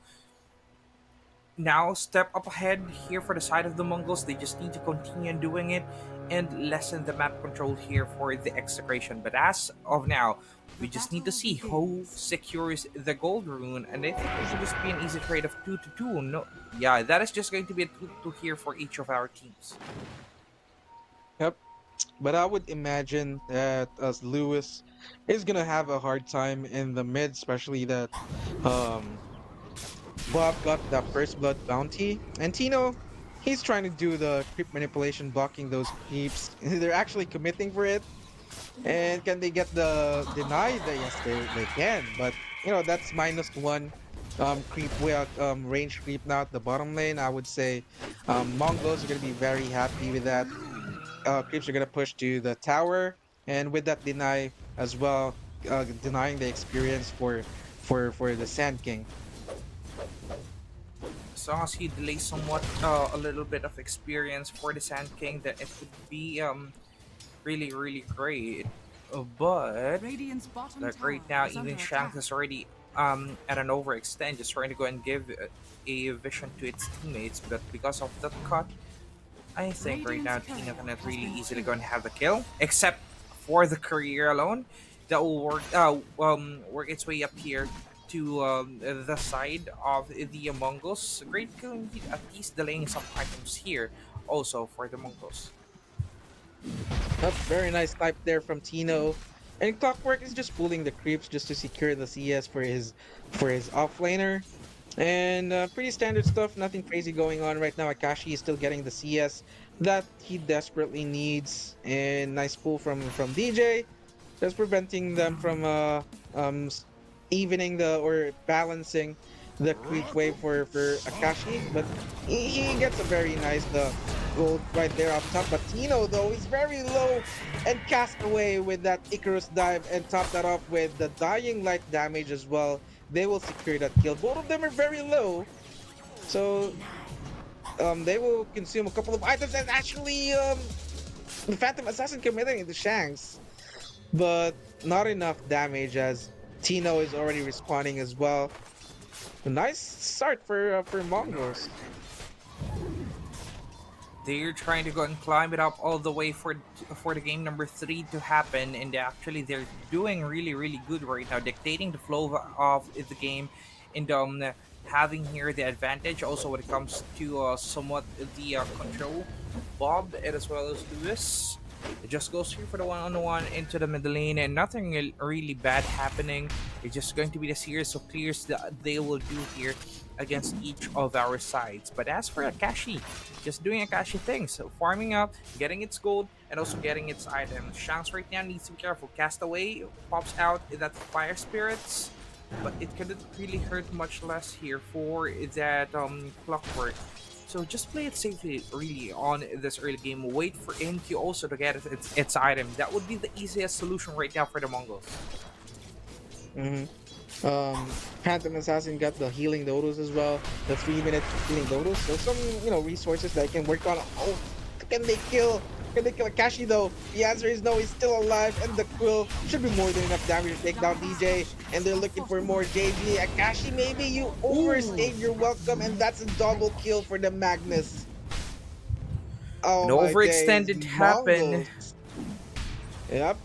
now step up ahead here for the side of the Mongols. They just need to continue doing it and lessen the map control here for the execution. But as of now, we just need to see who secures the gold rune, and I think it should just be an easy trade of 2-2. No, yeah, that is just going to be a 2-2 here for each of our teams. Yep. But I would imagine that as Lewis is gonna have a hard time in the mid, especially that um Bob got that first blood bounty, and Tino, he's trying to do the creep manipulation, blocking those creeps. They're actually committing for it, and can they get the denied? Yes, they can, but that's -1 creep with range creep now at the bottom lane. I would say Mongols are gonna be very happy with that. Creeps are gonna push to the tower, and with that deny as well, denying the experience for the Sand King. As long as he delays somewhat a little bit of experience for the Sand King, then it would be really great. But Radiant's bottom like tower right now, is even under Shanks attack. is already at an overextend, just trying to go and give a vision to its teammates. But because of that cut, I think right now Radiant's Tina courier can has really been easily killed. go and have the kill, except for the career alone. That will work its way up here to the side of the Mongols. Great kill indeed, at least delaying some items here also for the Mongols. Yep, very nice type there from Tino. And Clockwork is just pulling the creeps just to secure the CS for his offlaner. And pretty standard stuff, nothing crazy going on right now. Akashi is still getting the CS that he desperately needs. And nice pull from DJ, just preventing them from um s- evening the or balancing the creep wave for Akashi. But he gets a very nice gold right there up top. But Tino though is very low and cast away with that Icarus dive and top that off with the dying light damage as well. They will secure that kill. Both of them are very low, so they will consume a couple of items and actually the Phantom Assassin committing into Shanks, but not enough damage as Tino is already respawning as well. A nice start for Mongols. They're trying to go and climb it up all the way for the game number 3 to happen, and actually they're doing really good right now, dictating the flow of the game, and having here the advantage also when it comes to somewhat the control. Bob and as well as Lewis. It just goes here for the one-on-one into the middle lane, and nothing really bad happening. It's just going to be the series of clears that they will do here against each of our sides. But as for Akashi, just doing Akashi things, so farming up, getting its gold, and also getting its items. Shanks right now needs to be careful. Castaway pops out that fire spirits, but it couldn't really hurt much less here for that clockwork. So just play it safely, really, on this early game. Wait for ENG also to get its item. That would be the easiest solution right now for the Mongols. hmm Phantom Assassin got the healing dodos as well, the 3-minute healing dodos. So some resources that I can work on. Oh, can they kill? Can they kill Akashi though? The answer is no. He's still alive, and the quill should be more than enough damage to take down DJ. And they're looking for more JG. Akashi, maybe you overstayed your welcome, and that's a double kill for the Magnus. An Oh my days, overextended happened. Mongols. Yep.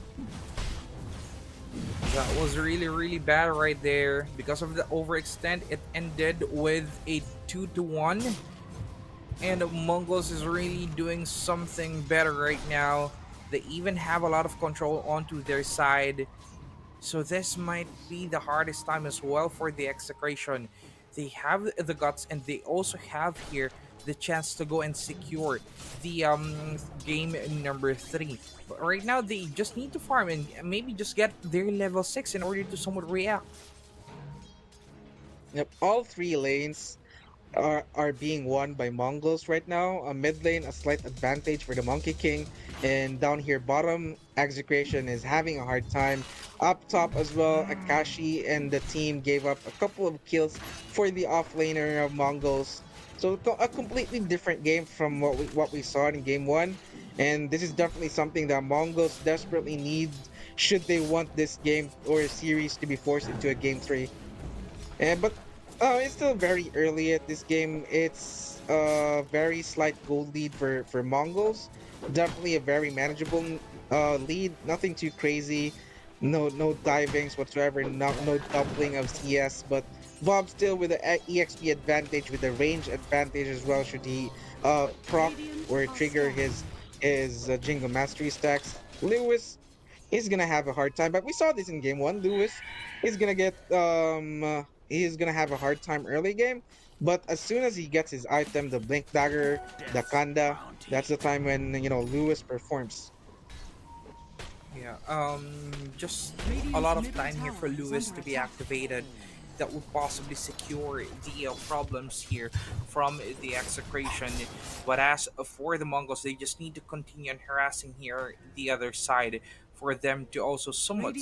That was really bad right there. Because of the overextend, it ended with a 2-1. And Mongols is really doing something better right now. They even have a lot of control onto their side. So this might be the hardest time as well for the execration. They have the guts, and they also have here the chance to go and secure the game number 3. But right now they just need to farm and maybe just get their level 6 in order to somewhat react. Yep. All 3 lanes are being won by Mongols right now. Mid lane, a slight advantage for the Monkey King, and down here bottom, Execration is having a hard time. Up top as well, Akashi and the team gave up a couple of kills for the offlaner of Mongols. So a completely different game from what we saw in game 1, and this is definitely something that Mongols desperately need should they want this game or series to be forced into a game 3. But it's still very early at this game. It's a very slight gold lead for Mongols. Definitely a very manageable lead. Nothing too crazy. No divings whatsoever. No doubling of CS. But Bob still with the EXP advantage, with the range advantage as well. Should he proc or trigger his Jingle Mastery stacks? Lewis is gonna have a hard time. But we saw this in game 1. Lewis is gonna get he's gonna have a hard time early game, but as soon as he gets his item, the Blink Dagger, the Kanda, that's the time when Lewis performs. Yeah, just a lot of time here for Lewis to be activated. That would possibly secure the problems here from the execration. But as for the Mongols, they just need to continue on harassing here the other side for them to also somewhat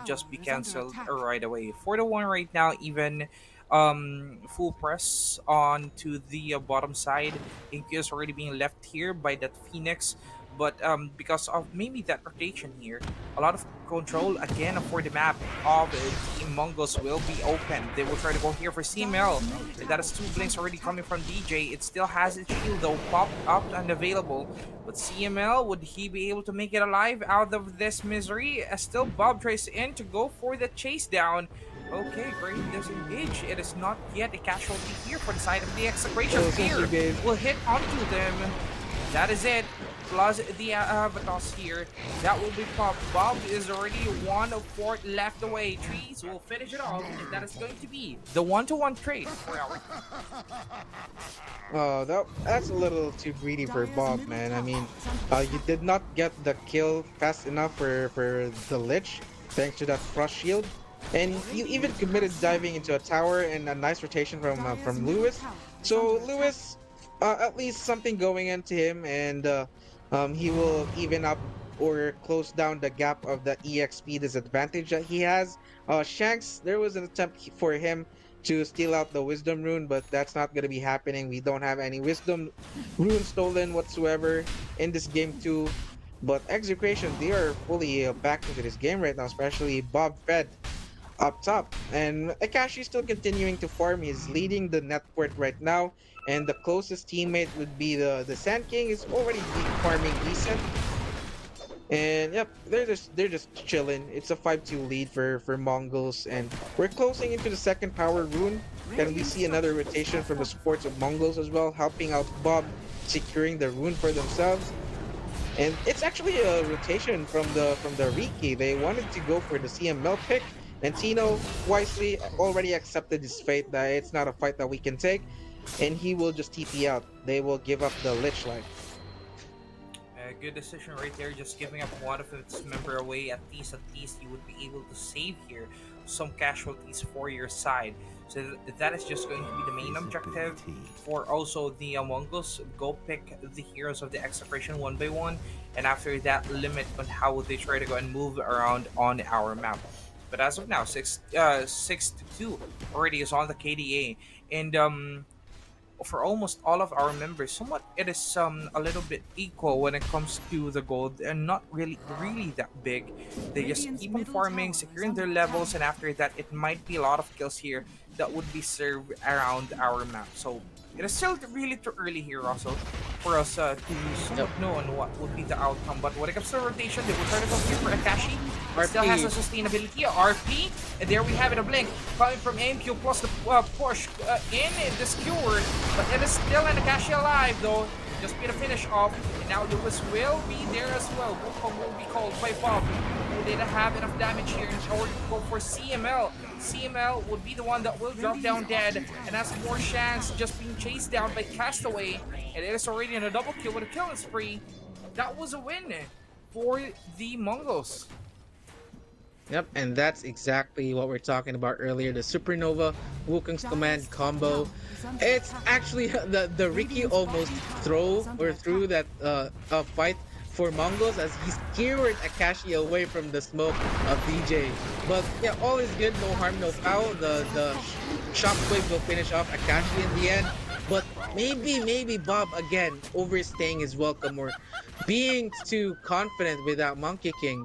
just be cancelled right away. For the one right now, even full press on to the bottom side. Inkyo is already being left here by that Phoenix, but because of maybe that rotation here, a lot of control again for the map of the Mongols will be open. They will try to go here for CML. That is 2 blinks already coming from DJ. It still has its shield though popped up and available, but CML, would he be able to make it alive out of this misery? As still Bob tries in to go for the chase down. Okay, great disengage. It is not yet a casualty here for the side of the execration. Oh, Fear thank you, babe. will hit onto them. That is it. plus the Avatos here. That will be popped. Bob is already 1 of 4 left away. Trees will finish it off, and that is going to be the 1-to-1 trade for our. Oh, that's a little too greedy for Bob, man. I mean, you did not get the kill fast enough for the Lich, thanks to that frost shield, and you even committed diving into a tower and a nice rotation from Lewis. So Lewis, at least something going into him, and he will even up or close down the gap of the EXP disadvantage that he has. Shanks, there was an attempt for him to steal out the wisdom rune, but that's not going to be happening. We don't have any wisdom rune stolen whatsoever in this game too. But Execration, they are fully back into this game right now, especially Bob Fed up top. And Akashi still continuing to farm. He's leading the net worth right now. And the closest teammate would be the Sand King, is already farming decent. And yep, they're just chilling. It's a 5-2 lead for Mongolz, and we're closing into the second power rune. And we see another rotation from the supports of Mongolz as well, helping out Bob securing the rune for themselves. And it's actually a rotation from the Riki. They wanted to go for the CML pick, and Tino wisely already accepted his fate that it's not a fight that we can take, and he will just TP out. They will give up the Lich life. Good decision right there, just giving up one of its member away. At least you would be able to save here some casualties for your side. So that is just going to be the main objective for also the Mongolz. Go pick the heroes of the Execration one by one, and after that, limit on how they try to go and move around on our map. But as of now, 6-2 already is on the KDA, and for almost all of our members, somewhat it is a little bit equal when it comes to the gold, and not really that big. They just keep on farming, securing their levels, and after that it might be a lot of kills here that would be served around our map. So it is still really too early here also for us to somewhat know on what would be the outcome. But when it comes to rotation, they will try to go here for Akashi. Still has a sustainability, RP, and there we have it, a blink coming from AMQ plus the push in the skewer, but it is still an Akashi alive though. Just be the finish off, and now Lewis will be there as well. Wukong will be called by Bob, who didn't have enough damage here in order to go for CML. CML would be the one that will drop down dead, and has more chance just being chased down by Castaway, and it is already in a double kill with a killing spree. That was a win for the Mongolz. Yep, and that's exactly what we're talking about earlier. The Supernova Wukong's command combo. It's actually the Riki almost threw that fight for Mongolz, as he skewered Akashi away from the smoke of DJ. But yeah, all is good, no harm, no foul. The shockwave will finish off Akashi in the end. But maybe Bob again overstaying his welcome, or being too confident with that Monkey King.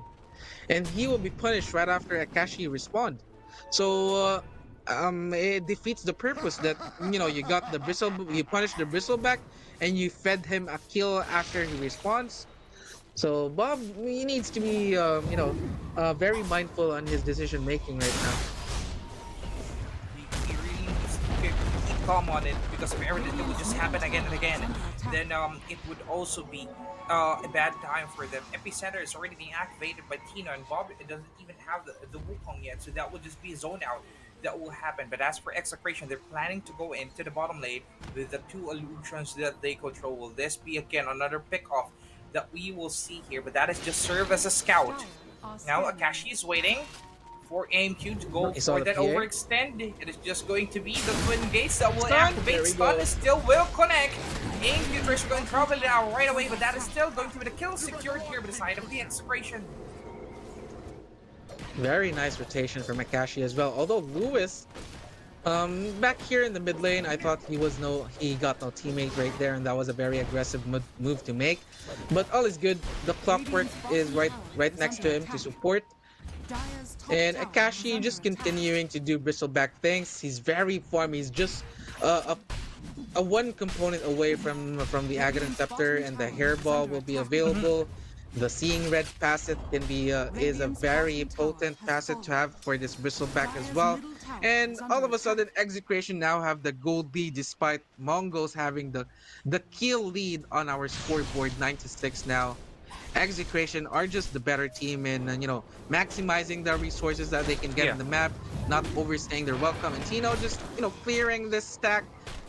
And he will be punished right after Akashi respawned. So it defeats the purpose that, you know, you got the you punished the bristleback, and you fed him a kill after he respawns. So Bob, he needs to be very mindful on his decision making right now. He really needs to keep calm on it, because if everything would just happen again and again, then it would also be a bad time for them. Epicenter is already being activated by Tina, and Bob doesn't even have the Wukong yet, so that would just be a zone out that will happen. But as for Execration, they're planning to go into the bottom lane with the two illusions that they control. Will this be again another pick off that we will see here? But that is just serve as a scout. Now Akashi is waiting for AMQ to go for that overextend. It is just going to be the twin gates that will activate. Stun still will connect. AMQ tries to go and travel it out right away, but that is still going to be the kill secured here by the side of the Execration. Very nice rotation from Akashi as well. Although Lewis, back here in the mid lane, I thought he got no teammate right there, and that was a very aggressive move to make. But all is good. The Clockwork is right next to him to support. And Akashi just continuing to do bristleback things. He's very farm. He's just a one component away from the Agadan Scepter, and the Hairball will be available. The Seeing Red passive can be is a very potent passive to have for this bristleback as well. And all of a sudden, Execration now have the gold lead despite Mongols having the kill lead on our scoreboard 9-6 now. Execration are just the better team in maximizing the resources that they can get Yeah. in the map, not overstaying their welcome. And Tino just clearing this stack.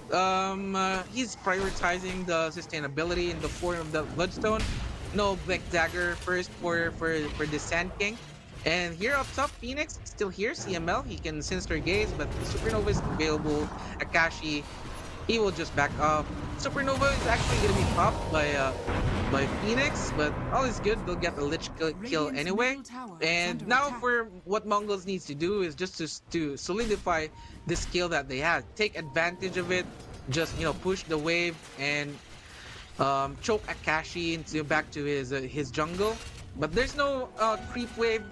He's prioritizing the sustainability in the form of the Bloodstone. No Black Dagger first for the Sand King. And here up top, Phoenix still here. CML, he can Sinister Gaze, but Supernova is available. Akashi, he will just back up. Supernova is actually gonna be popped by Phoenix, but all is good. They'll get the Lich kill anyway. And now for what Mongols needs to do is just to solidify the skill that they have. Take advantage of it. Just push the wave and choke Akashi into back to his jungle. But there's no creep wave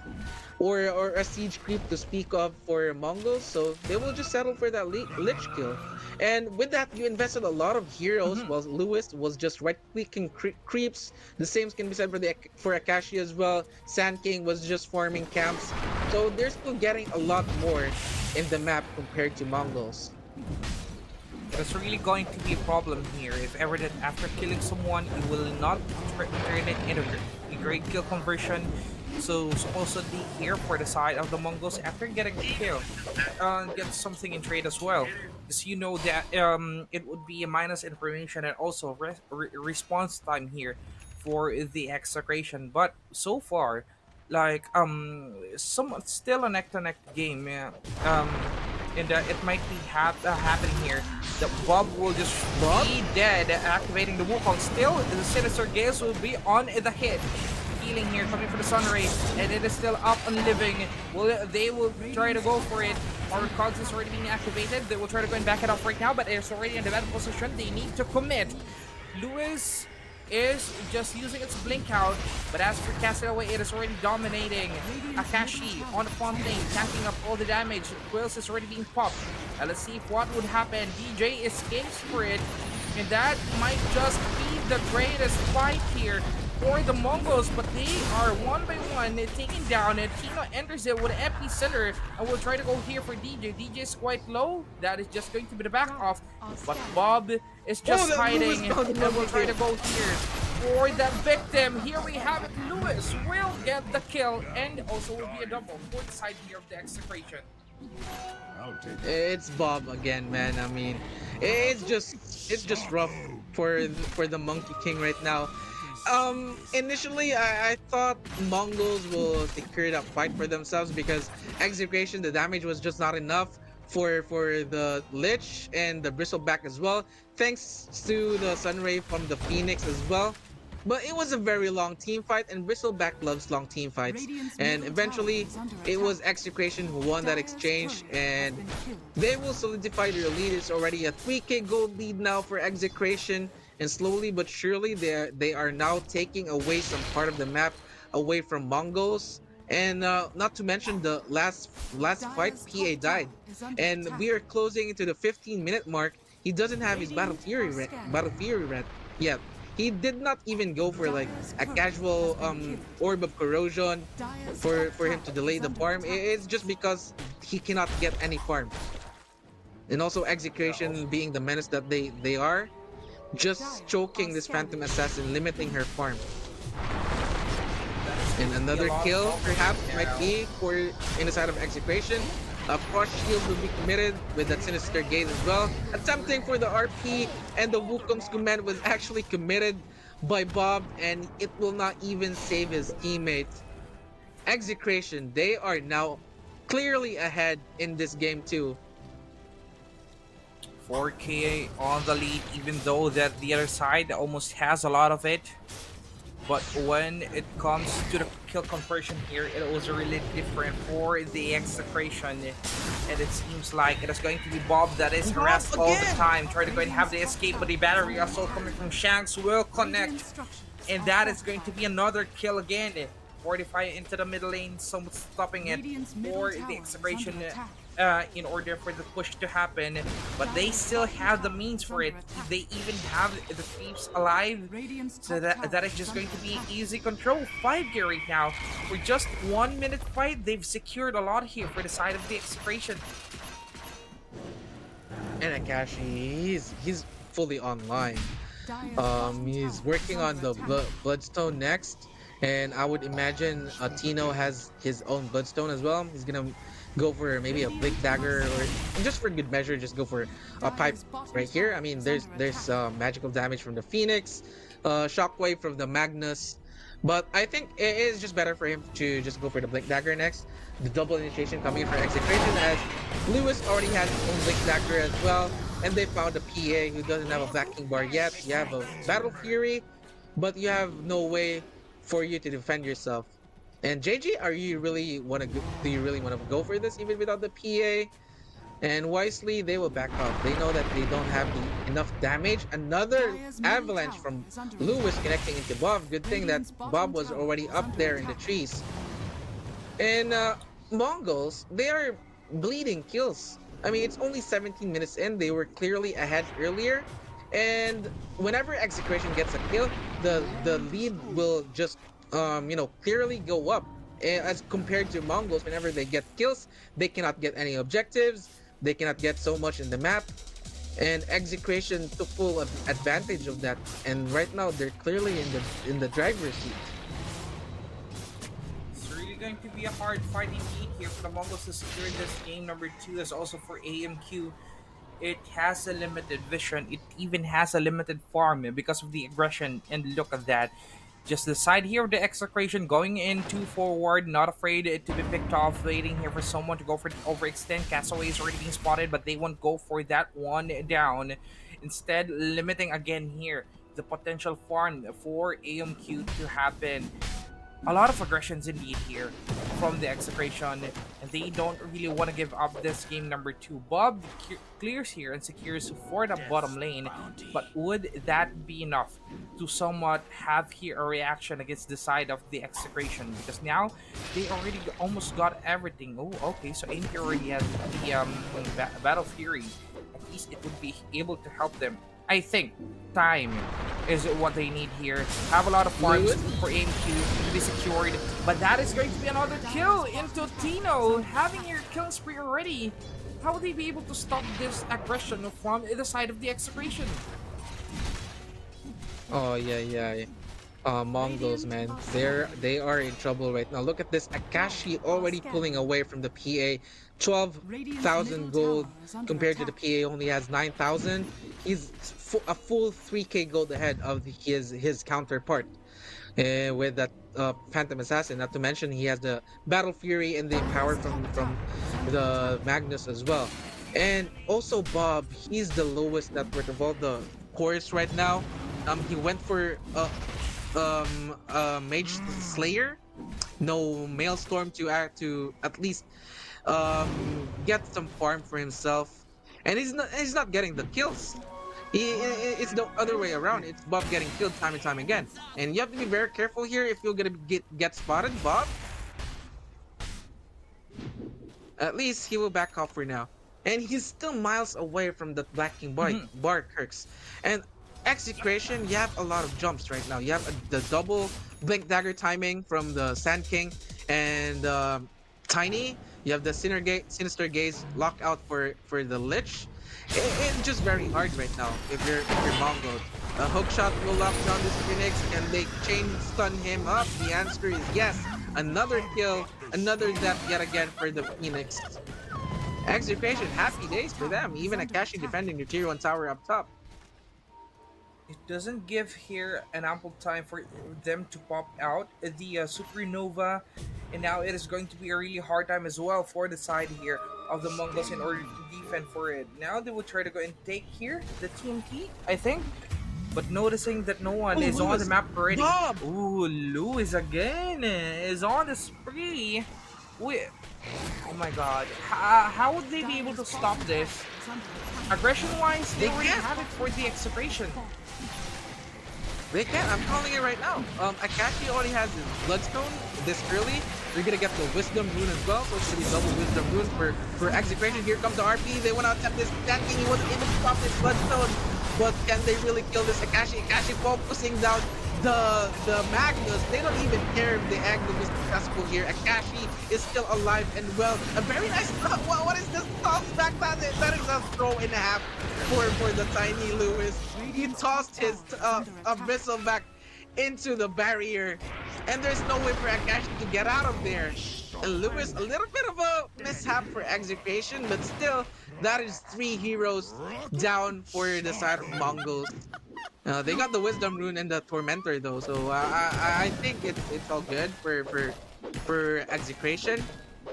or a siege creep to speak of for Mongols, so they will just settle for that Lich kill. And with that, you invested a lot of heroes, while Lewis was just right-clicking creeps. The same can be said for Akashi as well. Sand King was just farming camps. So they're still getting a lot more in the map compared to Mongols. That's really going to be a problem here if ever that after killing someone, you will not turn it into a great kill conversion. So supposedly here for the side of the Mongols, after getting a kill, get something in trade as well. Because you know that it would be a minus information and also response time here for the execration. But so far, like still a neck-to-neck game. And it might be happening here. The Bob will just be dead, activating the Wukong. Still, the Sinister Gaze will be on the hit. Healing here, coming for the Sun Ray, and it is still up and living. They will try to go for it. Our Cogs is already being activated. They will try to go and back it up right now, but it's already in the bad position. They need to commit. Lewis is just using its blink out, but as for Castaway, it is already dominating. Akashi on the front lane, tanking up all the damage. Quills is already being popped. Let's see what would happen. DJ escapes for it, and that might just be the greatest fight here for the Mongols, but they are one by one taking down it. Tino enters it with an epicenter and will try to go here for DJ. DJ is quite low. That is just going to be the back off. But Bob is just hiding and will try to go here for the victim. Here we have it. Lewis will get the kill and also will be a double for the side here of the execration. It's Bob again, man. I mean, it's just rough for the Monkey King right now. Initially I thought Mongols will secure that fight for themselves because Execration, the damage was just not enough for the Lich and the Bristleback as well, thanks to the Sunray from the Phoenix as well. But it was a very long team fight, and Bristleback loves long team fights. And eventually, it was Execration who won that exchange, and they will solidify their lead. It's already a 3k gold lead now for Execration, and slowly but surely, they are now taking away some part of the map away from Mongols. And not to mention the last fight, PA died, and we are closing into the 15-minute mark. He doesn't have his Battle Fury red yet. He did not even go for like a casual Orb of Corrosion for him to delay the farm. It's just because he cannot get any farm. And also Execration being the menace that they are, just choking this Phantom Assassin, limiting her farm. And another kill perhaps might be for in the side of Execration. A Frost Shield will be committed with that Sinister Gaze as well. Attempting for the RP, and the Wukong's command was actually committed by Bob, and it will not even save his teammate. Execration, they are now clearly ahead in this game too. 4k on the lead, even though that the other side almost has a lot of it. But when it comes to the kill conversion here, it was really different for the Execration. And it seems like it is going to be Bob that is harassed all the time, trying to go and have the escape, but the battery assault coming from Shanks will connect. And that is going to be another kill again. 45 into the middle lane, so stopping it for the Execration in order for the push to happen. But they still have the means for it. They even have the thieves alive, so that is just going to be easy control. 5 gear right now. For just 1 minute fight, they've secured a lot here for the side of the Execration. And Akashi, he's fully online. He's working on the Bloodstone next, and I would imagine Tino has his own Bloodstone as well. He's gonna go for maybe a Blink Dagger, or just for good measure, just go for a pipe right here. I mean, there's magical damage from the Phoenix, Shockwave from the Magnus, but I think it is just better for him to just go for the Blink Dagger next. The double initiation coming for Execration, as Lewis already has his own Blink Dagger as well. And they found a PA who doesn't have a Black King bar yet. You have a Battle Fury, but you have no way for you to defend yourself. And JG, do you really want to go for this even without the PA? And wisely, they will back off. They know that they don't have enough damage. Another avalanche from Lewis connecting into Bob. Good thing that Bob was already up there in the trees. And Mongols, they are bleeding kills. I mean, it's only 17 minutes in. They were clearly ahead earlier. And whenever Execration gets a kill, the lead will just, clearly go up. As compared to Mongols, whenever they get kills, they cannot get any objectives. They cannot get so much in the map. And Execration took full advantage of that. And right now, they're clearly in the driver's seat. Going to be a hard fight indeed here for the Mongols to secure this game. Number 2 is also for AMQ. It has a limited vision. It even has a limited farm because of the aggression. And look at that. Just the side here of the Execration going into forward, not afraid to be picked off, waiting here for someone to go for the overextend. Castaway is already being spotted, but they won't go for that one down. Instead, limiting again here the potential farm for AMQ to happen. A lot of aggressions indeed here from the Execration, and they don't really want to give up this game. Number 2, Bob clears here and secures for the bottom lane, but would that be enough to somewhat have here a reaction against the side of the Execration? Because now they already almost got everything. Oh, okay, so AMP already has the Battle Fury. At least it would be able to help them. I think time is what they need here. Have a lot of farms for AMQ to be secured. But that is going to be another kill into Tino. Having your kill spree already. How would they be able to stop this aggression from the side of the Execration? Oh, yeah. Mongols, man. They are in trouble right now. Look at this. Akashi already pulling away from the PA. 12,000 gold compared to the PA only has 9,000. He's a full 3k gold ahead of his counterpart with that Phantom Assassin. Not to mention he has the Battle Fury and the Empower from the Magnus as well. And also Bob, he's the lowest net worth of all the cores right now. He went for Mage Slayer, no Maelstrom to at least get some farm for himself, and he's not getting the kills. It's the other way around. It's Bob getting killed time and time again, and you have to be very careful here if you're gonna get spotted. Bob, at least he will back off for now, and he's still miles away from the Black King bar Kirks. And Execration, you have a lot of jumps right now. You have the double Blink Dagger timing from the Sand King and Tiny. You have the Sinister Gaze lockout for the Lich. It's just very hard right now if you're Mongol. A hookshot will lock down this Phoenix. Can they chain stun him up? The answer is yes. Another kill, another death yet again for the Phoenix. Execration, happy days for them. Even Akashi defending the tier 1 tower up top. It doesn't give here an ample time for them to pop out the Supernova, and now it is going to be a really hard time as well for the side here of the Mongols in order to defend for it. Now they will try to go and take here the TNT, I think, but noticing that no one is on the map already. Bob! Ooh, Lewis again is on the spree. Oh my god, how would they be able to stop this? Aggression-wise, they already have it for the Execration. They can. I'm calling it right now. Akashi already has his Bloodstone this early. You're gonna get the Wisdom Rune as well, so it's gonna be double Wisdom Rune for Execration. Here comes the RP. They want to attempt this. That King, he wasn't able to stop this Bloodstone. But can they really kill this Akashi? Akashi focusing down the Magnus, they don't even care if the angle was successful here. Akashi is still alive and well. A very nice. What is this toss back? That is a throw and a half for the tiny Lewis. He tossed his missile back into the barrier, and there's no way for Akashi to get out of there. And Lewis, a little bit of a mishap for execution, but still, that is 3 heroes down for the side of Mongolz. They got the Wisdom Rune and the Tormentor though, so I think it's all good for execution.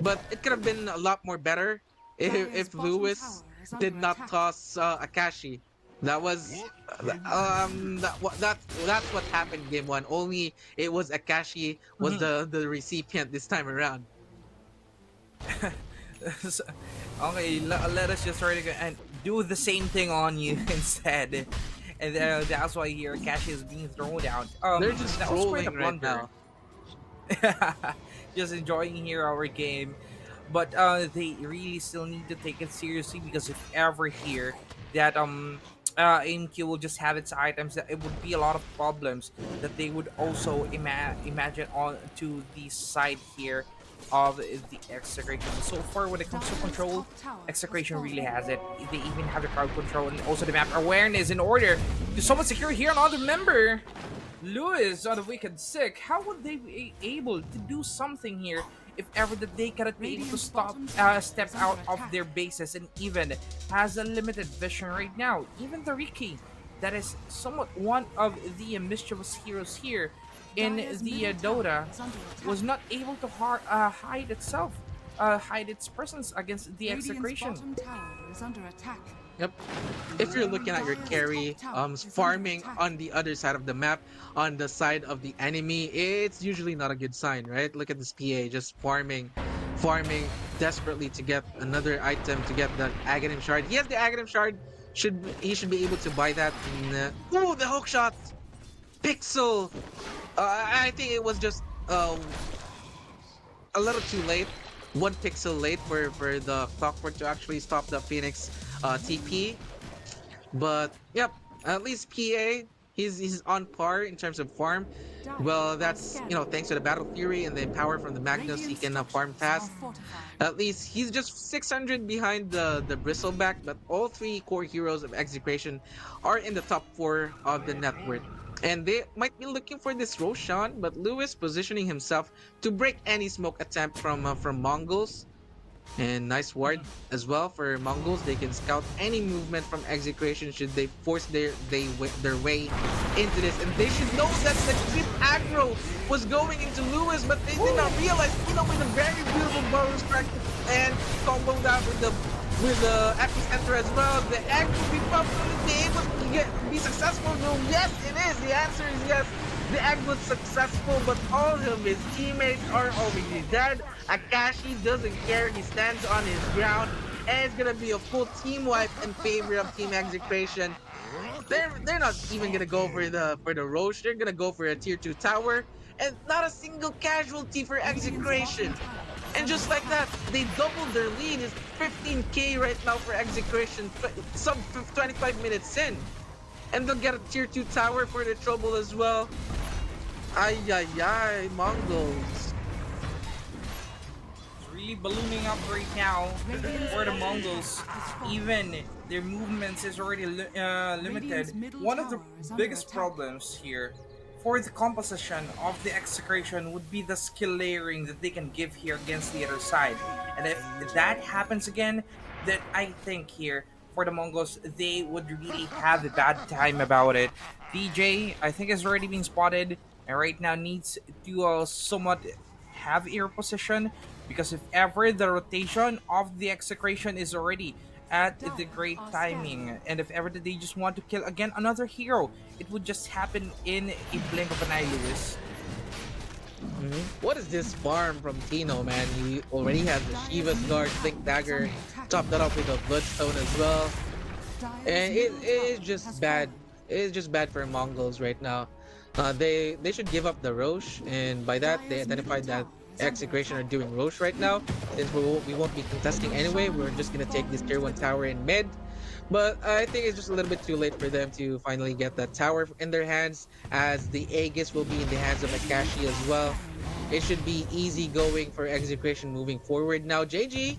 But it could have been a lot more better if Lewis did not toss Akashi. That was that's what happened game 1. Only it was Akashi was the recipient this time around. Okay, let us just try to and do the same thing on you instead. And that's why here Akashi is being thrown out. They're just that was quite a trolling right blunder. now. Just enjoying here our game, but they really still need to take it seriously, because if ever here that AMQ will just have its items, that it would be a lot of problems that they would also imagine on to the side here of the execution. So far when it comes to control, execution really has it. They even have the crowd control and also the map awareness in order to somewhat secure here another member. Lewis on the Wicked Sick. How would they be able to do something here if ever that they cannot be able to step out of their bases, and even has a limited vision right now? Even the Riki, that is somewhat one of the mischievous heroes here in the Dota, was not able to hide itself, hide its presence against the execution. Yep. If you're looking at your carry farming on the other side of the map, on the side of the enemy, it's usually not a good sign, right? Look at this PA just farming desperately to get another item, to get the Aghanim Shard. He has the Aghanim Shard. He should be able to buy that. Oh, the hook shot! Pixel! I think it was just a little too late. 1 pixel late for the Clockwork to actually stop the Phoenix TP. But yep, at least PA, he's on par in terms of farm. Well, that's, you know, thanks to the Battle Fury and the power from the Magnus, he can farm fast. At least he's just 600 behind the Bristleback, but all 3 core heroes of Execration are in the top 4 of the net worth. And they might be looking for this Roshan, but Lewis positioning himself to break any smoke attempt from Mongolz. And nice ward as well for Mongolz. They can scout any movement from Execration should they force their way into this. And they should know that the creep aggro was going into Lewis, but they did not realize, you know, with a very beautiful bow strike and comboed out with the epicenter as well. The egg will be buffed. Will be able to be successful? No, yes, it is. The answer is yes. The egg was successful, but all of his teammates are already dead. Akashi doesn't care. He stands on his ground, and it's gonna be a full team wipe in favor of Team Execration. They're not even gonna go for the Roche. They're gonna go for a tier 2 tower, and not a single casualty for Execration. And just like that, they doubled their lead. It's 15k right now for Execration, sub 25 minutes in. And they'll get a tier 2 tower for the trouble as well. Ay, Mongolz. It's really ballooning up right now for the Mongols. Even their movements is already limited. One of the biggest problems here for the composition of the Execration would be the skill layering that they can give here against the other side. And if that happens again, then I think here for the Mongols, they would really have a bad time about it. DJ, I think, has already been spotted, and right now needs to somewhat have air position, because if ever the rotation of the Execration is already at the great timing, and if ever they just want to kill again another hero, it would just happen in a blink of an eye, Lewis. What is this farm from Tino, man? He already has the Shiva's Guard, Blink Dagger, topped that up with a Bloodstone as well. And it is just bad. It is just bad for Mongolz right now. They should give up the Roche, and by that they identified that Execration are doing Roche right now. Since we won't be contesting anyway, we're just gonna take this tier 1 tower in mid. But I think it's just a little bit too late for them to finally get that tower in their hands, as the Aegis will be in the hands of Akashi as well. It should be easy going for Execration moving forward. Now, JG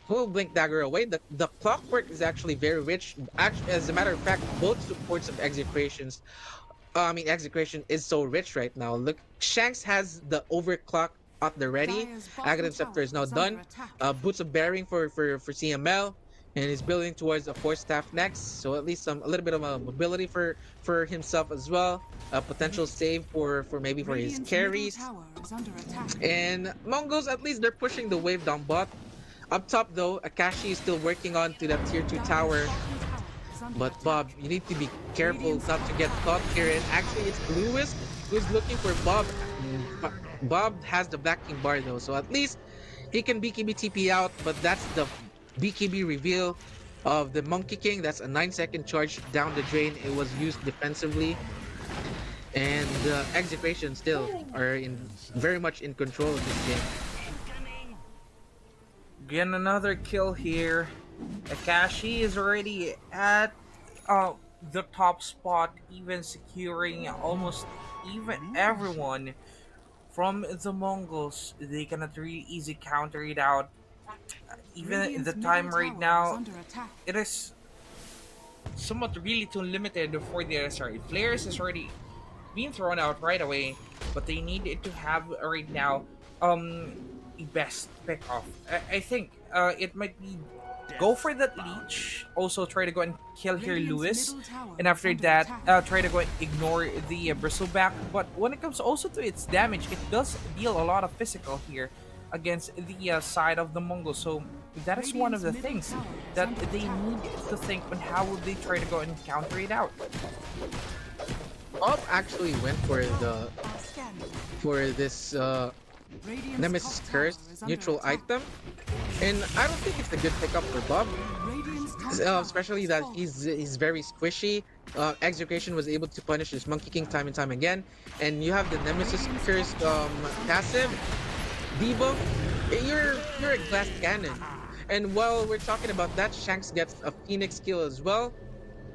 will blink dagger away. The clockwork is actually very rich. Actually, as a matter of fact, both supports of Execration is so rich right now. Look, Shanks has the overclock at the ready. Aghanim Scepter is now done. Boots of Bearing for CML, and he's building towards a Force Staff next. So at least a little bit of a mobility for himself as well. A potential save for maybe for his carries. And Mongols, at least they're pushing the wave down bot. Up top though, Akashi is still working on to that tier 2 tower. But Bob, you need to be careful not to get caught here. And actually, it's Lewis who's looking for Bob. Bob has the Black King bar though, so at least he can BKB TP out. But that's the BKB reveal of the Monkey King. That's a 9-second charge down the drain. It was used defensively. And Execration still are very much in control of this game. Get another kill here. Akashi is already at the top spot, even securing almost even everyone from the Mongols. They cannot really easy counter it out. Even the time right now, it is somewhat really too limited for the SRE. Players is already being thrown out right away, but they need it to have right now a best pick off. I think it might be go for that leech, also try to go and kill here Lewis, and after that try to go and ignore the bristleback. But when it comes also to its damage, it does deal a lot of physical here against the side of the Mongols. So that is one of the things that they need to think on how would they try to go and counter it out. Bob actually went for this Nemesis Curse neutral item, and I don't think it's a good pickup for Bob, especially that he's very squishy. Execration was able to punish his Monkey King time and time again, and you have the Nemesis Curse passive debuff. You're a glass cannon, and while we're talking about that, Shanks gets a Phoenix kill as well.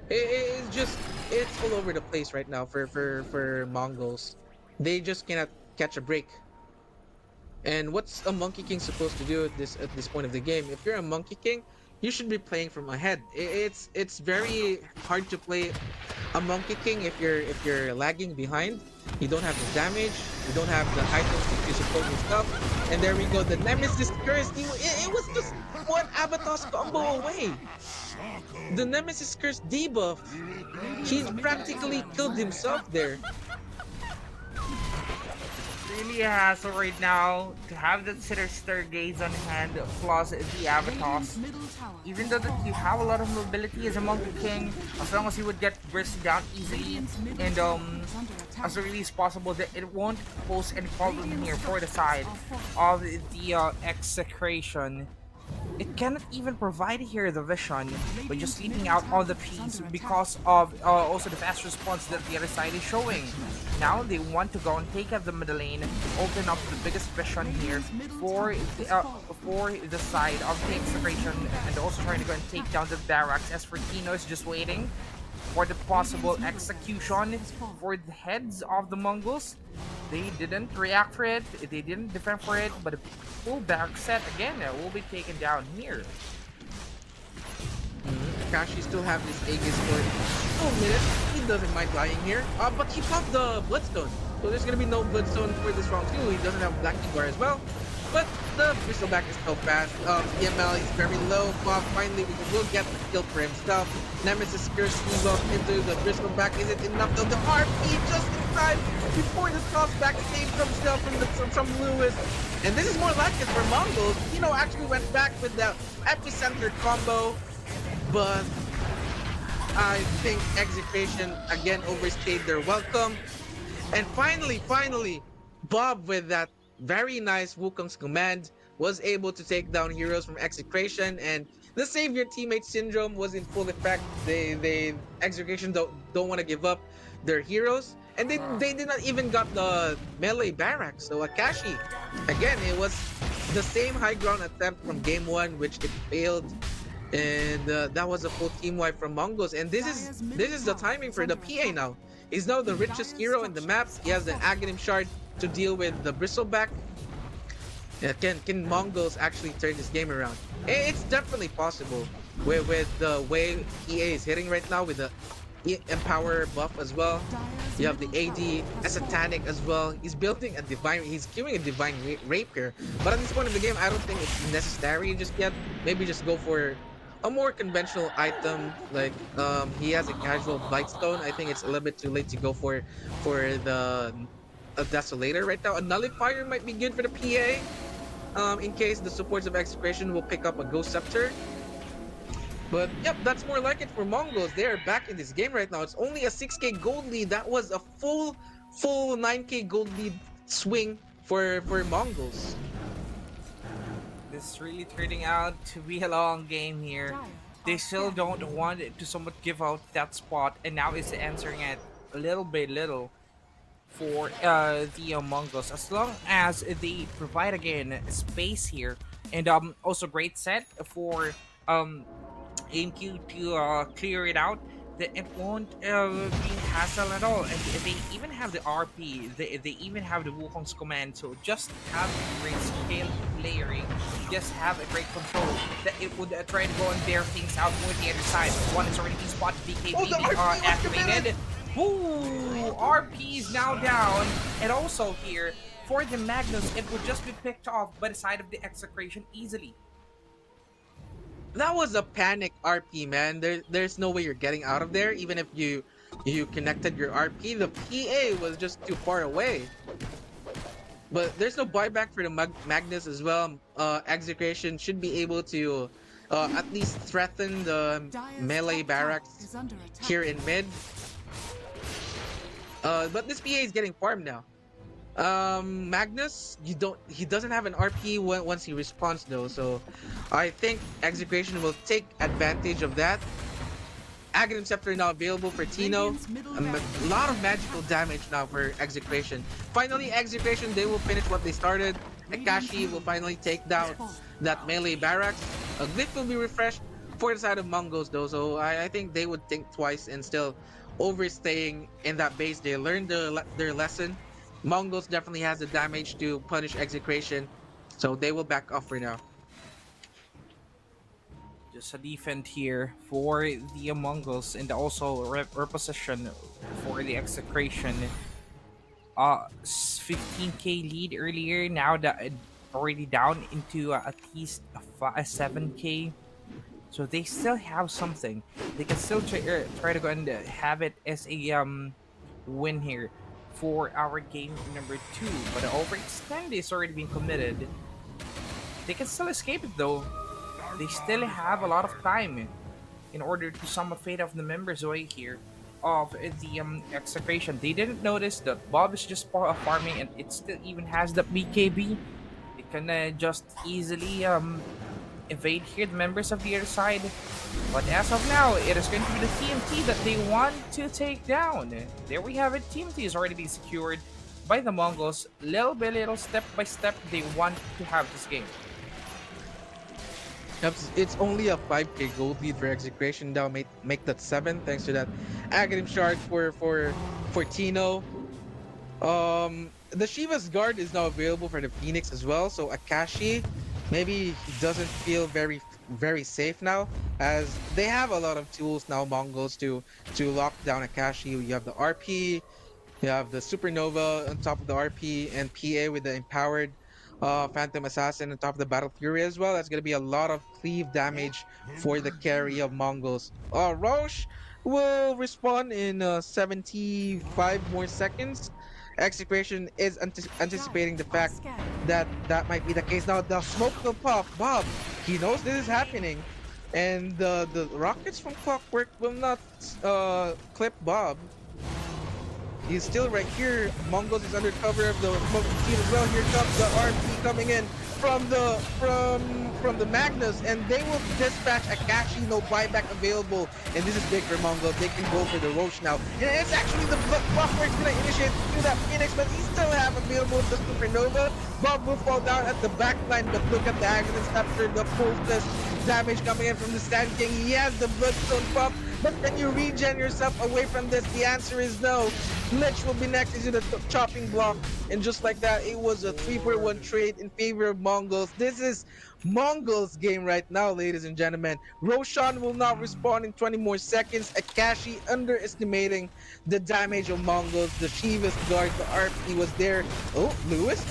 It's all over the place right now for Mongols. They just cannot catch a break. And what's a Monkey King supposed to do at this point of the game? If you're a Monkey King, you should be playing from ahead. It's very hard to play a Monkey King if you're lagging behind. You don't have the damage, you don't have the items to support yourself. And there we go, the Nemesis Curse. It was just one Avatar's combo away. The Nemesis Curse debuff. He practically killed himself there. Really a hassle right now to have that Sinister Gaze on hand plus the Avatars. Even though that you have a lot of mobility as a Monkey King, as long as you would get burst down easily and as early as possible, that it won't pose any problem here for the side of the Execration. It cannot even provide here the vision, but just leaving out all the P's because of also the fast response that the other side is showing. Now they want to go and take out the middle lane, open up the biggest vision here for the side of the Execration, and also trying to go and take down the barracks. As for Tino is just waiting for the possible execution for the heads of the Mongols. They didn't react for it, they didn't defend for it, but a full back set again will be taken down here. Akashi still have this Aegis for 2 minutes. He doesn't mind lying here, but he popped the Bloodstone, so there's gonna be no Bloodstone for this round too. He doesn't have Black King bar as well, but the Bristleback is so fast. EML is very low. Bob finally will get the kill for himself. Nemesis Curse moves up into the Bristleback. Is it enough though? The RP just in time before the crossback saved himself from Lewis. And this is more like it for Mongols. Actually went back with the epicenter combo, but I think Execration again overstayed their welcome. And finally, Bob with that very nice Wukong's command was able to take down heroes from Execration, and the save your teammate syndrome was in full effect. They Execration don't want to give up their heroes, and they did not even got the melee barracks. So Akashi, again, it was the same high ground attempt from game 1, which it failed. and that was a full team wipe from Mongolz. And this is the timing for the PA now. He's now the richest hero in the map. He has the Aghanim shard to deal with the bristleback. Yeah, can Mongolz actually turn this game around? It's definitely possible with the way EA is hitting right now with the Empower buff as well. You have the AD as a Tanic as well. He's building a divine. He's queuing a divine rapier. But at this point of the game, I don't think it's necessary just yet. Maybe just go for a more conventional item. Like he has a casual Blightstone. I think it's a little bit too late to go for the a Desolator right now. A Nullifier might be good for the PA. In case the supports of Execration will pick up a Ghost Scepter. But yep, that's more like it for Mongolz. They are back in this game right now. It's only a 6k gold lead. That was a full 9k gold lead swing for Mongolz. This is really turning out to be a long game here. They still don't want it to somewhat give out that spot, and now it's answering it little by little for the Mongolz. As long as they provide again space here, and also great set for ENG to clear it out, that it won't be hassle at all. And they even have the RP, they even have the Wukong's command, so just have great scale layering, just have a great control that it would try to go and bear things out with the other side. One is already being spotted, BKB activated. Ooh, RP is now down, and also here for the Magnus, it would just be picked off by the side of the Execration easily. That was a panic RP, man. There's no way you're getting out of there. Even if you connected your RP, the PA was just too far away. But there's no buyback for the Magnus as well. Execration should be able to at least threaten the melee barracks here in mid. But this PA is getting farmed now. Magnus, he doesn't have an RP once he responds though, so I think Execration will take advantage of that. Aghanim Scepter now available for Tino. A lot of magical damage now for Execration. Finally, Execration, they will finish what they started. Akashi will finally take down that melee barracks. A glyph will be refreshed for the side of Mongolz though, so I think they would think twice and still overstaying in that base. They learned their lesson. Mongolz definitely has the damage to punish Execration, so they will back off for now. Just a defend here for the Mongolz, and also reposition for the Execration. 15k lead earlier, now that already down into at least 7k. So they still have something. They can still try to go and have it as a win here for our game number 2, but the overextend is already been committed. They can still escape it though. They still have a lot of time in order to somewhat fade off the members away here of the Execration. They didn't notice that Bob is just farming, and it still even has the BKB. It can just easily evade here the members of the other side. But as of now, it is going to be the TMT that they want to take down. There we have it. TMT is already being secured by the Mongolz. Little by little, step by step, they want to have this game. Yep, it's only a 5k gold lead for Execration now. Make that 7 thanks to that Aghanim shard for Tino. The Shiva's guard is now available for the Phoenix as well, so Akashi maybe he doesn't feel very safe now, as they have a lot of tools now, Mongolz, to lock down Akashi. You have the RP, you have the Supernova on top of the RP, and PA with the empowered Phantom Assassin on top of the Battle Fury as well. That's gonna be a lot of cleave damage for the carry of Mongolz. Roche will respawn in 75 more seconds. Execration is anticipating the fact that might be the case. Now the smoke will pop. Bob, he knows this is happening, and the rockets from Clockwork will not clip Bob. He's still right here. Mongolz is under cover of the smoke team as well. Here comes the RP coming in from the Magnus, and they will dispatch Akashi. No buyback available, and this is big for Mongolz. They can go for the Roche now, and it's actually the Clockwork's gonna initiate through that Phoenix, but he still have available the Supernova. Bob will fall down at the back line, but look at the Aghanim Scepter, the Pulseless damage coming in from the Sand King. He has the Bloodstone pop, but can you regen yourself away from this? The answer is no. Lich will be next into the chopping block, and just like that, it was a 3-for-1 trade in favor of Mongolz. This is Mongol's game right now, ladies and gentlemen. Roshan will not respawn in 20 more seconds. Akashi underestimating the damage of Mongolz. The Shiva's guard, the RP was there. Oh, Lewis,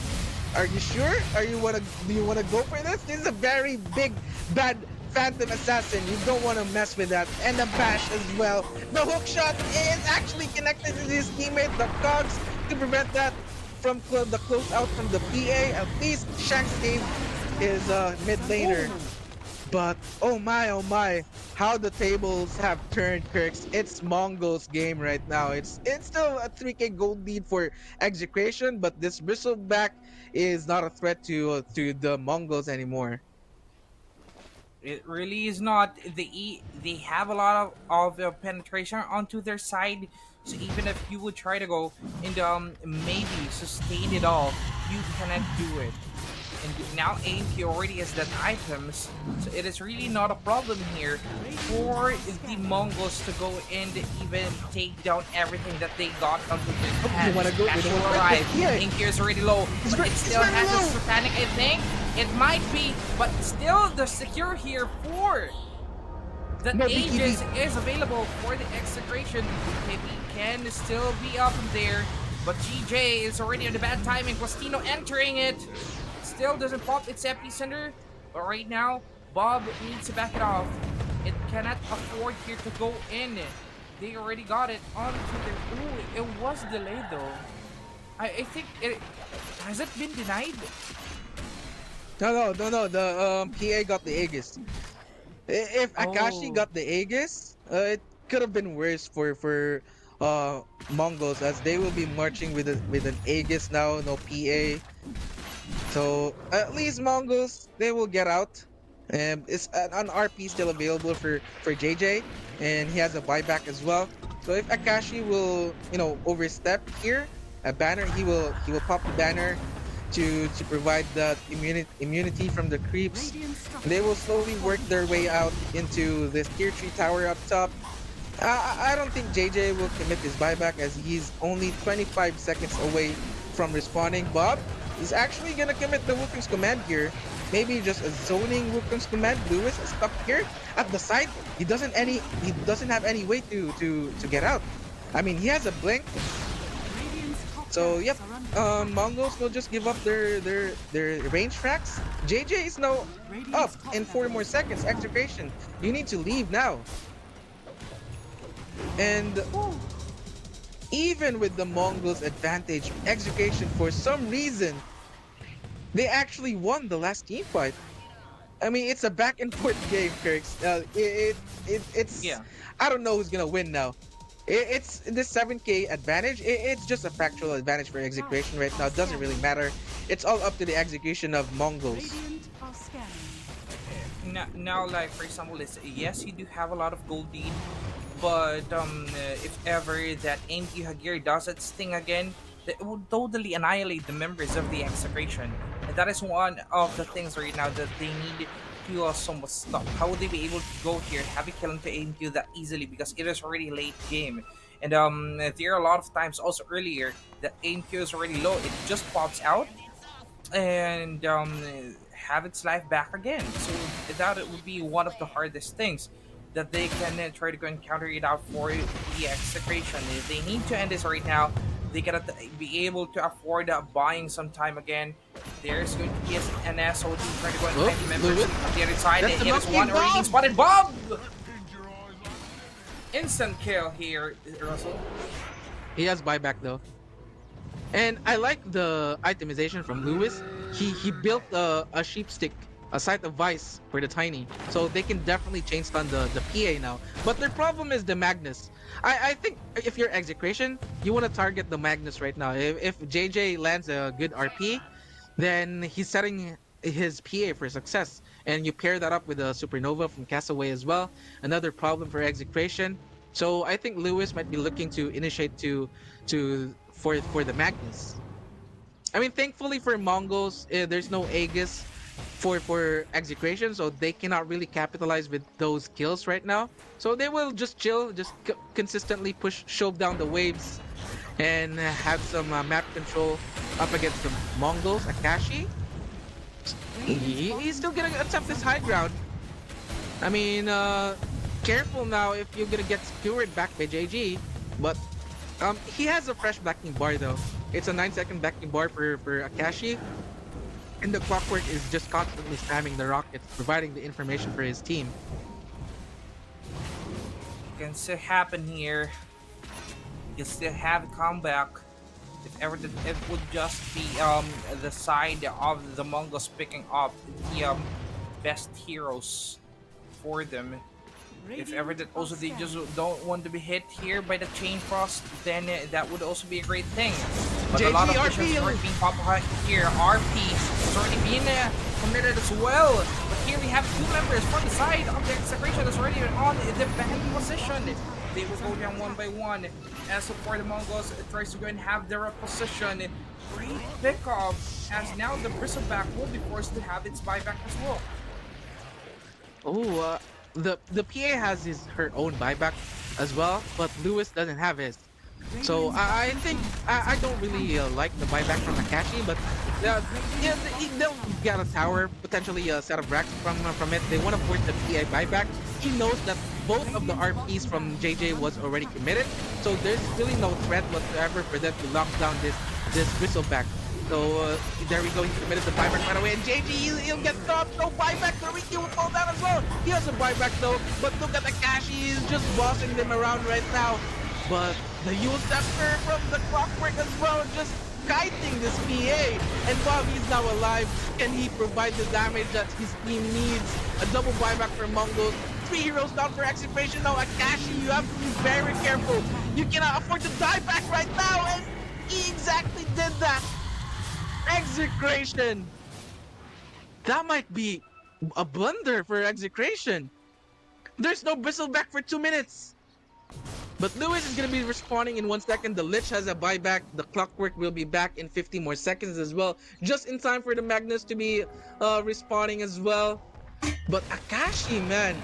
are you sure? Do you wanna go for this? This is a very big bad Phantom Assassin. You don't want to mess with that. And the bash as well. The hook shot is actually connected to his teammate, the Cogs, to prevent that from the close out from the PA. At least Shanks gave his mid laner. But oh my, how the tables have turned, Kirks. It's Mongol's game right now. It's still a 3k gold lead for Execration, but this Bristleback is not a threat to the Mongols anymore. It really is not. They have a lot of penetration onto their side. So even if you would try to go and maybe sustain it all, you cannot do it. And now AMQ already has that items, so it is really not a problem here for the Mongols to go and even take down everything that they got onto their hands. Cash will arrive. AMQ is already low, but it still has a satanic, I think. It might be, but still the secure here for the Aegis is available for the execration. Maybe can still be up there, but GJ is already on the bad timing. Quastino entering it. Still doesn't pop its epicenter, but right now Bob needs to back it off. It cannot afford here to go in. They already got it onto their. Ooh, it was delayed though. I think it has it been denied. No. The PA got the Aegis. If Akashi got the Aegis, it could have been worse for Mongols, as they will be marching with an Aegis now, no PA. So at least Mongols, they will get out. It's an RP still available for JJ, and he has a buyback as well. So if Akashi will, overstep here, a banner, he will pop the banner to provide that immunity from the creeps. They will slowly work their way out into this tier 3 tower up top. I don't think JJ will commit his buyback, as he's only 25 seconds away from respawning. Bob is actually gonna commit the Wukong's command here. Maybe just a zoning Wukong's command. Lewis is stuck here at the side. He doesn't have any way to get out. I mean, he has a blink. So yep, Mongols will just give up their range tracks. JJ is now up in 4 more seconds. Execration, you need to leave now. And even with the Mongols' advantage, Execration, for some reason, they actually won the last team fight. I mean, it's a back and forth game, Kirks. It's yeah. I don't know who's gonna win now. It's this 7k advantage. It's just a factual advantage for Execration right now. It doesn't really matter. It's all up to the execution of Mongols. Now, like for example, yes, you do have a lot of gold lead, but if ever that AMQ Hagir does its thing again, it will totally annihilate the members of the execration. And that is one of the things right now that they need to somewhat stop. How would they be able to go here, have a kill into AMQ that easily, because it is already late game. And there are a lot of times also earlier that AMQ is already low, it just pops out and have its life back again. So that it would be one of the hardest things that they can try to go and counter it out for the execration. If they need to end this right now, they cannot be able to afford buying some time again. There's going to be an SOD trying to go and find the members on the other side. It is one already spotted. Bob! Instant kill here, Russell. He has buyback though. And I like the itemization from Lewis. He built a sheep stick, a site of vice for the tiny, so they can definitely chain stun the PA now. But their problem is the Magnus. I think if you're Execration, you want to target the Magnus right now. If JJ lands a good RP, then he's setting his PA for success, and you pair that up with a Supernova from Castaway as well. Another problem for Execration. So I think Lewis might be looking to initiate for the Magnus. I mean, thankfully for Mongols, there's no Aegis for execution, so they cannot really capitalize with those kills right now. So they will just chill, just consistently push, shove down the waves, and have some map control up against the Mongols. Akashi, he's still gonna attempt this high ground. I mean, careful now if you're gonna get skewered back by JG, but he has a fresh backing bar though. It's a 9-second backing bar for Akashi. And the clockwork is just constantly spamming the rockets, providing the information for his team. Can still happen here. You still have a comeback. If ever it would just be the side of the Mongols picking up the best heroes for them. If ever that also they just don't want to be hit here by the chain frost, then that would also be a great thing. But a lot of missions are being popped out here. RP is already being committed as well. But here we have two members from the side of the execution that's already on the back position. They will go down one by one. As for the Mongols, it tries to go and have their position. Great pickup, as now the Bristleback will be forced to have its buyback as well. Oh, the PA has her own buyback as well, but Lewis doesn't have his. So I think I don't really like the buyback from Akashi, but yeah, they'll get a tower, potentially a set of racks from it. They want to force the PA buyback. He knows that both of the RPs from JJ was already committed, so there's really no threat whatsoever for them to lock down this Bristleback. So there we go, he committed the buyback right away, and JG, he'll get stopped, no buyback, the Ricky will fall down as well. He has a buyback though, but look at Akashi, he's just bossing them around right now. But the Yule Scepter from the Clockwork as well, just kiting this PA. And while he's now alive, can he provide the damage that his team needs? A double buyback for Mongols. 3 heroes down for execution now. Akashi, you have to be very careful. You cannot afford to die back right now, and he exactly did that. Execration. That might be a blunder for execration. There's no Bristleback for 2 minutes. But Lewis is going to be respawning in 1 second. The Lich has a buyback. The Clockwork will be back in 50 more seconds as well. Just in time for the Magnus to be respawning as well. But Akashi, man,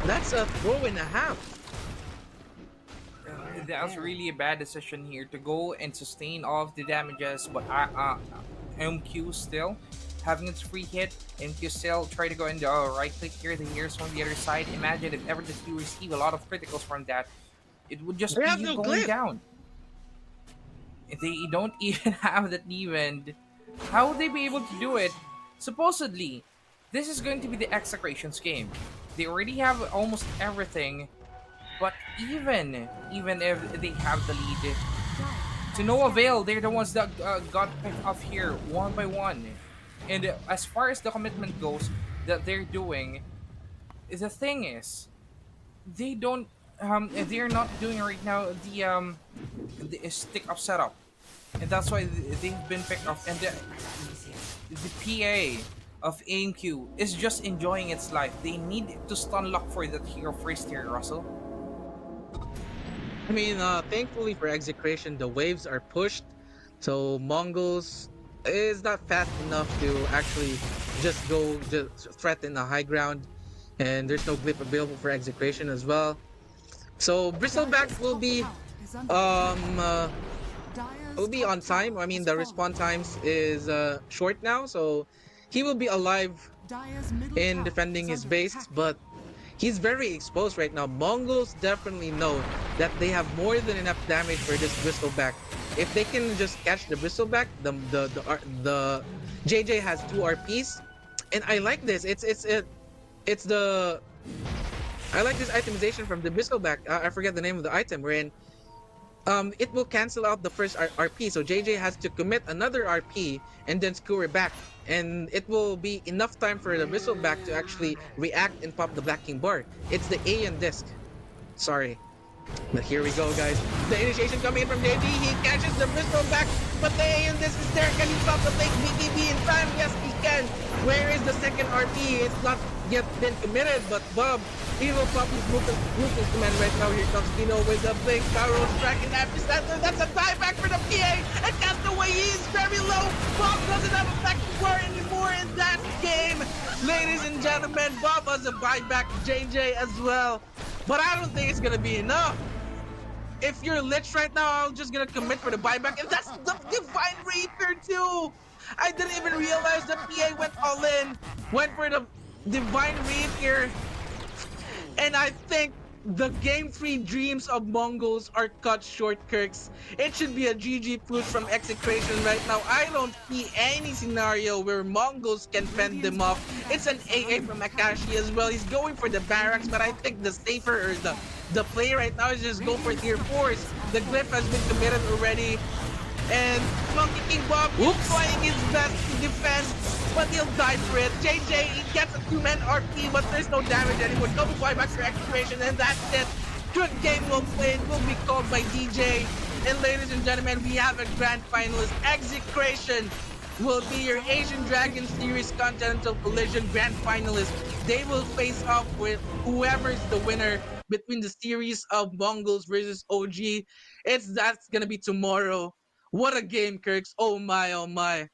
that's a throw and a half. That was really a bad decision here to go and sustain all of the damages, but MQ still having its free hit. MQ still try to go and right click here, the heroes from the other side. Imagine if ever you receive a lot of criticals from that, it would just be you going down. If they don't even have that even, how would they be able to do it? Supposedly, this is going to be the Execration's game. They already have almost everything. But even if they have the lead, to no avail, they're the ones that got picked off here one by one. And as far as the commitment goes that they're doing, the thing is, they don't, they're not doing right now the stick up setup, and that's why they've been picked off. And the PA of AMQ is just enjoying its life. They need to stun lock for that hero first here, Russell. I mean, thankfully for execration, the waves are pushed, so Mongols is not fast enough to actually just go threaten the high ground, and there's no blip available for execration as well. So Bristleback will be on time. I mean, the respawn times is short now, so he will be alive in defending his base, but he's very exposed right now. Mongols definitely know that they have more than enough damage for this Bristleback. If they can just catch the Bristleback, the JJ has 2 RPs, and I like this. I like this itemization from the Bristleback. I forget the name of the item. Wherein it will cancel out the first RP, so JJ has to commit another RP and then skewer back, and it will be enough time for the Bristleback to actually react and pop the Black King bar. It's the Aeon disc. Sorry. But here we go, guys. The initiation coming in from JG. He catches the Bristleback, but the Aeon disc is there. Can he stop the fake BBB in time? Yes, he can. Where is the second RP? It's not yet been committed, but Bob, Evil Puppy's movement command right now. Here comes Tino with the Blink Barrel Strike and Epicenter. That's a dieback for the PA. And Castaway, he is very low. Bob doesn't have a back bar anymore in that game. Ladies and gentlemen, Bob has a buyback JJ as well. But I don't think it's going to be enough. If you're Lich right now, I'm just going to commit for the buyback. And that's the Divine Reaper too. I didn't even realize the PA went all in. Went for the Divine Reaper. And I think the Game 3 dreams of Mongolz are cut short, Kirks. It should be a GG push from Execration right now. I don't see any scenario where Mongolz can fend them off. It's an AA from Akashi as well. He's going for the barracks, but I think the safer or the play right now is just go for tier 4s. The Glyph has been committed already. And Monkey King Bob is trying his best to defend, but he'll die for it. JJ, he gets a 2-man RP, but there's no damage anymore. Double buyback for Execration, and that's it. Good game well played, will be called by DJ. And ladies and gentlemen, we have a grand finalist. Execration will be your Asian Dragon Series Continental Collision grand finalist. They will face off with whoever is the winner between the series of Mongolz versus OG. That's gonna be tomorrow. What a game, Kirks. Oh my, oh my.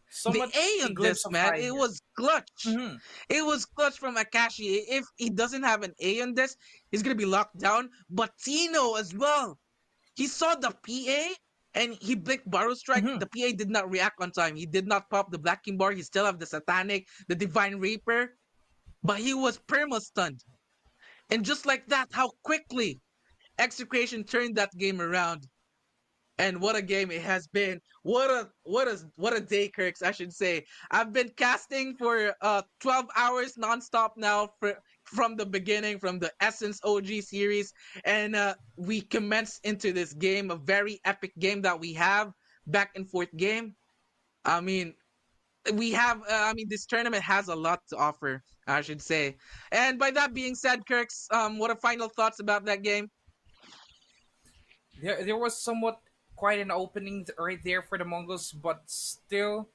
So the much A on this, man, it was clutch. Mhm. It was clutch from Akashi. If he doesn't have an A on this, he's going to be locked down. But Tino as well. He saw the PA and he blinked Barrow Strike. Mhm. The PA did not react on time. He did not pop the Black King Bar. He still have the Satanic, the Divine Reaper. But he was perma-stunned. And just like that, how quickly Execration turned that game around. And what a game it has been. What a day, Kirks, I should say. I've been casting for 12 hours nonstop now from the beginning, from the Essence OG series. And we commenced into this game, a very epic game that we have, back and forth game. I mean, this tournament has a lot to offer, I should say. And by that being said, Kirks, what are final thoughts about that game? There was somewhat quite an opening right there for the Mongols, but still,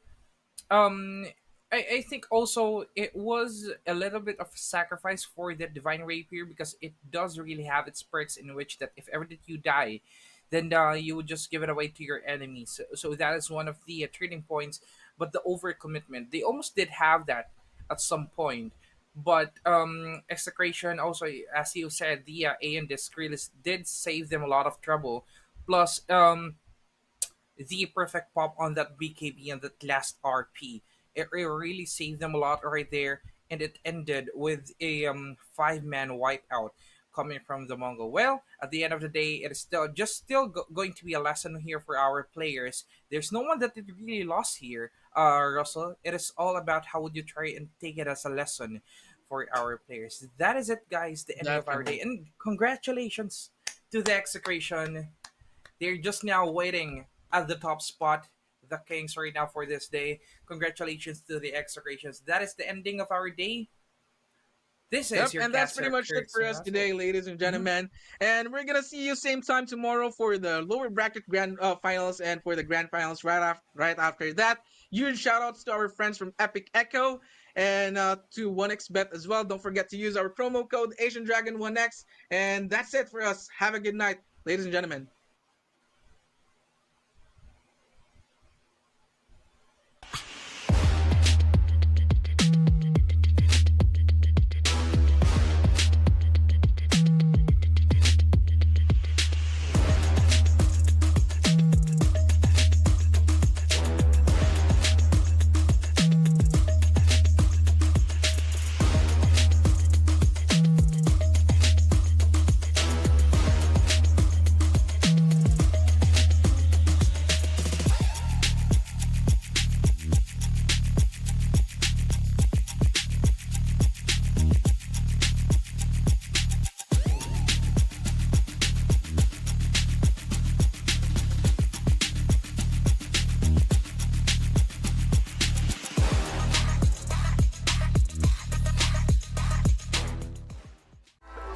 I think also it was a little bit of a sacrifice for the Divine Rapier because it does really have its perks in which that if ever that you die, then you would just give it away to your enemies. So that is one of the turning points. But the overcommitment, they almost did have that at some point. But Execration also, as you said, the A and disc release did save them a lot of trouble. Plus, the perfect pop on that BKB and that last RP. It really saved them a lot right there, and it ended with a 5-man wipeout coming from the Mongol. Well, at the end of the day, it is still going to be a lesson here for our players. There's no one that it really lost here, Russell. It is all about how would you try and take it as a lesson for our players. That is it, guys. The end of our day, and congratulations to the Execration. They're just now waiting at the top spot, the Kings right now for this day. Congratulations to the Execrations. That is the ending of our day. This is your and that's pretty much it for us today, ladies and gentlemen. And we're gonna see you same time tomorrow for the lower bracket grand finals and for the grand finals right after that. Huge shout outs to our friends from Epic Echo and to 1xBet as well. Don't forget to use our promo code Asian Dragon 1x. And that's it for us. Have a good night, ladies and gentlemen.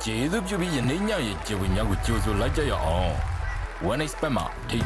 ကျေးဇူးပြုပြီးယနေ့ညရဲ့ကျေဝေညကိုကြိုဆိုလိုက်ကြရအောင် 1xBet မှာထိတ်